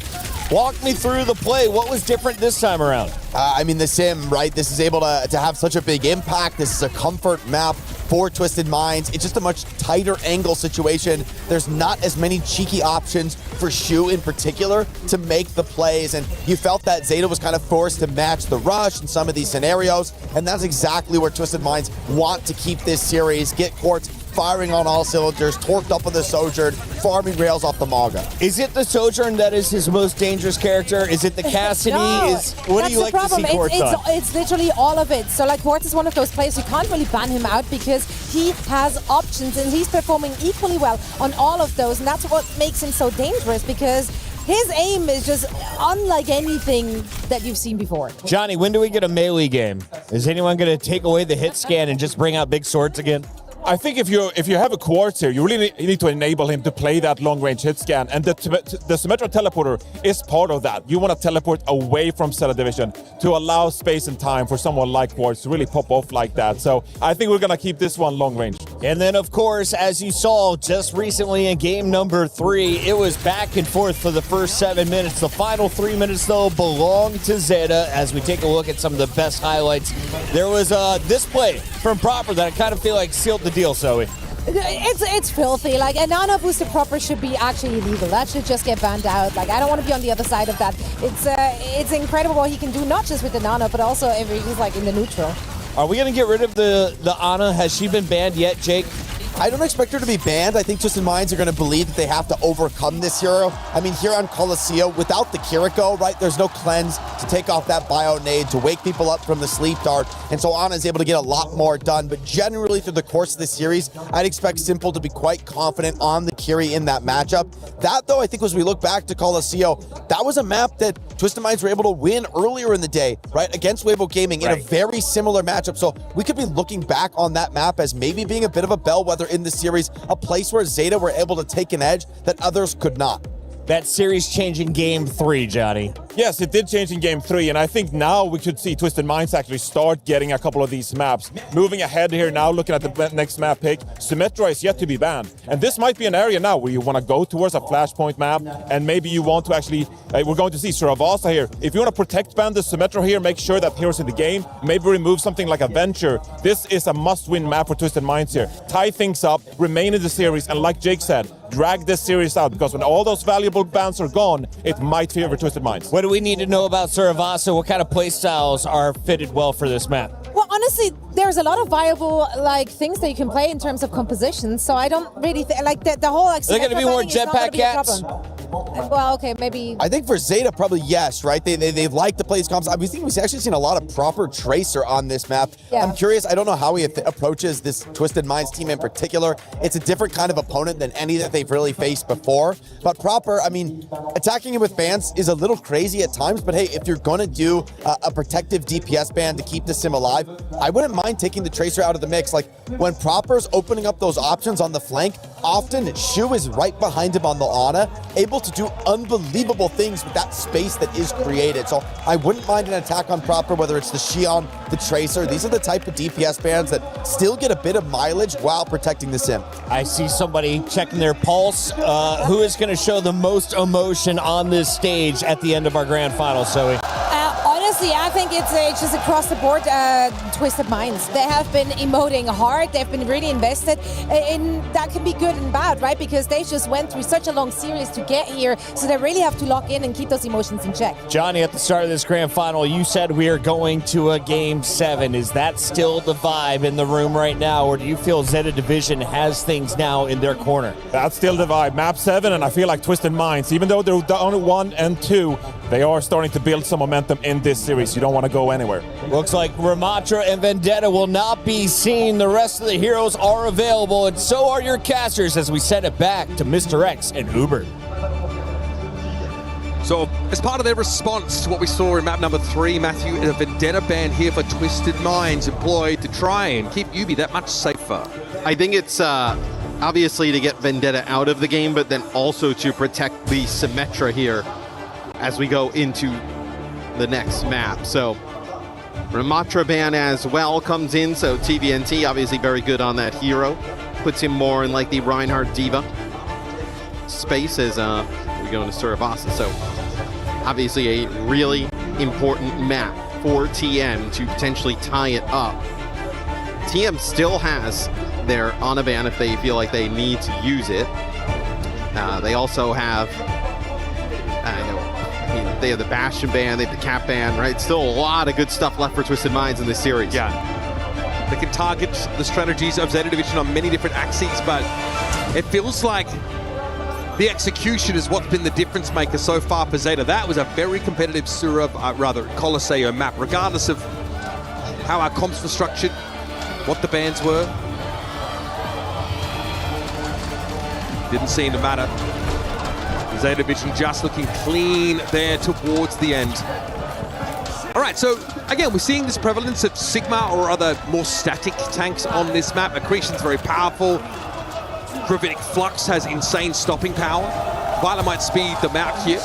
walk me through the play. What was different this time around? I mean, the sim, right? This is able to have such a big impact. This is a comfort map for Twisted Minds. It's just a much tighter angle situation. There's not as many cheeky options for Shu in particular to make the plays. And you felt that Zeta was kind of forced to match the rush in some of these scenarios. And that's exactly where Twisted Minds want to keep this series. Get Quartz firing on all cylinders, torqued up with the Sojourn, farming rails off the Maga. Is it the Sojourn that is his most dangerous character? Is it the Cassidy? No, What do you like to see Quartz on? It's literally all of it. So like Quartz is one of those players you can't really ban him out because he has options and he's performing equally well on all of those. And that's what makes him so dangerous, because his aim is just unlike anything that you've seen before. Johnny, when do we get a melee game? Is anyone going to take away the hit scan and just bring out big swords again? I think if you have a Quartz here, you really need to enable him to play that long-range hit scan, and the Symmetra teleporter is part of that. You want to teleport away from Zeta Division to allow space and time for someone like Quartz to really pop off like that. So I think we're going to keep this one long-range. And then, of course, as you saw just recently in game number 3, it was back and forth for the first 7 minutes. The final 3 minutes, though, belong to Zeta. As we take a look at some of the best highlights, there was this play from Proper that I kind of feel like sealed the deal, Zoe. It's filthy. Like, a nano boosted Proper should be actually illegal. That should just get banned out. Like, I don't want to be on the other side of that. It's incredible what he can do, not just with the nano, but also if he's like in the neutral. Are we going to get rid of the Ana? Has she been banned yet, Jake? I don't expect her to be banned. I think Twisted Minds are going to believe that they have to overcome this hero. I mean, here on Colosseo, without the Kiriko, right, there's no cleanse to take off that bio nade, to wake people up from the sleep dart. And so Ana is able to get a lot more done. But generally, through the course of the series, I'd expect Simple to be quite confident on the Kiri in that matchup. That, though, I think as we look back to Colosseo, that was a map that Twisted Minds were able to win earlier in the day, right, against Weibo Gaming in a very similar matchup. So we could be looking back on that map as maybe being a bit of a bellwether in the series, a place where Zeta were able to take an edge that others could not. That series changing game 3, Johnny. Yes, it did change in game 3, and I think now we could see Twisted Minds actually start getting a couple of these maps. Moving ahead here now, looking at the next map pick, Symmetra is yet to be banned. And this might be an area now where you want to go towards a flashpoint map, and maybe you want to actually, we're going to see Suravasa here. If you want to protect ban the Symmetra here, make sure that hero's in the game, maybe remove something like a Venture. This is a must-win map for Twisted Minds here. Tie things up, remain in the series, and like Jake said, drag this series out, because when all those valuable bans are gone, it might favor Twisted Minds. What do we need to know about Suravasa? What kind of playstyles are fitted well for this map? Well, honestly, there's a lot of viable things that you can play in terms of compositions. So I don't really like the whole. Like, they're going to be more jetpack cats. Well, okay, maybe. I think for Zeta, probably yes, right? They like to play these comps. We think we've actually seen a lot of Proper Tracer on this map. Yeah. I'm curious. I don't know how he approaches this Twisted Minds team in particular. It's a different kind of opponent than any that they've really faced before. But Proper, I mean, attacking him with bans is a little crazy at times. But hey, if you're going to do a protective DPS ban to keep the sim alive, I wouldn't mind taking the Tracer out of the mix. Like, when Proper's opening up those options on the flank, often Shu is right behind him on the Ana, able to do unbelievable things with that space that is created. So I wouldn't mind an attack on Proper, whether it's the Xion, the Tracer. These are the type of DPS bands that still get a bit of mileage while protecting the Sim. I see somebody checking their pulse. Who is going to show the most emotion on this stage at the end of our grand final, Zoe? Honestly, I think it's just across the board Twisted Minds. They have been emoting hard. They've been really invested. And that can be good and bad, right? Because they just went through such a long series to get here. So they really have to lock in and keep those emotions in check. Johnny, at the start of this grand final, you said we are going to a Game 7. Is that still the vibe in the room right now? Or do you feel Zeta Division has things now in their corner? That's still the vibe. Map 7, and I feel like Twisted Minds, even though they're down 1 and 2, they are starting to build some momentum in this series. You don't want to go anywhere. Looks like Ramatra and Vendetta will not be seen. The rest of the heroes are available, and so are your casters as we send it back to Mr. X and Uber. So, as part of their response to what we saw in map number 3, Matthew, a Vendetta ban here for Twisted Minds employed to try and keep Ubi that much safer. I think it's obviously to get Vendetta out of the game, but then also to protect the Symmetra here as we go into the next map. So Ramatra ban as well comes in, so TVNT obviously very good on that hero. Puts him more in like the Reinhardt Diva space as we go into Surabasa. So obviously a really important map for TM to potentially tie it up. TM still has their Ana ban if they feel like they need to use it. They also have they have the Bastion ban, they have the Cap ban, right? Still a lot of good stuff left for Twisted Minds in this series. Yeah. They can target the strategies of Zeta Division on many different axes, but it feels like the execution is what's been the difference maker so far for Zeta. That was a very competitive Colosseo map, regardless of how our comps were structured, what the bans were. Didn't seem to matter. Zeta Division just looking clean there towards the end. All right, so again, we're seeing this prevalence of Sigma or other more static tanks on this map. Accretion's very powerful. Gravitic Flux has insane stopping power. Violet might speed them out here.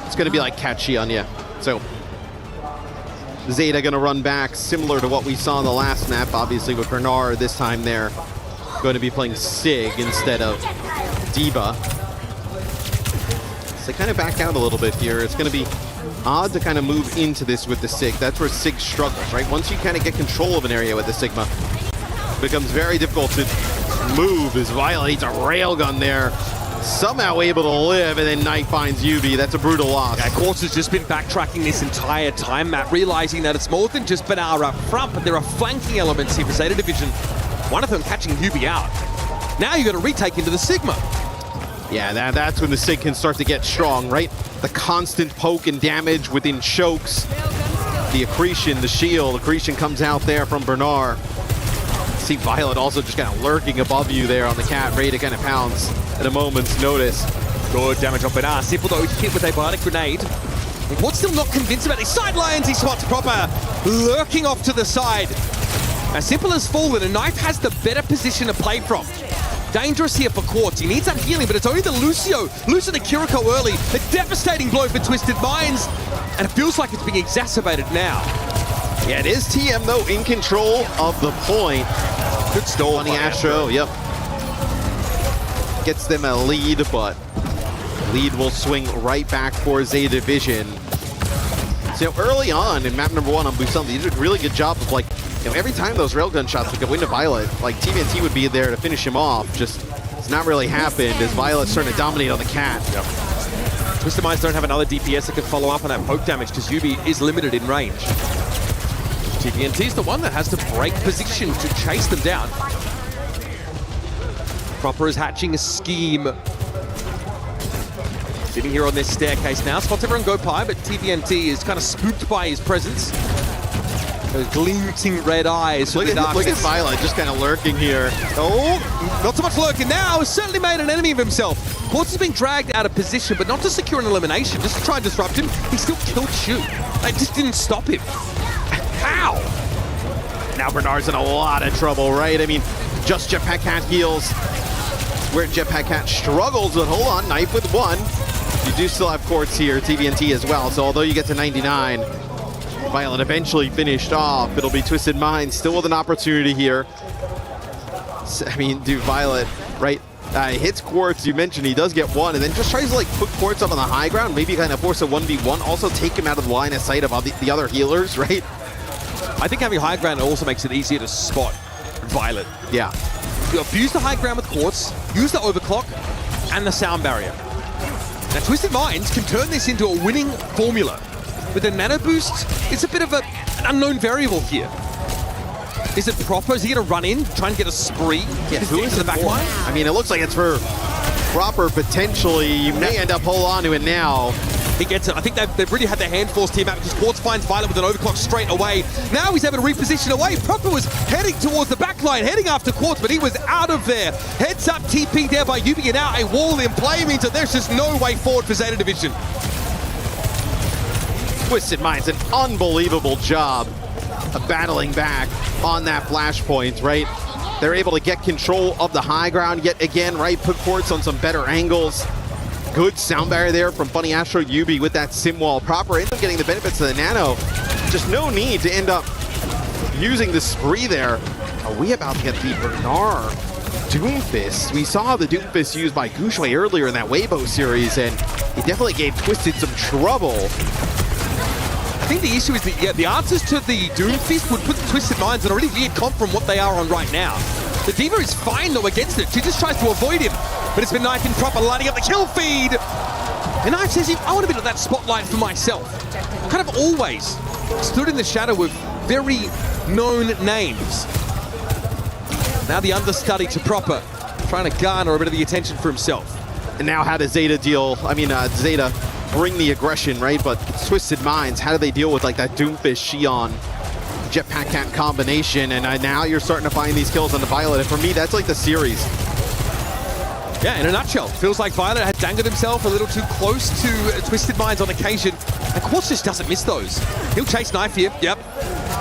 It's going to be like catchy on you. So Zeta going to run back similar to what we saw in the last map, obviously with Bernard. This time they're going to be playing Sig instead of Diva. So they kind of back out a little bit here. It's going to be odd to kind of move into this with the Sig. That's where Sig struggles, right? Once you kind of get control of an area with the Sigma, it becomes very difficult to move as Violet eats a railgun there. Somehow able to live, and then Knight finds Yubi. That's a brutal loss. Yeah, Quartz has just been backtracking this entire time, Matt, realizing that it's more than just Benar up front, but there are flanking elements here for Zeta Division. One of them catching Yubi out. Now you've got to retake into the Sigma. Yeah, that's when the Sig can start to get strong, right? The constant poke and damage within chokes. The accretion, the shield. Accretion comes out there from Bernard. See Violet also just kind of lurking above you there on the cat, ready to kind of pounce at a moment's notice. Good damage on Bernard. Simple though, hit with a bionic grenade. What's still not convinced about these sidelines? He spots Proper lurking off to the side. As Simple has fallen, and Knife has the better position to play from. Dangerous here for Quartz. He needs that healing, but it's only the Lucio. Losing the Kiriko early. A devastating blow for Twisted Minds. And it feels like it's being exacerbated now. Yeah, it is TM, though, in control of the point. Good stall on the Astro, yep. Gets them a lead, but lead will swing right back for Zeta Division. So early on in map number 1 on Busan, they did a really good job of, like, every time those railgun shots would go into Violet, like TVNT would be there to finish him off. Just, it's not really happened as Violet's starting to dominate on the cat. Yep. Twisted Minds don't have another DPS that can follow up on that poke damage because Yubi is limited in range. TVNT is the one that has to break position to chase them down. Proper is hatching a scheme. Sitting here on this staircase now. Spots everyone go by, but TVNT is kind of spooked by his presence. Those glinting red eyes. Look at Violet just kind of lurking here. Oh, not so much lurking now. Certainly made an enemy of himself. Quartz has been dragged out of position, but not to secure an elimination, just to try and disrupt him. He still killed Shu. It just didn't stop him. How? Now Bernard's in a lot of trouble, right? I mean, just Jetpack Cat heals. Where Jetpack Cat struggles, but hold on, knife with one. You do still have Quartz here, TVNT as well, so although you get to 99, Violet eventually finished off. It'll be Twisted Minds still with an opportunity here. I mean, dude, Violet, right? Hits Quartz, you mentioned he does get one, and then just tries to like put Quartz up on the high ground, maybe kind of force a 1v1, also take him out of the line of sight of the other healers, right? I think having high ground also makes it easier to spot Violet. Yeah. You abuse the high ground with Quartz, use the overclock, and the sound barrier. Now, Twisted Minds can turn this into a winning formula. With the nano boost, it's a bit of an unknown variable here. Is it Proper? Is he going to run in, try and get a spree? Yeah, who is the back line? I mean, it looks like it's for Proper, potentially. You may end up hold on to it now. He gets it. I think they've really had their hand forced here, Matt, because Quartz finds Violet with an overclock straight away. Now he's able to reposition away. Proper was heading towards the back line, heading after Quartz, but he was out of there. Heads up TP there by Yubi, and now a wall in play means that there's just no way forward for Zeta Division. Twisted Minds, an unbelievable job of battling back on that flashpoint, right? They're able to get control of the high ground yet again, right? Put Quartz on some better angles. Good sound barrier there from Bunny Astro Yubi with that sim wall. Proper ends up getting the benefits of the nano. Just no need to end up using the spree there. Are we about to get the Bernard Doomfist? We saw the Doomfist used by Gushui earlier in that Weibo series, and he definitely gave Twisted some trouble. I think the issue is that, yeah, the answers to the Doomfist would put the Twisted Minds in a really weird comp from what they are on right now. The D.Va is fine, though, against it. She just tries to avoid him. But it's been Knife in Proper lining up the kill feed. And Knife says, I want a bit of that spotlight for myself. Kind of always stood in the shadow of very known names. Now the understudy to Proper, trying to garner a bit of the attention for himself. And now how does Zeta Zeta bring the aggression, right? But Twisted Minds, how do they deal with like that Doomfist Xion Jetpack Cat combination? And now you're starting to find these kills on the Violet. And for me, that's like the series. Yeah, in a nutshell, feels like Violet had dangled himself a little too close to Twisted Minds on occasion. And Quartz just doesn't miss those. He'll chase Knife here. Yep.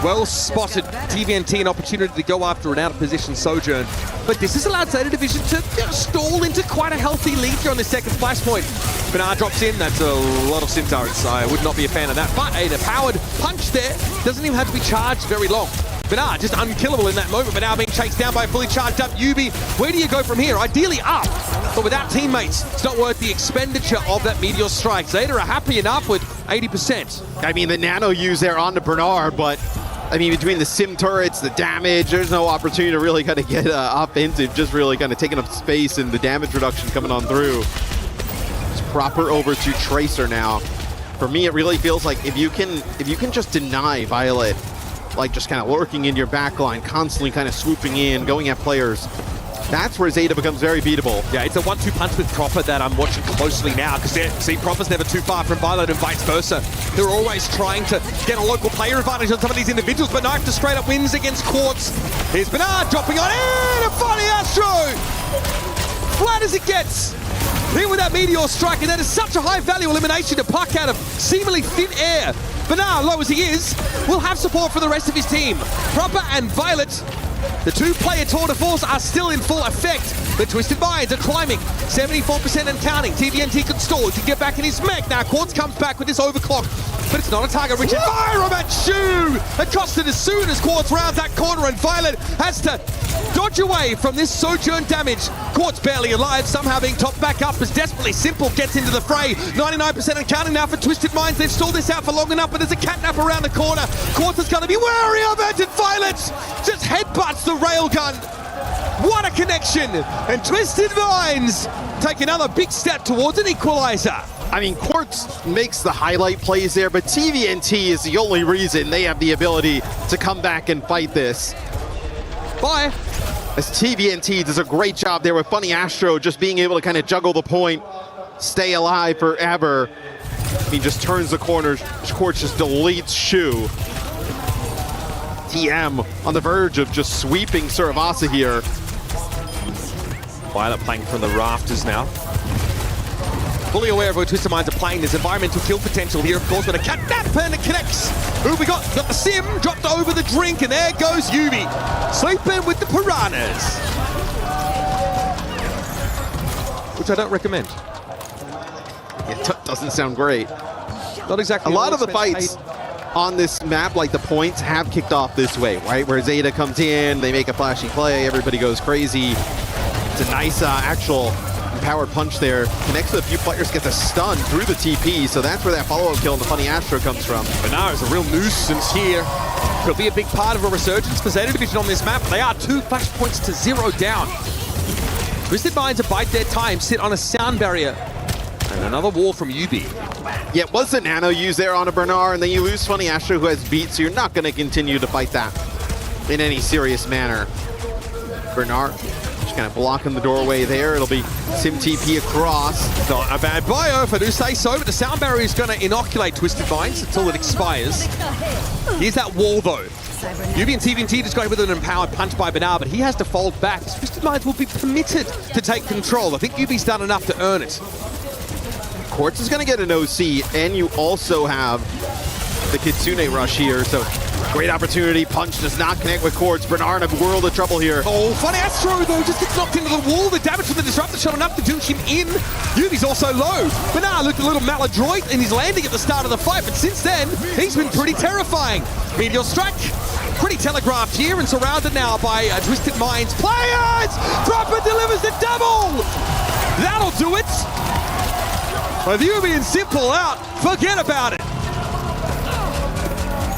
Well spotted. TVNT an opportunity to go after an out-of-position Sojourn. But this has allowed Zeta Division to stall into quite a healthy lead here on the second flashpoint. Bernard drops in. That's a lot of sim turrets. I would not be a fan of that. But a powered punch there doesn't even have to be charged very long. Bernard just unkillable in that moment, but now being chased down by a fully charged up Yubi. Where do you go from here? Ideally up, but without teammates, it's not worth the expenditure of that Meteor Strike. Zeta are happy enough with 80%. I mean, the nano use there onto Bernard, but I mean, between the sim turrets, the damage, there's no opportunity to really kind of get offensive, just really kind of taking up space and the damage reduction coming on through. It's Proper over to Tracer now. For me, it really feels like if you can just deny Violet, like just kind of lurking in your backline, constantly kind of swooping in, going at players, that's where Zeta becomes very beatable. Yeah, it's a 1-2 punch with Proper that I'm watching closely now, because see, Proper's never too far from Violet and vice versa. They're always trying to get a local player advantage on some of these individuals, but Knife just straight up wins against Quartz. Here's Bernard dropping on in, a funny Astro! Flat as it gets. Here with that Meteor Strike, and that is such a high value elimination to puck out of seemingly thin air. Bernard, low as he is, will have support for the rest of his team. Proper and Violet, the two-player tour de force, are still in full effect. The Twisted Minds are climbing, 74% and counting. TVNT can stall, he can get back in his mech. Now Quartz comes back with this overclock, but it's not a target. Richard Environment Shoe accosted as soon as Quartz rounds that corner, and Violet has to dodge away from this Sojourn damage. Quartz barely alive, somehow being topped back up as Desperately Simple gets into the fray. 99% and counting now for Twisted Minds. They've stalled this out for long enough, but there's a catnap around the corner. Quartz is going to be wary of it, and Violet just headbutts the railgun. What a connection! And Twisted Minds take another big step towards an equalizer. I mean, Quartz makes the highlight plays there, but TVNT is the only reason they have the ability to come back and fight this. Bye. As TVNT does a great job there with Funny Astro just being able to kind of juggle the point, stay alive forever. He just turns the corner, Quartz just deletes Shu. TM on the verge of just sweeping Suravasa here. Violet playing from the rafters now. fully aware of where Twisted Minds are playing. There's environmental kill potential here, of course, but a catnap and it connects. Who we got? Got the sim, dropped over the drink, and there goes Yubi. Sleeping with the piranhas. Which I don't recommend. It doesn't sound great. Not exactly. A lot of the fights on this map, like the points, have kicked off this way, right? Where Zeta comes in, they make a flashy play, everybody goes crazy. It's a nice actual powered punch there. Connects with a few players, gets a stun through the TP, so that's where that follow-up kill and the funny Astro comes from. Benar is a real nuisance here. Could be a big part of a resurgence for Zeta Division on this map. They are 2 flashpoints to 0 down. Twisted Minds abide their time, sit on a sound barrier. And another wall from Yubi. Yeah, it was a nano used there on a Bernard, and then you lose Funny Astro who has beat, so you're not going to continue to fight that in any serious manner. Bernard just kind of blocking the doorway there. It'll be Sim TP across. Not a bad bio, if I do say so, but the sound barrier is going to inoculate Twisted Minds until it expires. Here's that wall, though. Yubi and TVNT just got hit with an empowered punch by Benar, but he has to fold back. Twisted Minds will be permitted to take control. I think Yubi's done enough to earn it. Quartz is going to get an OC, and you also have the Kitsune rush here, so great opportunity. Punch does not connect with Quartz. Bernard in a world of trouble here. Oh, funny Astro, though, just gets knocked into the wall. The damage from the Disruptor shot enough to do him in. Yubi's also low. Bernard looked a little maladroit in his landing at the start of the fight, but since then, he's been pretty terrifying. Meteor Strike, pretty telegraphed here and surrounded now by Twisted Minds players. Dropper delivers the double. That'll do it. With Yubi and Simple out, forget about it.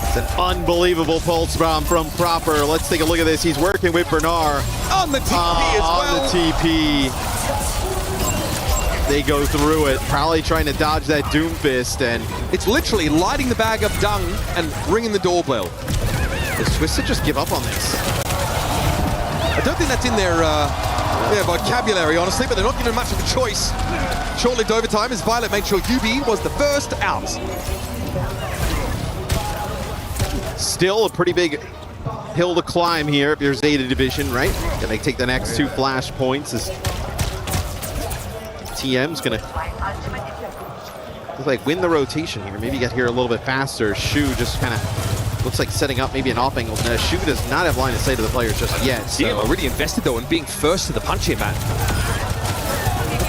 It's an unbelievable pulse bomb from Proper. Let's take a look at this. He's working with Bernard. On the TP as well. On the TP. They go through it, probably trying to dodge that Doomfist, and it's literally lighting the bag of dung and ringing the doorbell. Does Twisted just give up on this? I don't think that's in their vocabulary, honestly, but they're not given much of a choice. Short-lived overtime as Violet made sure Yubi was the first out. Still a pretty big hill to climb here if you're Zeta Division, right? Gonna take the next 2 flash points as TM's gonna look like win the rotation here. Maybe get here a little bit faster. Shu just kind of looks like setting up maybe an off angle. Now, Shu does not have line of sight to the players just yet. So. Yeah, already invested though in being first to the punch here, Matt.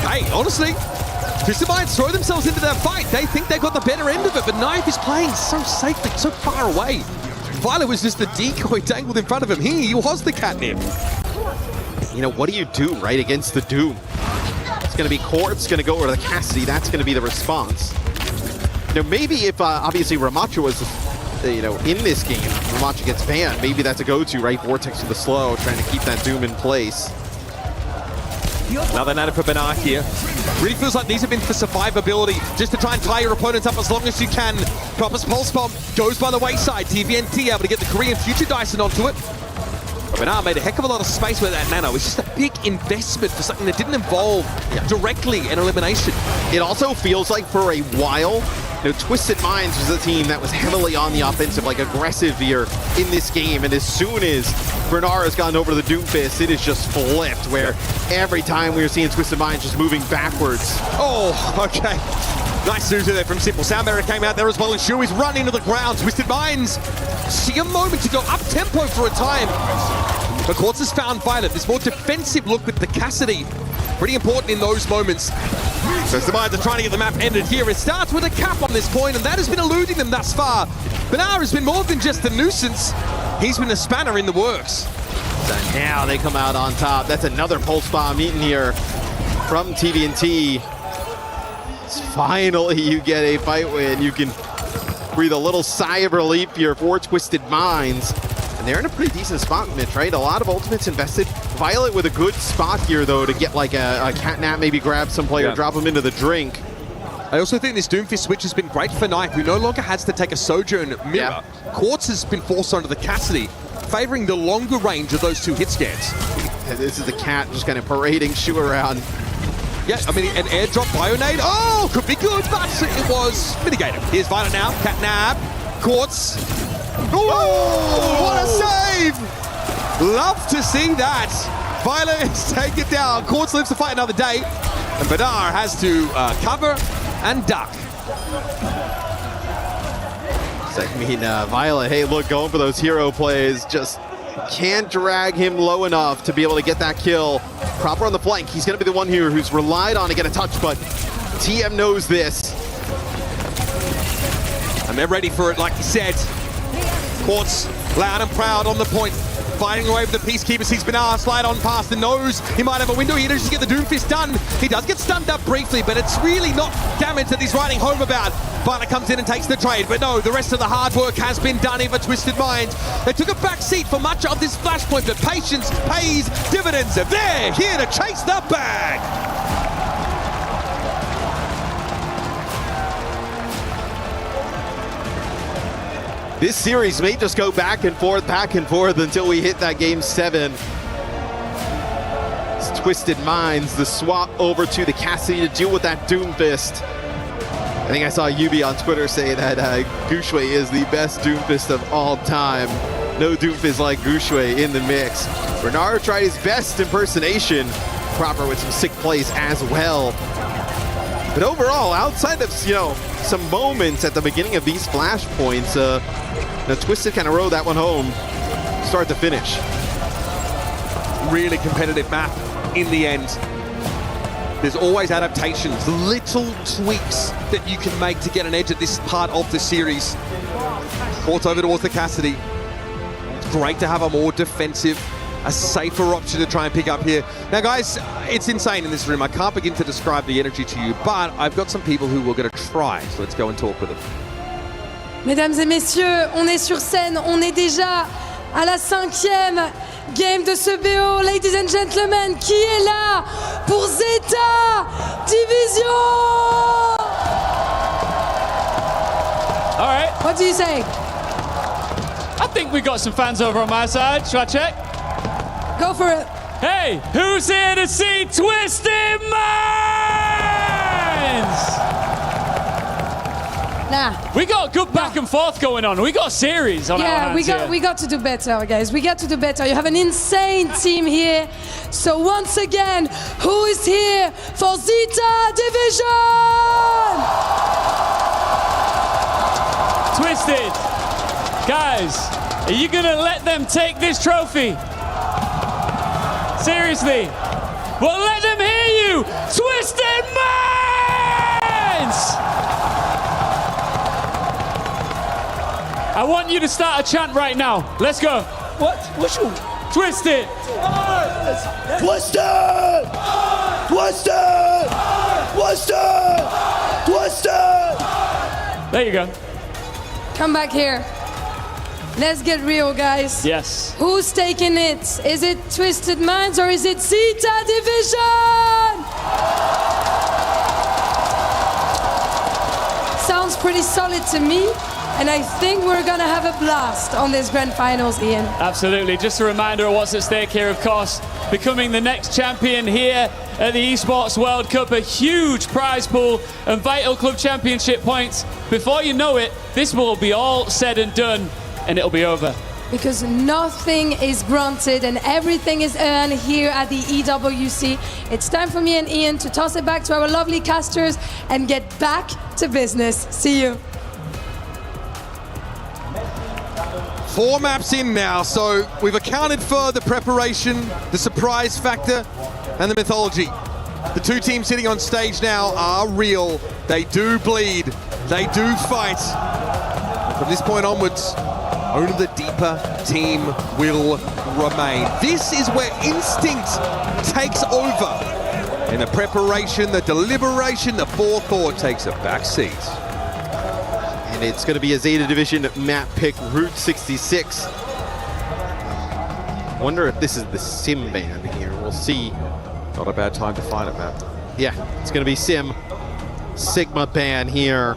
Hey, honestly, Twisted Minds throw themselves into that fight. They think they got the better end of it, but Knife is playing so safely, so far away. Violet was just the decoy dangled in front of him. He was the catnip. You know, what do you do, right, against the Doom? It's going to be Quartz, going to go over to the Cassidy. That's going to be the response. You know, maybe if, obviously, Ramacho was, you know, in this game, Ramacho gets banned. Maybe that's a go-to, right? Vortex with the slow, trying to keep that Doom in place. Another nano for Benar here. Really feels like these have been for survivability, just to try and tie your opponents up as long as you can. Proper's Pulse Bomb goes by the wayside. TVNT able to get the Korean Future Dyson onto it. Benar made a heck of a lot of space with that nano. It's just a big investment for something that didn't involve directly an elimination. It also feels like for a while, you know, Twisted Minds was a team that was heavily on the offensive, like aggressive here in this game. And as soon as Bernard has gone over to the Doomfist, it is just flipped, where every time we were seeing Twisted Minds just moving backwards. Oh, okay. Nice Zuzu there from Simple. Sound Barrier came out there as well, and Shu is run into the ground. Twisted Minds see a moment to go up tempo for a time. But Quartz has found Violet. This more defensive look with the Cassidy. Pretty important in those moments. Twisted Minds are trying to get the map ended here. It starts with a cap on this point, and that has been eluding them thus far. Benar has been more than just a nuisance. He's been a spanner in the works. So now they come out on top. That's another pulse bomb eaten here from TVNT. Finally, you get a fight win. You can breathe a little sigh of relief here for Twisted Minds. And they're in a pretty decent spot, Mitch, right? A lot of ultimates invested. Violet with a good spot here, though, to get like a catnap, maybe grab some player, drop him into the drink. I also think this Doomfist switch has been great for Knife, who no longer has to take a Sojourn mirror. Yeah. Quartz has been forced onto the Cassidy, favoring the longer range of those 2 hit scans. This is the cat just kind of parading Shu around. Yeah, I mean, an airdrop Bionade. Oh, could be good, but it was mitigated. Here's Violet now. Catnap. Quartz. Oh, what a save! Love to see that. Violet is taken down. Quartz lives to fight another day. And Badar has to cover and duck. I mean, Violet, hey, look, going for those hero plays, just can't drag him low enough to be able to get that kill. Proper on the flank. He's going to be the one here who's relied on to get a touch, but TM knows this. And they're ready for it, like he said. Quartz, loud and proud on the point. Fighting away with the Peacekeeper, sees Benar slide on past the nose. He might have a window here to get the Doomfist done. He does get stunned up briefly, but it's really not damage that he's writing home about. Barter comes in and takes the trade, but no, the rest of the hard work has been done here for Twisted Minds. They took a back seat for much of this flashpoint, but patience pays dividends, and they're here to chase the bag. This series may just go back and forth until we hit that game 7. It's Twisted Minds, the swap over to the Cassidy to deal with that Doomfist. I think I saw Yubi on Twitter say that Gushue is the best Doomfist of all time. No Doomfist like Gushue in the mix. Bernard tried his best impersonation, proper with some sick plays as well. But overall, outside of, some moments at the beginning of these flashpoints, Twisted kind of rode that one home, start to finish. Really competitive map in the end. There's always adaptations, little tweaks that you can make to get an edge at this part of the series. Quartz over towards the Cassidy. It's great to have a more defensive, a safer option to try and pick up here. Now guys, it's insane in this room. I can't begin to describe the energy to you, but I've got some people who were going to try, so let's go and talk with them. Mesdames et messieurs, on est sur scène, on est déjà à la 5e game de ce BO. Ladies and gentlemen, qui est là pour Zeta Division? All right. What do you say? I think we got some fans over on my side. Should I check? Go for it. Hey, who's here to see Twisted Minds? Nah. We got good back and forth going on. We got a series on our hands we got to do better, guys. We got to do better. You have an insane team here. So once again, who is here for Zeta Division? Twisted. Guys, are you gonna let them take this trophy? Seriously? Well, let them hear you! Twisted Minds! I want you to start a chant right now. Let's go. What? Which one? Twisted! Twisted! Twisted! Twisted! Twisted! There you go. Come back here. Let's get real, guys. Yes. Who's taking it? Is it Twisted Minds or is it Zeta Division? Sounds pretty solid to me. And I think we're going to have a blast on this grand finals, Ian. Absolutely. Just a reminder of what's at stake here, of course. Becoming the next champion here at the Esports World Cup. A huge prize pool and vital club championship points. Before you know it, this will be all said and done, and it'll be over. Because nothing is granted and everything is earned here at the EWC. It's time for me and Ian to toss it back to our lovely casters and get back to business. See you. 4 maps in now, so we've accounted for the preparation, the surprise factor, and the mythology. The 2 teams sitting on stage now are real. They do bleed. They do fight. From this point onwards, only the deeper team will remain. This is where instinct takes over. And the preparation, the deliberation, the forethought takes a back seat. And it's going to be a Zeta Division map pick, Route 66. Wonder if this is the Sim band here. We'll see. Not a bad time to find a map. Yeah, it's going to be Sim. Sigma band here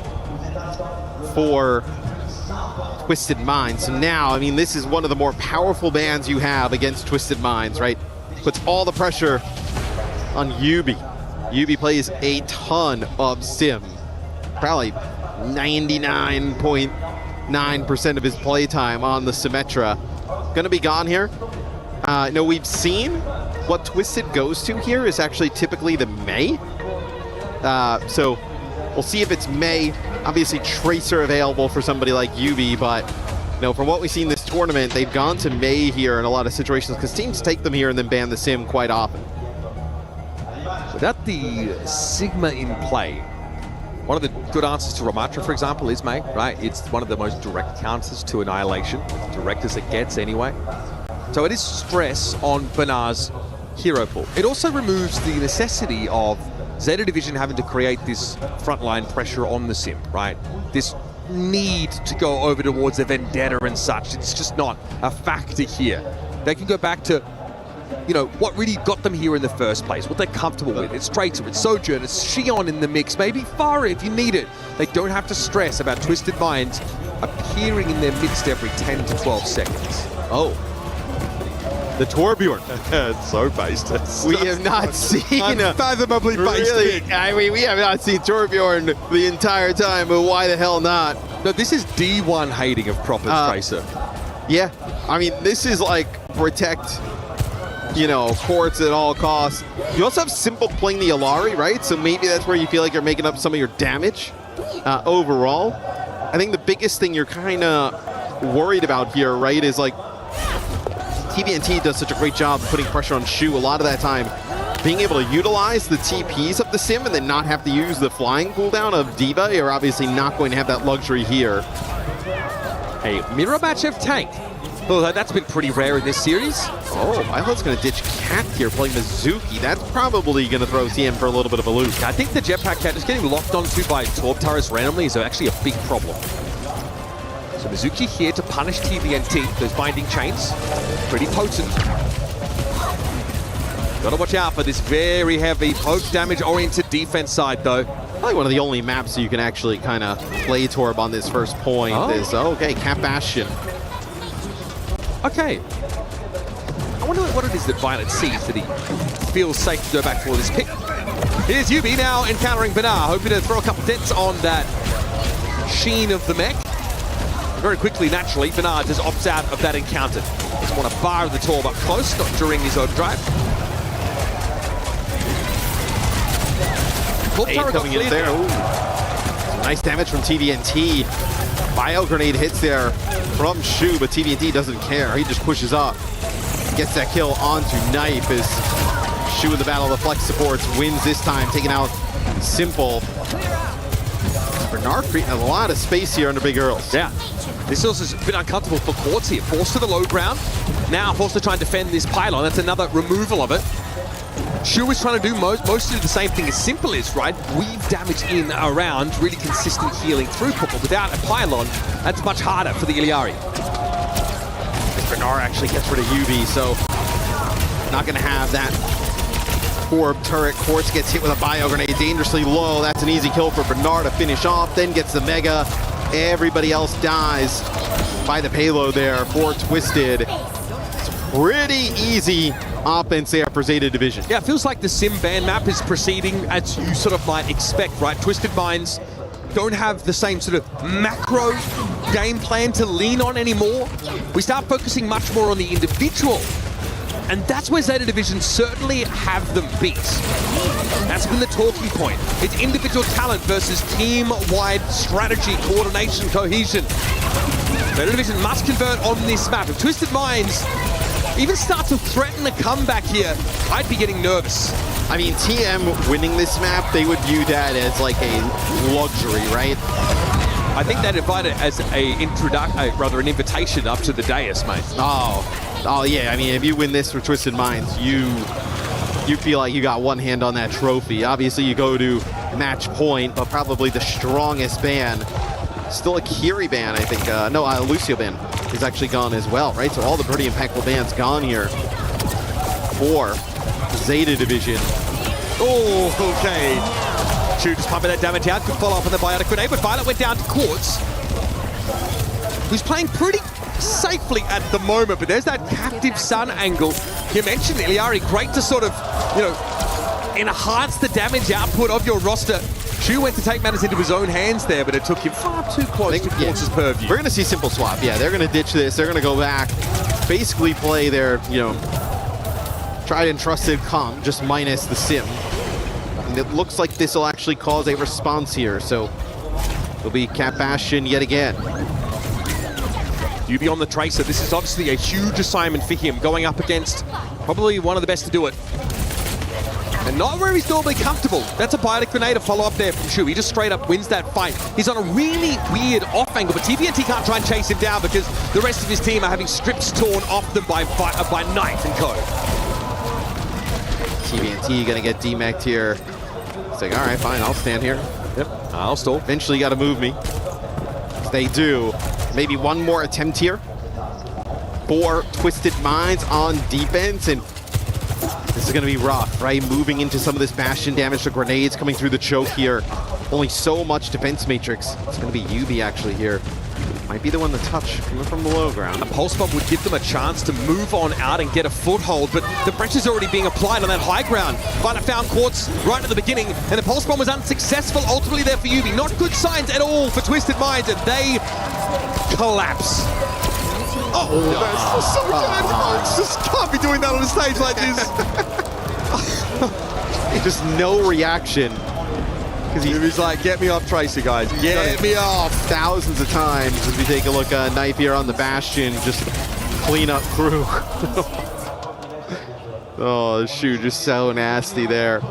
for Twisted Minds. So now, I mean, this is one of the more powerful bans you have against Twisted Minds, right? Puts all the pressure on Yubi. Yubi plays a ton of Sim. Probably 99.9% of his playtime on the Symmetra. Gonna be gone here. No, we've seen what Twisted goes to here is actually typically the Mei. So we'll see if it's May. Obviously, Tracer available for somebody like UB, but from what we've seen this tournament, they've gone to May here in a lot of situations because teams take them here and then ban the Sim quite often. Without the Sigma in play, one of the good answers to Ramatra, for example, is May, right? It's one of the most direct counters to Annihilation, direct as it gets anyway. So it is stress on Banar's hero pool. It also removes the necessity of Zeta Division having to create this frontline pressure on the Sim, right? This need to go over towards a vendetta and such. It's just not a factor here. They can go back to, what really got them here in the first place, what they're comfortable with. It's Traitor, it's Sojourn, it's Xion in the mix, maybe Farah if you need it. They don't have to stress about Twisted Minds appearing in their midst every 10 to 12 seconds. Oh. The Torbjorn. It's so based. We have not seen unfathomably based. Really, I mean, we have not seen Torbjorn the entire time, but why the hell not? No, this is D1 hating of proper Tracer. Yeah, I mean, this is like protect, courts at all costs. You also have Simple playing the Alari, right? So maybe that's where you feel like you're making up some of your damage overall. I think the biggest thing you're kind of worried about here, right, is like TVNT does such a great job of putting pressure on Shu a lot of that time. Being able to utilize the TPs of the Sim and then not have to use the flying cooldown of D.Va, you're obviously not going to have that luxury here. A mirror match of tank. Although that's been pretty rare in this series. Oh, Violet's going to ditch Cat here playing Mizuki. That's probably going to throw TM for a little bit of a loop. I think the Jetpack Cat just getting locked onto by Torb turrets randomly is actually a big problem. So Mizuki here to punish TVNT. Those binding chains, pretty potent. Gotta watch out for this very heavy poke damage-oriented defense side, though. Probably one of the only maps you can actually kind of play Torb on this first point is, okay, Cat Bastion. Okay. I wonder what it is that Violet sees that he feels safe to go back for this pick. Here's UB now encountering Banar, hoping to throw a couple dents on that sheen of the mech. Very quickly, naturally, Banar just opts out of that encounter. Just want to bar the Torb up close, not during his overdrive. Coming in there. Ooh. Nice damage from TVNT. Bio grenade hits there from Shu, but TVNT doesn't care. He just pushes up. Gets that kill onto Knife as Shu in the battle of the flex supports wins this time, taking out Simple. Bernard creating a lot of space here under Big Earls. Yeah. This also has been uncomfortable for Quartz here. Forced to the low ground. Now forced to try and defend this pylon. That's another removal of it. Shu is trying to do mostly the same thing as Simple is, right? Weave damage in, around, really consistent healing throughput. But without a pylon, that's much harder for the Iliari. Bernard actually gets rid of UV, so not going to have that Orb turret. Quartz gets hit with a bio grenade, dangerously low. That's an easy kill for Bernard to finish off, then gets the Mega. Everybody else dies by the payload there for Twisted. It's pretty easy offense there for Zeta Division. Yeah, it feels like the Sim ban map is proceeding as you sort of might expect, right? Twisted Minds don't have the same sort of macro game plan to lean on anymore. We start focusing much more on the individual. And that's where Zeta Division certainly have them beat. That's been the talking point. It's individual talent versus team-wide strategy, coordination, cohesion. Zeta Division must convert on this map. If Twisted Minds even start to threaten a comeback here, I'd be getting nervous. I mean, TM winning this map, they would view that as like a luxury, right? I think they'd invite it as an invitation up to the dais, mate. Oh yeah. I mean, if you win this for Twisted Minds, you feel like you got one hand on that trophy. Obviously, you go to match point, but probably the strongest ban. Still a Kiri ban, I think. No, Lucio ban is actually gone as well, right? So all the pretty impactful bans gone here for Zeta Division. Oh, okay. Shu just pumping that damage out. Could follow up on the biotic grenade, but Violet went down to Quartz, who's playing pretty safely at the moment, but there's that captive sun angle. You mentioned Iliari, great to sort of, enhance the damage output of your roster. Shu went to take matters into his own hands there, but it took him far too close to Quartz's purview. We're going to see Simple swap. Yeah, they're going to ditch this. They're going to go back, basically play their, tried and trusted comp, just minus the Sim. And it looks like this will actually cause a response here. So it'll be Cat Bastion yet again. UB on the Tracer. This is obviously a huge assignment for him, going up against probably one of the best to do it. And not where he's normally comfortable. That's a Biotic Grenade, a follow-up there from Shu. He just straight up wins that fight. He's on a really weird off angle, but TVNT can't try and chase him down because the rest of his team are having strips torn off them by Knight and co. TVNT gonna get demec'd here. It's like, all right, fine, I'll stand here. Yep, I'll stall. Eventually you gotta move me. They do. Maybe one more attempt here. 4 Twisted Minds on defense, and this is gonna be rough, right? Moving into some of this Bastion damage, the grenades coming through the choke here. Only so much defense matrix. It's gonna be UB actually here. Might be the one to touch, coming from the low ground. A Pulse Bomb would give them a chance to move on out and get a foothold, but the pressure's already being applied on that high ground. Vita found Quartz right at the beginning, and the Pulse Bomb was unsuccessful ultimately there for UB. Not good signs at all for Twisted Minds, and they collapse. Oh, that's so bad. Just can't be doing that on a stage like this. Just no reaction. Because he's like, get me off Tracer, guys. Get me off. Thousands of times as we take a look at Knife here on the Bastion, just clean up crew. Oh, shoot, just so nasty there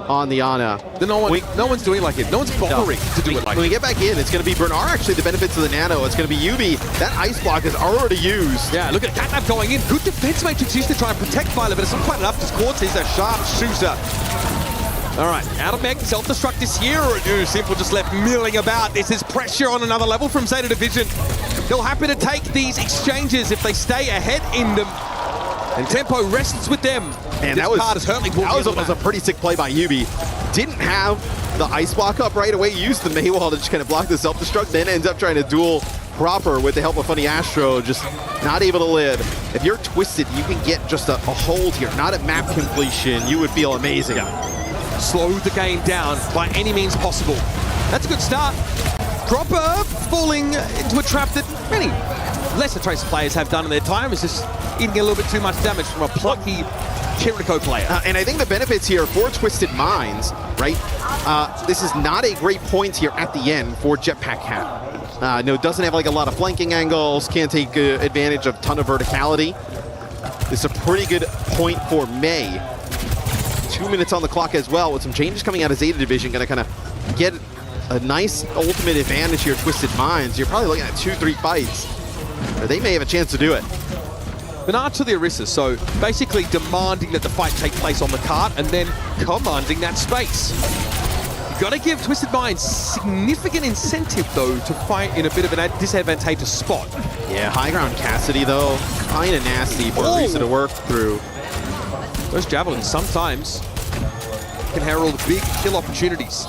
on the Ana. No one's doing like it. No one's bothering to do it like it. When we get back in, it's going to be Bernard actually the benefits of the Nano. It's going to be UB. That Ice Block is already used. Yeah, look at Catnap going in. Good defense matrix used to try and protect Violet, but it's not quite enough because Quartz is a sharp shooter. All right, out of mech, self-destruct this here, or do Simple just left milling about. This is pressure on another level from Zeta Division. They'll happy to take these exchanges if they stay ahead in them. And tempo rests with them. Man, that was a pretty sick play by UB. Didn't have the Ice Block up right away. Used the Maywall to just kind of block the self-destruct, then ends up trying to duel proper with the help of Funny Astro, just not able to live. If you're Twisted, you can get just a hold here, not at map completion. You would feel amazing. Yeah. Slow the game down by any means possible. That's a good start. Dropper falling into a trap that many lesser Tracer players have done in their time. Is just eating a little bit too much damage from a plucky Kiriko player. And I think the benefits here for Twisted Minds, right? This is not a great point here at the end for Jetpack Cat. No, doesn't have like a lot of flanking angles, can't take advantage of a ton of verticality. It's a pretty good point for May. 2 minutes on the clock as well, with some changes coming out of Zeta Division, gonna kind of get a nice ultimate advantage here, Twisted Minds. You're probably looking at 2-3 fights, or they may have a chance to do it. Bernard to the Orisa, so basically demanding that the fight take place on the cart and then commanding that space. You've got to give Twisted Minds significant incentive, though, to fight in a bit of a disadvantageous spot. Yeah, high ground Cassidy, though, kind of nasty for Orisa to work through. Those javelins sometimes can herald big kill opportunities.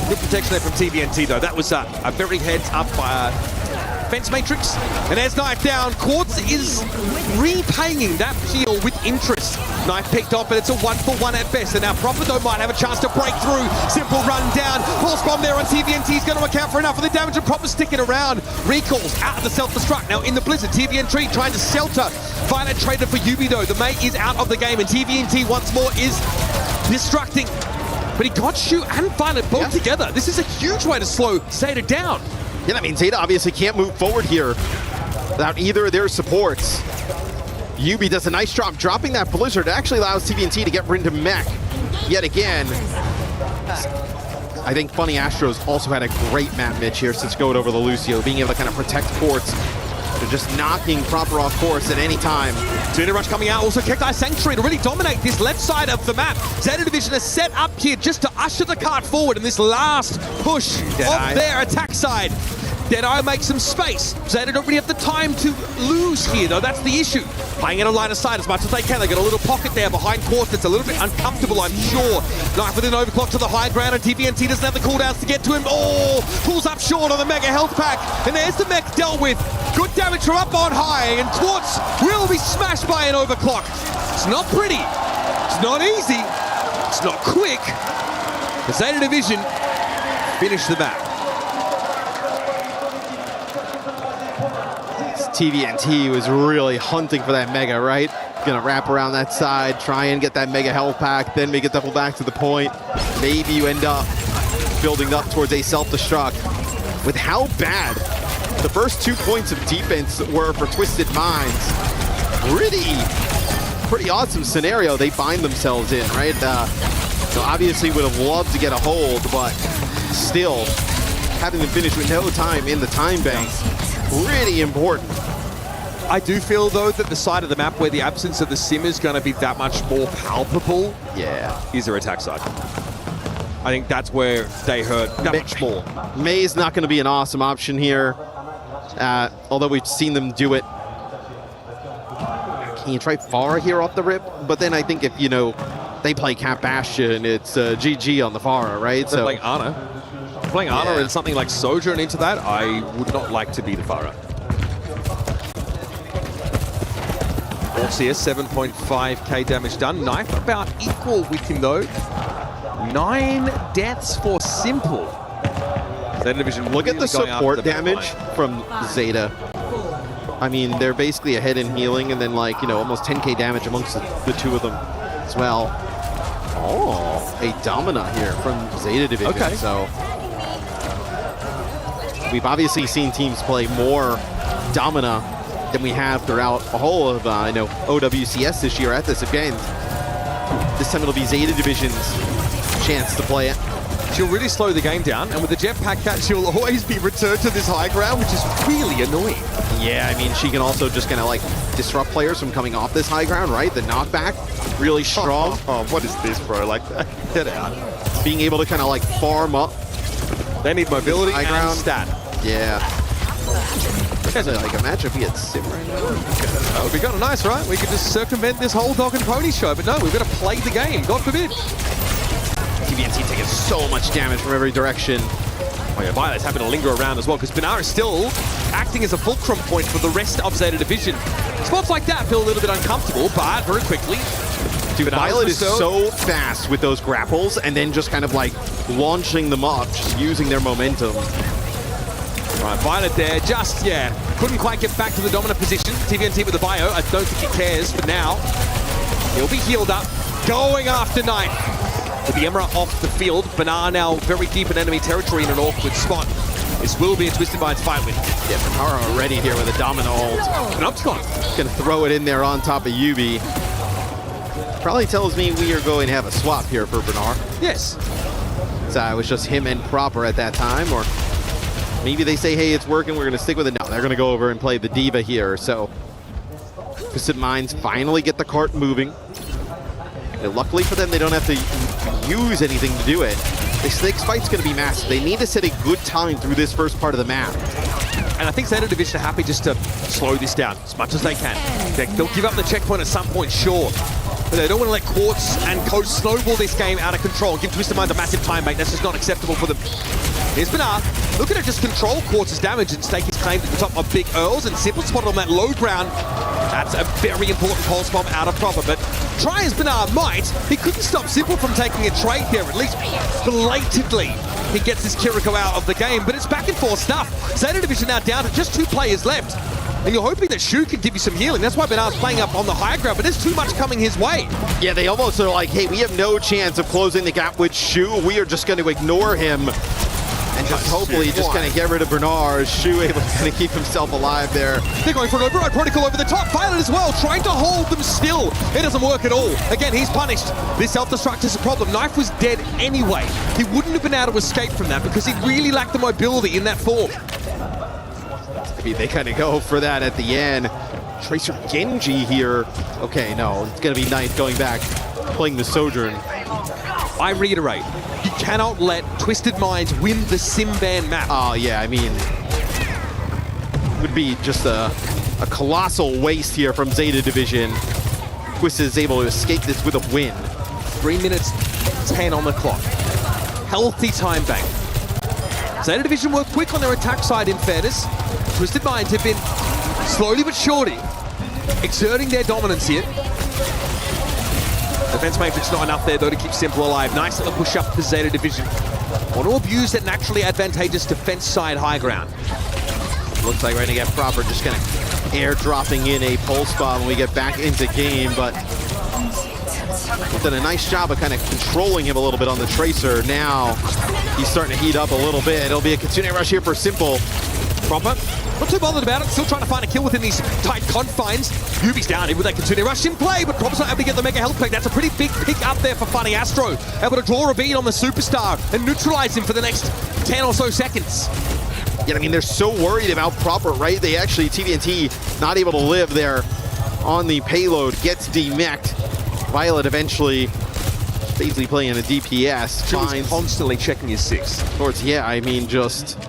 Good protection there from TVNT, though. That was a very heads-up fence matrix. And there's Knife down. Quartz is repaying that heal with interest. Knife picked off, but it's a 1-for-1 at best. And now Proper, though, might have a chance to break through. Simple run down. Pulse Bomb there on TVNT is going to account for enough of the damage, and Proper sticking around. Recalls out of the self-destruct. Now in the Blizzard, TVNT trying to shelter. Violet traded for UB, though. The May is out of the game, and TVNT once more is destructing. But he got Shu and Violet both together. This is a huge way to slow Zeta down. Yeah, I mean, Zeta obviously can't move forward here without either of their supports. UB does a nice job dropping that Blizzard. It actually allows TVNT to get into mech yet again. I think Funny Astro's also had a great map Mitch here since going over the Lucio, being able to kind of protect Quartz. They're just knocking Proper off course at any time. Zeta Rush coming out, also Kekai Sanctuary to really dominate this left side of the map. Zeta Division is set up here just to usher the cart forward in this last push of their attack side. Deadeye makes some space. Zeta don't really have the time to lose here, though. That's the issue. Playing in a line of sight as much as they can. They got a little pocket there behind Quartz that's a little bit uncomfortable, I'm sure. Knife with an overclock to the high ground, and TVNT doesn't have the cooldowns to get to him. Oh, pulls up short on the Mega Health Pack. And there's the mech dealt with. Good damage from up on high, and Quartz will be smashed by an overclock. It's not pretty. It's not easy. It's not quick. The Zeta Division finish the map. TVNT was really hunting for that Mega, right? Gonna wrap around that side, try and get that mega health pack, then make it double back to the point. Maybe you end up building up towards a self-destruct. With how bad the first 2 points of defense were for Twisted Minds, pretty awesome scenario they find themselves in, right? So obviously would have loved to get a hold, but still, having them finish with no time in the time bank, pretty important. I do feel, though, that the side of the map where the absence of the sim is going to be that much more palpable is their attack side. I think that's where they hurt that much more. May's not going to be an awesome option here, although we've seen them do it. Can you try Pharah here off the rip? But then I think if, you know, they play Cat Bastion, it's GG on the Pharah, right? So playing Ana. Playing Ana and something like Sojourn into that, I would not like to be the Pharah. OWCS 7.5k damage done. Knife about equal with him though. 9 deaths for Simple. Zeta Division. Look at the support damage from Zeta. I mean, they're basically ahead in healing and then, like, you know, almost 10k damage amongst the two of them as well. Oh, a Domina here from Zeta Division. Okay. So we've obviously seen teams play more Domina than we have throughout the whole of OWCS this year at this event. This time it'll be Zeta Division's chance to play it. She'll really slow the game down, and with the jetpack catch, she'll always be returned to this high ground, which is really annoying. Yeah, I mean, she can also just kind of like disrupt players from coming off this high ground, right? The knockback, really strong. Oh, what is this, bro? Like, get out. Being able to kind of like farm up. They need mobility high ground. And stat. Yeah. Like, imagine if he had Sim right now. That would be kind of nice, right? We could just circumvent this whole dog and pony show, but no, we've got to play the game, God forbid. TVNT taking so much damage from every direction. Oh yeah, Violet's happy to linger around as well, because Benar is still acting as a fulcrum point for the rest of Zeta Division. Spots like that feel a little bit uncomfortable, but very quickly. Dude, Violet is so fast with those grapples, and then just kind of like launching them up, just using their momentum. Right, Violet there, just, couldn't quite get back to the dominant position. TVNT with the bio, I don't think he cares for now. He'll be healed up, going after Knife. With the Emerald off the field, Benar now very deep in enemy territory in an awkward spot. This will be a Twisted Minds fight win. Yeah, Benar already here with a Domino ult. An Upticon. Gonna throw it in there on top of Yubi. Probably tells me we are going to have a swap here for Benar. Yes. So it was just him and Proper at that time, or maybe they say, hey, it's working, we're gonna stick with it. No, they're gonna go over and play the Diva here, so Twisted Minds finally get the cart moving. And luckily for them, they don't have to use anything to do it. This next fight's gonna be massive. They need to set a good time through this first part of the map. And I think Zeta Division are happy just to slow this down as much as they can. They'll give up the checkpoint at some point, sure. But they don't want to let Quartz and Coach snowball this game out of control and give Twisted Minds a massive time, mate. That's just not acceptable for them. Here's Benar. Looking to just control Quartz's damage and stake his claim to the top of Big Earls, and Simple spotted on that low ground. That's a very important pulse bomb out of Proper, but try as Benar might, he couldn't stop Simple from taking a trade there, at least blatantly. He gets this Kiriko out of the game, but it's back and forth stuff. Zeta Division now down to just 2 players left. And you're hoping that Shu can give you some healing. That's why Benar's playing up on the high ground, but there's too much coming his way. Yeah, they almost are like, hey, we have no chance of closing the gap with Shu. We are just going to ignore him. And just hopefully just kind of get rid of Bernard. Shu able to kind of keep himself alive there. They're going for an override protocol over the top. Violet as well, trying to hold them still. It doesn't work at all. Again, he's punished. This self-destruct is a problem. Knife was dead anyway. He wouldn't have been able to escape from that because he really lacked the mobility in that form. Maybe they kind of go for that at the end. Tracer Genji here. Okay, no, it's going to be Knife going back, playing the Sojourn. I reiterate, you cannot let Twisted Minds win the Simban map. Oh, yeah, I mean, it would be just a colossal waste here from Zeta Division. Twisted is able to escape this with a win. 3 minutes 10 on the clock. Healthy time bank. Zeta Division were quick on their attack side, in fairness. Twisted Minds have been slowly but surely exerting their dominance here. Defense matrix not enough there though to keep Simple alive. Nice little push up for Zeta Division. Want to abuse that naturally advantageous defense side high ground. Looks like we're gonna get Proper just kind of airdropping in a pulse bomb when we get back into game, but we've done a nice job of kind of controlling him a little bit on the Tracer. Now he's starting to heat up a little bit. It'll be a Kitsune rush here for Simple. Proper, not too bothered about it, still trying to find a kill within these tight confines. Yubi's down in with that Kitsune rush in play, but Proper's not able to get the mega health pick. That's a pretty big pick up there for Funny Astro. Able to draw a bead on the Superstar and neutralize him for the next 10 or so seconds. Yeah, I mean, they're so worried about Proper, right? They actually, TVNT, not able to live there on the payload, gets demeched. Violet eventually, basically playing a DPS. Finds constantly checking his 6. Towards, yeah, I mean, just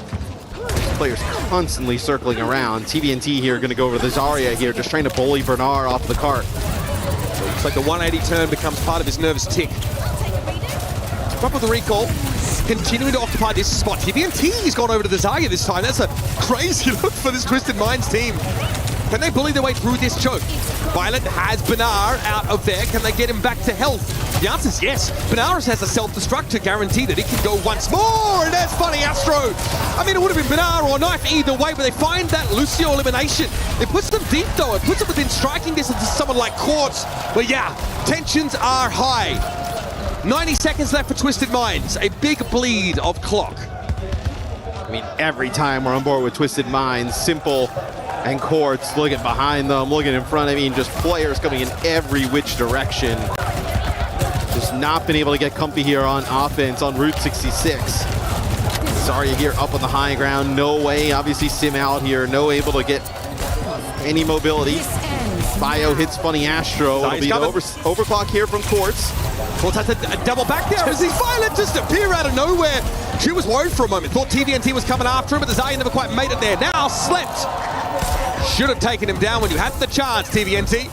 players constantly circling around. TVNT here going to go over the Zarya here, just trying to bully Bernard off the cart. So looks like the 180 turn becomes part of his nervous tick. Proper the recall. Continuing to occupy this spot. TVNT's gone over to the Zarya this time. That's a crazy look for this Twisted Minds team. Can they bully their way through this choke? Violet has Benar out of there. Can they get him back to health? The answer is yes. Benar has a self-destruct to guarantee that it can go once more, and there's Funny Astro. I mean, it would have been Benar or Knife either way, but they find that Lucio elimination. It puts them deep, though. It puts them within striking distance to someone like Quartz. But yeah, tensions are high. 90 seconds left for Twisted Minds. A big bleed of clock. I mean, every time we're on board with Twisted Minds, Simple and Quartz looking behind them, looking in front. I mean, just players coming in every which direction. Just not been able to get comfy here on offense on Route 66. Zarya here up on the high ground. No way, obviously Sim out here. No able to get any mobility. Bio hits Funny Astro. It'll be the overclock here from Quartz. Quartz has a double back there as Violet just appear out of nowhere. She was worried for a moment. Thought TVNT was coming after him, but the Zarya never quite made it there. Now slept. Should have taken him down when you had the chance, TVNT.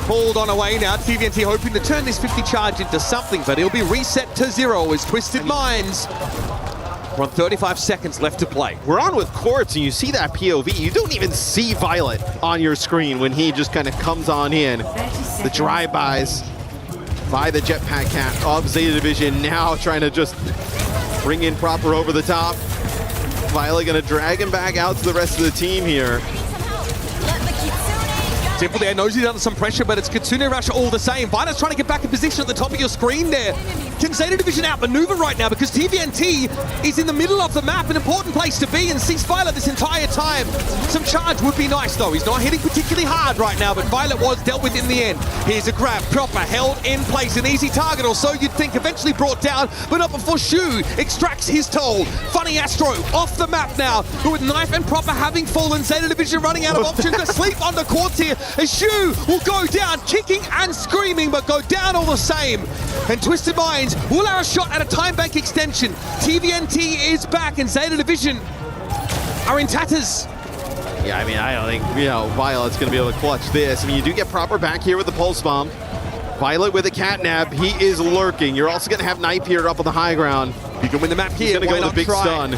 Pulled on away now. TVNT hoping to turn this 50 charge into something, but he'll be reset to 0 as Twisted Minds. We're on 35 seconds left to play. We're on with Quartz, and you see that POV. You don't even see Violet on your screen when he just kind of comes on in. The drive-bys by the Jetpack Cat of Zeta Division, now trying to just bring in Proper over the top. Violet gonna drag him back out to the rest of the team here. Simple there, knows he's under some pressure, but it's Kitsune Rush all the same. Violet's trying to get back in position at the top of your screen there. Can Zeta Division outmaneuver right now? Because TVNT is in the middle of the map, an important place to be, and sees Violet this entire time. Some charge would be nice, though. He's not hitting particularly hard right now, but Violet was dealt with in the end. Here's a grab, Proper held in place, an easy target or so you'd think, eventually brought down, but not before Shu extracts his toll. Funny Astro off the map now, but with Knife and Proper having fallen, Zeta Division running out of options to sleep under Quartz here. As Shu will go down, kicking and screaming, but go down all the same. And Twisted Minds will allow a shot at a time bank extension. TVNT is back, and Zeta Division are in tatters. Yeah, I mean, I don't think, Violet's going to be able to clutch this. I mean, you do get Proper back here with the Pulse Bomb. Violet with a catnap. He is lurking. You're also going to have Knife here up on the high ground. You can win the map here. He's going to go with a big stun.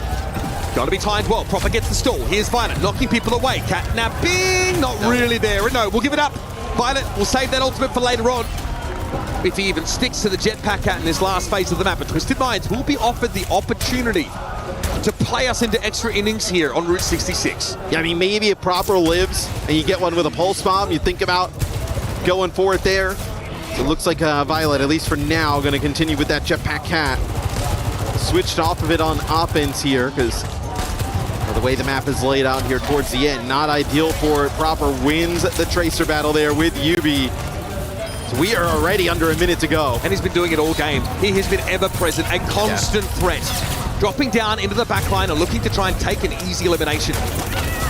Got to be timed well. Proper gets the stall. Here's Violet knocking people away. Catnapping, not really there. No, we'll give it up. Violet will save that ultimate for later on, if he even sticks to the Jetpack Cat in this last phase of the map. But Twisted Minds will be offered the opportunity to play us into extra innings here on Route 66. Yeah, I mean, maybe if Proper lives and you get one with a Pulse Bomb, you think about going for it there. So it looks like Violet, at least for now, going to continue with that Jetpack Cat. Switched off of it on offense here, because the way the map is laid out here towards the end, not ideal for it. Proper wins the Tracer battle there with Yubi. So we are already under a minute to go. And he's been doing it all game. He has been ever present, a constant threat. Dropping down into the backline and looking to try and take an easy elimination.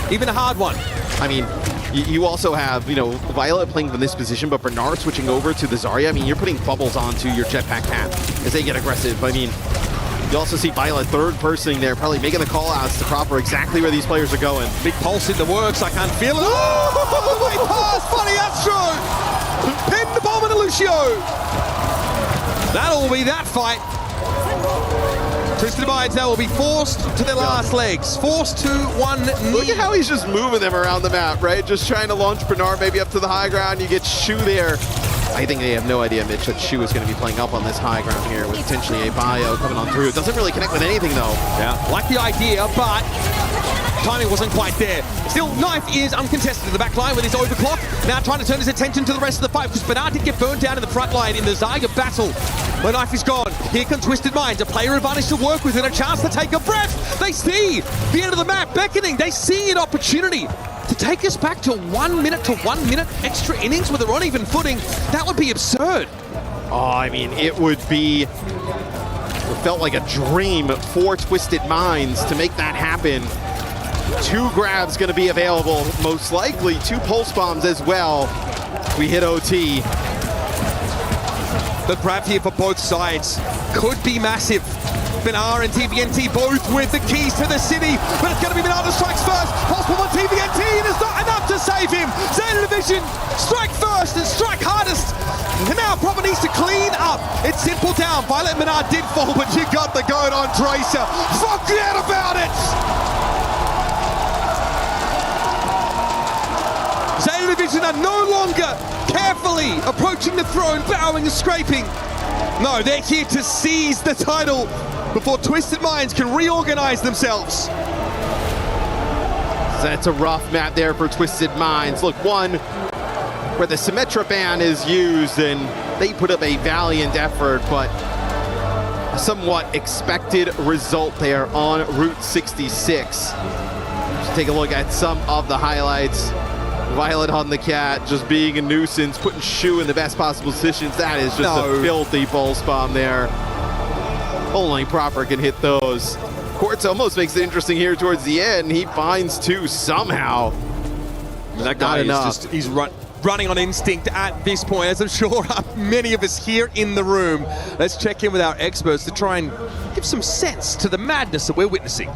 Even a hard one. I mean, you also have, Violet playing from this position, but Bernard switching over to the Zarya. I mean, you're putting bubbles onto your Jetpack Cat as they get aggressive. I mean, you also see Violet third personing there, probably making the call-outs to Proper exactly where these players are going. Big pulse in the works, I can't feel it. Oh, way past Funny Astro! Pin the bomb into Lucio! That'll be that fight. Twisted Minds now will be forced to their last legs. Forced to one knee. Look at how he's just moving them around the map, right? Just trying to launch Bernard maybe up to the high ground. You get Shu there. I think they have no idea, Mitch, that Shu is going to be playing up on this high ground here with potentially a bio coming on through. It doesn't really connect with anything, though. Yeah, like the idea, but Timing wasn't quite there. Still, Knife is uncontested in the back line with his overclock. Now trying to turn his attention to the rest of the fight because Bernard did get burned down in the front line in the Zarya battle. When Knife is gone, here come Twisted Minds, a player advantage to work with and a chance to take a breath. They see the end of the map beckoning. They see an opportunity to take us back to 1 minute extra innings where they're on even footing. That would be absurd. Oh, I mean, it felt like a dream for Twisted Minds to make that happen. 2 grabs going to be available, most likely 2 pulse bombs as well. We hit OT. The grab here for both sides could be massive. Benar and TVNT both with the keys to the city, but it's going to be Benar that strikes first. Pulse bomb on TVNT, and it's not enough to save him. Zeta Division, strike first and strike hardest. And now Proper needs to clean up. It's simple down. Violet and Benar did fall, but you got the goat on Tracer. Forget about it! Zeta Division are no longer carefully approaching the throne, bowing and scraping. No, they're here to seize the title before Twisted Minds can reorganize themselves. That's a rough map there for Twisted Minds. Look, one where the Symmetra ban is used and they put up a valiant effort, but a somewhat expected result there on Route 66. Just take a look at some of the highlights. Violet on the cat, just being a nuisance, putting Shu in the best possible positions. That is just a filthy pulse bomb there. Only Proper can hit those. Quartz almost makes it interesting here towards the end. He finds 2 somehow. That guy he's running on instinct at this point, as I'm sure many of us here in the room. Let's check in with our experts to try and give some sense to the madness that we're witnessing.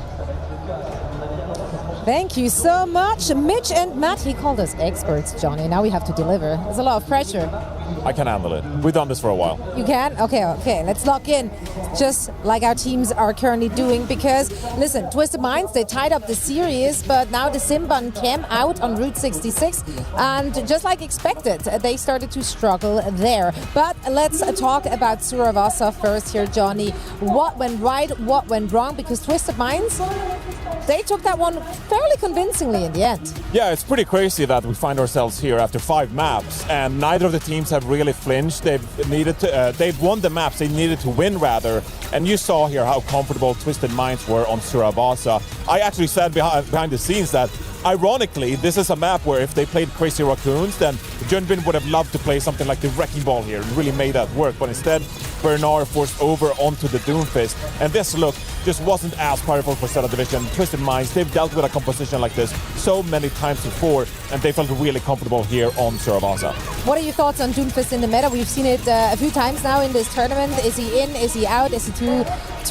Thank you so much, Mitch and Matt. He called us experts, Johnny. Now we have to deliver. There's a lot of pressure. I can handle it. We've done this for a while. You can? Okay. Let's lock in, just like our teams are currently doing. Because, listen, Twisted Minds, they tied up the series, but now the Simban came out on Route 66. And just like expected, they started to struggle there. But let's talk about Suravasa first here, Johnny. What went right, what went wrong? Because Twisted Minds, they took that one fairly convincingly in the end. Yeah, it's pretty crazy that we find ourselves here after 5 maps, and neither of the teams have really flinched. They've won the maps they needed to win, rather. And you saw here how comfortable Twisted Minds were on Suravasa. I actually said behind the scenes that, ironically, this is a map where if they played Crazy Raccoons, then Junbin would have loved to play something like the Wrecking Ball here and really made that work. But instead, Bernard forced over onto the Doomfist. And this look just wasn't as powerful for Zeta Division. Twisted Minds, they've dealt with a composition like this so many times before, and they felt really comfortable here on Suravasa. What are your thoughts on Doomfist in the meta? We've seen it a few times now in this tournament. Is he in? Is he out? Is he too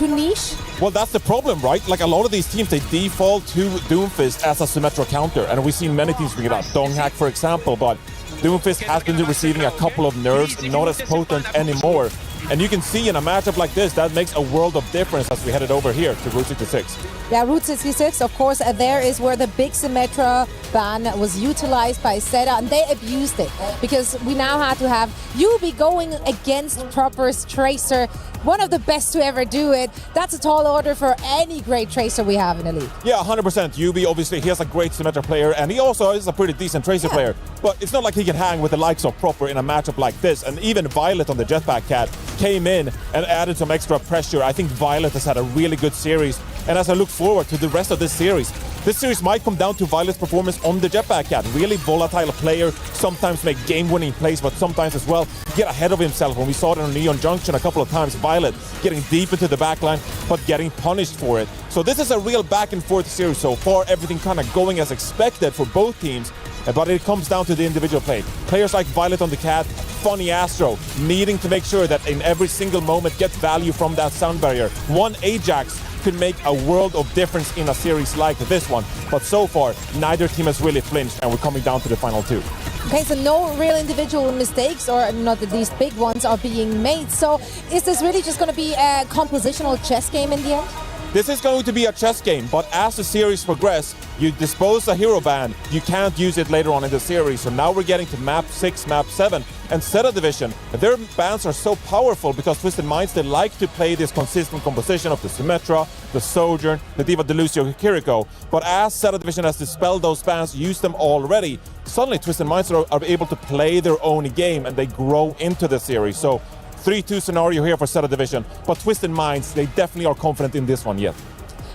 niche? Well, that's the problem, right? Like, a lot of these teams, they default to Doomfist as a Symmetra counter, and we've seen many teams bring it up. Donghack, for example, but Doomfist has been receiving a couple of nerfs, not as potent anymore. And you can see in a matchup like this, that makes a world of difference as we headed over here to Route 66. Yeah, Route 66, of course, there is where the big Symmetra ban was utilized by Zeta, and they abused it because we now had to have Yubi going against Proper's Tracer, one of the best to ever do it. That's a tall order for any great Tracer we have in the league. Yeah, 100%. Yubi, obviously, he has a great Symmetra player, and he also is a pretty decent Tracer player. But it's not like he can hang with the likes of Proper in a matchup like this. And even Violet on the Jetpack Cat came in and added some extra pressure. I think Violet has had a really good series. And as I look forward to the rest of this series might come down to Violet's performance on the Jetpack Cat. Really volatile player, sometimes make game-winning plays, but sometimes as well get ahead of himself. When we saw it on Neon Junction a couple of times, Violet getting deep into the backline, but getting punished for it. So this is a real back-and-forth series so far. Everything kind of going as expected for both teams, but it comes down to the individual play. Players like Violet on the Cat, Funny Astro, needing to make sure that in every single moment gets value from that sound barrier. One Ajax could make a world of difference in a series like this one. But so far, neither team has really flinched, and we're coming down to the final 2. Okay, so no real individual mistakes, or not at least big ones, are being made. So is this really just going to be a compositional chess game in the end? This is going to be a chess game, but as the series progresses, you dispose a hero ban, you can't use it later on in the series. So now we're getting to map 6, map 7, and Zeta Division. Their bans are so powerful because Twisted Minds, they like to play this consistent composition of the Symmetra, the Sojourn, the Diva de Lucio Kiriko. But as Zeta Division has dispelled those bans, used them already, suddenly Twisted Minds are able to play their own game and they grow into the series. So 3-2 scenario here for Zeta Division, but Twisted Minds, they definitely are confident in this one yet.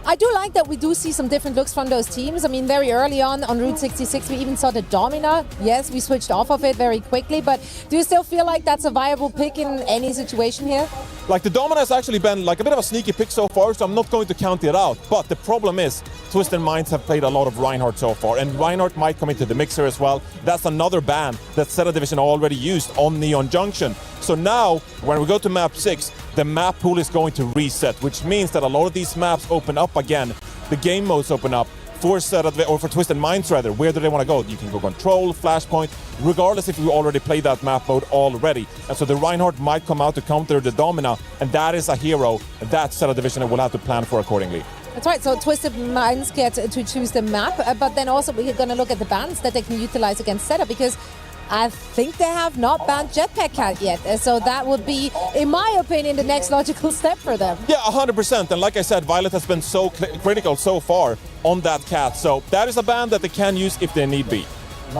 I do like that we do see some different looks from those teams. I mean, very early on Route 66, we even saw the Domina. Yes, we switched off of it very quickly, but do you still feel like that's a viable pick in any situation here? Like, the Domina has actually been like a bit of a sneaky pick so far, so I'm not going to count it out. But the problem is, Twisted Minds have played a lot of Reinhardt so far, and Reinhardt might come into the mixer as well. That's another ban that Zeta Division already used on Neon Junction. So now, when we go to map 6, the map pool is going to reset, which means that a lot of these maps open up again. The game modes open up for for Twisted Minds rather. Where do they want to go? You can go Control, Flashpoint, regardless if you already played that map mode already. And so the Reinhardt might come out to counter the Domina, and that is a hero that Zeta Division will have to plan for accordingly. That's right, so Twisted Minds get to choose the map, but then also we're going to look at the bans that they can utilize against Zeta, because I think they have not banned Jetpack Cat yet, so that would be, in my opinion, the next logical step for them. Yeah, 100%, and like I said, Violet has been so critical so far on that cat, so that is a ban that they can use if they need be.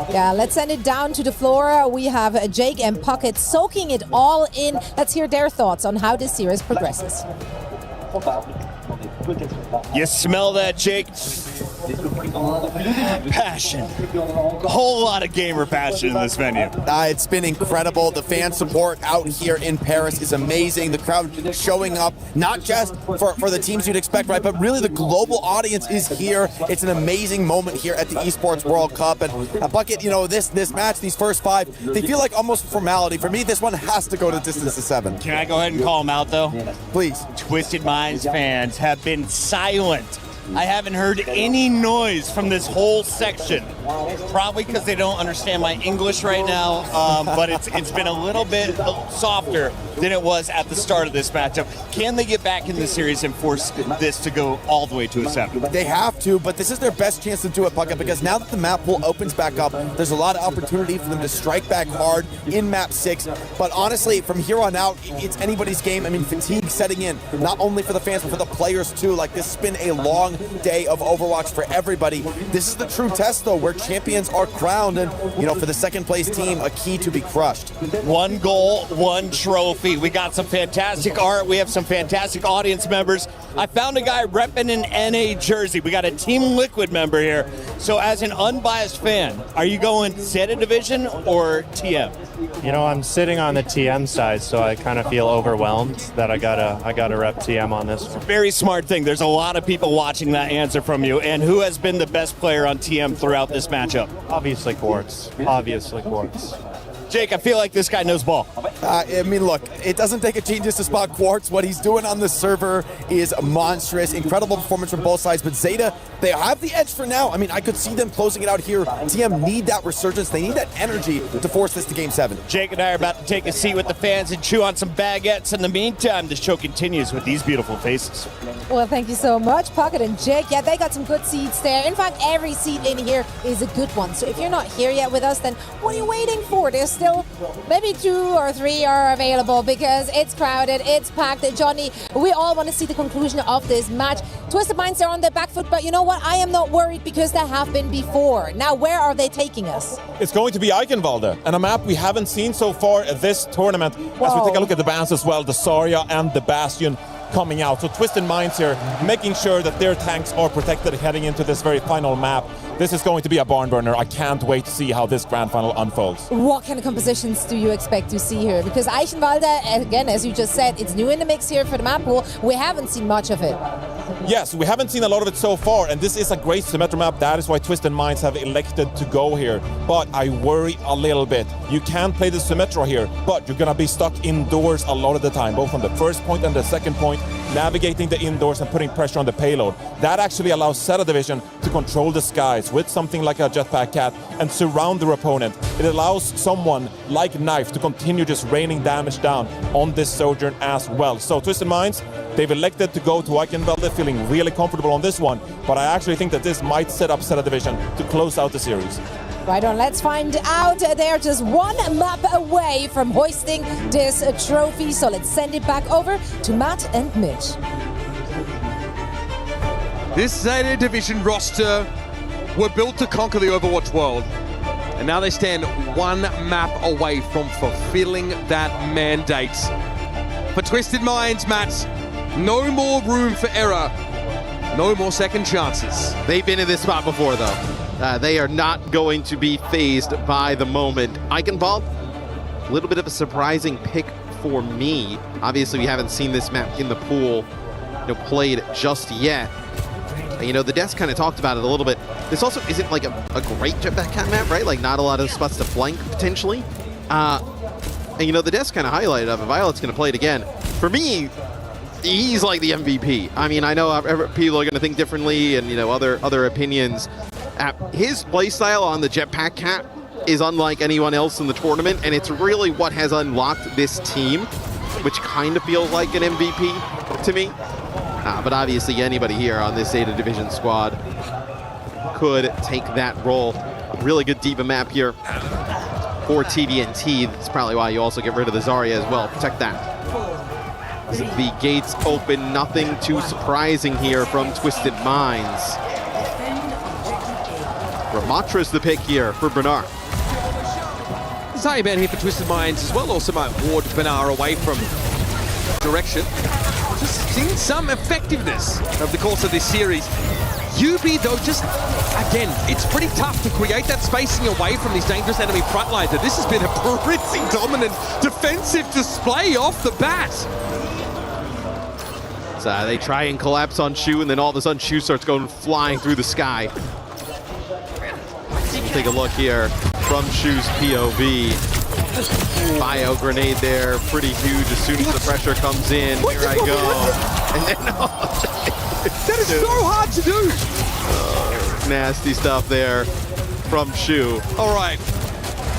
Yeah, let's send it down to the floor. We have Jake and Pocket soaking it all in. Let's hear their thoughts on how this series progresses. You smell that, Jake? Passion. A whole lot of gamer passion in this venue. It's been incredible. The fan support out here in Paris is amazing. The crowd showing up, not just for the teams you'd expect, right, but really the global audience is here. It's an amazing moment here at the Esports World Cup. And Bucket, you know, this match, these first 5, they feel like almost formality. For me, this one has to go to distance of 7. Can I go ahead and call them out, though? Please. Twisted Minds fans have been silent. I haven't heard any noise from this whole section. Probably because they don't understand my English right now, but it's been a little bit softer than it was at the start of this matchup. Can they get back in the series and force this to go all the way to a 7? They have to, but this is their best chance to do it, Puckett, because now that the map pool opens back up, there's a lot of opportunity for them to strike back hard in map 6. But honestly, from here on out, it's anybody's game. I mean, fatigue setting in, not only for the fans, but for the players too. Like, this has been a long day of Overwatch for everybody. This is the true test, though, where champions are crowned, and, you know, for the second place team, a key to be crushed. 1 goal, 1 trophy. We got some fantastic art. We have some fantastic audience members. I found a guy repping an NA jersey. We got a Team Liquid member here. So as an unbiased fan, are you going Zeta Division or TM? You know, I'm sitting on the TM side, so I kind of feel overwhelmed that I gotta rep TM on this one. Very smart thing. There's a lot of people watching that answer from you. And who has been the best player on TM throughout this matchup? Obviously Quartz. Obviously Quartz. Jake, I feel like this guy knows ball. I mean, look, it doesn't take a genius to spot Quartz. What he's doing on the server is monstrous. Incredible performance from both sides. But Zeta, they have the edge for now. I mean, I could see them closing it out here. TM need that resurgence. They need that energy to force this to Game 7. Jake and I are about to take a seat with the fans and chew on some baguettes. In the meantime, the show continues with these beautiful faces. Well, thank you so much, Pocket and Jake. Yeah, they got some good seats there. In fact, every seat in here is a good one. So if you're not here yet with us, then what are you waiting for? There's still maybe 2 or 3 are available because it's crowded, it's packed. Johnny, we all want to see the conclusion of this match. Twisted Minds are on their back foot, but you know what? I am not worried because they have been before. Now, where are they taking us? It's going to be Eichenwalde, and a map we haven't seen so far at this tournament. As we take a look at the bans as well, the Zarya and the Bastion coming out. So Twisted Minds here, making sure that their tanks are protected heading into this very final map. This is going to be a barn burner. I can't wait to see how this grand final unfolds. What kind of compositions do you expect to see here? Because Eichenwalde, again, as you just said, it's new in the mix here for the map pool. We haven't seen much of it. Yes, we haven't seen a lot of it so far, and this is a great Symmetra map. That is why Twisted Minds have elected to go here. But I worry a little bit. You can play the Symmetra here, but you're going to be stuck indoors a lot of the time, both on the first point and the second point, navigating the indoors and putting pressure on the payload. That actually allows Zeta Division to control the skies with something like a Jetpack Cat and surround their opponent. It allows someone like Knife to continue just raining damage down on this Sojourn as well. So Twisted Minds, they've elected to go to Eichenwalde feeling looking really comfortable on this one, but I actually think that this might set up Zeta Division to close out the series. Right on, let's find out. They're just one map away from hoisting this trophy, so let's send it back over to Matt and Mitch. This Zeta Division roster were built to conquer the Overwatch world. And now they stand one map away from fulfilling that mandate. For Twisted Minds, Matt, no more room for error. No more second chances. They've been in this spot before, though. They are not going to be phased by the moment. Eichenwald, a little bit of a surprising pick for me. Obviously, we haven't seen this map in the pool, played just yet. You know, the devs kind of talked about it a little bit. This also isn't like a great jetpack cat map, right? Like, not a lot of spots to flank, potentially. And, you know, the devs kind of highlighted of it. Violet's going to play it again. For me, he's like the MVP. I mean, I know people are going to think differently and, you know, other opinions. His playstyle on the jetpack cat is unlike anyone else in the tournament, and it's really what has unlocked this team, which kind of feels like an MVP to me. But obviously anybody here on this Zeta Division squad could take that role. Really good D.Va map here for TVNT. That's probably why you also get rid of the Zarya as well. Protect that. The gates open, nothing too surprising here from Twisted Minds. Ramatra's the pick here for Bernard. Zarya man here for Twisted Minds as well. Also might ward Bernard away from direction. Just seen some effectiveness over the course of this series. UB, though, just, again, it's pretty tough to create that spacing away from these dangerous enemy front lines. This has been a pretty dominant defensive display off the bat. So they try and collapse on Shu, and then all of a sudden Shu starts going flying through the sky. Let's take a look here from Shu's POV. Bio grenade there, pretty huge as soon as the pressure comes in. Here I go. And then, that is so hard to do. Nasty stuff there from Shu. All right.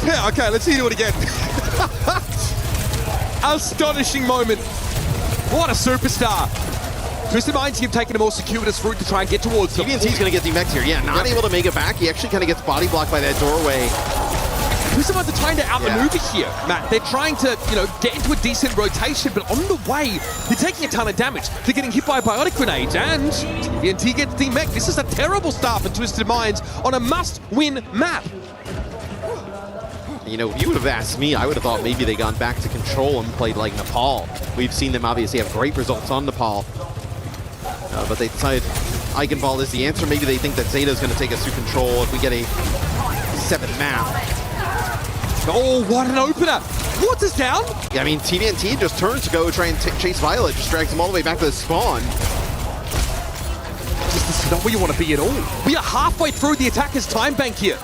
Yeah, okay, let's see you do it again. Astonishing moment. What a superstar. Twisted Minds have taken a more circuitous route to try and get towards them. TVNT's going to get DMX here. Yeah, not able to make it back. He actually kind of gets body blocked by that doorway. Twisted Minds are trying to outmaneuver here, Matt. They're trying to, you know, get into a decent rotation, but on the way, they're taking a ton of damage. They're getting hit by biotic grenades, and TVNT gets DMX. This is a terrible start for Twisted Minds on a must-win map. You know, if you would have asked me, I would have thought maybe they gone back to control and played like Nepal. We've seen them obviously have great results on Nepal. But they decided Eichenwald is the answer. Maybe they think that Zeta's going to take us to control if we get a 7th map. Oh, what an opener! What's this down? Yeah, I mean, TVNT just turns to go try and chase Violet, just drags them all the way back to the spawn. This is not where you want to be at all. We are halfway through the attacker's time bank here.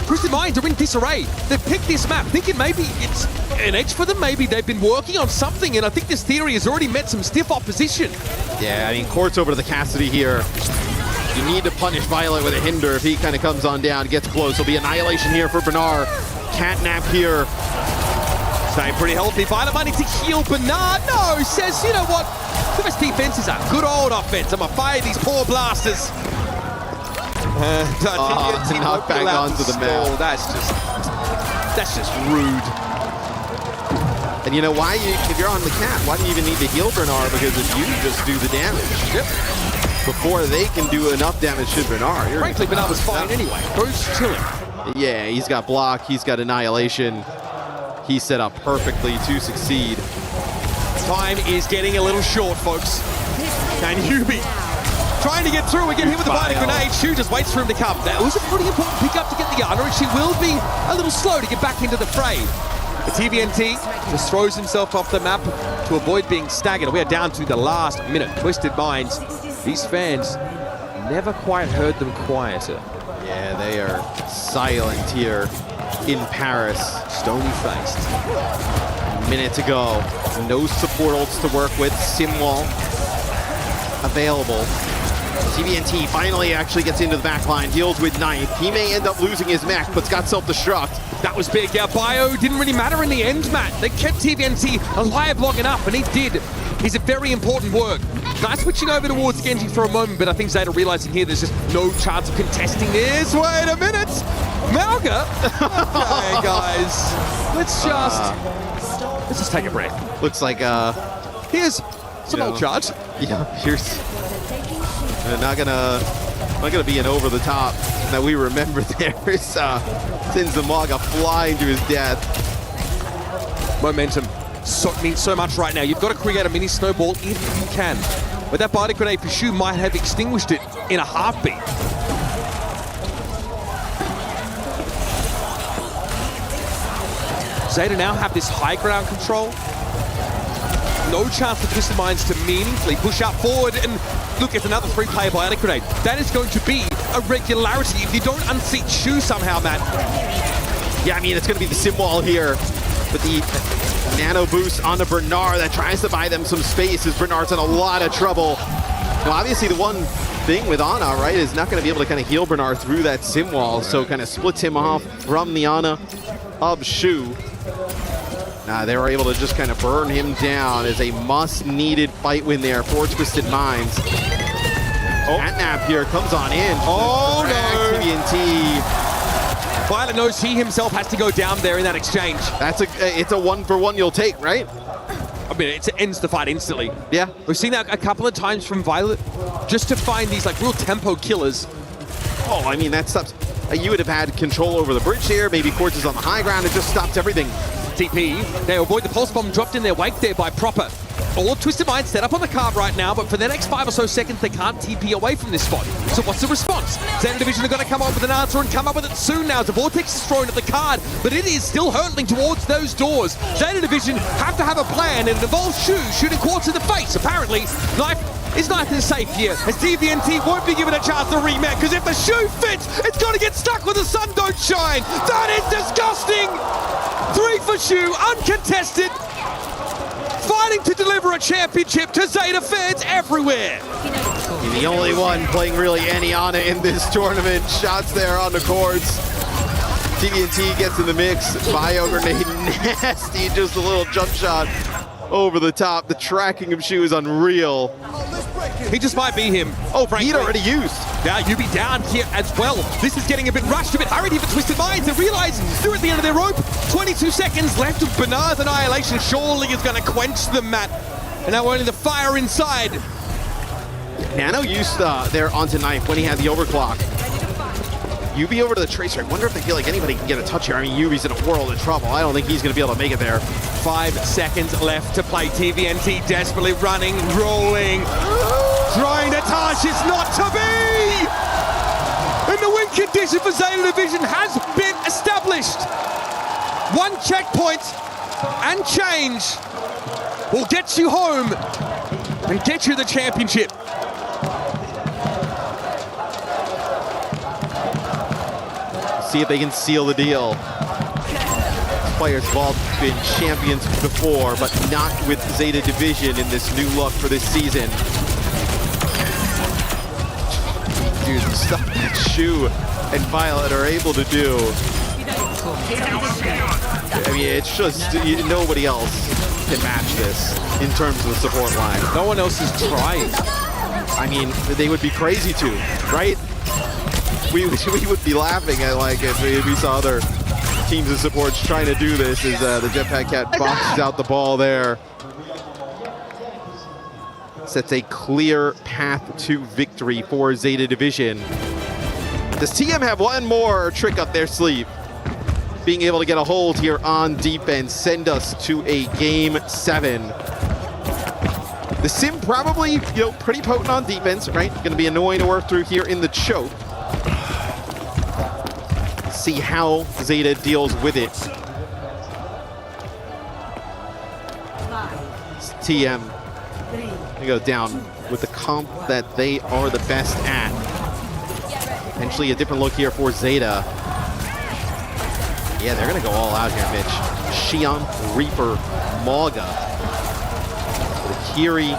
Twisted Minds are in disarray. They've picked this map, thinking maybe it's an edge for them. Maybe they've been working on something, and I think this theory has already met some stiff opposition. Yeah, I mean, Court's over to the Cassidy here. You need to punish Violet with a hinder. If he kind of comes on down, gets close, there'll be annihilation here for Bernard. Catnap here. Staying pretty healthy. Violet might need to heal Bernard. No, says, you know what? The best defense is a good old offense. I'm gonna fire these poor blasters. Knock back onto the map. That's just rude. And you know why? If you're on the cat, why do you even need to heal Bernard? Because if you just do the damage. Yep. Before they can do enough damage to Bernard. Frankly, Bernard was fine anyway. Bro's chilling. Yeah, he's got block, he's got annihilation. He's set up perfectly to succeed. Time is getting a little short, folks. And Yubi trying to get through. We get hit with the biotic grenade. Shu just waits for him to come. That was a pretty important pickup to get the Ana, and she will be a little slow to get back into the fray. The TVNT just throws himself off the map to avoid being staggered. We are down to the last minute. Twisted Minds. These fans never quite heard them quieter. Yeah, they are silent here in Paris. Stony-faced. Minute to go. No support ults to work with. Simwall available. TVNT finally actually gets into the back line, deals with Knife. He may end up losing his mech, but's got self-destruct. That was big. Yeah, Bio didn't really matter in the end, Matt. They kept TVNT alive long enough, and he did is a very important work. Nice switching over towards Genji for a moment, but I think Zeta realizing here there's just no chance of contesting this. Wait a minute! Malga? Okay, guys. Let's just take a breath. Looks like here's some old charge. Yeah, here's not gonna be an over the top that we remember there. Sends the Malga flying to his death. Momentum means so much right now. You've got to create a mini snowball if you can. But that body grenade for Shu might have extinguished it in a heartbeat. Zeta now have this high ground control. No chance for Twisted Minds to meaningfully push up forward. And look, it's another 3-player biotic grenade. That is going to be a regularity if you don't unseat Shu somehow, Matt. Yeah, I mean, it's going to be the sim wall here. But the nano boost onto Bernard that tries to buy them some space as Bernard's in a lot of trouble. Now, obviously, the one thing with Ana, right, is not going to be able to kind of heal Bernard through that sim wall. So kind of splits him off from the Ana of Shu. They were able to just kind of burn him down as a must-needed fight win there for Twisted Minds. Catnap here comes on in. Oh, no. TBNT. Violet knows he himself has to go down there in that exchange. It's a 1-for-1 you'll take, right? I mean, it ends the fight instantly. Yeah. We've seen that a couple of times from Violet, just to find these like real tempo killers. Oh, I mean, that stops. You would have had control over the bridge here. Maybe Quartz is on the high ground. It just stops everything. TP, they avoid the pulse bomb dropped in their wake there by Proper. All of Twisted Minds set up on the card right now, but for the next 5 or so seconds, they can't TP away from this spot. So what's the response? Zeta Division are going to come up with an answer and come up with it soon now. The Vortex is thrown at the card, but it is still hurtling towards those doors. Zeta Division have to have a plan, and it involves Shu shooting Quartz in the face. Apparently, Knife is nice and safe here, as TVNT won't be given a chance to rematch, because if the Shu fits, it's going to get stuck when the sun don't shine. That is disgusting! 3 for Shu, uncontested. Fighting to deliver a championship to Zeta fans everywhere. The only one playing really any Ana in this tournament. Shots there on the courts. TVNT gets in the mix. Bio grenade nasty, just a little jump shot over the top. The tracking of Shu is unreal. He just might be him. Oh, he'd already used. Now you be down here as well. This is getting a bit rushed, a bit hurried here for Twisted Minds. They realize they're at the end of their rope. 22 seconds left of Bernard's annihilation. Surely is going to quench them, Matt. And now only the fire inside. Nano used there onto Knife when he had the overclock. Yubi over to the Tracer. I wonder if they feel like anybody can get a touch here. I mean, Yubi's in a world of trouble. I don't think he's going to be able to make it there. 5 seconds left to play. TVNT desperately running, rolling, trying to touch. It's not to be! And the win condition for Zeta Division has been established. 1 checkpoint and change will get you home and get you the championship. See if they can seal the deal. Players have all been champions before, but not with Zeta Division in this new look for this season. Dude, the stuff that Shu and Violet are able to do. I mean, it's just, nobody else can match this in terms of the support line. No one else is trying. I mean, they would be crazy to, right? We would be laughing at, like, if we saw other teams of supports trying to do this as the Jetpack Cat boxes out the ball there. Sets a clear path to victory for Zeta Division. Does TM have one more trick up their sleeve? Being able to get a hold here on defense, send us to a Game 7. The Sim probably, pretty potent on defense, right? Going to be annoying to work through here in the choke. See how Zeta deals with it. TM they go down with the comp that they are the best at. Potentially a different look here for Zeta. Yeah, they're gonna go all out here, Mitch. Xion, Reaper, Malga. The Kiri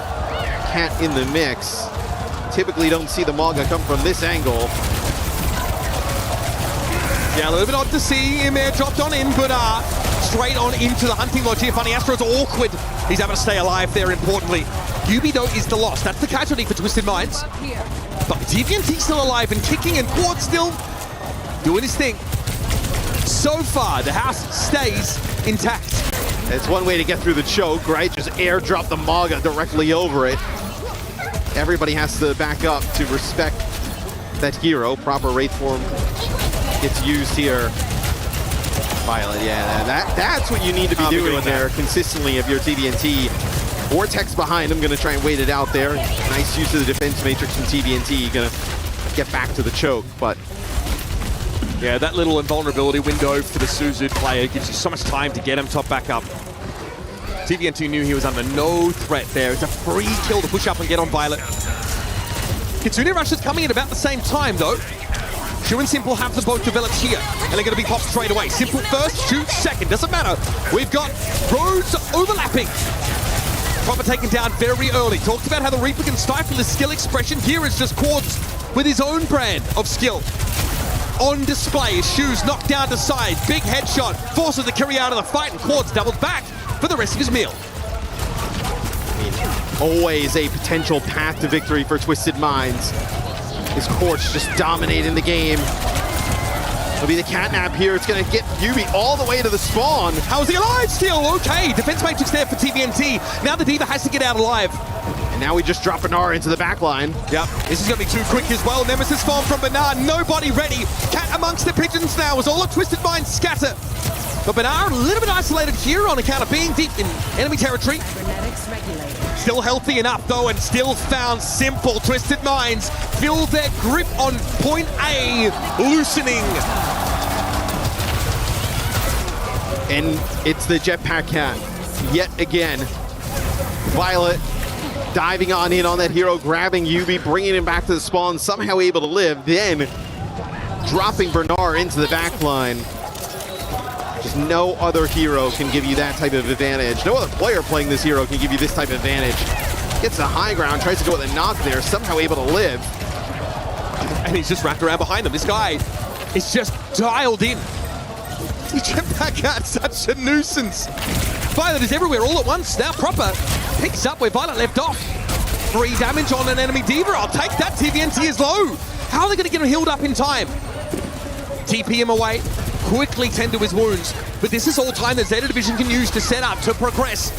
Cat in the mix. Typically don't see the Malga come from this angle. Yeah, a little bit odd to see him dropped on in, but straight on into the hunting lodge here. Funny Astro's awkward. He's able to stay alive there, importantly. Yubi, though, is the loss. That's the casualty for Twisted Minds. But TVNT still alive and kicking, and Quad still doing his thing. So far, the house stays intact. It's one way to get through the choke, right? Just airdrop the Maga directly over it. Everybody has to back up to respect that hero. Proper Wraith form gets used here. Violet, yeah, that's what you need to be doing there consistently if you're TVNT. Vortex behind him, gonna try and wait it out there. Nice use of the defense matrix from TVNT, gonna get back to the choke, but yeah, that little invulnerability window for the Suzu player gives you so much time to get him top back up. TVNT knew he was under no threat there. It's a free kill to push up and get on Violet. Kitsune Rush is coming in about the same time, though. Shu and Simple have them both developed here, and they're going to be popped straight away. Simple first, Shu second, doesn't matter. We've got roads overlapping. Proper taken down very early. Talked about how the Reaper can stifle his skill expression. Here it's just Quartz with his own brand of skill on display. His Shu's knocked down to side. Big headshot, forces the carry out of the fight, and Quartz doubles back for the rest of his meal. Always a potential path to victory for Twisted Minds. Is Quartz just dominating the game. It'll be the catnap here. It's going to get Yubi all the way to the spawn. How's he alive still? Okay, defense matrix there for TVNT. Now the D.Va has to get out alive. And now we just drop Bernard into the back line. Yep, this is going to be too quick as well. Nemesis farm from Bernard, nobody ready. Cat amongst the pigeons now as all of Twisted Minds scatter. But Bernard a little bit isolated here on account of being deep in enemy territory. Still healthy enough though, and still found Simple. Twisted Minds feel their grip on point A loosening. And it's the Jetpack Cat yet again. Violet diving on in on that hero, grabbing Yubi, bringing him back to the spawn, somehow able to live, then dropping Bernard into the back line. Just no other hero can give you that type of advantage. No other player playing this hero can give you this type of advantage. Gets the high ground, tries to go with a knock there, somehow able to live. And he's just wrapped around behind them. This guy is just dialed in. The Jetpack Cat's such a nuisance. Violet is everywhere all at once. Now Proper picks up where Violet left off. 3 damage on an enemy D.Va. I'll take that. TVNT is low. How are they going to get him healed up in time? TP him away. Quickly tend to his wounds. But this is all time that Zeta Division can use to set up, to progress.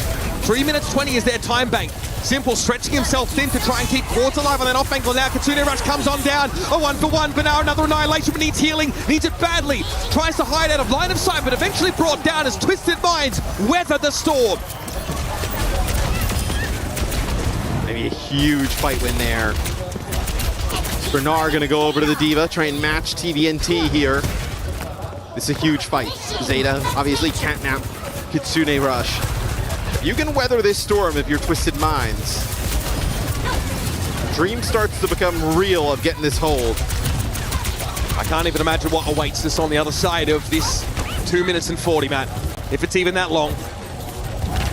3 minutes 20 is their time bank. Simple stretching himself thin to try and keep Quartz alive on that off angle now. Kitsune Rush comes on down. A 1-for-1, but now another annihilation, but needs healing. Needs it badly. Tries to hide out of line of sight, but eventually brought down as Twisted Minds weather the storm. Maybe a huge fight win there. Bernard gonna go over to the D.Va, try and match TVNT here. This is a huge fight. Zeta, obviously catnap Kitsune Rush. You can weather this storm if you're Twisted Minds. Dream starts to become real of getting this hold. I can't even imagine what awaits us on the other side of this 2 minutes and 40, Matt. If it's even that long.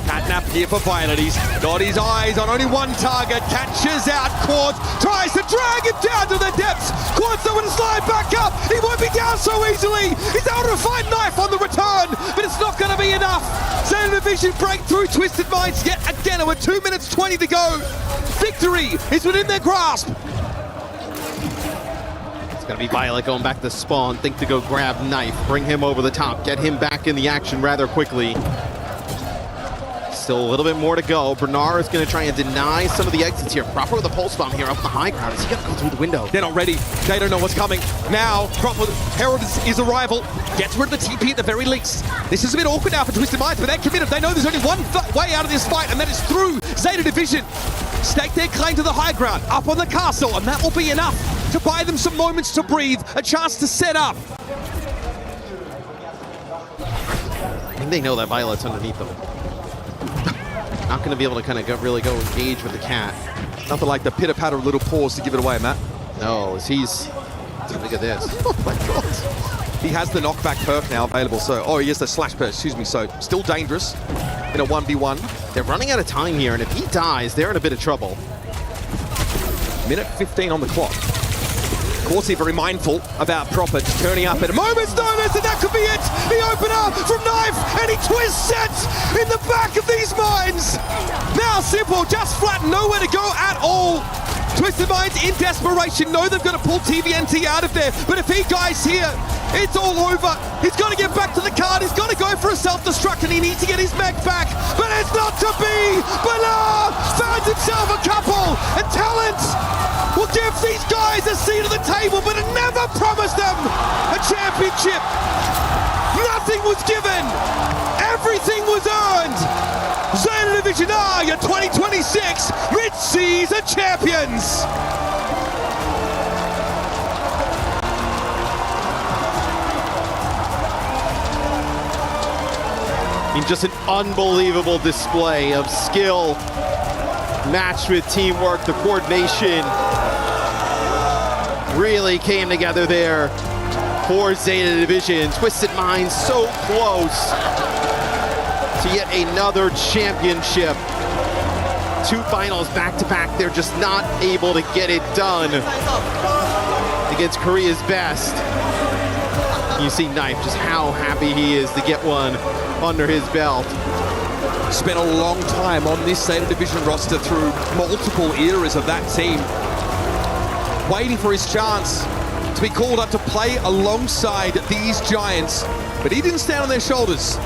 Catnap here for Violet. He's got his eyes on only one target. Catches out Quartz. Tries to drag him down to the depths. Quartz though to slide back up. He won't be down so easily. He's able to find Knife on the return, but it's not going to be enough. Zeta Division breakthrough. Twisted Minds yet again with 2 minutes 20 to go. Victory is within their grasp. It's going to be Violet going back to spawn. Think to go grab Knife. Bring him over the top. Get him back in the action rather quickly. Still a little bit more to go. Bernard is going to try and deny some of the exits here. Proper with a pulse bomb here up the high ground. Is he going to go through the window? They're not ready. They don't know what's coming. Now, Proper Herald is arrival. Gets rid of the TP at the very least. This is a bit awkward now for Twisted Minds, but they're committed. They know there's only one way out of this fight, and that is through Zeta Division. Stake their claim to the high ground, up on the castle, and that will be enough to buy them some moments to breathe, a chance to set up. I think they know that Violet's underneath them. Not going to be able to kind of really go engage with the cat. Nothing like the pitter-patter little paws to give it away, Matt. No, he's... Look at this. Oh my God. He has the knockback perk now available, so... Oh, he has the slash perk, excuse me, so still dangerous in a 1v1. They're running out of time here, and if he dies, they're in a bit of trouble. Minute 15 on the clock. Corsi very mindful about Proper just turning up at a moment's notice, and that could be it. The opener from Knife, and he twists it in the back of these mines. Now Simple, just flat, nowhere to go at all. Twisted Minds in desperation know they've got to pull TVNT out of there, but if he dies here, it's all over. He's got to get back to the card. He's got to go for a self-destruct, and he needs to get his mech back. But it's not to be. Bernard finds himself a couple, and Talent will give these guys a seat at the table, but it never promised them a championship. Nothing was given. Everything was earned. Zeta Division are your 2026 Mid-Season Champions. In just an unbelievable display of skill, matched with teamwork, the coordination really came together there for Zeta Division. Twisted Minds so close to yet another championship. 2 finals back-to-back, they're just not able to get it done against Korea's best. You see Knife, just how happy he is to get one under his belt. Spent a long time on this Zeta Division roster through multiple eras of that team, waiting for his chance to be called up to play alongside these giants, but he didn't stand on their shoulders.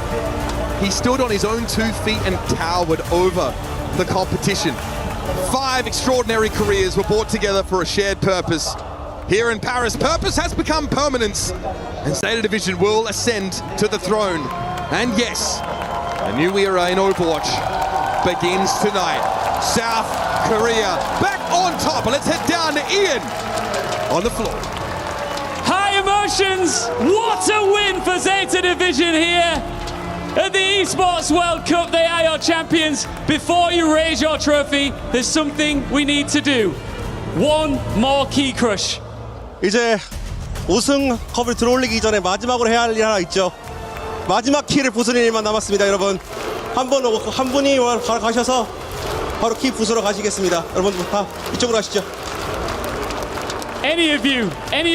He stood on his own 2 feet and towered over the competition. 5 extraordinary careers were brought together for a shared purpose. Here in Paris, purpose has become permanence, and Zeta Division will ascend to the throne. And yes, a new era in Overwatch begins tonight. South Korea back on top. Let's head down to Ian on the floor. High emotions. What a win for Zeta Division here at the Esports World Cup. They are your champions. Before you raise your trophy, there's something we need to do. One more key crush. 이제 우승 컵을 들어올리기 전에 마지막으로 해야 할 일 하나 있죠. 마지막 키를 부수는 일만 남았습니다, 여러분. 한 분이 가셔서 바로 키 부수러 가시겠습니다. 여러분 다 이쪽으로 가시죠. Any of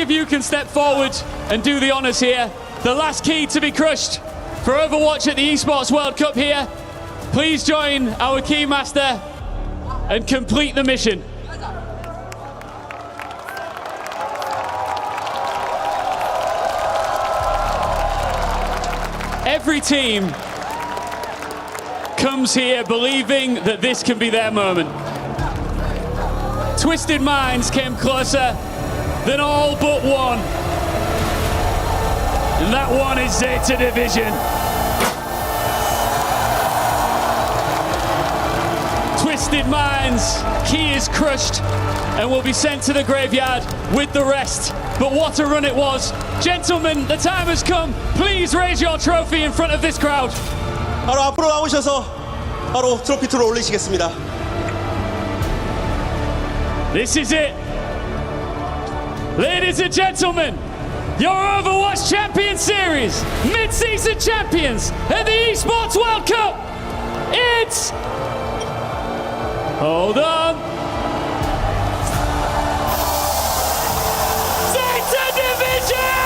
you can step forward and do the honors here. The last key to be crushed for Overwatch at the Esports World Cup here. Please join our key master and complete the mission. Every team comes here believing that this can be their moment. Twisted Minds came closer than all but one. And that one is Zeta Division. Twisted Minds, key is crushed and will be sent to the graveyard with the rest. But what a run it was. Gentlemen, the time has come. Please raise your trophy in front of this crowd. 바로 앞으로 나오셔서 바로 트로피 틀어 올리시겠습니다. This is it. Ladies and gentlemen, your Overwatch Champion Series Mid-Season Champions at the Esports World Cup. It's... Hold on. Zeta Division!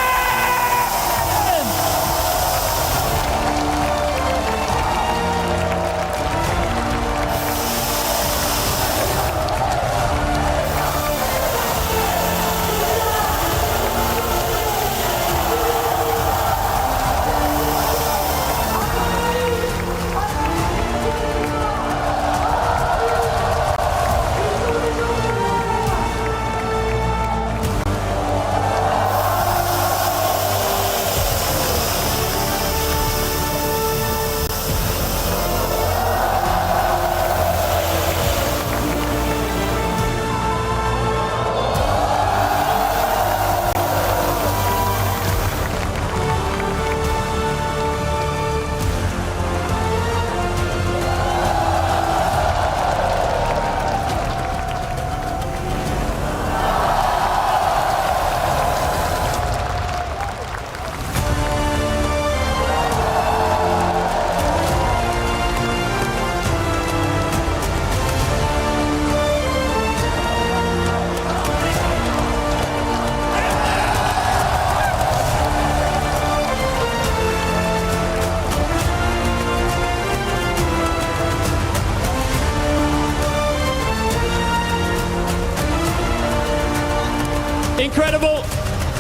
incredible.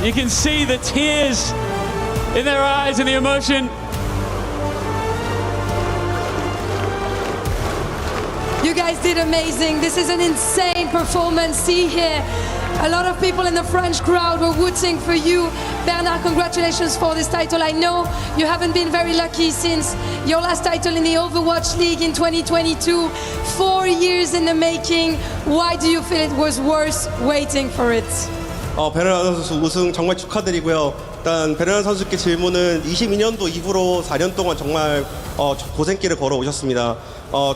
You can see the tears in their eyes and the emotion. You guys did amazing. This is an insane performance. See here, a lot of people in the French crowd were rooting for you. Bernard, congratulations for this title. I know you haven't been very lucky since your last title in the Overwatch League in 2022. 4 years in the making. Why do you feel it was worth waiting for it? 베르나르 선수 우승 정말 축하드리고요. 일단 베르나르 선수께 질문은 22년도 이후로 4년 동안 정말 고생길을 걸어오셨습니다.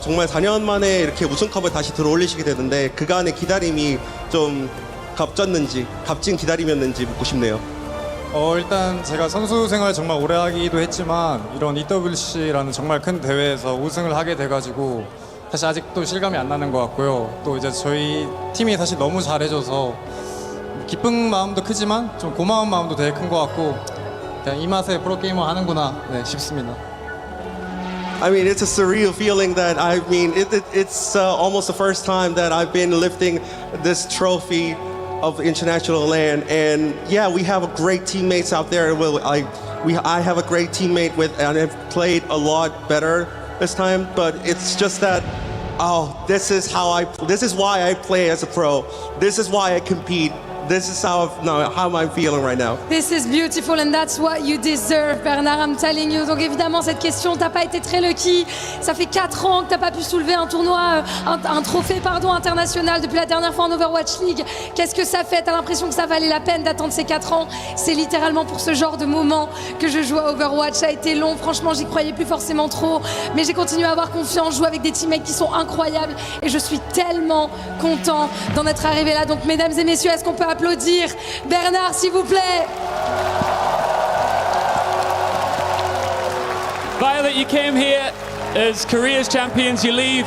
정말 4년 만에 이렇게 우승컵을 다시 들어올리시게 되는데 그간의 기다림이 좀 값진 기다림이었는지 묻고 싶네요. 일단 제가 선수 생활 정말 오래 하기도 했지만 이런 EWC라는 정말 큰 대회에서 우승을 하게 돼가지고 사실 아직도 실감이 안 나는 것 같고요. 또 이제 저희 팀이 사실 너무 잘해줘서 기쁜 마음도 크지만 좀 고마운 마음도 되게 큰 것 같고 그냥 이 맛에 프로게이머 하는구나 싶습니다. I mean, it's a surreal feeling that it's almost the first time that I've been lifting this trophy of international land, and yeah, we have a great teammates out there. I have a great teammate and I've played a lot better this time, but it's just that this is why I play as a pro. This is why I compete. This is how I'm feeling right now. This is beautiful and that's what you deserve, Bernard, I'm telling you. Donc évidemment, cette question, t'as pas été très lucky. Ça fait 4 ans que t'as pas pu soulever un tournoi, un trophée international depuis la dernière fois en Overwatch League. Qu'est-ce que ça fait? T'as l'impression que ça valait la peine d'attendre ces 4 ans? C'est littéralement pour ce genre de moment que je joue à Overwatch. Ça a été long, franchement, j'y croyais plus forcément trop. Mais j'ai continué à avoir confiance, jouer avec des teammates qui sont incroyables. Et je suis tellement content d'en être arrivé là. Donc mesdames et messieurs, est-ce qu'on peut applaudir Bernard, s'il vous plaît. Violet, you came here as Korea's champions. You leave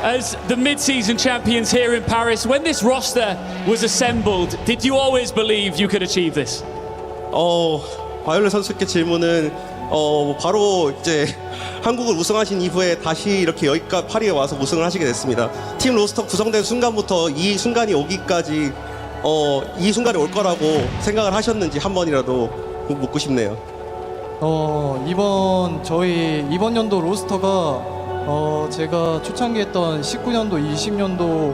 as the mid-season champions here in Paris. When this roster was assembled, did you always believe you could achieve this? 바이올렛 선수께 질문은 바로 이제 한국을 우승하신 이후에 다시 이렇게 여기까지 파리에 와서 우승을 하시게 됐습니다. 팀 로스터 구성된 순간부터 이 순간이 오기까지 이 순간이 올 거라고 생각을 하셨는지 한 번이라도 묻고 싶네요. 이번 연도 로스터가 제가 초창기 했던 19년도, 20년도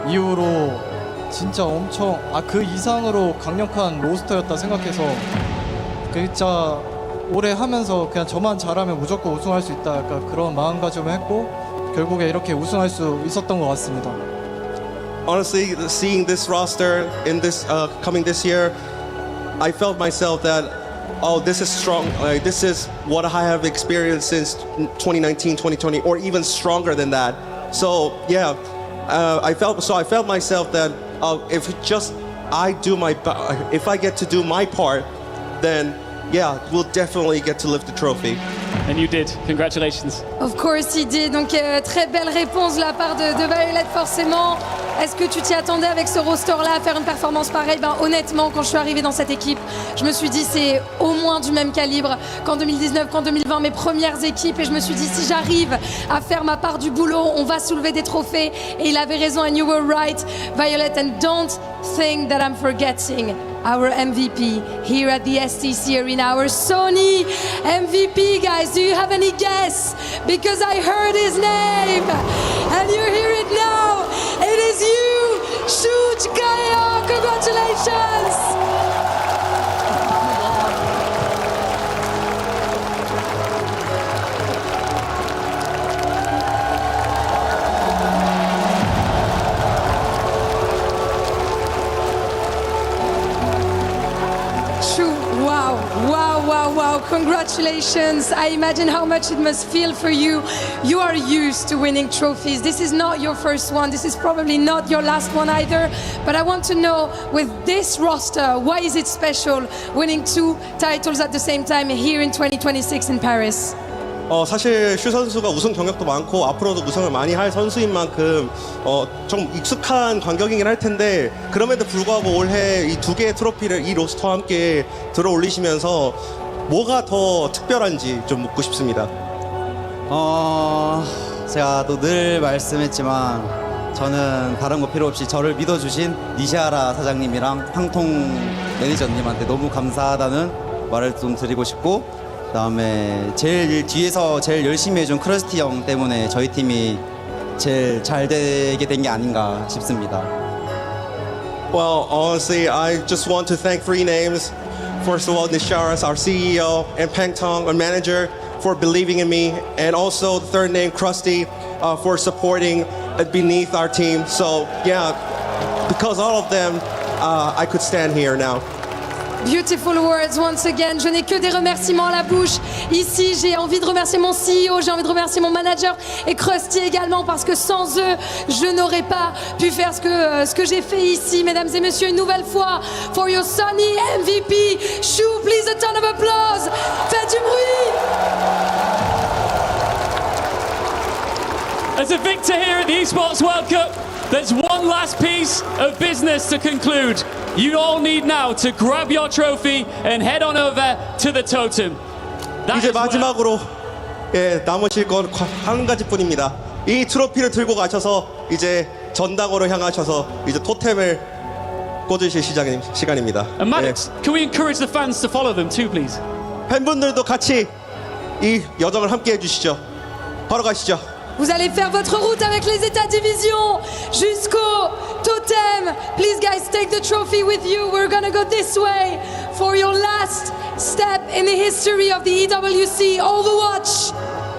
이후로 진짜 엄청 그 이상으로 강력한 로스터였다 생각해서 진짜 올해 하면서 그냥 저만 잘하면 무조건 우승할 수 있다 약간 그런 마음가짐을 했고 결국에 이렇게 우승할 수 있었던 것 같습니다. Honestly, seeing this roster in this coming this year, I felt myself that this is strong. This is what I have experienced since 2019, 2020, or even stronger than that. So yeah, I felt myself that if I get to do my part, then yeah, we'll definitely get to lift the trophy. And you did. Congratulations. Of course he did. Donc très belle réponse de la part de Violet forcément. Est-ce que tu t'y attendais avec ce roster-là à faire une performance pareille? Honnêtement, quand je suis arrivée dans cette équipe, je me suis dit c'est au moins du même calibre qu'en 2019, qu'en 2020, mes premières équipes. Et je me suis dit si j'arrive à faire ma part du boulot, on va soulever des trophées. Et il avait raison and you were right, Violet. And don't think that I'm forgetting our MVP here at the STC Arena, our Sony MVP, guys. Do you have any guess? Because I heard his name and you hear it now. It is you, Shuj Gaya. Congratulations. Wow, congratulations. I imagine how much it must feel for you. You are used to winning trophies. This is not your first one. This is probably not your last one either. But I want to know, with this roster, why is it special winning 2 titles at the same time here in 2026 in Paris? 사실 슈 선수가 우승 경력도 많고 앞으로도 우승을 많이 할 선수인 만큼 좀 익숙한 관격이긴 할 텐데 그럼에도 불구하고 올해 이 2개의 트로피를 이 로스터와 함께 들어 올리시면서 뭐가 더 특별한지 좀 묻고 싶습니다. 제가 또 늘 말씀했지만 저는 다른 거 필요 없이 저를 믿어주신 니시아라 사장님이랑 황통 매니저님한테 너무 감사하다는 말을 좀 드리고 싶고, 그다음에 제일 뒤에서 제일 열심히 해준 크러스티 형 때문에 저희 팀이 제일 잘 되게 된 게 아닌가 싶습니다. Well, honestly, I just want to thank three names. First of all, Nisharas, our CEO, and Peng Tong, our manager, for believing in me, and also the third name, Krusty, for supporting beneath our team. So yeah, because all of them, I could stand here now. Beautiful words once again. Je n'ai que des remerciements à la bouche. Ici, j'ai envie de remercier mon CEO, j'ai envie de remercier mon manager et Krusty également, parce que sans eux, je n'aurais pas pu faire ce que j'ai fait ici. Mesdames et messieurs, une nouvelle fois, for your sunny MVP, Shu, please a ton of applause. Faites du bruit. As a victor here at the Esports World Cup, there's one last piece of business to conclude. You all need now to grab your trophy and head on over to the totem. 이제 마지막으로 남으실 건 한 가지뿐입니다. 이 트로피를 들고 가셔서 이제 전당으로 향하셔서 이제 토템을 꽂으실 시간입니다. And Maddox, can we encourage the fans to follow them too, please? 팬분들도 같이 이 여정을 함께 해주시죠. 바로 가시죠. Vous allez faire votre route avec les états division jusqu'au totem. Please guys, take the trophy with you. We're gonna go this way for your last step in the history of the EWC Overwatch.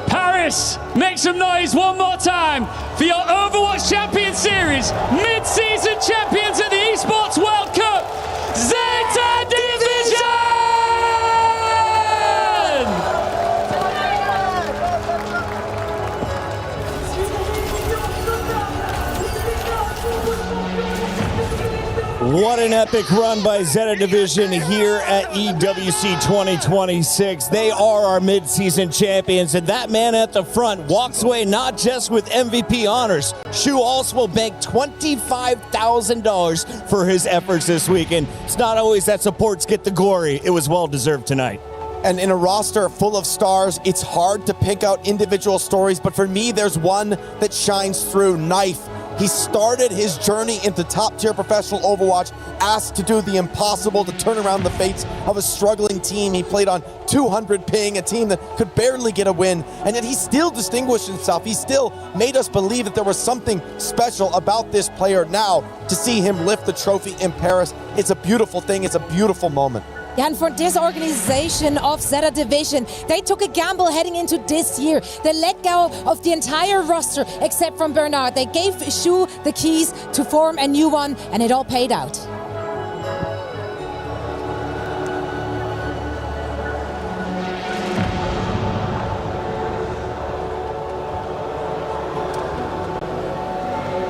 Paris, make some noise one more time for your Overwatch Champion Series Mid-Season Champions at the Esports World Cup, Zeta Division! What an epic run by Zeta Division here at EWC 2026. They are our mid-season champions, and that man at the front walks away not just with MVP honors. Shu also will bank $25,000 for his efforts this weekend. It's not always that supports get the glory. It was well-deserved tonight. And in a roster full of stars, it's hard to pick out individual stories, but for me, there's one that shines through. Knife. He started his journey into top-tier professional Overwatch, asked to do the impossible to turn around the fates of a struggling team. He played on 200 ping, a team that could barely get a win, and yet he still distinguished himself. He still made us believe that there was something special about this player. Now, to see him lift the trophy in Paris, it's a beautiful thing. It's a beautiful moment. Yeah, and for this organization of Zeta Division, they took a gamble heading into this year. They let go of the entire roster except from Bernard. They gave Shu the keys to form a new one, and it all paid out.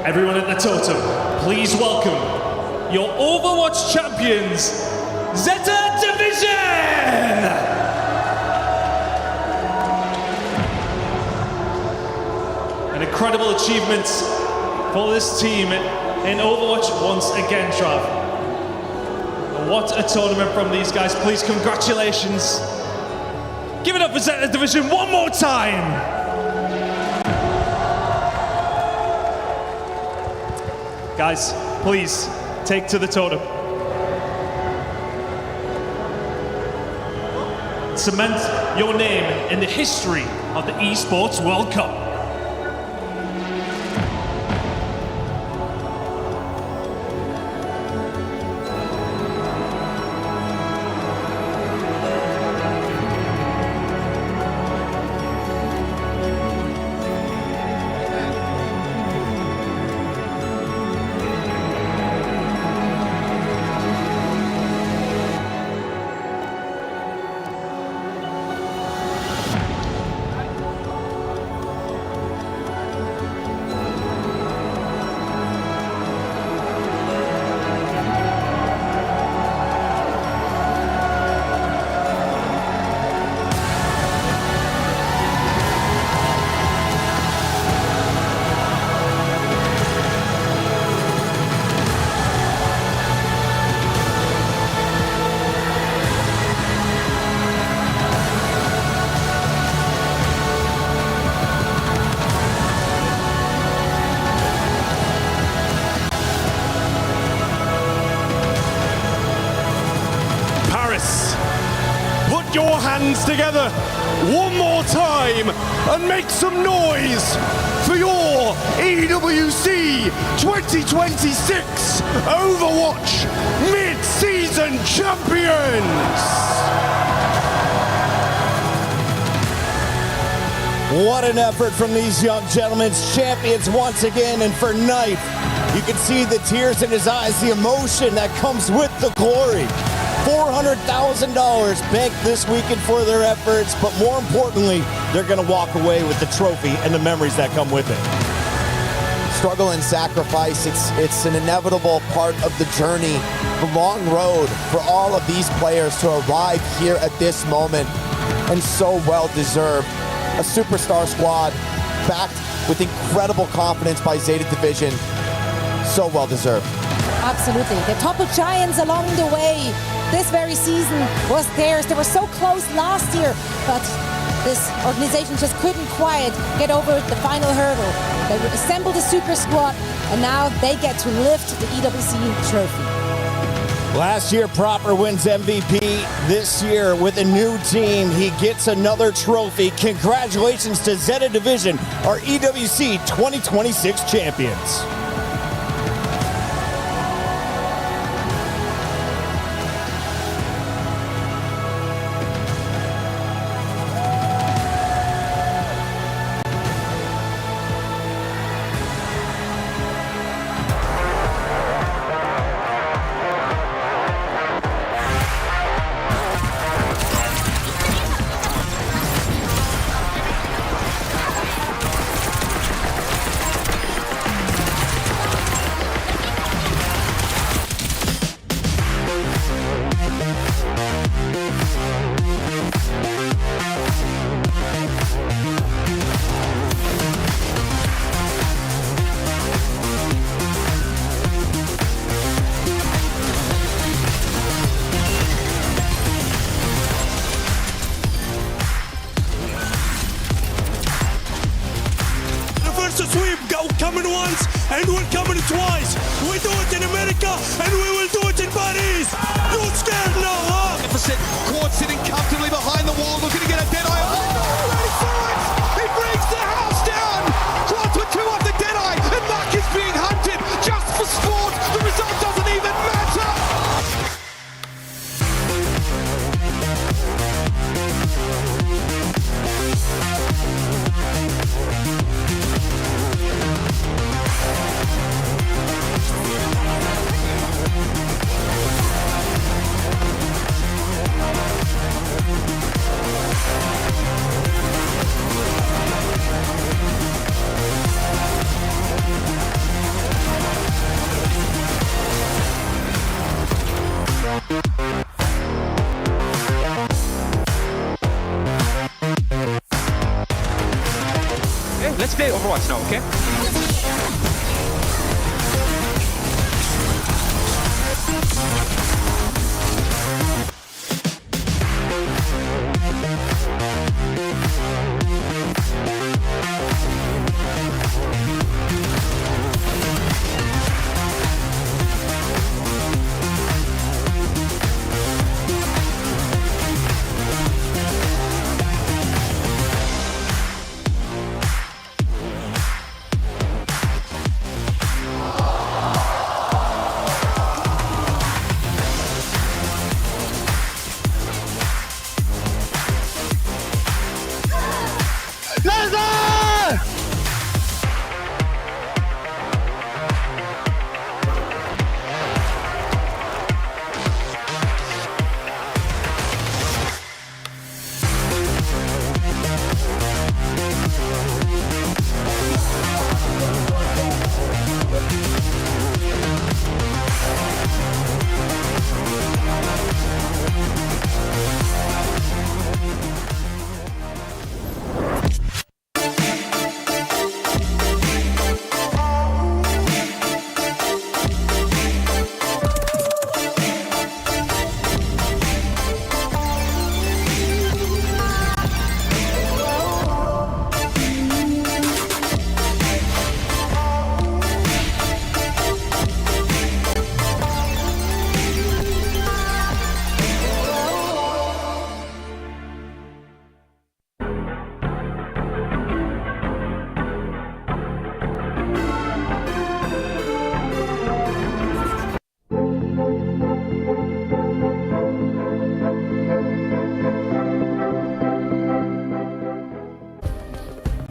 Everyone at the totem, please welcome your Overwatch champions, Zeta Division! An incredible achievement for this team in Overwatch once again, Trav. And what a tournament from these guys. Please, congratulations. Give it up for Zeta Division one more time. Guys, please take to the totem. Cement your name in the history of the Esports World Cup. hands together one more time and make some noise for your EWC 2026 Overwatch Midseason Champions! What an effort from these young gentlemen, champions once again. And for Knife, you can see the tears in his eyes, the emotion that comes with the glory. $400,000 banked this weekend for their efforts, but more importantly, they're going to walk away with the trophy and the memories that come with it. Struggle and sacrifice, it's an inevitable part of the journey, the long road for all of these players to arrive here at this moment, and so well deserved. A superstar squad backed with incredible confidence by Zeta Division. So well deserved. Absolutely. They toppled giants along the way. This very season was theirs. They were so close last year, but this organization just couldn't quite get over the final hurdle. They assembled a super squad, and now they get to lift the EWC trophy. Last year, Proper wins MVP. This year, with a new team, he gets another trophy. Congratulations to Zeta Division, our EWC 2026 champions. Coming once and we're coming twice. We do it in America and we will do it in Paris. You scared now, huh? Deficit, Quad sitting comfortably behind the wall, looking to get a Deadeye. Oh, ready for it! He brings the house down! Quad with two off the Deadeye, and Mark is being hunted just for sport. The result doesn't even matter! Let's play Overwatch now, okay?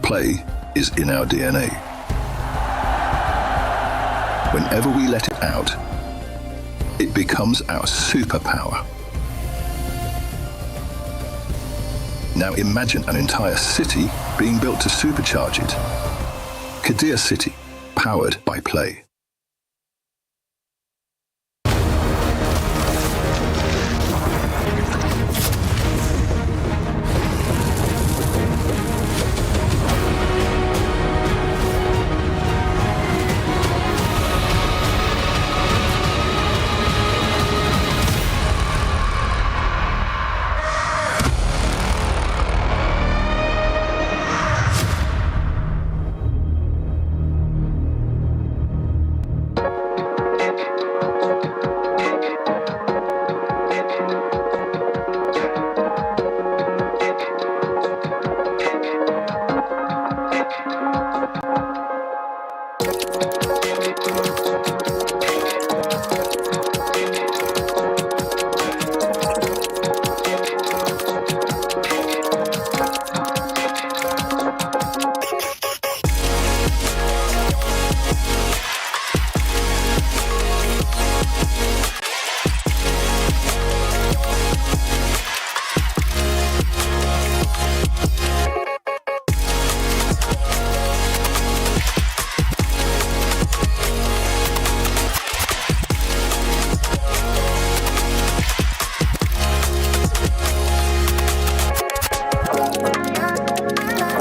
Play is in our DNA. Whenever we let it out, it becomes our superpower. Now imagine an entire city being built to supercharge it. Kadir City, powered by Play.